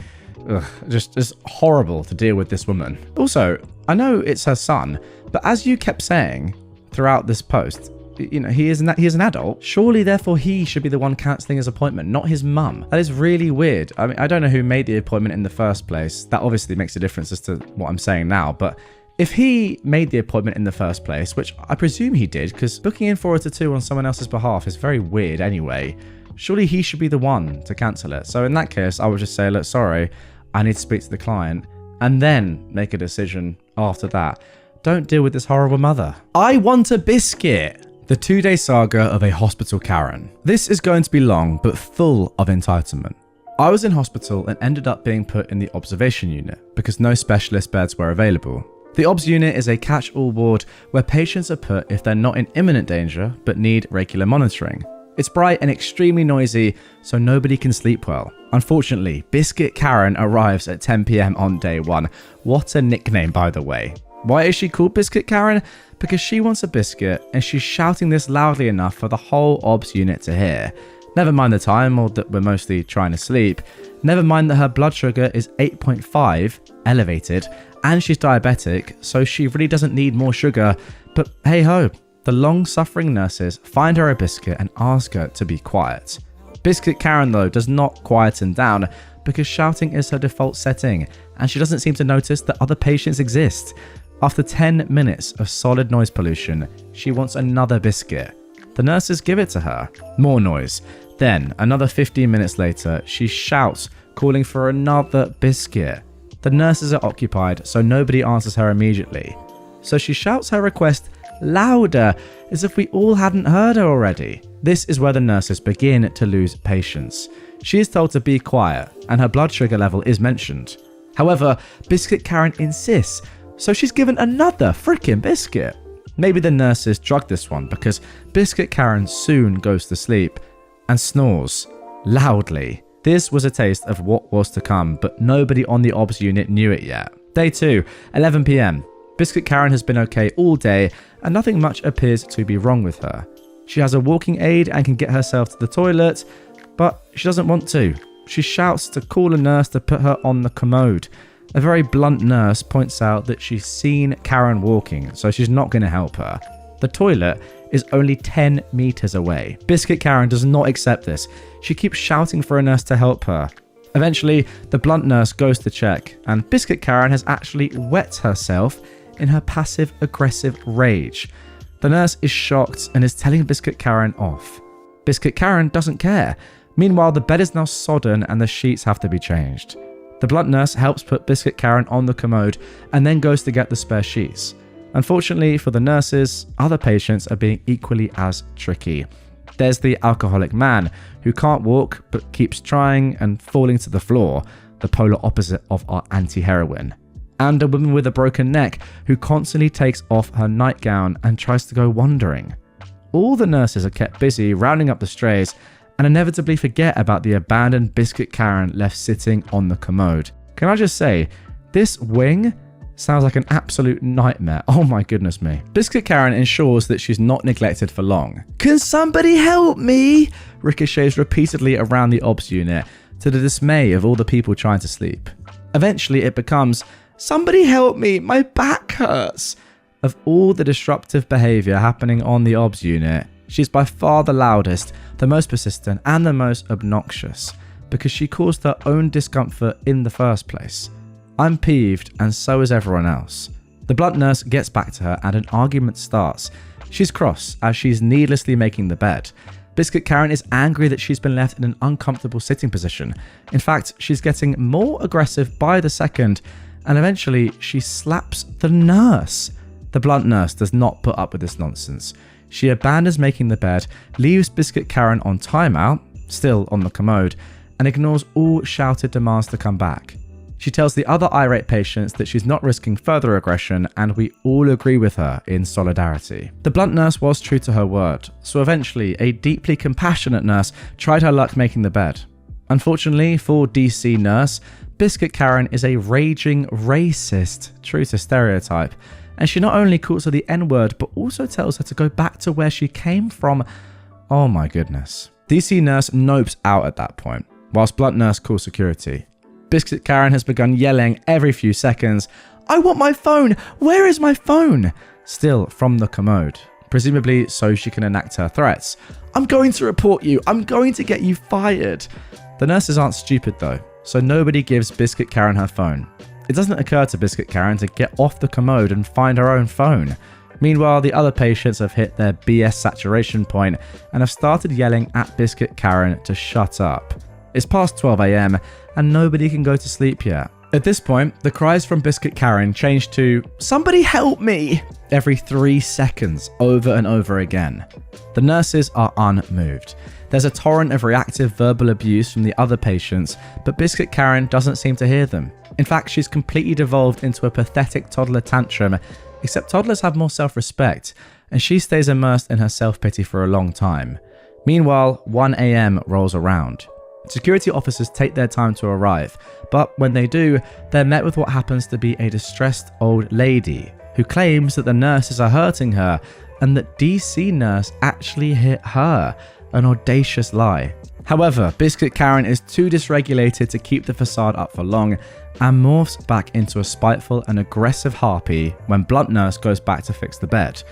just horrible to deal with this woman. Also, I know it's her son, but as you kept saying throughout this post, he is an adult. Surely, therefore, he should be the one cancelling his appointment, not his mum. That is really weird. I mean, I don't know who made the appointment in the first place. That obviously makes a difference as to what I'm saying now. But if he made the appointment in the first place, which I presume he did, because booking in for a tattoo on someone else's behalf is very weird anyway, surely he should be the one to cancel it. So in that case, I would just say, look, sorry, I need to speak to the client, and then make a decision after that. Don't deal with this horrible mother. I want a biscuit. The 2-day saga of a hospital Karen. This is going to be long, but full of entitlement. I was in hospital and ended up being put in the observation unit because no specialist beds were available. The OBS unit is a catch-all ward where patients are put if they're not in imminent danger but need regular monitoring. It's bright and extremely noisy, so nobody can sleep well. Unfortunately, Biscuit Karen arrives at 10 PM on day one. What a nickname, by the way. Why is she called Biscuit Karen? Because she wants a biscuit and she's shouting this loudly enough for the whole OBS unit to hear. Never mind the time or that we're mostly trying to sleep. Never mind that her blood sugar is 8.5, elevated, and she's diabetic, so she really doesn't need more sugar. But hey ho, the long-suffering nurses find her a biscuit and ask her to be quiet. Biscuit Karen, though, does not quieten down because shouting is her default setting, and she doesn't seem to notice that other patients exist. After 10 minutes of solid noise pollution, she wants another biscuit. The nurses give it to her. More noise. Then, another 15 minutes later, she shouts, calling for another biscuit. The nurses are occupied, so nobody answers her immediately. So she shouts her request louder, as if we all hadn't heard her already. This is where the nurses begin to lose patience. She is told to be quiet, and her blood sugar level is mentioned. However, Biscuit Karen insists, so she's given another freaking biscuit. Maybe the nurses drugged this one because Biscuit Karen soon goes to sleep and snores loudly. This was a taste of what was to come, but nobody on the obs unit knew it yet. Day 2, 11 PM. Biscuit Karen has been okay all day and nothing much appears to be wrong with her. She has a walking aid and can get herself to the toilet, but she doesn't want to. She shouts to call a nurse to put her on the commode. A very blunt nurse points out that she's seen Karen walking, so she's not going to help her. The toilet is only 10 meters away. Biscuit Karen does not accept this. She keeps shouting for a nurse to help her. Eventually, the blunt nurse goes to check, and Biscuit Karen has actually wet herself in her passive-aggressive rage. The nurse is shocked and is telling Biscuit Karen off. Biscuit Karen doesn't care. Meanwhile, the bed is now sodden and the sheets have to be changed. The blunt nurse helps put Biscuit Karen on the commode and then goes to get the spare sheets. Unfortunately for the nurses, other patients are being equally as tricky. There's the alcoholic man who can't walk but keeps trying and falling to the floor, the polar opposite of our anti-heroine. And a woman with a broken neck who constantly takes off her nightgown and tries to go wandering. All the nurses are kept busy rounding up the strays and inevitably forget about the abandoned Biscuit Karen left sitting on the commode. Can I just say, this wing sounds like an absolute nightmare. Oh my goodness me. Biscuit Karen ensures that she's not neglected for long. Can somebody help me? Ricochets repeatedly around the obs unit to the dismay of all the people trying to sleep. Eventually it becomes, somebody help me, my back hurts. Of all the disruptive behavior happening on the obs unit, she's by far the loudest, the most persistent, and the most obnoxious, because she caused her own discomfort in the first place. I'm peeved, and so is everyone else. The blunt nurse gets back to her and an argument starts. She's cross as she's needlessly making the bed. Biscuit Karen is angry that she's been left in an uncomfortable sitting position. In fact, she's getting more aggressive by the second, and eventually she slaps the nurse. The blunt nurse does not put up with this nonsense. She abandons making the bed, leaves Biscuit Karen on timeout, still on the commode, and ignores all shouted demands to come back. She tells the other irate patients that she's not risking further aggression, and we all agree with her in solidarity. The blunt nurse was true to her word, so eventually a deeply compassionate nurse tried her luck making the bed. Unfortunately for DC nurse, Biscuit Karen is a raging racist, true to stereotype, and she not only calls her the N-word, but also tells her to go back to where she came from. Oh my goodness. DC nurse nopes out at that point, whilst blunt nurse calls security. Biscuit Karen has begun yelling every few seconds, I want my phone! Where is my phone? Still from the commode, presumably so she can enact her threats. I'm going to report you. I'm going to get you fired. The nurses aren't stupid though, so nobody gives Biscuit Karen her phone. It doesn't occur to Biscuit Karen to get off the commode and find her own phone. Meanwhile, the other patients have hit their BS saturation point and have started yelling at Biscuit Karen to shut up. It's past 12 AM and nobody can go to sleep yet. At this point, the cries from Biscuit Karen change to, somebody help me, every 3 seconds over and over again. The nurses are unmoved. There's a torrent of reactive verbal abuse from the other patients, but Biscuit Karen doesn't seem to hear them. In fact, she's completely devolved into a pathetic toddler tantrum, except toddlers have more self-respect, and she stays immersed in her self-pity for a long time. Meanwhile, 1 AM rolls around. Security officers take their time to arrive, but when they do, they're met with what happens to be a distressed old lady who claims that the nurses are hurting her and that DC nurse actually hit her, an audacious lie. However, Biscuit Karen is too dysregulated to keep the facade up for long and morphs back into a spiteful and aggressive harpy when blunt nurse goes back to fix the bed.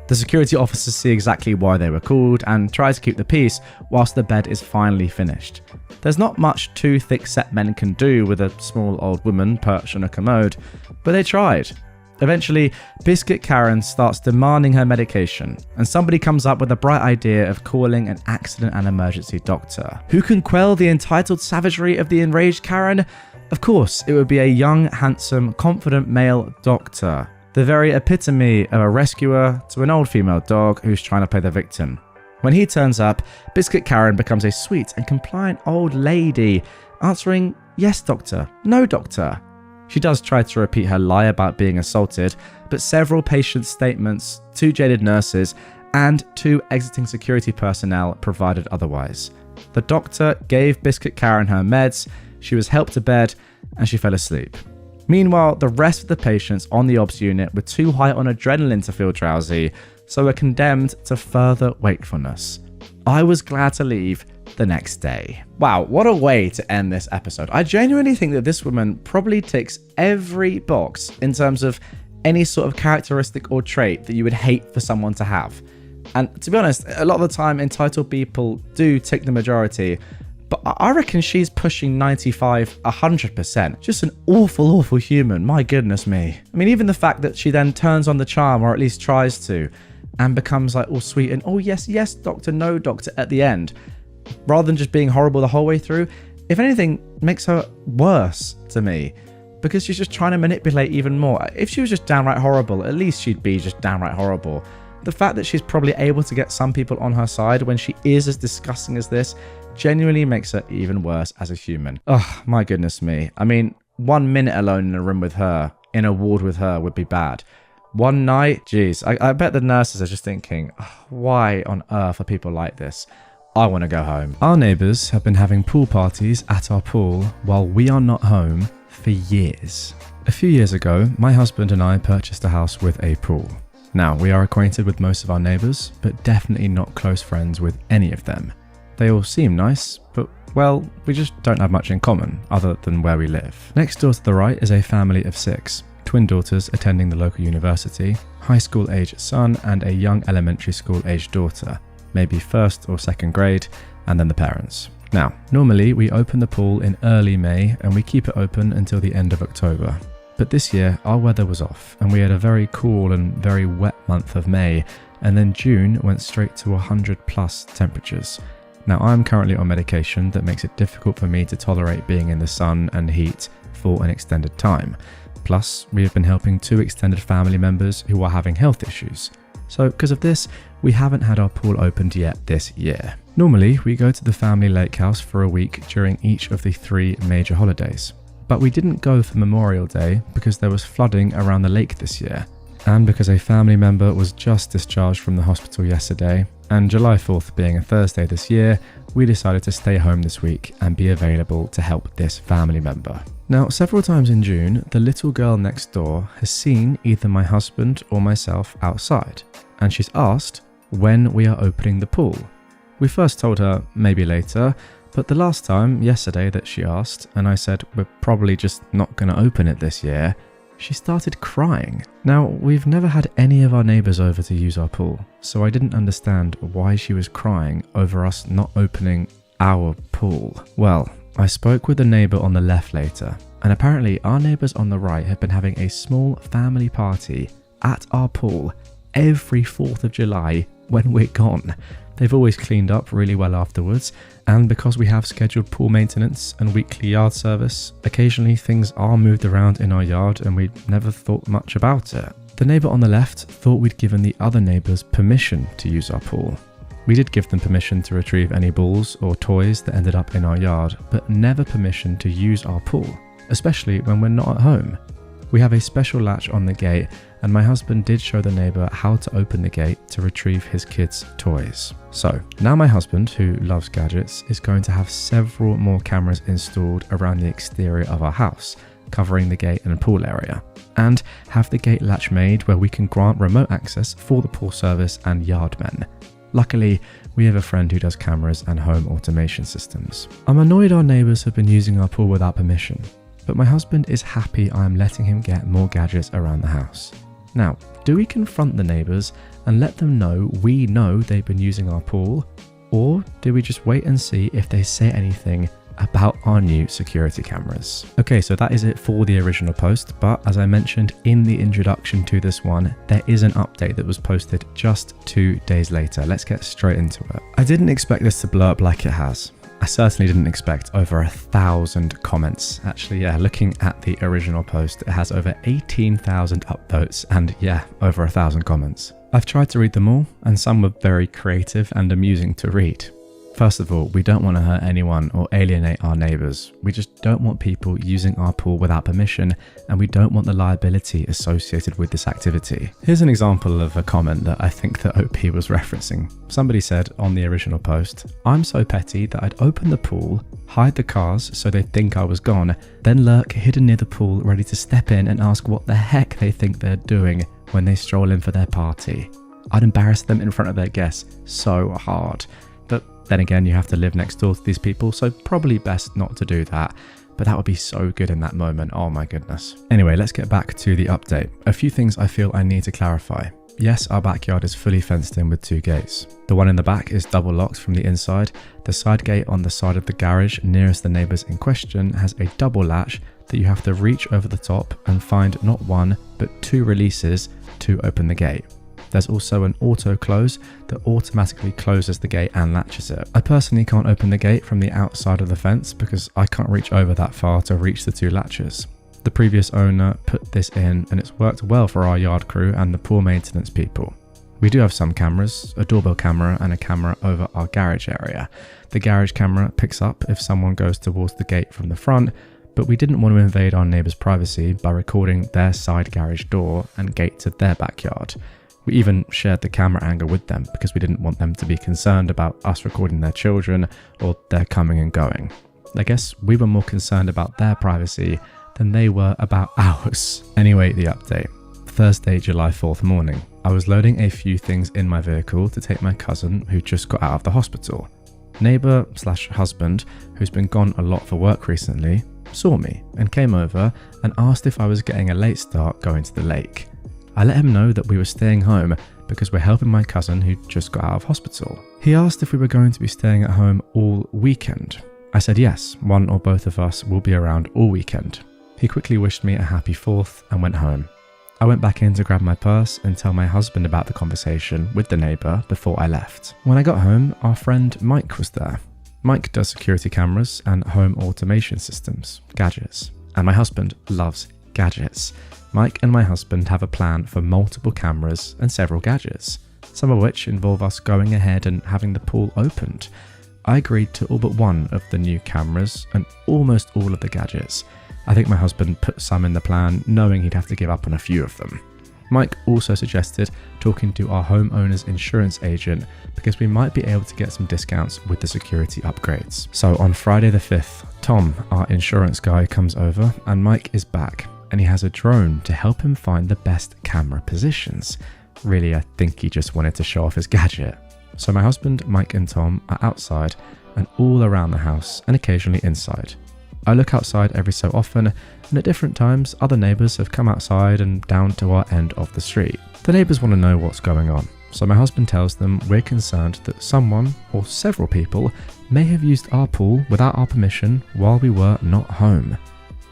The security officers see exactly why they were called and try to keep the peace whilst the bed is finally finished. There's not much two thick-set men can do with a small old woman perched on a commode, but they tried. Eventually, Biscuit Karen starts demanding her medication, and somebody comes up with a bright idea of calling an accident and emergency doctor. Who can quell the entitled savagery of the enraged Karen? Of course, it would be a young, handsome, confident male doctor. The very epitome of a rescuer to an old female dog who's trying to play the victim. When he turns up, Biscuit Karen becomes a sweet and compliant old lady, answering, "Yes, doctor. No, doctor." She does try to repeat her lie about being assaulted, but several patients' statements, 2 jaded nurses, and 2 exiting security personnel provided otherwise. The doctor gave Biscuit Karen her meds, she was helped to bed, and she fell asleep. Meanwhile, the rest of the patients on the OBS unit were too high on adrenaline to feel drowsy, so were condemned to further wakefulness. I was glad to leave the next day. Wow, what a way to end this episode. I genuinely think that this woman probably ticks every box in terms of any sort of characteristic or trait that you would hate for someone to have. And to be honest, a lot of the time entitled people do tick the majority, but I reckon she's pushing 95, 100%. Just an awful, awful human. My goodness me. I mean, even the fact that she then turns on the charm, or at least tries to, and becomes like all sweet and, "Oh, yes, yes, doctor, no, doctor," at the end, rather than just being horrible the whole way through, if anything, makes her worse to me, because she's just trying to manipulate even more. If she was just downright horrible, at least she'd be just downright horrible. The fact that she's probably able to get some people on her side when she is as disgusting as this genuinely makes her even worse as a human. Oh, my goodness me. I mean, 1 minute alone in a room with her, in a ward with her, would be bad. 1 night, geez, I bet the nurses are just thinking, oh, why on earth are people like this? I want to go home. Our neighbours have been having pool parties at our pool while we are not home for years. A few years ago, my husband and I purchased a house with a pool. Now, we are acquainted with most of our neighbours, but definitely not close friends with any of them. They all seem nice, but, well, we just don't have much in common, other than where we live. Next door to the right is a family of 6. Twin daughters attending the local university, high school age son and a young elementary school age daughter, maybe 1st or 2nd grade, and then the parents. Now, normally we open the pool in early May and we keep it open until the end of October. But this year our weather was off and we had a very cool and very wet month of May, and then June went straight to 100+ temperatures. Now, I'm currently on medication that makes it difficult for me to tolerate being in the sun and heat for an extended time. Plus, we have been helping 2 extended family members who are having health issues. So, because of this, we haven't had our pool opened yet this year. Normally, we go to the family lake house for a week during each of the 3 major holidays. But we didn't go for Memorial Day because there was flooding around the lake this year, and because a family member was just discharged from the hospital yesterday, and July 4th being a Thursday this year, we decided to stay home this week and be available to help this family member. Now, several times in June, the little girl next door has seen either my husband or myself outside, and she's asked when we are opening the pool. We first told her maybe later, but the last time, yesterday, that she asked, and I said we're probably just not going to open it this year, she started crying. Now, we've never had any of our neighbours over to use our pool, so I didn't understand why she was crying over us not opening our pool. Well, I spoke with the neighbour on the left later, and apparently our neighbours on the right have been having a small family party at our pool every 4th of July when we're gone. They've always cleaned up really well afterwards, and because we have scheduled pool maintenance and weekly yard service, occasionally things are moved around in our yard and we never thought much about it. The neighbour on the left thought we'd given the other neighbours permission to use our pool. We did give them permission to retrieve any balls or toys that ended up in our yard, but never permission to use our pool, especially when we're not at home. We have a special latch on the gate, and my husband did show the neighbour how to open the gate to retrieve his kids' toys. So, now my husband, who loves gadgets, is going to have several more cameras installed around the exterior of our house, covering the gate and pool area, and have the gate latch made where we can grant remote access for the pool service and yardmen. Luckily, we have a friend who does cameras and home automation systems. I'm annoyed our neighbours have been using our pool without permission, but my husband is happy I am letting him get more gadgets around the house. Now, do we confront the neighbours and let them know we know they've been using our pool? Or do we just wait and see if they say anything about our new security cameras. Okay, so that is it for the original post, but as I mentioned in the introduction to this one, there is an update that was posted just 2 days later. Let's get straight into it. I didn't expect this to blow up like it has. I certainly didn't expect over 1,000 comments. Actually, yeah, looking at the original post, it has over 18,000 upvotes and yeah, over 1,000 comments. I've tried to read them all, and some were very creative and amusing to read. First of all, we don't want to hurt anyone or alienate our neighbours. We just don't want people using our pool without permission, and we don't want the liability associated with this activity. Here's an example of a comment that I think that OP was referencing. Somebody said on the original post, "I'm so petty that I'd open the pool, hide the cars so they'd think I was gone, then lurk hidden near the pool ready to step in and ask what the heck they think they're doing when they stroll in for their party. I'd embarrass them in front of their guests so hard." But then again, you have to live next door to these people, so probably best not to do that. But that would be so good in that moment, oh my goodness. Anyway, let's get back to the update. A few things I feel I need to clarify. Yes, our backyard is fully fenced in with 2 gates. The one in the back is double locked from the inside. The side gate on the side of the garage nearest the neighbours in question has a double latch that you have to reach over the top and find not 1, but 2 releases to open the gate. There's also an auto close that automatically closes the gate and latches it. I personally can't open the gate from the outside of the fence because I can't reach over that far to reach the 2 latches. The previous owner put this in and it's worked well for our yard crew and the poor maintenance people. We do have some cameras, a doorbell camera and a camera over our garage area. The garage camera picks up if someone goes towards the gate from the front, but we didn't want to invade our neighbour's privacy by recording their side garage door and gate to their backyard. We even shared the camera angle with them because we didn't want them to be concerned about us recording their children or their coming and going. I guess we were more concerned about their privacy than they were about ours. Anyway, the update. Thursday, July 4th morning. I was loading a few things in my vehicle to take my cousin who just got out of the hospital. Neighbour/husband, who's been gone a lot for work recently, saw me and came over and asked if I was getting a late start going to the lake. I let him know that we were staying home because we're helping my cousin who just got out of hospital. He asked if we were going to be staying at home all weekend. I said yes, one or both of us will be around all weekend. He quickly wished me a happy 4th and went home. I went back in to grab my purse and tell my husband about the conversation with the neighbour before I left. When I got home, our friend Mike was there. Mike does security cameras and home automation systems, gadgets, and my husband loves gadgets. Mike and my husband have a plan for multiple cameras and several gadgets, some of which involve us going ahead and having the pool opened. I agreed to all but 1 of the new cameras and almost all of the gadgets. I think my husband put some in the plan, knowing he'd have to give up on a few of them. Mike also suggested talking to our homeowner's insurance agent because we might be able to get some discounts with the security upgrades. So on Friday the 5th, Tom, our insurance guy, comes over and Mike is back. And he has a drone to help him find the best camera positions. Really, I think he just wanted to show off his gadget. So my husband, Mike and Tom are outside and all around the house and occasionally inside. I look outside every so often, and at different times other neighbours have come outside and down to our end of the street. The neighbours want to know what's going on, so my husband tells them we're concerned that someone or several people may have used our pool without our permission while we were not home.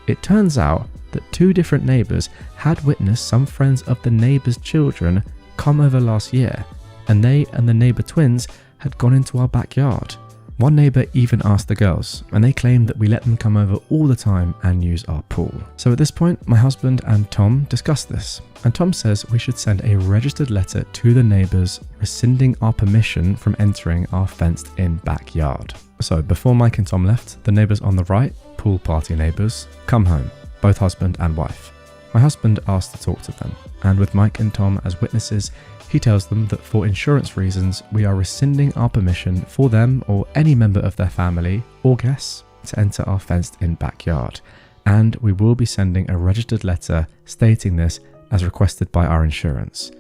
It turns out that 2 different neighbours had witnessed some friends of the neighbours' children come over last year, and they and the neighbour twins had gone into our backyard. One neighbour even asked the girls, and they claimed that we let them come over all the time and use our pool. So at this point, my husband and Tom discussed this, and Tom says we should send a registered letter to the neighbours rescinding our permission from entering our fenced-in backyard. So before Mike and Tom left, the neighbours on the right, pool party neighbours, come home, both husband and wife. My husband asked to talk to them, and with Mike and Tom as witnesses, he tells them that for insurance reasons, we are rescinding our permission for them or any member of their family or guests to enter our fenced-in backyard, and we will be sending a registered letter stating this as requested by our insurance.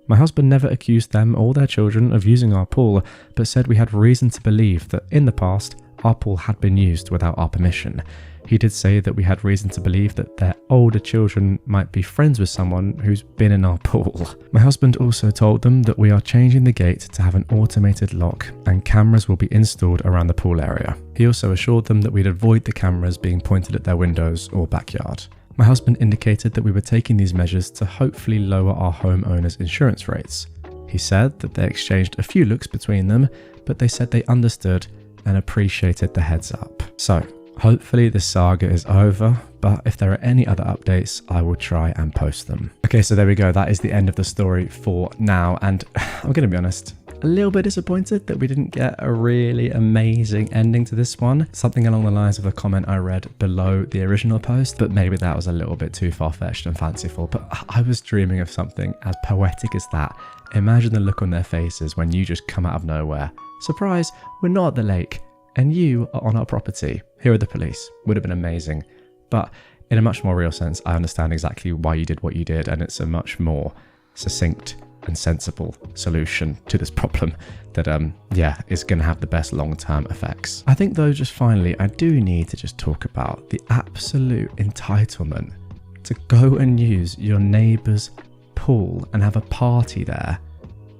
My husband never accused them or their children of using our pool, but said we had reason to believe that in the past, our pool had been used without our permission. He did say that we had reason to believe that their older children might be friends with someone who's been in our pool. My husband also told them that we are changing the gate to have an automated lock and cameras will be installed around the pool area. He also assured them that we'd avoid the cameras being pointed at their windows or backyard. My husband indicated that we were taking these measures to hopefully lower our homeowners' insurance rates. He said that they exchanged a few looks between them, but they said they understood and appreciated the heads up. So, hopefully this saga is over, but if there are any other updates, I will try and post them. Okay, so there we go. That is the end of the story for now. And I'm going to be honest, a little bit disappointed that we didn't get a really amazing ending to this one. Something along the lines of a comment I read below the original post, but maybe that was a little bit too far-fetched and fanciful. But I was dreaming of something as poetic as that. Imagine the look on their faces when you just come out of nowhere. Surprise, we're not at the lake. And you are on our property. Here are the police. Would have been amazing. But in a much more real sense, I understand exactly why you did what you did, and it's a much more succinct and sensible solution to this problem that, is going to have the best long-term effects. I think though, just finally, I do need to just talk about the absolute entitlement to go and use your neighbour's pool and have a party there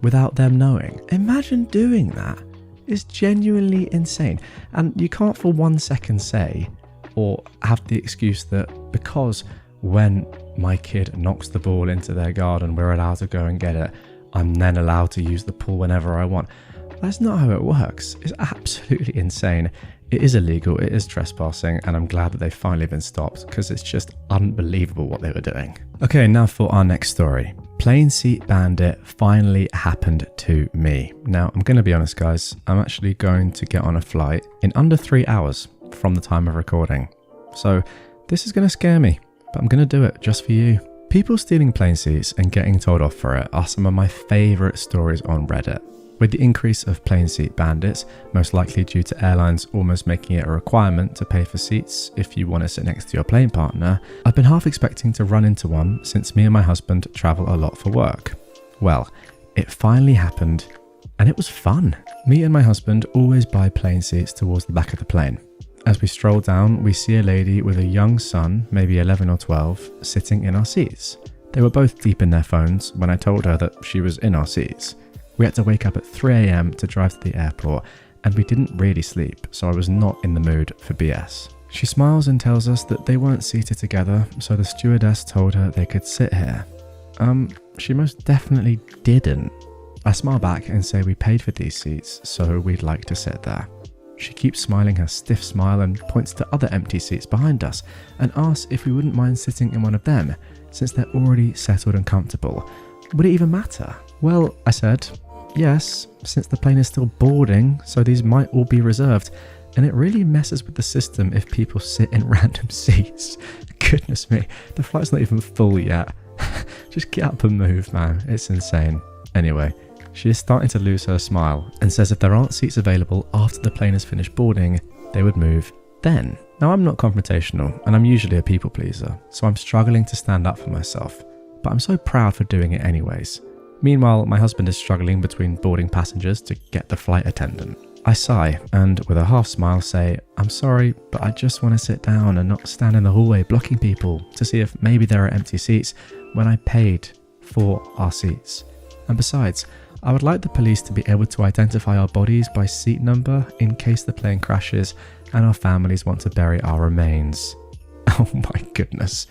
without them knowing. Imagine doing that. It's genuinely insane. And you can't for 1 second say or have the excuse that because when my kid knocks the ball into their garden, we're allowed to go and get it, I'm then allowed to use the pool whenever I want. That's not how it works. It's absolutely insane. It is illegal, it is trespassing, and I'm glad that they've finally been stopped because it's just unbelievable what they were doing. Okay, now for our next story. Plane seat bandit finally happened to me. Now, I'm going to be honest, guys. I'm actually going to get on a flight in under 3 hours from the time of recording. So this is going to scare me, but I'm going to do it just for you. People stealing plane seats and getting told off for it are some of my favourite stories on Reddit. With the increase of plane seat bandits, most likely due to airlines almost making it a requirement to pay for seats if you want to sit next to your plane partner, I've been half expecting to run into one since me and my husband travel a lot for work. Well, it finally happened, and it was fun. Me and my husband always buy plane seats towards the back of the plane. As we stroll down, we see a lady with a young son, maybe 11 or 12, sitting in our seats. They were both deep in their phones when I told her that she was in our seats. We had to wake up at 3 a.m. to drive to the airport, and we didn't really sleep, so I was not in the mood for BS. She smiles and tells us that they weren't seated together, so the stewardess told her they could sit here. She most definitely didn't. I smile back and say we paid for these seats, so we'd like to sit there. She keeps smiling her stiff smile and points to other empty seats behind us and asks if we wouldn't mind sitting in one of them, since they're already settled and comfortable. Would it even matter? Well, I said, yes, since the plane is still boarding, so these might all be reserved, and it really messes with the system if people sit in random seats. Goodness me, the flight's not even full yet. Just get up and move, man. It's insane. Anyway, she is starting to lose her smile and says if there aren't seats available after the plane has finished boarding, they would move then. Now, I'm not confrontational, and I'm usually a people pleaser, so I'm struggling to stand up for myself, but I'm so proud for doing it anyways. Meanwhile, my husband is struggling between boarding passengers to get the flight attendant. I sigh and, with a half smile, say, I'm sorry, but I just want to sit down and not stand in the hallway blocking people to see if maybe there are empty seats when I paid for our seats. And besides, I would like the police to be able to identify our bodies by seat number in case the plane crashes and our families want to bury our remains. Oh my goodness.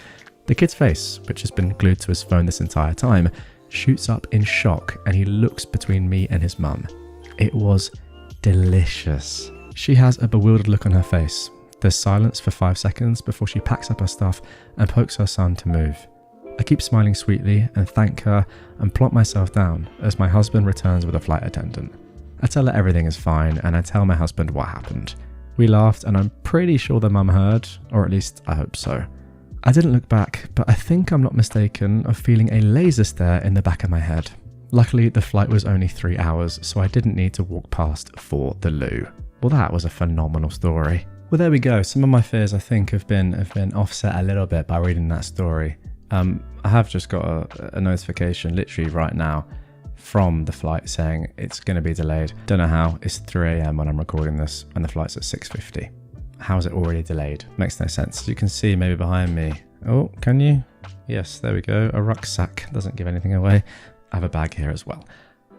The kid's face, which has been glued to his phone this entire time, shoots up in shock and he looks between me and his mum. It was delicious. She has a bewildered look on her face. There's silence for 5 seconds before she packs up her stuff and pokes her son to move. I keep smiling sweetly and thank her and plonk myself down as my husband returns with a flight attendant. I tell her everything is fine and I tell my husband what happened. We laughed and I'm pretty sure the mum heard, or at least I hope so. I didn't look back, but I think I'm not mistaken of feeling a laser stare in the back of my head. Luckily, the flight was only 3 hours, so I didn't need to walk past for the loo. Well, that was a phenomenal story. Well, there we go. Some of my fears, I think, have been offset a little bit by reading that story. I have just got a notification literally right now from the flight saying it's going to be delayed. Don't know how. It's 3 a.m. when I'm recording this and the flight's at 6:50. How is it already delayed? Makes no sense. You can see maybe behind me. Oh, can you? Yes, there we go. A rucksack. Doesn't give anything away. I have a bag here as well.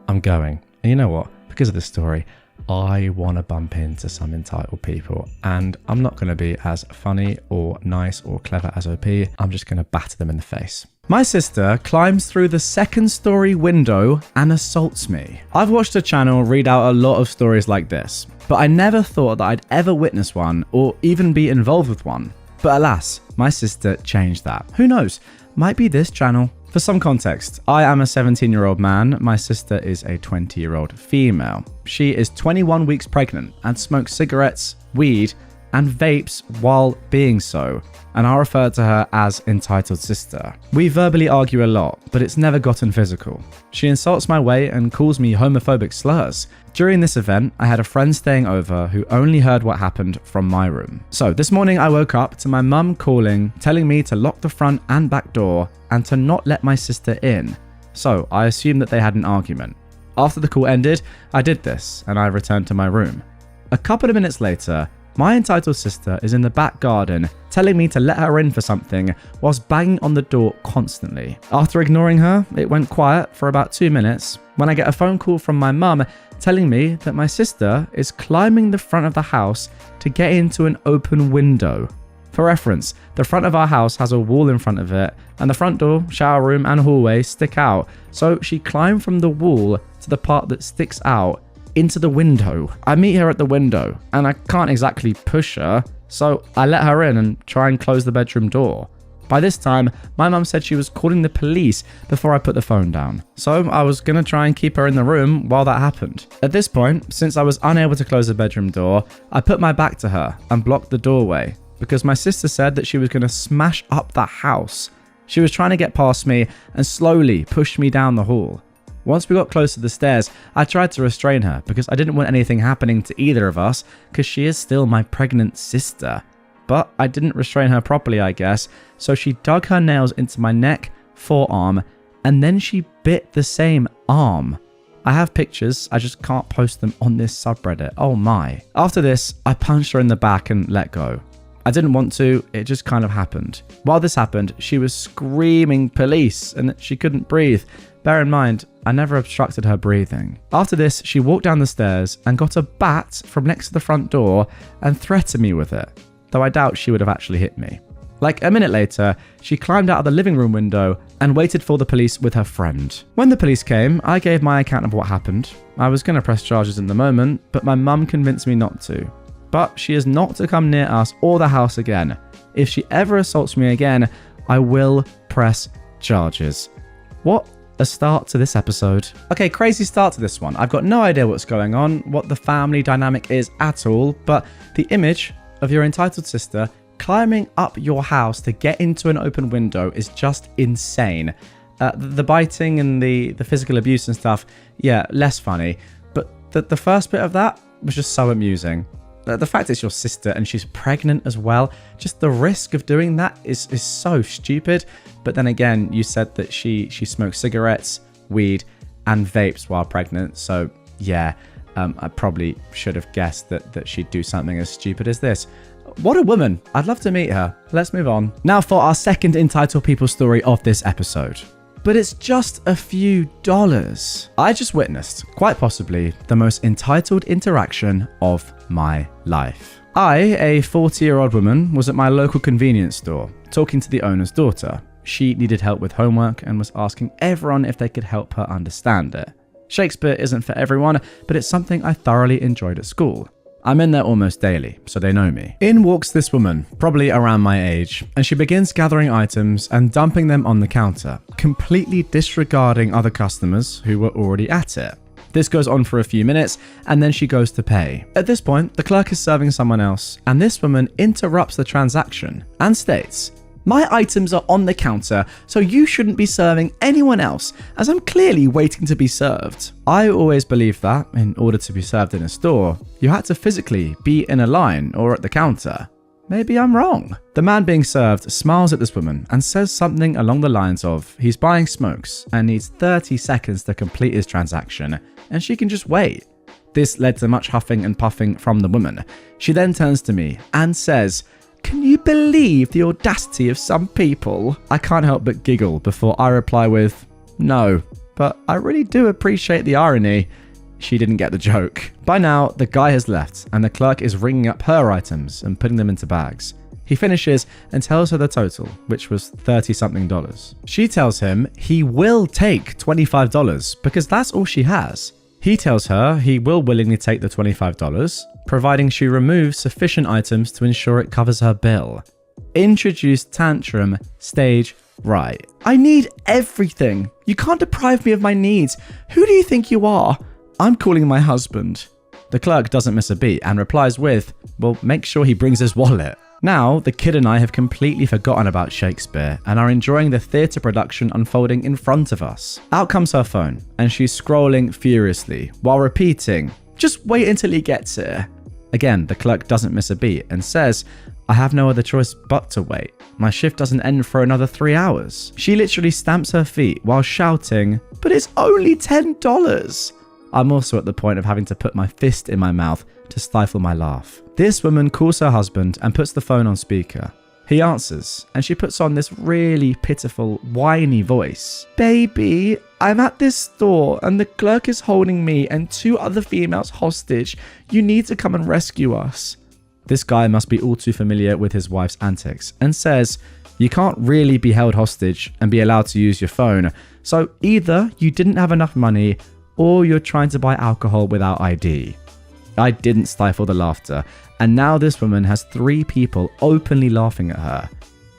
I'm going. And you know what? Because of this story, I want to bump into some entitled people, and I'm not going to be as funny or nice or clever as OP. I'm just going to batter them in the face. My sister climbs through the second story window and assaults me. I've watched her channel read out a lot of stories like this, but I never thought that I'd ever witness one or even be involved with one. But alas, my sister changed that. Who knows? Might be this channel. For some context, I am a 17-year-old man. My sister is a 20-year-old female. She is 21 weeks pregnant and smokes cigarettes, weed, and vapes while being so, and I refer to her as entitled sister. We verbally argue a lot, but it's never gotten physical. She insults my weight and calls me homophobic slurs. During this event, I had a friend staying over who only heard what happened from my room. So this morning I woke up to my mum calling, telling me to lock the front and back door and to not let my sister in. So I assumed that they had an argument. After the call ended, I did this and I returned to my room. A couple of minutes later, my entitled sister is in the back garden telling me to let her in for something whilst banging on the door constantly. After ignoring her, it went quiet for about 2 minutes when I get a phone call from my mum telling me that my sister is climbing the front of the house to get into an open window. For reference, the front of our house has a wall in front of it, and the front door, shower room, and hallway stick out, so she climbed from the wall to the part that sticks out into the window. I meet her at the window, and I can't exactly push her, so I let her in and try and close the bedroom door. By this time, my mum said she was calling the police before I put the phone down, so I was gonna try and keep her in the room while that happened. At this point, since I was unable to close the bedroom door, I put my back to her and blocked the doorway, because my sister said that she was going to smash up the house. She was trying to get past me and slowly pushed me down the hall. Once we got close to the stairs, I tried to restrain her because I didn't want anything happening to either of us because she is still my pregnant sister. But I didn't restrain her properly, I guess, so she dug her nails into my neck, forearm, and then she bit the same arm. I have pictures, I just can't post them on this subreddit. Oh my. After this, I punched her in the back and let go. I didn't want to, it just kind of happened. While this happened, she was screaming police and that she couldn't breathe. Bear in mind, I never obstructed her breathing. After this, she walked down the stairs and got a bat from next to the front door and threatened me with it, though I doubt she would have actually hit me. Like a minute later, she climbed out of the living room window and waited for the police with her friend. When the police came, I gave my account of what happened. I was going to press charges in the moment, but my mum convinced me not to. But she is not to come near us or the house again. If she ever assaults me again, I will press charges. What a start to this episode. Okay, crazy start to this one. I've got no idea what's going on, what the family dynamic is at all, but the image of your entitled sister climbing up your house to get into an open window is just insane. The biting and the physical abuse and stuff, yeah, less funny. But the first bit of that was just so amusing. The fact it's your sister and she's pregnant as well, just the risk of doing that is so stupid. But then again, you said that she smokes cigarettes, weed, and vapes while pregnant. So yeah, I probably should have guessed that she'd do something as stupid as this. What a woman. I'd love to meet her. Let's move on. Now for our second entitled people story of this episode. But it's just a few dollars. I just witnessed, quite possibly, the most entitled interaction of my life. I, a 40-year-old woman, was at my local convenience store, talking to the owner's daughter. She needed help with homework and was asking everyone if they could help her understand it. Shakespeare isn't for everyone, but it's something I thoroughly enjoyed at school. I'm in there almost daily, so they know me. In walks this woman, probably around my age, and she begins gathering items and dumping them on the counter, completely disregarding other customers who were already at it. This goes on for a few minutes, and then she goes to pay. At this point, the clerk is serving someone else, and this woman interrupts the transaction and states, "My items are on the counter, so you shouldn't be serving anyone else, as I'm clearly waiting to be served." I always believed that, in order to be served in a store, you had to physically be in a line or at the counter. Maybe I'm wrong. The man being served smiles at this woman and says something along the lines of he's buying smokes and needs 30 seconds to complete his transaction, and she can just wait. This led to much huffing and puffing from the woman. She then turns to me and says, "Can you believe the audacity of some people?" I can't help but giggle before I reply with, "No, but I really do appreciate the irony." She didn't get the joke. By now, the guy has left and the clerk is ringing up her items and putting them into bags. He finishes and tells her the total, which was $30-something. She tells him he will take $25 because that's all she has. He tells her he will willingly take the $25, providing she removes sufficient items to ensure it covers her bill. Introduce tantrum, stage right. "I need everything. You can't deprive me of my needs. Who do you think you are? I'm calling my husband." The clerk doesn't miss a beat and replies with, "Well, make sure he brings his wallet." Now, the kid and I have completely forgotten about Shakespeare and are enjoying the theatre production unfolding in front of us. Out comes her phone, and she's scrolling furiously while repeating, "Just wait until he gets here." Again, the clerk doesn't miss a beat and says, "I have no other choice but to wait. My shift doesn't end for another 3 hours." She literally stamps her feet while shouting, "But it's only $10. I'm also at the point of having to put my fist in my mouth to stifle my laugh. This woman calls her husband and puts the phone on speaker. He answers, and she puts on this really pitiful, whiny voice. "Baby, I'm at this store and the clerk is holding me and 2 other females hostage. You need to come and rescue us." This guy must be all too familiar with his wife's antics and says, "You can't really be held hostage and be allowed to use your phone. So either you didn't have enough money or you're trying to buy alcohol without ID." I didn't stifle the laughter, and now this woman has 3 people openly laughing at her.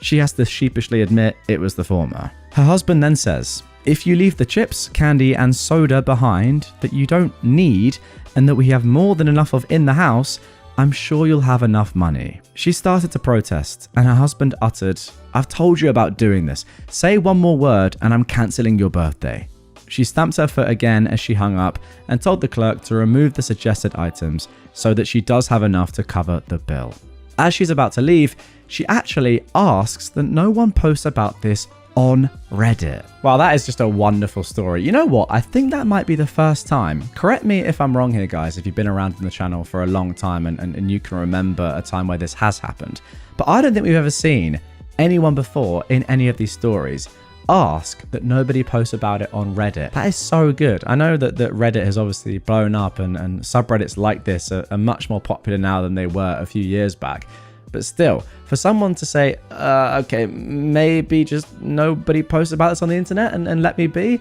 She has to sheepishly admit it was the former. Her husband then says, "If you leave the chips, candy and soda behind that you don't need and that we have more than enough of in the house, I'm sure you'll have enough money." She started to protest, and her husband uttered, "I've told you about doing this. Say one more word and I'm cancelling your birthday." She stamped her foot again as she hung up and told the clerk to remove the suggested items so that she does have enough to cover the bill. As she's about to leave, she actually asks that no one posts about this on Reddit. Wow, that is just a wonderful story. You know what? I think that might be the first time. Correct me if I'm wrong here, guys, if you've been around in the channel for a long time and you can remember a time where this has happened. But I don't think we've ever seen anyone before in any of these stories ask that nobody posts about it on Reddit. That is so good. I know that Reddit has obviously blown up and subreddits like this are much more popular now than they were a few years back. But still, for someone to say, okay, maybe just nobody posts about this on the internet and let me be,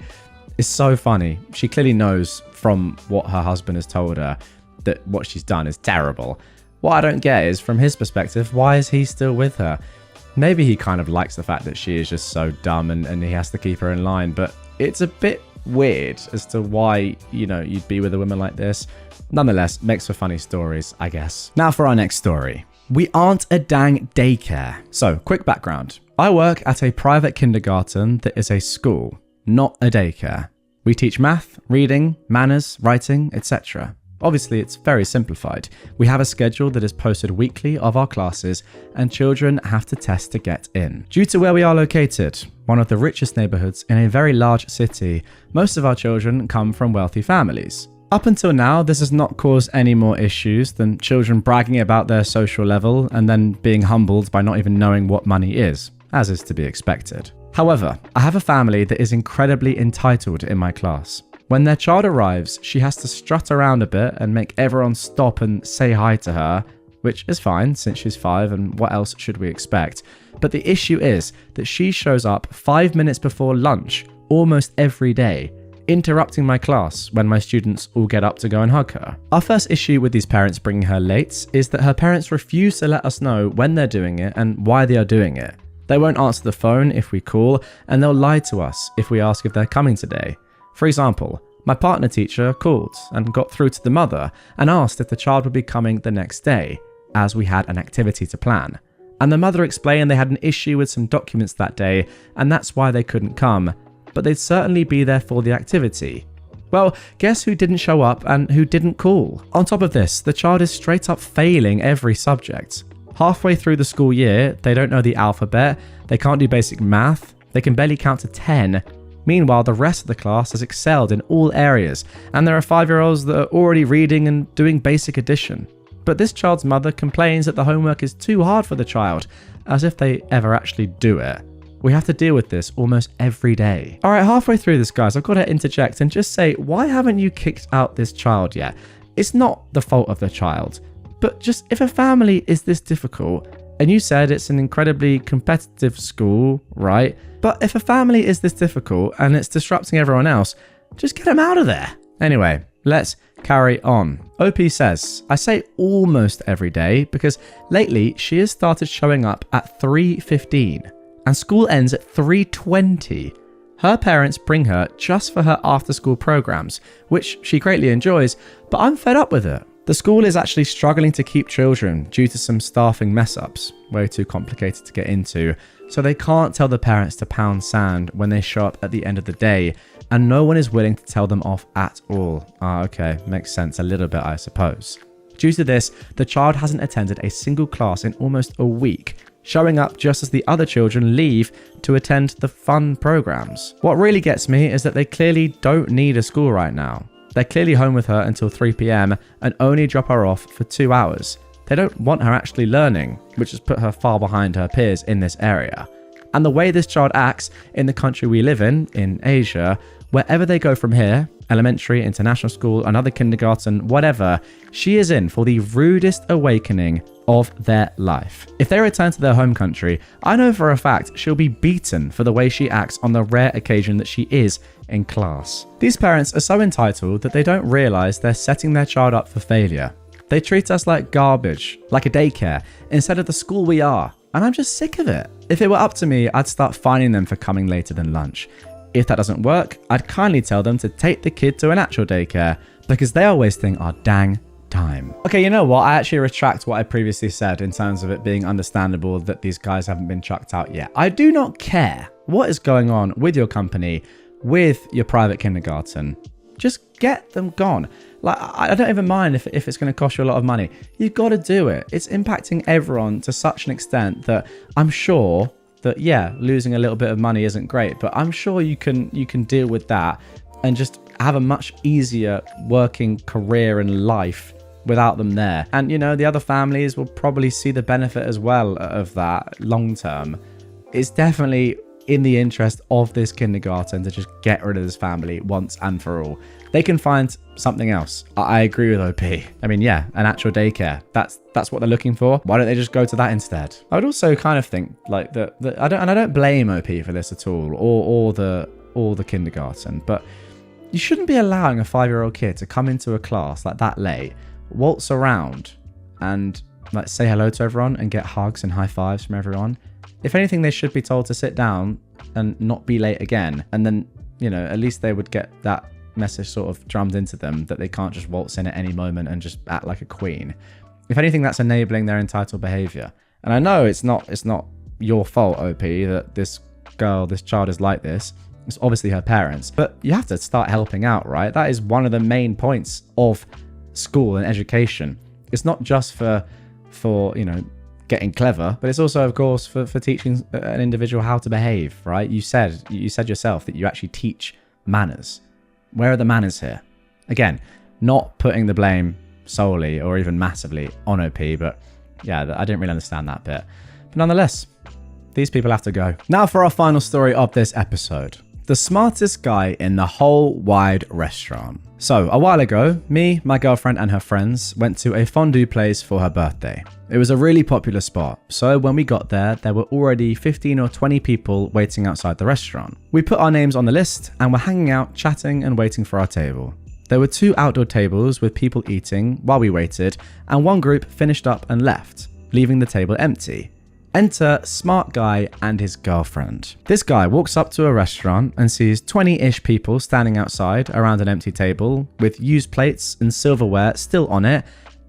is so funny. She clearly knows from what her husband has told her that what she's done is terrible. What I don't get is, from his perspective, why is he still with her? Maybe he kind of likes the fact that she is just so dumb and he has to keep her in line, but it's a bit weird as to why, you'd be with a woman like this. Nonetheless, makes for funny stories, I guess. Now for our next story. We aren't a dang daycare. So, quick background. I work at a private kindergarten that is a school, not a daycare. We teach math, reading, manners, writing, etc. Obviously, it's very simplified. We have a schedule that is posted weekly of our classes, and children have to test to get in. Due to where we are located, one of the richest neighborhoods in a very large city, most of our children come from wealthy families. Up until now, this has not caused any more issues than children bragging about their social level and then being humbled by not even knowing what money is, as is to be expected. However, I have a family that is incredibly entitled in my class. When their child arrives, she has to strut around a bit and make everyone stop and say hi to her, which is fine since she's 5 and what else should we expect? But the issue is that she shows up 5 minutes before lunch almost every day, interrupting my class when my students all get up to go and hug her. Our first issue with these parents bringing her late is that her parents refuse to let us know when they're doing it and why they are doing it. They won't answer the phone if we call, and they'll lie to us if we ask if they're coming today. For example, my partner teacher called and got through to the mother and asked if the child would be coming the next day, as we had an activity to plan. And the mother explained they had an issue with some documents that day, and that's why they couldn't come, but they'd certainly be there for the activity. Well, guess who didn't show up and who didn't call? On top of this, the child is straight up failing every subject. Halfway through the school year, they don't know the alphabet, they can't do basic math, they can barely count to 10, Meanwhile, the rest of the class has excelled in all areas, and there are 5-year-olds that are already reading and doing basic addition. But this child's mother complains that the homework is too hard for the child, as if they ever actually do it. We have to deal with this almost every day. Alright, halfway through this, guys, I've got to interject and just say, why haven't you kicked out this child yet? It's not the fault of the child, but just if a family is this difficult, and you said it's an incredibly competitive school, right? But if a family is this difficult and it's disrupting everyone else, just get them out of there. Anyway, let's carry on. OP says, I say almost every day because lately she has started showing up at 3:15 and school ends at 3:20. Her parents bring her just for her after-school programs, which she greatly enjoys, but I'm fed up with it. The school is actually struggling to keep children due to some staffing mess-ups, way too complicated to get into, so they can't tell the parents to pound sand when they show up at the end of the day, and no one is willing to tell them off at all. Okay, makes sense a little bit, I suppose. Due to this, the child hasn't attended a single class in almost a week, showing up just as the other children leave to attend the fun programs. What really gets me is that they clearly don't need a school right now. They're clearly home with her until 3 p.m. and only drop her off for 2 hours. They don't want her actually learning, which has put her far behind her peers in this area. And the way this child acts in the country we live in Asia, wherever they go from here, elementary, international school, another kindergarten, whatever, she is in for the rudest awakening of their life. If they return to their home country, I know for a fact she'll be beaten for the way she acts on the rare occasion that she is in class. These parents are so entitled that they don't realize they're setting their child up for failure. They treat us like garbage, like a daycare, instead of the school we are, and I'm just sick of it. If it were up to me, I'd start fining them for coming later than lunch. If that doesn't work, I'd kindly tell them to take the kid to an actual daycare, because they are wasting our dang time. Okay, you know what? I actually retract what I previously said in terms of it being understandable that these guys haven't been chucked out yet. I do not care what is going on with your company, with your private kindergarten. Just get them gone. Like, I don't even mind if it's going to cost you a lot of money. You've got to do it. It's impacting everyone to such an extent that I'm sure that, yeah, losing a little bit of money isn't great, but I'm sure you can deal with that and just have a much easier working career and life without them there. And, you know, the other families will probably see the benefit as well of that long term. It's definitely in the interest of this kindergarten to just get rid of this family once and for all. They can find something else. I agree with OP. I mean, yeah, an actual daycare. That's what they're looking for. Why don't they just go to that instead? I would also kind of think like that. I don't blame OP for this at all, or the kindergarten. But you shouldn't be allowing a 5-year-old kid to come into a class like that late, waltz around, and like say hello to everyone and get hugs and high fives from everyone. If anything, they should be told to sit down and not be late again. And then, you know, at least they would get that message sort of drummed into them that they can't just waltz in at any moment and just act like a queen. If anything, that's enabling their entitled behavior. And I know it's not your fault, OP, that this child is like this. It's obviously her parents, but you have to start helping out, right? That is one of the main points of school and education. It's not just for you know, getting clever, but it's also, of course, for teaching an individual how to behave, right? You said yourself that you actually teach manners. Where are the manners here? Again, not putting the blame solely or even massively on OP, but yeah, I didn't really understand that bit. But nonetheless, these people have to go. Now for our final story of this episode. The smartest guy in the whole wide restaurant. So, a while ago, me, my girlfriend and her friends went to a fondue place for her birthday. It was a really popular spot, so when we got there were already 15 or 20 people waiting outside the restaurant. We put our names on the list and were hanging out, chatting and waiting for our table. There were 2 outdoor tables with people eating while we waited, and one group finished up and left, leaving the table empty. Enter smart guy and his girlfriend. This guy walks up to a restaurant and sees 20-ish people standing outside around an empty table with used plates and silverware still on it,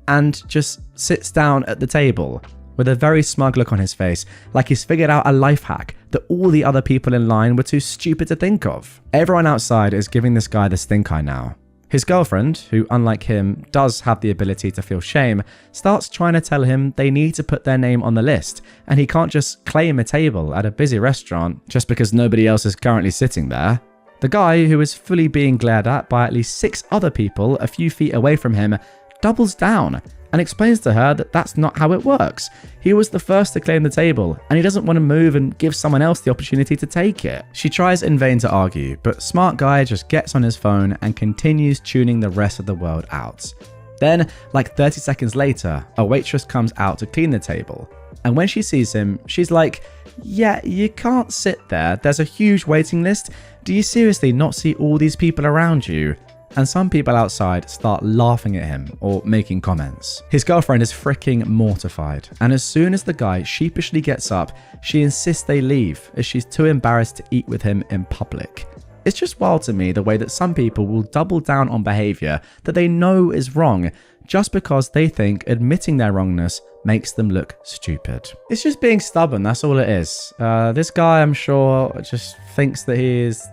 and just sits down at the table with a very smug look on his face, like he's figured out a life hack that all the other people in line were too stupid to think of. Everyone outside is giving this guy the stink eye now. His girlfriend, who unlike him does have the ability to feel shame, starts trying to tell him they need to put their name on the list, and he can't just claim a table at a busy restaurant just because nobody else is currently sitting there. The guy, who is fully being glared at by at least 6 other people a few feet away from him, doubles down and explains to her that that's not how it works. He was the first to claim the table, and he doesn't want to move and give someone else the opportunity to take it. She tries in vain to argue, but smart guy just gets on his phone and continues tuning the rest of the world out. Then, like 30 seconds later, a waitress comes out to clean the table. And when she sees him, she's like, "Yeah, you can't sit there. There's a huge waiting list. Do you seriously not see all these people around you?" And some people outside start laughing at him or making comments. His girlfriend is freaking mortified, and as soon as the guy sheepishly gets up, she insists they leave as she's too embarrassed to eat with him in public. It's just wild to me the way that some people will double down on behavior that they know is wrong just because they think admitting their wrongness makes them look stupid. It's just being stubborn, that's all it is. This guy, I'm sure, just thinks that he is,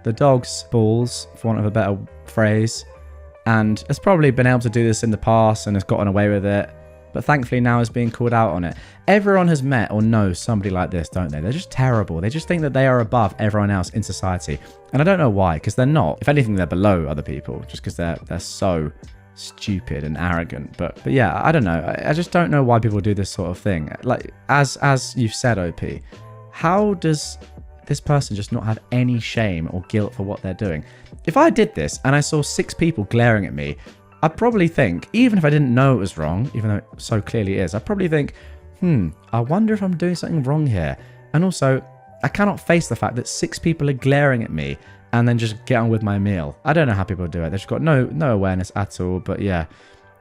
the dog's balls, for want of a better phrase, and has probably been able to do this in the past and has gotten away with it, but thankfully now is being called out on it. Everyone has met or knows somebody like this, don't they? They're just terrible. They just think that they are above everyone else in society, and I don't know why, because they're not. If anything, they're below other people, just because they're so stupid and arrogant. But yeah, I don't know. I just don't know why people do this sort of thing. Like, as you've said, OP, how does this person just not have any shame or guilt for what they're doing? If I did this and I saw 6 people glaring at me, I'd probably think, even if I didn't know it was wrong, even though it so clearly is, I'd probably think, I wonder if I'm doing something wrong here. And also, I cannot face the fact that 6 people are glaring at me and then just get on with my meal. I don't know how people do it. They've just got no awareness at all. But yeah,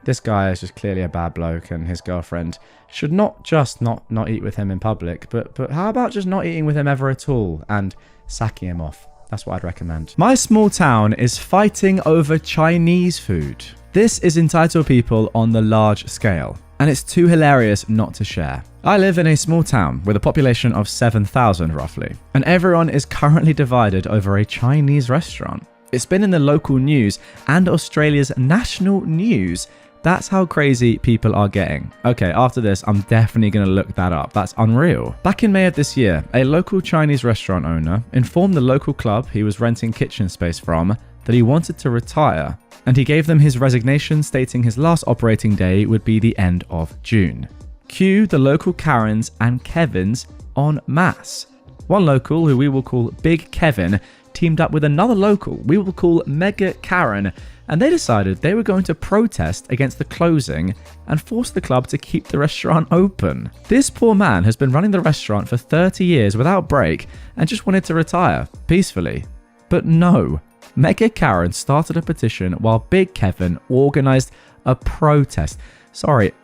this guy is just clearly a bad bloke, and his girlfriend should not just not eat with him in public, but how about just not eating with him ever at all and sacking him off? That's what I'd recommend. My small town is fighting over Chinese food. This is entitled people on the large scale, and it's too hilarious not to share. I live in a small town with a population of 7,000 roughly, and everyone is currently divided over a Chinese restaurant. It's been in the local news and Australia's national news. That's how crazy people are getting. Okay, after this, I'm definitely going to look that up. That's unreal. Back in May of this year, a local Chinese restaurant owner informed the local club he was renting kitchen space from that he wanted to retire, and he gave them his resignation, stating his last operating day would be the end of June. Cue the local Karens and Kevins en masse. One local, who we will call Big Kevin, teamed up with another local we will call Mega Karen, and they decided they were going to protest against the closing and force the club to keep the restaurant open. This poor man has been running the restaurant for 30 years without break and just wanted to retire peacefully. But no, Mega Karen started a petition while Big Kevin organised a protest.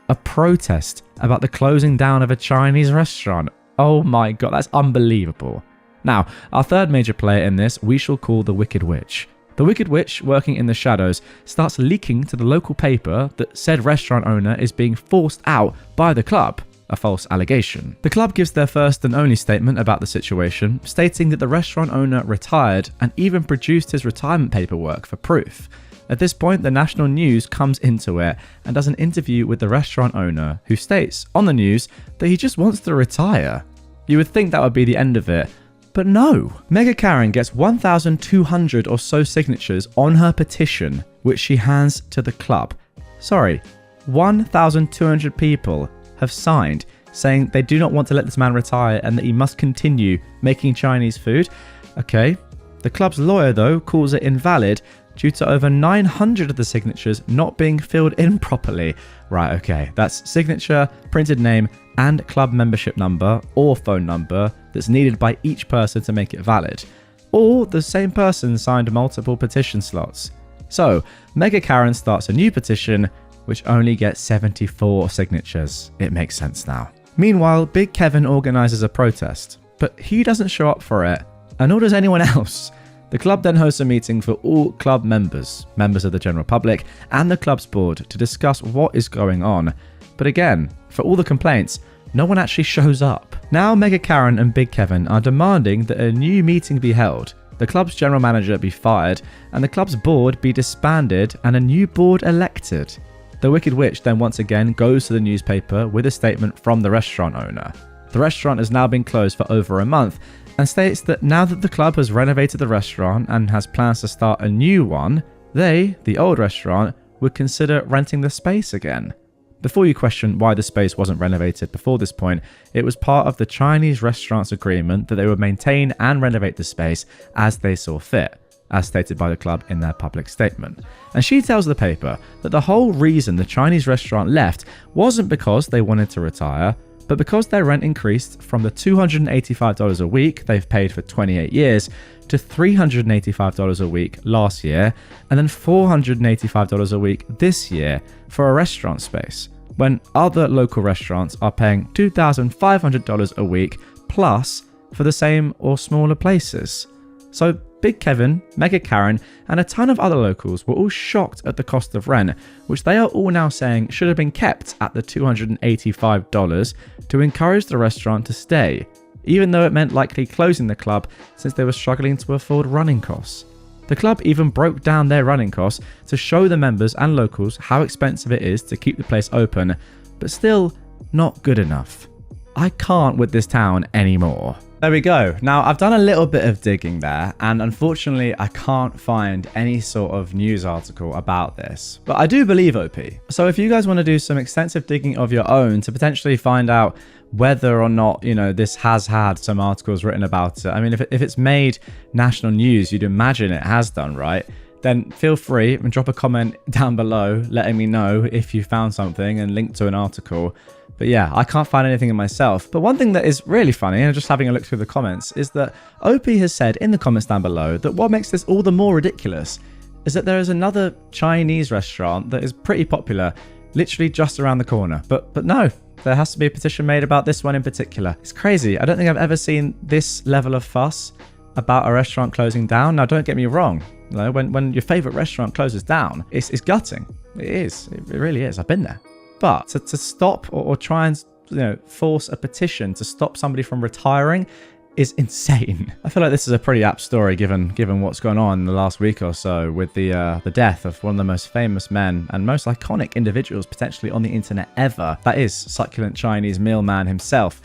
A protest about the closing down of a Chinese restaurant. Oh my god, that's unbelievable. Now, our third major player in this we shall call the Wicked Witch. The Wicked Witch, working in the shadows, starts leaking to the local paper that said restaurant owner is being forced out by the club, a false allegation. The club gives their first and only statement about the situation, stating that the restaurant owner retired and even produced his retirement paperwork for proof. At this point, the national news comes into it and does an interview with the restaurant owner, who states on the news that he just wants to retire. You would think that would be the end of it, but no. Mega Karen gets 1,200 or so signatures on her petition, which she hands to the club. 1,200 people have signed saying they do not want to let this man retire and that he must continue making Chinese food. Okay. The club's lawyer, though, calls it invalid due to over 900 of the signatures not being filled in properly. Right, okay. That's signature, printed name, and club membership number or phone number that's needed by each person to make it valid. Or the same person signed multiple petition slots. So, Mega Karen starts a new petition, which only gets 74 signatures. It makes sense now. Meanwhile, Big Kevin organises a protest, but he doesn't show up for it, and nor does anyone else. The club then hosts a meeting for all club members of the general public, and the club's board to discuss what is going on. But again, for all the complaints, no one actually shows up. Now Mega Karen and Big Kevin are demanding that a new meeting be held, the club's general manager be fired, and the club's board be disbanded and a new board elected. The Wicked Witch then once again goes to the newspaper with a statement from the restaurant owner. The restaurant has now been closed for over a month, and states that now that the club has renovated the restaurant and has plans to start a new one, they, the old restaurant, would consider renting the space again. Before you question why the space wasn't renovated before this point, it was part of the Chinese restaurant's agreement that they would maintain and renovate the space as they saw fit, as stated by the club in their public statement. And she tells the paper that the whole reason the Chinese restaurant left wasn't because they wanted to retire, but because their rent increased from the $285 a week they've paid for 28 years to $385 a week last year, and then $485 a week this year for a restaurant space, when other local restaurants are paying $2,500 a week plus for the same or smaller places. So Big Kevin, Mega Karen, and a ton of other locals were all shocked at the cost of rent, which they are all now saying should have been kept at the $285 to encourage the restaurant to stay, even though it meant likely closing the club since they were struggling to afford running costs. The club even broke down their running costs to show the members and locals how expensive it is to keep the place open, but still not good enough. I can't with this town anymore. There we go. Now, I've done a little bit of digging there, and unfortunately, I can't find any sort of news article about this. But I do believe OP. So if you guys want to do some extensive digging of your own to potentially find out whether or not, this has had some articles written about it. I mean, if it's made national news, you'd imagine it has done, right? Then feel free and drop a comment down below letting me know if you found something and link to an article. But yeah, I can't find anything in myself. But one thing that is really funny, and just having a look through the comments, is that OP has said in the comments down below that what makes this all the more ridiculous is that there is another Chinese restaurant that is pretty popular, literally just around the corner. But no, there has to be a petition made about this one in particular. It's crazy. I don't think I've ever seen this level of fuss about a restaurant closing down. Now, don't get me wrong. When your favorite restaurant closes down, it's gutting. It is. It really is. I've been there. But to stop or try and force a petition to stop somebody from retiring is insane. I feel like this is a pretty apt story given what's gone on in the last week or so with the death of one of the most famous men and most iconic individuals potentially on the internet ever. That is succulent Chinese mealman himself.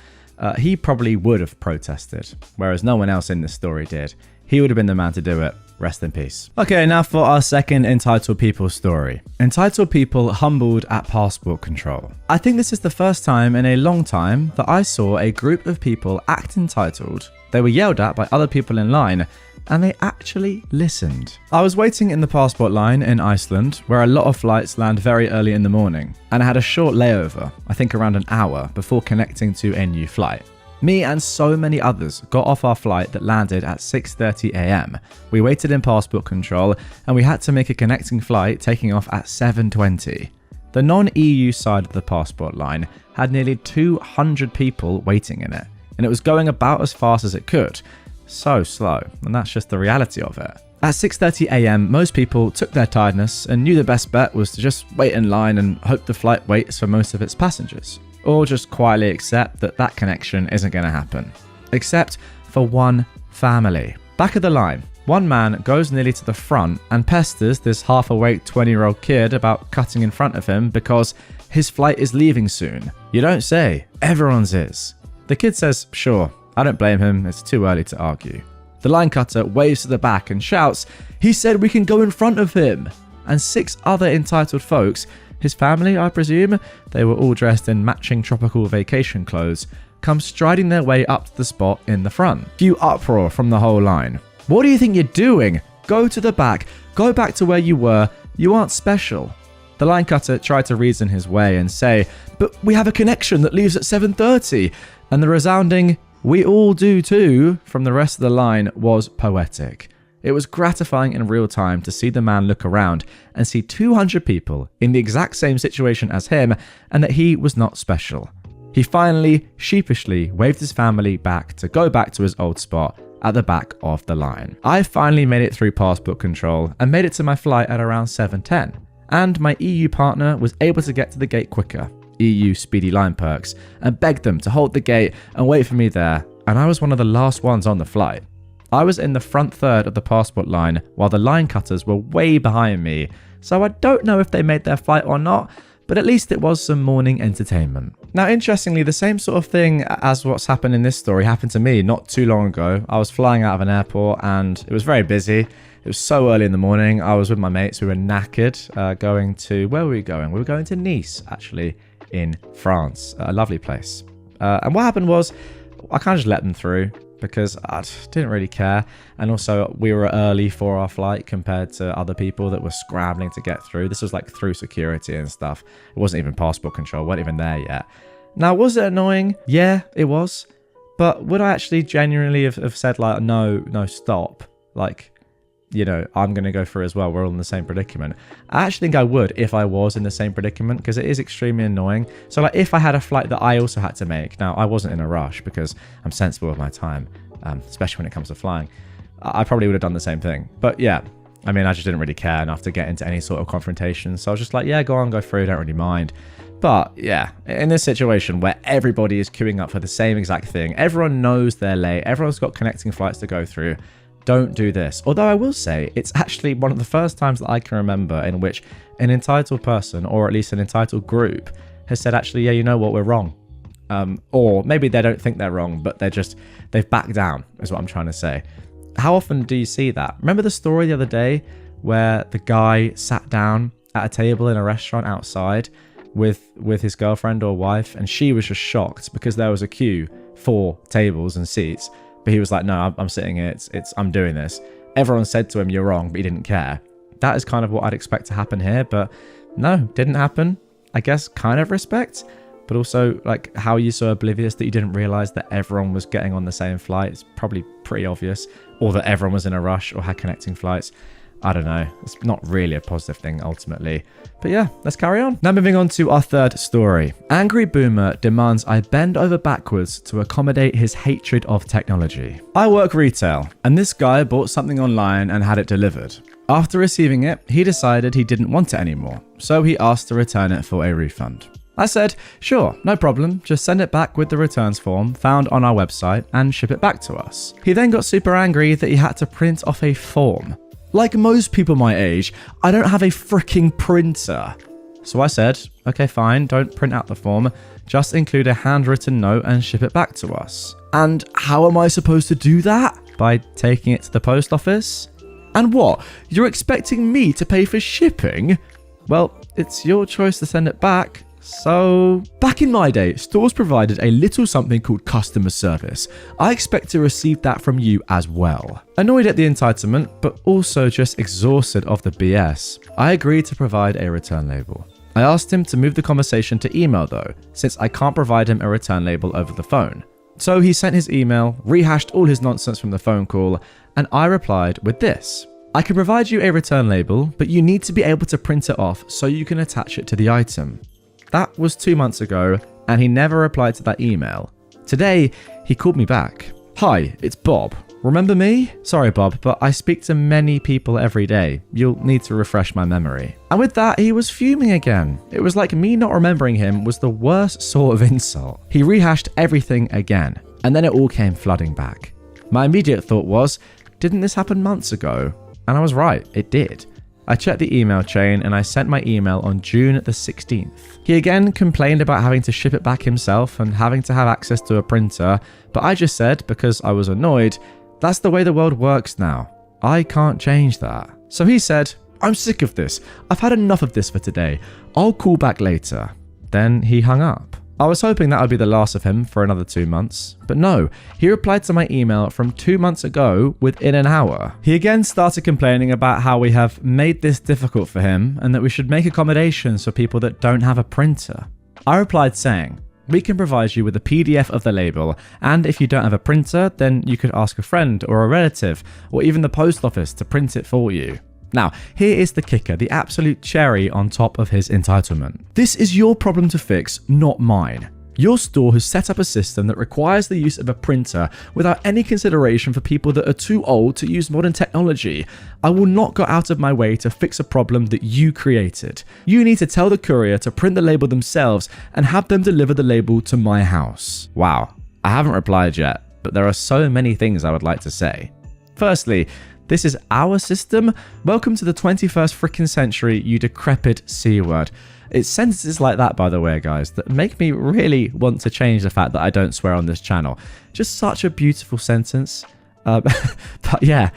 He probably would have protested, whereas no one else in this story did. He would have been the man to do it. Rest in peace. Okay, now for our second entitled people story. Entitled people humbled at passport control. I think this is the first time in a long time that I saw a group of people act entitled. They were yelled at by other people in line, and they actually listened. I was waiting in the passport line in Iceland, where a lot of flights land very early in the morning, and I had a short layover, I think around an hour, before connecting to a new flight. Me and so many others got off our flight that landed at 6:30 a.m. We waited in passport control and we had to make a connecting flight taking off at 7:20. The non-EU side of the passport line had nearly 200 people waiting in it, and it was going about as fast as it could. So slow, and that's just the reality of it. At 6:30 a.m, most people took their tiredness and knew the best bet was to just wait in line and hope the flight waits for most of its passengers. Or just quietly accept that connection isn't going to happen. Except for one family. Back of the line, one man goes nearly to the front and pesters this half-awake 20-year-old kid about cutting in front of him because his flight is leaving soon. You don't say, everyone's is. The kid says, sure, I don't blame him, it's too early to argue. The line cutter waves to the back and shouts, he said we can go in front of him. And 6 other entitled folks, his family, I presume, they were all dressed in matching tropical vacation clothes, come striding their way up to the spot in the front. Cue uproar from the whole line. What do you think you're doing? Go to the back. Go back to where you were. You aren't special. The line cutter tried to reason his way and say, but we have a connection that leaves at 7:30. And the resounding, we all do too, from the rest of the line was poetic. It was gratifying in real time to see the man look around and see 200 people in the exact same situation as him and that he was not special. He finally, sheepishly waved his family back to go back to his old spot at the back of the line. I finally made it through passport control and made it to my flight at around 7:10. And my EU partner was able to get to the gate quicker, EU speedy line perks, and begged them to hold the gate and wait for me there, and I was one of the last ones on the flight. I was in the front third of the passport line while the line cutters were way behind me, so I don't know if they made their flight or not, but at least it was some morning entertainment. Now, interestingly, the same sort of thing as what's happened in this story happened to me not too long ago. I was flying out of an airport and it was very busy. It was so early in the morning. I was with my mates. We were knackered, going to... Where were we going? We were going to Nice, actually, in France. A lovely place. And what happened was, I kind of just let them through because I didn't really care. And also, we were early for our flight compared to other people that were scrambling to get through. This was like through security and stuff. It wasn't even passport control. We weren't even there yet. Now, was it annoying? Yeah, it was. But would I actually genuinely have said, like, no, stop? Like... I'm going to go through as well. We're all in the same predicament. I actually think I would if I was in the same predicament because it is extremely annoying. So like if I had a flight that I also had to make, now I wasn't in a rush because I'm sensible with my time, especially when it comes to flying. I probably would have done the same thing. But yeah, I mean, I just didn't really care enough to get into any sort of confrontation. So I was just like, yeah, go on, go through. Don't really mind. But yeah, in this situation where everybody is queuing up for the same exact thing, everyone knows they're late, everyone's got connecting flights to go through. Don't do this. Although I will say, it's actually one of the first times that I can remember in which an entitled person, or at least an entitled group, has said, actually, yeah, you know what, we're wrong. Or maybe they don't think they're wrong, but they've backed down, is what I'm trying to say. How often do you see that? Remember the story the other day where the guy sat down at a table in a restaurant outside with his girlfriend or wife, and she was just shocked because there was a queue for tables and seats. But he was like, no, I'm sitting here. I'm doing this. Everyone said to him, you're wrong, but he didn't care. That is kind of what I'd expect to happen here. But no, didn't happen. I guess kind of respect. But also, like, how are you so oblivious that you didn't realize that everyone was getting on the same flight? It's probably pretty obvious. Or that everyone was in a rush or had connecting flights. I don't know. It's not really a positive thing, ultimately. But yeah, let's carry on. Now moving on to our third story. Angry boomer demands I bend over backwards to accommodate his hatred of technology. I work retail, and this guy bought something online and had it delivered. After receiving it, he decided he didn't want it anymore, so he asked to return it for a refund. I said, sure, no problem, just send it back with the returns form found on our website and ship it back to us. He then got super angry that he had to print off a form. Like most people my age, I don't have a freaking printer. So I said, okay, fine, don't print out the form, just include a handwritten note and ship it back to us. And how am I supposed to do that? By taking it to the post office? And what? You're expecting me to pay for shipping? Well, it's your choice to send it back. So, back in my day, stores provided a little something called customer service. I expect to receive that from you as well. Annoyed at the entitlement, but also just exhausted of the BS, I agreed to provide a return label. I asked him to move the conversation to email though, since I can't provide him a return label over the phone. So he sent his email, rehashed all his nonsense from the phone call, and I replied with this. I can provide you a return label, but you need to be able to print it off so you can attach it to the item. That was 2 months ago, and he never replied to that email. Today, he called me back. Hi, it's Bob. Remember me? Sorry, Bob, but I speak to many people every day. You'll need to refresh my memory. And with that, he was fuming again. It was like me not remembering him was the worst sort of insult. He rehashed everything again, and then it all came flooding back. My immediate thought was, didn't this happen months ago? And I was right, it did. I checked the email chain and I sent my email on June the 16th. He again complained about having to ship it back himself and having to have access to a printer, but I just said, because I was annoyed, that's the way the world works now. I can't change that. So he said, I'm sick of this. I've had enough of this for today. I'll call back later. Then he hung up. I was hoping that would be the last of him for another 2 months, but no, he replied to my email from 2 months ago within an hour. He again started complaining about how we have made this difficult for him and that we should make accommodations for people that don't have a printer. I replied saying, we can provide you with a PDF of the label, and if you don't have a printer, then you could ask a friend or a relative or even the post office to print it for you. Now, here is the kicker, the absolute cherry on top of his entitlement. This is your problem to fix, not mine. Your store has set up a system that requires the use of a printer without any consideration for people that are too old to use modern technology. I will not go out of my way to fix a problem that you created. You need to tell the courier to print the label themselves and have them deliver the label to my house. Wow, I haven't replied yet, but there are so many things I would like to say. Firstly, This is our system? Welcome to the 21st freaking century, you decrepit C-word. It's sentences like that, by the way, guys, that make me really want to change the fact that I don't swear on this channel. Just such a beautiful sentence. But yeah,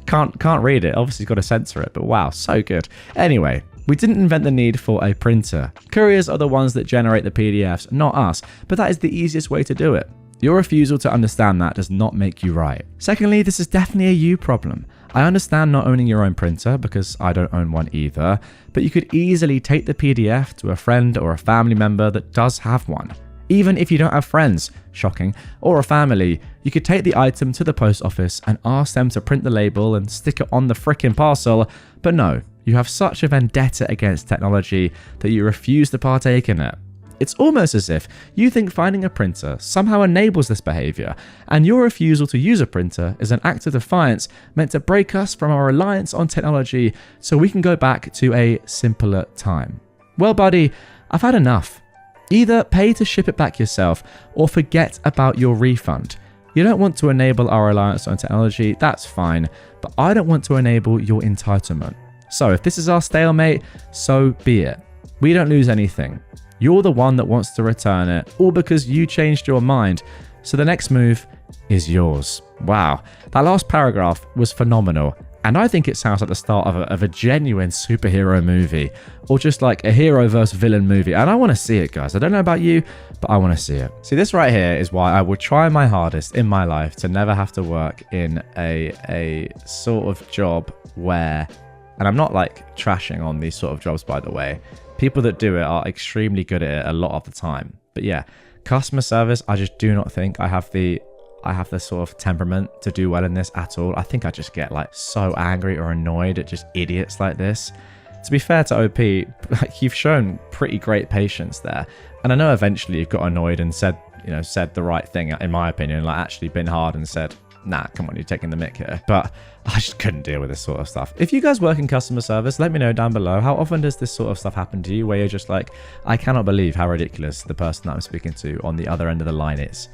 can't read it. Obviously, got to censor it, but wow, so good. Anyway, we didn't invent the need for a printer. Couriers are the ones that generate the PDFs, not us, but that is the easiest way to do it. Your refusal to understand that does not make you right. Secondly, this is definitely a you problem. I understand not owning your own printer because I don't own one either, but you could easily take the PDF to a friend or a family member that does have one. Even if you don't have friends, shocking, or a family, you could take the item to the post office and ask them to print the label and stick it on the frickin' parcel, but no, you have such a vendetta against technology that you refuse to partake in it. It's almost as if you think finding a printer somehow enables this behavior, and your refusal to use a printer is an act of defiance meant to break us from our reliance on technology so we can go back to a simpler time. Well, buddy, I've had enough. Either pay to ship it back yourself or forget about your refund. You don't want to enable our reliance on technology, that's fine, but I don't want to enable your entitlement. So if this is our stalemate, so be it. We don't lose anything. You're the one that wants to return it, all because you changed your mind. So the next move is yours. Wow, that last paragraph was phenomenal. And I think it sounds like the start of a genuine superhero movie, or just like a hero versus villain movie. And I want to see it, guys. I don't know about you, but I want to see it. See, this right here is why I would try my hardest in my life to never have to work in a sort of job where, and I'm not like trashing on these sort of jobs, by the way. People that do it are extremely good at it a lot of the time. But yeah, customer service, I just do not think I have the sort of temperament to do well in this at all. I think I just get like so angry or annoyed at just idiots like this. To be fair to OP, like, you've shown pretty great patience there. And I know eventually you've got annoyed and said the right thing, in my opinion, like actually been hard and said, nah, come on, you're taking the mick here. But I just couldn't deal with this sort of stuff. If you guys work in customer service, let me know down below. How often does this sort of stuff happen to you where you're just like, I cannot believe how ridiculous the person that I'm speaking to on the other end of the line is.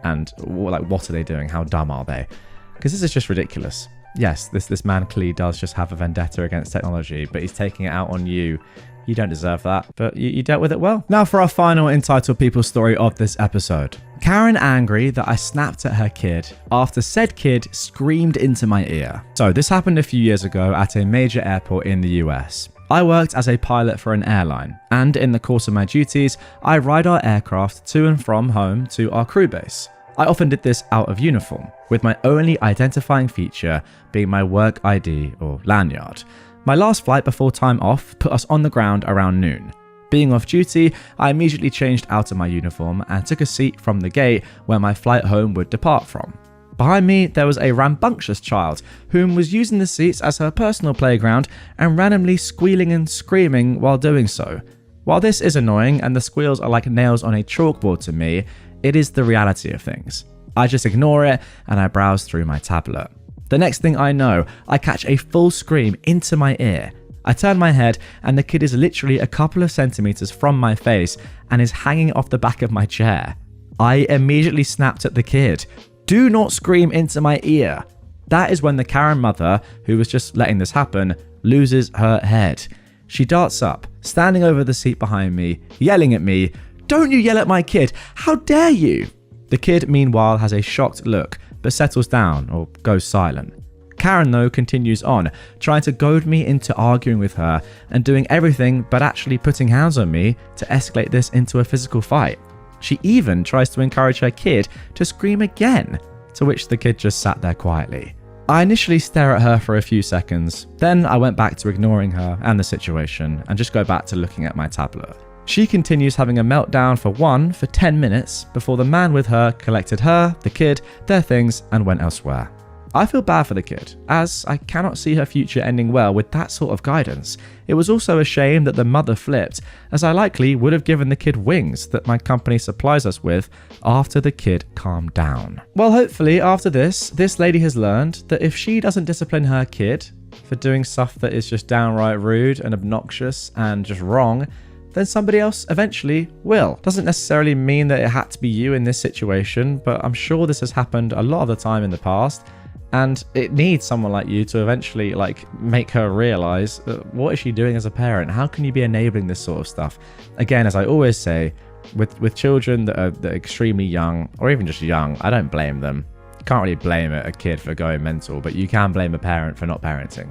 And like, what are they doing? How dumb are they? Because this is just ridiculous. Yes, this man clearly does just have a vendetta against technology, but he's taking it out on you. You don't deserve that, but you dealt with it well. Now for our final entitled people story of this episode. Karen angry that I snapped at her kid after said kid screamed into my ear. So this happened a few years ago at a major airport in the US. I worked as a pilot for an airline, and in the course of my duties, I ride our aircraft to and from home to our crew base. I often did this out of uniform, with my only identifying feature being my work ID or lanyard. My last flight before time off put us on the ground around noon. Being off duty, I immediately changed out of my uniform and took a seat from the gate where my flight home would depart from. Behind me, there was a rambunctious child whom was using the seats as her personal playground and randomly squealing and screaming while doing so. While this is annoying and the squeals are like nails on a chalkboard to me, it is the reality of things. I just ignore it and I browse through my tablet. The next thing I know, I catch a full scream into my ear. I turn my head and the kid is literally a couple of centimeters from my face and is hanging off the back of my chair. I immediately snapped at the kid. Do not scream into my ear. That is when the Karen mother, who was just letting this happen, loses her head. She darts up, standing over the seat behind me, yelling at me, "Don't you yell at my kid! How dare you!" The kid, meanwhile, has a shocked look, but settles down or goes silent. Karen, though, continues on, trying to goad me into arguing with her and doing everything but actually putting hands on me to escalate this into a physical fight. She even tries to encourage her kid to scream again, to which the kid just sat there quietly. I initially stare at her for a few seconds, then I went back to ignoring her and the situation and just go back to looking at my tablet. She continues having a meltdown for 10 minutes before the man with her collected her, the kid, their things and went elsewhere. I feel bad for the kid, as I cannot see her future ending well with that sort of guidance. It was also a shame that the mother flipped, as I likely would have given the kid wings that my company supplies us with after the kid calmed down. Well, hopefully after this lady has learned that if she doesn't discipline her kid for doing stuff that is just downright rude and obnoxious and just wrong, then somebody else eventually will. Doesn't necessarily mean that it had to be you in this situation, but I'm sure this has happened a lot of the time in the past. And it needs someone like you to eventually make her realize what is she doing as a parent? How can you be enabling this sort of stuff? Again, as I always say, with children that are extremely young, or even just young, I don't blame them. You can't really blame a kid for going mental, but you can blame a parent for not parenting.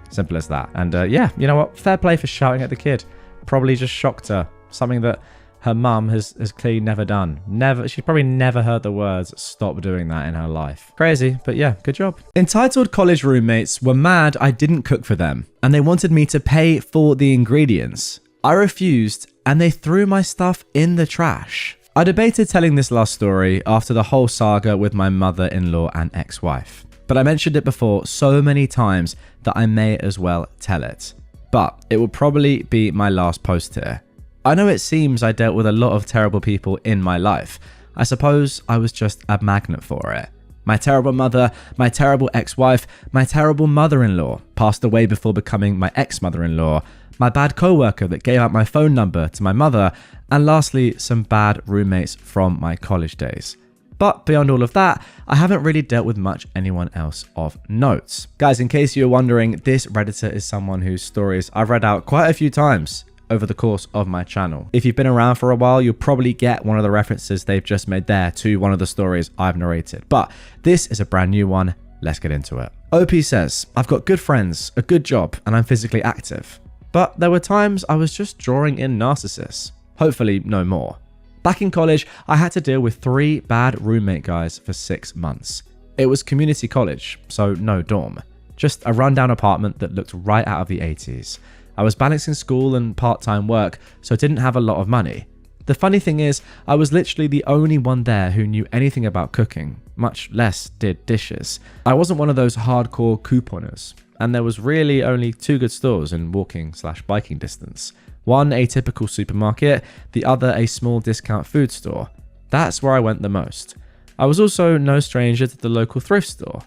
Simple as that. And yeah, you know what? Fair play for shouting at the kid. Probably just shocked her. Something that her mum has clearly never done. She's probably never heard the words "stop doing that" in her life. Crazy, but yeah, good job. Entitled college roommates were mad I didn't cook for them, and they wanted me to pay for the ingredients. I refused, and they threw my stuff in the trash. I debated telling this last story after the whole saga with my mother-in-law and ex-wife, but I mentioned it before so many times that I may as well tell it. But it will probably be my last post here. I know it seems I dealt with a lot of terrible people in my life. I suppose I was just a magnet for it. My terrible mother, my terrible ex-wife, my terrible mother-in-law passed away before becoming my ex-mother-in-law, my bad co-worker that gave out my phone number to my mother, and lastly, some bad roommates from my college days. But beyond all of that, I haven't really dealt with much anyone else of note. Guys, in case you're wondering, this Redditor is someone whose stories I've read out quite a few times over the course of my channel. If you've been around for a while, you'll probably get one of the references they've just made there to one of the stories I've narrated. But this is a brand new one. Let's get into it. OP says, I've got good friends, a good job, and I'm physically active. But there were times I was just drawing in narcissists. Hopefully no more. Back in college, I had to deal with 3 bad roommate guys for 6 months. It was community college, so no dorm. Just a rundown apartment that looked right out of the 80s. I was balancing school and part-time work, so didn't have a lot of money. The funny thing is, I was literally the only one there who knew anything about cooking, much less did dishes. I wasn't one of those hardcore couponers, and there was really only 2 good stores in walking/biking distance. One a typical supermarket, the other a small discount food store. That's where I went the most. I was also no stranger to the local thrift store.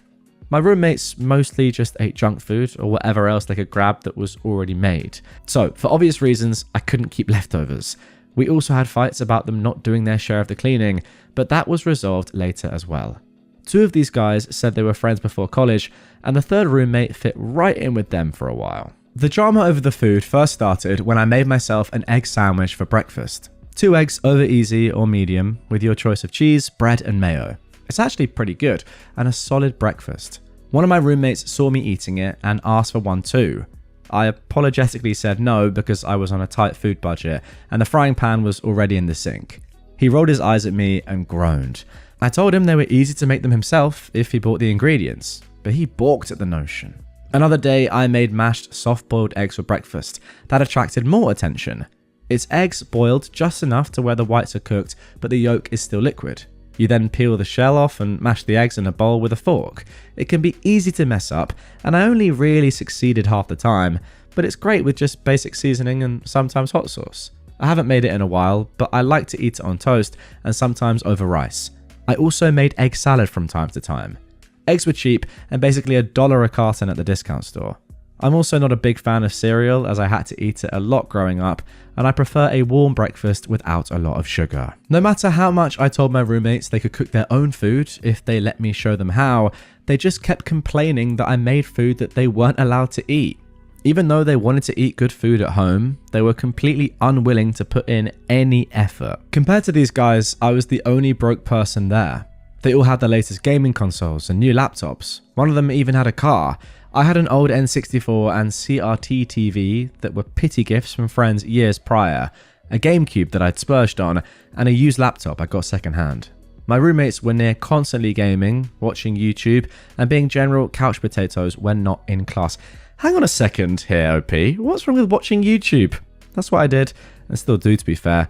My roommates mostly just ate junk food or whatever else they could grab that was already made. So, for obvious reasons, I couldn't keep leftovers. We also had fights about them not doing their share of the cleaning, but that was resolved later as well. 2 of these guys said they were friends before college, and the 3rd roommate fit right in with them for a while. The drama over the food first started when I made myself an egg sandwich for breakfast. 2 eggs over easy or medium, with your choice of cheese, bread, and mayo. It's actually pretty good, and a solid breakfast. One of my roommates saw me eating it and asked for one too. I apologetically said no because I was on a tight food budget and the frying pan was already in the sink. He rolled his eyes at me and groaned. I told him they were easy to make them himself if he bought the ingredients, but he balked at the notion. Another day, I made mashed soft-boiled eggs for breakfast. That attracted more attention. It's eggs boiled just enough to where the whites are cooked, but the yolk is still liquid. You then peel the shell off and mash the eggs in a bowl with a fork. It can be easy to mess up, and I only really succeeded half the time, but it's great with just basic seasoning and sometimes hot sauce. I haven't made it in a while, but I like to eat it on toast and sometimes over rice. I also made egg salad from time to time. Eggs were cheap and basically $1 a carton at the discount store. I'm also not a big fan of cereal as I had to eat it a lot growing up, and I prefer a warm breakfast without a lot of sugar. No matter how much I told my roommates they could cook their own food if they let me show them how, they just kept complaining that I made food that they weren't allowed to eat. Even though they wanted to eat good food at home, they were completely unwilling to put in any effort. Compared to these guys, I was the only broke person there. They all had the latest gaming consoles and new laptops. One of them even had a car. I had an old N64 and CRT TV that were pity gifts from friends years prior, a GameCube that I'd splurged on, and a used laptop I got secondhand. My roommates were near constantly gaming, watching YouTube, and being general couch potatoes when not in class. Hang on a second here, OP. What's wrong with watching YouTube? That's what I did, and still do to be fair,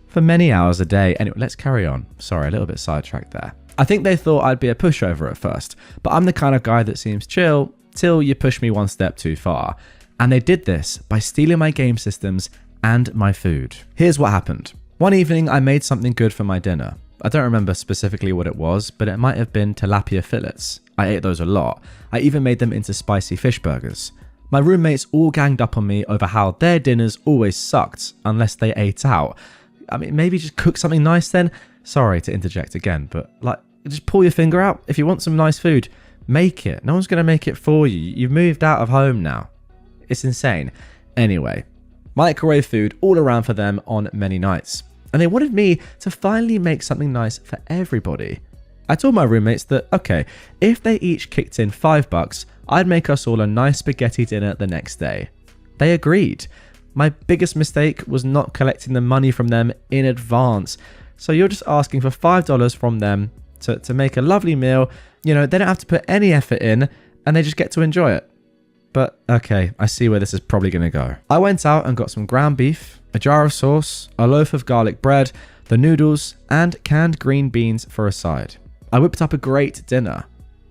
for many hours a day. Anyway, let's carry on. Sorry, a little bit sidetracked there. I think they thought I'd be a pushover at first, but I'm the kind of guy that seems chill till you push me one step too far. And they did this by stealing my game systems and my food. Here's what happened. One evening, I made something good for my dinner. I don't remember specifically what it was, but it might have been tilapia fillets. I ate those a lot. I even made them into spicy fish burgers. My roommates all ganged up on me over how their dinners always sucked unless they ate out. I mean, maybe just cook something nice then? Sorry to interject again, but just pull your finger out if you want some nice food. Make it. No one's going to make it for you. You've moved out of home now. It's insane. Anyway, microwave food all around for them on many nights. And they wanted me to finally make something nice for everybody. I told my roommates that, okay, if they each kicked in $5, I'd make us all a nice spaghetti dinner the next day. They agreed. My biggest mistake was not collecting the money from them in advance. So you're just asking for $5 from them to make a lovely meal. You know, they don't have to put any effort in and they just get to enjoy it. But okay, I see where this is probably going to go. I went out and got some ground beef, a jar of sauce, a loaf of garlic bread, the noodles, and canned green beans for a side. I whipped up a great dinner.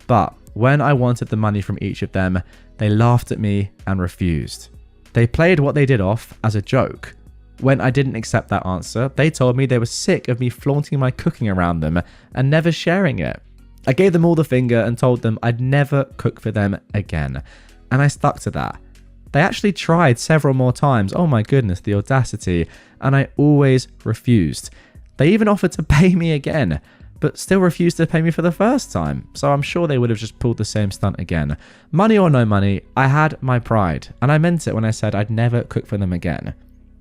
But when I wanted the money from each of them, they laughed at me and refused. They played what they did off as a joke. When I didn't accept that answer, they told me they were sick of me flaunting my cooking around them and never sharing it. I gave them all the finger and told them I'd never cook for them again. And I stuck to that. They actually tried several more times. Oh my goodness, the audacity. And I always refused. They even offered to pay me again, but still refused to pay me for the first time. So I'm sure they would have just pulled the same stunt again. Money or no money, I had my pride. And I meant it when I said I'd never cook for them again.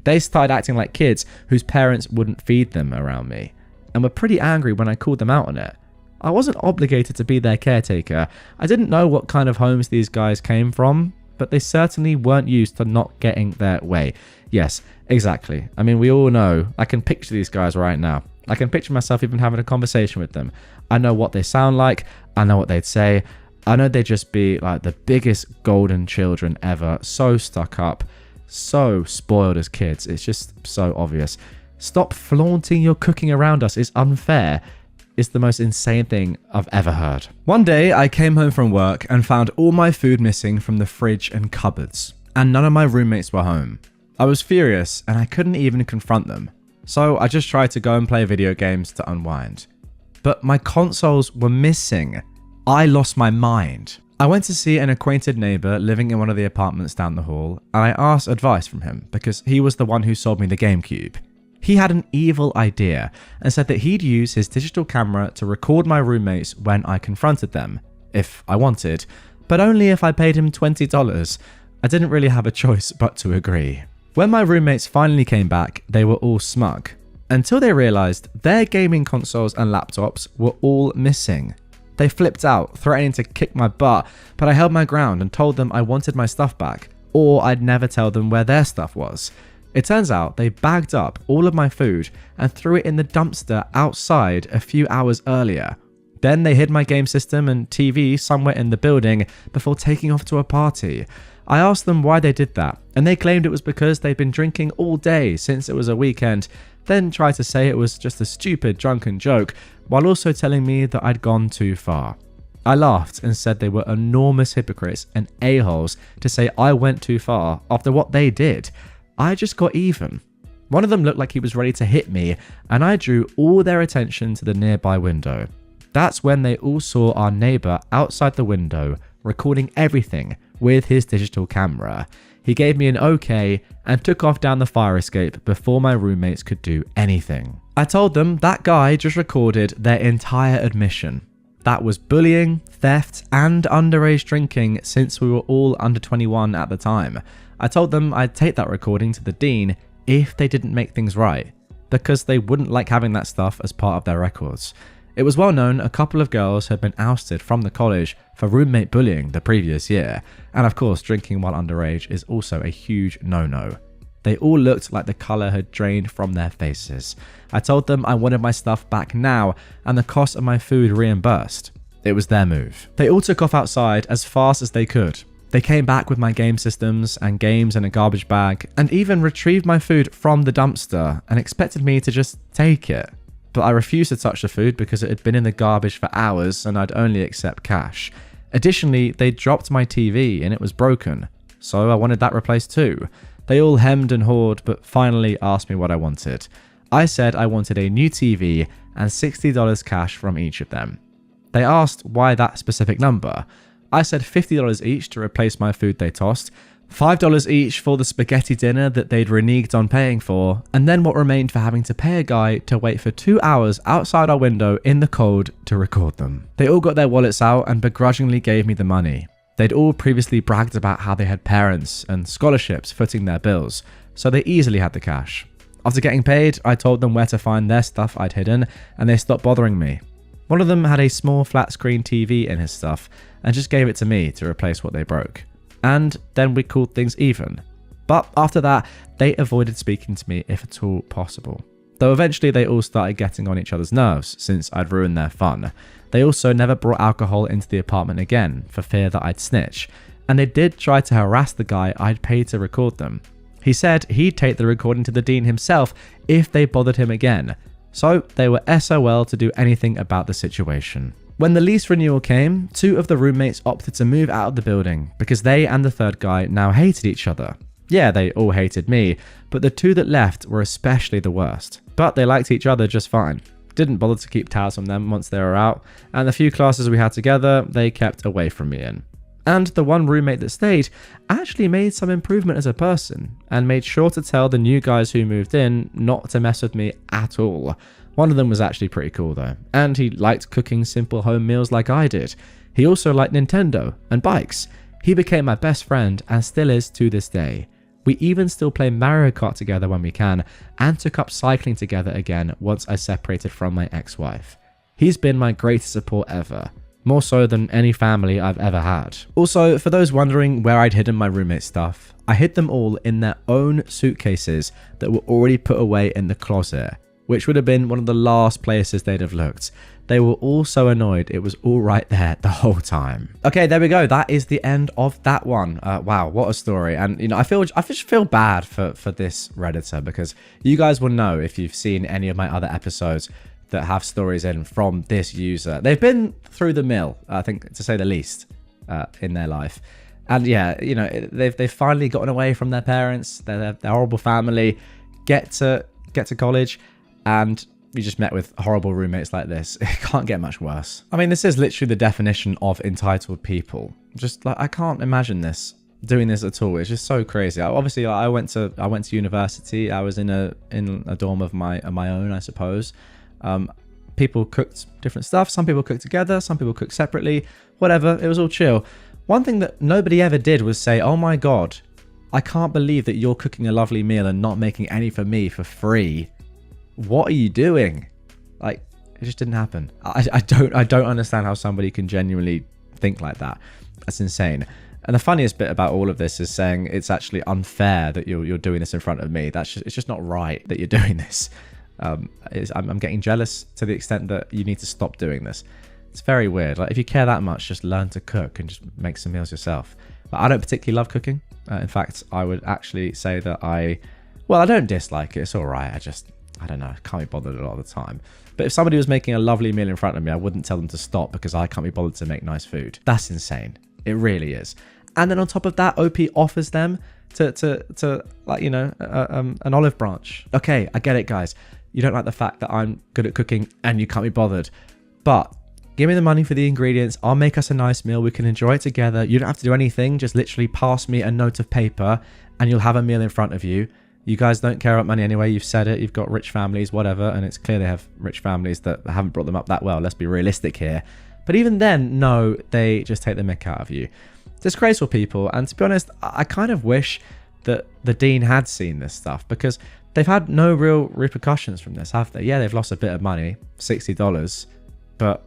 They started acting like kids whose parents wouldn't feed them around me, and were pretty angry when I called them out on it. I wasn't obligated to be their caretaker. I didn't know what kind of homes these guys came from, but they certainly weren't used to not getting their way. Yes, exactly. I mean, we all know. I can picture these guys right now. I can picture myself even having a conversation with them. I know what they sound like. I know what they'd say. I know they'd just be like the biggest golden children ever. So stuck up. So spoiled as kids. It's just so obvious. Stop flaunting your cooking around us. It's unfair. It's the most insane thing I've ever heard. One day I came home from work and found all my food missing from the fridge and cupboards, and none of my roommates were home. I was furious and I couldn't even confront them. So I just tried to go and play video games to unwind. But my consoles were missing. I lost my mind. I went to see an acquainted neighbor living in one of the apartments down the hall, and I asked advice from him because he was the one who sold me the GameCube. He had an evil idea and said that he'd use his digital camera to record my roommates when I confronted them, if I wanted, but only if I paid him $20. I didn't really have a choice but to agree. When my roommates finally came back, they were all smug, until they realized their gaming consoles and laptops were all missing. They flipped out, threatening to kick my butt, but I held my ground and told them I wanted my stuff back, or I'd never tell them where their stuff was. It turns out they bagged up all of my food and threw it in the dumpster outside a few hours earlier. Then they hid my game system and TV somewhere in the building before taking off to a party. I asked them why they did that, and they claimed it was because they'd been drinking all day since it was a weekend, then tried to say it was just a stupid drunken joke, while also telling me that I'd gone too far. I laughed and said they were enormous hypocrites and a-holes to say I went too far after what they did. I just got even. One of them looked like he was ready to hit me, and I drew all their attention to the nearby window. That's when they all saw our neighbor outside the window recording everything with his digital camera. He gave me an okay and took off down the fire escape before my roommates could do anything. I told them that guy just recorded their entire admission. That was bullying, theft, and underage drinking since we were all under 21 at the time. I told them I'd take that recording to the dean if they didn't make things right, because they wouldn't like having that stuff as part of their records. It was well known a couple of girls had been ousted from the college for roommate bullying the previous year, and of course drinking while underage is also a huge no-no. They all looked like the colour had drained from their faces. I told them I wanted my stuff back now and the cost of my food reimbursed. It was their move. They all took off outside as fast as they could. They came back with my game systems and games in a garbage bag, and even retrieved my food from the dumpster and expected me to just take it. But I refused to touch the food because it had been in the garbage for hours and I'd only accept cash. Additionally, they dropped my TV and it was broken, so I wanted that replaced too. They all hemmed and hawed, but finally asked me what I wanted. I said I wanted a new TV and $60 cash from each of them. They asked why that specific number. I said $50 each to replace my food they tossed, $5 each for the spaghetti dinner that they'd reneged on paying for, and then what remained for having to pay a guy to wait for 2 hours outside our window in the cold to record them. They all got their wallets out and begrudgingly gave me the money. They'd all previously bragged about how they had parents and scholarships footing their bills, so they easily had the cash. After getting paid, I told them where to find their stuff I'd hidden, and they stopped bothering me. One of them had a small flat screen TV in his stuff and just gave it to me to replace what they broke. And then we called things even. But after that, they avoided speaking to me if at all possible. Though eventually they all started getting on each other's nerves since I'd ruined their fun. They also never brought alcohol into the apartment again for fear that I'd snitch. And they did try to harass the guy I'd paid to record them. He said he'd take the recording to the dean himself if they bothered him again. So they were SOL to do anything about the situation. When the lease renewal came, 2 of the roommates opted to move out of the building because they and the third guy now hated each other. Yeah, they all hated me, but the 2 that left were especially the worst. But they liked each other just fine. Didn't bother to keep tabs on them once they were out, and the few classes we had together, they kept away from me in. And the one roommate that stayed actually made some improvement as a person, and made sure to tell the new guys who moved in not to mess with me at all. One of them was actually pretty cool though, and he liked cooking simple home meals like I did. He also liked Nintendo and bikes. He became my best friend and still is to this day. We even still play Mario Kart together when we can, and took up cycling together again once I separated from my ex-wife. He's been my greatest support ever, more so than any family I've ever had. Also, for those wondering where I'd hidden my roommate's stuff, I hid them all in their own suitcases that were already put away in the closet, which would have been one of the last places they'd have looked. They were all so annoyed it was all right there the whole time. Okay, there we go. That is the end of that one. Wow, what a story. And I just feel bad for this Redditor, because you guys will know if you've seen any of my other episodes that have stories in from this user. They've been through the mill, I think, to say the least, in their life. And yeah, they've finally gotten away from their parents, their horrible family, get to college, and we just met with horrible roommates like this. It can't get much worse. I mean, this is literally the definition of entitled people. Just like, I can't imagine doing this at all. It's just so crazy. Obviously, I went to university. I was in a dorm of my own, I suppose. People cooked different stuff. Some people cooked together. Some people cooked separately. Whatever. It was all chill. One thing that nobody ever did was say, "Oh my God, I can't believe that you're cooking a lovely meal and not making any for me for free. What are you doing?" Like, it just didn't happen. I don't understand how somebody can genuinely think like that. That's insane. And the funniest bit about all of this is saying it's actually unfair that you're doing this in front of me. It's just not right that you're doing this. I'm getting jealous to the extent that you need to stop doing this. It's very weird. Like, if you care that much, just learn to cook and just make some meals yourself. But I don't particularly love cooking. In fact, I would actually say that I don't dislike it. It's all right. I don't know, can't be bothered a lot of the time. But if somebody was making a lovely meal in front of me, I wouldn't tell them to stop because I can't be bothered to make nice food. That's insane. It really is. And then on top of that, OP offers them to like, an olive branch. Okay, I get it, guys. You don't like the fact that I'm good at cooking and you can't be bothered. But give me the money for the ingredients. I'll make us a nice meal. We can enjoy it together. You don't have to do anything. Just literally pass me a note of paper and you'll have a meal in front of you. You guys don't care about money anyway. You've said it. You've got rich families, whatever. And it's clear they have rich families that haven't brought them up that well. Let's be realistic here. But even then, no, they just take the mick out of you. Disgraceful people. And to be honest, I kind of wish that the dean had seen this stuff, because they've had no real repercussions from this, have they? Yeah, they've lost a bit of money, $60. But,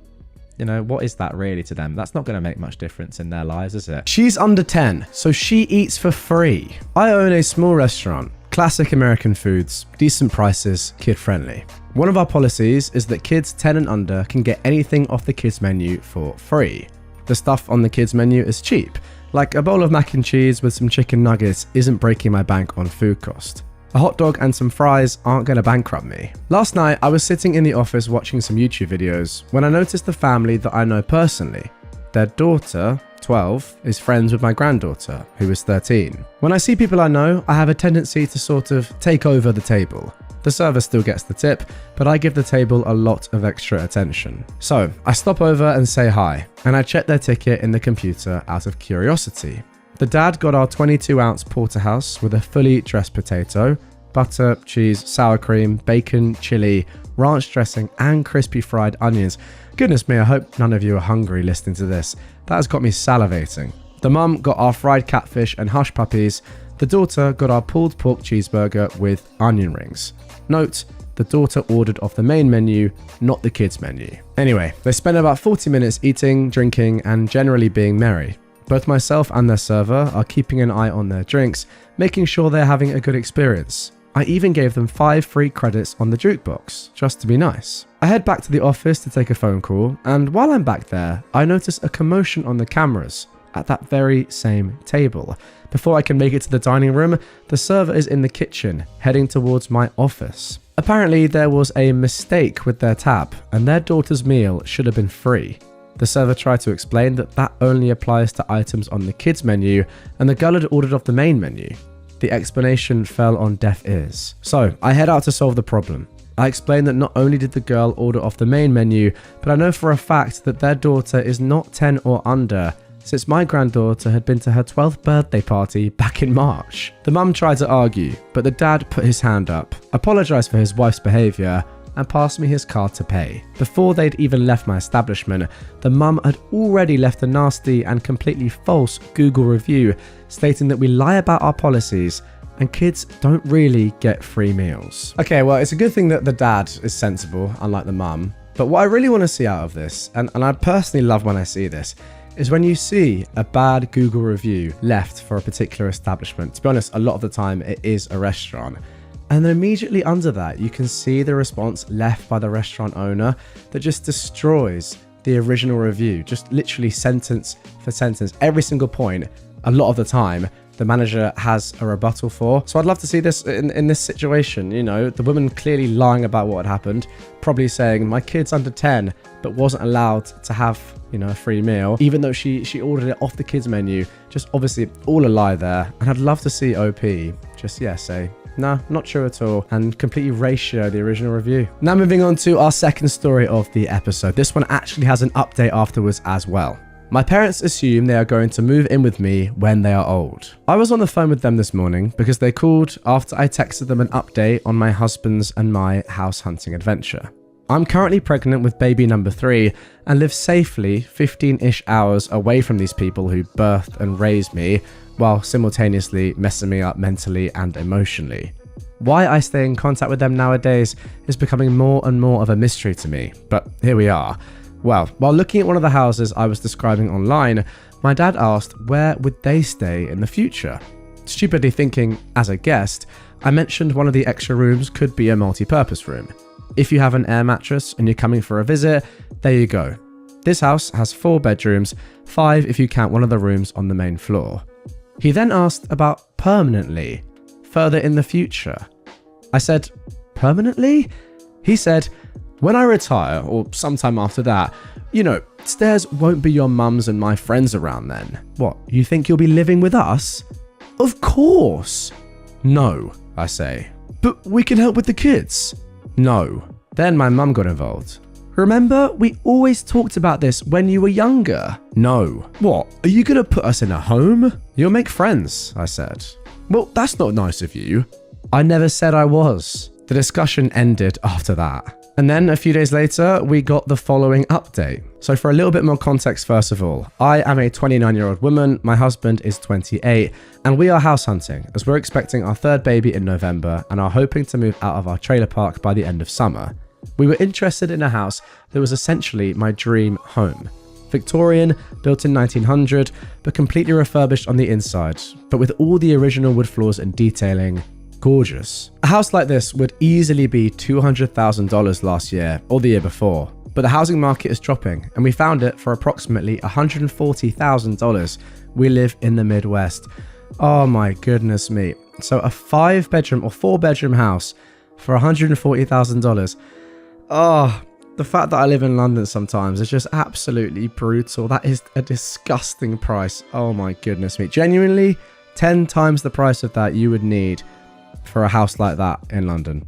what is that really to them? That's not going to make much difference in their lives, is it? She's under 10, so she eats for free. I own a small restaurant. Classic American foods, decent prices, kid-friendly. One of our policies is that kids 10 and under can get anything off the kids menu for free. The stuff on the kids menu is cheap, like a bowl of mac and cheese with some chicken nuggets isn't breaking my bank on food cost. A hot dog and some fries aren't going to bankrupt me. Last night, I was sitting in the office watching some YouTube videos when I noticed the family that I know personally. Their daughter, 12, is friends with my granddaughter, who is 13. When I see people I know, I have a tendency to sort of take over the table. The server still gets the tip, but I give the table a lot of extra attention. So I stop over and say hi, and I check their ticket in the computer out of curiosity. The dad got our 22-ounce porterhouse with a fully dressed potato, butter, cheese, sour cream, bacon, chili, ranch dressing, and crispy fried onions. Goodness me, I hope none of you are hungry listening to this. That has got me salivating. The mum got our fried catfish and hush puppies. The daughter got our pulled pork cheeseburger with onion rings. Note, the daughter ordered off the main menu, not the kids' menu. Anyway, they spent about 40 minutes eating, drinking, and generally being merry. Both myself and their server are keeping an eye on their drinks, making sure they're having a good experience. I even gave them 5 free credits on the jukebox, just to be nice. I head back to the office to take a phone call, and while I'm back there, I notice a commotion on the cameras at that very same table. Before I can make it to the dining room, the server is in the kitchen, heading towards my office. Apparently, there was a mistake with their tab, and their daughter's meal should have been free. The server tried to explain that that only applies to items on the kids' menu, and the girl had ordered off the main menu. The explanation fell on deaf ears. So, I head out to solve the problem. I explained that not only did the girl order off the main menu, but I know for a fact that their daughter is not 10 or under, since my granddaughter had been to her 12th birthday party back in March. The mum tried to argue, but the dad put his hand up, apologised for his wife's behaviour, and passed me his card to pay. Before they'd even left my establishment, the mum had already left a nasty and completely false Google review stating that we lie about our policies and kids don't really get free meals. Okay, well, it's a good thing that the dad is sensible, unlike the mum. But what I really want to see out of this, and I personally love when I see this, is when you see a bad Google review left for a particular establishment. To be honest, a lot of the time it is a restaurant. And then immediately under that, you can see the response left by the restaurant owner that just destroys the original review, just literally sentence for sentence. Every single point, a lot of the time, the manager has a rebuttal for. So I'd love to see this in this situation. You know, the woman clearly lying about what had happened, probably saying my kid's under 10, but wasn't allowed to have, you know, a free meal, even though she ordered it off the kids menu. Just obviously all a lie there. And I'd love to see OP just, say, nah, not true at all, and completely ratio the original review. Now moving on to our second story of the episode. This one actually has an update afterwards as well. My parents assume they are going to move in with me when they are old. I was on the phone with them this morning because they called after I texted them an update on my husband's and my house hunting adventure. I'm currently pregnant with baby number 3 and live safely 15-ish hours away from these people who birthed and raised me while simultaneously messing me up mentally and emotionally. Why I stay in contact with them nowadays is becoming more and more of a mystery to me, but here we are. Well, while looking at one of the houses I was describing online, my dad asked where would they stay in the future. Stupidly thinking, as a guest, I mentioned one of the extra rooms could be a multi-purpose room. If you have an air mattress and you're coming for a visit, there you go. This house has 4 bedrooms, 5 if you count one of the rooms on the main floor. He then asked about permanently, further in the future. I said, permanently? He said, when I retire, or sometime after that, you know, stairs won't be your mum's and my friends around then. What, you think you'll be living with us? Of course. No, I say. But we can help with the kids. No. Then my mum got involved. Remember, we always talked about this when you were younger. No. What, are you gonna put us in a home? You'll make friends, I said. Well, that's not nice of you. I never said I was. The discussion ended after that. And then a few days later, we got the following update. So for a little bit more context, first of all, I am a 29-year-old woman, my husband is 28, and we are house hunting as we're expecting our 3rd baby in November and are hoping to move out of our trailer park by the end of summer. We were interested in a house that was essentially my dream home. Victorian, built in 1900, but completely refurbished on the inside, but with all the original wood floors and detailing. Gorgeous. A house like this would easily be $200,000 last year or the year before, but the housing market is dropping and we found it for approximately $140,000. We live in the Midwest. Oh my goodness me. So a 5-bedroom or 4-bedroom house for $140,000. Oh, the fact that I live in London sometimes is just absolutely brutal. That is a disgusting price. Oh my goodness me. Genuinely, 10 times the price of that you would need for a house like that in London.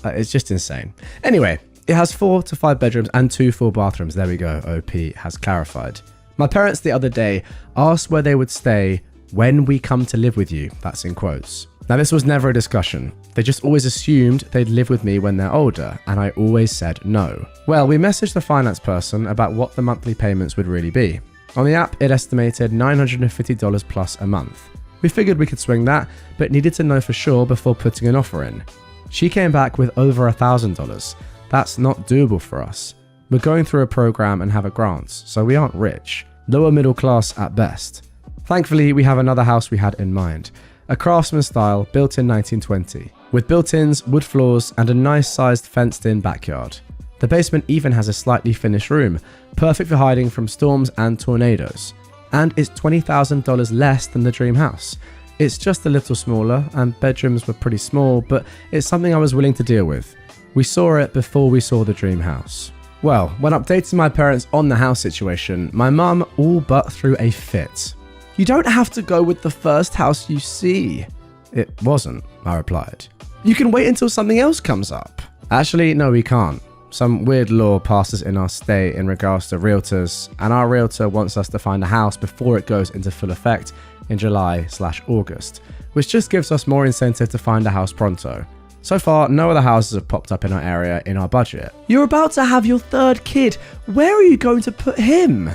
It's just insane. Anyway, it has 4 to 5 bedrooms and 2 full bathrooms. There we go, OP has clarified. My parents the other day asked where they would stay When we come to live with you, that's in quotes. Now, this was never a discussion. They just always assumed they'd live with me when they're older, and I always said no. Well, we messaged the finance person about what the monthly payments would really be. On the app, it estimated $950 plus a month. We figured we could swing that, but needed to know for sure before putting an offer in. She came back with over $1,000. That's not doable for us. We're going through a program and have a grant, so we aren't rich. Lower middle class at best. Thankfully, we have another house we had in mind. A craftsman style, built in 1920, with built-ins, wood floors, and a nice-sized fenced-in backyard. The basement even has a slightly finished room, perfect for hiding from storms and tornadoes. And it's $20,000 less than the dream house. It's just a little smaller, and bedrooms were pretty small, but it's something I was willing to deal with. We saw it before we saw the dream house. Well, when updating my parents on the house situation, my mum all but threw a fit. "You don't have to go with the first house you see." "It wasn't," I replied. "You can wait until something else comes up." "Actually, no, we can't. Some weird law passes in our state in regards to realtors, and our realtor wants us to find a house before it goes into full effect in July/August, which just gives us more incentive to find a house pronto. So far, no other houses have popped up in our area in our budget." "You're about to have your third kid. Where are you going to put him?"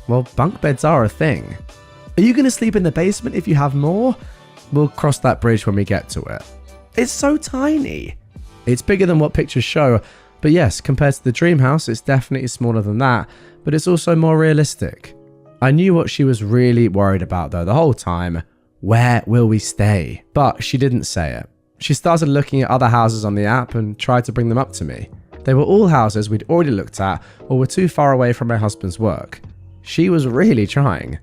"Well, bunk beds are a thing." "Are you going to sleep in the basement if you have more?" "We'll cross that bridge when we get to it." "It's so tiny." "It's bigger than what pictures show, but yes, compared to the dream house, it's definitely smaller than that, but it's also more realistic." I knew what she was really worried about though the whole time. Where will we stay? But she didn't say it. She started looking at other houses on the app and tried to bring them up to me. They were all houses we'd already looked at or were too far away from my husband's work. She was really trying.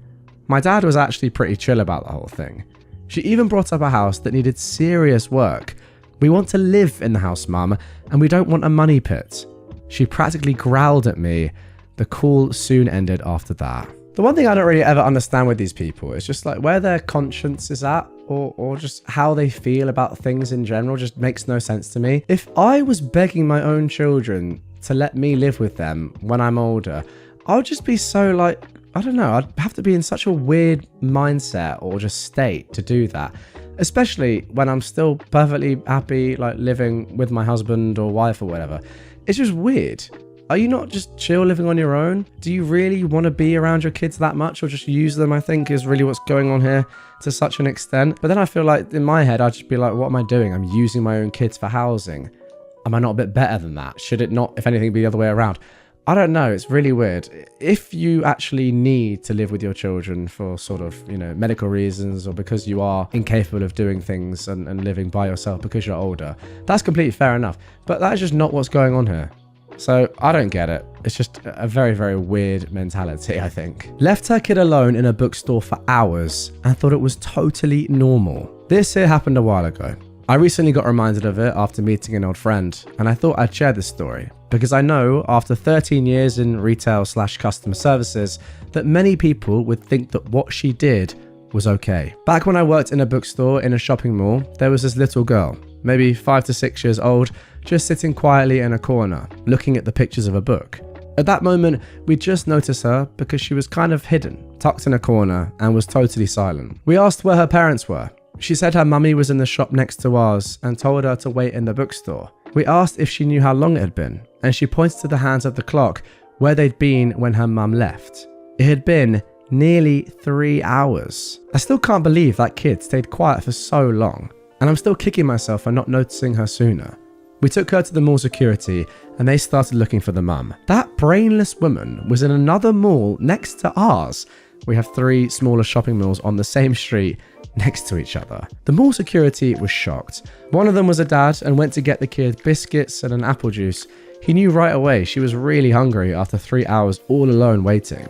My dad was actually pretty chill about the whole thing. She even brought up a house that needed serious work. "We want to live in the house, Mum, and we don't want a money pit." She practically growled at me. The call soon ended after that. The one thing I don't really ever understand with these people is just like where their conscience is at, or just how they feel about things in general just makes no sense to me. If I was begging my own children to let me live with them when I'm older, I would just be so like, I don't know, I'd have to be in such a weird mindset or just state to do that. Especially when I'm still perfectly happy like living with my husband or wife or whatever. It's just weird. Are you not just chill living on your own? Do you really want to be around your kids that much or just use them, I think, is really what's going on here to such an extent. But then I feel like in my head, I'd just be like, what am I doing? I'm using my own kids for housing. Am I not a bit better than that? Should it not, if anything, be the other way around? I don't know. It's really weird. If you actually need to live with your children for sort of, medical reasons or because you are incapable of doing things and living by yourself because you're older, that's completely fair enough. But that's just not what's going on here. So I don't get it. It's just a very, very weird mentality, I think. Left her kid alone in a bookstore for hours and thought it was totally normal. This here happened a while ago. I recently got reminded of it after meeting an old friend, and I thought I'd share this story because I know after 13 years in retail/customer services that many people would think that what she did was okay. Back when I worked in a bookstore in a shopping mall, there was this little girl, maybe 5 to 6 years old, just sitting quietly in a corner, looking at the pictures of a book. At that moment, we just noticed her because she was kind of hidden, tucked in a corner, and was totally silent. We asked where her parents were. She said her mummy was in the shop next to ours and told her to wait in the bookstore. We asked if she knew how long it had been, and she pointed to the hands of the clock where they'd been when her mum left. It had been nearly 3 hours. I still can't believe that kid stayed quiet for so long, and I'm still kicking myself for not noticing her sooner. We took her to the mall security and they started looking for the mum. That brainless woman was in another mall next to ours. We have 3 smaller shopping malls on the same street next to each other. The mall security was shocked. One of them was a dad and went to get the kid biscuits and an apple juice. He knew right away she was really hungry after 3 hours all alone waiting.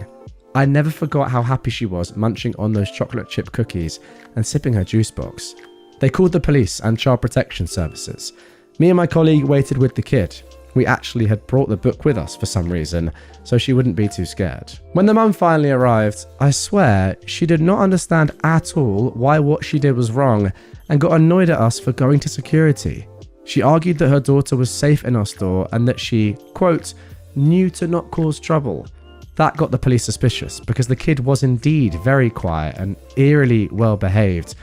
I never forgot how happy she was munching on those chocolate chip cookies and sipping her juice box. They called the police and child protection services. Me and my colleague waited with the kid. We actually had brought the book with us for some reason, so she wouldn't be too scared. When the mum finally arrived, I swear she did not understand at all why what she did was wrong and got annoyed at us for going to security. She argued that her daughter was safe in our store and that she, quote, knew to not cause trouble. That got the police suspicious because the kid was indeed very quiet and eerily well behaved.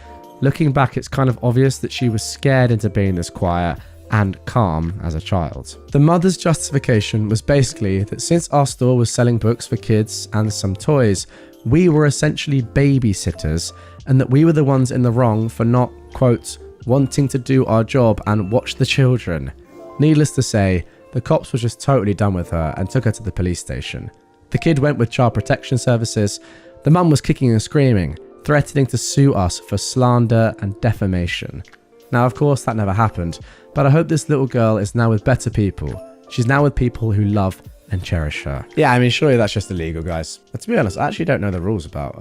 Looking back, it's kind of obvious that she was scared into being this quiet and calm as a child. The mother's justification was basically that since our store was selling books for kids and some toys, we were essentially babysitters and that we were the ones in the wrong for not, quote, wanting to do our job and watch the children. Needless to say, the cops were just totally done with her and took her to the police station. The kid went with Child Protection Services. The mum was kicking and screaming, threatening to sue us for slander and defamation. Now, of course, that never happened, but I hope this little girl is now with better people. She's now with people who love and cherish her. Yeah, I mean, surely that's just illegal, guys. But to be honest, I actually don't know the rules about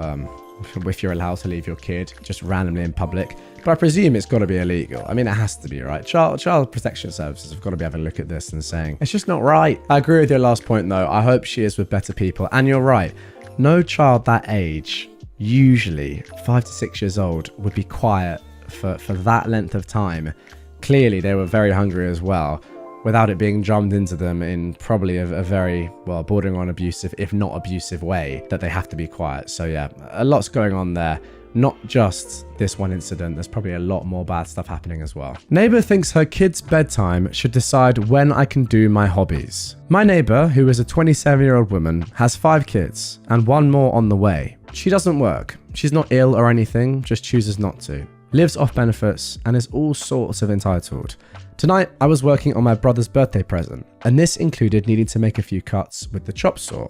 if you're allowed to leave your kid just randomly in public, but I presume it's got to be illegal. I mean, it has to be, right? Child Protection Services have got to be having a look at this and saying, it's just not right. I agree with your last point, though. I hope she is with better people. And you're right. No child that age, usually 5 to 6 years old, would be quiet for that length of time. Clearly, they were very hungry as well, without it being drummed into them in probably a very, well, bordering on abusive, if not abusive way, that they have to be quiet. So yeah, a lot's going on there. Not just this one incident, there's probably a lot more bad stuff happening as well. Neighbor thinks her kid's bedtime should decide when I can do my hobbies. My neighbor, who is a 27-year-old woman, has 5 kids and 1 more on the way. She doesn't work. She's not ill or anything, just chooses not to. Lives off benefits and is all sorts of entitled. Tonight, I was working on my brother's birthday present, and this included needing to make a few cuts with the chop saw.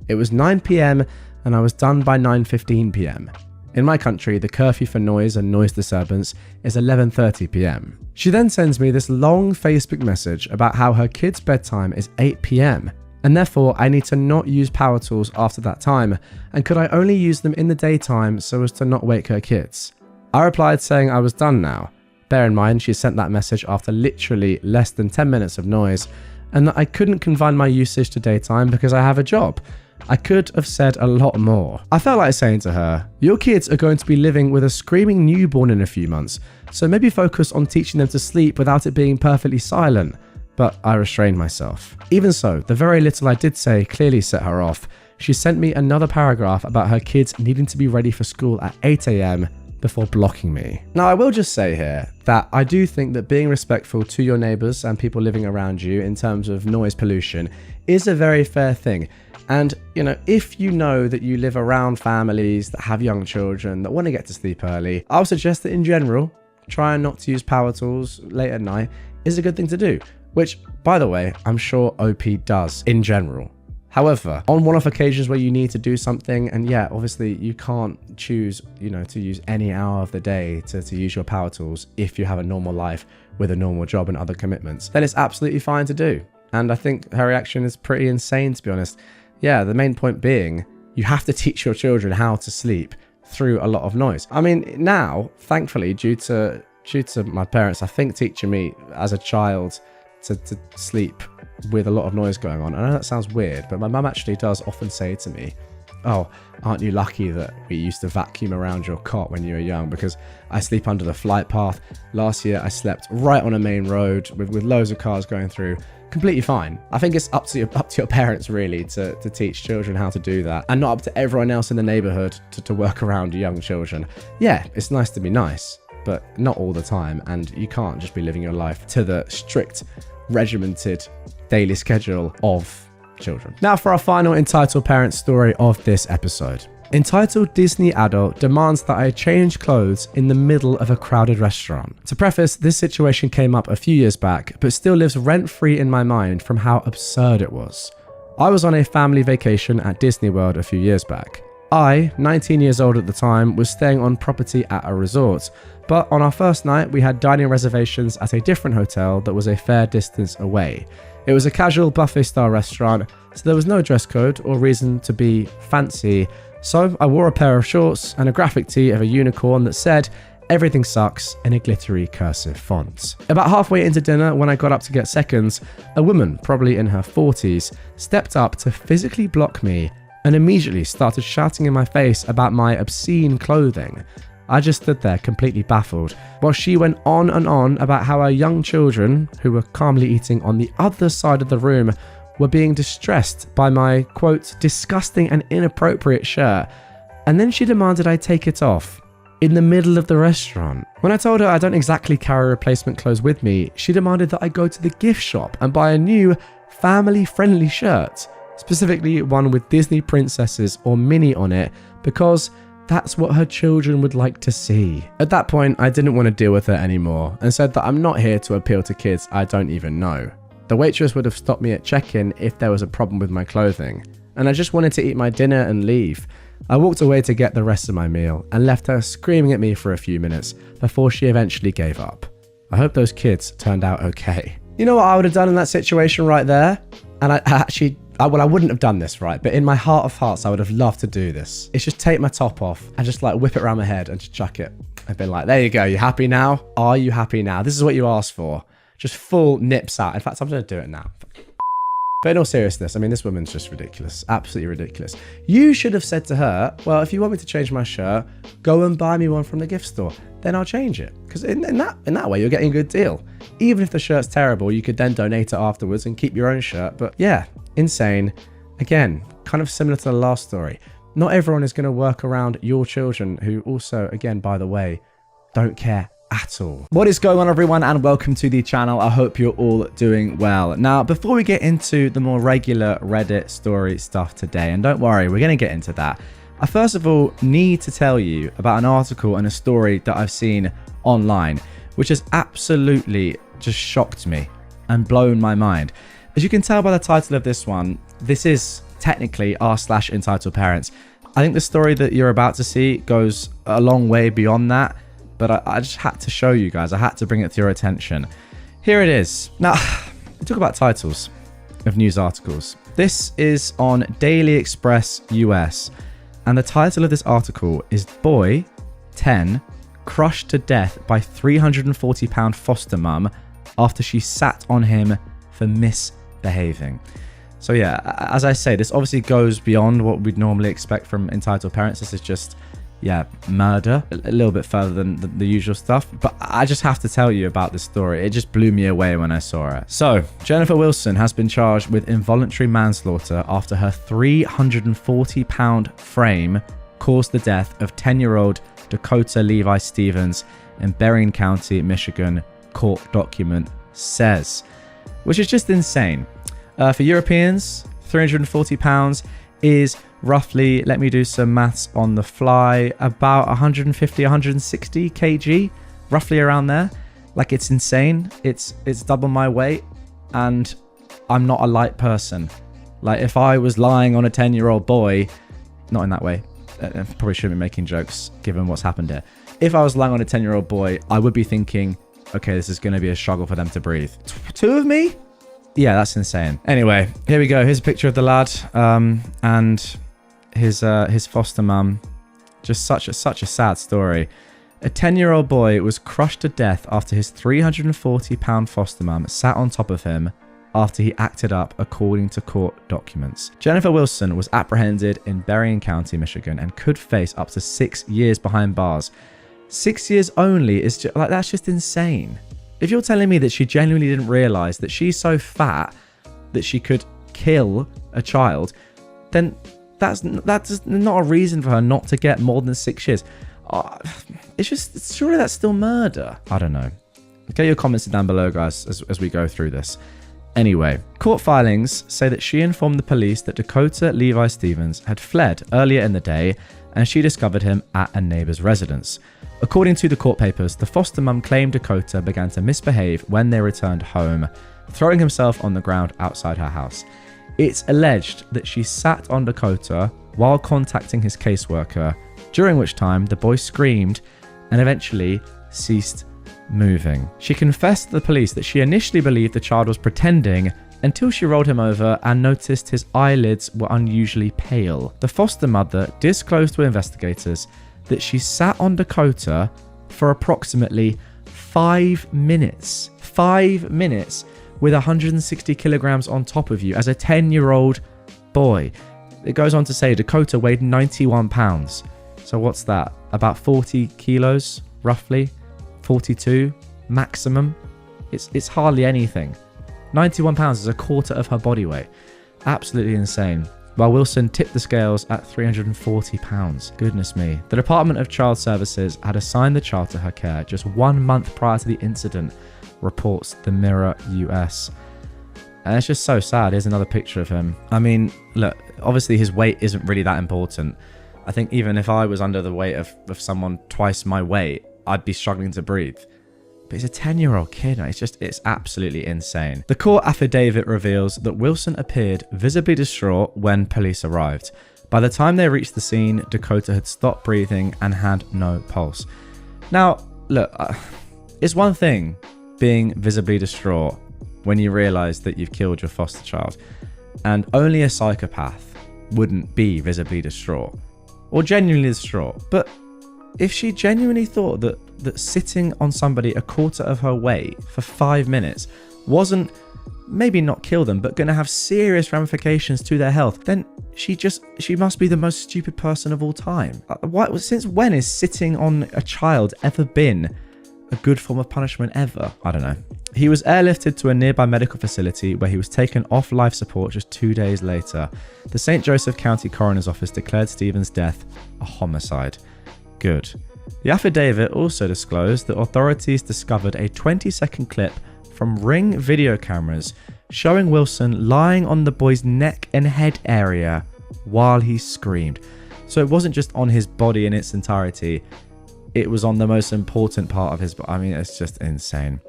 It was 9 PM and I was done by 9:15 PM. In my country, the curfew for noise and noise disturbance is 11:30 PM. She then sends me this long Facebook message about how her kid's bedtime is 8 PM, and therefore I need to not use power tools after that time, and could I only use them in the daytime so as to not wake her kids. I replied saying I was done now. Bear in mind, she sent that message after literally less than 10 minutes of noise, and that I couldn't confine my usage to daytime because I have a job. I could have said a lot more. I felt like saying to her, your kids are going to be living with a screaming newborn in a few months, so maybe focus on teaching them to sleep without it being perfectly silent. But I restrained myself. Even so, the very little I did say clearly set her off. She sent me another paragraph about her kids needing to be ready for school at 8 AM before blocking me. Now, I will just say here that I do think that being respectful to your neighbors and people living around you in terms of noise pollution is a very fair thing. And, you know, if you know that you live around families that have young children that want to get to sleep early, I would suggest that in general, trying not to use power tools late at night is a good thing to do, which, by the way, I'm sure OP does in general. However, on one-off occasions where you need to do something, and yeah, obviously you can't choose, to use any hour of the day to use your power tools if you have a normal life with a normal job and other commitments, then it's absolutely fine to do. And I think her reaction is pretty insane, to be honest. Yeah, the main point being, you have to teach your children how to sleep through a lot of noise. I mean, now, thankfully, due to my parents, I think, teaching me as a child to sleep with a lot of noise going on. I know that sounds weird, but my mum actually does often say to me, oh, aren't you lucky that we used to vacuum around your cot when you were young, because I sleep under the flight path. Last year I slept right on a main road with loads of cars going through. Completely fine. I think it's up to your parents really to teach children how to do that, and not up to everyone else in the neighborhood to work around young children. Yeah, it's nice to be nice, but not all the time, and you can't just be living your life to the strict, regimented daily schedule of children. Now for our final entitled parent story of this episode. Entitled Disney Adult demands that I change clothes in the middle of a crowded restaurant. To preface, this situation came up a few years back, but still lives rent-free in my mind from how absurd it was. I was on a family vacation at Disney World a few years back. I, 19 years old at the time, was staying on property at a resort, but on our first night we had dining reservations at a different hotel that was a fair distance away. It was a casual buffet-style restaurant, so there was no dress code or reason to be fancy, so I wore a pair of shorts and a graphic tee of a unicorn that said, "Everything sucks," in a glittery cursive font. About halfway into dinner, when I got up to get seconds, a woman, probably in her 40s, stepped up to physically block me and immediately started shouting in my face about my obscene clothing. I just stood there completely baffled, while she went on and on about how our young children, who were calmly eating on the other side of the room, were being distressed by my, quote, disgusting and inappropriate shirt, and then she demanded I take it off in the middle of the restaurant. When I told her I don't exactly carry replacement clothes with me, she demanded that I go to the gift shop and buy a new family-friendly shirt, specifically one with Disney princesses or Minnie on it, because that's what her children would like to see. At that point, I didn't want to deal with her anymore and said that I'm not here to appeal to kids I don't even know. The waitress would have stopped me at check-in if there was a problem with my clothing, and I just wanted to eat my dinner and leave. I walked away to get the rest of my meal and left her screaming at me for a few minutes before she eventually gave up. I hope those kids turned out okay. You know what I would have done in that situation right there? And I wouldn't have done this, right? But in my heart of hearts, I would have loved to do this. It's just take my top off and just like whip it around my head and just chuck it. I've been like, there you go. You happy now? Are you happy now? This is what you asked for. Just full nips out. In fact, I'm going to do it now. But in all seriousness, I mean, this woman's just ridiculous. Absolutely ridiculous. You should have said to her, well, if you want me to change my shirt, go and buy me one from the gift store. Then I'll change it. Because in that way, you're getting a good deal. Even if the shirt's terrible, you could then donate it afterwards and keep your own shirt. But yeah, insane. Again, kind of similar to the last story. Not everyone is going to work around your children who also, again, by the way, don't care at all. What is going on, everyone, and welcome to the channel. I hope you're all doing well. Now, before we get into the more regular Reddit story stuff today, and don't worry, we're going to get into that, I first of all need to tell you about an article and a story that I've seen online, which has absolutely just shocked me and blown my mind. As you can tell by the title of this one, this is technically r/entitled parents. I think the story that you're about to see goes a long way beyond that, but I just had to show you guys. I had to bring it to your attention. Here it is. Now, we talk about titles of news articles. This is on Daily Express US, and the title of this article is Boy, 10, crushed to death by £340 foster mum after she sat on him for misbehaving. So yeah, as I say, this obviously goes beyond what we'd normally expect from entitled parents. This is just, yeah, murder, a little bit further than the usual stuff. But I just have to tell you about this story. It just blew me away when I saw it. So Jennifer Wilson has been charged with involuntary manslaughter after her £340 frame caused the death of 10-year-old Dakota Levi Stevens in Berrien County, Michigan, court document says, which is just insane. For Europeans, £340 is roughly, let me do some maths on the fly, about 150, 160 kg, roughly around there. Like, it's insane. It's double my weight, and I'm not a light person. Like, if I was lying on a 10-year-old boy, not in that way, I probably shouldn't be making jokes given what's happened here. If I was lying on a 10-year-old boy, I would be thinking, okay, this is going to be a struggle for them to breathe. Two of me? Yeah, that's insane. Anyway, here we go. Here's a picture of the lad and his foster mum. Just such a sad story. A 10-year-old boy was crushed to death after his £340 foster mum sat on top of him after he acted up, according to court documents. Jennifer Wilson was apprehended in Berrien County, Michigan, and could face up to 6 years behind bars. 6 years only is just, like, that's just insane. If you're telling me that she genuinely didn't realize that she's so fat that she could kill a child, then that's not a reason for her not to get more than 6 years. Surely that's still murder. I don't know. Get your comments down below, guys, as we go through this. Anyway, court filings say that she informed the police that Dakota Levi Stevens had fled earlier in the day, and she discovered him at a neighbor's residence. According to the court papers, the foster mum claimed Dakota began to misbehave when they returned home, throwing himself on the ground outside her house. It's alleged that she sat on Dakota while contacting his caseworker, during which time the boy screamed and eventually ceased moving. She confessed to the police that she initially believed the child was pretending until she rolled him over and noticed his eyelids were unusually pale. The foster mother disclosed to investigators that she sat on Dakota for approximately 5 minutes. 5 minutes with 160 kilograms on top of you as a 10-year-old boy. It goes on to say Dakota weighed 91 pounds. So what's that? About 40 kilos, roughly? 42 maximum? It's hardly anything. £91 is a quarter of her body weight. Absolutely insane. While Wilson tipped the scales at £340. Goodness me. The Department of Child Services had assigned the child to her care just 1 month prior to the incident, reports the Mirror US. And it's just so sad. Here's another picture of him. I mean, look, obviously his weight isn't really that important. I think even if I was under the weight of someone twice my weight, I'd be struggling to breathe. But he's a 10-year-old kid. It's absolutely insane. The court affidavit reveals that Wilson appeared visibly distraught when police arrived. By the time they reached the scene, Dakota had stopped breathing and had no pulse. Now, look, it's one thing being visibly distraught when you realize that you've killed your foster child, and only a psychopath wouldn't be visibly distraught or genuinely distraught. But if she genuinely thought that sitting on somebody a quarter of her weight for 5 minutes wasn't, maybe not kill them, but going to have serious ramifications to their health, then she must be the most stupid person of all time. Since when is sitting on a child ever been a good form of punishment ever? I don't know. He was airlifted to a nearby medical facility where he was taken off life support just 2 days later. The St. Joseph County Coroner's Office declared Stephen's death a homicide. Good. The affidavit also disclosed that authorities discovered a 20-second clip from Ring video cameras showing Wilson lying on the boy's neck and head area while he screamed. So it wasn't just on his body in its entirety, it was on the most important part of his body. I mean, it's just insane.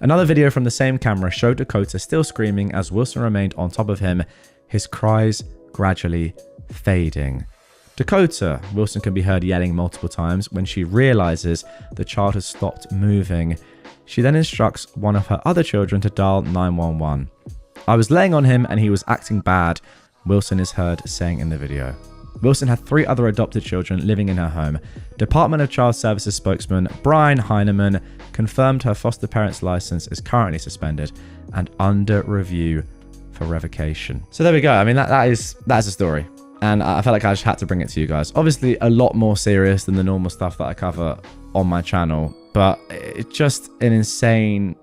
Another video from the same camera showed Dakota still screaming as Wilson remained on top of him, his cries gradually fading. Dakota, Wilson can be heard yelling multiple times when she realizes the child has stopped moving. She then instructs one of her other children to dial 911. I was laying on him and he was acting bad, Wilson is heard saying in the video. Wilson had 3 other adopted children living in her home. Department of Child Services spokesman Brian Heineman confirmed her foster parent's license is currently suspended and under review for revocation. So there we go. I mean, that's a story. And I felt like I just had to bring it to you guys. Obviously, a lot more serious than the normal stuff that I cover on my channel. But it's just an insane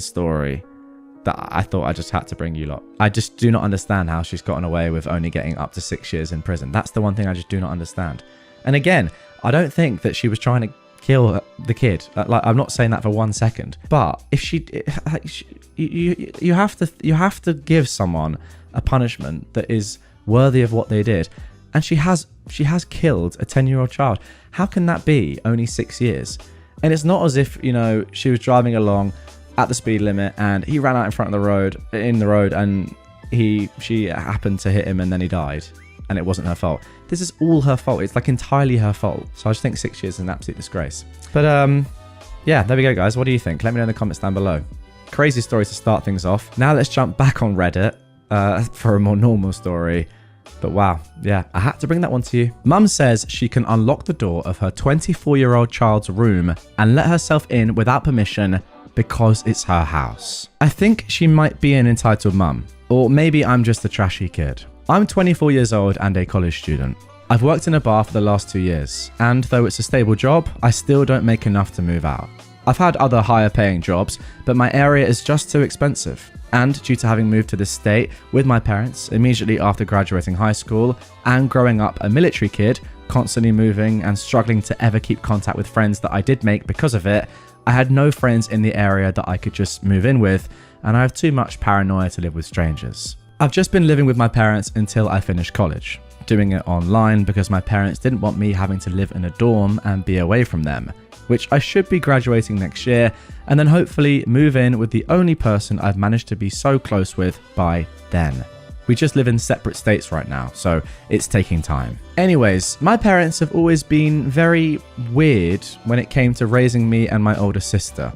story that I thought I just had to bring you lot. I just do not understand how she's gotten away with only getting up to 6 years in prison. That's the one thing I just do not understand. And again, I don't think that she was trying to kill the kid. Like, I'm not saying that for 1 second. But if you have to give someone a punishment that is worthy of what they did, and she has killed a 10-year-old child. How can that be only 6 years? And it's not as if, you know, she was driving along at the speed limit and he ran out in front of the road and she happened to hit him and then he died and it wasn't her fault. This is all her fault. It's like entirely her fault. So I just think 6 years is an absolute disgrace. But yeah, there we go, guys. What do you think? Let me know in the comments down below. Crazy story to start things off. Now let's jump back on Reddit for a more normal story. But wow, yeah, I had to bring that one to you. Mum says she can unlock the door of her 24-year-old child's room and let herself in without permission because it's her house. I think she might be an entitled mum, or maybe I'm just a trashy kid. I'm 24 years old and a college student. I've worked in a bar for the last 2 years, and though it's a stable job, I still don't make enough to move out. I've had other higher paying jobs, but my area is just too expensive. And due to having moved to this state with my parents immediately after graduating high school and growing up a military kid, constantly moving and struggling to ever keep contact with friends that I did make because of it, I had no friends in the area that I could just move in with, and I have too much paranoia to live with strangers. I've just been living with my parents until I finished college, doing it online because my parents didn't want me having to live in a dorm and be away from them, which I should be graduating next year, and then hopefully move in with the only person I've managed to be so close with by then. We just live in separate states right now, so it's taking time. Anyways, my parents have always been very weird when it came to raising me and my older sister.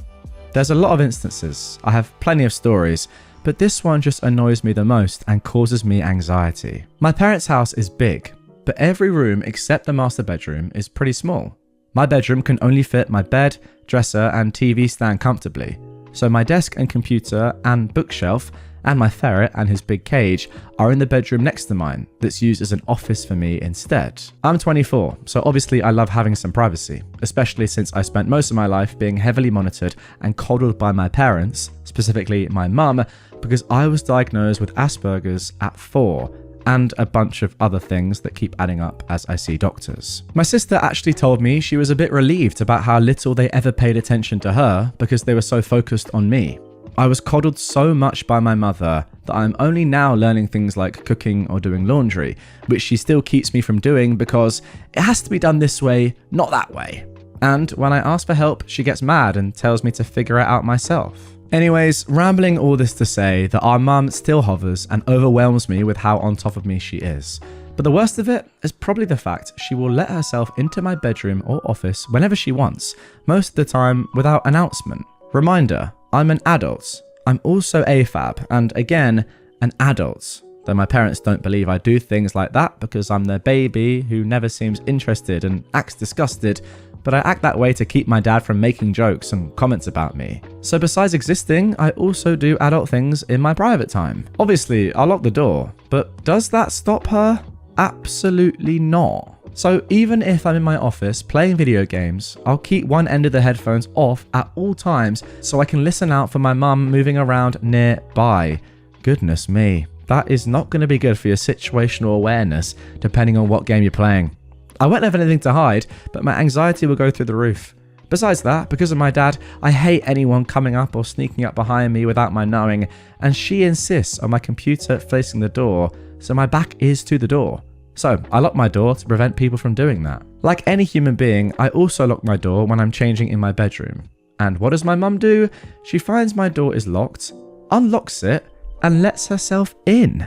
There's a lot of instances, I have plenty of stories, but this one just annoys me the most and causes me anxiety. My parents' house is big, but every room except the master bedroom is pretty small. My bedroom can only fit my bed, dresser, and TV stand comfortably, so my desk and computer and bookshelf and my ferret and his big cage are in the bedroom next to mine that's used as an office for me instead. I'm 24, so obviously I love having some privacy, especially since I spent most of my life being heavily monitored and coddled by my parents, specifically my mum, because I was diagnosed with Asperger's at 4, and a bunch of other things that keep adding up as I see doctors. My sister actually told me she was a bit relieved about how little they ever paid attention to her because they were so focused on me. I was coddled so much by my mother that I'm only now learning things like cooking or doing laundry, which she still keeps me from doing because it has to be done this way, not that way. And when I ask for help, she gets mad and tells me to figure it out myself. Anyways, rambling all this to say that our mum still hovers and overwhelms me with how on top of me she is. But the worst of it is probably the fact she will let herself into my bedroom or office whenever she wants, most of the time without announcement. Reminder, I'm an adult. I'm also AFAB, and again, an adult. Though my parents don't believe I do things like that because I'm their baby who never seems interested and acts disgusted, but I act that way to keep my dad from making jokes and comments about me. So besides existing, I also do adult things in my private time. Obviously, I'll lock the door, but does that stop her? Absolutely not. So even if I'm in my office playing video games, I'll keep one end of the headphones off at all times so I can listen out for my mum moving around nearby. Goodness me, that is not going to be good for your situational awareness depending on what game you're playing. I won't have anything to hide, but my anxiety will go through the roof. Besides that, because of my dad, I hate anyone coming up or sneaking up behind me without my knowing, and she insists on my computer facing the door, so my back is to the door. So I lock my door to prevent people from doing that. Like any human being, I also lock my door when I'm changing in my bedroom. And what does my mum do? She finds my door is locked, unlocks it, and lets herself in.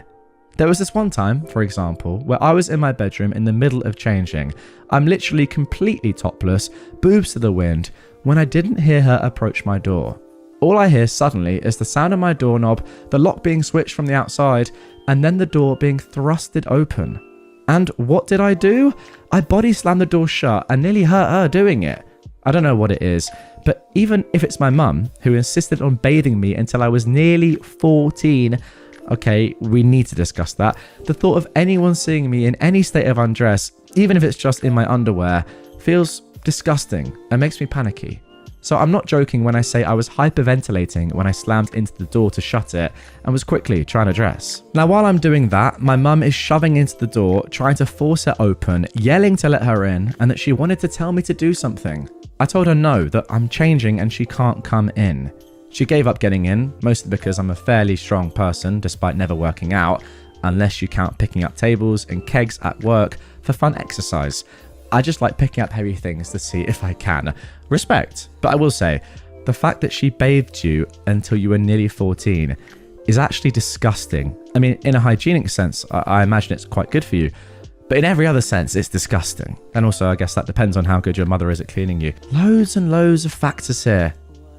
There was this one time, for example, where I was in my bedroom in the middle of changing. I'm literally completely topless, boobs to the wind, when I didn't hear her approach my door. All I hear suddenly is the sound of my doorknob, the lock being switched from the outside, and then the door being thrusted open. And what did I do? I body slammed the door shut and nearly hurt her doing it. I don't know what it is, but even if it's my mum, who insisted on bathing me until I was nearly 14, okay, we need to discuss that. The thought of anyone seeing me in any state of undress, even if it's just in my underwear, feels disgusting and makes me panicky. So I'm not joking when I say I was hyperventilating when I slammed into the door to shut it and was quickly trying to dress. Now while I'm doing that, my mum is shoving into the door, trying to force it open, yelling to let her in, and that she wanted to tell me to do something. I told her no, that I'm changing and she can't come in. She gave up getting in, mostly because I'm a fairly strong person despite never working out, unless you count picking up tables and kegs at work for fun exercise. I just like picking up heavy things to see if I can. Respect, but I will say, the fact that she bathed you until you were nearly 14 is actually disgusting. I mean, in a hygienic sense, I imagine it's quite good for you, but in every other sense, it's disgusting. And also, I guess that depends on how good your mother is at cleaning you. Loads and loads of factors here.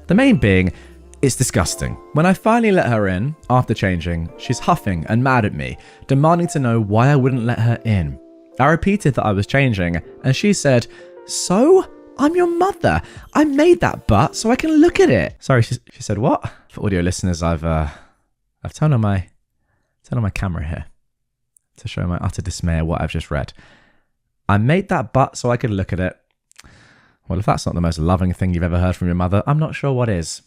The main being, it's disgusting. When I finally let her in, after changing, she's huffing and mad at me, demanding to know why I wouldn't let her in. I repeated that I was changing, and she said, "So? I'm your mother. I made that butt so I can look at it." Sorry, she said what? For audio listeners, I've turned on my camera here to show my utter dismay at what I've just read. I made that butt so I could look at it. Well, if that's not the most loving thing you've ever heard from your mother, I'm not sure what is.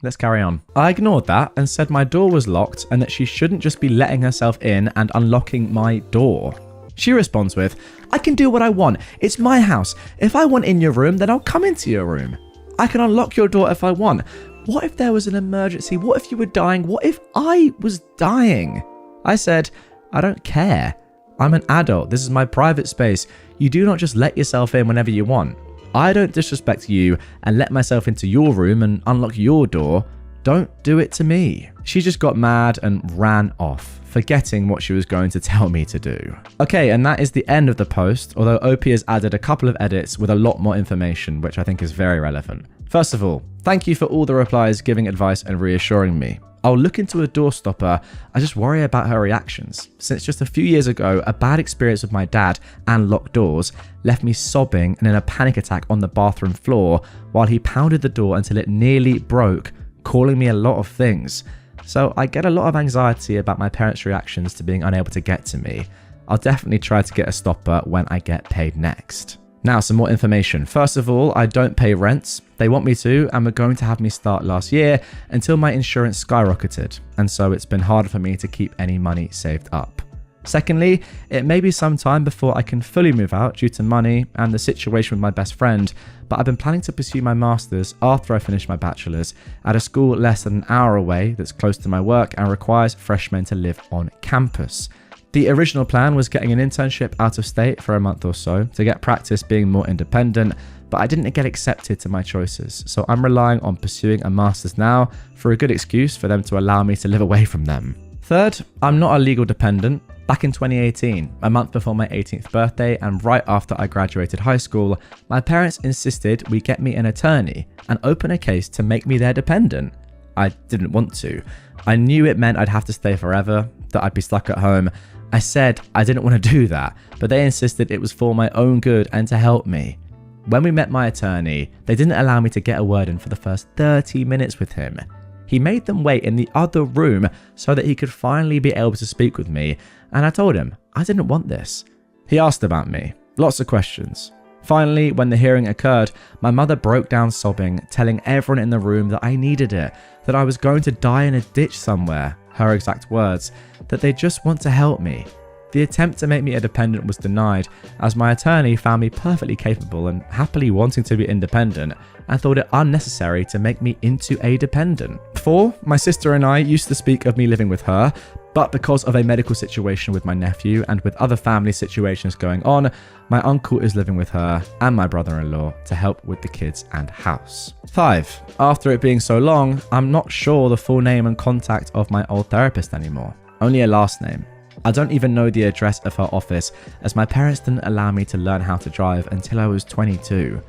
Let's carry on. I ignored that and said my door was locked and that she shouldn't just be letting herself in and unlocking my door. She responds with, "I can do what I want. It's my house. If I want in your room, then I'll come into your room. I can unlock your door if I want. What if there was an emergency? What if you were dying? What if I was dying?" I said, "I don't care. I'm an adult. This is my private space. You do not just let yourself in whenever you want. I don't disrespect you and let myself into your room and unlock your door. Don't do it to me." She just got mad and ran off, forgetting what she was going to tell me to do. Okay, and that is the end of the post, although OP has added a couple of edits with a lot more information, which I think is very relevant. First of all, thank you for all the replies giving advice and reassuring me. I'll look into a door stopper. I just worry about her reactions, since just a few years ago, a bad experience with my dad and locked doors left me sobbing and in a panic attack on the bathroom floor while he pounded the door until it nearly broke, calling me a lot of things. So I get a lot of anxiety about my parents' reactions to being unable to get to me. I'll definitely try to get a stopper when I get paid next. Now, some more information. First of all, I don't pay rents. They want me to, and were going to have me start last year until my insurance skyrocketed, and so it's been harder for me to keep any money saved up. Secondly, it may be some time before I can fully move out due to money and the situation with my best friend, but I've been planning to pursue my master's after I finish my bachelor's at a school less than an hour away that's close to my work and requires freshmen to live on campus. The original plan was getting an internship out of state for a month or so to get practice being more independent, but I didn't get accepted to my choices, so I'm relying on pursuing a master's now for a good excuse for them to allow me to live away from them. Third, I'm not a legal dependent. Back in 2018, a month before my 18th birthday and right after I graduated high school, my parents insisted we get me an attorney and open a case to make me their dependent. I didn't want to. I knew it meant I'd have to stay forever, that I'd be stuck at home. I said I didn't want to do that, but they insisted it was for my own good and to help me. When we met my attorney, they didn't allow me to get a word in for the first 30 minutes with him. He made them wait in the other room so that he could finally be able to speak with me, and I told him I didn't want this. He asked about me, lots of questions. Finally, when the hearing occurred, my mother broke down sobbing, telling everyone in the room that I needed it, that I was going to die in a ditch somewhere, her exact words, that they just want to help me. The attempt to make me a dependent was denied, as my attorney found me perfectly capable and happily wanting to be independent, and thought it unnecessary to make me into a dependent. 4. My sister and I used to speak of me living with her, but because of a medical situation with my nephew and with other family situations going on, my uncle is living with her and my brother-in-law to help with the kids and house. 5. After it being so long, I'm not sure the full name and contact of my old therapist anymore, only a last name. I don't even know the address of her office, as my parents didn't allow me to learn how to drive until I was 22.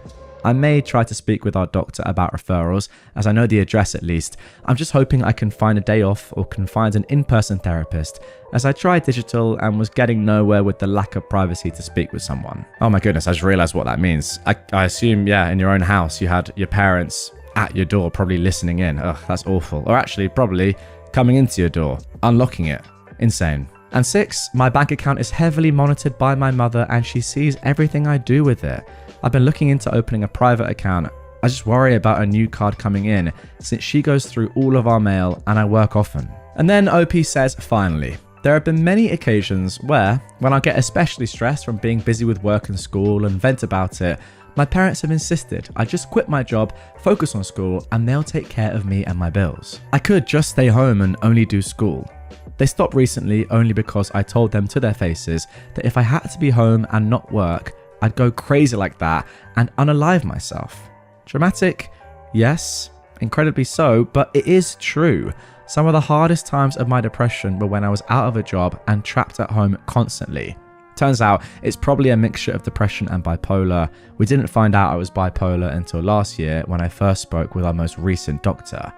I may try to speak with our doctor about referrals, as I know the address at least. I'm just hoping I can find a day off or can find an in-person therapist, as I tried digital and was getting nowhere with the lack of privacy to speak with someone. Oh my goodness, I just realized what that means. I assume, in your own house you had your parents at your door probably listening in. Ugh, that's awful. Or actually probably coming into your door, unlocking it. Insane. And 6, my bank account is heavily monitored by my mother and she sees everything I do with it. I've been looking into opening a private account. I just worry about a new card coming in since she goes through all of our mail and I work often. And then OP says, finally, there have been many occasions where, when I get especially stressed from being busy with work and school and vent about it, my parents have insisted I just quit my job, focus on school, and they'll take care of me and my bills. I could just stay home and only do school. They stopped recently only because I told them to their faces that if I had to be home and not work, I'd go crazy like that and unalive myself. Dramatic? Yes, incredibly so, but it is true. Some of the hardest times of my depression were when I was out of a job and trapped at home constantly. Turns out it's probably a mixture of depression and bipolar. We didn't find out I was bipolar until last year when I first spoke with our most recent doctor.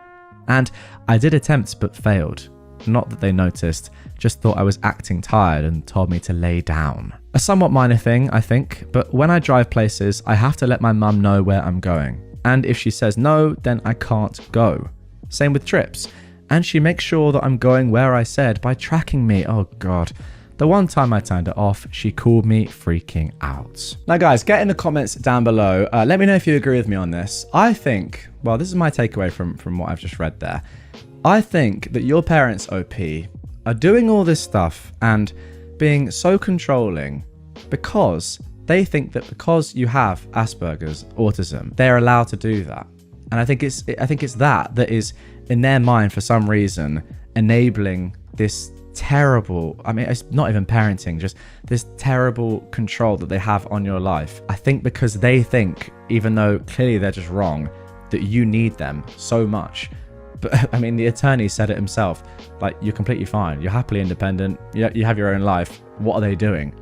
And I did attempt but failed. Not that they noticed, just thought I was acting tired and told me to lay down. A somewhat minor thing, I think, but when I drive places, I have to let my mum know where I'm going. And if she says no, then I can't go. Same with trips. And she makes sure that I'm going where I said by tracking me. Oh God. The one time I turned it off, she called me freaking out. Now guys, get in the comments down below. Let me know if you agree with me on this. I think, well, this is my takeaway from what I've just read there. I think that your parents, OP, are doing all this stuff and being so controlling because they think that because you have Asperger's, autism, they're allowed to do that. And I think it's that is in their mind for some reason enabling this terrible, I mean, it's not even parenting, just this terrible control that they have on your life. I think because they think, even though clearly they're just wrong, that you need them so much. But I mean, the attorney said it himself, like, you're completely fine. You're happily independent. You have your own life. What are they doing?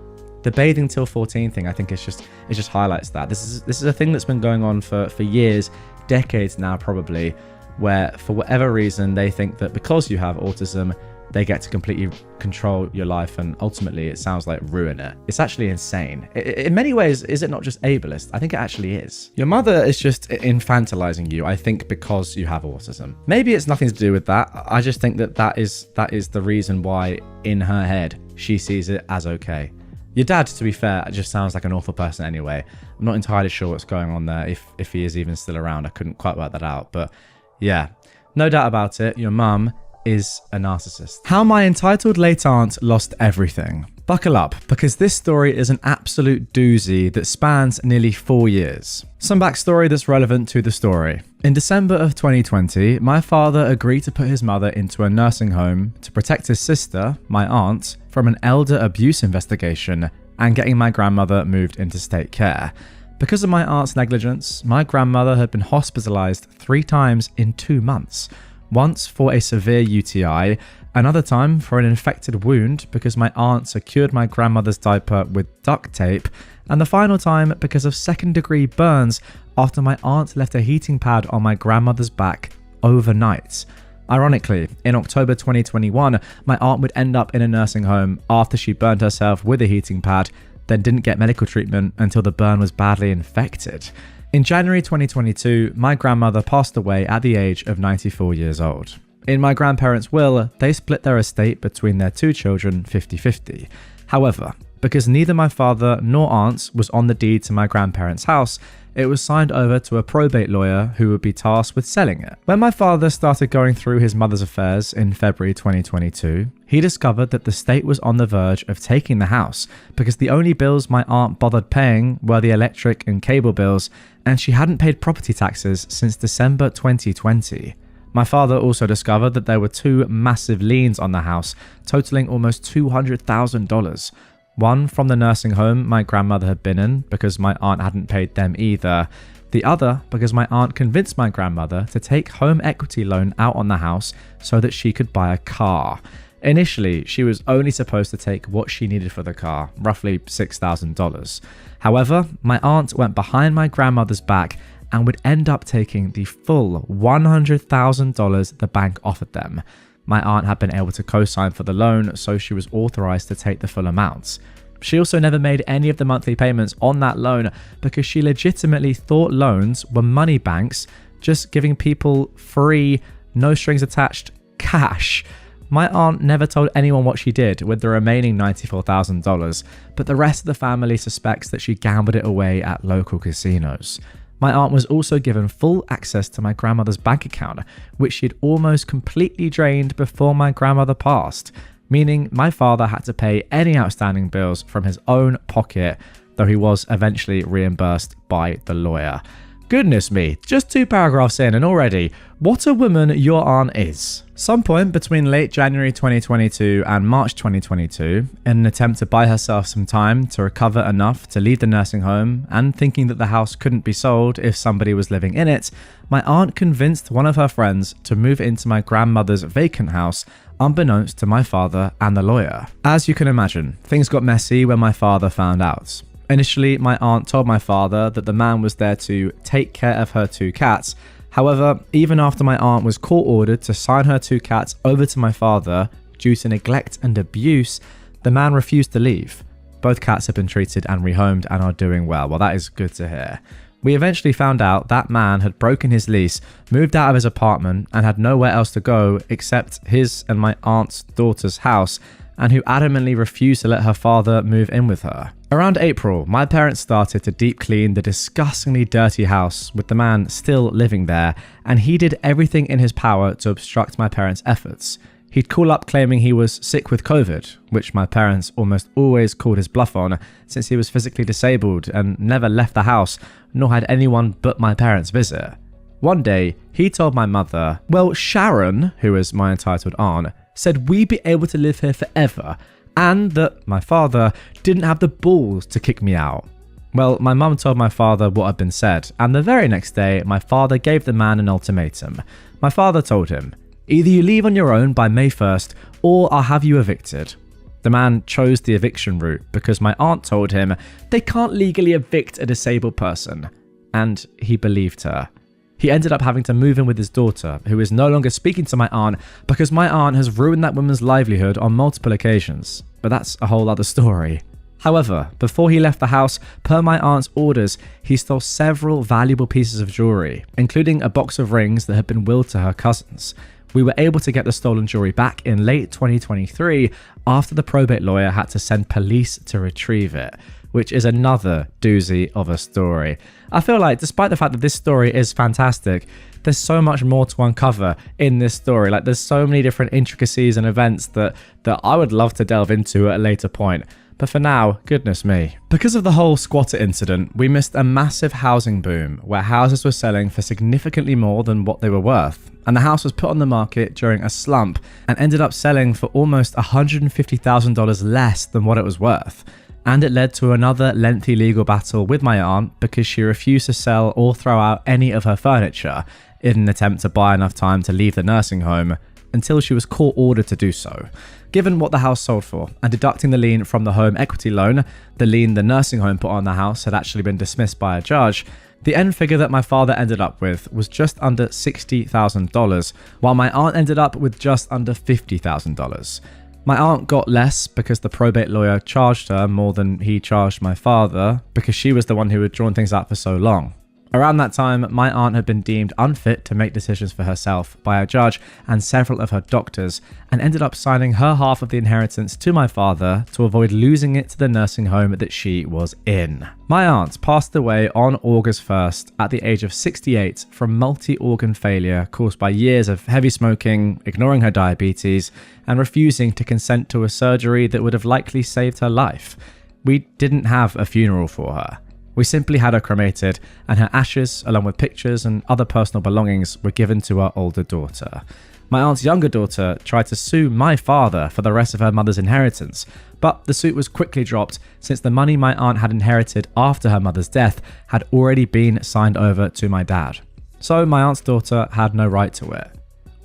The bathing till 14 thing, I think it just highlights that. This is a thing that's been going on for years, decades now probably, where for whatever reason they think that because you have autism, they get to completely control your life and ultimately it sounds like ruin it. It's actually insane. In many ways, is it not just ableist? I think it actually is. Your mother is just infantilizing you, I think, because you have autism. Maybe it's nothing to do with that. I just think that is the reason why in her head she sees it as okay. Your dad, to be fair, just sounds like an awful person anyway. I'm not entirely sure what's going on there, if he is even still around. I couldn't quite work that out, but yeah, no doubt about it. Your mum is a narcissist. How my entitled late aunt lost everything. Buckle up, because this story is an absolute doozy that spans nearly 4 years. Some backstory that's relevant to the story. In December of 2020, my father agreed to put his mother into a nursing home to protect his sister, my aunt, from an elder abuse investigation and getting my grandmother moved into state care. Because of my aunt's negligence, my grandmother had been hospitalized 3 times in 2 months. Once for a severe UTI, another time for an infected wound because my aunt secured my grandmother's diaper with duct tape, and the final time because of second-degree burns after my aunt left a heating pad on my grandmother's back overnight. Ironically, in October 2021, my aunt would end up in a nursing home after she burned herself with a heating pad, then didn't get medical treatment until the burn was badly infected. In January 2022, my grandmother passed away at the age of 94 years old. In my grandparents' will, they split their estate between their 2 children 50-50. However, because neither my father nor aunts was on the deed to my grandparents' house, it was signed over to a probate lawyer who would be tasked with selling it. When my father started going through his mother's affairs in February 2022, he discovered that the state was on the verge of taking the house because the only bills my aunt bothered paying were the electric and cable bills, and she hadn't paid property taxes since December 2020. My father also discovered that there were 2 massive liens on the house, totaling almost $200,000. One from the nursing home my grandmother had been in because my aunt hadn't paid them either. The other because my aunt convinced my grandmother to take home equity loan out on the house so that she could buy a car. Initially, she was only supposed to take what she needed for the car, roughly $6,000. However, my aunt went behind my grandmother's back and would end up taking the full $100,000 the bank offered them. My aunt had been able to co-sign for the loan, so she was authorized to take the full amounts. She also never made any of the monthly payments on that loan because she legitimately thought loans were money banks, just giving people free, no strings attached cash. My aunt never told anyone what she did with the remaining $94,000, but the rest of the family suspects that she gambled it away at local casinos. My aunt was also given full access to my grandmother's bank account, which she'd almost completely drained before my grandmother passed, meaning my father had to pay any outstanding bills from his own pocket, though he was eventually reimbursed by the lawyer. Goodness me, just 2 paragraphs in and already, what a woman your aunt is. Some point between late January 2022 and March 2022, in an attempt to buy herself some time to recover enough to leave the nursing home and thinking that the house couldn't be sold if somebody was living in it, my aunt convinced one of her friends to move into my grandmother's vacant house, unbeknownst to my father and the lawyer. As you can imagine, things got messy when my father found out. Initially, my aunt told my father that the man was there to take care of her 2 cats. However, even after my aunt was court-ordered to sign her 2 cats over to my father due to neglect and abuse, the man refused to leave. Both cats have been treated and rehomed and are doing well. Well, that is good to hear. We eventually found out that man had broken his lease, moved out of his apartment, and had nowhere else to go except his and my aunt's daughter's house, and who adamantly refused to let her father move in with her. Around April, my parents started to deep clean the disgustingly dirty house with the man still living there, and he did everything in his power to obstruct my parents' efforts. He'd call up claiming he was sick with COVID, which my parents almost always called his bluff on since he was physically disabled and never left the house, nor had anyone but my parents visit. One day, he told my mother, well, Sharon, who is my entitled aunt, said we'd be able to live here forever, and that my father didn't have the balls to kick me out. Well, my mum told my father what had been said, and the very next day, my father gave the man an ultimatum. My father told him, either you leave on your own by May 1st, or I'll have you evicted. The man chose the eviction route because my aunt told him they can't legally evict a disabled person, and he believed her. He ended up having to move in with his daughter, who is no longer speaking to my aunt because my aunt has ruined that woman's livelihood on multiple occasions. But that's a whole other story. However, before he left the house, per my aunt's orders, he stole several valuable pieces of jewelry, including a box of rings that had been willed to her cousins. We were able to get the stolen jewelry back in late 2023 after the probate lawyer had to send police to retrieve it, which is another doozy of a story. I feel like, despite the fact that this story is fantastic, there's so much more to uncover in this story. Like, there's so many different intricacies and events that I would love to delve into at a later point. But for now, goodness me. Because of the whole squatter incident, we missed a massive housing boom where houses were selling for significantly more than what they were worth. And the house was put on the market during a slump and ended up selling for almost $150,000 less than what it was worth. And it led to another lengthy legal battle with my aunt because she refused to sell or throw out any of her furniture in an attempt to buy enough time to leave the nursing home until she was court ordered to do so. Given what the house sold for, and deducting the lien from the home equity loan, the lien the nursing home put on the house had actually been dismissed by a judge, the end figure that my father ended up with was just under $60,000, while my aunt ended up with just under $50,000. My aunt got less because the probate lawyer charged her more than he charged my father because she was the one who had drawn things out for so long. Around that time, my aunt had been deemed unfit to make decisions for herself by a judge and several of her doctors, and ended up signing her half of the inheritance to my father to avoid losing it to the nursing home that she was in. My aunt passed away on August 1st at the age of 68 from multi-organ failure caused by years of heavy smoking, ignoring her diabetes, and refusing to consent to a surgery that would have likely saved her life. We didn't have a funeral for her. We simply had her cremated, and her ashes, along with pictures and other personal belongings, were given to our older daughter. My aunt's younger daughter tried to sue my father for the rest of her mother's inheritance, but the suit was quickly dropped since the money my aunt had inherited after her mother's death had already been signed over to my dad. So my aunt's daughter had no right to it.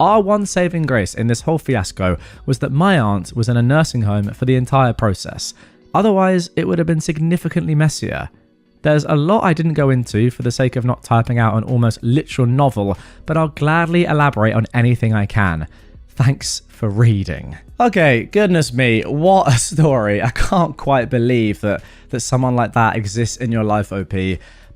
Our one saving grace in this whole fiasco was that my aunt was in a nursing home for the entire process. Otherwise, it would have been significantly messier. There's a lot I didn't go into for the sake of not typing out an almost literal novel, but I'll gladly elaborate on anything I can. Thanks for reading. Okay, goodness me, what a story. I can't quite believe that someone like that exists in your life, OP.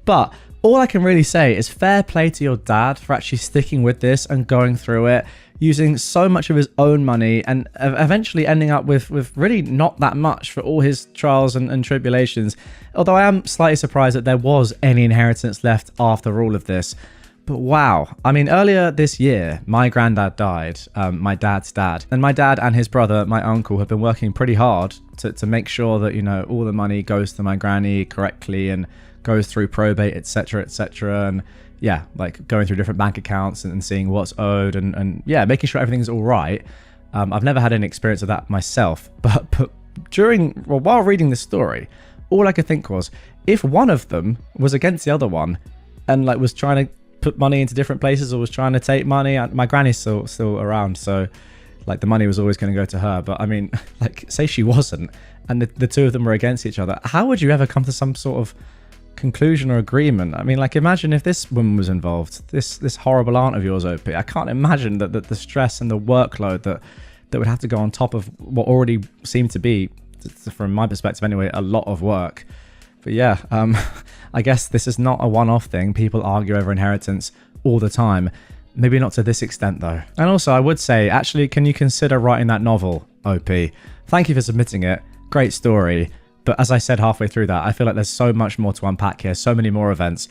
But all I can really say is fair play to your dad for actually sticking with this and going through it, using so much of his own money and eventually ending up with really not that much for all his trials and tribulations. Although I am slightly surprised that there was any inheritance left after all of this. But wow, I mean, earlier this year, my granddad died, my dad's dad. And my dad and his brother, my uncle, have been working pretty hard to make sure that, you know, all the money goes to my granny correctly and goes through probate, etc., etc. And yeah, like going through different bank accounts and seeing what's owed and yeah, making sure everything's all right. I've never had any experience of that myself, but while reading this story, all I could think was, if one of them was against the other one and like was trying to put money into different places or was trying to take money, my granny's still around, so like the money was always going to go to her. But I mean, like, say she wasn't and the two of them were against each other, how would you ever come to some sort of conclusion or agreement? I mean, like, imagine if this woman was involved, this horrible aunt of yours, OP. I can't imagine that the stress and the workload that would have to go on top of what already seemed to be, from my perspective anyway, a lot of work. But yeah, I guess this is not a one-off thing. People argue over inheritance all the time. Maybe not to this extent though. And also, I would say, actually, can you consider writing that novel, OP? Thank you for submitting it. Great story. But as I said halfway through that, I feel like there's so much more to unpack here, so many more events.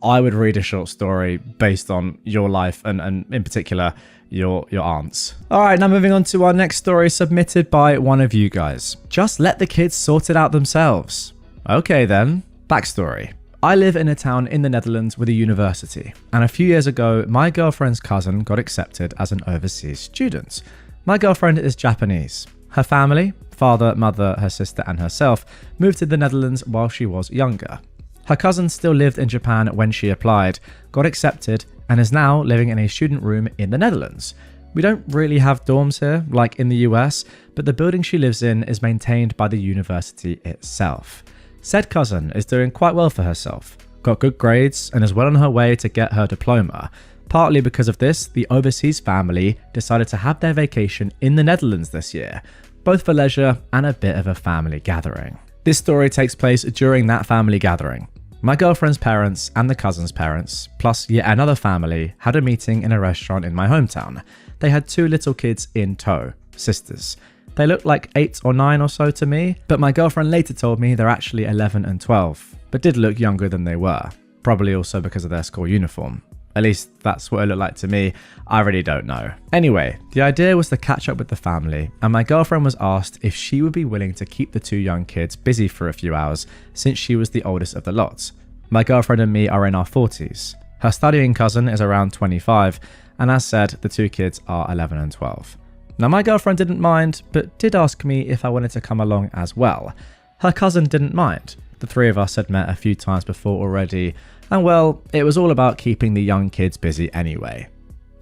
I would read a short story based on your life and in particular, your aunt's. All right, now moving on to our next story submitted by one of you guys. Just let the kids sort it out themselves. Okay then. Backstory. I live in a town in the Netherlands with a university, and a few years ago, my girlfriend's cousin got accepted as an overseas student. My girlfriend is Japanese. Her family, father, mother, her sister, and herself, moved to the Netherlands while she was younger. Her cousin still lived in Japan when she applied, got accepted, and is now living in a student room in the Netherlands. We don't really have dorms here, like in the US, but the building she lives in is maintained by the university itself. Said cousin is doing quite well for herself, got good grades, and is well on her way to get her diploma. Partly because of this, the overseas family decided to have their vacation in the Netherlands this year, both for leisure and a bit of a family gathering. This story takes place during that family gathering. My girlfriend's parents and the cousin's parents, plus yet another family, had a meeting in a restaurant in my hometown. They had 2 little kids in tow, sisters. They looked like 8 or 9 or so to me, but my girlfriend later told me they're actually 11 and 12, but did look younger than they were, probably also because of their school uniform. At least that's what it looked like to me. I really don't know. Anyway, the idea was to catch up with the family, and my girlfriend was asked if she would be willing to keep the 2 young kids busy for a few hours since she was the oldest of the lot. My girlfriend and me are in our 40s. Her studying cousin is around 25, and as said, the 2 kids are 11 and 12. Now my girlfriend didn't mind, but did ask me if I wanted to come along as well. Her cousin didn't mind. The 3 of us had met a few times before already, and well, it was all about keeping the young kids busy anyway.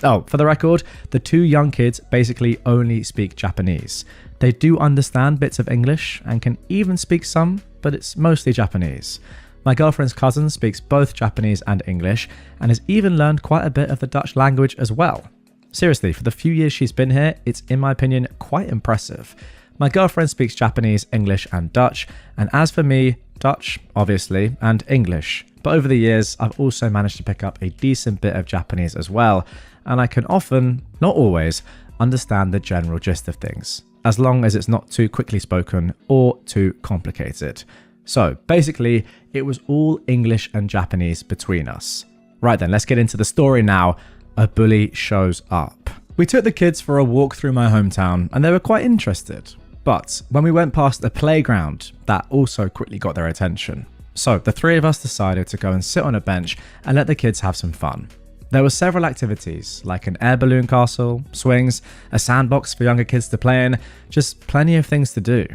Oh, for the record, the 2 young kids basically only speak Japanese. They do understand bits of English and can even speak some, but it's mostly Japanese. My girlfriend's cousin speaks both Japanese and English and has even learned quite a bit of the Dutch language as well. Seriously, for the few years she's been here, it's in my opinion quite impressive. My girlfriend speaks Japanese, English and Dutch, and as for me, Dutch, obviously, and English. But over the years, I've also managed to pick up a decent bit of Japanese as well, and I can often, not always, understand the general gist of things, as long as it's not too quickly spoken or too complicated. So basically, it was all English and Japanese between us. Right then, let's get into the story now. A bully shows up. We took the kids for a walk through my hometown, and they were quite interested. But when we went past a playground, that also quickly got their attention. So the 3 of us decided to go and sit on a bench and let the kids have some fun. There were several activities, like an air balloon castle, swings, a sandbox for younger kids to play in, just plenty of things to do.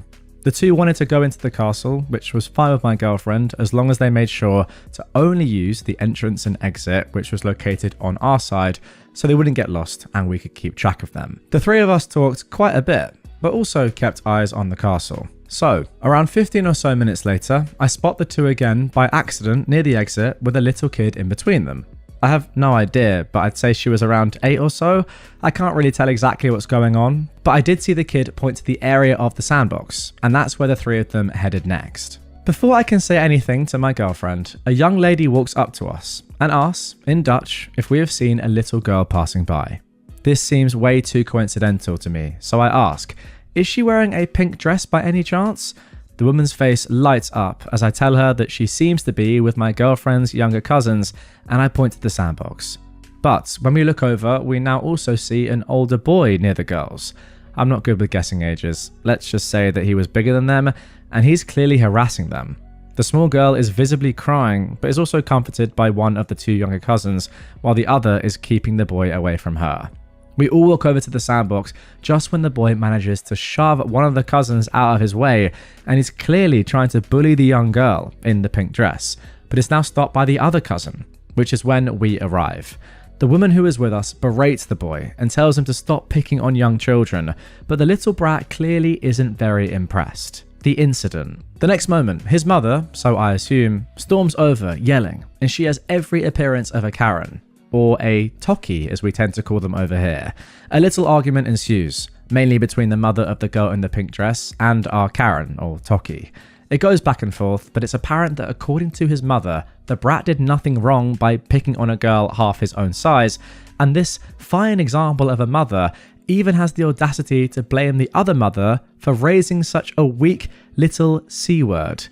The 2 wanted to go into the castle, which was fine with my girlfriend, as long as they made sure to only use the entrance and exit, which was located on our side, so they wouldn't get lost and we could keep track of them. The 3 of us talked quite a bit, but also kept eyes on the castle. So, around 15 or so minutes later, I spot the 2 again by accident near the exit with a little kid in between them. I have no idea, but I'd say she was around 8 or so. I can't really tell exactly what's going on, but I did see the kid point to the area of the sandbox, and that's where the 3 of them headed next. Before I can say anything to my girlfriend, a young lady walks up to us and asks, in Dutch, if we have seen a little girl passing by. This seems way too coincidental to me, so I ask, is she wearing a pink dress by any chance? The woman's face lights up as I tell her that she seems to be with my girlfriend's younger cousins, and I point to the sandbox. But when we look over, we now also see an older boy near the girls. I'm not good with guessing ages. Let's just say that he was bigger than them, and he's clearly harassing them. The small girl is visibly crying, but is also comforted by one of the 2 younger cousins, while the other is keeping the boy away from her. We all walk over to the sandbox just when the boy manages to shove one of the cousins out of his way, and he's clearly trying to bully the young girl in the pink dress, but is now stopped by the other cousin, which is when we arrive. The woman who is with us berates the boy and tells him to stop picking on young children, but the little brat clearly isn't very impressed. The incident. The next moment, his mother, so I assume, storms over yelling, and she has every appearance of a Karen. Or a Toki, as we tend to call them over here. A little argument ensues, mainly between the mother of the girl in the pink dress and our Karen, or Toki. It goes back and forth, but it's apparent that according to his mother, the brat did nothing wrong by picking on a girl half his own size, and this fine example of a mother even has the audacity to blame the other mother for raising such a weak little C-word.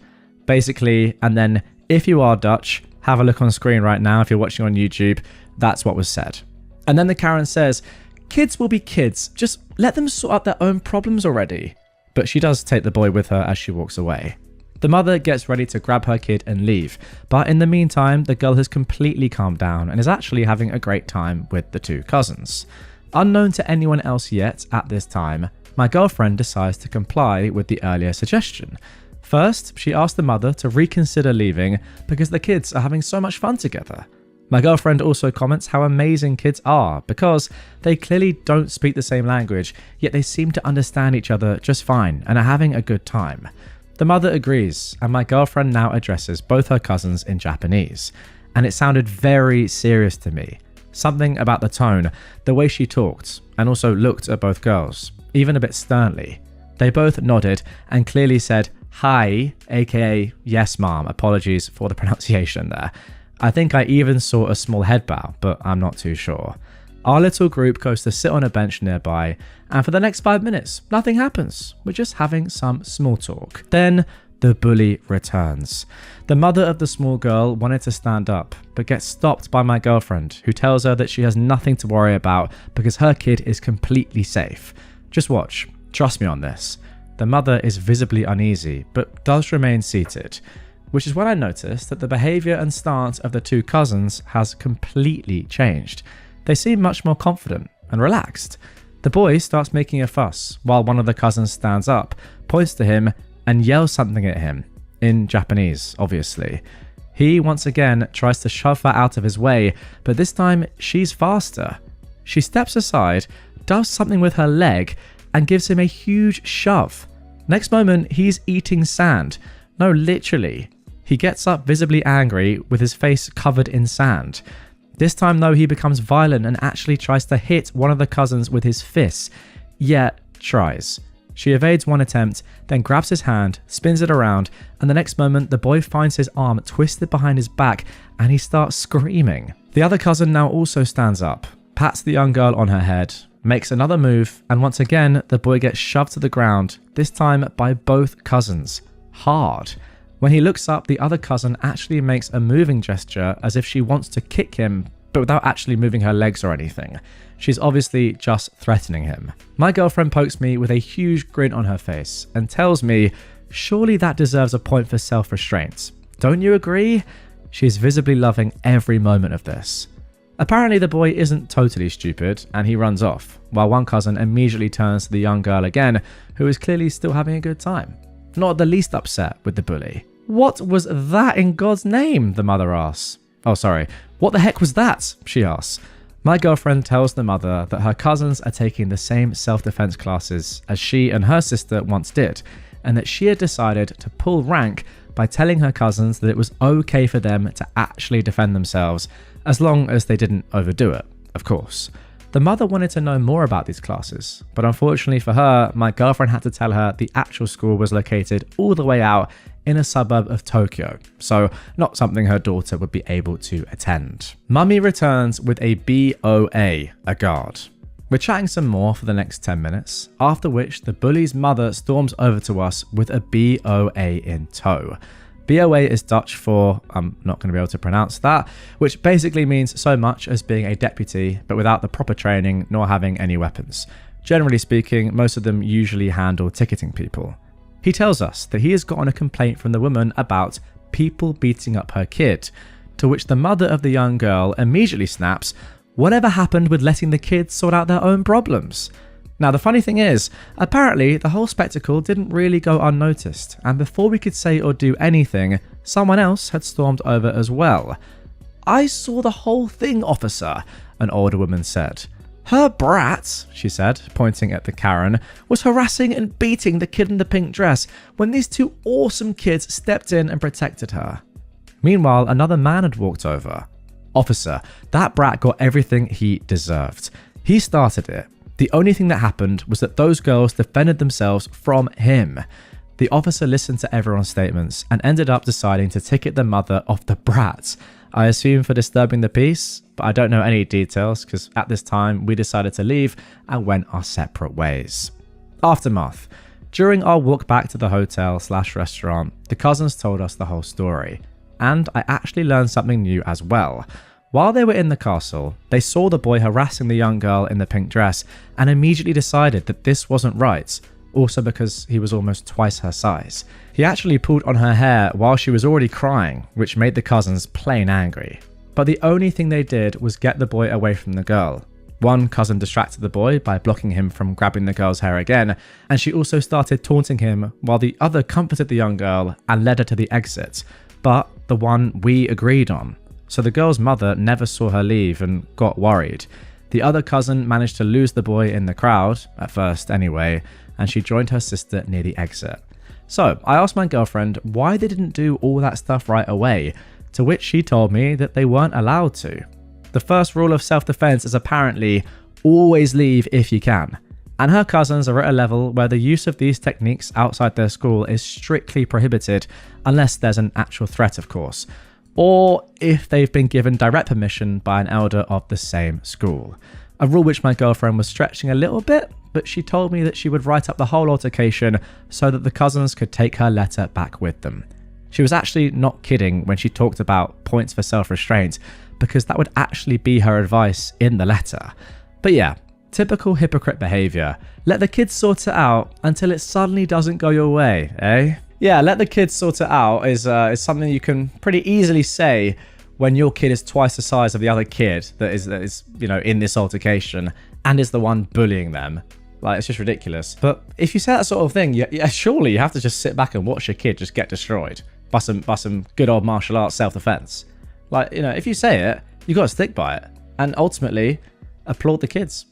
Basically, and then if you are Dutch, have a look on screen right now if you're watching on YouTube, that's what was said. And then the Karen says, kids will be kids, just let them sort out their own problems already. But she does take the boy with her as she walks away. The mother gets ready to grab her kid and leave, but in the meantime, the girl has completely calmed down and is actually having a great time with the 2 cousins. Unknown to anyone else yet at this time, my girlfriend decides to comply with the earlier suggestion. First, she asks the mother to reconsider leaving because the kids are having so much fun together. My girlfriend also comments how amazing kids are because they clearly don't speak the same language, yet they seem to understand each other just fine and are having a good time. The mother agrees, and my girlfriend now addresses both her cousins in Japanese. And it sounded very serious to me. Something about the tone, the way she talked, and also looked at both girls, even a bit sternly. They both nodded and clearly said, "Hi," aka "Yes, mom, apologies for the pronunciation there." I think I even saw a small head bow, but I'm not too sure. Our little group goes to sit on a bench nearby, and for the next 5 minutes, nothing happens. We're just having some small talk. Then the bully returns. The mother of the small girl wanted to stand up, but gets stopped by my girlfriend, who tells her that she has nothing to worry about because her kid is completely safe. Just watch. Trust me on this. The mother is visibly uneasy, but does remain seated, which is when I noticed that the behaviour and stance of the two cousins has completely changed. They seem much more confident and relaxed. The boy starts making a fuss, while one of the cousins stands up, points to him, and yells something at him, in Japanese, obviously. He once again tries to shove her out of his way, but this time she's faster. She steps aside, does something with her leg, and gives him a huge shove. Next moment, he's eating sand. No, literally. He gets up visibly angry with his face covered in sand. This time though, he becomes violent and actually tries to hit one of the cousins with his fists. Yeah, tries. She evades one attempt, then grabs his hand, spins it around, and the next moment the boy finds his arm twisted behind his back and he starts screaming. The other cousin now also stands up, pats the young girl on her head, makes another move, and once again the boy gets shoved to the ground, this time by both cousins. Hard. When he looks up, the other cousin actually makes a moving gesture as if she wants to kick him, but without actually moving her legs or anything. She's obviously just threatening him. My girlfriend pokes me with a huge grin on her face and tells me, surely that deserves a point for self-restraint. Don't you agree? She is visibly loving every moment of this. Apparently the boy isn't totally stupid and he runs off, while one cousin immediately turns to the young girl again, who is clearly still having a good time. Not the least upset with the bully. "What was that in God's name?" the mother asks. "Oh, sorry. What the heck was that?" she asks. My girlfriend tells the mother that her cousins are taking the same self-defense classes as she and her sister once did, and that she had decided to pull rank by telling her cousins that it was okay for them to actually defend themselves, as long as they didn't overdo it, of course. The mother wanted to know more about these classes, but unfortunately for her, my girlfriend had to tell her the actual school was located all the way out in a suburb of Tokyo, so not something her daughter would be able to attend. Mummy returns with a BOA, a guard. We're chatting some more for the next 10 minutes, after which the bully's mother storms over to us with a BOA in tow. BOA is Dutch for, I'm not going to be able to pronounce that, which basically means so much as being a deputy, but without the proper training nor having any weapons. Generally speaking, most of them usually handle ticketing people. He tells us that he has gotten a complaint from the woman about people beating up her kid, to which the mother of the young girl immediately snaps, "Whatever happened with letting the kids sort out their own problems?" Now the funny thing is, apparently the whole spectacle didn't really go unnoticed, and before we could say or do anything, someone else had stormed over as well. "I saw the whole thing, officer," an older woman said. "Her brat," she said, pointing at the Karen, "was harassing and beating the kid in the pink dress when these two awesome kids stepped in and protected her." Meanwhile, another man had walked over. "Officer, that brat got everything he deserved. He started it. The only thing that happened was that those girls defended themselves from him." The officer listened to everyone's statements and ended up deciding to ticket the mother of the brat. I assume for disturbing the peace, but I don't know any details because at this time we decided to leave and went our separate ways. Aftermath. During our walk back to the hotel/restaurant, the cousins told us the whole story. And I actually learned something new as well. While they were in the castle, they saw the boy harassing the young girl in the pink dress and immediately decided that this wasn't right, also because he was almost twice her size. He actually pulled on her hair while she was already crying, which made the cousins plain angry. But the only thing they did was get the boy away from the girl. One cousin distracted the boy by blocking him from grabbing the girl's hair again, and she also started taunting him while the other comforted the young girl and led her to the exit, but the one we agreed on. So the girl's mother never saw her leave and got worried. The other cousin managed to lose the boy in the crowd, at first anyway, and she joined her sister near the exit. So I asked my girlfriend why they didn't do all that stuff right away, to which she told me that they weren't allowed to. The first rule of self-defense is apparently always leave if you can. And her cousins are at a level where the use of these techniques outside their school is strictly prohibited, unless there's an actual threat, of course, or if they've been given direct permission by an elder of the same school. A rule which my girlfriend was stretching a little bit, but she told me that she would write up the whole altercation so that the cousins could take her letter back with them. She was actually not kidding when she talked about points for self-restraint, because that would actually be her advice in the letter. But yeah, typical hypocrite behavior. Let the kids sort it out until it suddenly doesn't go your way, eh? Yeah, let the kids sort it out is something you can pretty easily say when your kid is twice the size of the other kid that is in this altercation and is the one bullying them. Like, it's just ridiculous. But if you say that sort of thing, yeah, surely you have to just sit back and watch your kid just get destroyed by some good old martial arts self-defense. Like, if you say it, you got to stick by it. And ultimately, applaud the kids.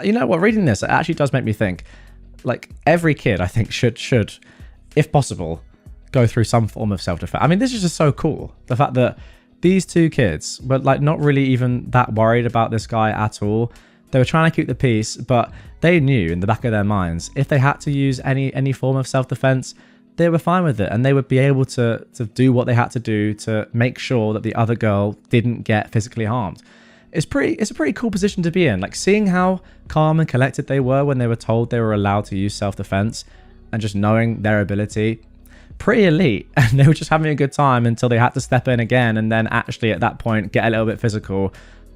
You know what? Reading this, it actually does make me think, like, every kid, I think, should, if possible, go through some form of self-defense. I mean, this is just so cool. The fact that these two kids were, like, not really even that worried about this guy at all. They were trying to keep the peace, but they knew in the back of their minds, if they had to use any form of self-defense, they were fine with it, and they would be able to do what they had to do to make sure that the other girl didn't get physically harmed. It's a pretty cool position to be in. Like, seeing how calm and collected they were when they were told they were allowed to use self-defense, and just knowing their ability, pretty elite. And they were just having a good time until they had to step in again, and then actually at that point get a little bit physical.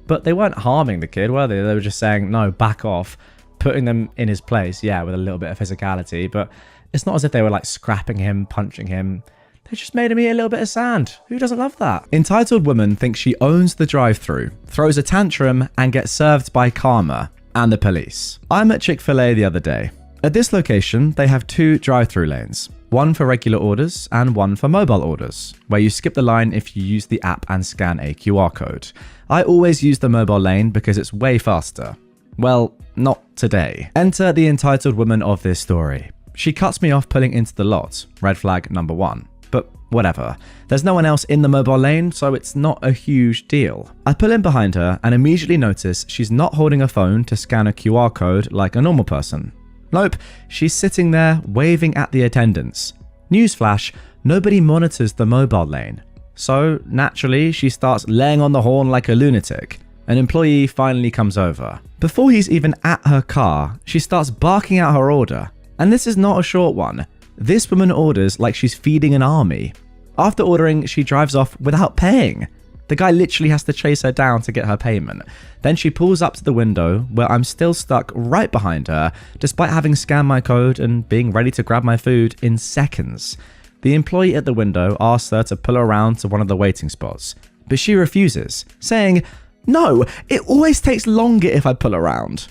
But they weren't harming the kid, were they? They were just saying, no, back off, putting them in his place, yeah, with a little bit of physicality. But it's not as if they were like scrapping him, punching him. They just made him eat a little bit of sand. Who doesn't love that? Entitled woman thinks she owns the drive-thru, throws a tantrum, and gets served by karma and the police. I'm at Chick-fil-A the other day. At this location, they have 2 drive-thru lanes. One for regular orders and one for mobile orders, where you skip the line if you use the app and scan a QR code. I always use the mobile lane because it's way faster. Well, not today. Enter the entitled woman of this story. She cuts me off pulling into the lot, red flag number 1. But whatever. There's no one else in the mobile lane, so it's not a huge deal. I pull in behind her and immediately notice she's not holding a phone to scan a QR code like a normal person. Nope, she's sitting there waving at the attendants. Newsflash, nobody monitors the mobile lane. So naturally, she starts laying on the horn like a lunatic. An employee finally comes over. Before he's even at her car, she starts barking out her order. And this is not a short one. This woman orders like she's feeding an army. After ordering, she drives off without paying. The guy literally has to chase her down to get her payment. Then she pulls up to the window where I'm still stuck right behind her, despite having scanned my code and being ready to grab my food in seconds. The employee at the window asks her to pull around to one of the waiting spots, but she refuses, saying, "No, it always takes longer if I pull around."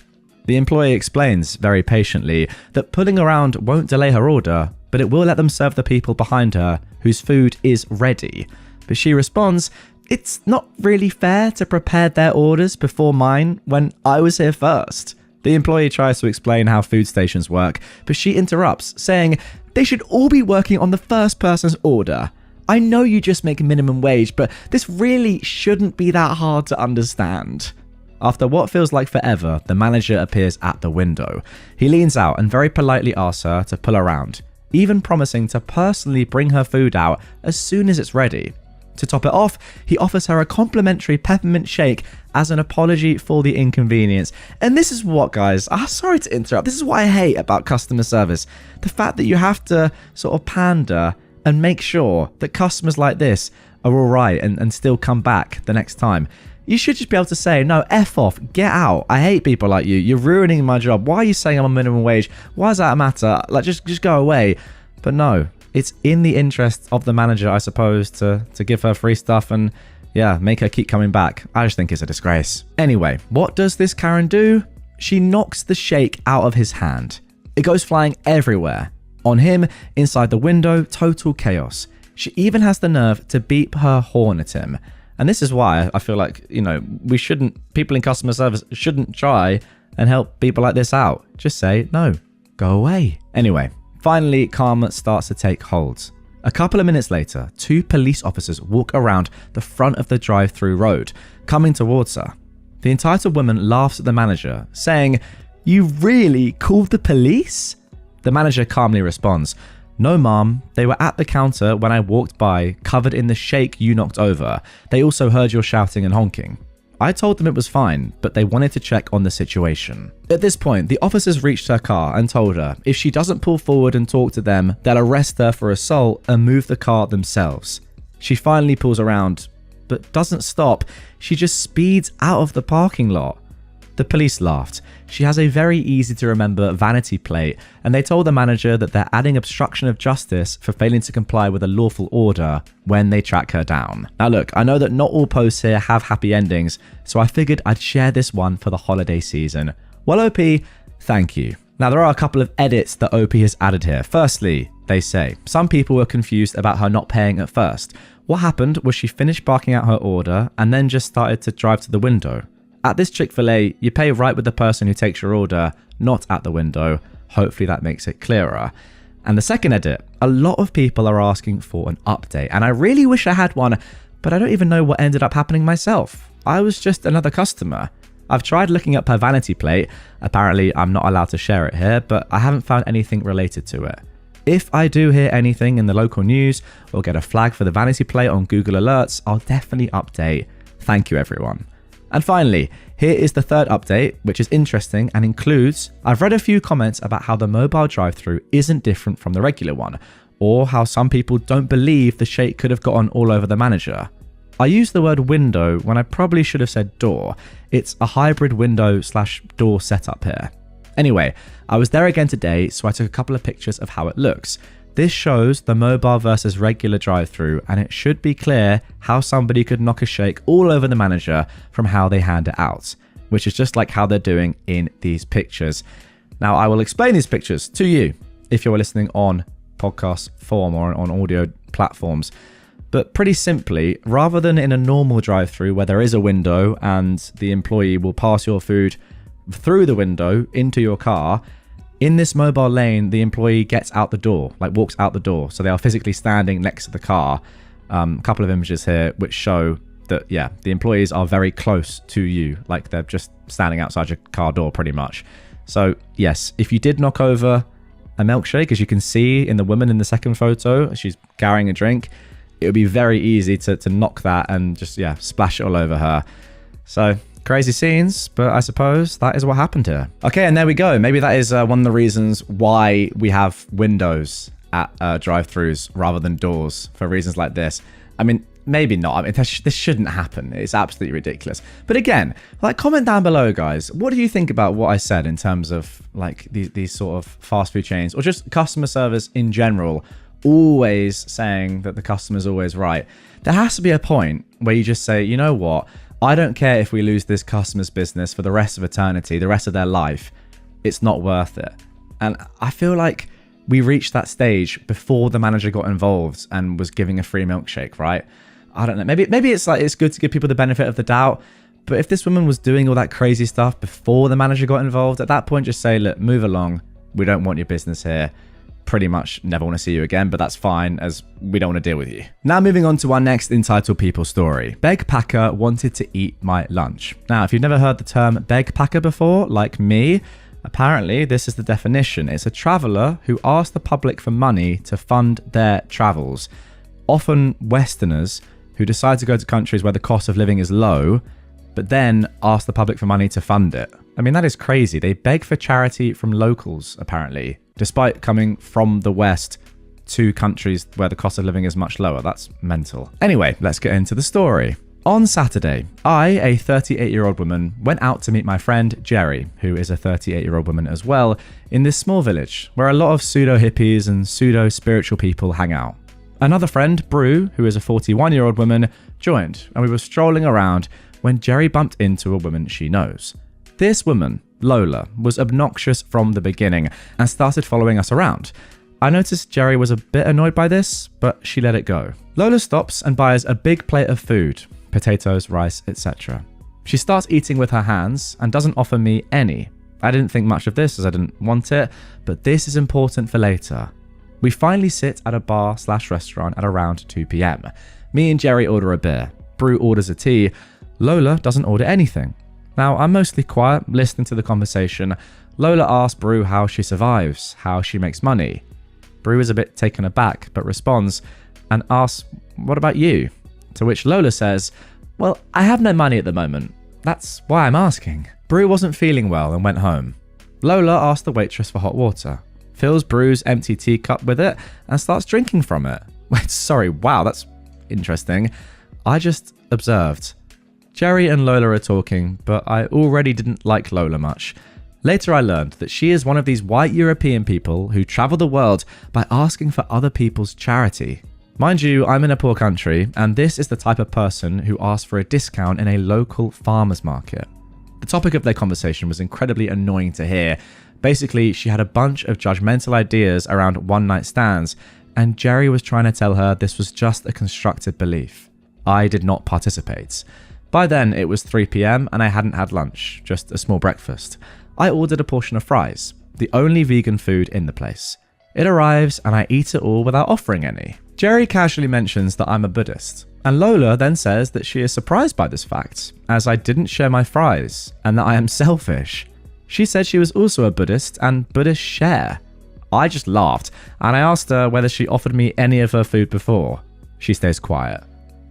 The employee explains very patiently that pulling around won't delay her order, but it will let them serve the people behind her whose food is ready. But she responds, "It's not really fair to prepare their orders before mine when I was here first." The employee tries to explain how food stations work, but she interrupts, saying, "They should all be working on the first person's order. I know you just make minimum wage, but this really shouldn't be that hard to understand." After what feels like forever, the manager appears at the window. He leans out and very politely asks her to pull around, even promising to personally bring her food out as soon as it's ready. To top it off, he offers her a complimentary peppermint shake as an apology for the inconvenience. And this is what, guys, sorry to interrupt, this is what I hate about customer service. The fact that you have to sort of pander and make sure that customers like this are alright and still come back the next time. You should just be able to say, "No, F off, get out. I hate people like you. You're ruining my job. Why are you saying I'm on minimum wage? Why does that matter? Like, just go away." But no, it's in the interest of the manager, I suppose, to give her free stuff and, yeah, make her keep coming back. I just think it's a disgrace. Anyway, what does this Karen do? She knocks the shake out of his hand. It goes flying everywhere. On him, inside the window, total chaos. She even has the nerve to beep her horn at him. And this is why I feel like, people in customer service shouldn't try and help people like this out. Just say, "No, go away." Anyway, Finally, calm starts to take hold. A couple of minutes later, 2 police officers walk around the front of the drive-through road, coming towards her. The entitled woman laughs at the manager, saying, "You really called the police?" The manager calmly responds, "No, ma'am, they were at the counter when I walked by, covered in the shake you knocked over. They also heard your shouting and honking. I told them it was fine, but they wanted to check on the situation." At this point, the officers reached her car and told her if she doesn't pull forward and talk to them, they'll arrest her for assault and move the car themselves. She finally pulls around, but doesn't stop. She just speeds out of the parking lot. The police laughed. She has a very easy to remember vanity plate, and they told the manager that they're adding obstruction of justice for failing to comply with a lawful order when they track her down. Now look, I know that not all posts here have happy endings, so I figured I'd share this one for the holiday season. Well, OP, thank you. Now there are a couple of edits that OP has added here. Firstly, they say, some people were confused about her not paying at first. What happened was she finished barking out her order and then just started to drive to the window. At this Chick-fil-A, you pay right with the person who takes your order, not at the window. Hopefully that makes it clearer. And the second edit, a lot of people are asking for an update, and I really wish I had one, but I don't even know what ended up happening myself. I was just another customer. I've tried looking up her vanity plate. Apparently I'm not allowed to share it here, but I haven't found anything related to it. If I do hear anything in the local news or get a flag for the vanity plate on Google Alerts, I'll definitely update. Thank you, everyone. And finally, here is the third update, which is interesting and includes, I've read a few comments about how the mobile drive-thru isn't different from the regular one, or how some people don't believe the shake could have gotten all over the manager. I used the word window when I probably should have said door. It's a hybrid window/door setup here. Anyway, I was there again today, so I took a couple of pictures of how it looks. This shows the mobile versus regular drive-thru, and it should be clear how somebody could knock a shake all over the manager from how they hand it out, which is just like how they're doing in these pictures. Now, I will explain these pictures to you if you're listening on podcast form or on audio platforms. But pretty simply, rather than in a normal drive-thru where there is a window and the employee will pass your food through the window into your car, in this mobile lane, the employee gets out the door, like walks out the door. So they are physically standing next to the car. A couple of images here which show that, yeah, the employees are very close to you, like they're just standing outside your car door pretty much. So yes, if you did knock over a milkshake, as you can see in the woman in the second photo, she's carrying a drink, it would be very easy to knock that and just, yeah, splash it all over her. So crazy scenes, but I suppose that is what happened here. Okay, and there we go. Maybe that is one of the reasons why we have windows at drive-thrus rather than doors, for reasons like this. I mean, maybe not. I mean, this shouldn't happen. It's absolutely ridiculous. But again, like, comment down below, guys. What do you think about what I said in terms of like these sort of fast food chains or just customer service in general, always saying that the customer's always right? There has to be a point where you just say, you know what? I don't care if we lose this customer's business for the rest of eternity, the rest of their life. It's not worth it. And I feel like we reached that stage before the manager got involved and was giving a free milkshake, right? I don't know. Maybe it's like, it's good to give people the benefit of the doubt. But if this woman was doing all that crazy stuff before the manager got involved, at that point, just say, look, move along. We don't want your business here. Pretty much never want to see you again, but that's fine, as we don't want to deal with you. Now moving on to our next entitled people story. Begpacker wanted to eat my lunch. Now, if you've never heard the term begpacker before, like me, apparently this is the definition. It's a traveller who asks the public for money to fund their travels. Often Westerners who decide to go to countries where the cost of living is low, but then ask the public for money to fund it. I mean, that is crazy. They beg for charity from locals, apparently, despite coming from the West to countries where the cost of living is much lower. That's mental. Anyway, let's get into the story. On Saturday, I, a 38-year-old woman, went out to meet my friend Jerry, who is a 38-year-old woman as well, in this small village where a lot of pseudo-hippies and pseudo-spiritual people hang out. Another friend, Brew, who is a 41-year-old woman, joined, and we were strolling around when Jerry bumped into a woman she knows. This woman, Lola, was obnoxious from the beginning and started following us around. I noticed Jerry was a bit annoyed by this, but she let it go. Lola stops and buys a big plate of food, potatoes, rice, etc. She starts eating with her hands and doesn't offer me any. I didn't think much of this as I didn't want it, but this is important for later. We finally sit at a bar/restaurant at around 2 p.m. Me and Jerry order a beer. Brew orders a tea. Lola doesn't order anything. Now, I'm mostly quiet, listening to the conversation. Lola asks Brew how she survives, how she makes money. Brew is a bit taken aback, but responds and asks, "What about you?" To which Lola says, "Well, I have no money at the moment. That's why I'm asking." Brew wasn't feeling well and went home. Lola asked the waitress for hot water, fills Brew's empty teacup with it, and starts drinking from it. Wait, sorry, wow, that's interesting. I just observed. Jerry and Lola are talking, but I already didn't like Lola much. Later I learned that she is one of these white European people who travel the world by asking for other people's charity. Mind you, I'm in a poor country, and this is the type of person who asks for a discount in a local farmer's market. The topic of their conversation was incredibly annoying to hear. Basically, she had a bunch of judgmental ideas around one-night stands, and Jerry was trying to tell her this was just a constructed belief. I did not participate. By then, it was 3 p.m. and I hadn't had lunch, just a small breakfast. I ordered a portion of fries, the only vegan food in the place. It arrives and I eat it all without offering any. Jerry casually mentions that I'm a Buddhist, and Lola then says that she is surprised by this fact, as I didn't share my fries, and that I am selfish. She said she was also a Buddhist and Buddhists share. I just laughed, and I asked her whether she offered me any of her food before. She stays quiet.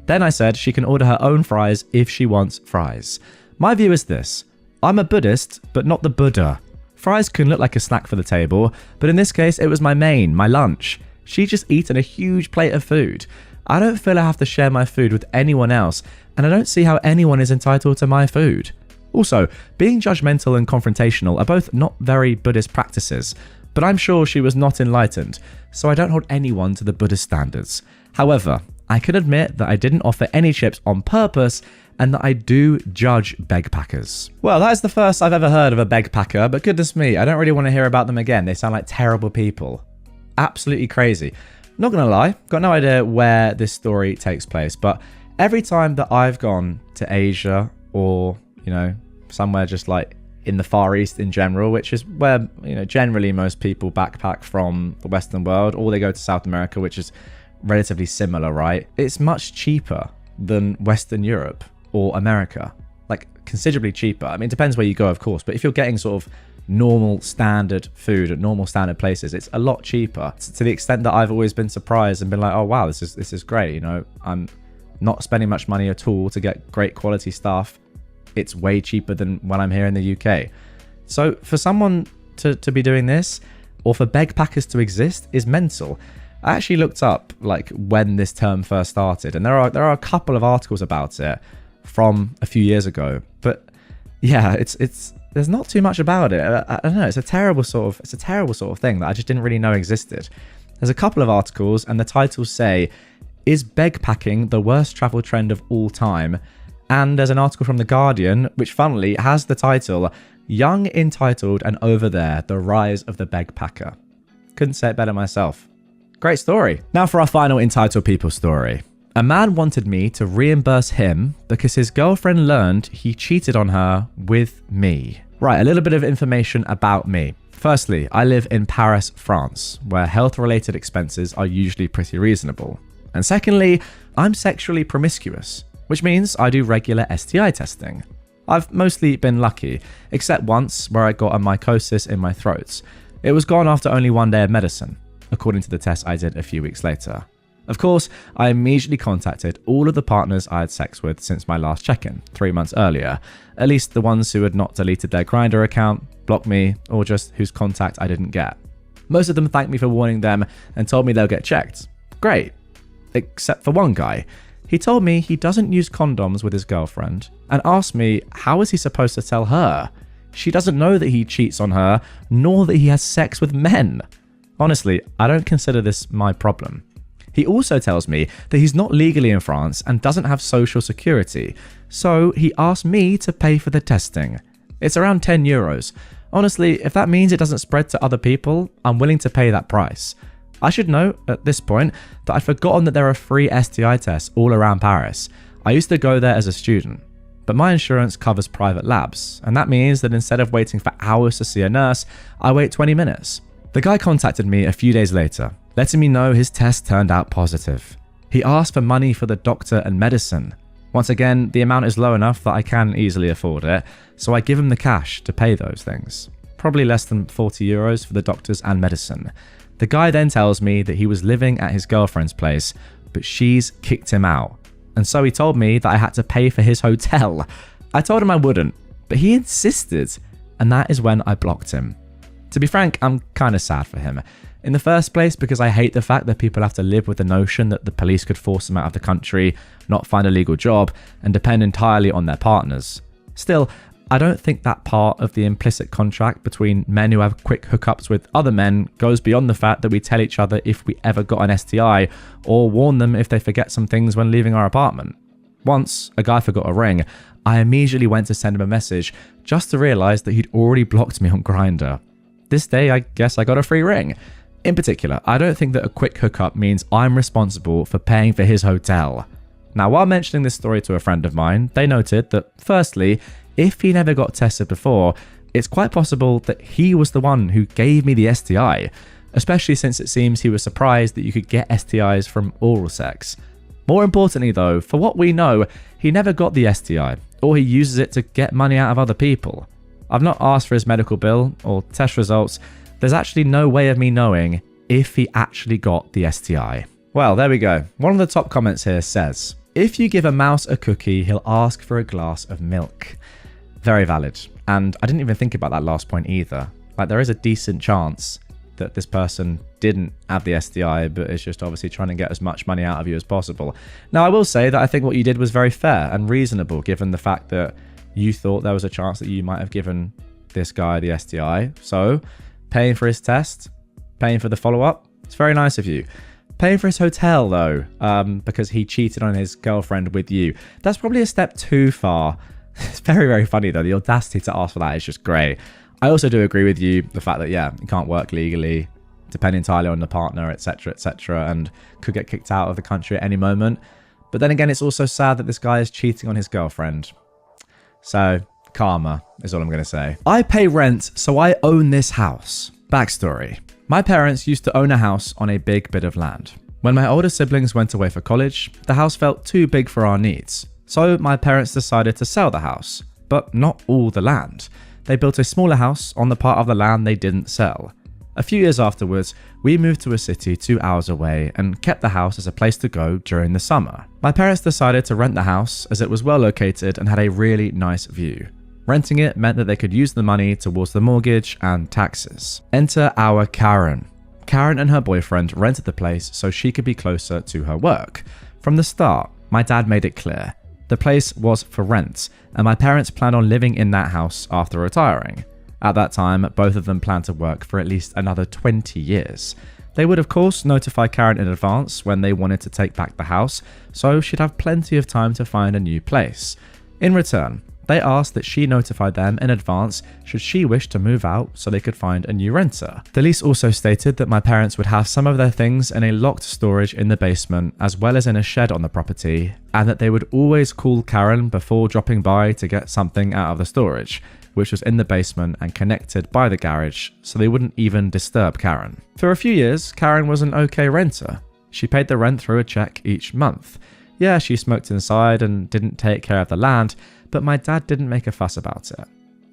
Then I said she can order her own fries if she wants fries. My view is this: I'm a Buddhist, but not the Buddha. Fries can look like a snack for the table, but in this case it was my main, my lunch. She just eaten a huge plate of food. I don't feel I have to share my food with anyone else, and I don't see how anyone is entitled to my food. Also, being judgmental and confrontational are both not very Buddhist practices, but I'm sure she was not enlightened, so I don't hold anyone to the Buddhist standards. However, I can admit that I didn't offer any chips on purpose, and that I do judge begpackers. Well, that is the first I've ever heard of a begpacker, but goodness me, I don't really want to hear about them again. They sound like terrible people. Absolutely crazy. Not gonna lie, got no idea where this story takes place, but every time that I've gone to Asia or, somewhere just like in the Far East in general, which is where, generally most people backpack from the Western world, or they go to South America, which is relatively similar, right? It's much cheaper than Western Europe or America, like considerably cheaper. I mean, it depends where you go, of course, but if you're getting sort of normal standard food at normal standard places, it's a lot cheaper, to the extent that I've always been surprised and been like, oh wow, this is great. I'm not spending much money at all to get great quality stuff. It's way cheaper than when I'm here in the UK. So for someone to be doing this, or for begpackers to exist, is mental. I actually looked up like when this term first started, and there are a couple of articles about it from a few years ago. But yeah, it's there's not too much about it. I don't know. It's a terrible sort of thing that I just didn't really know existed. There's a couple of articles, and the titles say, "Is begpacking the worst travel trend of all time?" And there's an article from The Guardian, which funnily has the title, "Young, Entitled and Over There, The Rise of the Begpacker." Couldn't say it better myself. Great story. Now for our final entitled people story. A man wanted me to reimburse him because his girlfriend learned he cheated on her with me. Right, a little bit of information about me. Firstly, I live in Paris, France, where health-related expenses are usually pretty reasonable. And secondly, I'm sexually promiscuous, which means I do regular STI testing. I've mostly been lucky, except once where I got a mycosis in my throat. It was gone after only one day of medicine, according to the test I did a few weeks later. Of course, I immediately contacted all of the partners I had sex with since my last check-in, 3 months earlier, at least the ones who had not deleted their Grindr account, blocked me, or just whose contact I didn't get. Most of them thanked me for warning them and told me they'll get checked. Great. Except for one guy. He told me he doesn't use condoms with his girlfriend and asked me how is he supposed to tell her? She doesn't know that he cheats on her, nor that he has sex with men. Honestly, I don't consider this my problem. He also tells me that he's not legally in France and doesn't have social security, so he asked me to pay for the testing. It's around €10. Honestly, if that means it doesn't spread to other people, I'm willing to pay that price. I should note at this point that I'd forgotten that there are free STI tests all around Paris. I used to go there as a student. but my insurance covers private labs, and that means that instead of waiting for hours to see a nurse, I wait 20 minutes. The guy contacted me a few days later, letting me know his test turned out positive. He asked for money for the doctor and medicine. Once again, the amount is low enough that I can easily afford it, so I give him the cash to pay those things. Probably less than 40 euros for the doctors and medicine. The guy then tells me that he was living at his girlfriend's place, but she's kicked him out. And so he told me that I had to pay for his hotel. I told him I wouldn't, but he insisted, and that is when I blocked him. To be frank, I'm kind of sad for him. In the first place, because I hate the fact that people have to live with the notion that the police could force them out of the country, not find a legal job, and depend entirely on their partners. Still, I don't think that part of the implicit contract between men who have quick hookups with other men goes beyond the fact that we tell each other if we ever got an STI, or warn them if they forget some things when leaving our apartment. Once, a guy forgot a ring. I immediately went to send him a message, just to realise that he'd already blocked me on Grindr. This day, I guess I got a free ring. In particular, I don't think that a quick hookup means I'm responsible for paying for his hotel. Now, while mentioning this story to a friend of mine, they noted that, firstly, if he never got tested before, it's quite possible that he was the one who gave me the STI, especially since it seems he was surprised that you could get STIs from oral sex. More importantly though, for what we know, he never got the STI, or he uses it to get money out of other people. I've not asked for his medical bill or test results. There's actually no way of me knowing if he actually got the STI. Well, there we go. One of the top comments here says, if you give a mouse a cookie, he'll ask for a glass of milk. Very valid. And I didn't even think about that last point either. Like, there is a decent chance that this person didn't have the STI, but is just obviously trying to get as much money out of you as possible. Now, I will say that I think what you did was very fair and reasonable, given the fact that you thought there was a chance that you might have given this guy the STI. So, paying for his test, paying for the follow-up, it's very nice of you. Paying for his hotel, though, because he cheated on his girlfriend with you, that's probably a step too far. It's very, very funny, though. The audacity to ask for that is just great. I also do agree with you, the fact that, yeah, you can't work legally, depend entirely on the partner, etc., and could get kicked out of the country at any moment. But then again, it's also sad that this guy is cheating on his girlfriend. So, karma is all I'm going to say. I pay rent, so I own this house. Backstory. My parents used to own a house on a big bit of land. When my older siblings went away for college, the house felt too big for our needs. So my parents decided to sell the house, but not all the land. They built a smaller house on the part of the land they didn't sell. A few years afterwards, we moved to a city 2 hours away and kept the house as a place to go during the summer. My parents decided to rent the house as it was well located and had a really nice view. Renting it meant that they could use the money towards the mortgage and taxes. Enter our Karen. Karen and her boyfriend rented the place so she could be closer to her work. From the start, my dad made it clear. The place was for rent, and my parents planned on living in that house after retiring. At that time, both of them planned to work for at least another 20 years. They would of course notify Karen in advance when they wanted to take back the house, so she'd have plenty of time to find a new place. In return, they asked that she notify them in advance should she wish to move out so they could find a new renter. The lease also stated that my parents would have some of their things in a locked storage in the basement as well as in a shed on the property, and that they would always call Karen before dropping by to get something out of the storage, which was in the basement and connected by the garage, so they wouldn't even disturb Karen. For a few years, Karen was an okay renter. She paid the rent through a check each month. Yeah, she smoked inside and didn't take care of the land, but my dad didn't make a fuss about it.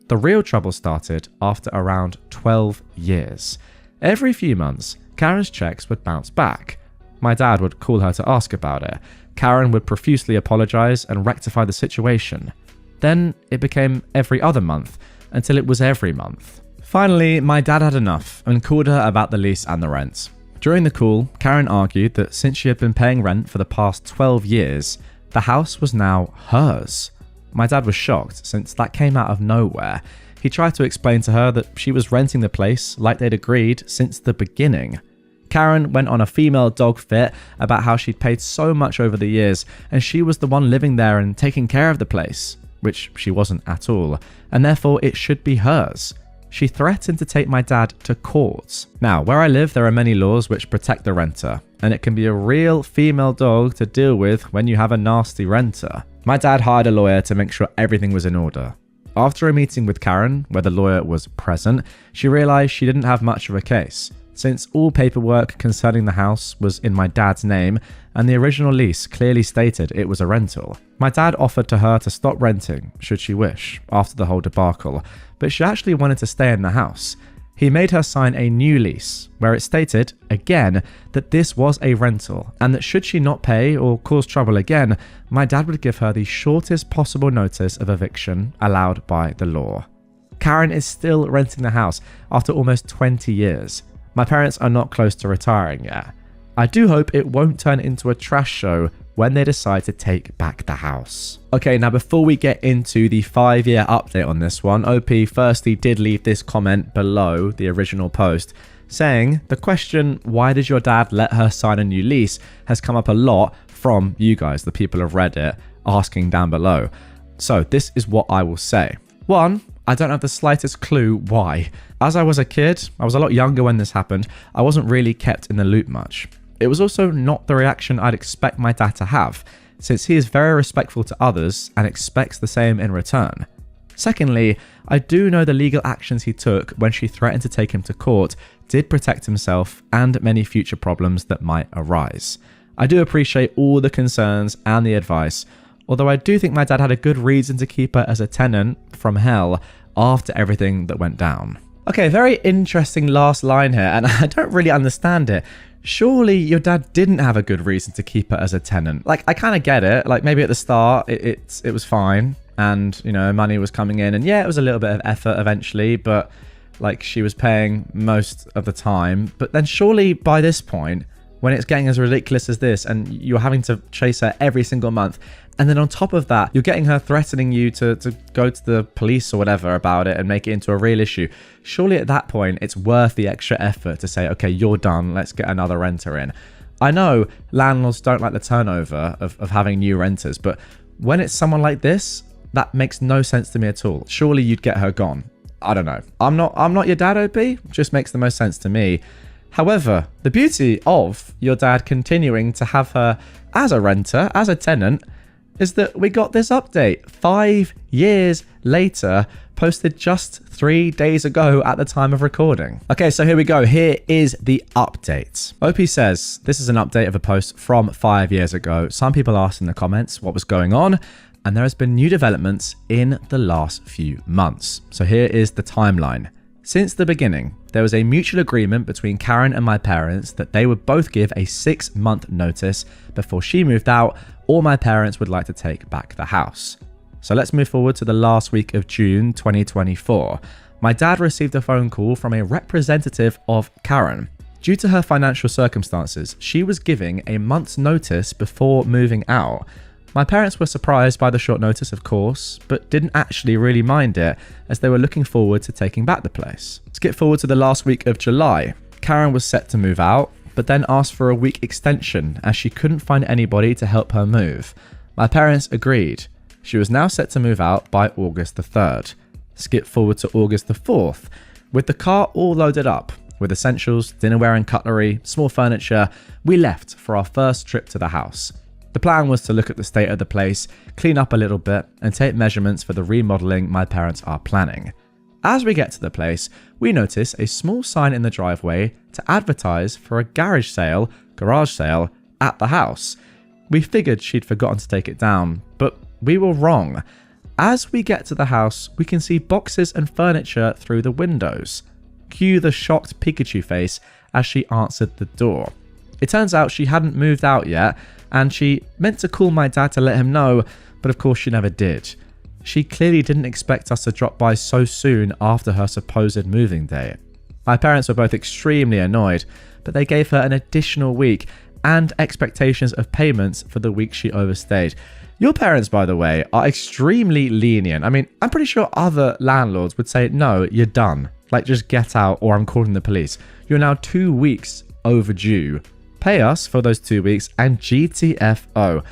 The real trouble started after around 12 years. Every few months, Karen's checks would bounce back. My dad would call her to ask about it. Karen would profusely apologize and rectify the situation. Then it became every other month, until it was every month. Finally, my dad had enough and called her about the lease and the rent. During the call, Karen argued that since she had been paying rent for the past 12 years, the house was now hers. My dad was shocked since that came out of nowhere. He tried to explain to her that she was renting the place like they'd agreed since the beginning. Karen went on a female dog fit about how she'd paid so much over the years and she was the one living there and taking care of the place, which she wasn't at all, and therefore it should be hers. She threatened to take my dad to court. Now, where I live, there are many laws which protect the renter, and it can be a real female dog to deal with when you have a nasty renter. My dad hired a lawyer to make sure everything was in order. After a meeting with Karen, where the lawyer was present, she realized she didn't have much of a case, since all paperwork concerning the house was in my dad's name and the original lease clearly stated it was a rental. My dad offered to her to stop renting, should she wish, after the whole debacle, but she actually wanted to stay in the house. He made her sign a new lease, where it stated, again, that this was a rental, and that should she not pay or cause trouble again, my dad would give her the shortest possible notice of eviction allowed by the law. Karen is still renting the house after almost 20 years. My parents are not close to retiring yet. I do hope it won't turn into a trash show when they decide to take back the house. Okay, now before we get into the 5-year update on this one, OP firstly did leave this comment below the original post saying, the question, why did your dad let her sign a new lease, has come up a lot from you guys, the people of Reddit, asking down below. So this is what I will say. 1, I don't have the slightest clue why. As I was a kid, I was a lot younger when this happened, I wasn't really kept in the loop much. It was also not the reaction I'd expect my dad to have, since he is very respectful to others and expects the same in return. Secondly, I do know the legal actions he took when she threatened to take him to court did protect himself and many future problems that might arise. I do appreciate all the concerns and the advice, although I do think my dad had a good reason to keep her as a tenant from hell after everything that went down. Okay, very interesting last line here, and I don't really understand it. Surely your dad didn't have a good reason to keep her as a tenant. Like, I kind of get it. Like, maybe at the start, it was fine. And, you know, money was coming in. And yeah, it was a little bit of effort eventually. But, like, she was paying most of the time. But then surely by this point, when it's getting as ridiculous as this and you're having to chase her every single month, and then on top of that, you're getting her threatening you to go to the police or whatever about it and make it into a real issue. Surely at that point, it's worth the extra effort to say, okay, you're done, let's get another renter in. I know landlords don't like the turnover of having new renters, but when it's someone like this, that makes no sense to me at all. Surely you'd get her gone. I don't know. I'm not your dad, OP. Just makes the most sense to me. However, the beauty of your dad continuing to have her as a renter, as a tenant, is that we got this update 5 years later, posted just 3 days ago at the time of recording. Okay, so here we go. Here is the update. OP says, this is an update of a post from 5 years ago. Some people asked in the comments what was going on, and there has been new developments in the last few months. So here is the timeline. Since the beginning, there was a mutual agreement between Karen and my parents that they would both give a 6-month notice before she moved out, or my parents would like to take back the house. So let's move forward to the last week of June 2024. My dad received a phone call from a representative of Karen. Due to her financial circumstances, she was giving a month's notice before moving out. My parents were surprised by the short notice, of course, but didn't actually really mind it, as they were looking forward to taking back the place. Skip forward to the last week of July. Karen was set to move out, but then asked for a week extension as she couldn't find anybody to help her move. My parents agreed. She was now set to move out by August the 3rd. Skip forward to August the 4th. With the car all loaded up, with essentials, dinnerware and cutlery, small furniture, we left for our first trip to the house. The plan was to look at the state of the place, clean up a little bit, and take measurements for the remodeling my parents are planning. As we get to the place, we notice a small sign in the driveway to advertise for a garage sale at the house. We figured she'd forgotten to take it down, but we were wrong. As we get to the house, we can see boxes and furniture through the windows. Cue the shocked Pikachu face as she answered the door. It turns out she hadn't moved out yet, and she meant to call my dad to let him know, but of course she never did. She clearly didn't expect us to drop by so soon after her supposed moving date. My parents were both extremely annoyed, but they gave her an additional week and expectations of payments for the week she overstayed. Your parents, by the way, are extremely lenient. I mean, I'm pretty sure other landlords would say, no, you're done. Like, just get out or I'm calling the police. You're now 2 weeks overdue. Pay us for those 2 weeks and GTFO.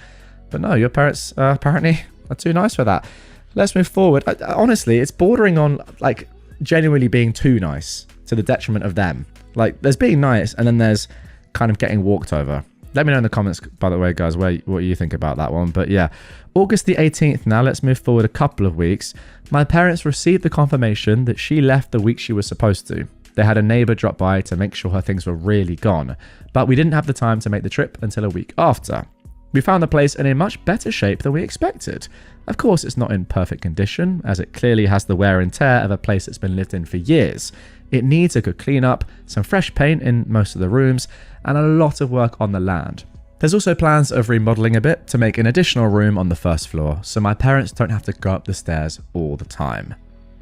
But no, your parents apparently are too nice for that. Let's move forward. Honestly, it's bordering on like genuinely being too nice to the detriment of them. Like, there's being nice and then there's kind of getting walked over. Let me know in the comments, by the way, guys, what you think about that one. But yeah, August the 18th now, let's move forward a couple of weeks. My parents received the confirmation that she left the week she was supposed to. They had a neighbour drop by to make sure her things were really gone, but we didn't have the time to make the trip until a week after. We found the place in a much better shape than we expected. Of course, it's not in perfect condition, as it clearly has the wear and tear of a place that's been lived in for years. It needs a good clean-up, some fresh paint in most of the rooms, and a lot of work on the land. There's also plans of remodeling a bit to make an additional room on the first floor, so my parents don't have to go up the stairs all the time.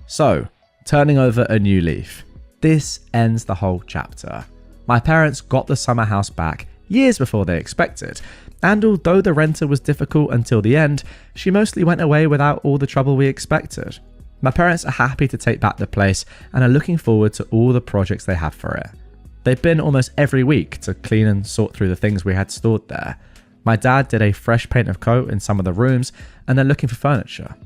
So, turning over a new leaf. This ends the whole chapter. My parents got the summer house back years before they expected, and although the renter was difficult until the end, she mostly went away without all the trouble we expected. My parents are happy to take back the place and are looking forward to all the projects they have for it. They've been almost every week to clean and sort through the things we had stored there. My dad did a fresh paint of coat in some of the rooms, and they're looking for furniture.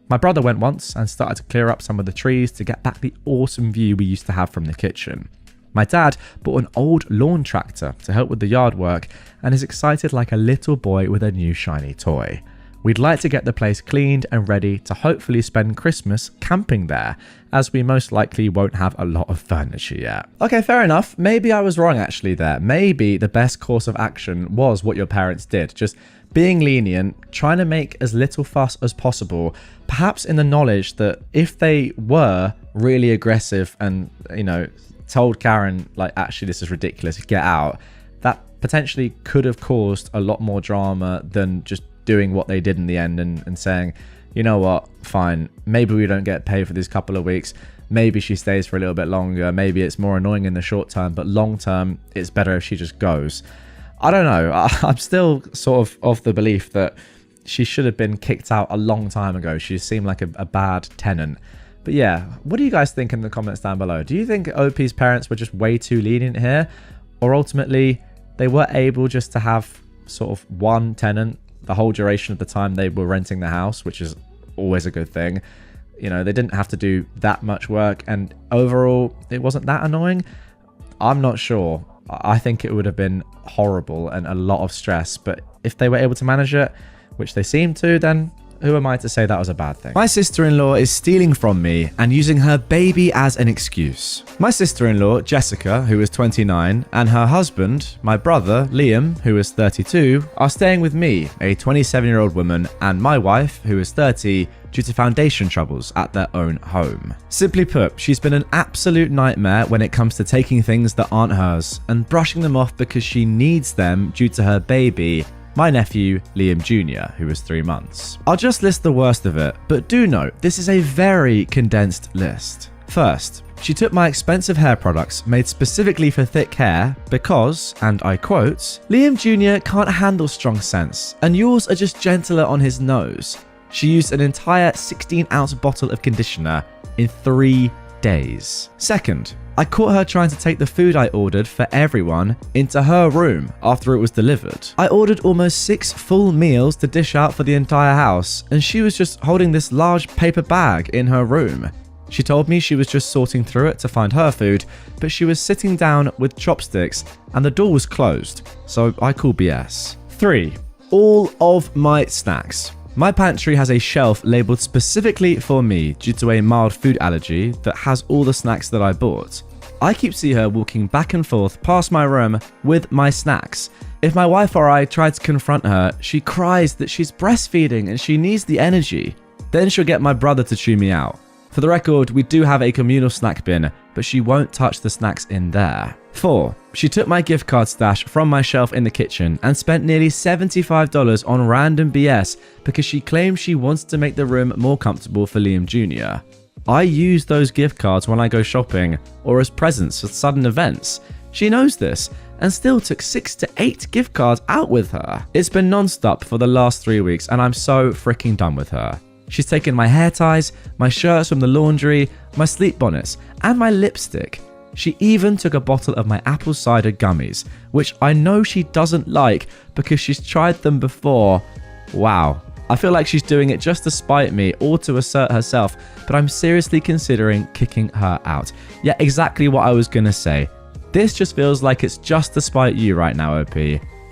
My brother went once and started to clear up some of the trees to get back the awesome view we used to have from the kitchen. My dad bought an old lawn tractor to help with the yard work and is excited like a little boy with a new shiny toy. We'd like to get the place cleaned and ready to hopefully spend Christmas camping there, as we most likely won't have a lot of furniture yet. Okay, fair enough. Maybe I was wrong actually there. Maybe the best course of action was what your parents did. Just being lenient, trying to make as little fuss as possible, perhaps in the knowledge that if they were really aggressive and, told Karen, like, actually, this is ridiculous, get out, that potentially could have caused a lot more drama than just doing what they did in the end and saying, you know what, fine, maybe we don't get paid for these couple of weeks, maybe she stays for a little bit longer, maybe it's more annoying in the short term, but long term, it's better if she just goes. I don't know, I'm still sort of the belief that she should have been kicked out a long time ago. She seemed like a bad tenant. But yeah, what do you guys think in the comments down below? Do you think OP's parents were just way too lenient here? Or ultimately, they were able just to have sort of one tenant the whole duration of the time they were renting the house, which is always a good thing. They didn't have to do that much work, and overall, it wasn't that annoying. I'm not sure. I think it would have been horrible and a lot of stress, but if they were able to manage it, which they seem to, then who am I to say that was a bad thing? My sister-in-law is stealing from me and using her baby as an excuse. My sister-in-law, Jessica, who is 29, and her husband, my brother, Liam, who is 32, are staying with me, a 27-year-old woman, and my wife, who is 30, due to foundation troubles at their own home. Simply put, she's been an absolute nightmare when it comes to taking things that aren't hers and brushing them off because she needs them due to her baby, my nephew, Liam Jr., who is 3 months. I'll just list the worst of it, but do note, this is a very condensed list. First, she took my expensive hair products made specifically for thick hair because, and I quote, Liam Jr. can't handle strong scents, and yours are just gentler on his nose. She used an entire 16-ounce bottle of conditioner in 3 days. Second, I caught her trying to take the food I ordered for everyone into her room after it was delivered. I ordered almost 6 full meals to dish out for the entire house, and she was just holding this large paper bag in her room. She told me she was just sorting through it to find her food, but she was sitting down with chopsticks and the door was closed, so I call BS. 3. All of my snacks. My pantry has a shelf labeled specifically for me due to a mild food allergy that has all the snacks that I bought. I keep seeing her walking back and forth past my room with my snacks. If my wife or I try to confront her, she cries that she's breastfeeding and she needs the energy. Then she'll get my brother to chew me out. For the record, we do have a communal snack bin, but she won't touch the snacks in there. 4. She took my gift card stash from my shelf in the kitchen and spent nearly $75 on random BS because she claimed she wants to make the room more comfortable for Liam Jr. I use those gift cards when I go shopping or as presents for sudden events. She knows this and still took 6 to 8 gift cards out with her. It's been non-stop for the last 3 weeks and I'm so freaking done with her. She's taken my hair ties, my shirts from the laundry, my sleep bonnets, and my lipstick. She even took a bottle of my apple cider gummies, which I know she doesn't like because she's tried them before. Wow. I feel like she's doing it just to spite me or to assert herself, but I'm seriously considering kicking her out. Yeah, exactly what I was gonna say. This just feels like it's just to spite you right now, OP.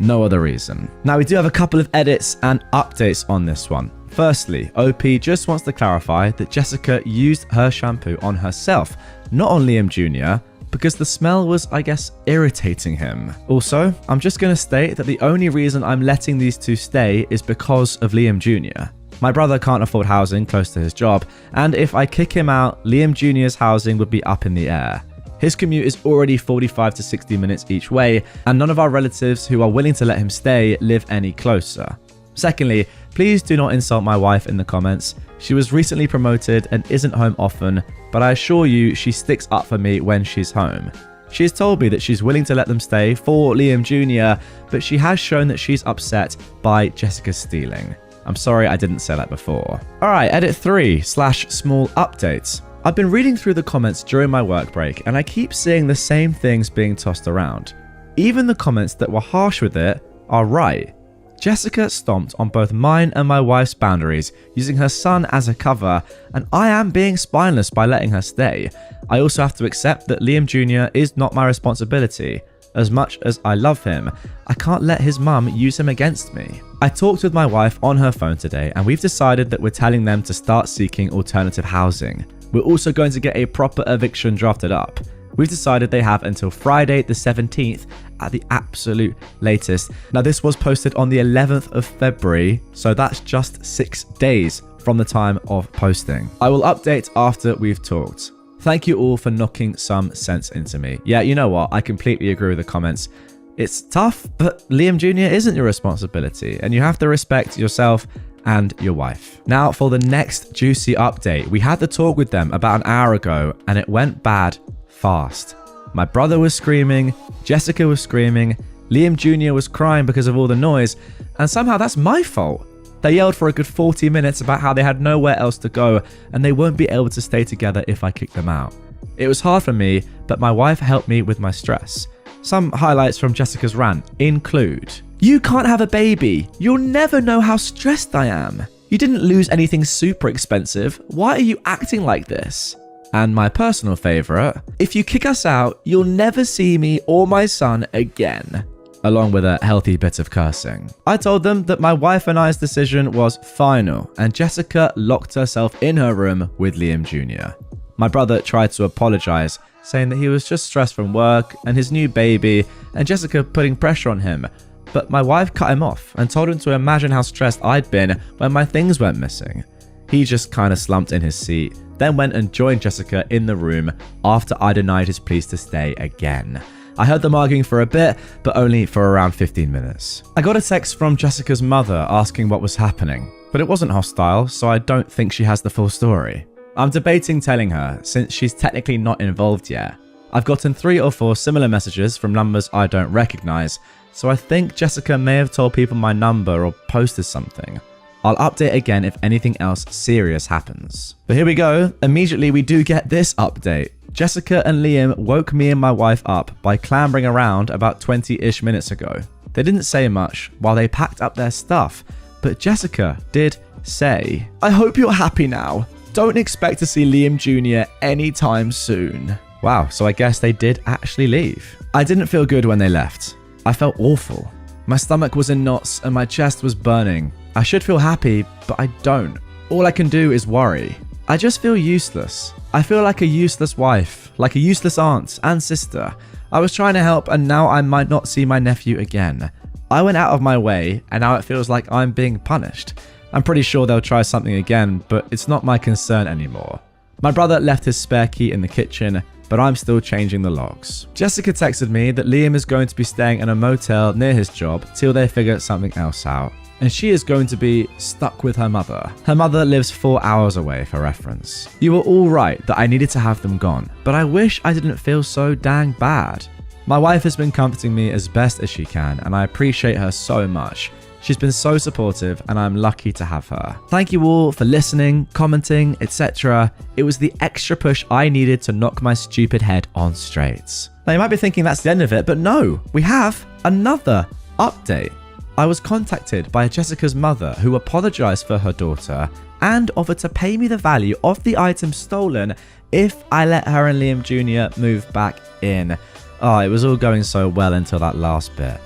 No other reason. Now, we do have a couple of edits and updates on this one. Firstly, OP just wants to clarify that Jessica used her shampoo on herself, not on Liam Jr., because the smell was, I guess, irritating him. Also, I'm just going to state that the only reason I'm letting these two stay is because of Liam Jr. My brother can't afford housing close to his job, and if I kick him out, Liam Jr.'s housing would be up in the air. His commute is already 45 to 60 minutes each way, and none of our relatives who are willing to let him stay live any closer. Secondly, please do not insult my wife in the comments. She was recently promoted and isn't home often, but I assure you she sticks up for me when she's home. She has told me that she's willing to let them stay for Liam Jr., but she has shown that she's upset by Jessica stealing. I'm sorry I didn't say that before. Alright, edit 3/small updates. I've been reading through the comments during my work break and I keep seeing the same things being tossed around. Even the comments that were harsh with it are right. Jessica stomped on both mine and my wife's boundaries using her son as a cover, and I am being spineless by letting her stay. I also have to accept that Liam Jr. is not my responsibility. As much as I love him, I can't let his mum use him against me. I talked with my wife on her phone today and we've decided that we're telling them to start seeking alternative housing. We're also going to get a proper eviction drafted up. We've decided they have until Friday the 17th at the absolute latest. Now this was posted on the 11th of February, so that's just 6 days from the time of posting. I will update after we've talked. Thank you all for knocking some sense into me. Yeah, you know what? I completely agree with the comments. It's tough, but Liam Jr. isn't your responsibility, and you have to respect yourself and your wife. Now for the next juicy update. We had the talk with them about an hour ago and it went bad fast. My brother was screaming, Jessica was screaming, Liam Jr. was crying because of all the noise, and somehow that's my fault. They yelled for a good 40 minutes about how they had nowhere else to go and they won't be able to stay together if I kick them out. It was hard for me, but my wife helped me with my stress. Some highlights from Jessica's rant include: "You can't have a baby. You'll never know how stressed I am. You didn't lose anything super expensive. Why are you acting like this?" And my personal favourite: "If you kick us out, you'll never see me or my son again." Along with a healthy bit of cursing. I told them that my wife and I's decision was final, and Jessica locked herself in her room with Liam Jr. My brother tried to apologise, saying that he was just stressed from work and his new baby, and Jessica putting pressure on him. But my wife cut him off and told him to imagine how stressed I'd been when my things went missing. He just kind of slumped in his seat, then went and joined Jessica in the room after I denied his pleas to stay again. I heard them arguing for a bit, but only for around 15 minutes. I got a text from Jessica's mother asking what was happening, but it wasn't hostile, so I don't think she has the full story. I'm debating telling her, since she's technically not involved yet. I've gotten 3 or 4 similar messages from numbers I don't recognise, so I think Jessica may have told people my number or posted something. I'll update again if anything else serious happens. But here we go. Immediately we do get this update. Jessica and Liam woke me and my wife up by clambering around about 20-ish minutes ago. They didn't say much while they packed up their stuff, but Jessica did say, "I hope you're happy now. Don't expect to see Liam Jr. anytime soon." Wow, so I guess they did actually leave. I didn't feel good when they left. I felt awful. My stomach was in knots and my chest was burning. I should feel happy, but I don't. All I can do is worry. I just feel useless. I feel like a useless wife, like a useless aunt and sister. I was trying to help and now I might not see my nephew again. I went out of my way and now it feels like I'm being punished. I'm pretty sure they'll try something again, but it's not my concern anymore. My brother left his spare key in the kitchen, but I'm still changing the locks. Jessica texted me that Liam is going to be staying in a motel near his job till they figure something else out. And she is going to be stuck with her mother. Her mother lives 4 hours away for reference. You were all right that I needed to have them gone, but I wish I didn't feel so dang bad. My wife has been comforting me as best as she can, and I appreciate her so much. She's been so supportive and I'm lucky to have her. Thank you all for listening, commenting, etc. It was the extra push I needed to knock my stupid head on straight. Now you might be thinking that's the end of it, but no, we have another update. I was contacted by Jessica's mother who apologized for her daughter and offered to pay me the value of the item stolen if I let her and Liam Jr. move back in. Oh, it was all going so well until that last bit.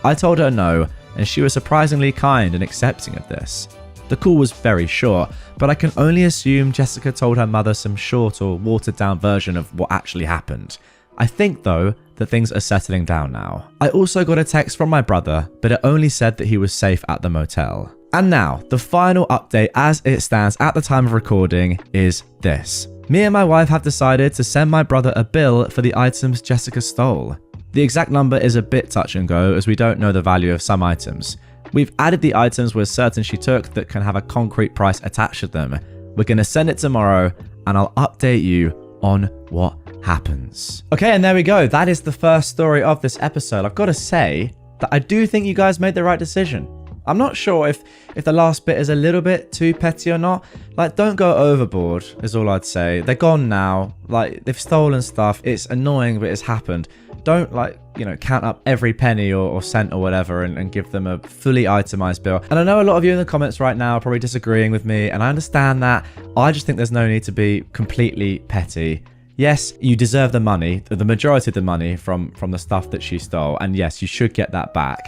I told her no, and she was surprisingly kind and accepting of this. The call was very short, but I can only assume Jessica told her mother some short or watered down version of what actually happened. I think though that things are settling down now. I also got a text from my brother, but it only said that he was safe at the motel. And now, the final update as it stands at the time of recording is this. Me and my wife have decided to send my brother a bill for the items Jessica stole. The exact number is a bit touch and go as we don't know the value of some items. We've added the items we're certain she took that can have a concrete price attached to them. We're going to send it tomorrow and I'll update you on what happens. Okay, and there we go. That is the first story of this episode. I've got to say that I do think you guys made the right decision. I'm not sure if the last bit is a little bit too petty or not. Like, don't go overboard is all I'd say. They're gone now. Like, they've stolen stuff. It's annoying, but it's happened. Don't, like, count up every penny or cent or whatever and give them a fully itemized bill. And I know a lot of you in the comments right now are probably disagreeing with me, and I understand that. I just think there's no need to be completely petty. Yes, you deserve the money, the majority of the money from the stuff that she stole, and yes, you should get that back.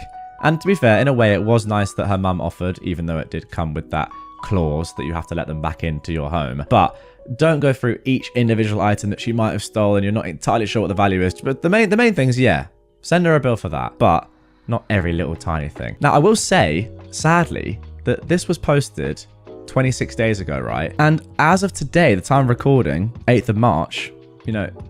And to be fair, in a way, it was nice that her mum offered, even though it did come with that clause that you have to let them back into your home. But don't go through each individual item that she might have stolen. You're not entirely sure what the value is. But the main things, yeah, send her a bill for that. But not every little tiny thing. Now, I will say, sadly, that this was posted 26 days ago, right? And as of today, the time of recording, 8th of March,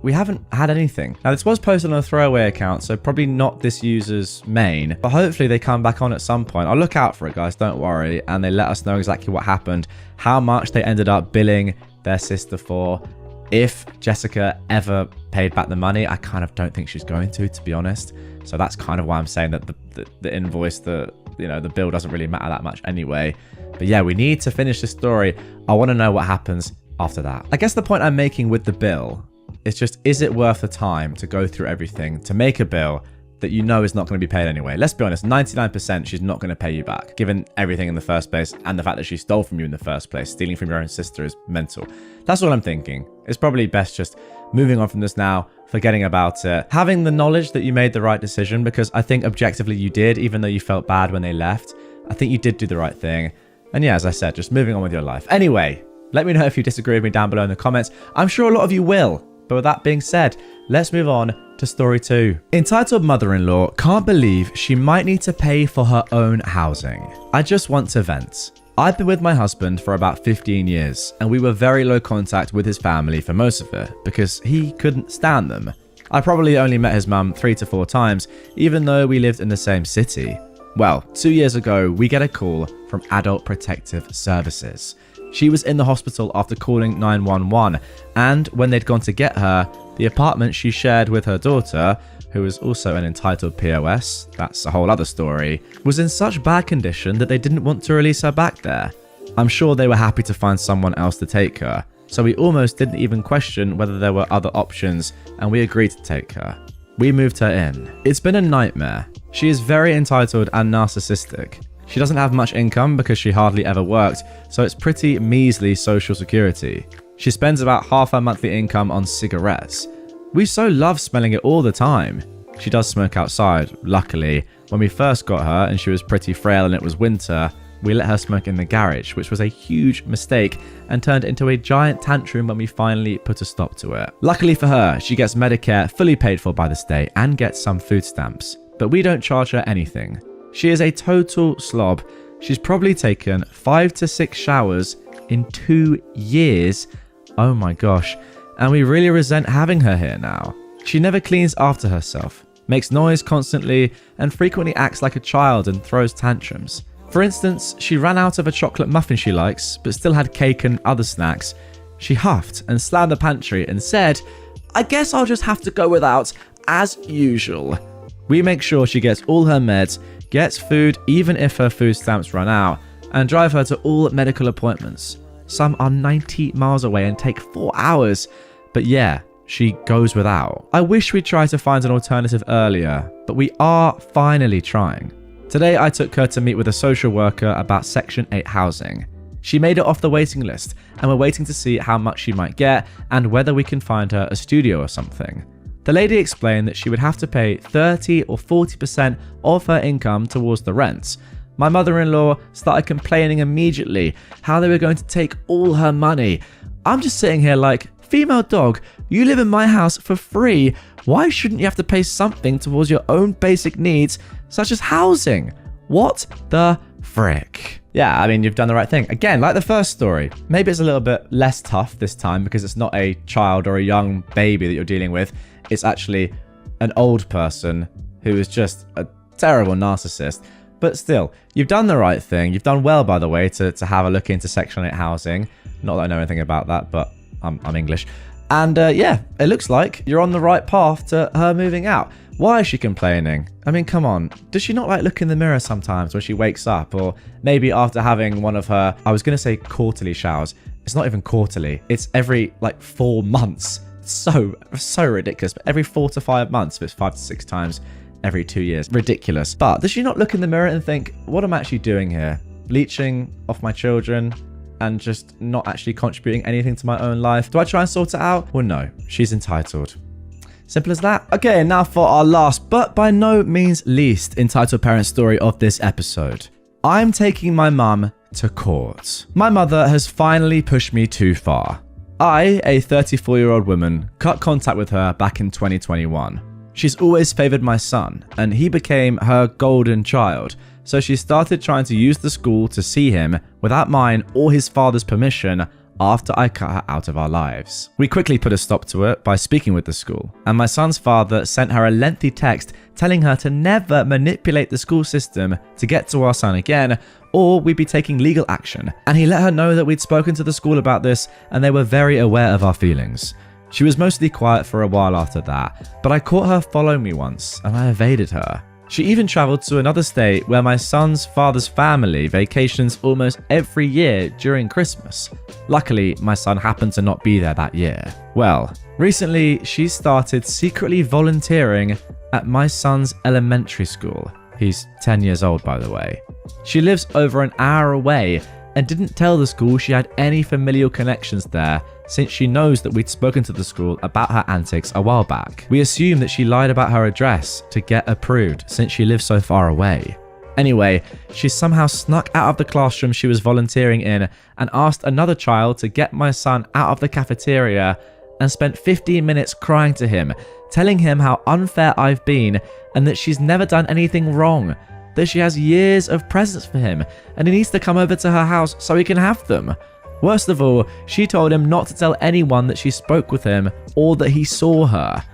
we haven't had anything. Now, this was posted on a throwaway account, so probably not this user's main, but hopefully they come back on at some point. I'll look out for it, guys, don't worry, and they let us know exactly what happened, how much they ended up billing their sister for. If Jessica ever paid back the money, I kind of don't think she's going to be honest. So that's kind of why I'm saying that the invoice, the bill doesn't really matter that much anyway. But yeah, we need to finish the story. I want to know what happens after that. I guess the point I'm making with the bill, it's just, is it worth the time to go through everything to make a bill that is not going to be paid anyway? Let's be honest, 99% she's not going to pay you back, given everything in the first place and the fact that she stole from you in the first place. Stealing from your own sister is mental. That's what I'm thinking. It's probably best just moving on from this now, forgetting about it, having the knowledge that you made the right decision, because I think objectively you did, even though you felt bad when they left. I think you did do the right thing. And yeah, as I said, just moving on with your life. Anyway, let me know if you disagree with me down below in the comments. I'm sure a lot of you will. But with that being said, let's move on to story 2. Entitled mother-in-law can't believe she might need to pay for her own housing. I just want to vent. I've been with my husband for about 15 years, and we were very low contact with his family for most of it because he couldn't stand them. I probably only met his mum 3 to 4 times, even though we lived in the same city. Well, 2 years ago, we get a call from Adult Protective Services. She was in the hospital after calling 911, and when they'd gone to get her, the apartment she shared with her daughter, who was also an entitled POS, that's a whole other story, was in such bad condition that they didn't want to release her back there. I'm sure they were happy to find someone else to take her, so we almost didn't even question whether there were other options, and we agreed to take her. We moved her in. It's been a nightmare. She is very entitled and narcissistic. She doesn't have much income because she hardly ever worked, so it's pretty measly social security. She spends about half her monthly income on cigarettes. We so love smelling it all the time. She does smoke outside, luckily. When we first got her and she was pretty frail and it was winter, we let her smoke in the garage, which was a huge mistake and turned into a giant tantrum when we finally put a stop to it. Luckily for her, she gets Medicare fully paid for by the state and gets some food stamps, but we don't charge her anything. She is a total slob. She's probably taken 5 to 6 showers in 2 years. Oh my gosh. And we really resent having her here now. She never cleans after herself, makes noise constantly, and frequently acts like a child and throws tantrums. For instance, she ran out of a chocolate muffin she likes, but still had cake and other snacks. She huffed and slammed the pantry and said, "I guess I'll just have to go without, as usual." We make sure she gets all her meds, gets food even if her food stamps run out, and drive her to all medical appointments. Some are 90 miles away and take 4 hours. But yeah, she goes without. I wish we'd tried to find an alternative earlier, but we are finally trying. Today I took her to meet with a social worker about Section 8 housing. She made it off the waiting list, and we're waiting to see how much she might get and whether we can find her a studio or something. The lady explained that she would have to pay 30 or 40% of her income towards the rent. My mother-in-law started complaining immediately how they were going to take all her money. I'm just sitting here like, female dog, you live in my house for free. Why shouldn't you have to pay something towards your own basic needs, such as housing? What the frick? Yeah, I mean, you've done the right thing. Again, like the first story, maybe it's a little bit less tough this time because it's not a child or a young baby that you're dealing with. It's actually an old person who is just a terrible narcissist. But still, you've done the right thing. You've done well, by the way, to have a look into Section 8 housing. Not that I know anything about that, but I'm English. And yeah, it looks like you're on the right path to her moving out. Why is she complaining? I mean, come on. Does she not like look in the mirror sometimes when she wakes up? Or maybe after having one of her, I was going to say quarterly showers. It's not even quarterly. It's every like 4 months. So ridiculous. But every 4 to 5 months, if it's 5 to 6 times every 2 years. Ridiculous. But does she not look in the mirror and think, what am I actually doing here? Leeching off my children and just not actually contributing anything to my own life? Do I try and sort it out? Well, no. She's entitled. Simple as that. Okay, now for our last, but by no means least, entitled parent story of this episode. I'm taking my mum to court. My mother has finally pushed me too far. I, a 34-year-old woman, cut contact with her back in 2021. She's always favored my son, and he became her golden child, so she started trying to use the school to see him without mine or his father's permission after I cut her out of our lives. We quickly put a stop to it by speaking with the school, and my son's father sent her a lengthy text telling her to never manipulate the school system to get to our son again, or we'd be taking legal action. And he let her know that we'd spoken to the school about this and they were very aware of our feelings. She was mostly quiet for a while after that, but I caught her following me once and I evaded her. She even traveled to another state where my son's father's family vacations almost every year during Christmas. Luckily, my son happened to not be there that year. Well, recently she started secretly volunteering at my son's elementary school. He's 10 years old, by the way. She lives over an hour away and didn't tell the school she had any familial connections there, since she knows that we'd spoken to the school about her antics a while back. We assume that she lied about her address to get approved since she lives so far away. Anyway, she somehow snuck out of the classroom she was volunteering in and asked another child to get my son out of the cafeteria and spent 15 minutes crying to him, telling him how unfair I've been and that she's never done anything wrong, that she has years of presents for him and he needs to come over to her house so he can have them. Worst of all, she told him not to tell anyone that she spoke with him or that he saw her.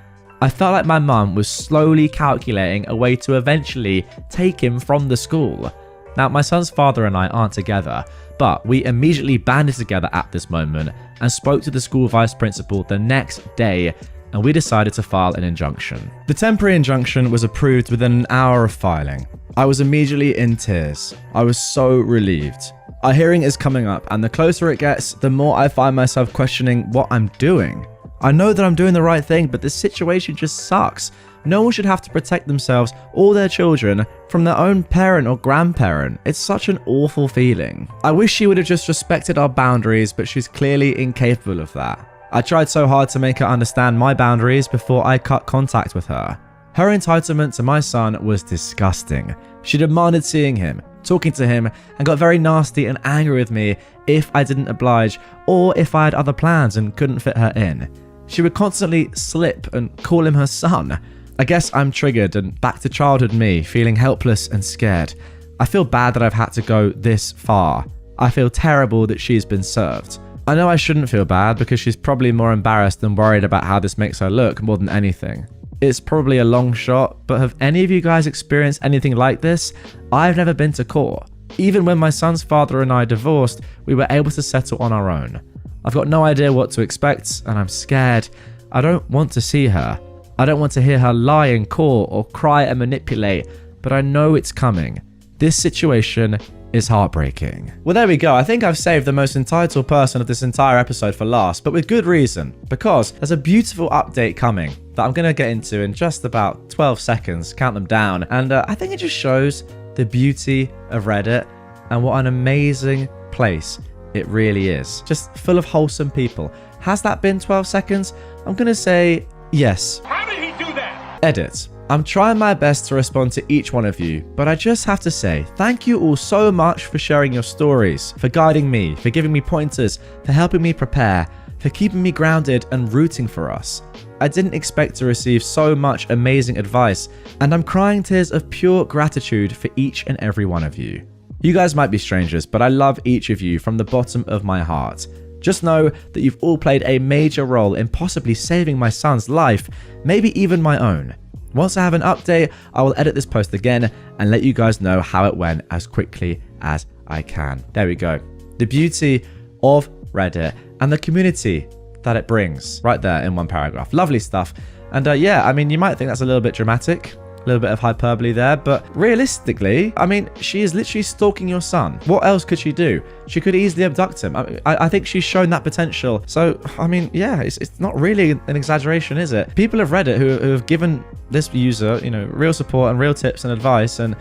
I felt like my mum was slowly calculating a way to eventually take him from the school. Now, my son's father and I aren't together, but we immediately banded together at this moment and spoke to the school vice principal the next day, and we decided to file an injunction. The temporary injunction was approved within an hour of filing. I was immediately in tears. I was so relieved. Our hearing is coming up, and the closer it gets, the more I find myself questioning what I'm doing. I know that I'm doing the right thing, but this situation just sucks. No one should have to protect themselves or their children from their own parent or grandparent. It's such an awful feeling. I wish she would have just respected our boundaries, but she's clearly incapable of that. I tried so hard to make her understand my boundaries before I cut contact with her. Her entitlement to my son was disgusting. She demanded seeing him, talking to him, and got very nasty and angry with me if I didn't oblige or if I had other plans and couldn't fit her in. She would constantly slip and call him her son. I guess I'm triggered and back to childhood me, feeling helpless and scared. I feel bad that I've had to go this far. I feel terrible that she's been served. I know I shouldn't feel bad because she's probably more embarrassed and worried about how this makes her look more than anything. It's probably a long shot, but have any of you guys experienced anything like this? I've never been to court. Even when my son's father and I divorced, we were able to settle on our own. I've got no idea what to expect, and I'm scared. I don't want to see her. I don't want to hear her lie in court or cry and manipulate, but I know it's coming. This situation is heartbreaking. Well, there we go. I think I've saved the most entitled person of this entire episode for last, but with good reason, because there's a beautiful update coming that I'm going to get into in just about 12 seconds, count them down, and I think it just shows the beauty of Reddit and what an amazing place it really is. Just full of wholesome people. Has that been 12 seconds? I'm going to say Yes. How did he do that? Edit. I'm trying my best to respond to each one of you, but I just have to say thank you all so much for sharing your stories, for guiding me, for giving me pointers, for helping me prepare, for keeping me grounded and rooting for us. I didn't expect to receive so much amazing advice, and I'm crying tears of pure gratitude for each and every one of you. You guys might be strangers, but I love each of you from the bottom of my heart. Just know that you've all played a major role in possibly saving my son's life, maybe even my own. Once I have an update, I will edit this post again and let you guys know how it went as quickly as I can. There we go. The beauty of Reddit and the community that it brings right there in one paragraph. Lovely stuff. And yeah, I mean, you might think that's a little bit dramatic, a little bit of hyperbole there, but realistically, I mean, she is literally stalking your son. What else could she do? She could easily abduct him. I think she's shown that potential. So, I mean, yeah, it's not really an exaggeration, is it? People of Reddit who have given this user, you know, real support and real tips and advice and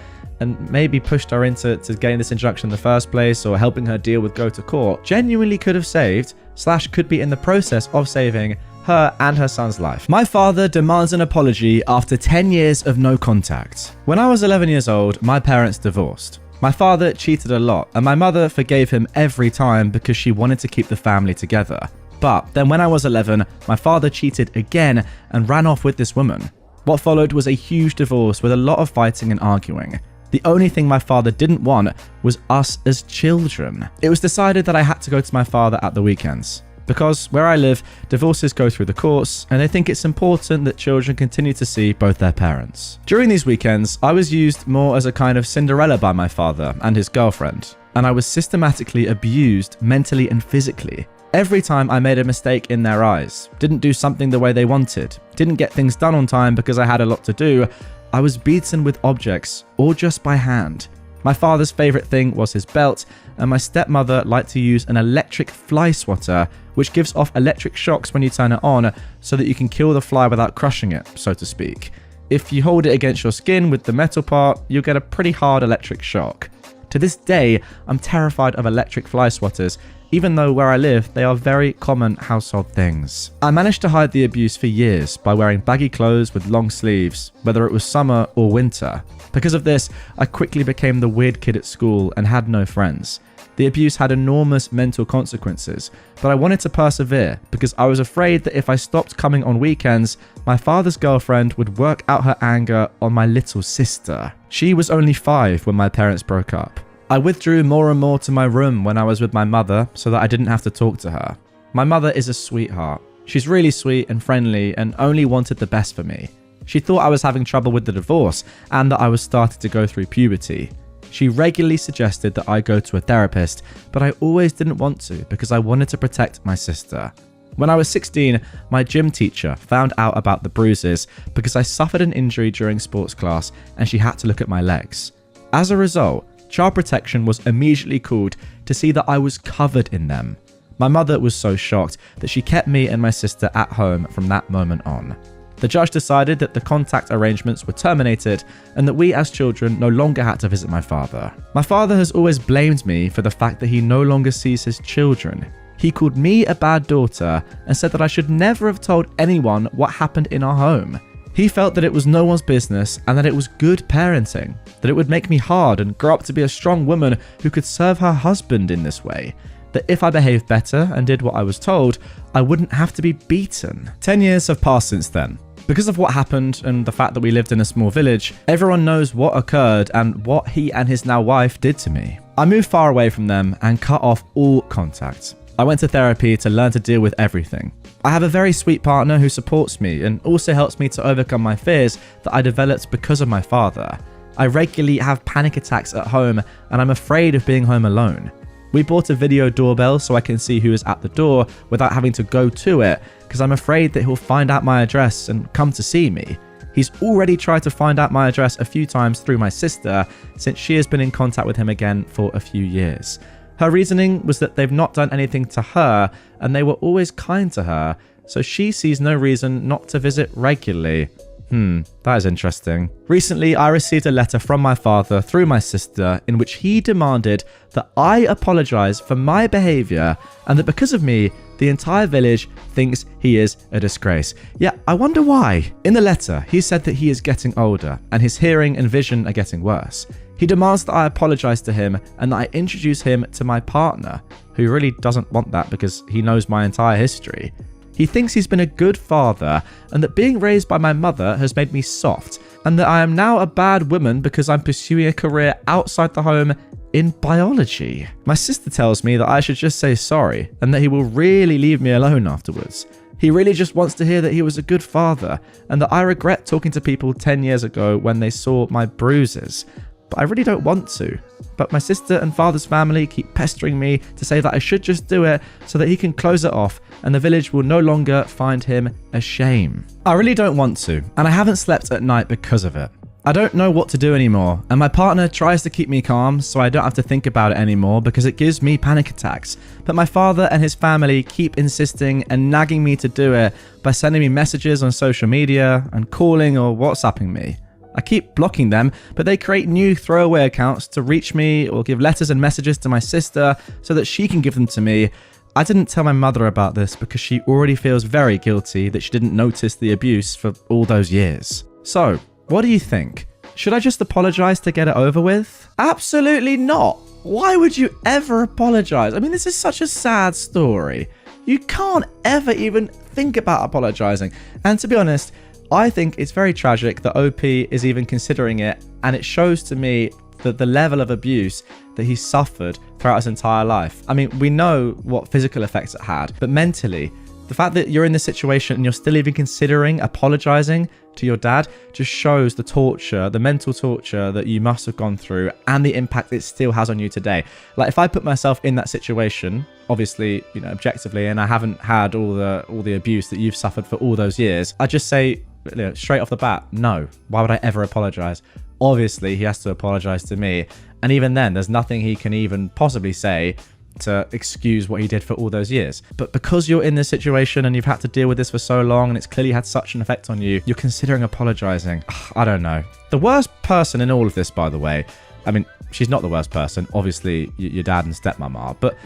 maybe pushed her into getting this introduction in the first place or helping her deal with go to court, genuinely could have saved / could be in the process of saving her and her son's life. My father demands an apology after 10 years of no contact. When I was 11 years old, my parents divorced. My father cheated a lot, and my mother forgave him every time because she wanted to keep the family together. But then when I was 11, my father cheated again and ran off with this woman. What followed was a huge divorce with a lot of fighting and arguing. The only thing my father didn't want was us as children. It was decided that I had to go to my father at the weekends. Because where I live, divorces go through the courts, and they think it's important that children continue to see both their parents. During these weekends, I was used more as a kind of Cinderella by my father and his girlfriend, and I was systematically abused mentally and physically. Every time I made a mistake in their eyes, didn't do something the way they wanted, didn't get things done on time because I had a lot to do, I was beaten with objects or just by hand. My father's favourite thing was his belt, and my stepmother liked to use an electric fly swatter, which gives off electric shocks when you turn it on so that you can kill the fly without crushing it, so to speak. If you hold it against your skin with the metal part, you'll get a pretty hard electric shock. To this day, I'm terrified of electric fly swatters, even though where I live, they are very common household things. I managed to hide the abuse for years by wearing baggy clothes with long sleeves, whether it was summer or winter. Because of this, I quickly became the weird kid at school and had no friends. The abuse had enormous mental consequences, but I wanted to persevere because I was afraid that if I stopped coming on weekends, my father's girlfriend would work out her anger on my little sister. She was only 5 when my parents broke up. I withdrew more and more to my room when I was with my mother so that I didn't have to talk to her. My mother is a sweetheart. She's really sweet and friendly and only wanted the best for me. She thought I was having trouble with the divorce and that I was starting to go through puberty. She regularly suggested that I go to a therapist, but I always didn't want to because I wanted to protect my sister. When I was 16, my gym teacher found out about the bruises because I suffered an injury during sports class and she had to look at my legs. As a result, child protection was immediately called to see that I was covered in them. My mother was so shocked that she kept me and my sister at home from that moment on. The judge decided that the contact arrangements were terminated and that we as children no longer had to visit my father. My father has always blamed me for the fact that he no longer sees his children. He called me a bad daughter and said that I should never have told anyone what happened in our home. He felt that it was no one's business and that it was good parenting, that it would make me hard and grow up to be a strong woman who could serve her husband in this way, that if I behaved better and did what I was told, I wouldn't have to be beaten. 10 years have passed since then. Because of what happened and the fact that we lived in a small village, everyone knows what occurred and what he and his now wife did to me. I moved far away from them and cut off all contact. I went to therapy to learn to deal with everything. I have a very sweet partner who supports me and also helps me to overcome my fears that I developed because of my father. I regularly have panic attacks at home and I'm afraid of being home alone. We bought a video doorbell so I can see who is at the door without having to go to it because I'm afraid that he'll find out my address and come to see me. He's already tried to find out my address a few times through my sister since she has been in contact with him again for a few years. Her reasoning was that they've not done anything to her and they were always kind to her, so she sees no reason not to visit regularly. That is interesting. Recently, I received a letter from my father through my sister in which he demanded that I apologize for my behavior and that because of me, The entire village thinks he is a disgrace. Yeah, I wonder why. In the letter, he said that he is getting older and his hearing and vision are getting worse. He demands that I apologize to him and that I introduce him to my partner, who really doesn't want that because he knows my entire history. He thinks he's been a good father and that being raised by my mother has made me soft, and that I am now a bad woman because I'm pursuing a career outside the home in biology. My sister tells me that I should just say sorry and that he will really leave me alone afterwards. He really just wants to hear that he was a good father and that I regret talking to people 10 years ago when they saw my bruises. But I really don't want to. But my sister and father's family keep pestering me to say that I should just do it so that he can close it off and the village will no longer find him a shame. I really don't want to, and I haven't slept at night because of it. I don't know what to do anymore, and my partner tries to keep me calm so I don't have to think about it anymore because it gives me panic attacks. But my father and his family keep insisting and nagging me to do it by sending me messages on social media and calling or WhatsApping me. I keep blocking them, but they create new throwaway accounts to reach me or give letters and messages to my sister so that she can give them to me. I didn't tell my mother about this because she already feels very guilty that she didn't notice the abuse for all those years. So, what do you think? Should I just apologize to get it over with? Absolutely not. Why would you ever apologize? I mean, this is such a sad story. You can't ever even think about apologizing. And to be honest, I think it's very tragic that OP is even considering it, and it shows to me that the level of abuse that he suffered throughout his entire life. I mean, we know what physical effects it had, but mentally, the fact that you're in this situation and you're still even considering apologizing to your dad just shows the torture, the mental torture that you must have gone through and the impact it still has on you today. Like, if I put myself in that situation, obviously, you know, objectively, and I haven't had all the abuse that you've suffered for all those years, I just say, you know, straight off the bat, no. Why would I ever apologize? Obviously, he has to apologize to me. And even then, there's nothing he can even possibly say to excuse what he did for all those years. But because you're in this situation and you've had to deal with this for so long and it's clearly had such an effect on you, you're considering apologizing. I don't know. The worst person in all of this, by the way, I mean, she's not the worst person. Obviously, your dad and stepmom are. But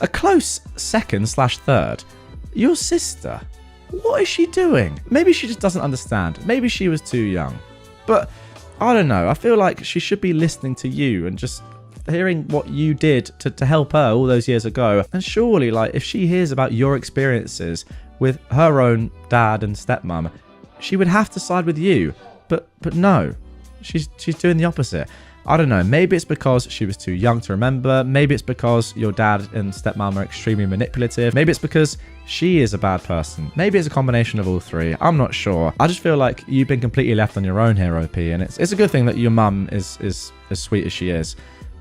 a close second/third, your sister. What is she doing? Maybe she just doesn't understand. Maybe she was too young. But I don't know. I feel like she should be listening to you and just hearing what you did to help her all those years ago. And surely, like, if she hears about your experiences with her own dad and stepmom, she would have to side with you. But no, she's doing the opposite. I don't know. Maybe it's because she was too young to remember. Maybe it's because your dad and stepmom are extremely manipulative. Maybe it's because she is a bad person. Maybe it's a combination of all three. I'm not sure. I just feel like you've been completely left on your own here, OP, and it's a good thing that your mum is as sweet as she is.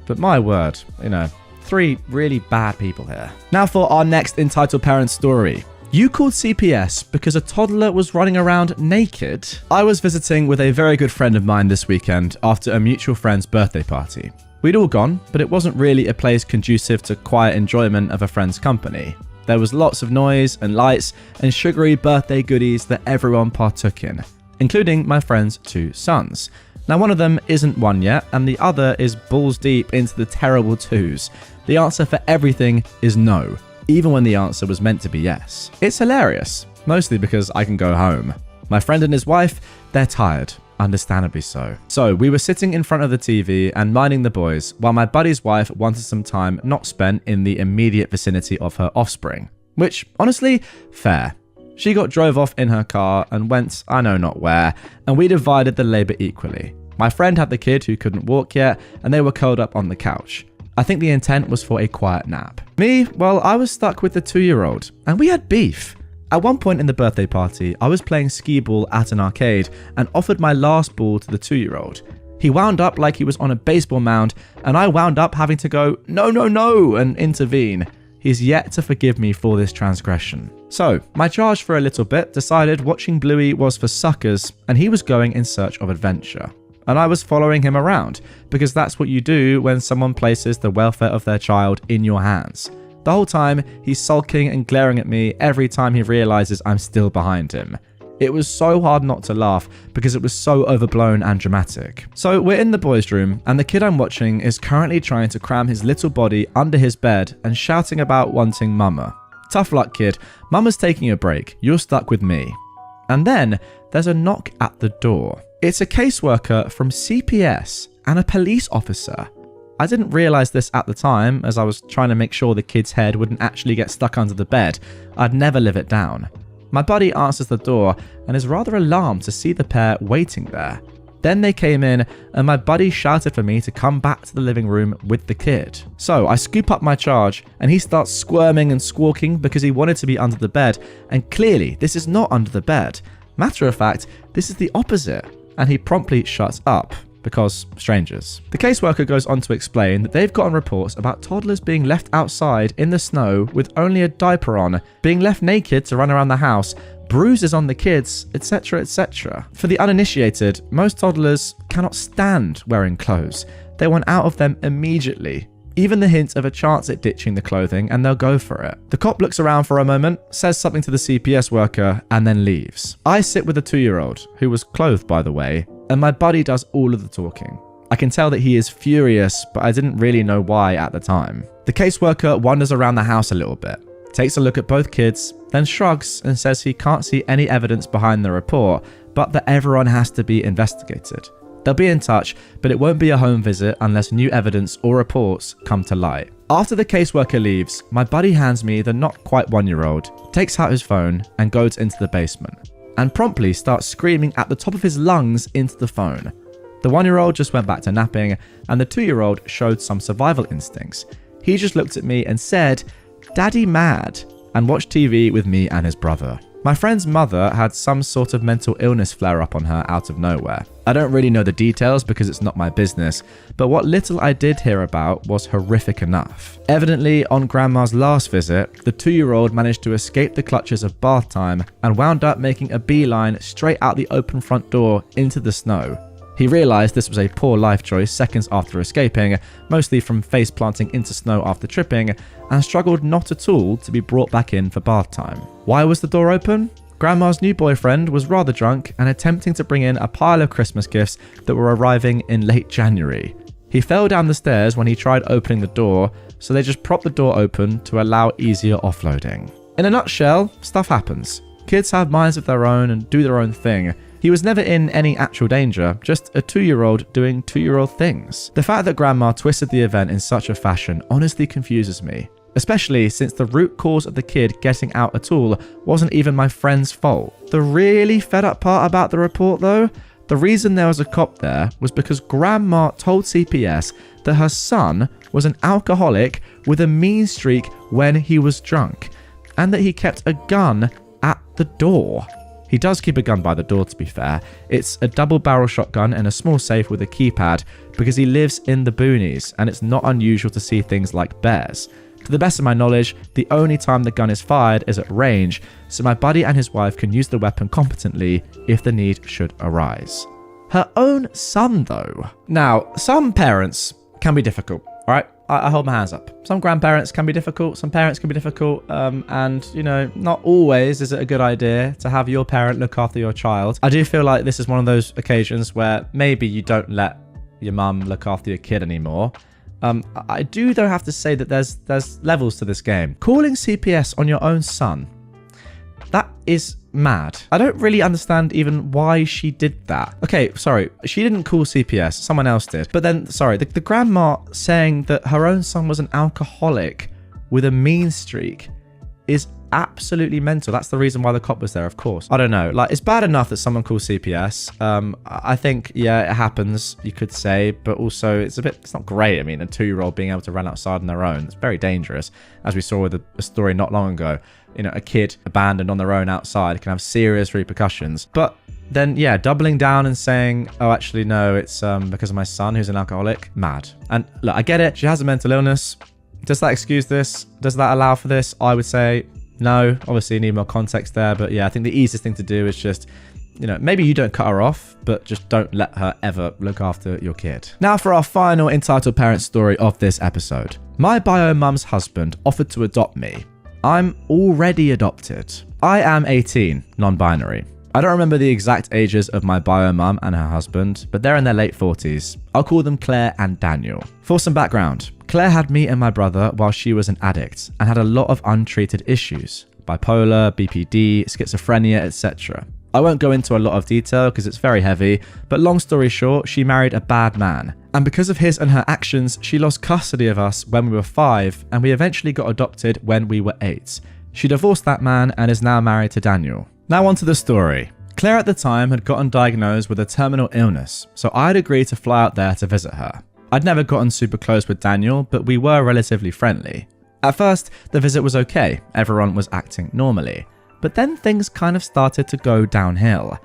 But my word, you know, three really bad people here. Now for our next entitled parent story. You called CPS because a toddler was running around naked. I was visiting with a very good friend of mine this weekend after a mutual friend's birthday party. We'd all gone, but it wasn't really a place conducive to quiet enjoyment of a friend's company. There was lots of noise and lights and sugary birthday goodies that everyone partook in, including my friend's two sons. Now, one of them isn't one yet, and the other is balls deep into the terrible twos. The answer for everything is no, even when the answer was meant to be yes. It's hilarious, mostly because I can go home. My friend and his wife, they're tired, understandably so. So we were sitting in front of the TV and minding the boys, while my buddy's wife wanted some time not spent in the immediate vicinity of her offspring. Which, honestly, fair. She got drove off in her car and went I know not where, and we divided the labour equally. My friend had the kid who couldn't walk yet, and they were curled up on the couch. I think the intent was for a quiet nap. Me, well, I was stuck with the 2-year-old, and we had beef. At one point in the birthday party, I was playing skee ball at an arcade and offered my last ball to the 2-year-old. He wound up like he was on a baseball mound, and I wound up having to go, no, no, no, and intervene. He's yet to forgive me for this transgression. So, my charge for a little bit decided watching Bluey was for suckers, and he was going in search of adventure. And I was following him around, because that's what you do when someone places the welfare of their child in your hands. The whole time, he's sulking and glaring at me every time he realizes I'm still behind him. It was so hard not to laugh because it was so overblown and dramatic. So we're in the boys' room, and the kid I'm watching is currently trying to cram his little body under his bed and shouting about wanting mama. Tough luck, kid. Mama's taking a break. You're stuck with me. And then there's a knock at the door. It's a caseworker from CPS and a police officer. I didn't realize this at the time, as I was trying to make sure the kid's head wouldn't actually get stuck under the bed. I'd never live it down. My buddy answers the door and is rather alarmed to see the pair waiting there. Then they came in and my buddy shouted for me to come back to the living room with the kid. So I scoop up my charge and he starts squirming and squawking because he wanted to be under the bed, and clearly this is not under the bed. Matter of fact, this is the opposite, and he promptly shuts up because strangers. The caseworker goes on to explain that they've gotten reports about toddlers being left outside in the snow with only a diaper on, being left naked to run around the house, bruises on the kids, etc., etc. For the uninitiated, most toddlers cannot stand wearing clothes. They want out of them immediately. Even the hint of a chance at ditching the clothing, and they'll go for it. The cop looks around for a moment, says something to the CPS worker, and then leaves. I sit with a 2-year-old, who was clothed by the way, and my buddy does all of the talking. I can tell that he is furious, but I didn't really know why at the time. The caseworker wanders around the house a little bit, takes a look at both kids, then shrugs and says he can't see any evidence behind the report, but that everyone has to be investigated. They'll be in touch, but it won't be a home visit unless new evidence or reports come to light. After the caseworker leaves, my buddy hands me the not quite 1-year-old, takes out his phone and goes into the basement, and promptly starts screaming at the top of his lungs into the phone. The 1-year-old just went back to napping, and the 2-year-old showed some survival instincts. He just looked at me and said, "Daddy mad," and watched TV with me and his brother. My friend's mother had some sort of mental illness flare up on her out of nowhere. I don't really know the details because it's not my business, but what little I did hear about was horrific enough. Evidently, on Grandma's last visit, the 2-year-old managed to escape the clutches of bath time and wound up making a beeline straight out the open front door into the snow. He realised this was a poor life choice seconds after escaping, mostly from face planting into snow after tripping, and struggled not at all to be brought back in for bath time. Why was the door open? Grandma's new boyfriend was rather drunk and attempting to bring in a pile of Christmas gifts that were arriving in late January. He fell down the stairs when he tried opening the door, so they just propped the door open to allow easier offloading. In a nutshell, stuff happens. Kids have minds of their own and do their own thing. He was never in any actual danger, just a 2-year-old doing 2-year-old things. The fact that Grandma twisted the event in such a fashion honestly confuses me, especially since the root cause of the kid getting out at all wasn't even my friend's fault. The really fed up part about the report though, the reason there was a cop there was because Grandma told CPS that her son was an alcoholic with a mean streak when he was drunk, and that he kept a gun at the door. He does keep a gun by the door, to be fair. It's a double-barrel shotgun and a small safe with a keypad because he lives in the boonies and it's not unusual to see things like bears. To the best of my knowledge, the only time the gun is fired is at range, so my buddy and his wife can use the weapon competently if the need should arise. Her own son, though. Now, some parents can be difficult, all right? I hold my hands up. Some grandparents can be difficult, some parents can be difficult, and, you know, not always is it a good idea to have your parent look after your child. I do feel like this is one of those occasions where maybe you don't let your mum look after your kid anymore. I do, though, have to say that there's levels to this game. Calling CPS on your own son, that is mad. I don't really understand even why she did that. Okay, sorry, she didn't call CPS, someone else did. But then, sorry, the grandma saying that her own son was an alcoholic with a mean streak is absolutely mental. That's the reason why the cop was there, of course. I don't know, like, it's bad enough that someone calls CPS. I think, yeah, it happens, you could say, but also it's not great. I mean, a 2-year-old being able to run outside on their own, it's very dangerous. As we saw with a story not long ago, you know, a kid abandoned on their own outside can have serious repercussions. But then, yeah, doubling down and saying, oh, actually, no, it's because of my son who's an alcoholic, mad. And look, I get it, she has a mental illness. Does that excuse this? Does that allow for this? I would say no. Obviously, you need more context there. But yeah, I think the easiest thing to do is just, you know, maybe you don't cut her off, but just don't let her ever look after your kid. Now for our final entitled parent story of this episode. My bio mum's husband offered to adopt me. I'm already adopted. I am 18, non-binary. I don't remember the exact ages of my bio mum and her husband, but they're in their late 40s. I'll call them Claire and Daniel. For some background, Claire had me and my brother while she was an addict and had a lot of untreated issues, bipolar, BPD, schizophrenia, etc. I won't go into a lot of detail because it's very heavy, but long story short, she married a bad man. And because of his and her actions, she lost custody of us when we were 5, and we eventually got adopted when we were 8. She divorced that man and is now married to Daniel. Now on to the story. Claire at the time had gotten diagnosed with a terminal illness, so I had agreed to fly out there to visit her. I'd never gotten super close with Daniel, but we were relatively friendly. At first, the visit was okay, everyone was acting normally, but then things kind of started to go downhill.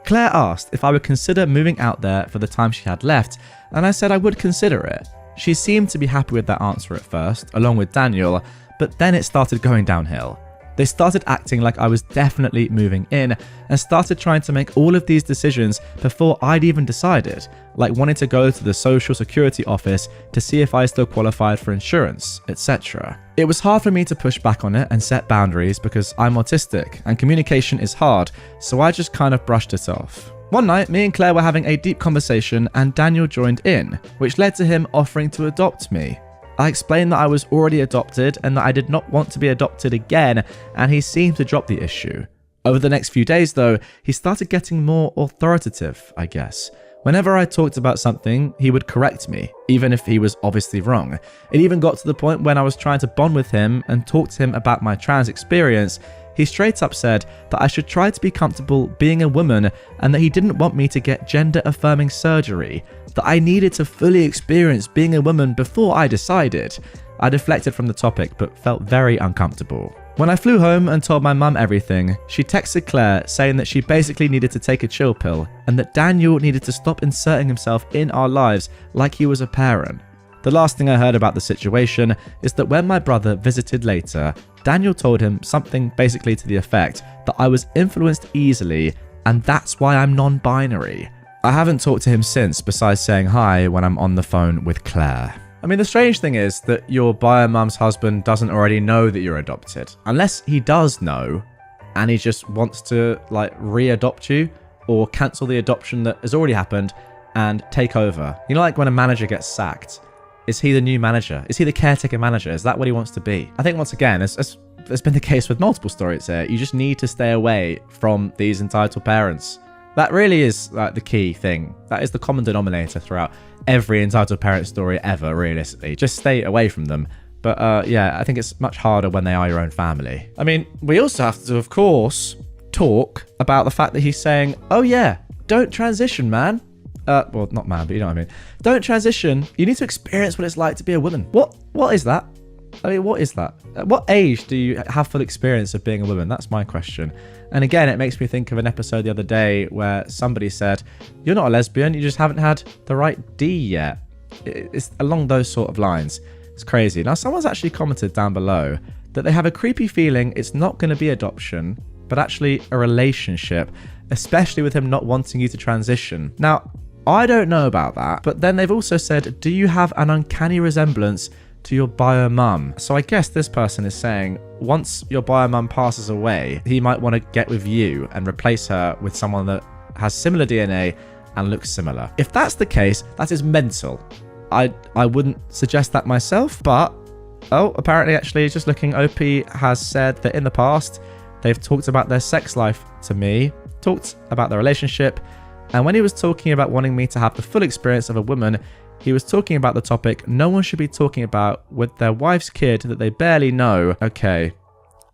Claire asked if I would consider moving out there for the time she had left, and I said I would consider it. She seemed to be happy with that answer at first, along with Daniel, but then it started going downhill. They started acting like I was definitely moving in and started trying to make all of these decisions before I'd even decided, like wanting to go to the social security office to see if I still qualified for insurance, etc. It was hard for me to push back on it and set boundaries because I'm autistic and communication is hard, so I just kind of brushed it off. One night, me and Claire were having a deep conversation and Daniel joined in, which led to him offering to adopt me. I explained that I was already adopted and that I did not want to be adopted again, and he seemed to drop the issue. Over the next few days though, he started getting more authoritative, I guess. Whenever I talked about something, he would correct me, even if he was obviously wrong. It even got to the point when I was trying to bond with him and talk to him about my trans experience, he straight up said that I should try to be comfortable being a woman and that he didn't want me to get gender-affirming surgery, that I needed to fully experience being a woman before I decided. I deflected from the topic but felt very uncomfortable. When I flew home and told my mum everything, she texted Claire saying that she basically needed to take a chill pill and that Daniel needed to stop inserting himself in our lives like he was a parent. The last thing I heard about the situation is that when my brother visited later, Daniel told him something basically to the effect that I was influenced easily and that's why I'm non-binary. I haven't talked to him since besides saying hi when I'm on the phone with Claire. I mean, the strange thing is that your bio mum's husband doesn't already know that you're adopted. Unless he does know and he just wants to re-adopt you or cancel the adoption that has already happened and take over. You know, like when a manager gets sacked. Is he the new manager? Is he the caretaker manager? Is that what he wants to be? I think once again, it's been the case with multiple stories here. You just need to stay away from these entitled parents. That really is the key thing. That is the common denominator throughout every entitled parent story ever, realistically. Just stay away from them. But yeah, I think it's much harder when they are your own family. I mean, we also have to, of course, talk about the fact that he's saying, oh yeah, don't transition, man. Well, not man, but you know what I mean. Don't transition. You need to experience what it's like to be a woman. What is that? I mean, what is that? At what age do you have full experience of being a woman? That's my question. And again, it makes me think of an episode the other day where somebody said, you're not a lesbian, you just haven't had the right D yet. It's along those sort of lines. It's crazy. Now, someone's actually commented down below that they have a creepy feeling it's not going to be adoption, but actually a relationship, especially with him not wanting you to transition. Now, I don't know about that, but then they've also said, do you have an uncanny resemblance to your bio mum? So I guess this person is saying, once your bio mum passes away, he might want to get with you and replace her with someone that has similar DNA and looks similar. If that's the case, that is mental. I wouldn't suggest that myself, but apparently actually just looking, OP has said that in the past, they've talked about their sex life to me, talked about their relationship, and when he was talking about wanting me to have the full experience of a woman, he was talking about the topic no one should be talking about with their wife's kid that they barely know. Okay,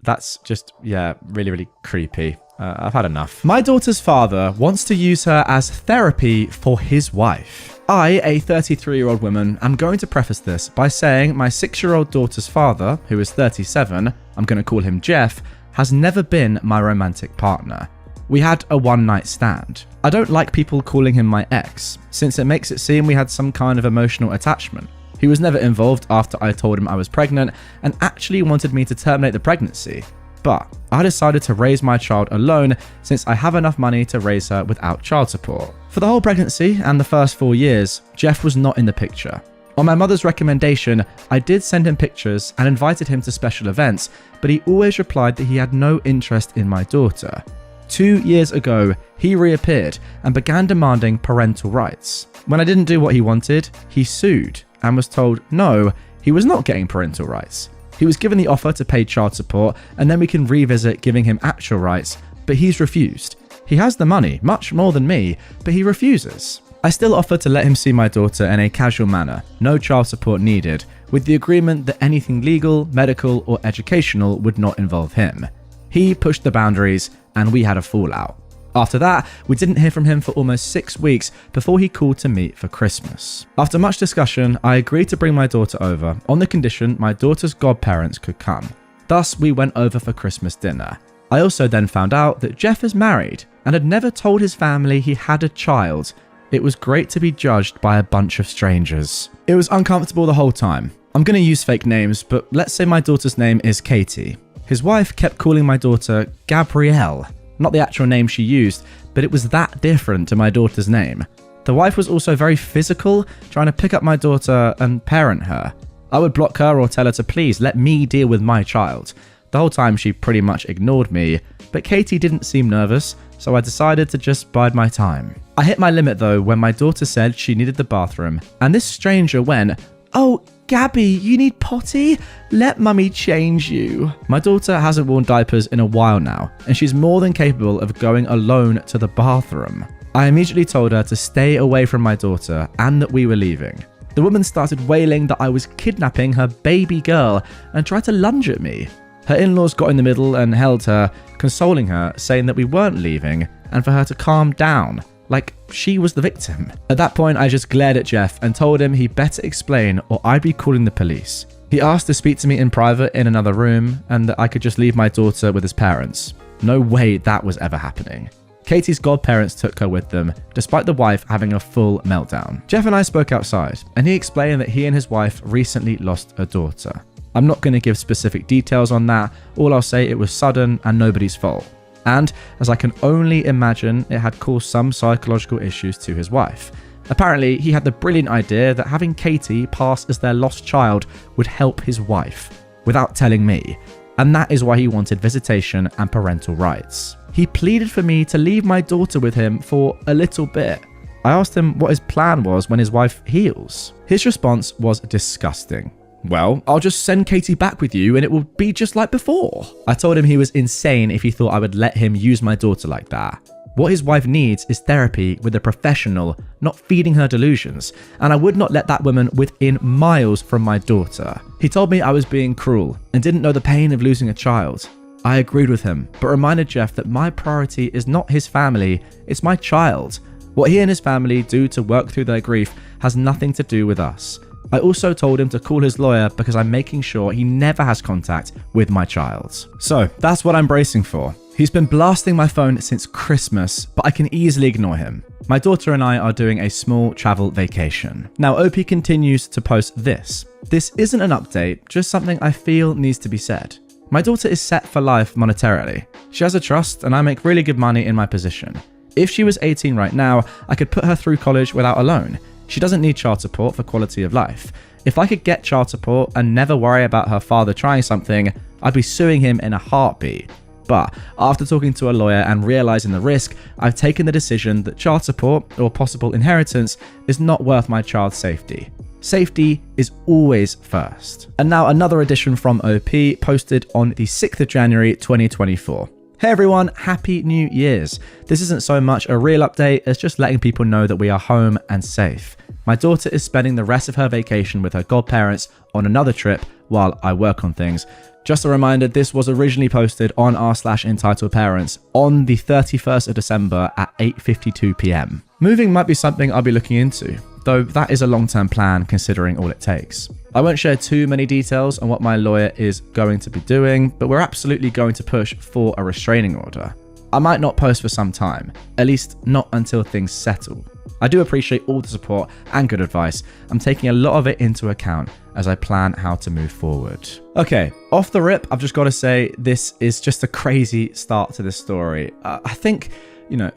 that's just, yeah, really, really creepy. I've had enough. My daughter's father wants to use her as therapy for his wife. I, a 33-year-old woman, am going to preface this by saying my 6-year-old daughter's father, who is 37, I'm going to call him Jeff, has never been my romantic partner. We had a one-night stand. I don't like people calling him my ex, since it makes it seem we had some kind of emotional attachment. He was never involved after I told him I was pregnant and actually wanted me to terminate the pregnancy. But I decided to raise my child alone since I have enough money to raise her without child support. For the whole pregnancy and the first 4 years, Jeff was not in the picture. On my mother's recommendation, I did send him pictures and invited him to special events, but he always replied that he had no interest in my daughter. 2 years ago, he reappeared and began demanding parental rights. When I didn't do what he wanted, he sued and was told, no, He was not getting parental rights. He was given the offer to pay child support and then we can revisit giving him actual rights, but he's refused. He has the money, much more than me, but he refuses. I still offered to let him see my daughter in a casual manner, no child support needed, with the agreement that anything legal, medical, or educational would not involve him. He pushed the boundaries and we had a fallout. After that, we didn't hear from him for almost 6 weeks before he called to meet for Christmas. After much discussion, I agreed to bring my daughter over on the condition my daughter's godparents could come. Thus, we went over for Christmas dinner. I also then found out that Jeff is married and had never told his family he had a child. It was great to be judged by a bunch of strangers. It was uncomfortable the whole time. I'm going to use fake names, but let's say my daughter's name is Katie. His wife kept calling my daughter Gabrielle. Not the actual name she used, but it was that different to my daughter's name. The wife was also very physical, trying to pick up my daughter and parent her. I would block her or tell her to please let me deal with my child. The whole time she pretty much ignored me, but Katie didn't seem nervous, so I decided to just bide my time. I hit my limit though when my daughter said she needed the bathroom, and this stranger went, "Oh, Gabby, you need potty? Let mummy change you." My daughter hasn't worn diapers in a while now, and she's more than capable of going alone to the bathroom. I immediately told her to stay away from my daughter and that we were leaving. The woman started wailing that I was kidnapping her baby girl and tried to lunge at me. Her in-laws got in the middle and held her, consoling her, saying that we weren't leaving and for her to calm down, like she was the victim. At that point, I just glared at Jeff and told him he better explain or I'd be calling the police. He asked to speak to me in private in another room and that I could just leave my daughter with his parents. No way that was ever happening. Katie's godparents took her with them, despite the wife having a full meltdown. Jeff and I spoke outside, and he explained that he and his wife recently lost a daughter. I'm not going to give specific details on that, all I'll say it was sudden and nobody's fault. And, as I can only imagine, it had caused some psychological issues to his wife. Apparently, he had the brilliant idea that having Katie pass as their lost child would help his wife, without telling me, and that is why he wanted visitation and parental rights. He pleaded for me to leave my daughter with him for a little bit. I asked him what his plan was when his wife heals. His response was disgusting. "Well, I'll just send Katie back with you and it will be just like before." I told him he was insane if he thought I would let him use my daughter like that. What his wife needs is therapy with a professional, not feeding her delusions, and I would not let that woman within miles from my daughter. He told me I was being cruel and didn't know the pain of losing a child. I agreed with him, but reminded Jeff that my priority is not his family, it's my child. What he and his family do to work through their grief has nothing to do with us. I also told him to call his lawyer because I'm making sure he never has contact with my child. So that's what I'm bracing for. He's been blasting my phone since Christmas, but I can easily ignore him. My daughter and I are doing a small travel vacation. Now OP continues to post this. This isn't an update, just something I feel needs to be said. My daughter is set for life monetarily. She has a trust and I make really good money in my position. If she was 18 right now, I could put her through college without a loan. She doesn't need child support for quality of life. If I could get child support and never worry about her father trying something, I'd be suing him in a heartbeat. But after talking to a lawyer and realizing the risk, I've taken the decision that child support or possible inheritance is not worth my child's safety. Safety is always first. And now another edition from OP posted on the 6th of January 2024. Hey everyone, Happy New Year's. This isn't so much a real update as just letting people know that we are home and safe. My daughter is spending the rest of her vacation with her godparents on another trip while I work on things. Just a reminder, this was originally posted on r/entitledparents on the 31st of December at 8:52 p.m. Moving might be something I'll be looking into, though that is a long-term plan considering all it takes. I won't share too many details on what my lawyer is going to be doing, but we're absolutely going to push for a restraining order. I might not post for some time, at least not until things settle. I do appreciate all the support and good advice. I'm taking a lot of it into account as I plan how to move forward. Okay, off the rip, I've just got to say this is just a crazy start to this story. I think,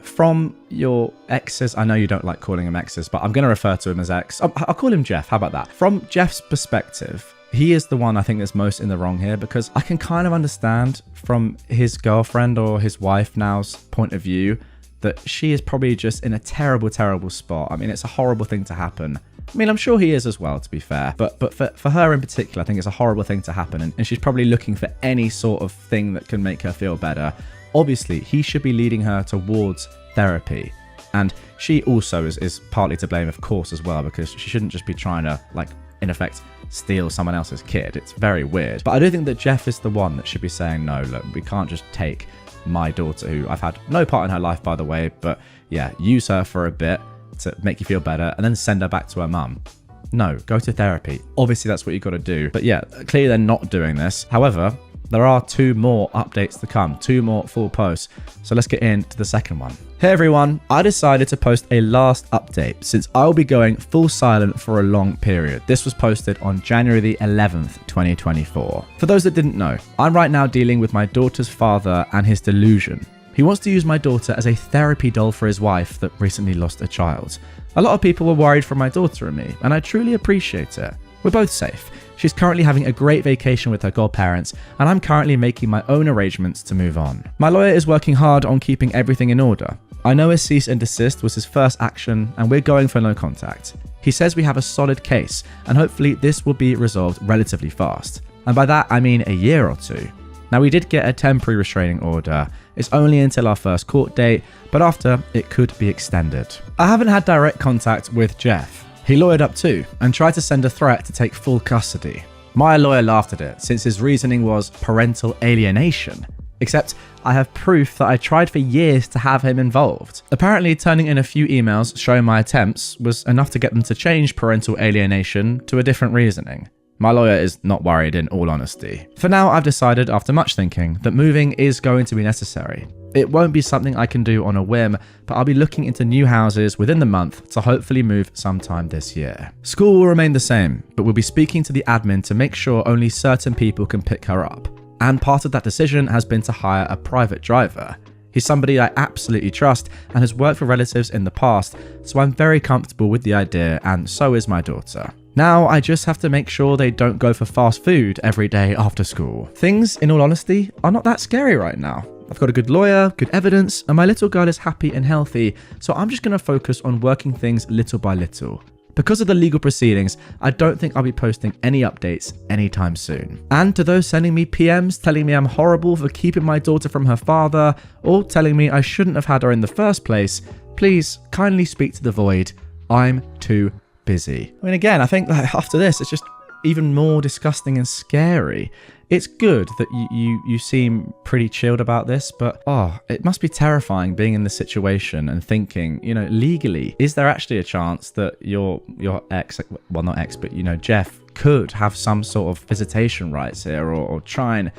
from your exes, I know you don't like calling him exes, but I'm going to refer to him as ex. I'll call him Jeff. How about that? From Jeff's perspective, he is the one I think that's most in the wrong here, because I can kind of understand from his girlfriend or his wife now's point of view that she is probably just in a terrible, terrible spot. I mean, it's a horrible thing to happen. I mean, I'm sure he is as well, to be fair. But for her in particular, I think it's a horrible thing to happen. And she's probably looking for any sort of thing that can make her feel better. Obviously, he should be leading her towards therapy. And she also is partly to blame, of course, as well, because she shouldn't just be trying to, like, in effect, steal someone else's kid. It's very weird. But I do think that Jeff is the one that should be saying, no, look, we can't just take my daughter, who I've had no part in her life, by the way, but yeah, use her for a bit to make you feel better and then send her back to her mum. No, go to therapy. Obviously, that's what you've got to do. But yeah, clearly they're not doing this. However, there are 2 more updates to come, 2 more full posts. So let's get into the second one. Hey everyone, I decided to post a last update since I will be going full silent for a long period. This was posted on January the 11th, 2024. For those that didn't know, I'm right now dealing with my daughter's father and his delusion. He wants to use my daughter as a therapy doll for his wife that recently lost a child. A lot of people were worried for my daughter and me, and I truly appreciate it. We're both safe. She's currently having a great vacation with her godparents, and I'm currently making my own arrangements to move on. My lawyer is working hard on keeping everything in order. I know a cease and desist was his first action, and we're going for no contact. He says we have a solid case, and hopefully this will be resolved relatively fast. And by that, I mean a year or 2. Now, we did get a temporary restraining order. It's only until our first court date, but after, it could be extended. I haven't had direct contact with Jeff. He lawyered up too, and tried to send a threat to take full custody. My lawyer laughed at it, since his reasoning was parental alienation. Except, I have proof that I tried for years to have him involved. Apparently, turning in a few emails showing my attempts was enough to get them to change parental alienation to a different reasoning. My lawyer is not worried, in all honesty. For now, I've decided, after much thinking, that moving is going to be necessary. It won't be something I can do on a whim, but I'll be looking into new houses within the month to hopefully move sometime this year. School will remain the same, but we'll be speaking to the admin to make sure only certain people can pick her up. And part of that decision has been to hire a private driver. He's somebody I absolutely trust and has worked for relatives in the past, so I'm very comfortable with the idea, and so is my daughter. Now, I just have to make sure they don't go for fast food every day after school. Things, in all honesty, are not that scary right now. I've got a good lawyer, good evidence, and my little girl is happy and healthy, so I'm just going to focus on working things little by little. Because of the legal proceedings, I don't think I'll be posting any updates anytime soon. And to those sending me PMs telling me I'm horrible for keeping my daughter from her father, or telling me I shouldn't have had her in the first place, please kindly speak to the void. I'm too busy. I mean, again, I think that after this, it's just even more disgusting and scary. It's good that you seem pretty chilled about this, but it must be terrifying being in this situation and thinking, legally, is there actually a chance that your ex, well, not ex, but Jeff could have some sort of visitation rights here, or try and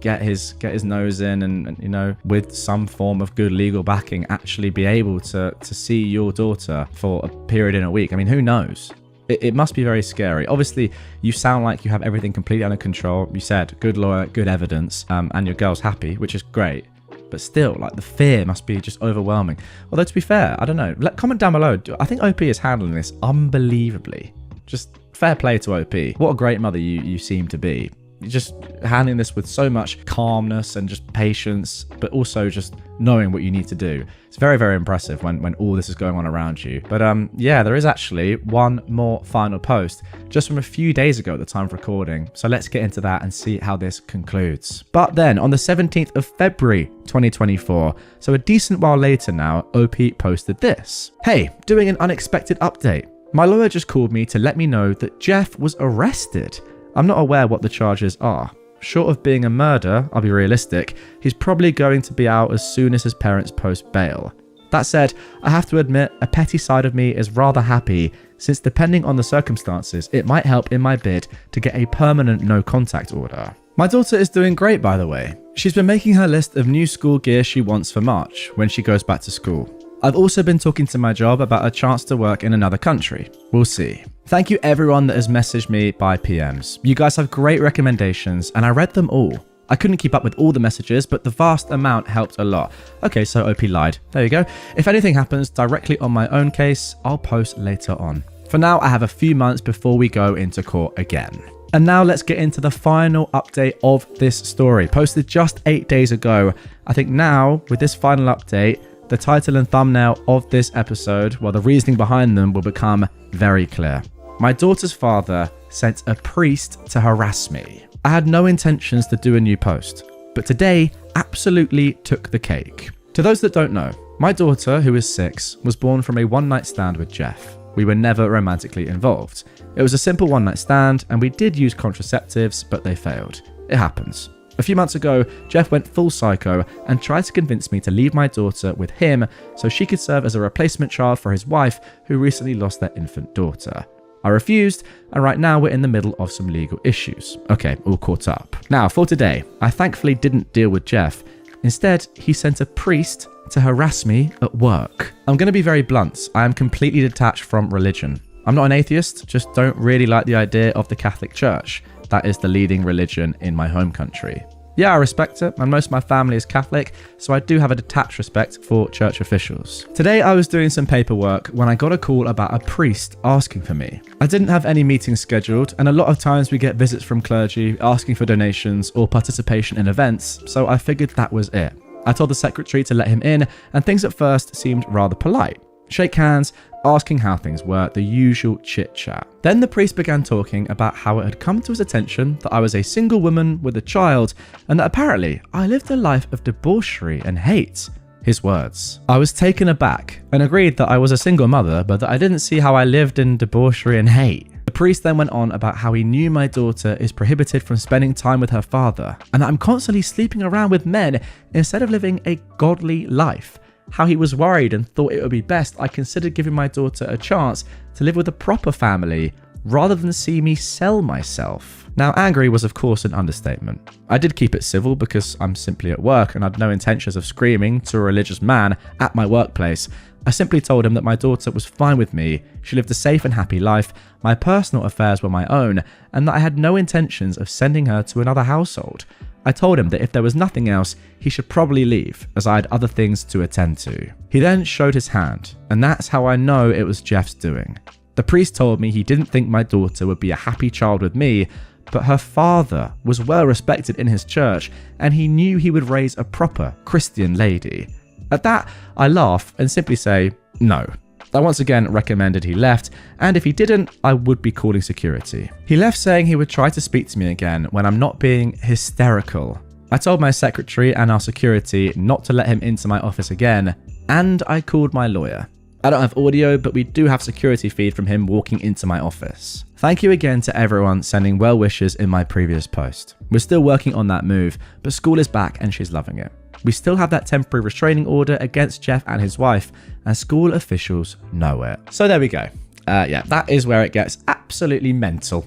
get his nose in and with some form of good legal backing, actually be able to see your daughter for a period in a week. I mean, who knows? It must be very scary. Obviously, you sound like you have everything completely under control. You said good lawyer, good evidence, and your girl's happy, which is great. But still, like, the fear must be just overwhelming. Although, to be fair, I don't know. Comment down below. I think OP is handling this unbelievably. Just fair play to OP. What a great mother you seem to be. You're just handling this with so much calmness and just patience, but also just knowing what you need to do. It's very, very impressive when all this is going on around you. But yeah, there is actually one more final post just from a few days ago at the time of recording. So let's get into that and see how this concludes. But then on the 17th of February 2024, so a decent while later now, OP posted this. Hey, doing an unexpected update. My lawyer just called me to let me know that Jeff was arrested. I'm not aware what the charges are. Short of being a murder, I'll be realistic, he's probably going to be out as soon as his parents post bail. That said, I have to admit, a petty side of me is rather happy, since depending on the circumstances, it might help in my bid to get a permanent no contact order. My daughter is doing great, by the way. She's been making her list of new school gear she wants for March, when she goes back to school. I've also been talking to my job about a chance to work in another country. We'll see. Thank you everyone that has messaged me by PMs. You guys have great recommendations and I read them all. I couldn't keep up with all the messages, but the vast amount helped a lot. Okay, so OP lied. There you go. If anything happens directly on my own case, I'll post later on. For now, I have a few months before we go into court again. And now let's get into the final update of this story, posted just 8 days ago. I think now, with this final update, the title and thumbnail of this episode, well, the reasoning behind them will become very clear. My daughter's father sent a priest to harass me. I had no intentions to do a new post, but today absolutely took the cake. To those that don't know, my daughter, who is 6, was born from a one-night stand with Jeff. We were never romantically involved. It was a simple one-night stand, and we did use contraceptives, but they failed. It happens. A few months ago, Jeff went full psycho and tried to convince me to leave my daughter with him so she could serve as a replacement child for his wife, who recently lost their infant daughter. I refused, and right now we're in the middle of some legal issues. Okay, all caught up. Now, for today, I thankfully didn't deal with Jeff. Instead, he sent a priest to harass me at work. I'm going to be very blunt. I am completely detached from religion. I'm not an atheist, just don't really like the idea of the Catholic Church. That is the leading religion in my home country. Yeah, I respect it, and most of my family is Catholic, so I do have a detached respect for church officials. Today I was doing some paperwork when I got a call about a priest asking for me. I didn't have any meetings scheduled, and a lot of times we get visits from clergy asking for donations or participation in events, so I figured that was it. I told the secretary to let him in, and things at first seemed rather polite. Shake hands, asking how things were, the usual chit-chat. Then the priest began talking about how it had come to his attention that I was a single woman with a child, and that apparently I lived a life of debauchery and hate. His words. I was taken aback and agreed that I was a single mother, but that I didn't see how I lived in debauchery and hate. The priest then went on about how he knew my daughter is prohibited from spending time with her father, and that I'm constantly sleeping around with men instead of living a godly life. How he was worried and thought it would be best I considered giving my daughter a chance to live with a proper family rather than see me sell myself. Now, angry was of course an understatement. I did keep it civil because I'm simply at work and had no intentions of screaming to a religious man at my workplace. I simply told him that my daughter was fine with me, she lived a safe and happy life, my personal affairs were my own, and that I had no intentions of sending her to another household. I told him that if there was nothing else, he should probably leave, as I had other things to attend to. He then showed his hand, and that's how I know it was Jeff's doing. The priest told me he didn't think my daughter would be a happy child with me, but her father was well respected in his church, and he knew he would raise a proper Christian lady. At that, I laugh and simply say, no. I once again recommended he left, and if he didn't, I would be calling security. He left saying he would try to speak to me again when I'm not being hysterical. I told my secretary and our security not to let him into my office again, and I called my lawyer. I don't have audio, but we do have security feed from him walking into my office. Thank you again to everyone sending well wishes in my previous post. We're still working on that move, but school is back and she's loving it. We still have that temporary restraining order against Jeff and his wife, and school officials know it. So there we go. Yeah, that is where it gets absolutely mental.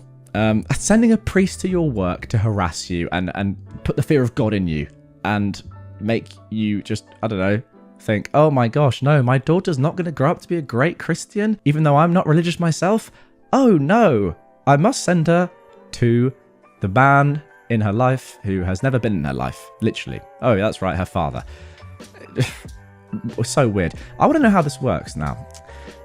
Sending a priest to your work to harass you and put the fear of God in you and make you just, I don't know, think, oh my gosh, no, my daughter's not going to grow up to be a great Christian, even though I'm not religious myself. Oh no, I must send her to the man in her life who has never been in her life, literally. Oh, that's right, her father. So weird. I want to know how this works now.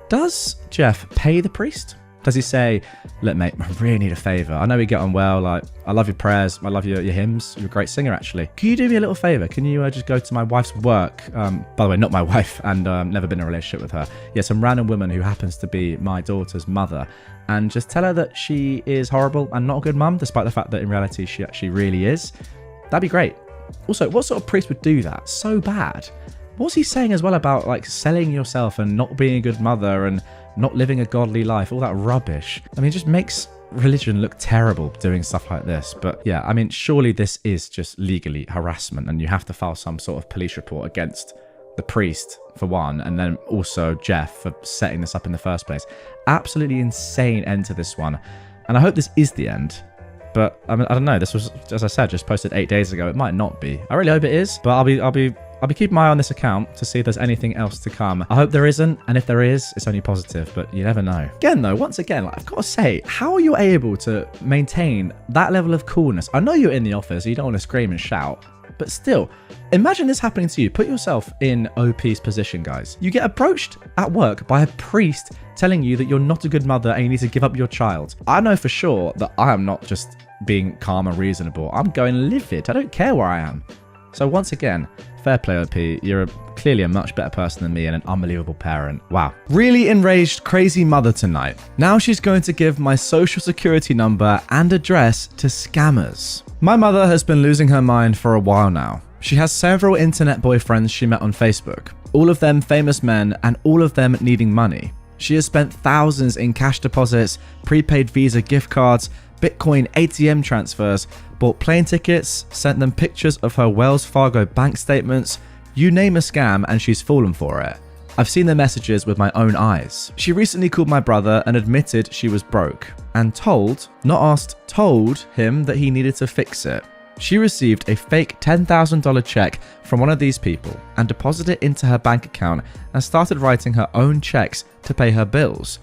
Does Jeff pay the priest? Does he say, look mate, I really need a favour. I know we get on well, like, I love your prayers, I love your hymns, you're a great singer actually. Can you do me a little favour? Can you just go to my wife's work? By the way, not my wife, and never been in a relationship with her. Yeah, some random woman who happens to be my daughter's mother, and just tell her that she is horrible and not a good mum, despite the fact that in reality she actually really is. That'd be great. Also, what sort of priest would do that? So bad. What's he saying as well about like selling yourself and not being a good mother and not living a godly life, all that rubbish? I mean, it just makes religion look terrible doing stuff like this. But yeah, I mean, surely this is just legally harassment and you have to file some sort of police report against the priest for one, and then also Jeff for setting this up in the first place. Absolutely insane end to this one. And I hope this is the end. But I mean, I don't know. This was, as I said, just posted 8 days ago. It might not be. I really hope it is, but I'll be keeping my eye on this account to see if there's anything else to come. I hope there isn't, and if there is, it's only positive, but you never know. Again though, once again, I've got to say, how are you able to maintain that level of coolness? I know you're in the office, so you don't want to scream and shout, but still, imagine this happening to you. Put yourself in OP's position, guys. You get approached at work by a priest telling you that you're not a good mother and you need to give up your child. I know for sure that I am not just being calm and reasonable. I'm going livid. I don't care where I am. So once again, fair play OP, you're clearly a much better person than me and an unbelievable parent. Wow. Really enraged crazy mother tonight. Now she's going to give my social security number and address to scammers. My mother has been losing her mind for a while now. She has several internet boyfriends she met on Facebook, all of them famous men and all of them needing money. She has spent thousands in cash deposits, prepaid Visa gift cards, Bitcoin ATM transfers, bought plane tickets, sent them pictures of her Wells Fargo bank statements. You name a scam and she's fallen for it. I've seen the messages with my own eyes. She recently called my brother and admitted she was broke and told, not asked, told him that he needed to fix it. She received a fake $10,000 check from one of these people and deposited it into her bank account and started writing her own checks to pay her bills.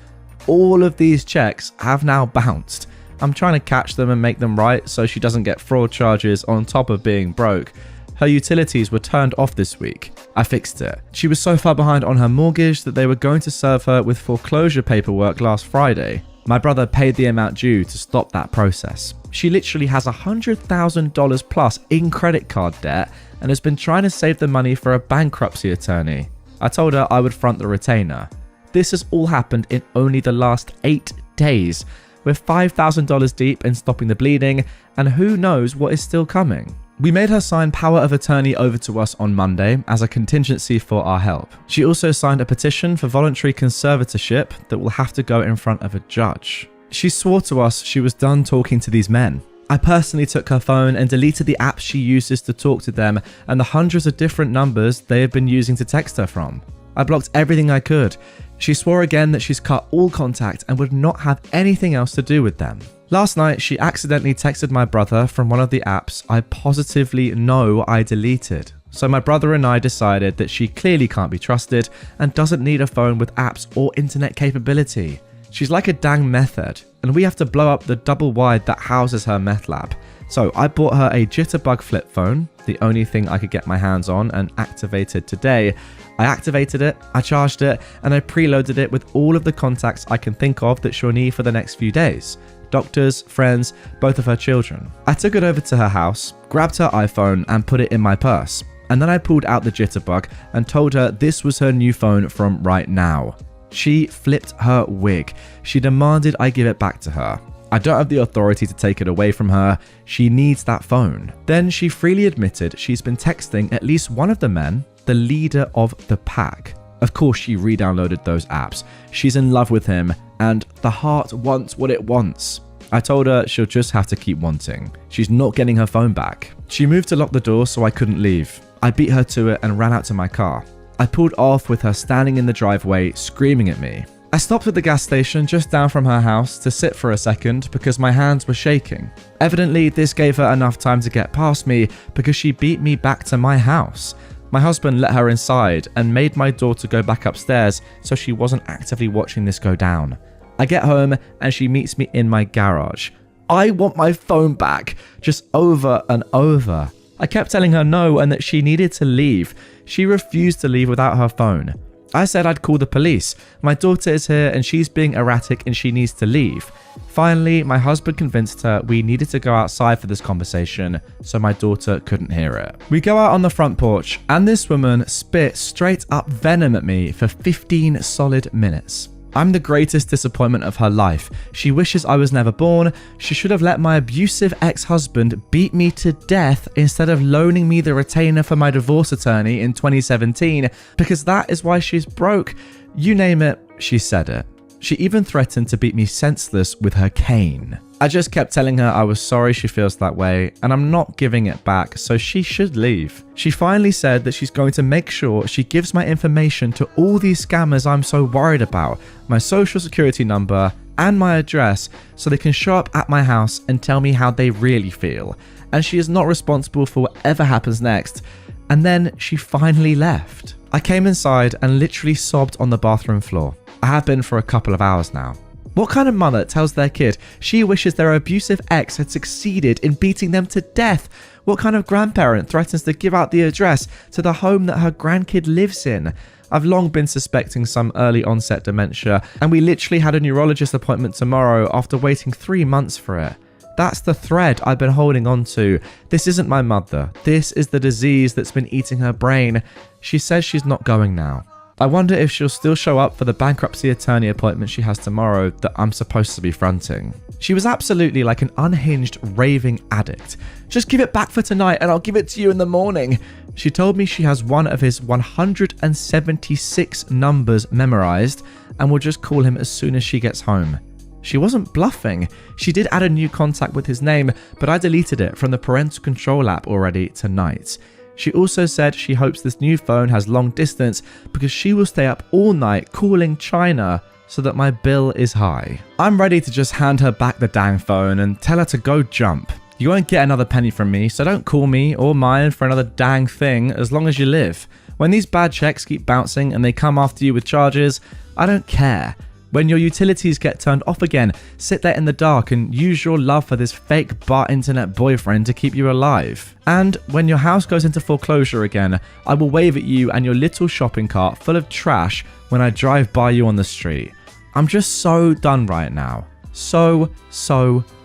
All of these checks have now bounced. I'm trying to catch them and make them right so she doesn't get fraud charges on top of being broke. Her utilities were turned off this week. I fixed it. She was so far behind on her mortgage that they were going to serve her with foreclosure paperwork last Friday. My brother paid the amount due to stop that process. She literally has $100,000 plus in credit card debt and has been trying to save the money for a bankruptcy attorney. I told her I would front the retainer. This has all happened in only the last 8 days. We're $5,000 deep in stopping the bleeding, and who knows what is still coming. We made her sign power of attorney over to us on Monday as a contingency for our help. She also signed a petition for voluntary conservatorship that will have to go in front of a judge. She swore to us she was done talking to these men. I personally took her phone and deleted the apps she uses to talk to them and the hundreds of different numbers they have been using to text her from. I blocked everything I could. She swore again that she's cut all contact and would not have anything else to do with them. Last night, she accidentally texted my brother from one of the apps I positively know I deleted. So my brother and I decided that she clearly can't be trusted and doesn't need a phone with apps or internet capability. She's like a dang meth head, and we have to blow up the double wide that houses her meth lab. So I bought her a Jitterbug flip phone, the only thing I could get my hands on, and activated today. I activated it, I charged it, and I preloaded it with all of the contacts I can think of that she'll need for the next few days. Doctors, friends, both of her children. I took it over to her house, grabbed her iPhone and put it in my purse. And then I pulled out the Jitterbug and told her this was her new phone from right now. She flipped her wig. She demanded I give it back to her. I don't have the authority to take it away from her. She needs that phone. Then she freely admitted she's been texting at least one of the men, the leader of the pack. Of course, she re-downloaded those apps. She's in love with him, and the heart wants what it wants. I told her she'll just have to keep wanting. She's not getting her phone back. She moved to lock the door so I couldn't leave. I beat her to it and ran out to my car. I pulled off with her standing in the driveway, screaming at me. I stopped at the gas station just down from her house to sit for a second because my hands were shaking. Evidently, this gave her enough time to get past me because she beat me back to my house. My husband let her inside and made my daughter go back upstairs so she wasn't actively watching this go down. I get home and she meets me in my garage. I want my phone back, just over and over. I kept telling her no and that she needed to leave. She refused to leave without her phone. I said I'd call the police. My daughter is here and she's being erratic and she needs to leave. Finally, my husband convinced her we needed to go outside for this conversation so my daughter couldn't hear it. We go out on the front porch and this woman spit straight up venom at me for 15 solid minutes. I'm the greatest disappointment of her life. She wishes I was never born. She should have let my abusive ex-husband beat me to death instead of loaning me the retainer for my divorce attorney in 2017, because that is why she's broke. You name it, she said it. She even threatened to beat me senseless with her cane. I just kept telling her I was sorry she feels that way and I'm not giving it back, so she should leave. She finally said that she's going to make sure she gives my information to all these scammers I'm so worried about, my social security number and my address, so they can show up at my house and tell me how they really feel. And she is not responsible for whatever happens next. And then she finally left. I came inside and literally sobbed on the bathroom floor. I have been for a couple of hours now. What kind of mother tells their kid she wishes their abusive ex had succeeded in beating them to death? What kind of grandparent threatens to give out the address to the home that her grandkid lives in? I've long been suspecting some early onset dementia, and we literally had a neurologist appointment tomorrow after waiting 3 months for it. That's the thread I've been holding on to. This isn't my mother. This is the disease that's been eating her brain. She says she's not going now. I wonder if she'll still show up for the bankruptcy attorney appointment she has tomorrow that I'm supposed to be fronting. She was absolutely like an unhinged, raving addict. Just give it back for tonight and I'll give it to you in the morning. She told me she has one of his 176 numbers memorized and will just call him as soon as she gets home. She wasn't bluffing. She did add a new contact with his name, but I deleted it from the parental control app already tonight. She also said she hopes this new phone has long distance because she will stay up all night calling China so that my bill is high. I'm ready to just hand her back the dang phone and tell her to go jump. You won't get another penny from me, so don't call me or mine for another dang thing as long as you live. When these bad checks keep bouncing and they come after you with charges, I don't care. When your utilities get turned off again, sit there in the dark and use your love for this fake bar internet boyfriend to keep you alive. And when your house goes into foreclosure again, I will wave at you and your little shopping cart full of trash when I drive by you on the street. I'm just so done right now. So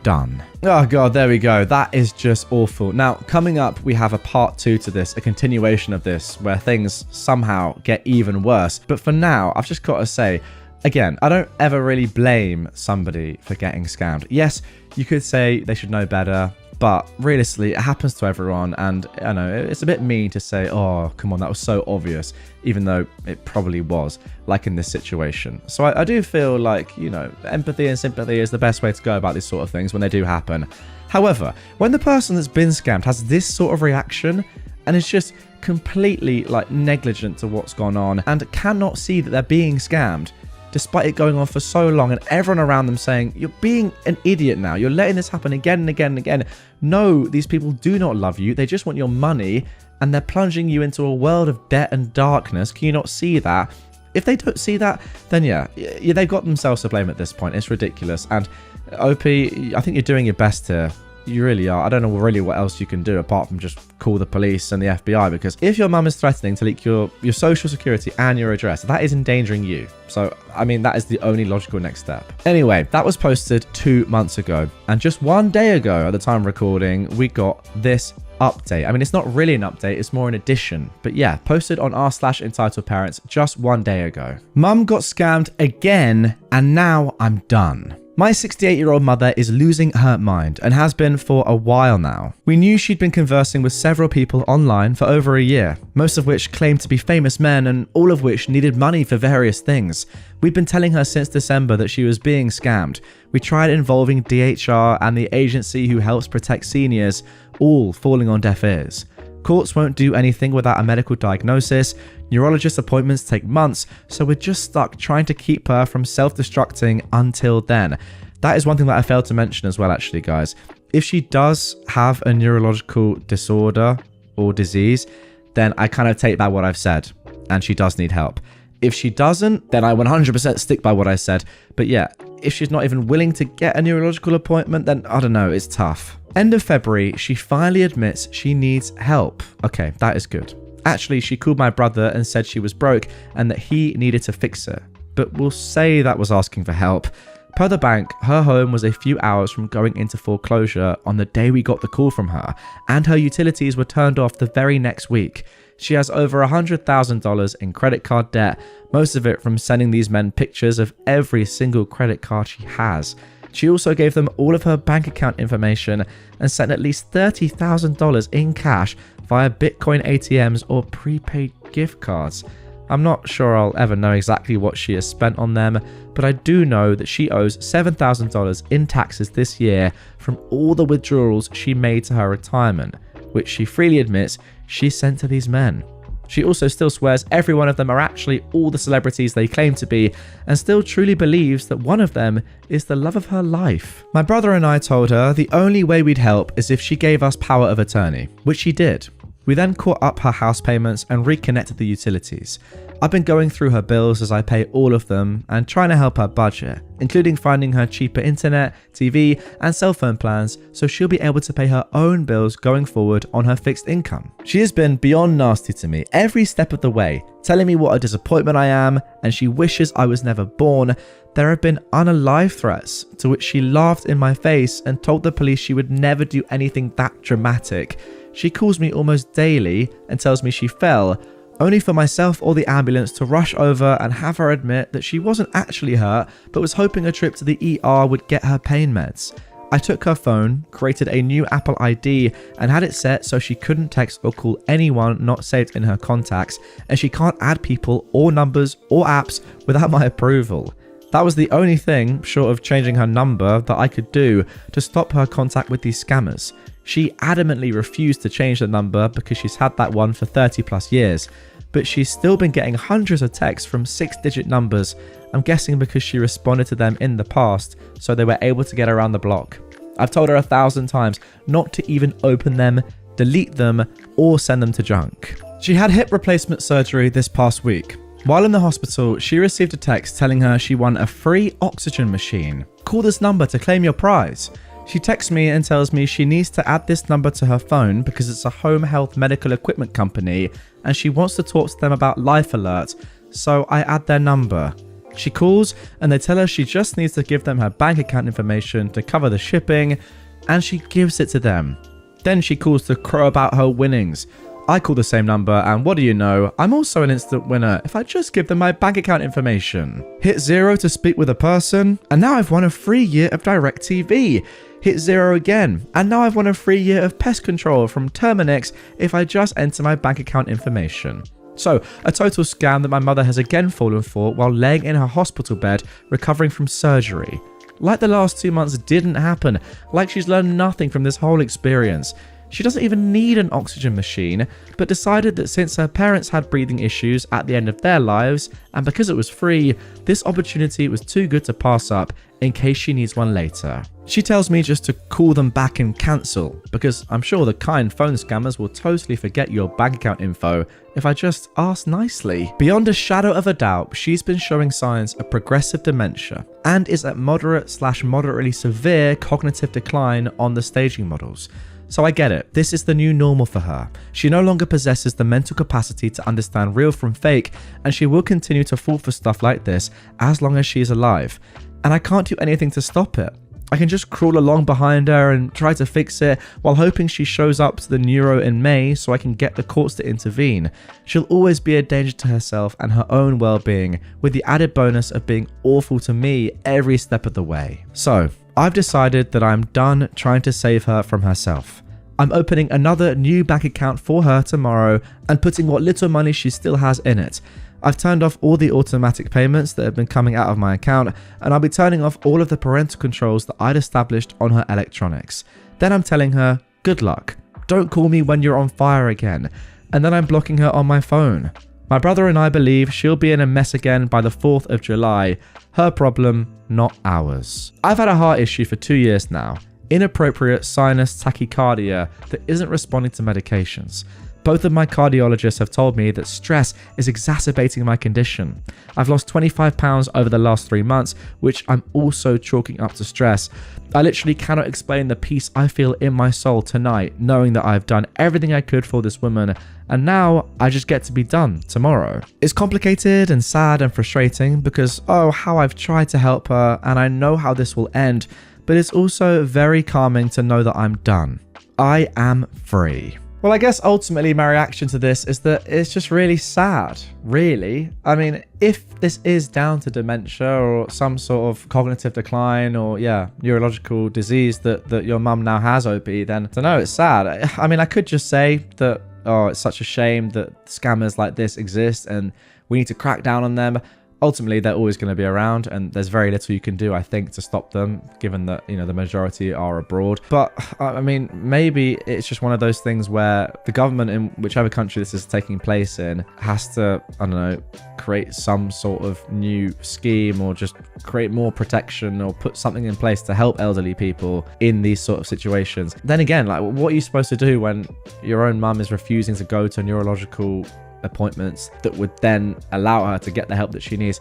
done. Oh god, there we go. That is just awful. Now, coming up, we have a part 2 to this, a continuation of this, where things somehow get even worse. But for now, I've just got to say, again, I don't ever really blame somebody for getting scammed. Yes, you could say they should know better, but realistically, it happens to everyone, and I know it's a bit mean to say, oh, come on, that was so obvious, even though it probably was, like in this situation. So I do feel like, you know, empathy and sympathy is the best way to go about these sort of things when they do happen. However, when the person that's been scammed has this sort of reaction, and is just completely like negligent to what's gone on, and cannot see that they're being scammed, despite it going on for so long and everyone around them saying, you're being an idiot now, you're letting this happen again and again and again. No, these people do not love you, they just want your money, and they're plunging you into a world of debt and darkness. Can you not see that? If they don't see that, then yeah, they've got themselves to blame at this point. It's ridiculous. And OP, I think you're doing your best here. You really are. I don't know really what else you can do apart from just call the police and the FBI, because if your mum is threatening to leak your social security and your address, that is endangering you. So, I mean, that is the only logical next step. Anyway, that was posted 2 months ago. And just 1 day ago at the time of recording, we got this update. I mean, it's not really an update, it's more an addition. But yeah, posted on r/entitledparents just 1 day ago. Mum got scammed again, and now I'm done. My 68-year-old mother is losing her mind and has been for a while now. We knew she'd been conversing with several people online for over a year, most of which claimed to be famous men and all of which needed money for various things. We'd been telling her since December that she was being scammed. We tried involving DHR and the agency who helps protect seniors, all falling on deaf ears. Courts won't do anything without a medical diagnosis. Neurologist appointments take months, so we're just stuck trying to keep her from self-destructing until then. That is one thing that I failed to mention as well, actually, guys. If she does have a neurological disorder or disease, then I kind of take back what I've said, and she does need help. If she doesn't, then I 100% stick by what I said. But yeah, if she's not even willing to get a neurological appointment, then I don't know, it's tough. End of February, she finally admits she needs help. Okay, that is good. Actually, she called my brother and said she was broke and that he needed to fix her. But we'll say that was asking for help. Per the bank, her home was a few hours from going into foreclosure on the day we got the call from her, and her utilities were turned off the very next week. She has over $100,000 in credit card debt, most of it from sending these men pictures of every single credit card she has. She also gave them all of her bank account information and sent at least $30,000 in cash via Bitcoin ATMs or prepaid gift cards. I'm not sure I'll ever know exactly what she has spent on them, but I do know that she owes $7,000 in taxes this year from all the withdrawals she made to her retirement, which she freely admits she sent to these men. She also still swears every one of them are actually all the celebrities they claim to be, and still truly believes that one of them is the love of her life. My brother and I told her the only way we'd help is if she gave us power of attorney, which she did. We then caught up her house payments and reconnected the utilities. I've been going through her bills as I pay all of them and trying to help her budget, including finding her cheaper internet, TV, and cell phone plans so she'll be able to pay her own bills going forward on her fixed income. She has been beyond nasty to me every step of the way, telling me what a disappointment I am and she wishes I was never born. There have been unalive threats, to which she laughed in my face and told the police she would never do anything that dramatic. She calls me almost daily and tells me she fell, only for myself or the ambulance to rush over and have her admit that she wasn't actually hurt, but was hoping a trip to the ER would get her pain meds. I took her phone, created a new Apple ID, and had it set so she couldn't text or call anyone not saved in her contacts, and she can't add people or numbers or apps without my approval. That was the only thing, short of changing her number, that I could do to stop her contact with these scammers. She adamantly refused to change the number because she's had that one for 30 plus years, but she's still been getting hundreds of texts from 6-digit numbers, I'm guessing because she responded to them in the past, so they were able to get around the block. I've told her 1,000 times not to even open them, delete them, or send them to junk. She had hip replacement surgery this past week. While in the hospital, she received a text telling her she won a free oxygen machine. Call this number to claim your prize. She texts me and tells me she needs to add this number to her phone because it's a home health medical equipment company and she wants to talk to them about Life Alert, so I add their number. She calls and they tell her she just needs to give them her bank account information to cover the shipping, and she gives it to them. Then she calls to crow about her winnings. I call the same number, and what do you know, I'm also an instant winner if I just give them my bank account information. Hit 0 to speak with a person, and now I've won a free year of DirecTV. Hit 0 again, and now I've won a free year of pest control from Terminix if I just enter my bank account information. So, a total scam that my mother has again fallen for while laying in her hospital bed recovering from surgery. Like the last 2 months didn't happen, like she's learned nothing from this whole experience. She doesn't even need an oxygen machine, but decided that since her parents had breathing issues at the end of their lives, and because it was free, this opportunity was too good to pass up in case she needs one later. She tells me just to call them back and cancel, because I'm sure the kind phone scammers will totally forget your bank account info if I just ask nicely. Beyond a shadow of a doubt, she's been showing signs of progressive dementia and is at moderately severe cognitive decline on the staging models. So I get it, this is the new normal for her. She no longer possesses the mental capacity to understand real from fake, and she will continue to fall for stuff like this as long as she is alive. And I can't do anything to stop it. I can just crawl along behind her and try to fix it while hoping she shows up to the neuro in May so I can get the courts to intervene. She'll always be a danger to herself and her own well-being, with the added bonus of being awful to me every step of the way. So, I've decided that I'm done trying to save her from herself. I'm opening another new bank account for her tomorrow and putting what little money she still has in it. I've turned off all the automatic payments that have been coming out of my account, and I'll be turning off all of the parental controls that I'd established on her electronics. Then I'm telling her, good luck, don't call me when you're on fire again, and then I'm blocking her on my phone. My brother and I believe she'll be in a mess again by the 4th of July. Her problem, not ours. I've had a heart issue for 2 years now. Inappropriate sinus tachycardia that isn't responding to medications. Both of my cardiologists have told me that stress is exacerbating my condition. I've lost 25 pounds over the last 3 months, which I'm also chalking up to stress. I literally cannot explain the peace I feel in my soul tonight, knowing that I've done everything I could for this woman, and now I just get to be done tomorrow. It's complicated and sad and frustrating because, oh, how I've tried to help her, and I know how this will end, but it's also very calming to know that I'm done. I am free. Well, I guess ultimately my reaction to this is that it's just really sad, really. I mean, if this is down to dementia or some sort of cognitive decline or, neurological disease that your mum now has, OP, then I don't know, it's sad. I mean, I could just say that, oh, it's such a shame that scammers like this exist and we need to crack down on them. ultimately they're always going to be around, and there's very little you can do, I think, to stop them, given that, you know, the majority are abroad. But I mean, maybe it's just one of those things where the government in whichever country this is taking place in has to, I don't know, create some sort of new scheme or just create more protection or put something in place to help elderly people in these sort of situations. Then again, like, what are you supposed to do when your own mum is refusing to go to neurological appointments that would then allow her to get the help that she needs?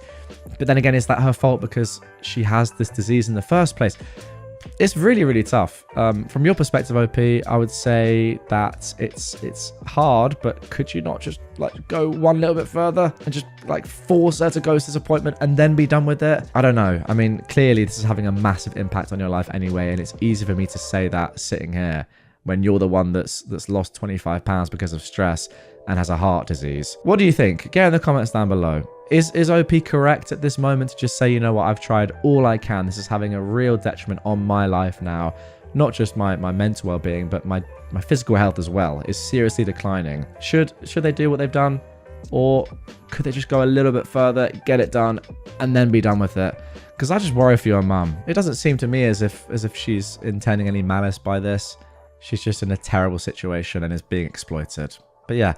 But then again, is that her fault because she has this disease in the first place? It's really, really tough. From your perspective, OP, I would say that it's hard, but could you not just like go one little bit further and just like force her to go to this appointment and then be done with it? I don't know. I mean, clearly this is having a massive impact on your life anyway, and it's easy for me to say that sitting here when you're the one that's lost 25 pounds because of stress and has a heart disease. What do you think? Get in the comments down below. Is OP correct at this moment to just say, you know what, I've tried all I can. This is having a real detriment on my life now. Not just my mental well-being, but my physical health as well is seriously declining. Should they do what they've done? Or could they just go a little bit further, get it done, and then be done with it? Because I just worry for your mum. It doesn't seem to me as if she's intending any malice by this. She's just in a terrible situation and is being exploited. But yeah,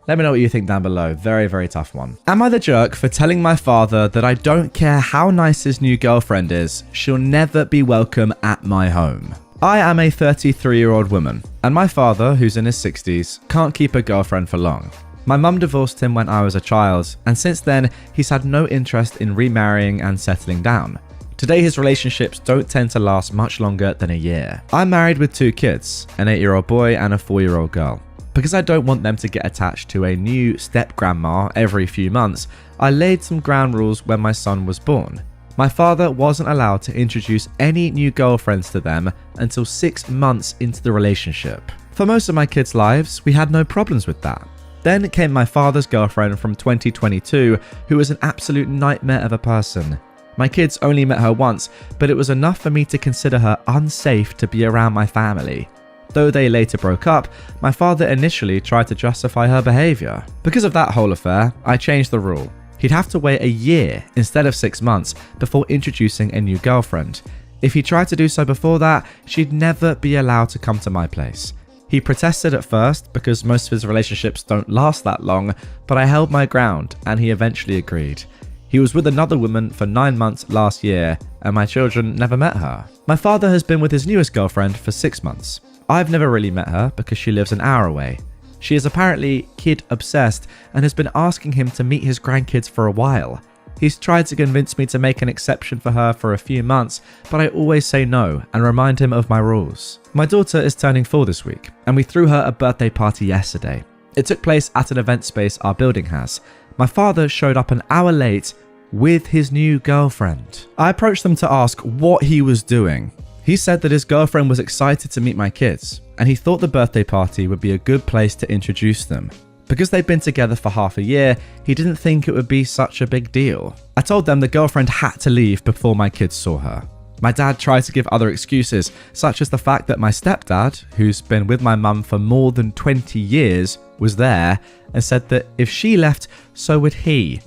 let me know what you think down below. Very, very tough one. Am I the jerk for telling my father that I don't care how nice his new girlfriend is, she'll never be welcome at my home? I am a 33-year-old woman, and my father, who's in his 60s, can't keep a girlfriend for long. My mum divorced him when I was a child, and since then, he's had no interest in remarrying and settling down. Today, his relationships don't tend to last much longer than a year. I'm married with 2 kids, an 8-year-old boy and a 4-year-old girl. Because I don't want them to get attached to a new step-grandma every few months, I laid some ground rules when my son was born. My father wasn't allowed to introduce any new girlfriends to them until 6 months into the relationship. For most of my kids' lives, we had no problems with that. Then came my father's girlfriend from 2022, who was an absolute nightmare of a person. My kids only met her once, but it was enough for me to consider her unsafe to be around my family. Though they later broke up, my father initially tried to justify her behaviour. Because of that whole affair, I changed the rule. He'd have to wait a year instead of 6 months before introducing a new girlfriend. If he tried to do so before that, she'd never be allowed to come to my place. He protested at first because most of his relationships don't last that long, but I held my ground and he eventually agreed. He was with another woman for 9 months last year, and my children never met her. My father has been with his newest girlfriend for 6 months. I've never really met her because she lives an hour away. She is apparently kid obsessed and has been asking him to meet his grandkids for a while. He's tried to convince me to make an exception for her for a few months, but I always say no and remind him of my rules. My daughter is turning 4 this week, and we threw her a birthday party yesterday. It took place at an event space our building has. My father showed up an hour late with his new girlfriend. I approached them to ask what he was doing. He said that his girlfriend was excited to meet my kids, and he thought the birthday party would be a good place to introduce them. Because they'd been together for half a year, he didn't think it would be such a big deal. I told them the girlfriend had to leave before my kids saw her. My dad tried to give other excuses, such as the fact that my stepdad, who's been with my mum for more than 20 years, was there, and said that if she left, so would he.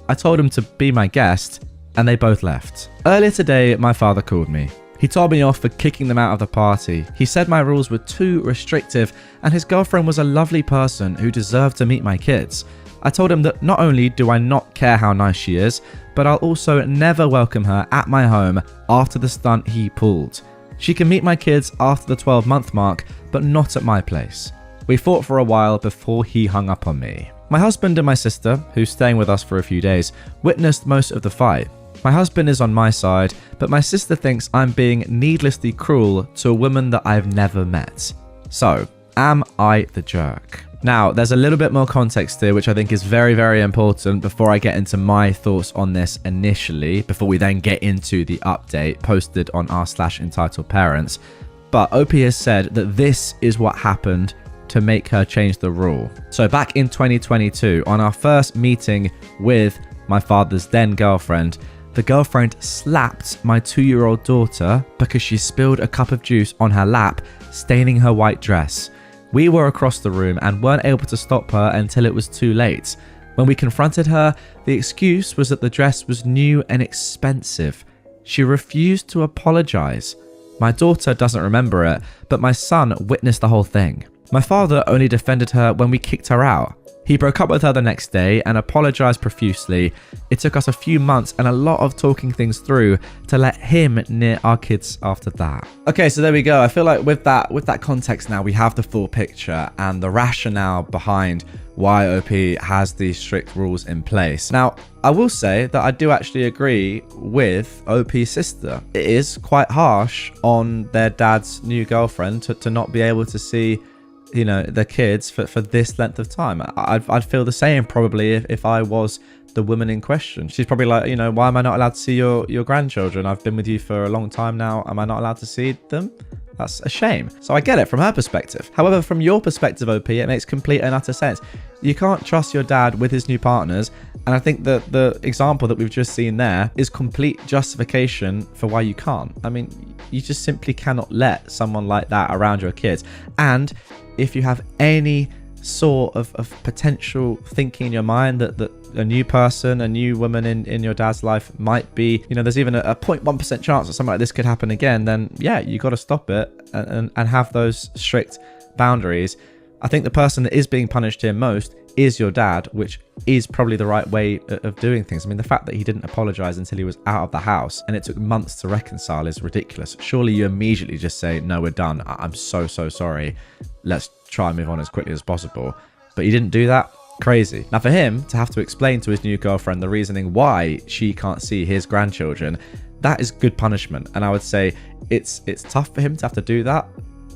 I told him to be my guest, and they both left. Earlier today, my father called me. He told me off for kicking them out of the party. He said my rules were too restrictive and his girlfriend was a lovely person who deserved to meet my kids. I told him that not only do I not care how nice she is, but I'll also never welcome her at my home after the stunt he pulled. She can meet my kids after the 12-month mark, but not at my place. We fought for a while before he hung up on me. My husband and my sister, who's staying with us for a few days, witnessed most of the fight. My husband is on my side, but my sister thinks I'm being needlessly cruel to a woman that I've never met. So, am I the jerk? Now, there's a little bit more context here, which I think is very, very important before I get into my thoughts on this initially, before we then get into the update posted on r/entitledparents. But OP has said that this is what happened to make her change the rule. So back in 2022, on our first meeting with my father's then girlfriend, the girlfriend slapped my 2-year-old daughter because she spilled a cup of juice on her lap, staining her white dress. We were across the room and weren't able to stop her until it was too late. When we confronted her, the excuse was that the dress was new and expensive. She refused to apologize. My daughter doesn't remember it, but my son witnessed the whole thing. My father only defended her when we kicked her out. He broke up with her the next day and apologized profusely. It took us a few months and a lot of talking things through to let him near our kids after that. Okay, so there we go. I feel like with that context now, we have the full picture and the rationale behind why OP has these strict rules in place. Now, I will say that I do actually agree with OP's sister. It is quite harsh on their dad's new girlfriend to not be able to see, you know, the kids for this length of time. I'd feel the same probably if I was the woman in question. She's probably like, you know, why am I not allowed to see your grandchildren? I've been with you for a long time now. Am I not allowed to see them? That's a shame. So I get it from her perspective. However, from your perspective, OP, it makes complete and utter sense. You can't trust your dad with his new partners. And I think that the example that we've just seen there is complete justification for why you can't. I mean, you just simply cannot let someone like that around your kids. And if you have any sort of potential thinking in your mind that a new person, a new woman in your dad's life might be, you know, there's even a 0.1% chance that something like this could happen again, then yeah, you got to stop it and have those strict boundaries. I think the person that is being punished here most is your dad, which is probably the right way of doing things. I mean, the fact that he didn't apologize until he was out of the house and it took months to reconcile is ridiculous. Surely you immediately just say, no, we're done. I'm so sorry. Let's try and move on as quickly as possible. But he didn't do that. Crazy. Now for him to have to explain to his new girlfriend the reasoning why she can't see his grandchildren, that is good punishment. And I would say it's tough for him to have to do that,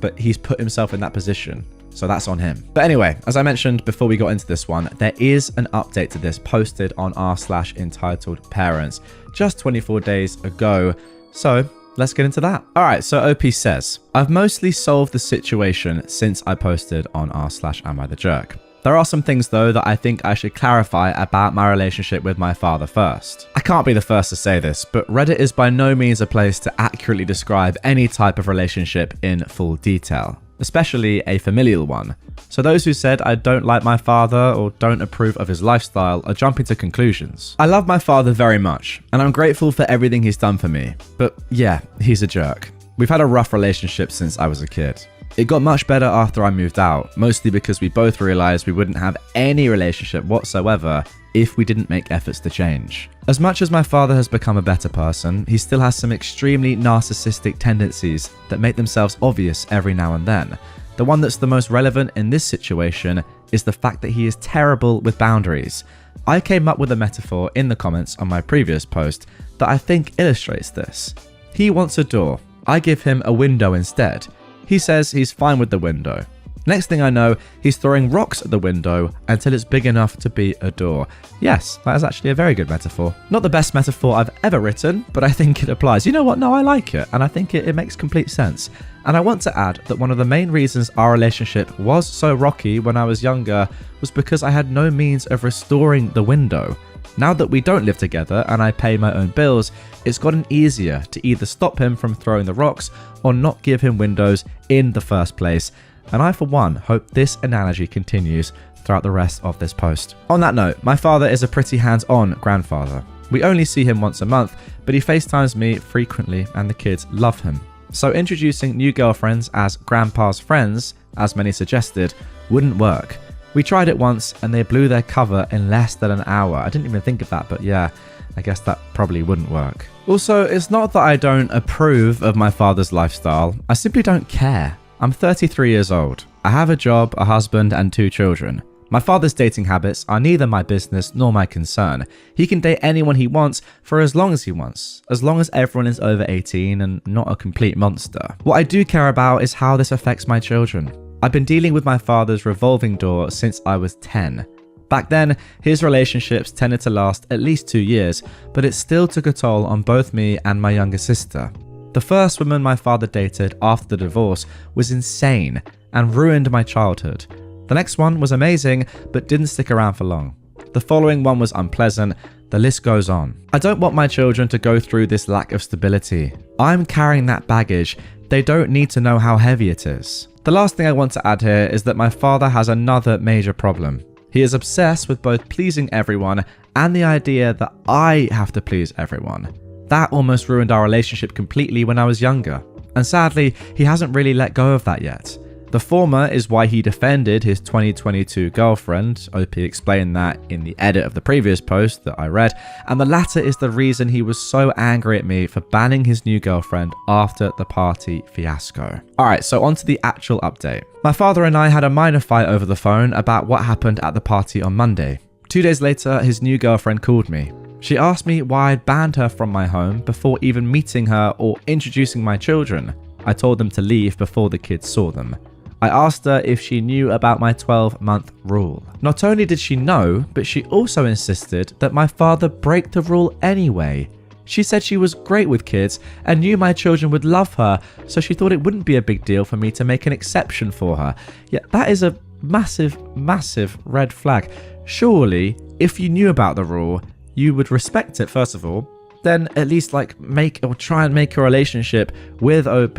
but he's put himself in that position. So that's on him. But anyway, as I mentioned before we got into this one, there is an update to this posted on r/entitledparents just 24 days ago. So let's get into that. All right, so OP says, I've mostly solved the situation since I posted on r/amithejerk. There are some things though that I think I should clarify about my relationship with my father first. I can't be the first to say this, but Reddit is by no means a place to accurately describe any type of relationship in full detail, especially a familial one. So those who said I don't like my father or don't approve of his lifestyle are jumping to conclusions. I love my father very much, and I'm grateful for everything he's done for me. But yeah, he's a jerk. We've had a rough relationship since I was a kid. It got much better after I moved out, mostly because we both realized we wouldn't have any relationship whatsoever if we didn't make efforts to change. As much as my father has become a better person, he still has some extremely narcissistic tendencies that make themselves obvious every now and then. The one that's the most relevant in this situation is the fact that he is terrible with boundaries. I came up with a metaphor in the comments on my previous post that I think illustrates this. He wants a door. I give him a window instead. He says he's fine with the window. Next thing I know, he's throwing rocks at the window until it's big enough to be a door. Yes, that is actually a very good metaphor. Not the best metaphor I've ever written, but I think it applies. You know what? No, I like it, and I think it makes complete sense. And I want to add that one of the main reasons our relationship was so rocky when I was younger was because I had no means of restoring the window. Now that we don't live together and I pay my own bills, it's gotten easier to either stop him from throwing the rocks or not give him windows in the first place. And I, for one, hope this analogy continues throughout the rest of this post. On that note, my father is a pretty hands-on grandfather. We only see him once a month, but he FaceTimes me frequently and the kids love him. So introducing new girlfriends as grandpa's friends, as many suggested, wouldn't work. We tried it once and they blew their cover in less than an hour. I didn't even think of that, but yeah, I guess that probably wouldn't work. Also, it's not that I don't approve of my father's lifestyle. I simply don't care. I'm 33 years old. I have a job, a husband, and 2 children. My father's dating habits are neither my business nor my concern. He can date anyone he wants for as long as he wants, as long as everyone is over 18 and not a complete monster. What I do care about is how this affects my children. I've been dealing with my father's revolving door since I was 10. Back then, his relationships tended to last at least 2 years, but it still took a toll on both me and my younger sister. The first woman my father dated after the divorce was insane and ruined my childhood. The next one was amazing, but didn't stick around for long. The following one was unpleasant. The list goes on. I don't want my children to go through this lack of stability. I'm carrying that baggage. They don't need to know how heavy it is. The last thing I want to add here is that my father has another major problem. He is obsessed with both pleasing everyone and the idea that I have to please everyone. That almost ruined our relationship completely when I was younger, and sadly, he hasn't really let go of that yet. The former is why he defended his 2022 girlfriend. OP explained that in the edit of the previous post that I read, and the latter is the reason he was so angry at me for banning his new girlfriend after the party fiasco. Alright, so on to the actual update. My father and I had a minor fight over the phone about what happened at the party on Monday. 2 days later, his new girlfriend called me. She asked me why I'd banned her from my home before even meeting her or introducing my children. I told them to leave before the kids saw them. I asked her if she knew about my 12-month rule. Not only did she know, but she also insisted that my father break the rule anyway. She said she was great with kids and knew my children would love her, so she thought it wouldn't be a big deal for me to make an exception for her. Yet that is a massive, massive red flag. Surely, if you knew about the rule, you would respect it first of all, then at least try and make a relationship with OP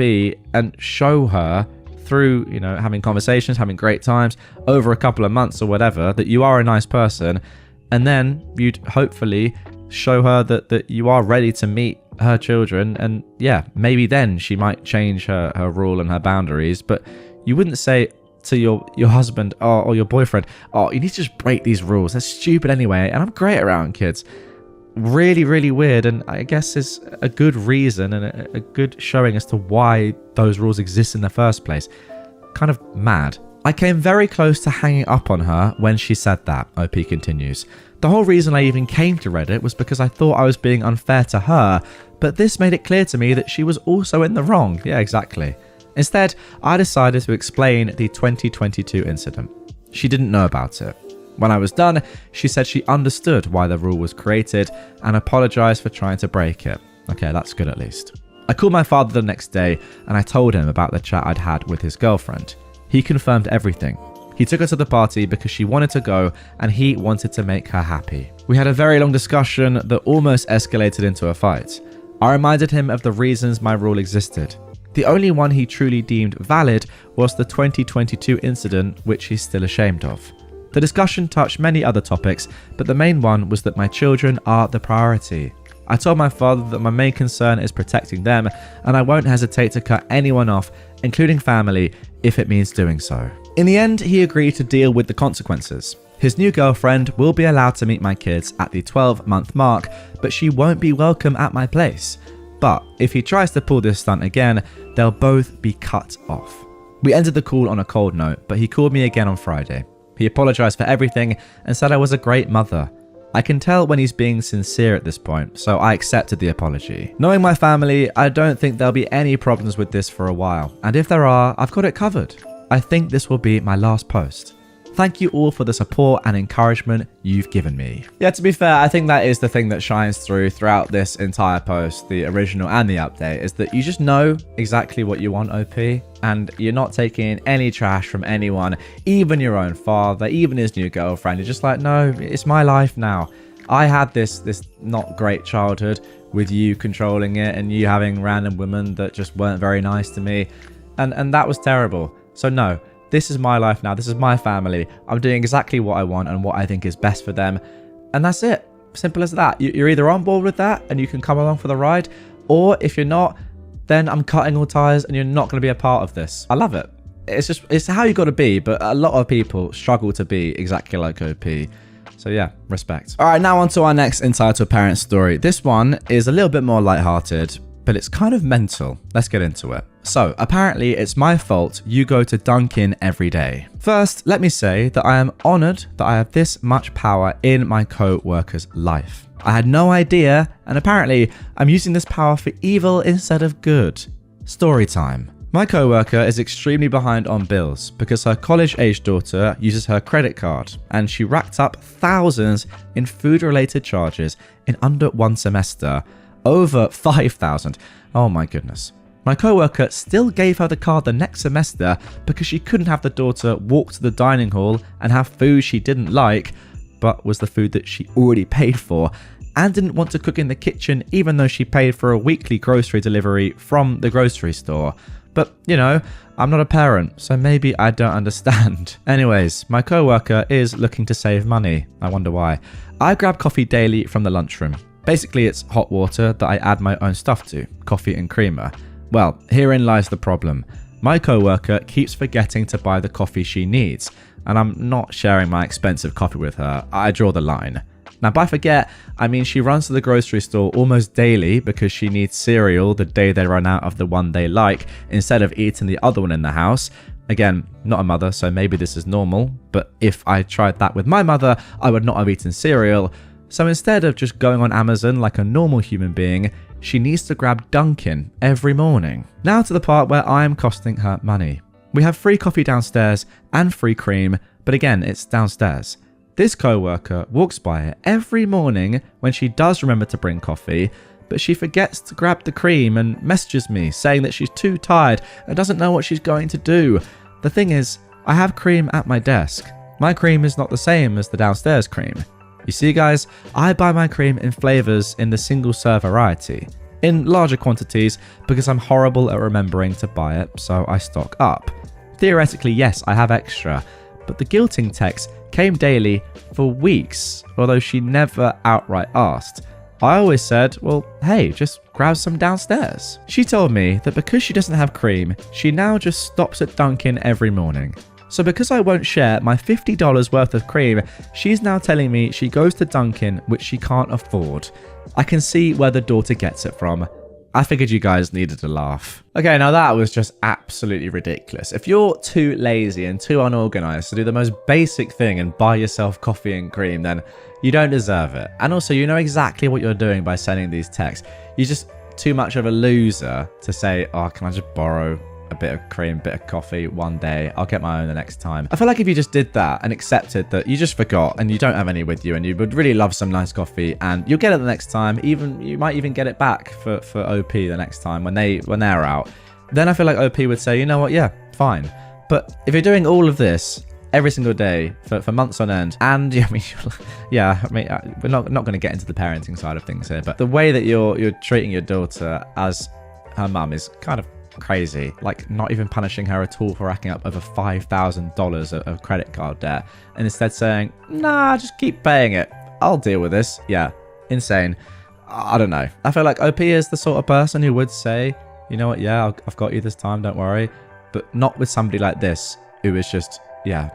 and show her through, having conversations, having great times over a couple of months or whatever, that you are a nice person. And then you'd hopefully show her that you are ready to meet her children. And yeah, maybe then she might change her rule and her boundaries. But you wouldn't say to your husband or your boyfriend, oh, you need to just break these rules. They're stupid anyway. And I'm great around kids. Really, really weird, and I guess is a good reason and a good showing as to why those rules exist in the first place. Kind of mad. I came very close to hanging up on her when she said that, OP continues. The whole reason I even came to Reddit was because I thought I was being unfair to her, but this made it clear to me that she was also in the wrong. Yeah, exactly. Instead, I decided to explain the 2022 incident. She didn't know about it. When I was done, she said she understood why the rule was created and apologized for trying to break it. Okay, that's good at least. I called my father the next day and I told him about the chat I'd had with his girlfriend. He confirmed everything. He took her to the party because she wanted to go and he wanted to make her happy. We had a very long discussion that almost escalated into a fight. I reminded him of the reasons my rule existed. The only one he truly deemed valid was the 2022 incident, which he's still ashamed of. The discussion touched many other topics, but the main one was that my children are the priority. I told my father that my main concern is protecting them, and I won't hesitate to cut anyone off, including family, if it means doing so. In the end, he agreed to deal with the consequences. His new girlfriend will be allowed to meet my kids at the 12-month mark, but she won't be welcome at my place. But if he tries to pull this stunt again, they'll both be cut off. We ended the call on a cold note, but he called me again on Friday. He apologized for everything and said I was a great mother. I can tell when he's being sincere at this point, so I accepted the apology. Knowing my family, I don't think there'll be any problems with this for a while, and if there are, I've got it covered. I think this will be my last post. Thank you all for the support and encouragement you've given me. Yeah, to be fair, I think that is the thing that shines throughout this entire post, the original and the update, is that you just know exactly what you want, OP, and you're not taking any trash from anyone, even your own father, even his new girlfriend. You're just like, no, it's my life now. I had this not great childhood with you controlling it and you having random women that just weren't very nice to me, and that was terrible. So no. This is my life now. This is my family. I'm doing exactly what I want and what I think is best for them. And that's it. Simple as that. You're either on board with that and you can come along for the ride, or if you're not, then I'm cutting all ties and you're not going to be a part of this. I love it. It's how you got to be, but a lot of people struggle to be exactly like OP. So yeah, respect. All right, now on to our next entitled parent story. This one is a little bit more lighthearted, but it's kind of mental. Let's get into it. So, apparently it's my fault you go to Dunkin' every day. First, let me say that I am honoured that I have this much power in my co-worker's life. I had no idea, and apparently I'm using this power for evil instead of good. Story time. My co-worker is extremely behind on bills because her college-aged daughter uses her credit card, and she racked up thousands in food-related charges in under one semester. Over 5,000. Oh my goodness. My co-worker still gave her the card the next semester because she couldn't have the daughter walk to the dining hall and have food she didn't like, but was the food that she already paid for, and didn't want to cook in the kitchen even though she paid for a weekly grocery delivery from the grocery store. But, I'm not a parent, so maybe I don't understand. Anyways, my coworker is looking to save money. I wonder why. I grab coffee daily from the lunchroom. Basically, it's hot water that I add my own stuff to, coffee and creamer. Well, herein lies the problem. My coworker keeps forgetting to buy the coffee she needs, and I'm not sharing my expensive coffee with her. I draw the line. Now, by forget, I mean she runs to the grocery store almost daily because she needs cereal the day they run out of the one they like instead of eating the other one in the house. Again, not a mother, so maybe this is normal, but if I tried that with my mother, I would not have eaten cereal. So instead of just going on Amazon like a normal human being, she needs to grab Dunkin' every morning. Now to the part where I am costing her money. We have free coffee downstairs and free cream, but again, it's downstairs. This coworker walks by it every morning when she does remember to bring coffee, but she forgets to grab the cream and messages me saying that she's too tired and doesn't know what she's going to do. The thing is, I have cream at my desk. My cream is not the same as the downstairs cream. You see guys, I buy my cream in flavours in the single serve variety, in larger quantities because I'm horrible at remembering to buy it, so I stock up. Theoretically, yes, I have extra, but the guilting text came daily for weeks, although she never outright asked. I always said, well, hey, just grab some downstairs. She told me that because she doesn't have cream, she now just stops at Dunkin' every morning. So because I won't share my $50 worth of cream, she's now telling me she goes to Dunkin', which she can't afford. I can see where the daughter gets it from. I figured you guys needed to laugh. Okay, now that was just absolutely ridiculous. If you're too lazy and too unorganized to do the most basic thing and buy yourself coffee and cream, then you don't deserve it. And also, you know exactly what you're doing by sending these texts. You're just too much of a loser to say, oh, can I just borrow a bit of cream, bit of coffee one day? I'll get my own the next time. I feel like if you just did that and accepted that you just forgot and you don't have any with you and you would really love some nice coffee and you'll get it the next time, you might even get it back for OP the next time when they're out, then I feel like OP would say, you know what, yeah, fine. But if you're doing all of this every single day for months on end, and we're not going to get into the parenting side of things here, but the way that you're treating your daughter as her mum is kind of crazy. Like, not even punishing her at all for racking up over $5,000 of credit card debt, and instead saying, nah, just keep paying it, I'll deal with this. Yeah, insane. I don't know. I feel like OP is the sort of person who would say, you know what, yeah, I've got you this time, don't worry. But not with somebody like this who is just,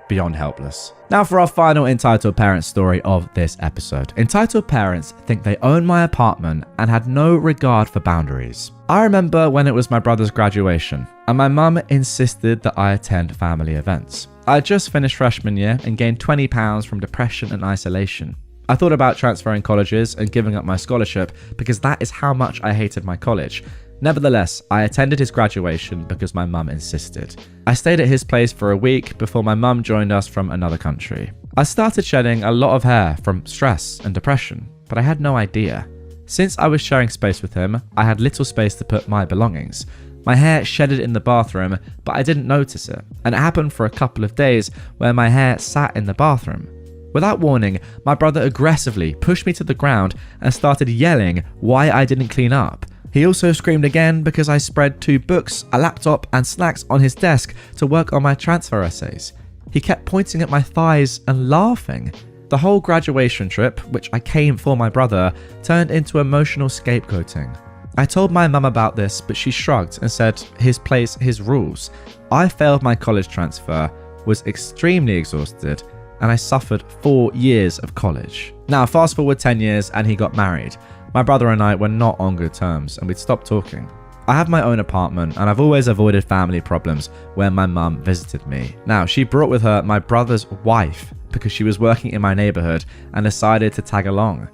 beyond helpless. Now for our final entitled parent story of this episode. Entitled parents think they own my apartment and had no regard for boundaries. I remember when it was my brother's graduation and my mum insisted that I attend family events. I had just finished freshman year and gained 20 pounds from depression and isolation. I thought about transferring colleges and giving up my scholarship because that is how much I hated my college. Nevertheless, I attended his graduation because my mum insisted. I stayed at his place for a week before my mum joined us from another country. I started shedding a lot of hair from stress and depression, but I had no idea. Since I was sharing space with him, I had little space to put my belongings. My hair shedded in the bathroom, but I didn't notice it, and it happened for a couple of days where my hair sat in the bathroom. Without warning, my brother aggressively pushed me to the ground and started yelling why I didn't clean up. He also screamed again because I spread 2 books, a laptop and snacks on his desk to work on my transfer essays. He kept pointing at my thighs and laughing. The whole graduation trip, which I came for my brother, turned into emotional scapegoating. I told my mum about this, but she shrugged and said, his place, his rules. I failed my college transfer, was extremely exhausted, and I suffered 4 years of college. Now, fast forward 10 years and he got married. My brother and I were not on good terms and we'd stopped talking. I have my own apartment and I've always avoided family problems when my mum visited me. Now, she brought with her my brother's wife because she was working in my neighborhood and decided to tag along.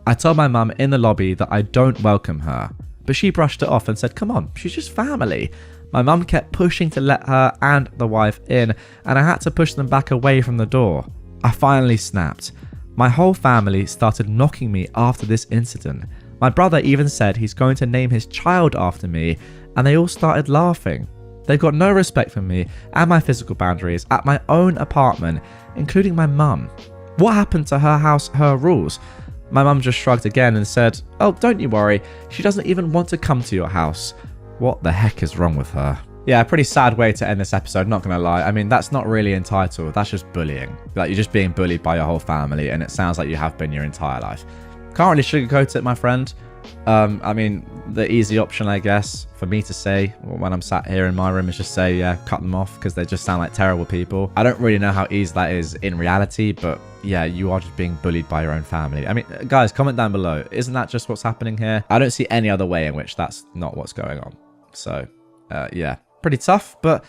I told my mum in the lobby that I don't welcome her, but she brushed it off and said, come on, she's just family. My mum kept pushing to let her and the wife in, and I had to push them back away from the door. I finally snapped. My whole family started knocking me after this incident. My brother even said he's going to name his child after me, and they all started laughing. They've got no respect for me and my physical boundaries at my own apartment, including my mum. What happened to her house, her rules? My mum just shrugged again and said, oh, don't you worry, she doesn't even want to come to your house. What the heck is wrong with her? Yeah, pretty sad way to end this episode, not gonna lie. I mean, that's not really entitled, that's just bullying. Like, you're just being bullied by your whole family, and it sounds like you have been your entire life. Can't really sugarcoat it, my friend. I mean, the easy option, I guess, for me to say when I'm sat here in my room is just say, yeah, cut them off, because they just sound like terrible people. I don't really know how easy that is in reality, but yeah, you are just being bullied by your own family. I mean, guys, comment down below. Isn't that just what's happening here? I don't see any other way in which that's not what's going on. So, yeah, pretty tough, but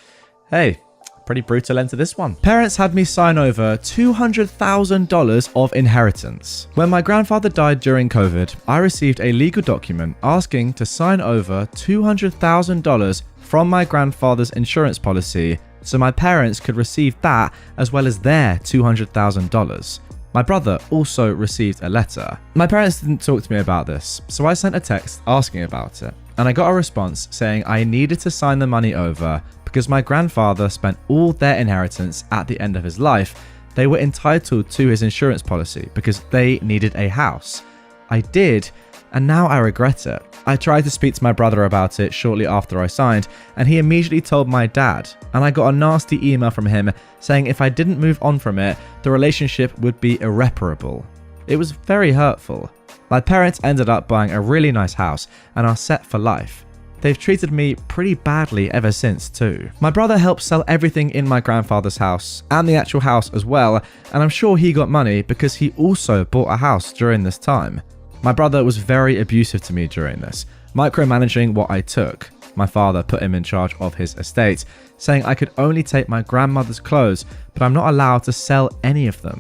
hey, pretty brutal end to this one. Parents had me sign over $200,000 of inheritance. When my grandfather died during COVID, I received a legal document asking to sign over $200,000 from my grandfather's insurance policy so my parents could receive that as well as their $200,000. My brother also received a letter. My parents didn't talk to me about this, so I sent a text asking about it, and I got a response saying I needed to sign the money over because my grandfather spent all their inheritance at the end of his life. They were entitled to his insurance policy because they needed a house. I did, and now I regret it. I tried to speak to my brother about it shortly after I signed, and he immediately told my dad, and I got a nasty email from him saying if I didn't move on from it, the relationship would be irreparable. It was very hurtful. My parents ended up buying a really nice house and are set for life. They've treated me pretty badly ever since too. My brother helped sell everything in my grandfather's house and the actual house as well, and I'm sure he got money because he also bought a house during this time. My brother was very abusive to me during this, micromanaging what I took. My father put him in charge of his estate, saying I could only take my grandmother's clothes, but I'm not allowed to sell any of them.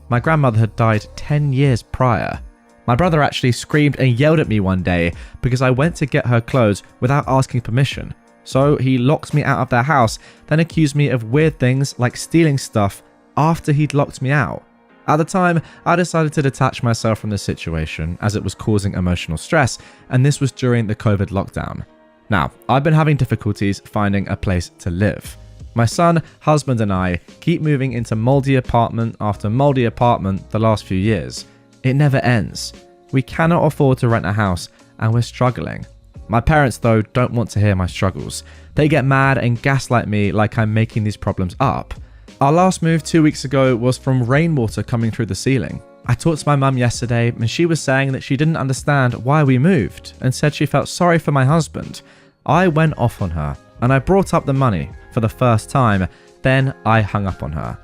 My grandmother had died 10 years prior. My brother actually screamed and yelled at me one day because I went to get her clothes without asking permission. So he locked me out of their house, then accused me of weird things like stealing stuff after he'd locked me out. At the time, I decided to detach myself from the situation as it was causing emotional stress, and this was during the COVID lockdown. Now, I've been having difficulties finding a place to live. My son, husband and I keep moving into moldy apartment after moldy apartment the last few years. It never ends. We cannot afford to rent a house and we're struggling. My parents, though, don't want to hear my struggles. They get mad and gaslight me like I'm making these problems up. Our last move 2 weeks ago was from rainwater coming through the ceiling. I talked to my mum yesterday and she was saying that she didn't understand why we moved and said she felt sorry for my husband. I went off on her and I brought up the money for the first time, then I hung up on her.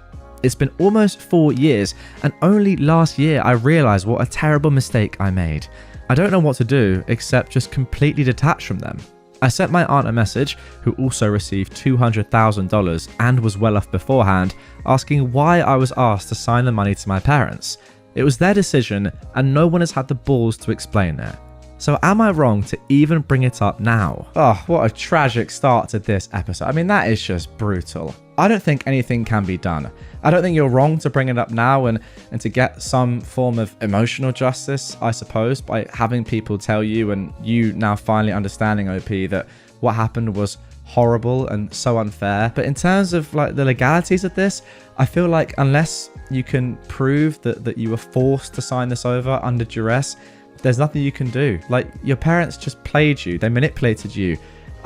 It's been almost 4 years, and only last year I realised what a terrible mistake I made. I don't know what to do except just completely detach from them. I sent my aunt a message, who also received $200,000 and was well off beforehand, asking why I was asked to sign the money to my parents. It was their decision and no one has had the balls to explain it. So am I wrong to even bring it up now? Oh, what a tragic start to this episode. I mean, that is just brutal. I don't think anything can be done. I don't think you're wrong to bring it up now and to get some form of emotional justice, I suppose, by having people tell you and you now finally understanding, OP, that what happened was horrible and so unfair. But in terms of like the legalities of this, I feel like unless you can prove that you were forced to sign this over under duress, there's nothing you can do. Like, your parents just played you. They manipulated you.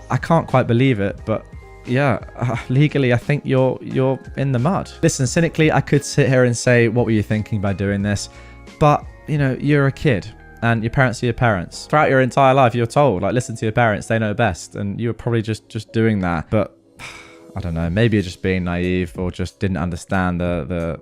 I can't quite believe it, but yeah, legally, I think you're in the mud. Listen, cynically, I could sit here and say, what were you thinking by doing this? But, you know, you're a kid and your parents are your parents. Throughout your entire life, you're told, like, listen to your parents. They know best. And you were probably just doing that. But I don't know, maybe you're just being naive or just didn't understand the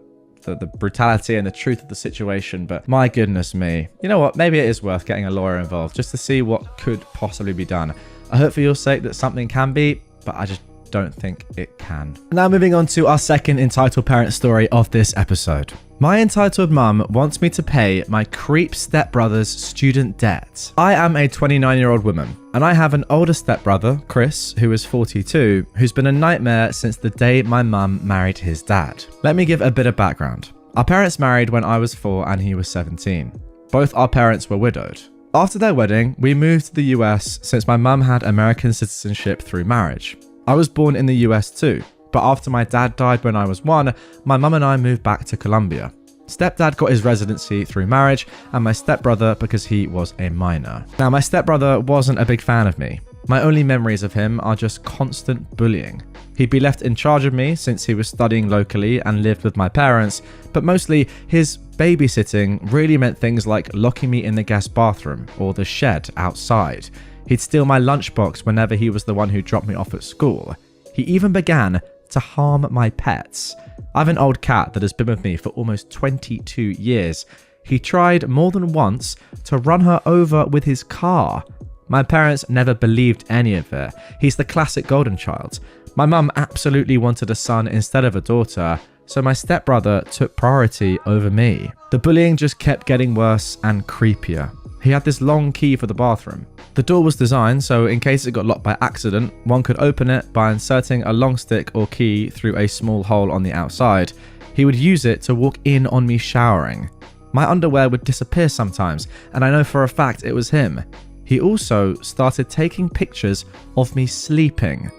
brutality and the truth of the situation. But my goodness me, you know what, maybe it is worth getting a lawyer involved just to see what could possibly be done. I hope for your sake that something can be, but I just don't think it can. Now moving on to our second entitled parent story of this episode. My entitled mum wants me to pay my creep stepbrother's student debt. I am a 29-year-old woman, and I have an older stepbrother, Chris, who is 42, who's been a nightmare since the day my mum married his dad. Let me give a bit of background. Our parents married when I was 4 and he was 17. Both our parents were widowed. After their wedding, we moved to the US since my mum had American citizenship through marriage. I was born in the US too, but after my dad died when I was 1, my mum and I moved back to Colombia. Stepdad got his residency through marriage and my stepbrother because he was a minor. Now, my stepbrother wasn't a big fan of me. My only memories of him are just constant bullying. He'd be left in charge of me since he was studying locally and lived with my parents, but mostly his babysitting really meant things like locking me in the guest bathroom or the shed outside. He'd steal my lunchbox whenever he was the one who dropped me off at school. He even began to harm my pets. I have an old cat that has been with me for almost 22 years. He tried more than once to run her over with his car. My parents never believed any of it. He's the classic golden child. My mum absolutely wanted a son instead of a daughter, so my stepbrother took priority over me. The bullying just kept getting worse and creepier. He had this long key for the bathroom. The door was designed so in case it got locked by accident, one could open it by inserting a long stick or key through a small hole on the outside. He would use it to walk in on me showering. My underwear would disappear sometimes, and I know for a fact it was him. He also started taking pictures of me sleeping.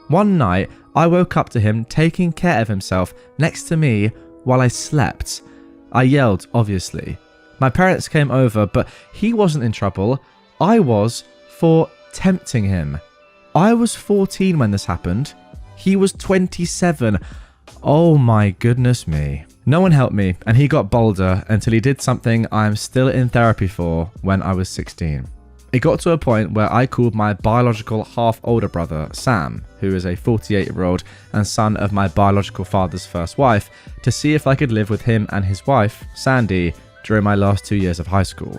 One night, I woke up to him taking care of himself next to me while I slept. I yelled, obviously. My parents came over, but he wasn't in trouble. I was for tempting him. I was 14 when this happened. He was 27. Oh my goodness me. No one helped me, and he got bolder until he did something I am still in therapy for when I was 16. It got to a point where I called my biological half-older brother, Sam, who is a 48-year-old and son of my biological father's first wife, to see if I could live with him and his wife, Sandy, during my last 2 years of high school.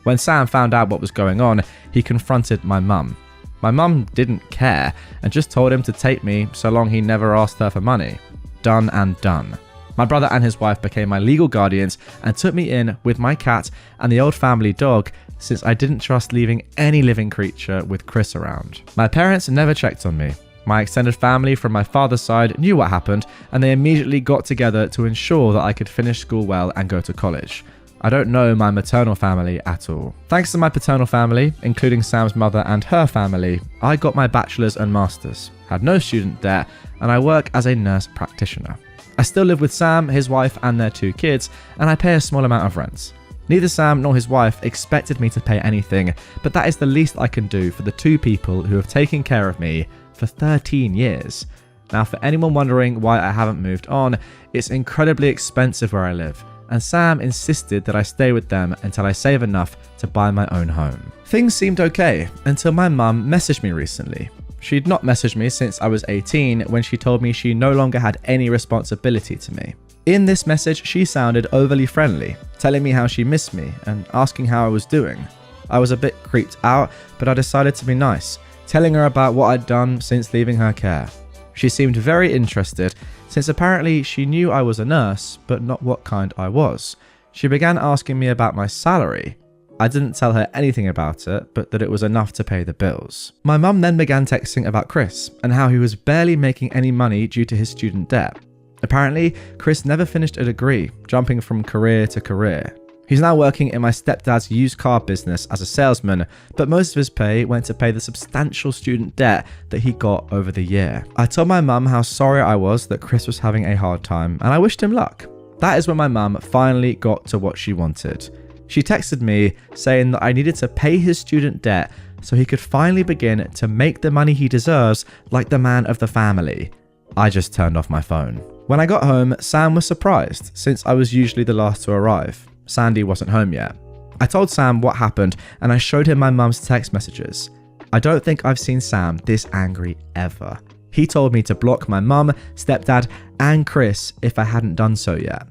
When Sam found out what was going on, he confronted my mum. My mum didn't care and just told him to take me so long he never asked her for money. Done and done. My brother and his wife became my legal guardians and took me in with my cat and the old family dog since I didn't trust leaving any living creature with Chris around. My parents never checked on me. My extended family from my father's side knew what happened and they immediately got together to ensure that I could finish school well and go to college. I don't know my maternal family at all. Thanks to my paternal family, including Sam's mother and her family, I got my bachelor's and master's, had no student debt, and I work as a nurse practitioner. I still live with Sam, his wife, and their 2 kids, and I pay a small amount of rent. Neither Sam nor his wife expected me to pay anything, but that is the least I can do for the 2 people who have taken care of me for 13 years. Now, for anyone wondering why I haven't moved on, it's incredibly expensive where I live, and Sam insisted that I stay with them until I save enough to buy my own home. Things seemed okay until my mum messaged me recently. She'd not messaged me since I was 18 when she told me she no longer had any responsibility to me. In this message, she sounded overly friendly, telling me how she missed me and asking how I was doing. I was a bit creeped out, but I decided to be nice, telling her about what I'd done since leaving her care. She seemed very interested, since apparently she knew I was a nurse, but not what kind I was. She began asking me about my salary. I didn't tell her anything about it, but that it was enough to pay the bills. My mum then began texting about Chris, and how he was barely making any money due to his student debt. Apparently, Chris never finished a degree, jumping from career to career. He's now working in my stepdad's used car business as a salesman, but most of his pay went to pay the substantial student debt that he got over the year. I told my mum how sorry I was that Chris was having a hard time, and I wished him luck. That is when my mum finally got to what she wanted. She texted me saying that I needed to pay his student debt so he could finally begin to make the money he deserves like the man of the family. I just turned off my phone. When I got home, Sam was surprised since I was usually the last to arrive. Sandy wasn't home yet. I told Sam what happened and I showed him my mum's text messages. I don't think I've seen Sam this angry ever. He told me to block my mum, stepdad, and Chris if I hadn't done so yet.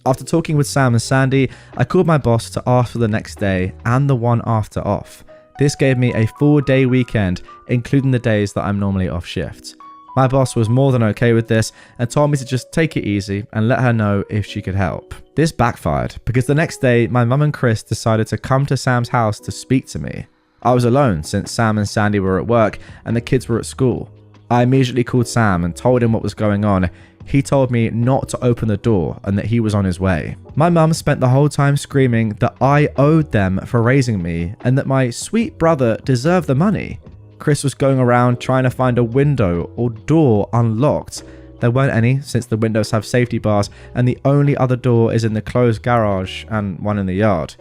After talking with Sam and Sandy, I called my boss to ask for the next day and the one after off. This gave me a 4-day weekend, including the days that I'm normally off shift. My boss was more than okay with this and told me to just take it easy and let her know if she could help. This backfired because the next day my mum and Chris decided to come to Sam's house to speak to me. I was alone since Sam and Sandy were at work and the kids were at school. I immediately called Sam and told him what was going on. He told me not to open the door and that he was on his way. My mum spent the whole time screaming that I owed them for raising me and that my sweet brother deserved the money. Chris was going around trying to find a window or door unlocked. There weren't any since the windows have safety bars and the only other door is in the closed garage and one in the yard.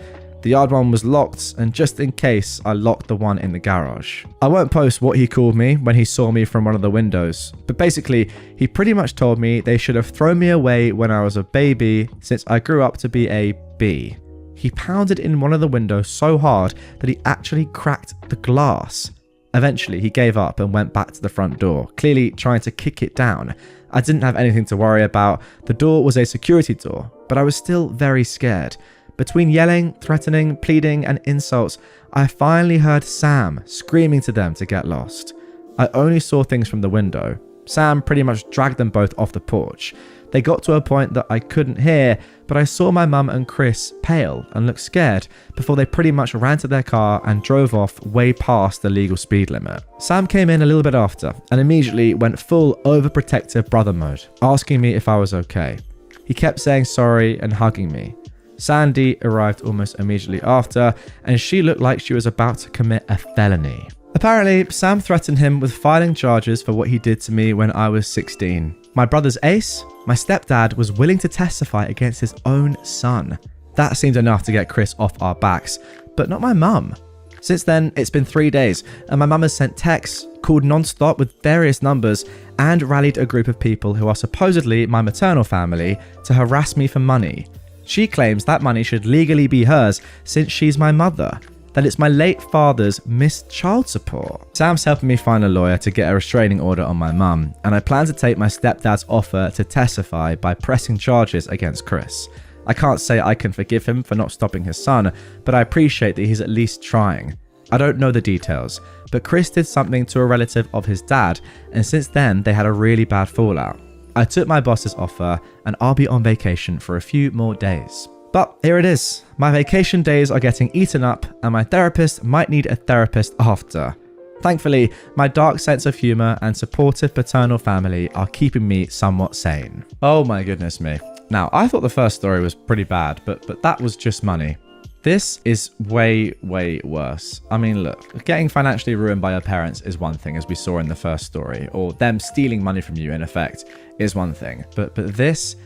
The yard one was locked, and just in case, I locked the one in the garage. I won't post what he called me when he saw me from one of the windows, but basically, he pretty much told me they should have thrown me away when I was a baby since I grew up to be a B. He pounded in one of the windows so hard that he actually cracked the glass. Eventually, he gave up and went back to the front door, clearly trying to kick it down. I didn't have anything to worry about. The door was a security door, but I was still very scared. Between yelling, threatening, pleading, and insults, I finally heard Sam screaming to them to get lost. I only saw things from the window. Sam pretty much dragged them both off the porch. They got to a point that I couldn't hear, but I saw my mum and Chris pale and look scared before they pretty much ran to their car and drove off way past the legal speed limit. Sam came in a little bit after and immediately went full overprotective brother mode, asking me if I was okay. He kept saying sorry and hugging me. Sandy arrived almost immediately after, and she looked like she was about to commit a felony. Apparently, Sam threatened him with filing charges for what he did to me when I was 16. My brother's Ace, my stepdad, was willing to testify against his own son. That seemed enough to get Chris off our backs, but not my mum. Since then, it's been 3 days, and my mum has sent texts, called non-stop with various numbers, and rallied a group of people who are supposedly my maternal family to harass me for money. She claims that money should legally be hers since she's my mother, that it's my late father's missed child support. Sam's helping me find a lawyer to get a restraining order on my mum, and I plan to take my stepdad's offer to testify by pressing charges against Chris. I can't say I can forgive him for not stopping his son, but I appreciate that he's at least trying. I don't know the details, but Chris did something to a relative of his dad, and since then they had a really bad fallout. I took my boss's offer, and I'll be on vacation for a few more days. But here it is. My vacation days are getting eaten up, and my therapist might need a therapist after. Thankfully, my dark sense of humor and supportive paternal family are keeping me somewhat sane. Oh my goodness me. Now, I thought the first story was pretty bad, but that was just money. This is way, way worse. I mean, look, getting financially ruined by your parents is one thing, as we saw in the first story, or them stealing money from you, in effect, is one thing. But this,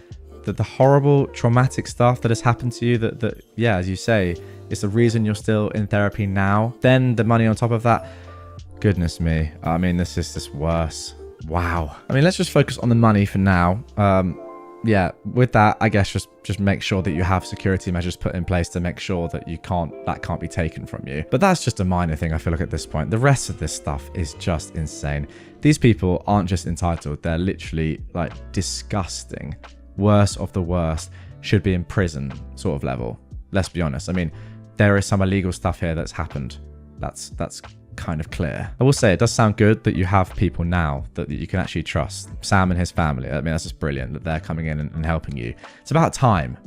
the horrible, traumatic stuff that has happened to you, that yeah, as you say, is the reason you're still in therapy now. Then the money on top of that, goodness me. I mean, this is just worse. Wow. I mean, let's just focus on the money for now. Yeah, with that, I guess just make sure that you have security measures put in place to make sure that that can't be taken from you. But that's just a minor thing, I feel like, at this point. The rest of this stuff is just insane. These people aren't just entitled, they're literally like disgusting. Worst of the worst, should be in prison sort of level. Let's be honest. I mean, there is some illegal stuff here that's happened. That's kind of clear. I will say it does sound good that you have people now that you can actually trust. Sam and his family. I mean, that's just brilliant that they're coming in and helping you. It's about time,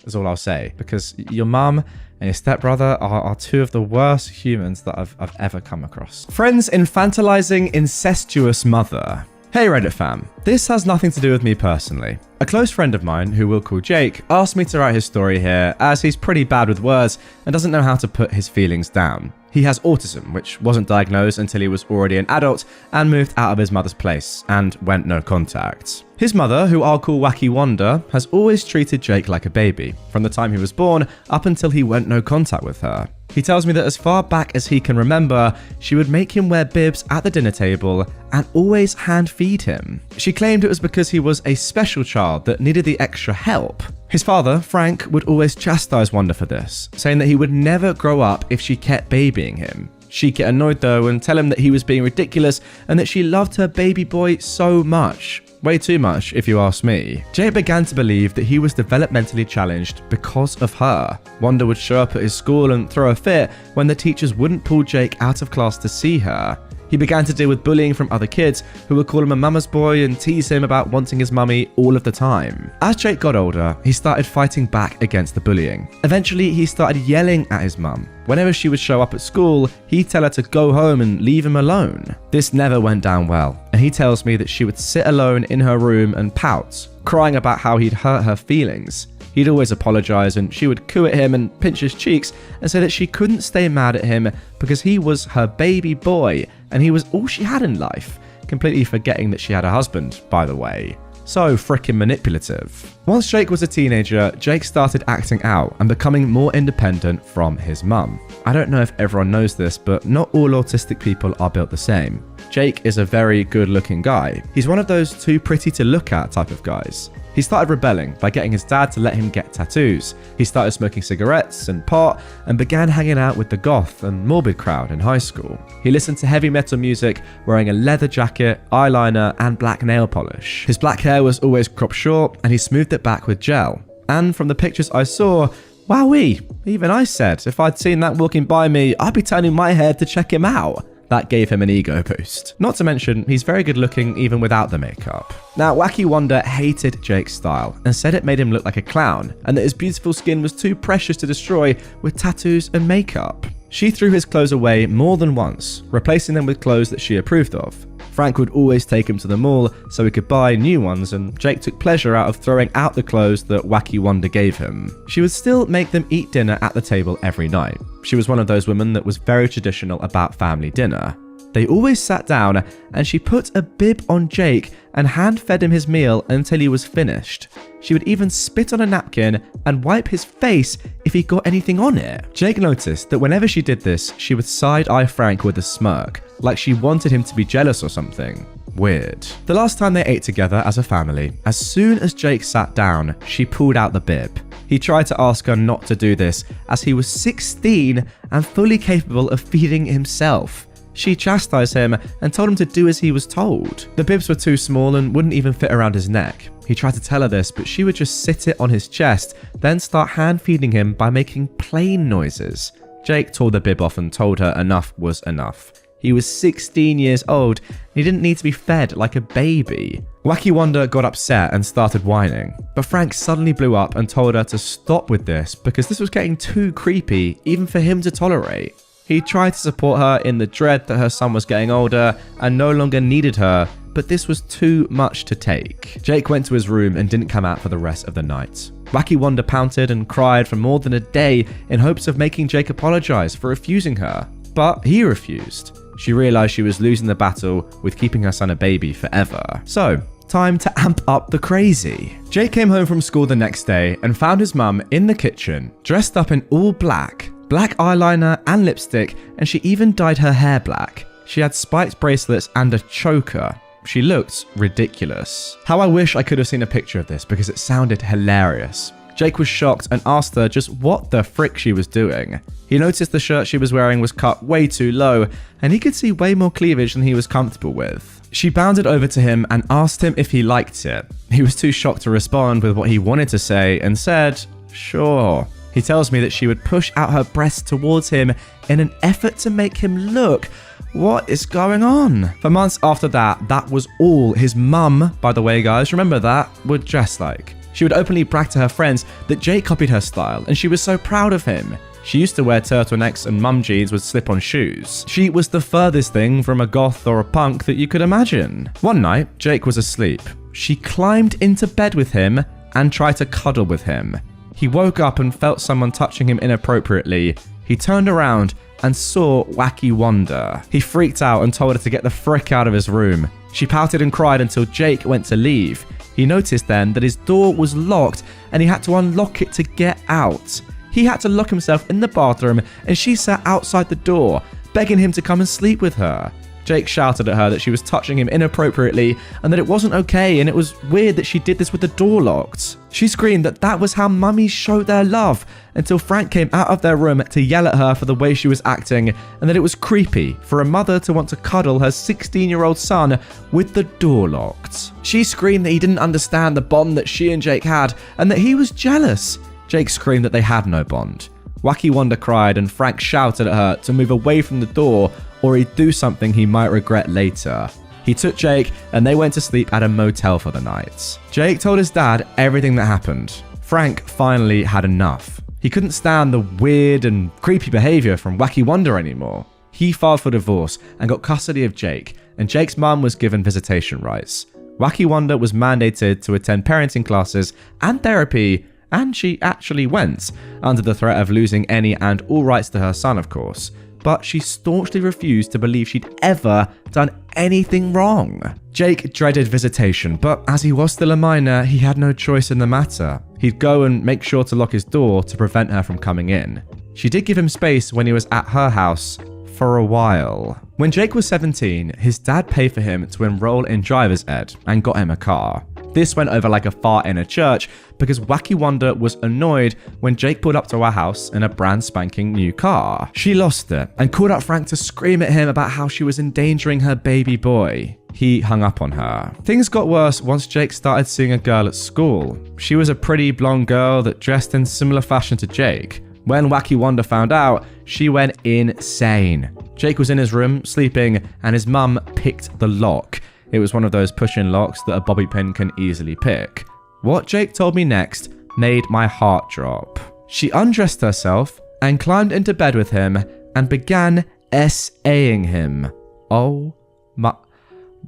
is all I'll say, because your mum and your stepbrother are two of the worst humans that I've ever come across. Friends infantilizing incestuous mother. Hey Reddit fam, this has nothing to do with me personally. A close friend of mine, who we'll call Jake, asked me to write his story here as he's pretty bad with words and doesn't know how to put his feelings down. He has autism, which wasn't diagnosed until he was already an adult and moved out of his mother's place and went no contact. His mother, who I'll call Wacky Wanda, has always treated Jake like a baby, from the time he was born up until he went no contact with her. He tells me that as far back as he can remember, she would make him wear bibs at the dinner table and always hand feed him. She claimed it was because he was a special child that needed the extra help. His father, Frank, would always chastise Wanda for this, saying that he would never grow up if she kept babying him. She'd get annoyed though and tell him that he was being ridiculous and that she loved her baby boy so much. Way too much, if you ask me. Jake began to believe that he was developmentally challenged because of her. Wanda would show up at his school and throw a fit when the teachers wouldn't pull Jake out of class to see her. He began to deal with bullying from other kids who would call him a mama's boy and tease him about wanting his mummy all of the time. As Jake got older, he started fighting back against the bullying. Eventually, he started yelling at his mum. Whenever she would show up at school, he'd tell her to go home and leave him alone. This never went down well, and he tells me that she would sit alone in her room and pout, crying about how he'd hurt her feelings. He'd always apologize and she would coo at him and pinch his cheeks and say that she couldn't stay mad at him because he was her baby boy and he was all she had in life, completely forgetting that she had a husband, by the way. So frickin' manipulative. Once Jake was a teenager, Jake started acting out and becoming more independent from his mum. I don't know if everyone knows this, but not all autistic people are built the same. Jake is a very good-looking guy. He's one of those too pretty to look at type of guys. He started rebelling by getting his dad to let him get tattoos. He started smoking cigarettes and pot and began hanging out with the goth and morbid crowd in high school. He listened to heavy metal music, wearing a leather jacket, eyeliner, and black nail polish. His black hair was always cropped short and he smoothed it back with gel. And from the pictures I saw, wowee, even I said if I'd seen that walking by me, I'd be turning my head to check him out. That gave him an ego boost. Not to mention, he's very good looking even without the makeup. Now, Wacky Wonder hated Jake's style and said it made him look like a clown and that his beautiful skin was too precious to destroy with tattoos and makeup. She threw his clothes away more than once, replacing them with clothes that she approved of. Frank would always take him to the mall so he could buy new ones, and Jake took pleasure out of throwing out the clothes that Wacky Wonder gave him. She would still make them eat dinner at the table every night. She was one of those women that was very traditional about family dinner. They always sat down and she put a bib on Jake and hand-fed him his meal until he was finished. She would even spit on a napkin and wipe his face if he got anything on it. Jake noticed that whenever she did this, she would side-eye Frank with a smirk, like she wanted him to be jealous or something. Weird. The last time they ate together as a family, as soon as Jake sat down, she pulled out the bib. He tried to ask her not to do this as he was 16 and fully capable of feeding himself. She chastised him and told him to do as he was told. The bibs were too small and wouldn't even fit around his neck. He tried to tell her this, but she would just sit it on his chest, then start hand-feeding him by making plain noises. Jake tore the bib off and told her enough was enough. He was 16 years old and he didn't need to be fed like a baby. Wacky Wonder got upset and started whining, but Frank suddenly blew up and told her to stop with this because this was getting too creepy even for him to tolerate. He tried to support her in the dread that her son was getting older and no longer needed her, but this was too much to take. Jake went to his room and didn't come out for the rest of the night. Wacky Wonder pouted and cried for more than a day in hopes of making Jake apologize for refusing her, but he refused. She realized she was losing the battle with keeping her son a baby forever. So, time to amp up the crazy. Jake came home from school the next day and found his mum in the kitchen, dressed up in all black eyeliner and lipstick, and she even dyed her hair black. She had spiked bracelets and a choker. She looked ridiculous. How I wish I could have seen a picture of this because it sounded hilarious. Jake was shocked and asked her just what the frick she was doing. He noticed the shirt she was wearing was cut way too low, and he could see way more cleavage than he was comfortable with. She bounded over to him and asked him if he liked it. He was too shocked to respond with what he wanted to say and said, "Sure." He tells me that she would push out her breasts towards him in an effort to make him look. What is going on? For months after that, that was all his mum, by the way guys, remember that, would dress like. She would openly brag to her friends that Jake copied her style and she was so proud of him. She used to wear turtlenecks and mum jeans with slip-on shoes. She was the furthest thing from a goth or a punk that you could imagine. One night, Jake was asleep. She climbed into bed with him and tried to cuddle with him. He woke up and felt someone touching him inappropriately. He turned around and saw Wacky Wonder. He freaked out and told her to get the frick out of his room. She pouted and cried until Jake went to leave. He noticed then that his door was locked and he had to unlock it to get out. He had to lock himself in the bathroom and she sat outside the door, begging him to come and sleep with her. Jake shouted at her that she was touching him inappropriately and that it wasn't okay and it was weird that she did this with the door locked. She screamed that that was how mummies show their love until Frank came out of their room to yell at her for the way she was acting and that it was creepy for a mother to want to cuddle her 16-year-old son with the door locked. She screamed that he didn't understand the bond that she and Jake had and that he was jealous. Jake screamed that they had no bond. Wacky Wonder cried and Frank shouted at her to move away from the door or he'd do something he might regret later. He took Jake and they went to sleep at a motel for the night. Jake told his dad everything that happened. Frank finally had enough. He couldn't stand the weird and creepy behavior from Wacky Wonder anymore. He filed for divorce and got custody of Jake, and Jake's mum was given visitation rights. Wacky Wonder was mandated to attend parenting classes and therapy, and she actually went, under the threat of losing any and all rights to her son, of course. but she staunchly refused to believe she'd ever done anything wrong. Jake dreaded visitation, but as he was still a minor, he had no choice in the matter. He'd go and make sure to lock his door to prevent her from coming in. She did give him space when he was at her house for a while. When Jake was 17, his dad paid for him to enroll in driver's ed and got him a car. This went over like a fart in a church because Wacky Wanda was annoyed when Jake pulled up to our house in a brand spanking new car. She lost it and called up Frank to scream at him about how she was endangering her baby boy. He hung up on her. Things got worse once Jake started seeing a girl at school. She was a pretty blonde girl that dressed in similar fashion to Jake. When Wacky Wanda found out, she went insane. Jake was in his room, sleeping, and his mum picked the lock. It was one of those push-in locks that a bobby pin can easily pick. What Jake told me next made my heart drop. She undressed herself and climbed into bed with him and began S.A.ing him. Oh my...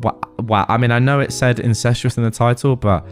Wow. I mean, I know it said incestuous in the title, but...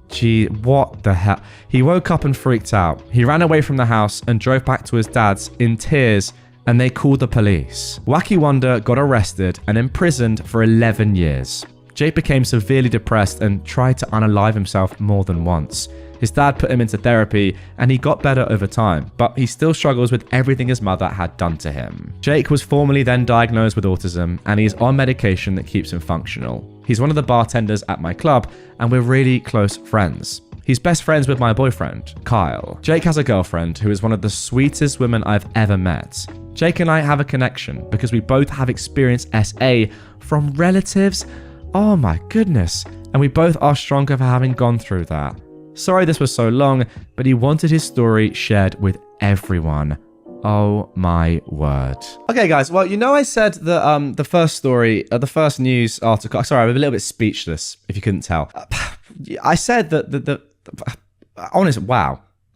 Gee, what the hell? He woke up and freaked out. He ran away from the house and drove back to his dad's in tears, and they called the police. Wacky Wanda got arrested and imprisoned for 11 years. Jake became severely depressed and tried to unalive himself more than once. His dad put him into therapy and he got better over time, but he still struggles with everything his mother had done to him. Jake was formally then diagnosed with autism and he's on medication that keeps him functional. He's one of the bartenders at my club and we're really close friends. He's best friends with my boyfriend, Kyle. Jake has a girlfriend who is one of the sweetest women I've ever met. Jake and I have a connection because we both have experienced SA from relatives. Oh my goodness. And we both are stronger for having gone through that. Sorry this was so long, but he wanted his story shared with everyone. Oh my word. Okay guys, well, you know I said that the first story, the first news article, sorry, I'm a little bit speechless if you couldn't tell. I said that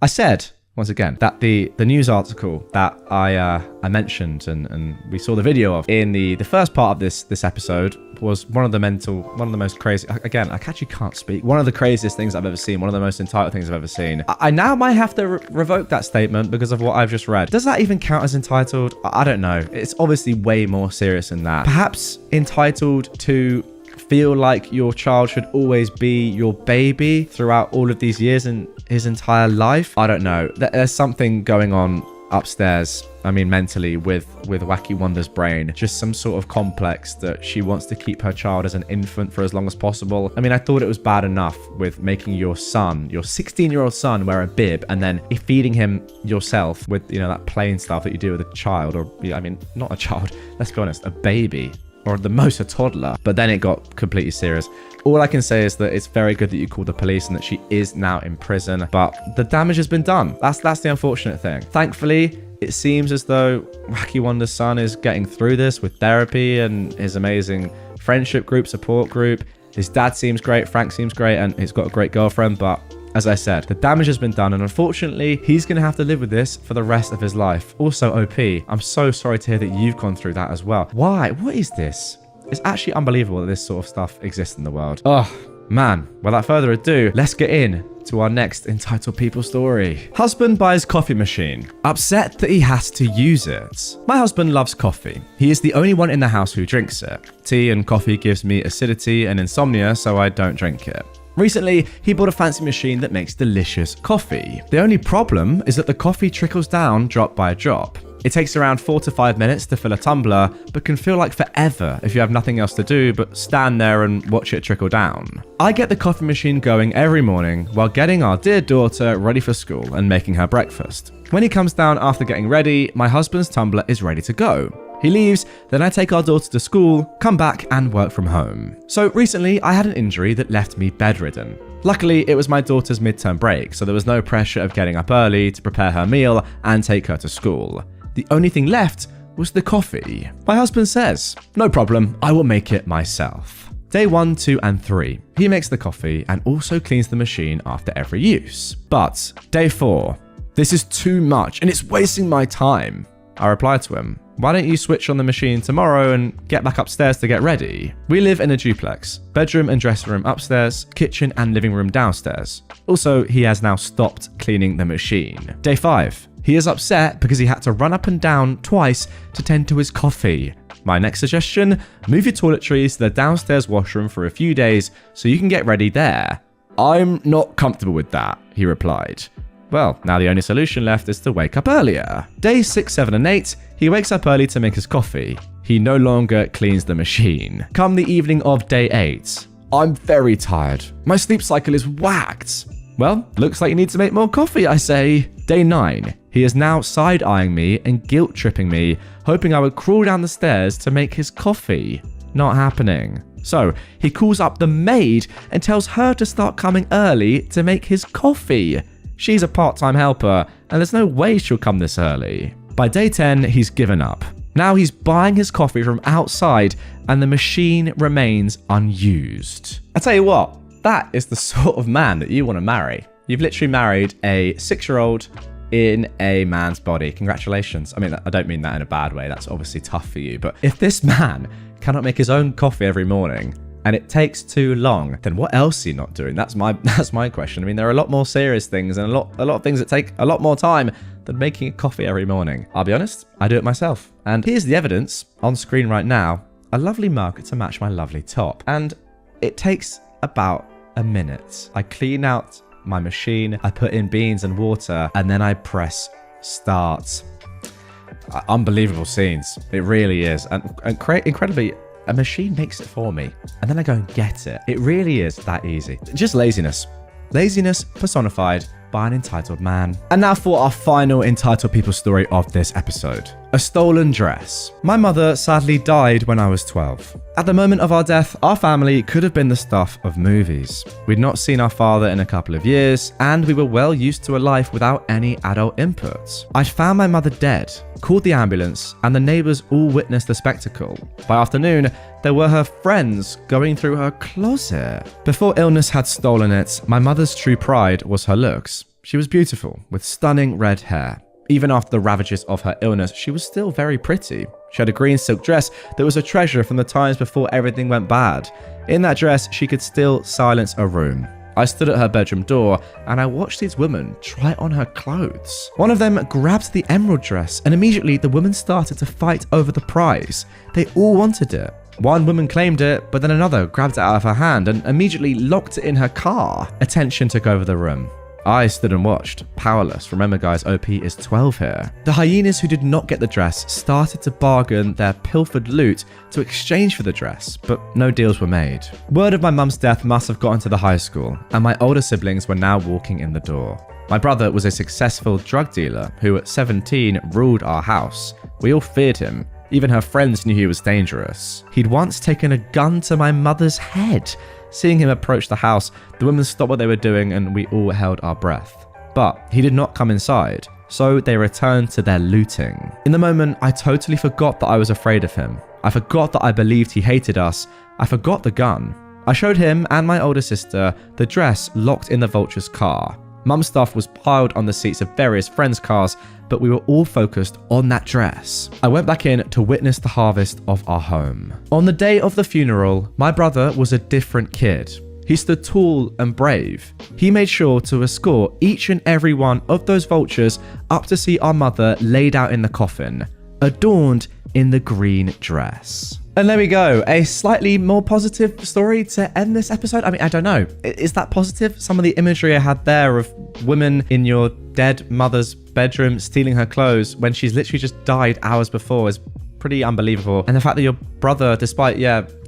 I said, once again, that the news article that I mentioned and we saw the video of in the first part of this episode was one of the most crazy, again, I actually can't speak, one of the craziest things I've ever seen, one of the most entitled things I've ever seen. I now might have to revoke that statement because of what I've just read. Does that even count as entitled? I don't know. It's obviously way more serious than that. Perhaps entitled to feel like your child should always be your baby throughout all of these years and his entire life. I don't know. There's something going on upstairs, I mean mentally, with Wacky Wanda's brain. Just some sort of complex that she wants to keep her child as an infant for as long as possible. I mean, I thought it was bad enough with making your son, your 16-year-old son, wear a bib and then feeding him yourself with, you know, that plain stuff that you do with a child, or, I mean, not a child, let's be honest, a baby. Or at the most a toddler. But then it got completely serious. All I can say is that it's very good that you called the police and that she is now in prison. But the damage has been done. That's the unfortunate thing. Thankfully, it seems as though Wacky Wanda's son is getting through this with therapy and his amazing friendship group, support group. His dad seems great, Frank seems great, and he's got a great girlfriend. But as I said, the damage has been done, and unfortunately, he's going to have to live with this for the rest of his life. Also, OP, I'm so sorry to hear that you've gone through that as well. Why? What is this? It's actually unbelievable that this sort of stuff exists in the world. Oh, man. Without further ado, let's get in to our next entitled people story. Husband buys coffee machine. Upset that he has to use it. My husband loves coffee. He is the only one in the house who drinks it. Tea and coffee gives me acidity and insomnia, so I don't drink it. Recently, he bought a fancy machine that makes delicious coffee. The only problem is that the coffee trickles down drop by drop. It takes around 4 to 5 minutes to fill a tumbler, but can feel like forever if you have nothing else to do but stand there and watch it trickle down. I get the coffee machine going every morning while getting our dear daughter ready for school and making her breakfast. When he comes down after getting ready, my husband's tumbler is ready to go. He leaves, then I take our daughter to school, come back and work from home. So recently I had an injury that left me bedridden. Luckily, it was my daughter's midterm break, so there was no pressure of getting up early to prepare her meal and take her to school. The only thing left was the coffee. My husband says, "No problem, I will make it myself." Day 1, 2, and 3, he makes the coffee and also cleans the machine after every use. But day 4, "This is too much and it's wasting my time." I replied to him, "Why don't you switch on the machine tomorrow and get back upstairs to get ready?" We live in a duplex, bedroom and dressing room upstairs, kitchen and living room downstairs. Also, he has now stopped cleaning the machine. Day 5, He is upset because he had to run up and down twice to tend to his coffee. My next suggestion, move your toiletries to the downstairs washroom for a few days so you can get ready there. I'm not comfortable with that, he replied. Well, now the only solution left is to wake up earlier. Days 6, 7, and 8, he wakes up early to make his coffee. He no longer cleans the machine. Come the evening of day 8. I'm very tired. My sleep cycle is whacked. Well, looks like you need to make more coffee, I say. Day 9. He is now side-eyeing me and guilt-tripping me, hoping I would crawl down the stairs to make his coffee. Not happening. So, he calls up the maid and tells her to start coming early to make his coffee. She's a part-time helper, and there's no way she'll come this early. By day 10, he's given up. Now he's buying his coffee from outside, and the machine remains unused. I tell you what, that is the sort of man that you want to marry. You've literally married a 6-year-old in a man's body. Congratulations. I mean, I don't mean that in a bad way. That's obviously tough for you. But if this man cannot make his own coffee every morning, and it takes too long, then what else are you not doing? That's my question. I mean, there are a lot more serious things and a lot of things that take a lot more time than making a coffee every morning. I'll be honest, I do it myself. And here's the evidence on screen right now. A lovely mug to match my lovely top. And it takes about a minute. I clean out my machine, I put in beans and water, and then I press start. Unbelievable scenes. It really is. And incredibly, a machine makes it for me, and then I go and get it. It really is that easy. Just laziness. Laziness personified by an entitled man. And now for our final entitled people story of this episode. A stolen dress. My mother sadly died when I was 12. At the moment of our death, our family could have been the stuff of movies. We'd not seen our father in a couple of years, and we were well used to a life without any adult input. I'd found my mother dead, called the ambulance, and the neighbours all witnessed the spectacle. By afternoon, there were her friends going through her closet. Before illness had stolen it, my mother's true pride was her looks. She was beautiful, with stunning red hair. Even after the ravages of her illness, she was still very pretty. She had a green silk dress that was a treasure from the times before everything went bad. In that dress, she could still silence a room. I stood at her bedroom door and I watched these women try on her clothes. One of them grabbed the emerald dress and immediately the women started to fight over the prize. They all wanted it. One woman claimed it, but then another grabbed it out of her hand and immediately locked it in her car. Attention took over the room. I stood and watched, powerless. Remember guys, OP is 12 here. The hyenas who did not get the dress started to bargain their pilfered loot to exchange for the dress, but no deals were made. Word of my mum's death must have gotten to the high school, and my older siblings were now walking in the door. My brother was a successful drug dealer who at 17 ruled our house. We all feared him. Even her friends knew he was dangerous. He'd once taken a gun to my mother's head. Seeing him approach the house, the women stopped what they were doing and we all held our breath. But he did not come inside, so they returned to their looting. In the moment, I totally forgot that I was afraid of him. I forgot that I believed he hated us. I forgot the gun. I showed him and my older sister the dress locked in the vulture's car. Mum's stuff was piled on the seats of various friends' cars, but we were all focused on that dress. I went back in to witness the harvest of our home. On the day of the funeral, my brother was a different kid. He stood tall and brave. He made sure to escort each and every one of those vultures up to see our mother laid out in the coffin, adorned in the green dress. And there we go, a slightly more positive story to end this episode. I mean, I don't know. Is that positive? Some of the imagery I had there of women in your dead mother's bedroom stealing her clothes when she's literally just died hours before is pretty unbelievable. And the fact that your brother, despite,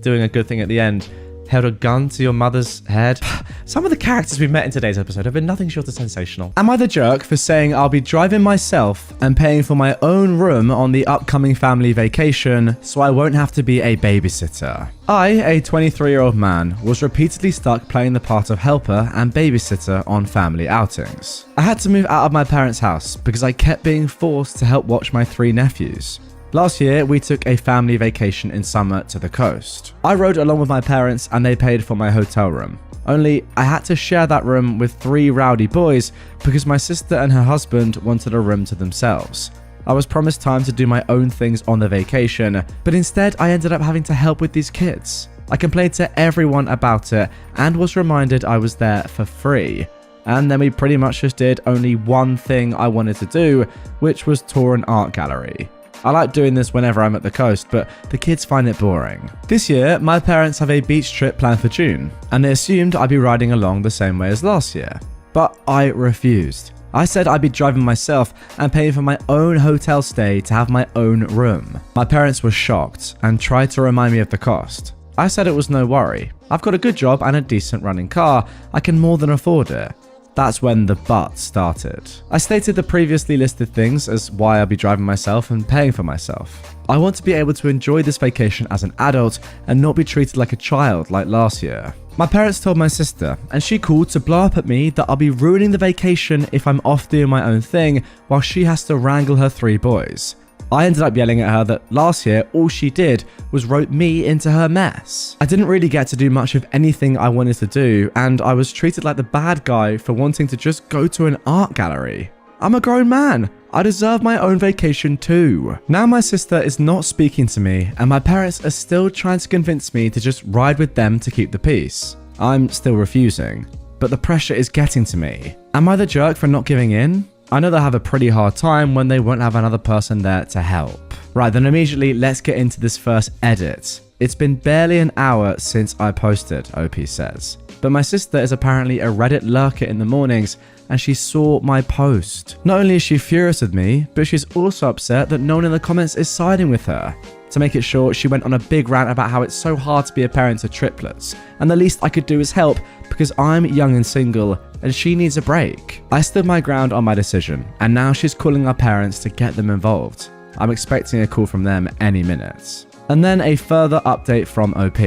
doing a good thing at the end, held a gun to your mother's head. Some of the characters we've met in today's episode have been nothing short of sensational. Am I the jerk for saying I'll be driving myself and paying for my own room on the upcoming family vacation so I won't have to be a babysitter? I, a 23-year-old man, was repeatedly stuck playing the part of helper and babysitter on family outings. I had to move out of my parents' house because I kept being forced to help watch my 3 nephews. Last year, we took a family vacation in summer to the coast. I rode along with my parents and they paid for my hotel room. Only, I had to share that room with 3 rowdy boys because my sister and her husband wanted a room to themselves. I was promised time to do my own things on the vacation, but instead I ended up having to help with these kids. I complained to everyone about it and was reminded I was there for free. And then we pretty much just did only one thing I wanted to do, which was tour an art gallery. I like doing this whenever I'm at the coast, but the kids find it boring. This year, my parents have a beach trip planned for June, and they assumed I'd be riding along the same way as last year. But I refused. I said I'd be driving myself and paying for my own hotel stay to have my own room. My parents were shocked and tried to remind me of the cost. I said it was no worry. I've got a good job and a decent running car. I can more than afford it. That's when the but started. I stated the previously listed things as why I'll be driving myself and paying for myself. I want to be able to enjoy this vacation as an adult and not be treated like a child like last year. My parents told my sister, and she called to blow up at me that I'll be ruining the vacation if I'm off doing my own thing while she has to wrangle her 3 boys. I ended up yelling at her that last year all she did was rope me into her mess. I didn't really get to do much of anything I wanted to do, and I was treated like the bad guy for wanting to just go to an art gallery. I'm a grown man. I deserve my own vacation too. Now my sister is not speaking to me, and my parents are still trying to convince me to just ride with them to keep the peace. I'm still refusing, but the pressure is getting to me. Am I the jerk for not giving in? I know they'll have a pretty hard time when they won't have another person there to help. Right, then immediately let's get into this first edit. It's been barely an hour since I posted, OP says. But my sister is apparently a Reddit lurker in the mornings, and she saw my post. Not only is she furious with me, but she's also upset that no one in the comments is siding with her. To make it short, she went on a big rant about how it's so hard to be a parent to triplets, and the least I could do is help because I'm young and single and she needs a break. I stood my ground on my decision, and now she's calling our parents to get them involved. I'm expecting a call from them any minute. And then a further update from OP.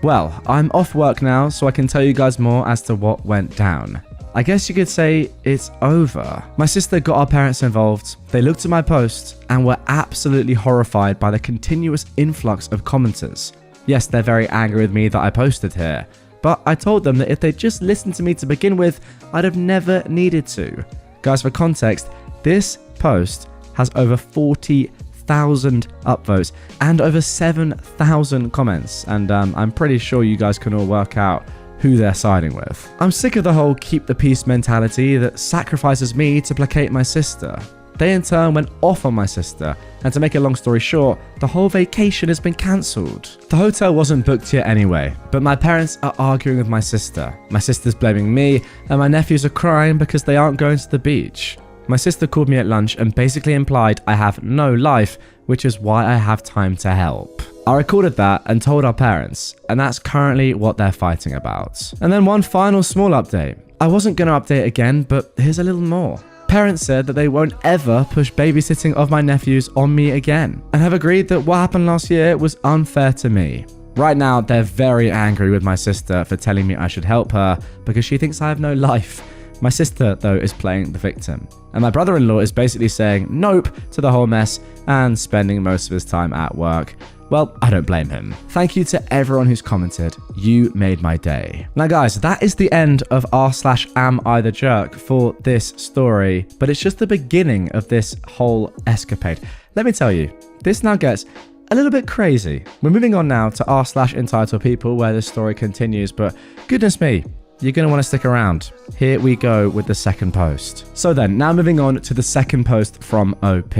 Well, I'm off work now, so I can tell you guys more as to what went down. I guess you could say it's over. My sister got our parents involved, they looked at my post, and were absolutely horrified by the continuous influx of commenters. Yes, they're very angry with me that I posted here, but I told them that if they'd just listened to me to begin with, I'd have never needed to. Guys, for context, this post has over 40,000 upvotes and over 7,000 comments, and I'm pretty sure you guys can all work out who they're siding with. I'm sick of the whole keep the peace mentality that sacrifices me to placate my sister. They in turn went off on my sister, and to make a long story short, the whole vacation has been cancelled. The hotel wasn't booked yet anyway, but my parents are arguing with my sister. My sister's blaming me, and my nephews are crying because they aren't going to the beach. My sister called me at lunch and basically implied I have no life, which is why I have time to help. I recorded that and told our parents, and that's currently what they're fighting about. And then one final small update. I wasn't going to update again, but here's a little more. Parents said that they won't ever push babysitting of my nephews on me again, and have agreed that what happened last year was unfair to me. Right now, they're very angry with my sister for telling me I should help her because she thinks I have no life. My sister, though, is playing the victim. And my brother-in-law is basically saying nope to the whole mess and spending most of his time at work. Well, I don't blame him. Thank you to everyone who's commented. You made my day. Now guys, that is the end of r/AmITheJerk for this story, but it's just the beginning of this whole escapade. Let me tell you, this now gets a little bit crazy. We're moving on now to r/entitledpeople where this story continues, but goodness me, you're going to want to stick around. Here we go with the second post. So then, now moving on to the second post from OP.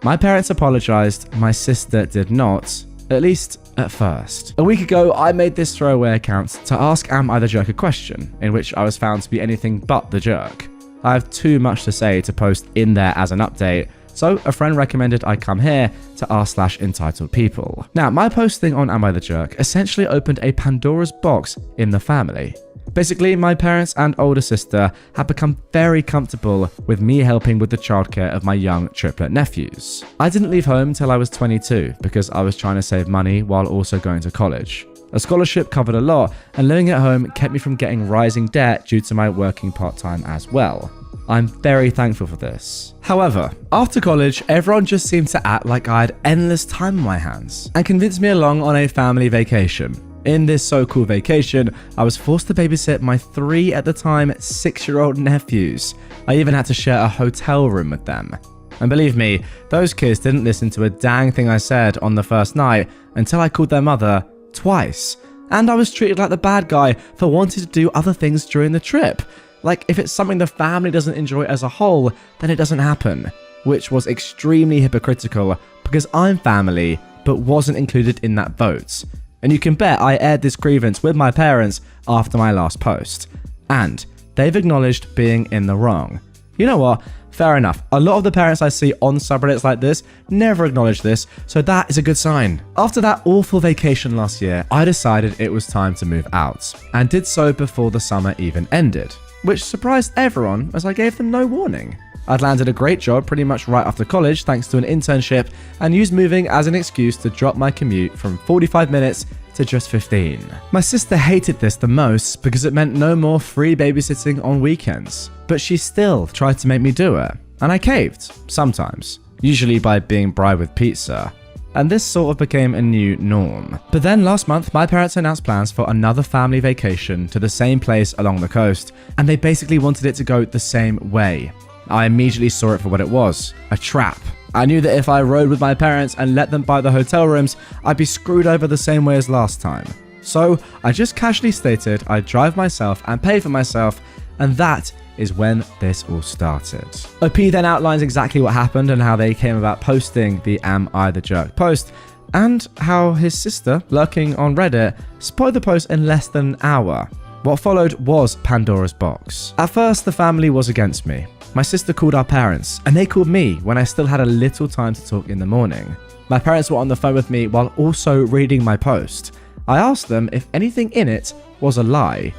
My parents apologized, my sister did not, at least at first. A week ago, I made this throwaway account to ask AmITheJerk a question, in which I was found to be anything but the jerk. I have too much to say to post in there as an update, so a friend recommended I come here to r/entitledpeople. Now, my posting on AmITheJerk essentially opened a Pandora's box in the family. Basically, my parents and older sister have become very comfortable with me helping with the childcare of my young triplet nephews. I didn't leave home till I was 22 because I was trying to save money while also going to college. A scholarship covered a lot, and living at home kept me from getting rising debt due to my working part-time as well. I'm very thankful for this. However, after college, everyone just seemed to act like I had endless time on my hands and convinced me along on a family vacation. In this so-called vacation, I was forced to babysit my 3 at the time 6-year-old nephews. I even had to share a hotel room with them. And believe me, those kids didn't listen to a dang thing I said on the first night until I called their mother twice. And I was treated like the bad guy for wanting to do other things during the trip. Like, if it's something the family doesn't enjoy as a whole, then it doesn't happen. Which was extremely hypocritical because I'm family, but wasn't included in that vote. And you can bet I aired this grievance with my parents after my last post. And they've acknowledged being in the wrong. You know what? Fair enough. A lot of the parents I see on subreddits like this never acknowledge this, so that is a good sign. After that awful vacation last year, I decided it was time to move out, and did so before the summer even ended, which surprised everyone as I gave them no warning. I'd landed a great job pretty much right after college thanks to an internship, and used moving as an excuse to drop my commute from 45 minutes to just 15. My sister hated this the most because it meant no more free babysitting on weekends, but she still tried to make me do it, and I caved, sometimes, usually by being bribed with pizza, and this sort of became a new norm. But then last month, my parents announced plans for another family vacation to the same place along the coast, and they basically wanted it to go the same way. I immediately saw it for what it was, a trap. I knew that if I rode with my parents and let them buy the hotel rooms, I'd be screwed over the same way as last time. So I just casually stated I'd drive myself and pay for myself, and that is when this all started. OP then outlines exactly what happened and how they came about posting the AmITheJerk post, and how his sister, lurking on Reddit, spoiled the post in less than an hour. What followed was Pandora's box. At first, the family was against me. My sister called our parents, and they called me when I still had a little time to talk in the morning. My parents were on the phone with me while also reading my post. I asked them if anything in it was a lie.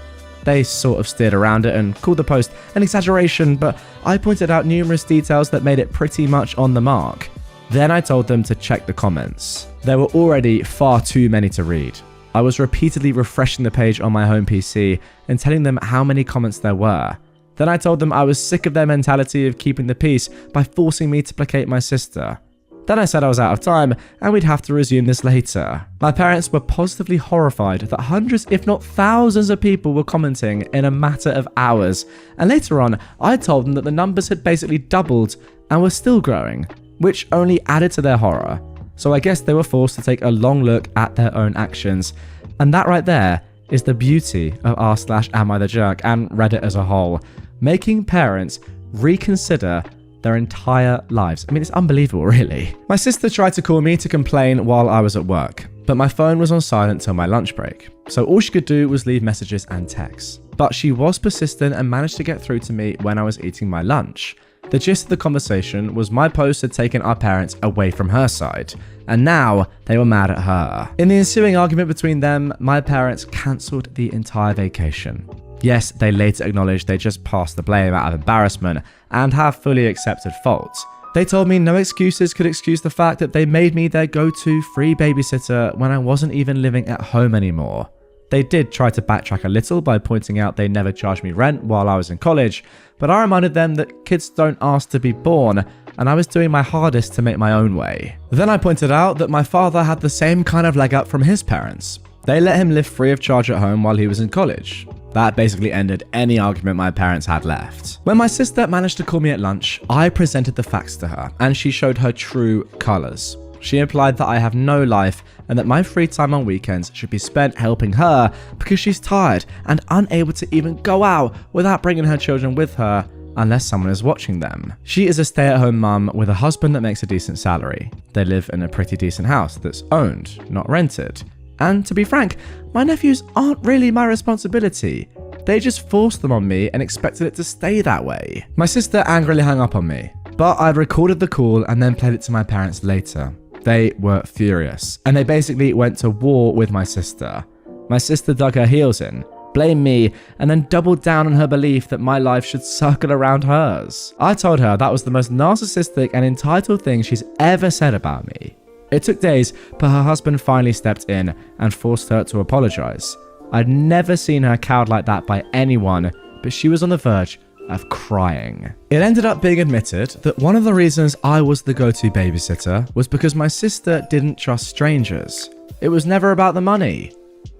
They sort of steered around it and called the post an exaggeration, but I pointed out numerous details that made it pretty much on the mark. Then I told them to check the comments. There were already far too many to read. I was repeatedly refreshing the page on my home PC and telling them how many comments there were. Then I told them I was sick of their mentality of keeping the peace by forcing me to placate my sister. Then I said I was out of time and we'd have to resume this later. My parents were positively horrified that hundreds if not thousands of people were commenting in a matter of hours, and later on I told them that the numbers had basically doubled and were still growing, which only added to their horror. So I guess they were forced to take a long look at their own actions, and that right there is the beauty of r/AmITheJerk and Reddit as a whole, making parents reconsider their entire lives. I mean, it's unbelievable, really. My sister tried to call me to complain while I was at work, but my phone was on silent till my lunch break, so all she could do was leave messages and texts. But she was persistent and managed to get through to me when I was eating my lunch. The gist of the conversation was my post had taken our parents away from her side, and now they were mad at her. In the ensuing argument between them, my parents cancelled the entire vacation. Yes, they later acknowledged they just passed the blame out of embarrassment and have fully accepted fault. They told me no excuses could excuse the fact that they made me their go-to free babysitter when I wasn't even living at home anymore. They did try to backtrack a little by pointing out they never charged me rent while I was in college, but I reminded them that kids don't ask to be born, and I was doing my hardest to make my own way. Then I pointed out that my father had the same kind of leg up from his parents. They let him live free of charge at home while he was in college. That basically ended any argument my parents had left. When my sister managed to call me at lunch, I presented the facts to her, and she showed her true colours. She implied that I have no life and that my free time on weekends should be spent helping her because she's tired and unable to even go out without bringing her children with her unless someone is watching them. She is a stay-at-home mum with a husband that makes a decent salary. They live in a pretty decent house that's owned, not rented. And to be frank, my nephews aren't really my responsibility. They just forced them on me and expected it to stay that way. My sister angrily hung up on me, but I recorded the call and then played it to my parents later. They were furious, and they basically went to war with my sister. My sister dug her heels in, blamed me, and then doubled down on her belief that my life should circle around hers. I told her that was the most narcissistic and entitled thing she's ever said about me. It took days, but her husband finally stepped in and forced her to apologize. I'd never seen her cowed like that by anyone, but she was on the verge of crying. It ended up being admitted that one of the reasons I was the go-to babysitter was because my sister didn't trust strangers. It was never about the money.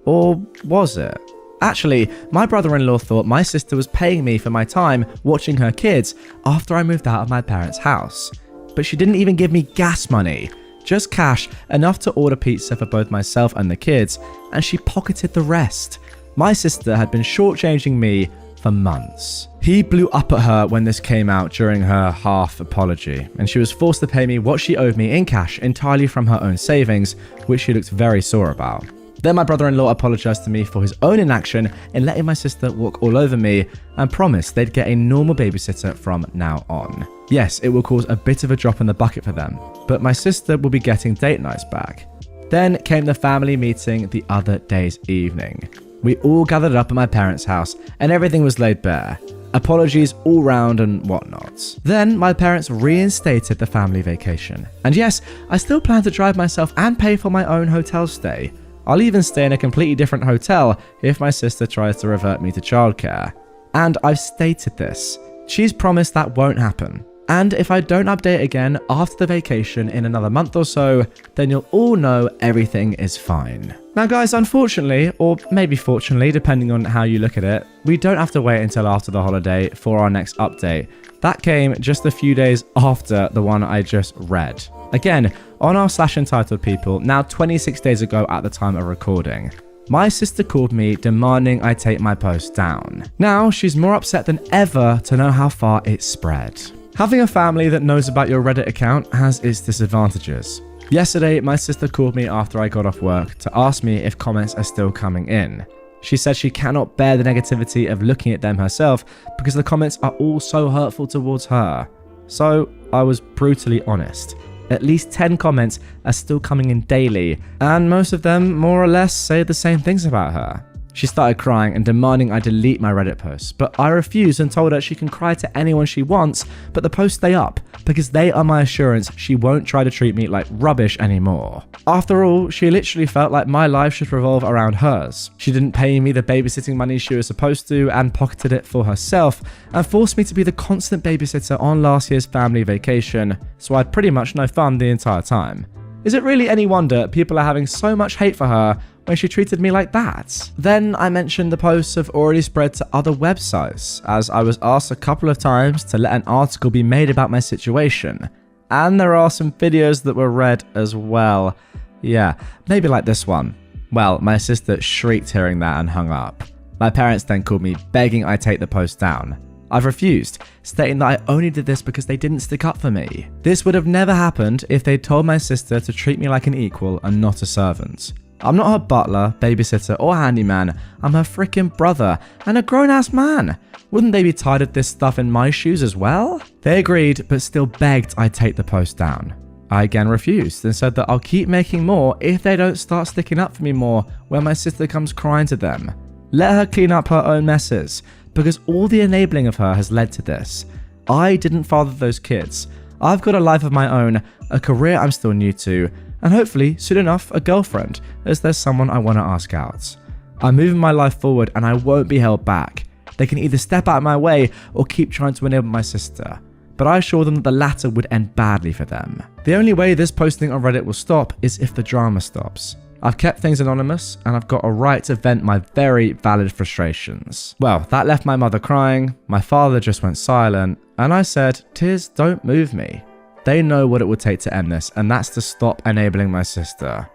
Or was it? Actually, my brother-in-law thought my sister was paying me for my time watching her kids after I moved out of my parents' house. But she didn't even give me gas money. Just cash, enough to order pizza for both myself and the kids, and she pocketed the rest. My sister had been shortchanging me for months. He blew up at her when this came out during her half apology, and she was forced to pay me what she owed me in cash entirely from her own savings, which she looked very sore about. Then my brother-in-law apologized to me for his own inaction in letting my sister walk all over me and promised they'd get a normal babysitter from now on. Yes, it will cause a bit of a drop in the bucket for them, but my sister will be getting date nights back. Then came the family meeting the other day's evening. We all gathered up at my parents' house and everything was laid bare. Apologies all round and whatnot. Then my parents reinstated the family vacation. And yes, I still plan to drive myself and pay for my own hotel stay. I'll even stay in a completely different hotel if my sister tries to revert me to childcare. And I've stated this. She's promised that won't happen. And if I don't update again after the vacation in another month or so, then you'll all know everything is fine. Now guys, unfortunately, or maybe fortunately, depending on how you look at it, we don't have to wait until after the holiday for our next update. That came just a few days after the one I just read. Again, on our /entitledpeople, now 26 days ago at the time of recording. My sister called me demanding I take my post down. Now, she's more upset than ever to know how far it's spread. Having a family that knows about your Reddit account has its disadvantages. Yesterday, my sister called me after I got off work to ask me if comments are still coming in. She said she cannot bear the negativity of looking at them herself because the comments are all so hurtful towards her. So, I was brutally honest. At least 10 comments are still coming in daily, and most of them more or less say the same things about her. She started crying and demanding I delete my Reddit posts, but I refused and told her she can cry to anyone she wants, but the posts stay up, because they are my assurance she won't try to treat me like rubbish anymore. After all, she literally felt like my life should revolve around hers. She didn't pay me the babysitting money she was supposed to and pocketed it for herself, and forced me to be the constant babysitter on last year's family vacation, so I had pretty much no fun the entire time. Is it really any wonder people are having so much hate for her when she treated me like that? Then I mentioned the posts have already spread to other websites, as I was asked a couple of times to let an article be made about my situation. And there are some videos that were read as well. Yeah, maybe like this one. Well, my sister shrieked hearing that and hung up. My parents then called me begging I take the post down. I've refused, stating that I only did this because they didn't stick up for me. This would have never happened if they'd told my sister to treat me like an equal and not a servant. I'm not her butler, babysitter, or handyman. I'm her frickin' brother and a grown-ass man. Wouldn't they be tired of this stuff in my shoes as well? They agreed, but still begged I take the post down. I again refused and said that I'll keep making more if they don't start sticking up for me more when my sister comes crying to them. Let her clean up her own messes, because all the enabling of her has led to this. I didn't father those kids. I've got a life of my own, a career I'm still new to, and hopefully, soon enough, a girlfriend, as there's someone I want to ask out. I'm moving my life forward and I won't be held back. They can either step out of my way or keep trying to enable my sister. But I assure them that the latter would end badly for them. The only way this posting on Reddit will stop is if the drama stops. I've kept things anonymous and I've got a right to vent my very valid frustrations. Well, that left my mother crying, my father just went silent, and I said, tears don't move me. They know what it would take to end this, and that's to stop enabling my sister.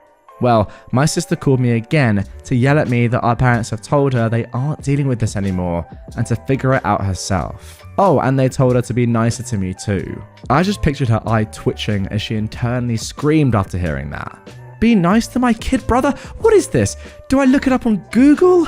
Well, my sister called me again to yell at me that our parents have told her they aren't dealing with this anymore and to figure it out herself. Oh, and they told her to be nicer to me too. I just pictured her eye twitching as she internally screamed after hearing that. Be nice to my kid brother? What is this? Do I look it up on Google?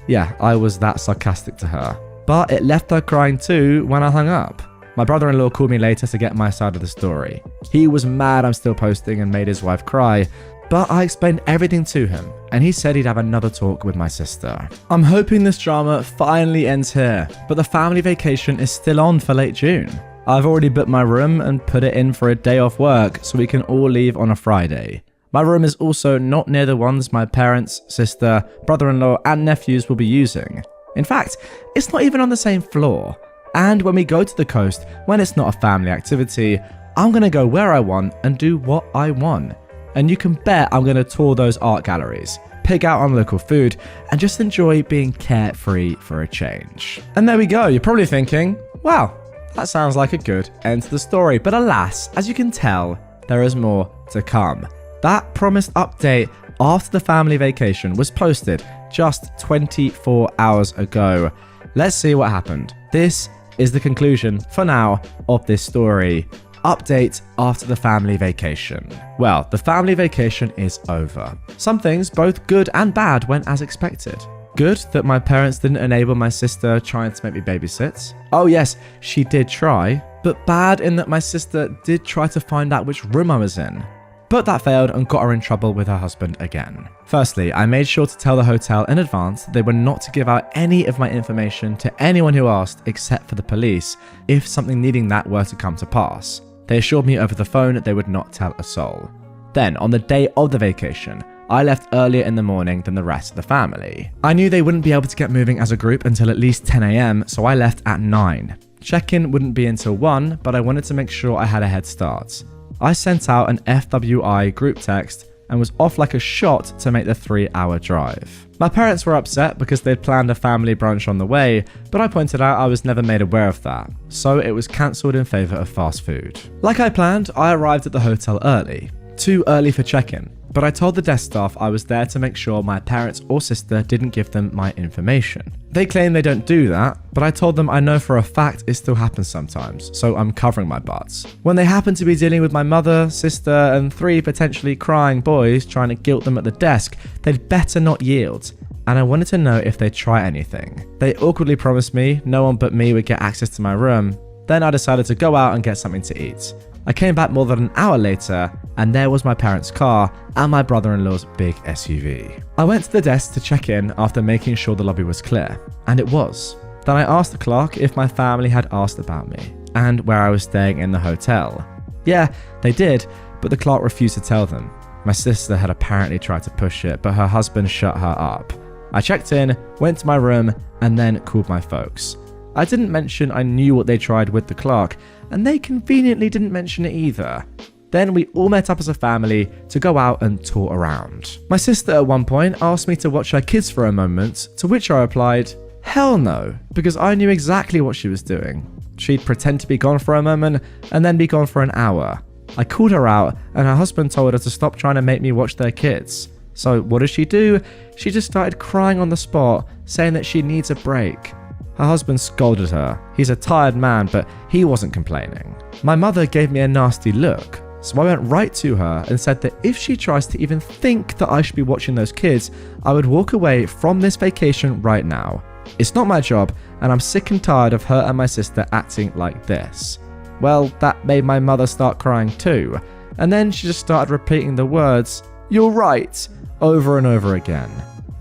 Yeah, I was that sarcastic to her. But it left her crying too when I hung up. My brother-in-law called me later to get my side of the story. He was mad I'm still posting and made his wife cry, but I explained everything to him, and he said he'd have another talk with my sister. I'm hoping this drama finally ends here, but the family vacation is still on for late June. I've already booked my room and put it in for a day off work so we can all leave on a Friday. My room is also not near the ones my parents, sister, brother-in-law, and nephews will be using. In fact, it's not even on the same floor. And when we go to the coast, when it's not a family activity, I'm going to go where I want and do what I want. And you can bet I'm going to tour those art galleries, pig out on local food, and just enjoy being carefree for a change. And there we go. You're probably thinking, wow, that sounds like a good end to the story. But alas, as you can tell, there is more to come. That promised update after the family vacation was posted just 24 hours ago. let's see what happened. This is the conclusion, for now, of this story. Update after the family vacation. Well, the family vacation is over. Some things, both good and bad, went as expected. Good that my parents didn't enable my sister trying to make me babysit. Oh yes, she did try. But bad in that my sister did try to find out which room I was in. But that failed and got her in trouble with her husband again. Firstly, I made sure to tell the hotel in advance that they were not to give out any of my information to anyone who asked except for the police if something needing that were to come to pass. They assured me over the phone that they would not tell a soul. Then, on the day of the vacation, I left earlier in the morning than the rest of the family. I knew they wouldn't be able to get moving as a group until at least 10 AM, so I left at 9. Check-in wouldn't be until 1, but I wanted to make sure I had a head start. I sent out an FWI group text and was off like a shot to make the 3-hour drive. My parents were upset because they'd planned a family brunch on the way, but I pointed out I was never made aware of that, so it was cancelled in favour of fast food. Like I planned, I arrived at the hotel early. Too early for check-in, but I told the desk staff I was there to make sure my parents or sister didn't give them my information. They claim they don't do that, but I told them I know for a fact it still happens sometimes, so I'm covering my butts. When they happen to be dealing with my mother, sister, and 3 potentially crying boys trying to guilt them at the desk, they'd better not yield. And I wanted to know if they'd try anything. They awkwardly promised me no one but me would get access to my room. Then I decided to go out and get something to eat. I came back more than an hour later, and there was my parents' car and my brother-in-law's big SUV. I went to the desk to check in after making sure the lobby was clear, and it was. Then I asked the clerk if my family had asked about me, and where I was staying in the hotel. Yeah, they did, but the clerk refused to tell them. My sister had apparently tried to push it, but her husband shut her up. I checked in, went to my room, and then called my folks. I didn't mention I knew what they tried with the clerk, and they conveniently didn't mention it either. Then we all met up as a family to go out and tour around. My sister at one point asked me to watch her kids for a moment, to which I replied, hell no, because I knew exactly what she was doing. She'd pretend to be gone for a moment and then be gone for an hour. I called her out and her husband told her to stop trying to make me watch their kids. So what does she do? She just started crying on the spot, saying that she needs a break. Her husband scolded her. He's a tired man, but he wasn't complaining. My mother gave me a nasty look, so I went right to her and said that if she tries to even think that I should be watching those kids, I would walk away from this vacation right now. It's not my job, and I'm sick and tired of her and my sister acting like this. Well, that made my mother start crying too, and then she just started repeating the words, "You're right," over and over again.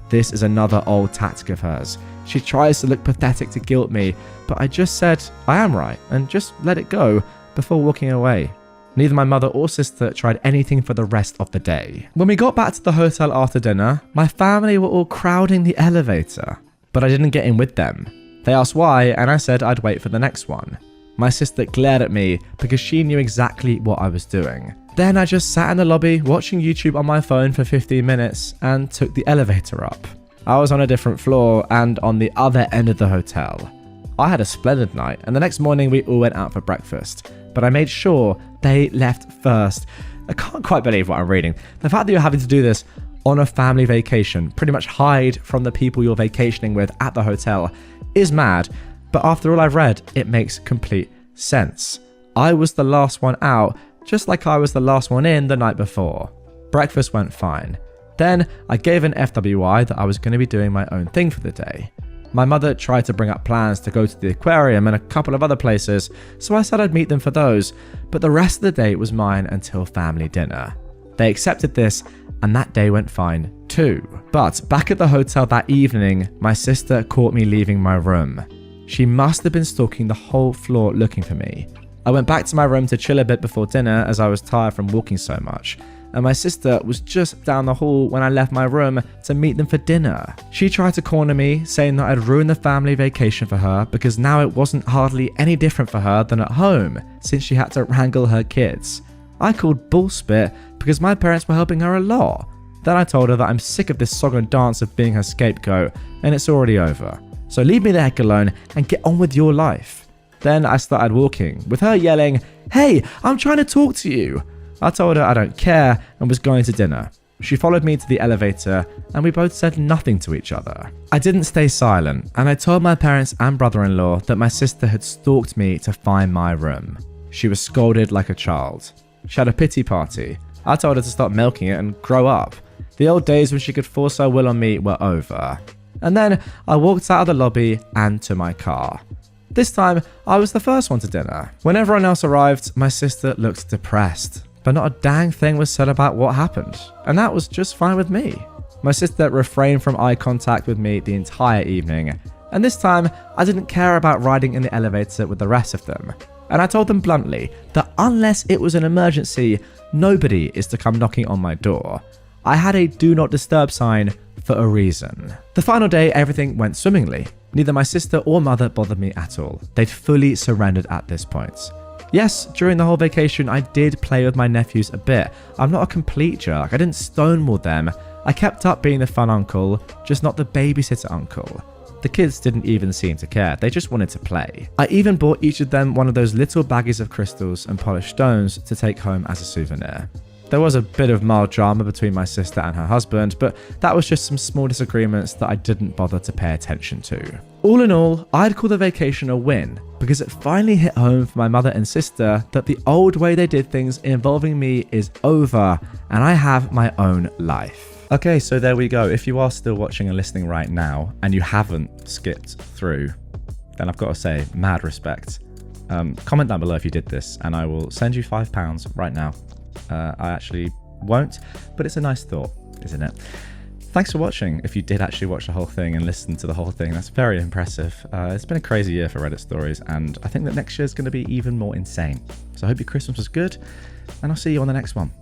This is another old tactic of hers. She tries to look pathetic to guilt me, but I just said I am right and just let it go before walking away. Neither my mother or sister tried anything for the rest of the day. When we got back to the hotel after dinner, my family were all crowding the elevator, but I didn't get in with them. They asked why, and I said I'd wait for the next one. My sister glared at me because she knew exactly what I was doing. Then I just sat in the lobby watching YouTube on my phone for 15 minutes and took the elevator up. I was on a different floor and on the other end of the hotel. I had a splendid night, and the next morning we all went out for breakfast, but I made sure they left first. I can't quite believe what I'm reading. The fact that you're having to do this on a family vacation, pretty much hide from the people you're vacationing with at the hotel, is mad, but after all I've read, it makes complete sense. I was the last one out, just like I was the last one in the night before. Breakfast went fine. Then I gave an FWI that I was going to be doing my own thing for the day. My mother tried to bring up plans to go to the aquarium and a couple of other places, so I said I'd meet them for those, but the rest of the day was mine until family dinner. They accepted this, and that day went fine too. But back at the hotel that evening, my sister caught me leaving my room. She must have been stalking the whole floor looking for me. I went back to my room to chill a bit before dinner as I was tired from walking so much, and my sister was just down the hall when I left my room to meet them for dinner. She tried to corner me, saying that I'd ruined the family vacation for her because now it wasn't hardly any different for her than at home, since she had to wrangle her kids. I called bullspit because my parents were helping her a lot. Then I told her that I'm sick of this song and dance of being her scapegoat, and it's already over. So leave me the heck alone and get on with your life. Then I started walking, with her yelling, "Hey, I'm trying to talk to you." I told her I don't care and was going to dinner. She followed me to the elevator and we both said nothing to each other. I didn't stay silent and I told my parents and brother-in-law that my sister had stalked me to find my room. She was scolded like a child. She had a pity party. I told her to stop milking it and grow up. The old days when she could force her will on me were over. And then I walked out of the lobby and to my car. This time, I was the first one to dinner. When everyone else arrived, my sister looked depressed, but not a dang thing was said about what happened, and that was just fine with me. My sister refrained from eye contact with me the entire evening, and this time, I didn't care about riding in the elevator with the rest of them. And I told them bluntly that unless it was an emergency, nobody is to come knocking on my door. I had a do not disturb sign for a reason. The final day, everything went swimmingly. Neither my sister or mother bothered me at all. They'd fully surrendered at this point. Yes, during the whole vacation, I did play with my nephews a bit. I'm not a complete jerk. I didn't stonewall them. I kept up being the fun uncle, just not the babysitter uncle. The kids didn't even seem to care. They just wanted to play. I even bought each of them one of those little baggies of crystals and polished stones to take home as a souvenir. There was a bit of mild drama between my sister and her husband, but that was just some small disagreements that I didn't bother to pay attention to. All in all, I'd call the vacation a win, because it finally hit home for my mother and sister that the old way they did things involving me is over, and I have my own life. Okay, so there we go. If you are still watching and listening right now, and you haven't skipped through, then I've got to say, mad respect. Comment down below if you did this, and I will send you £5 right now. I actually won't, but it's a nice thought, isn't it? Thanks for watching. If you did actually watch the whole thing and listen to the whole thing, that's very impressive. It's been a crazy year for Reddit stories, and I think that next year is going to be even more insane. So I hope your Christmas was good, and I'll see you on the next one.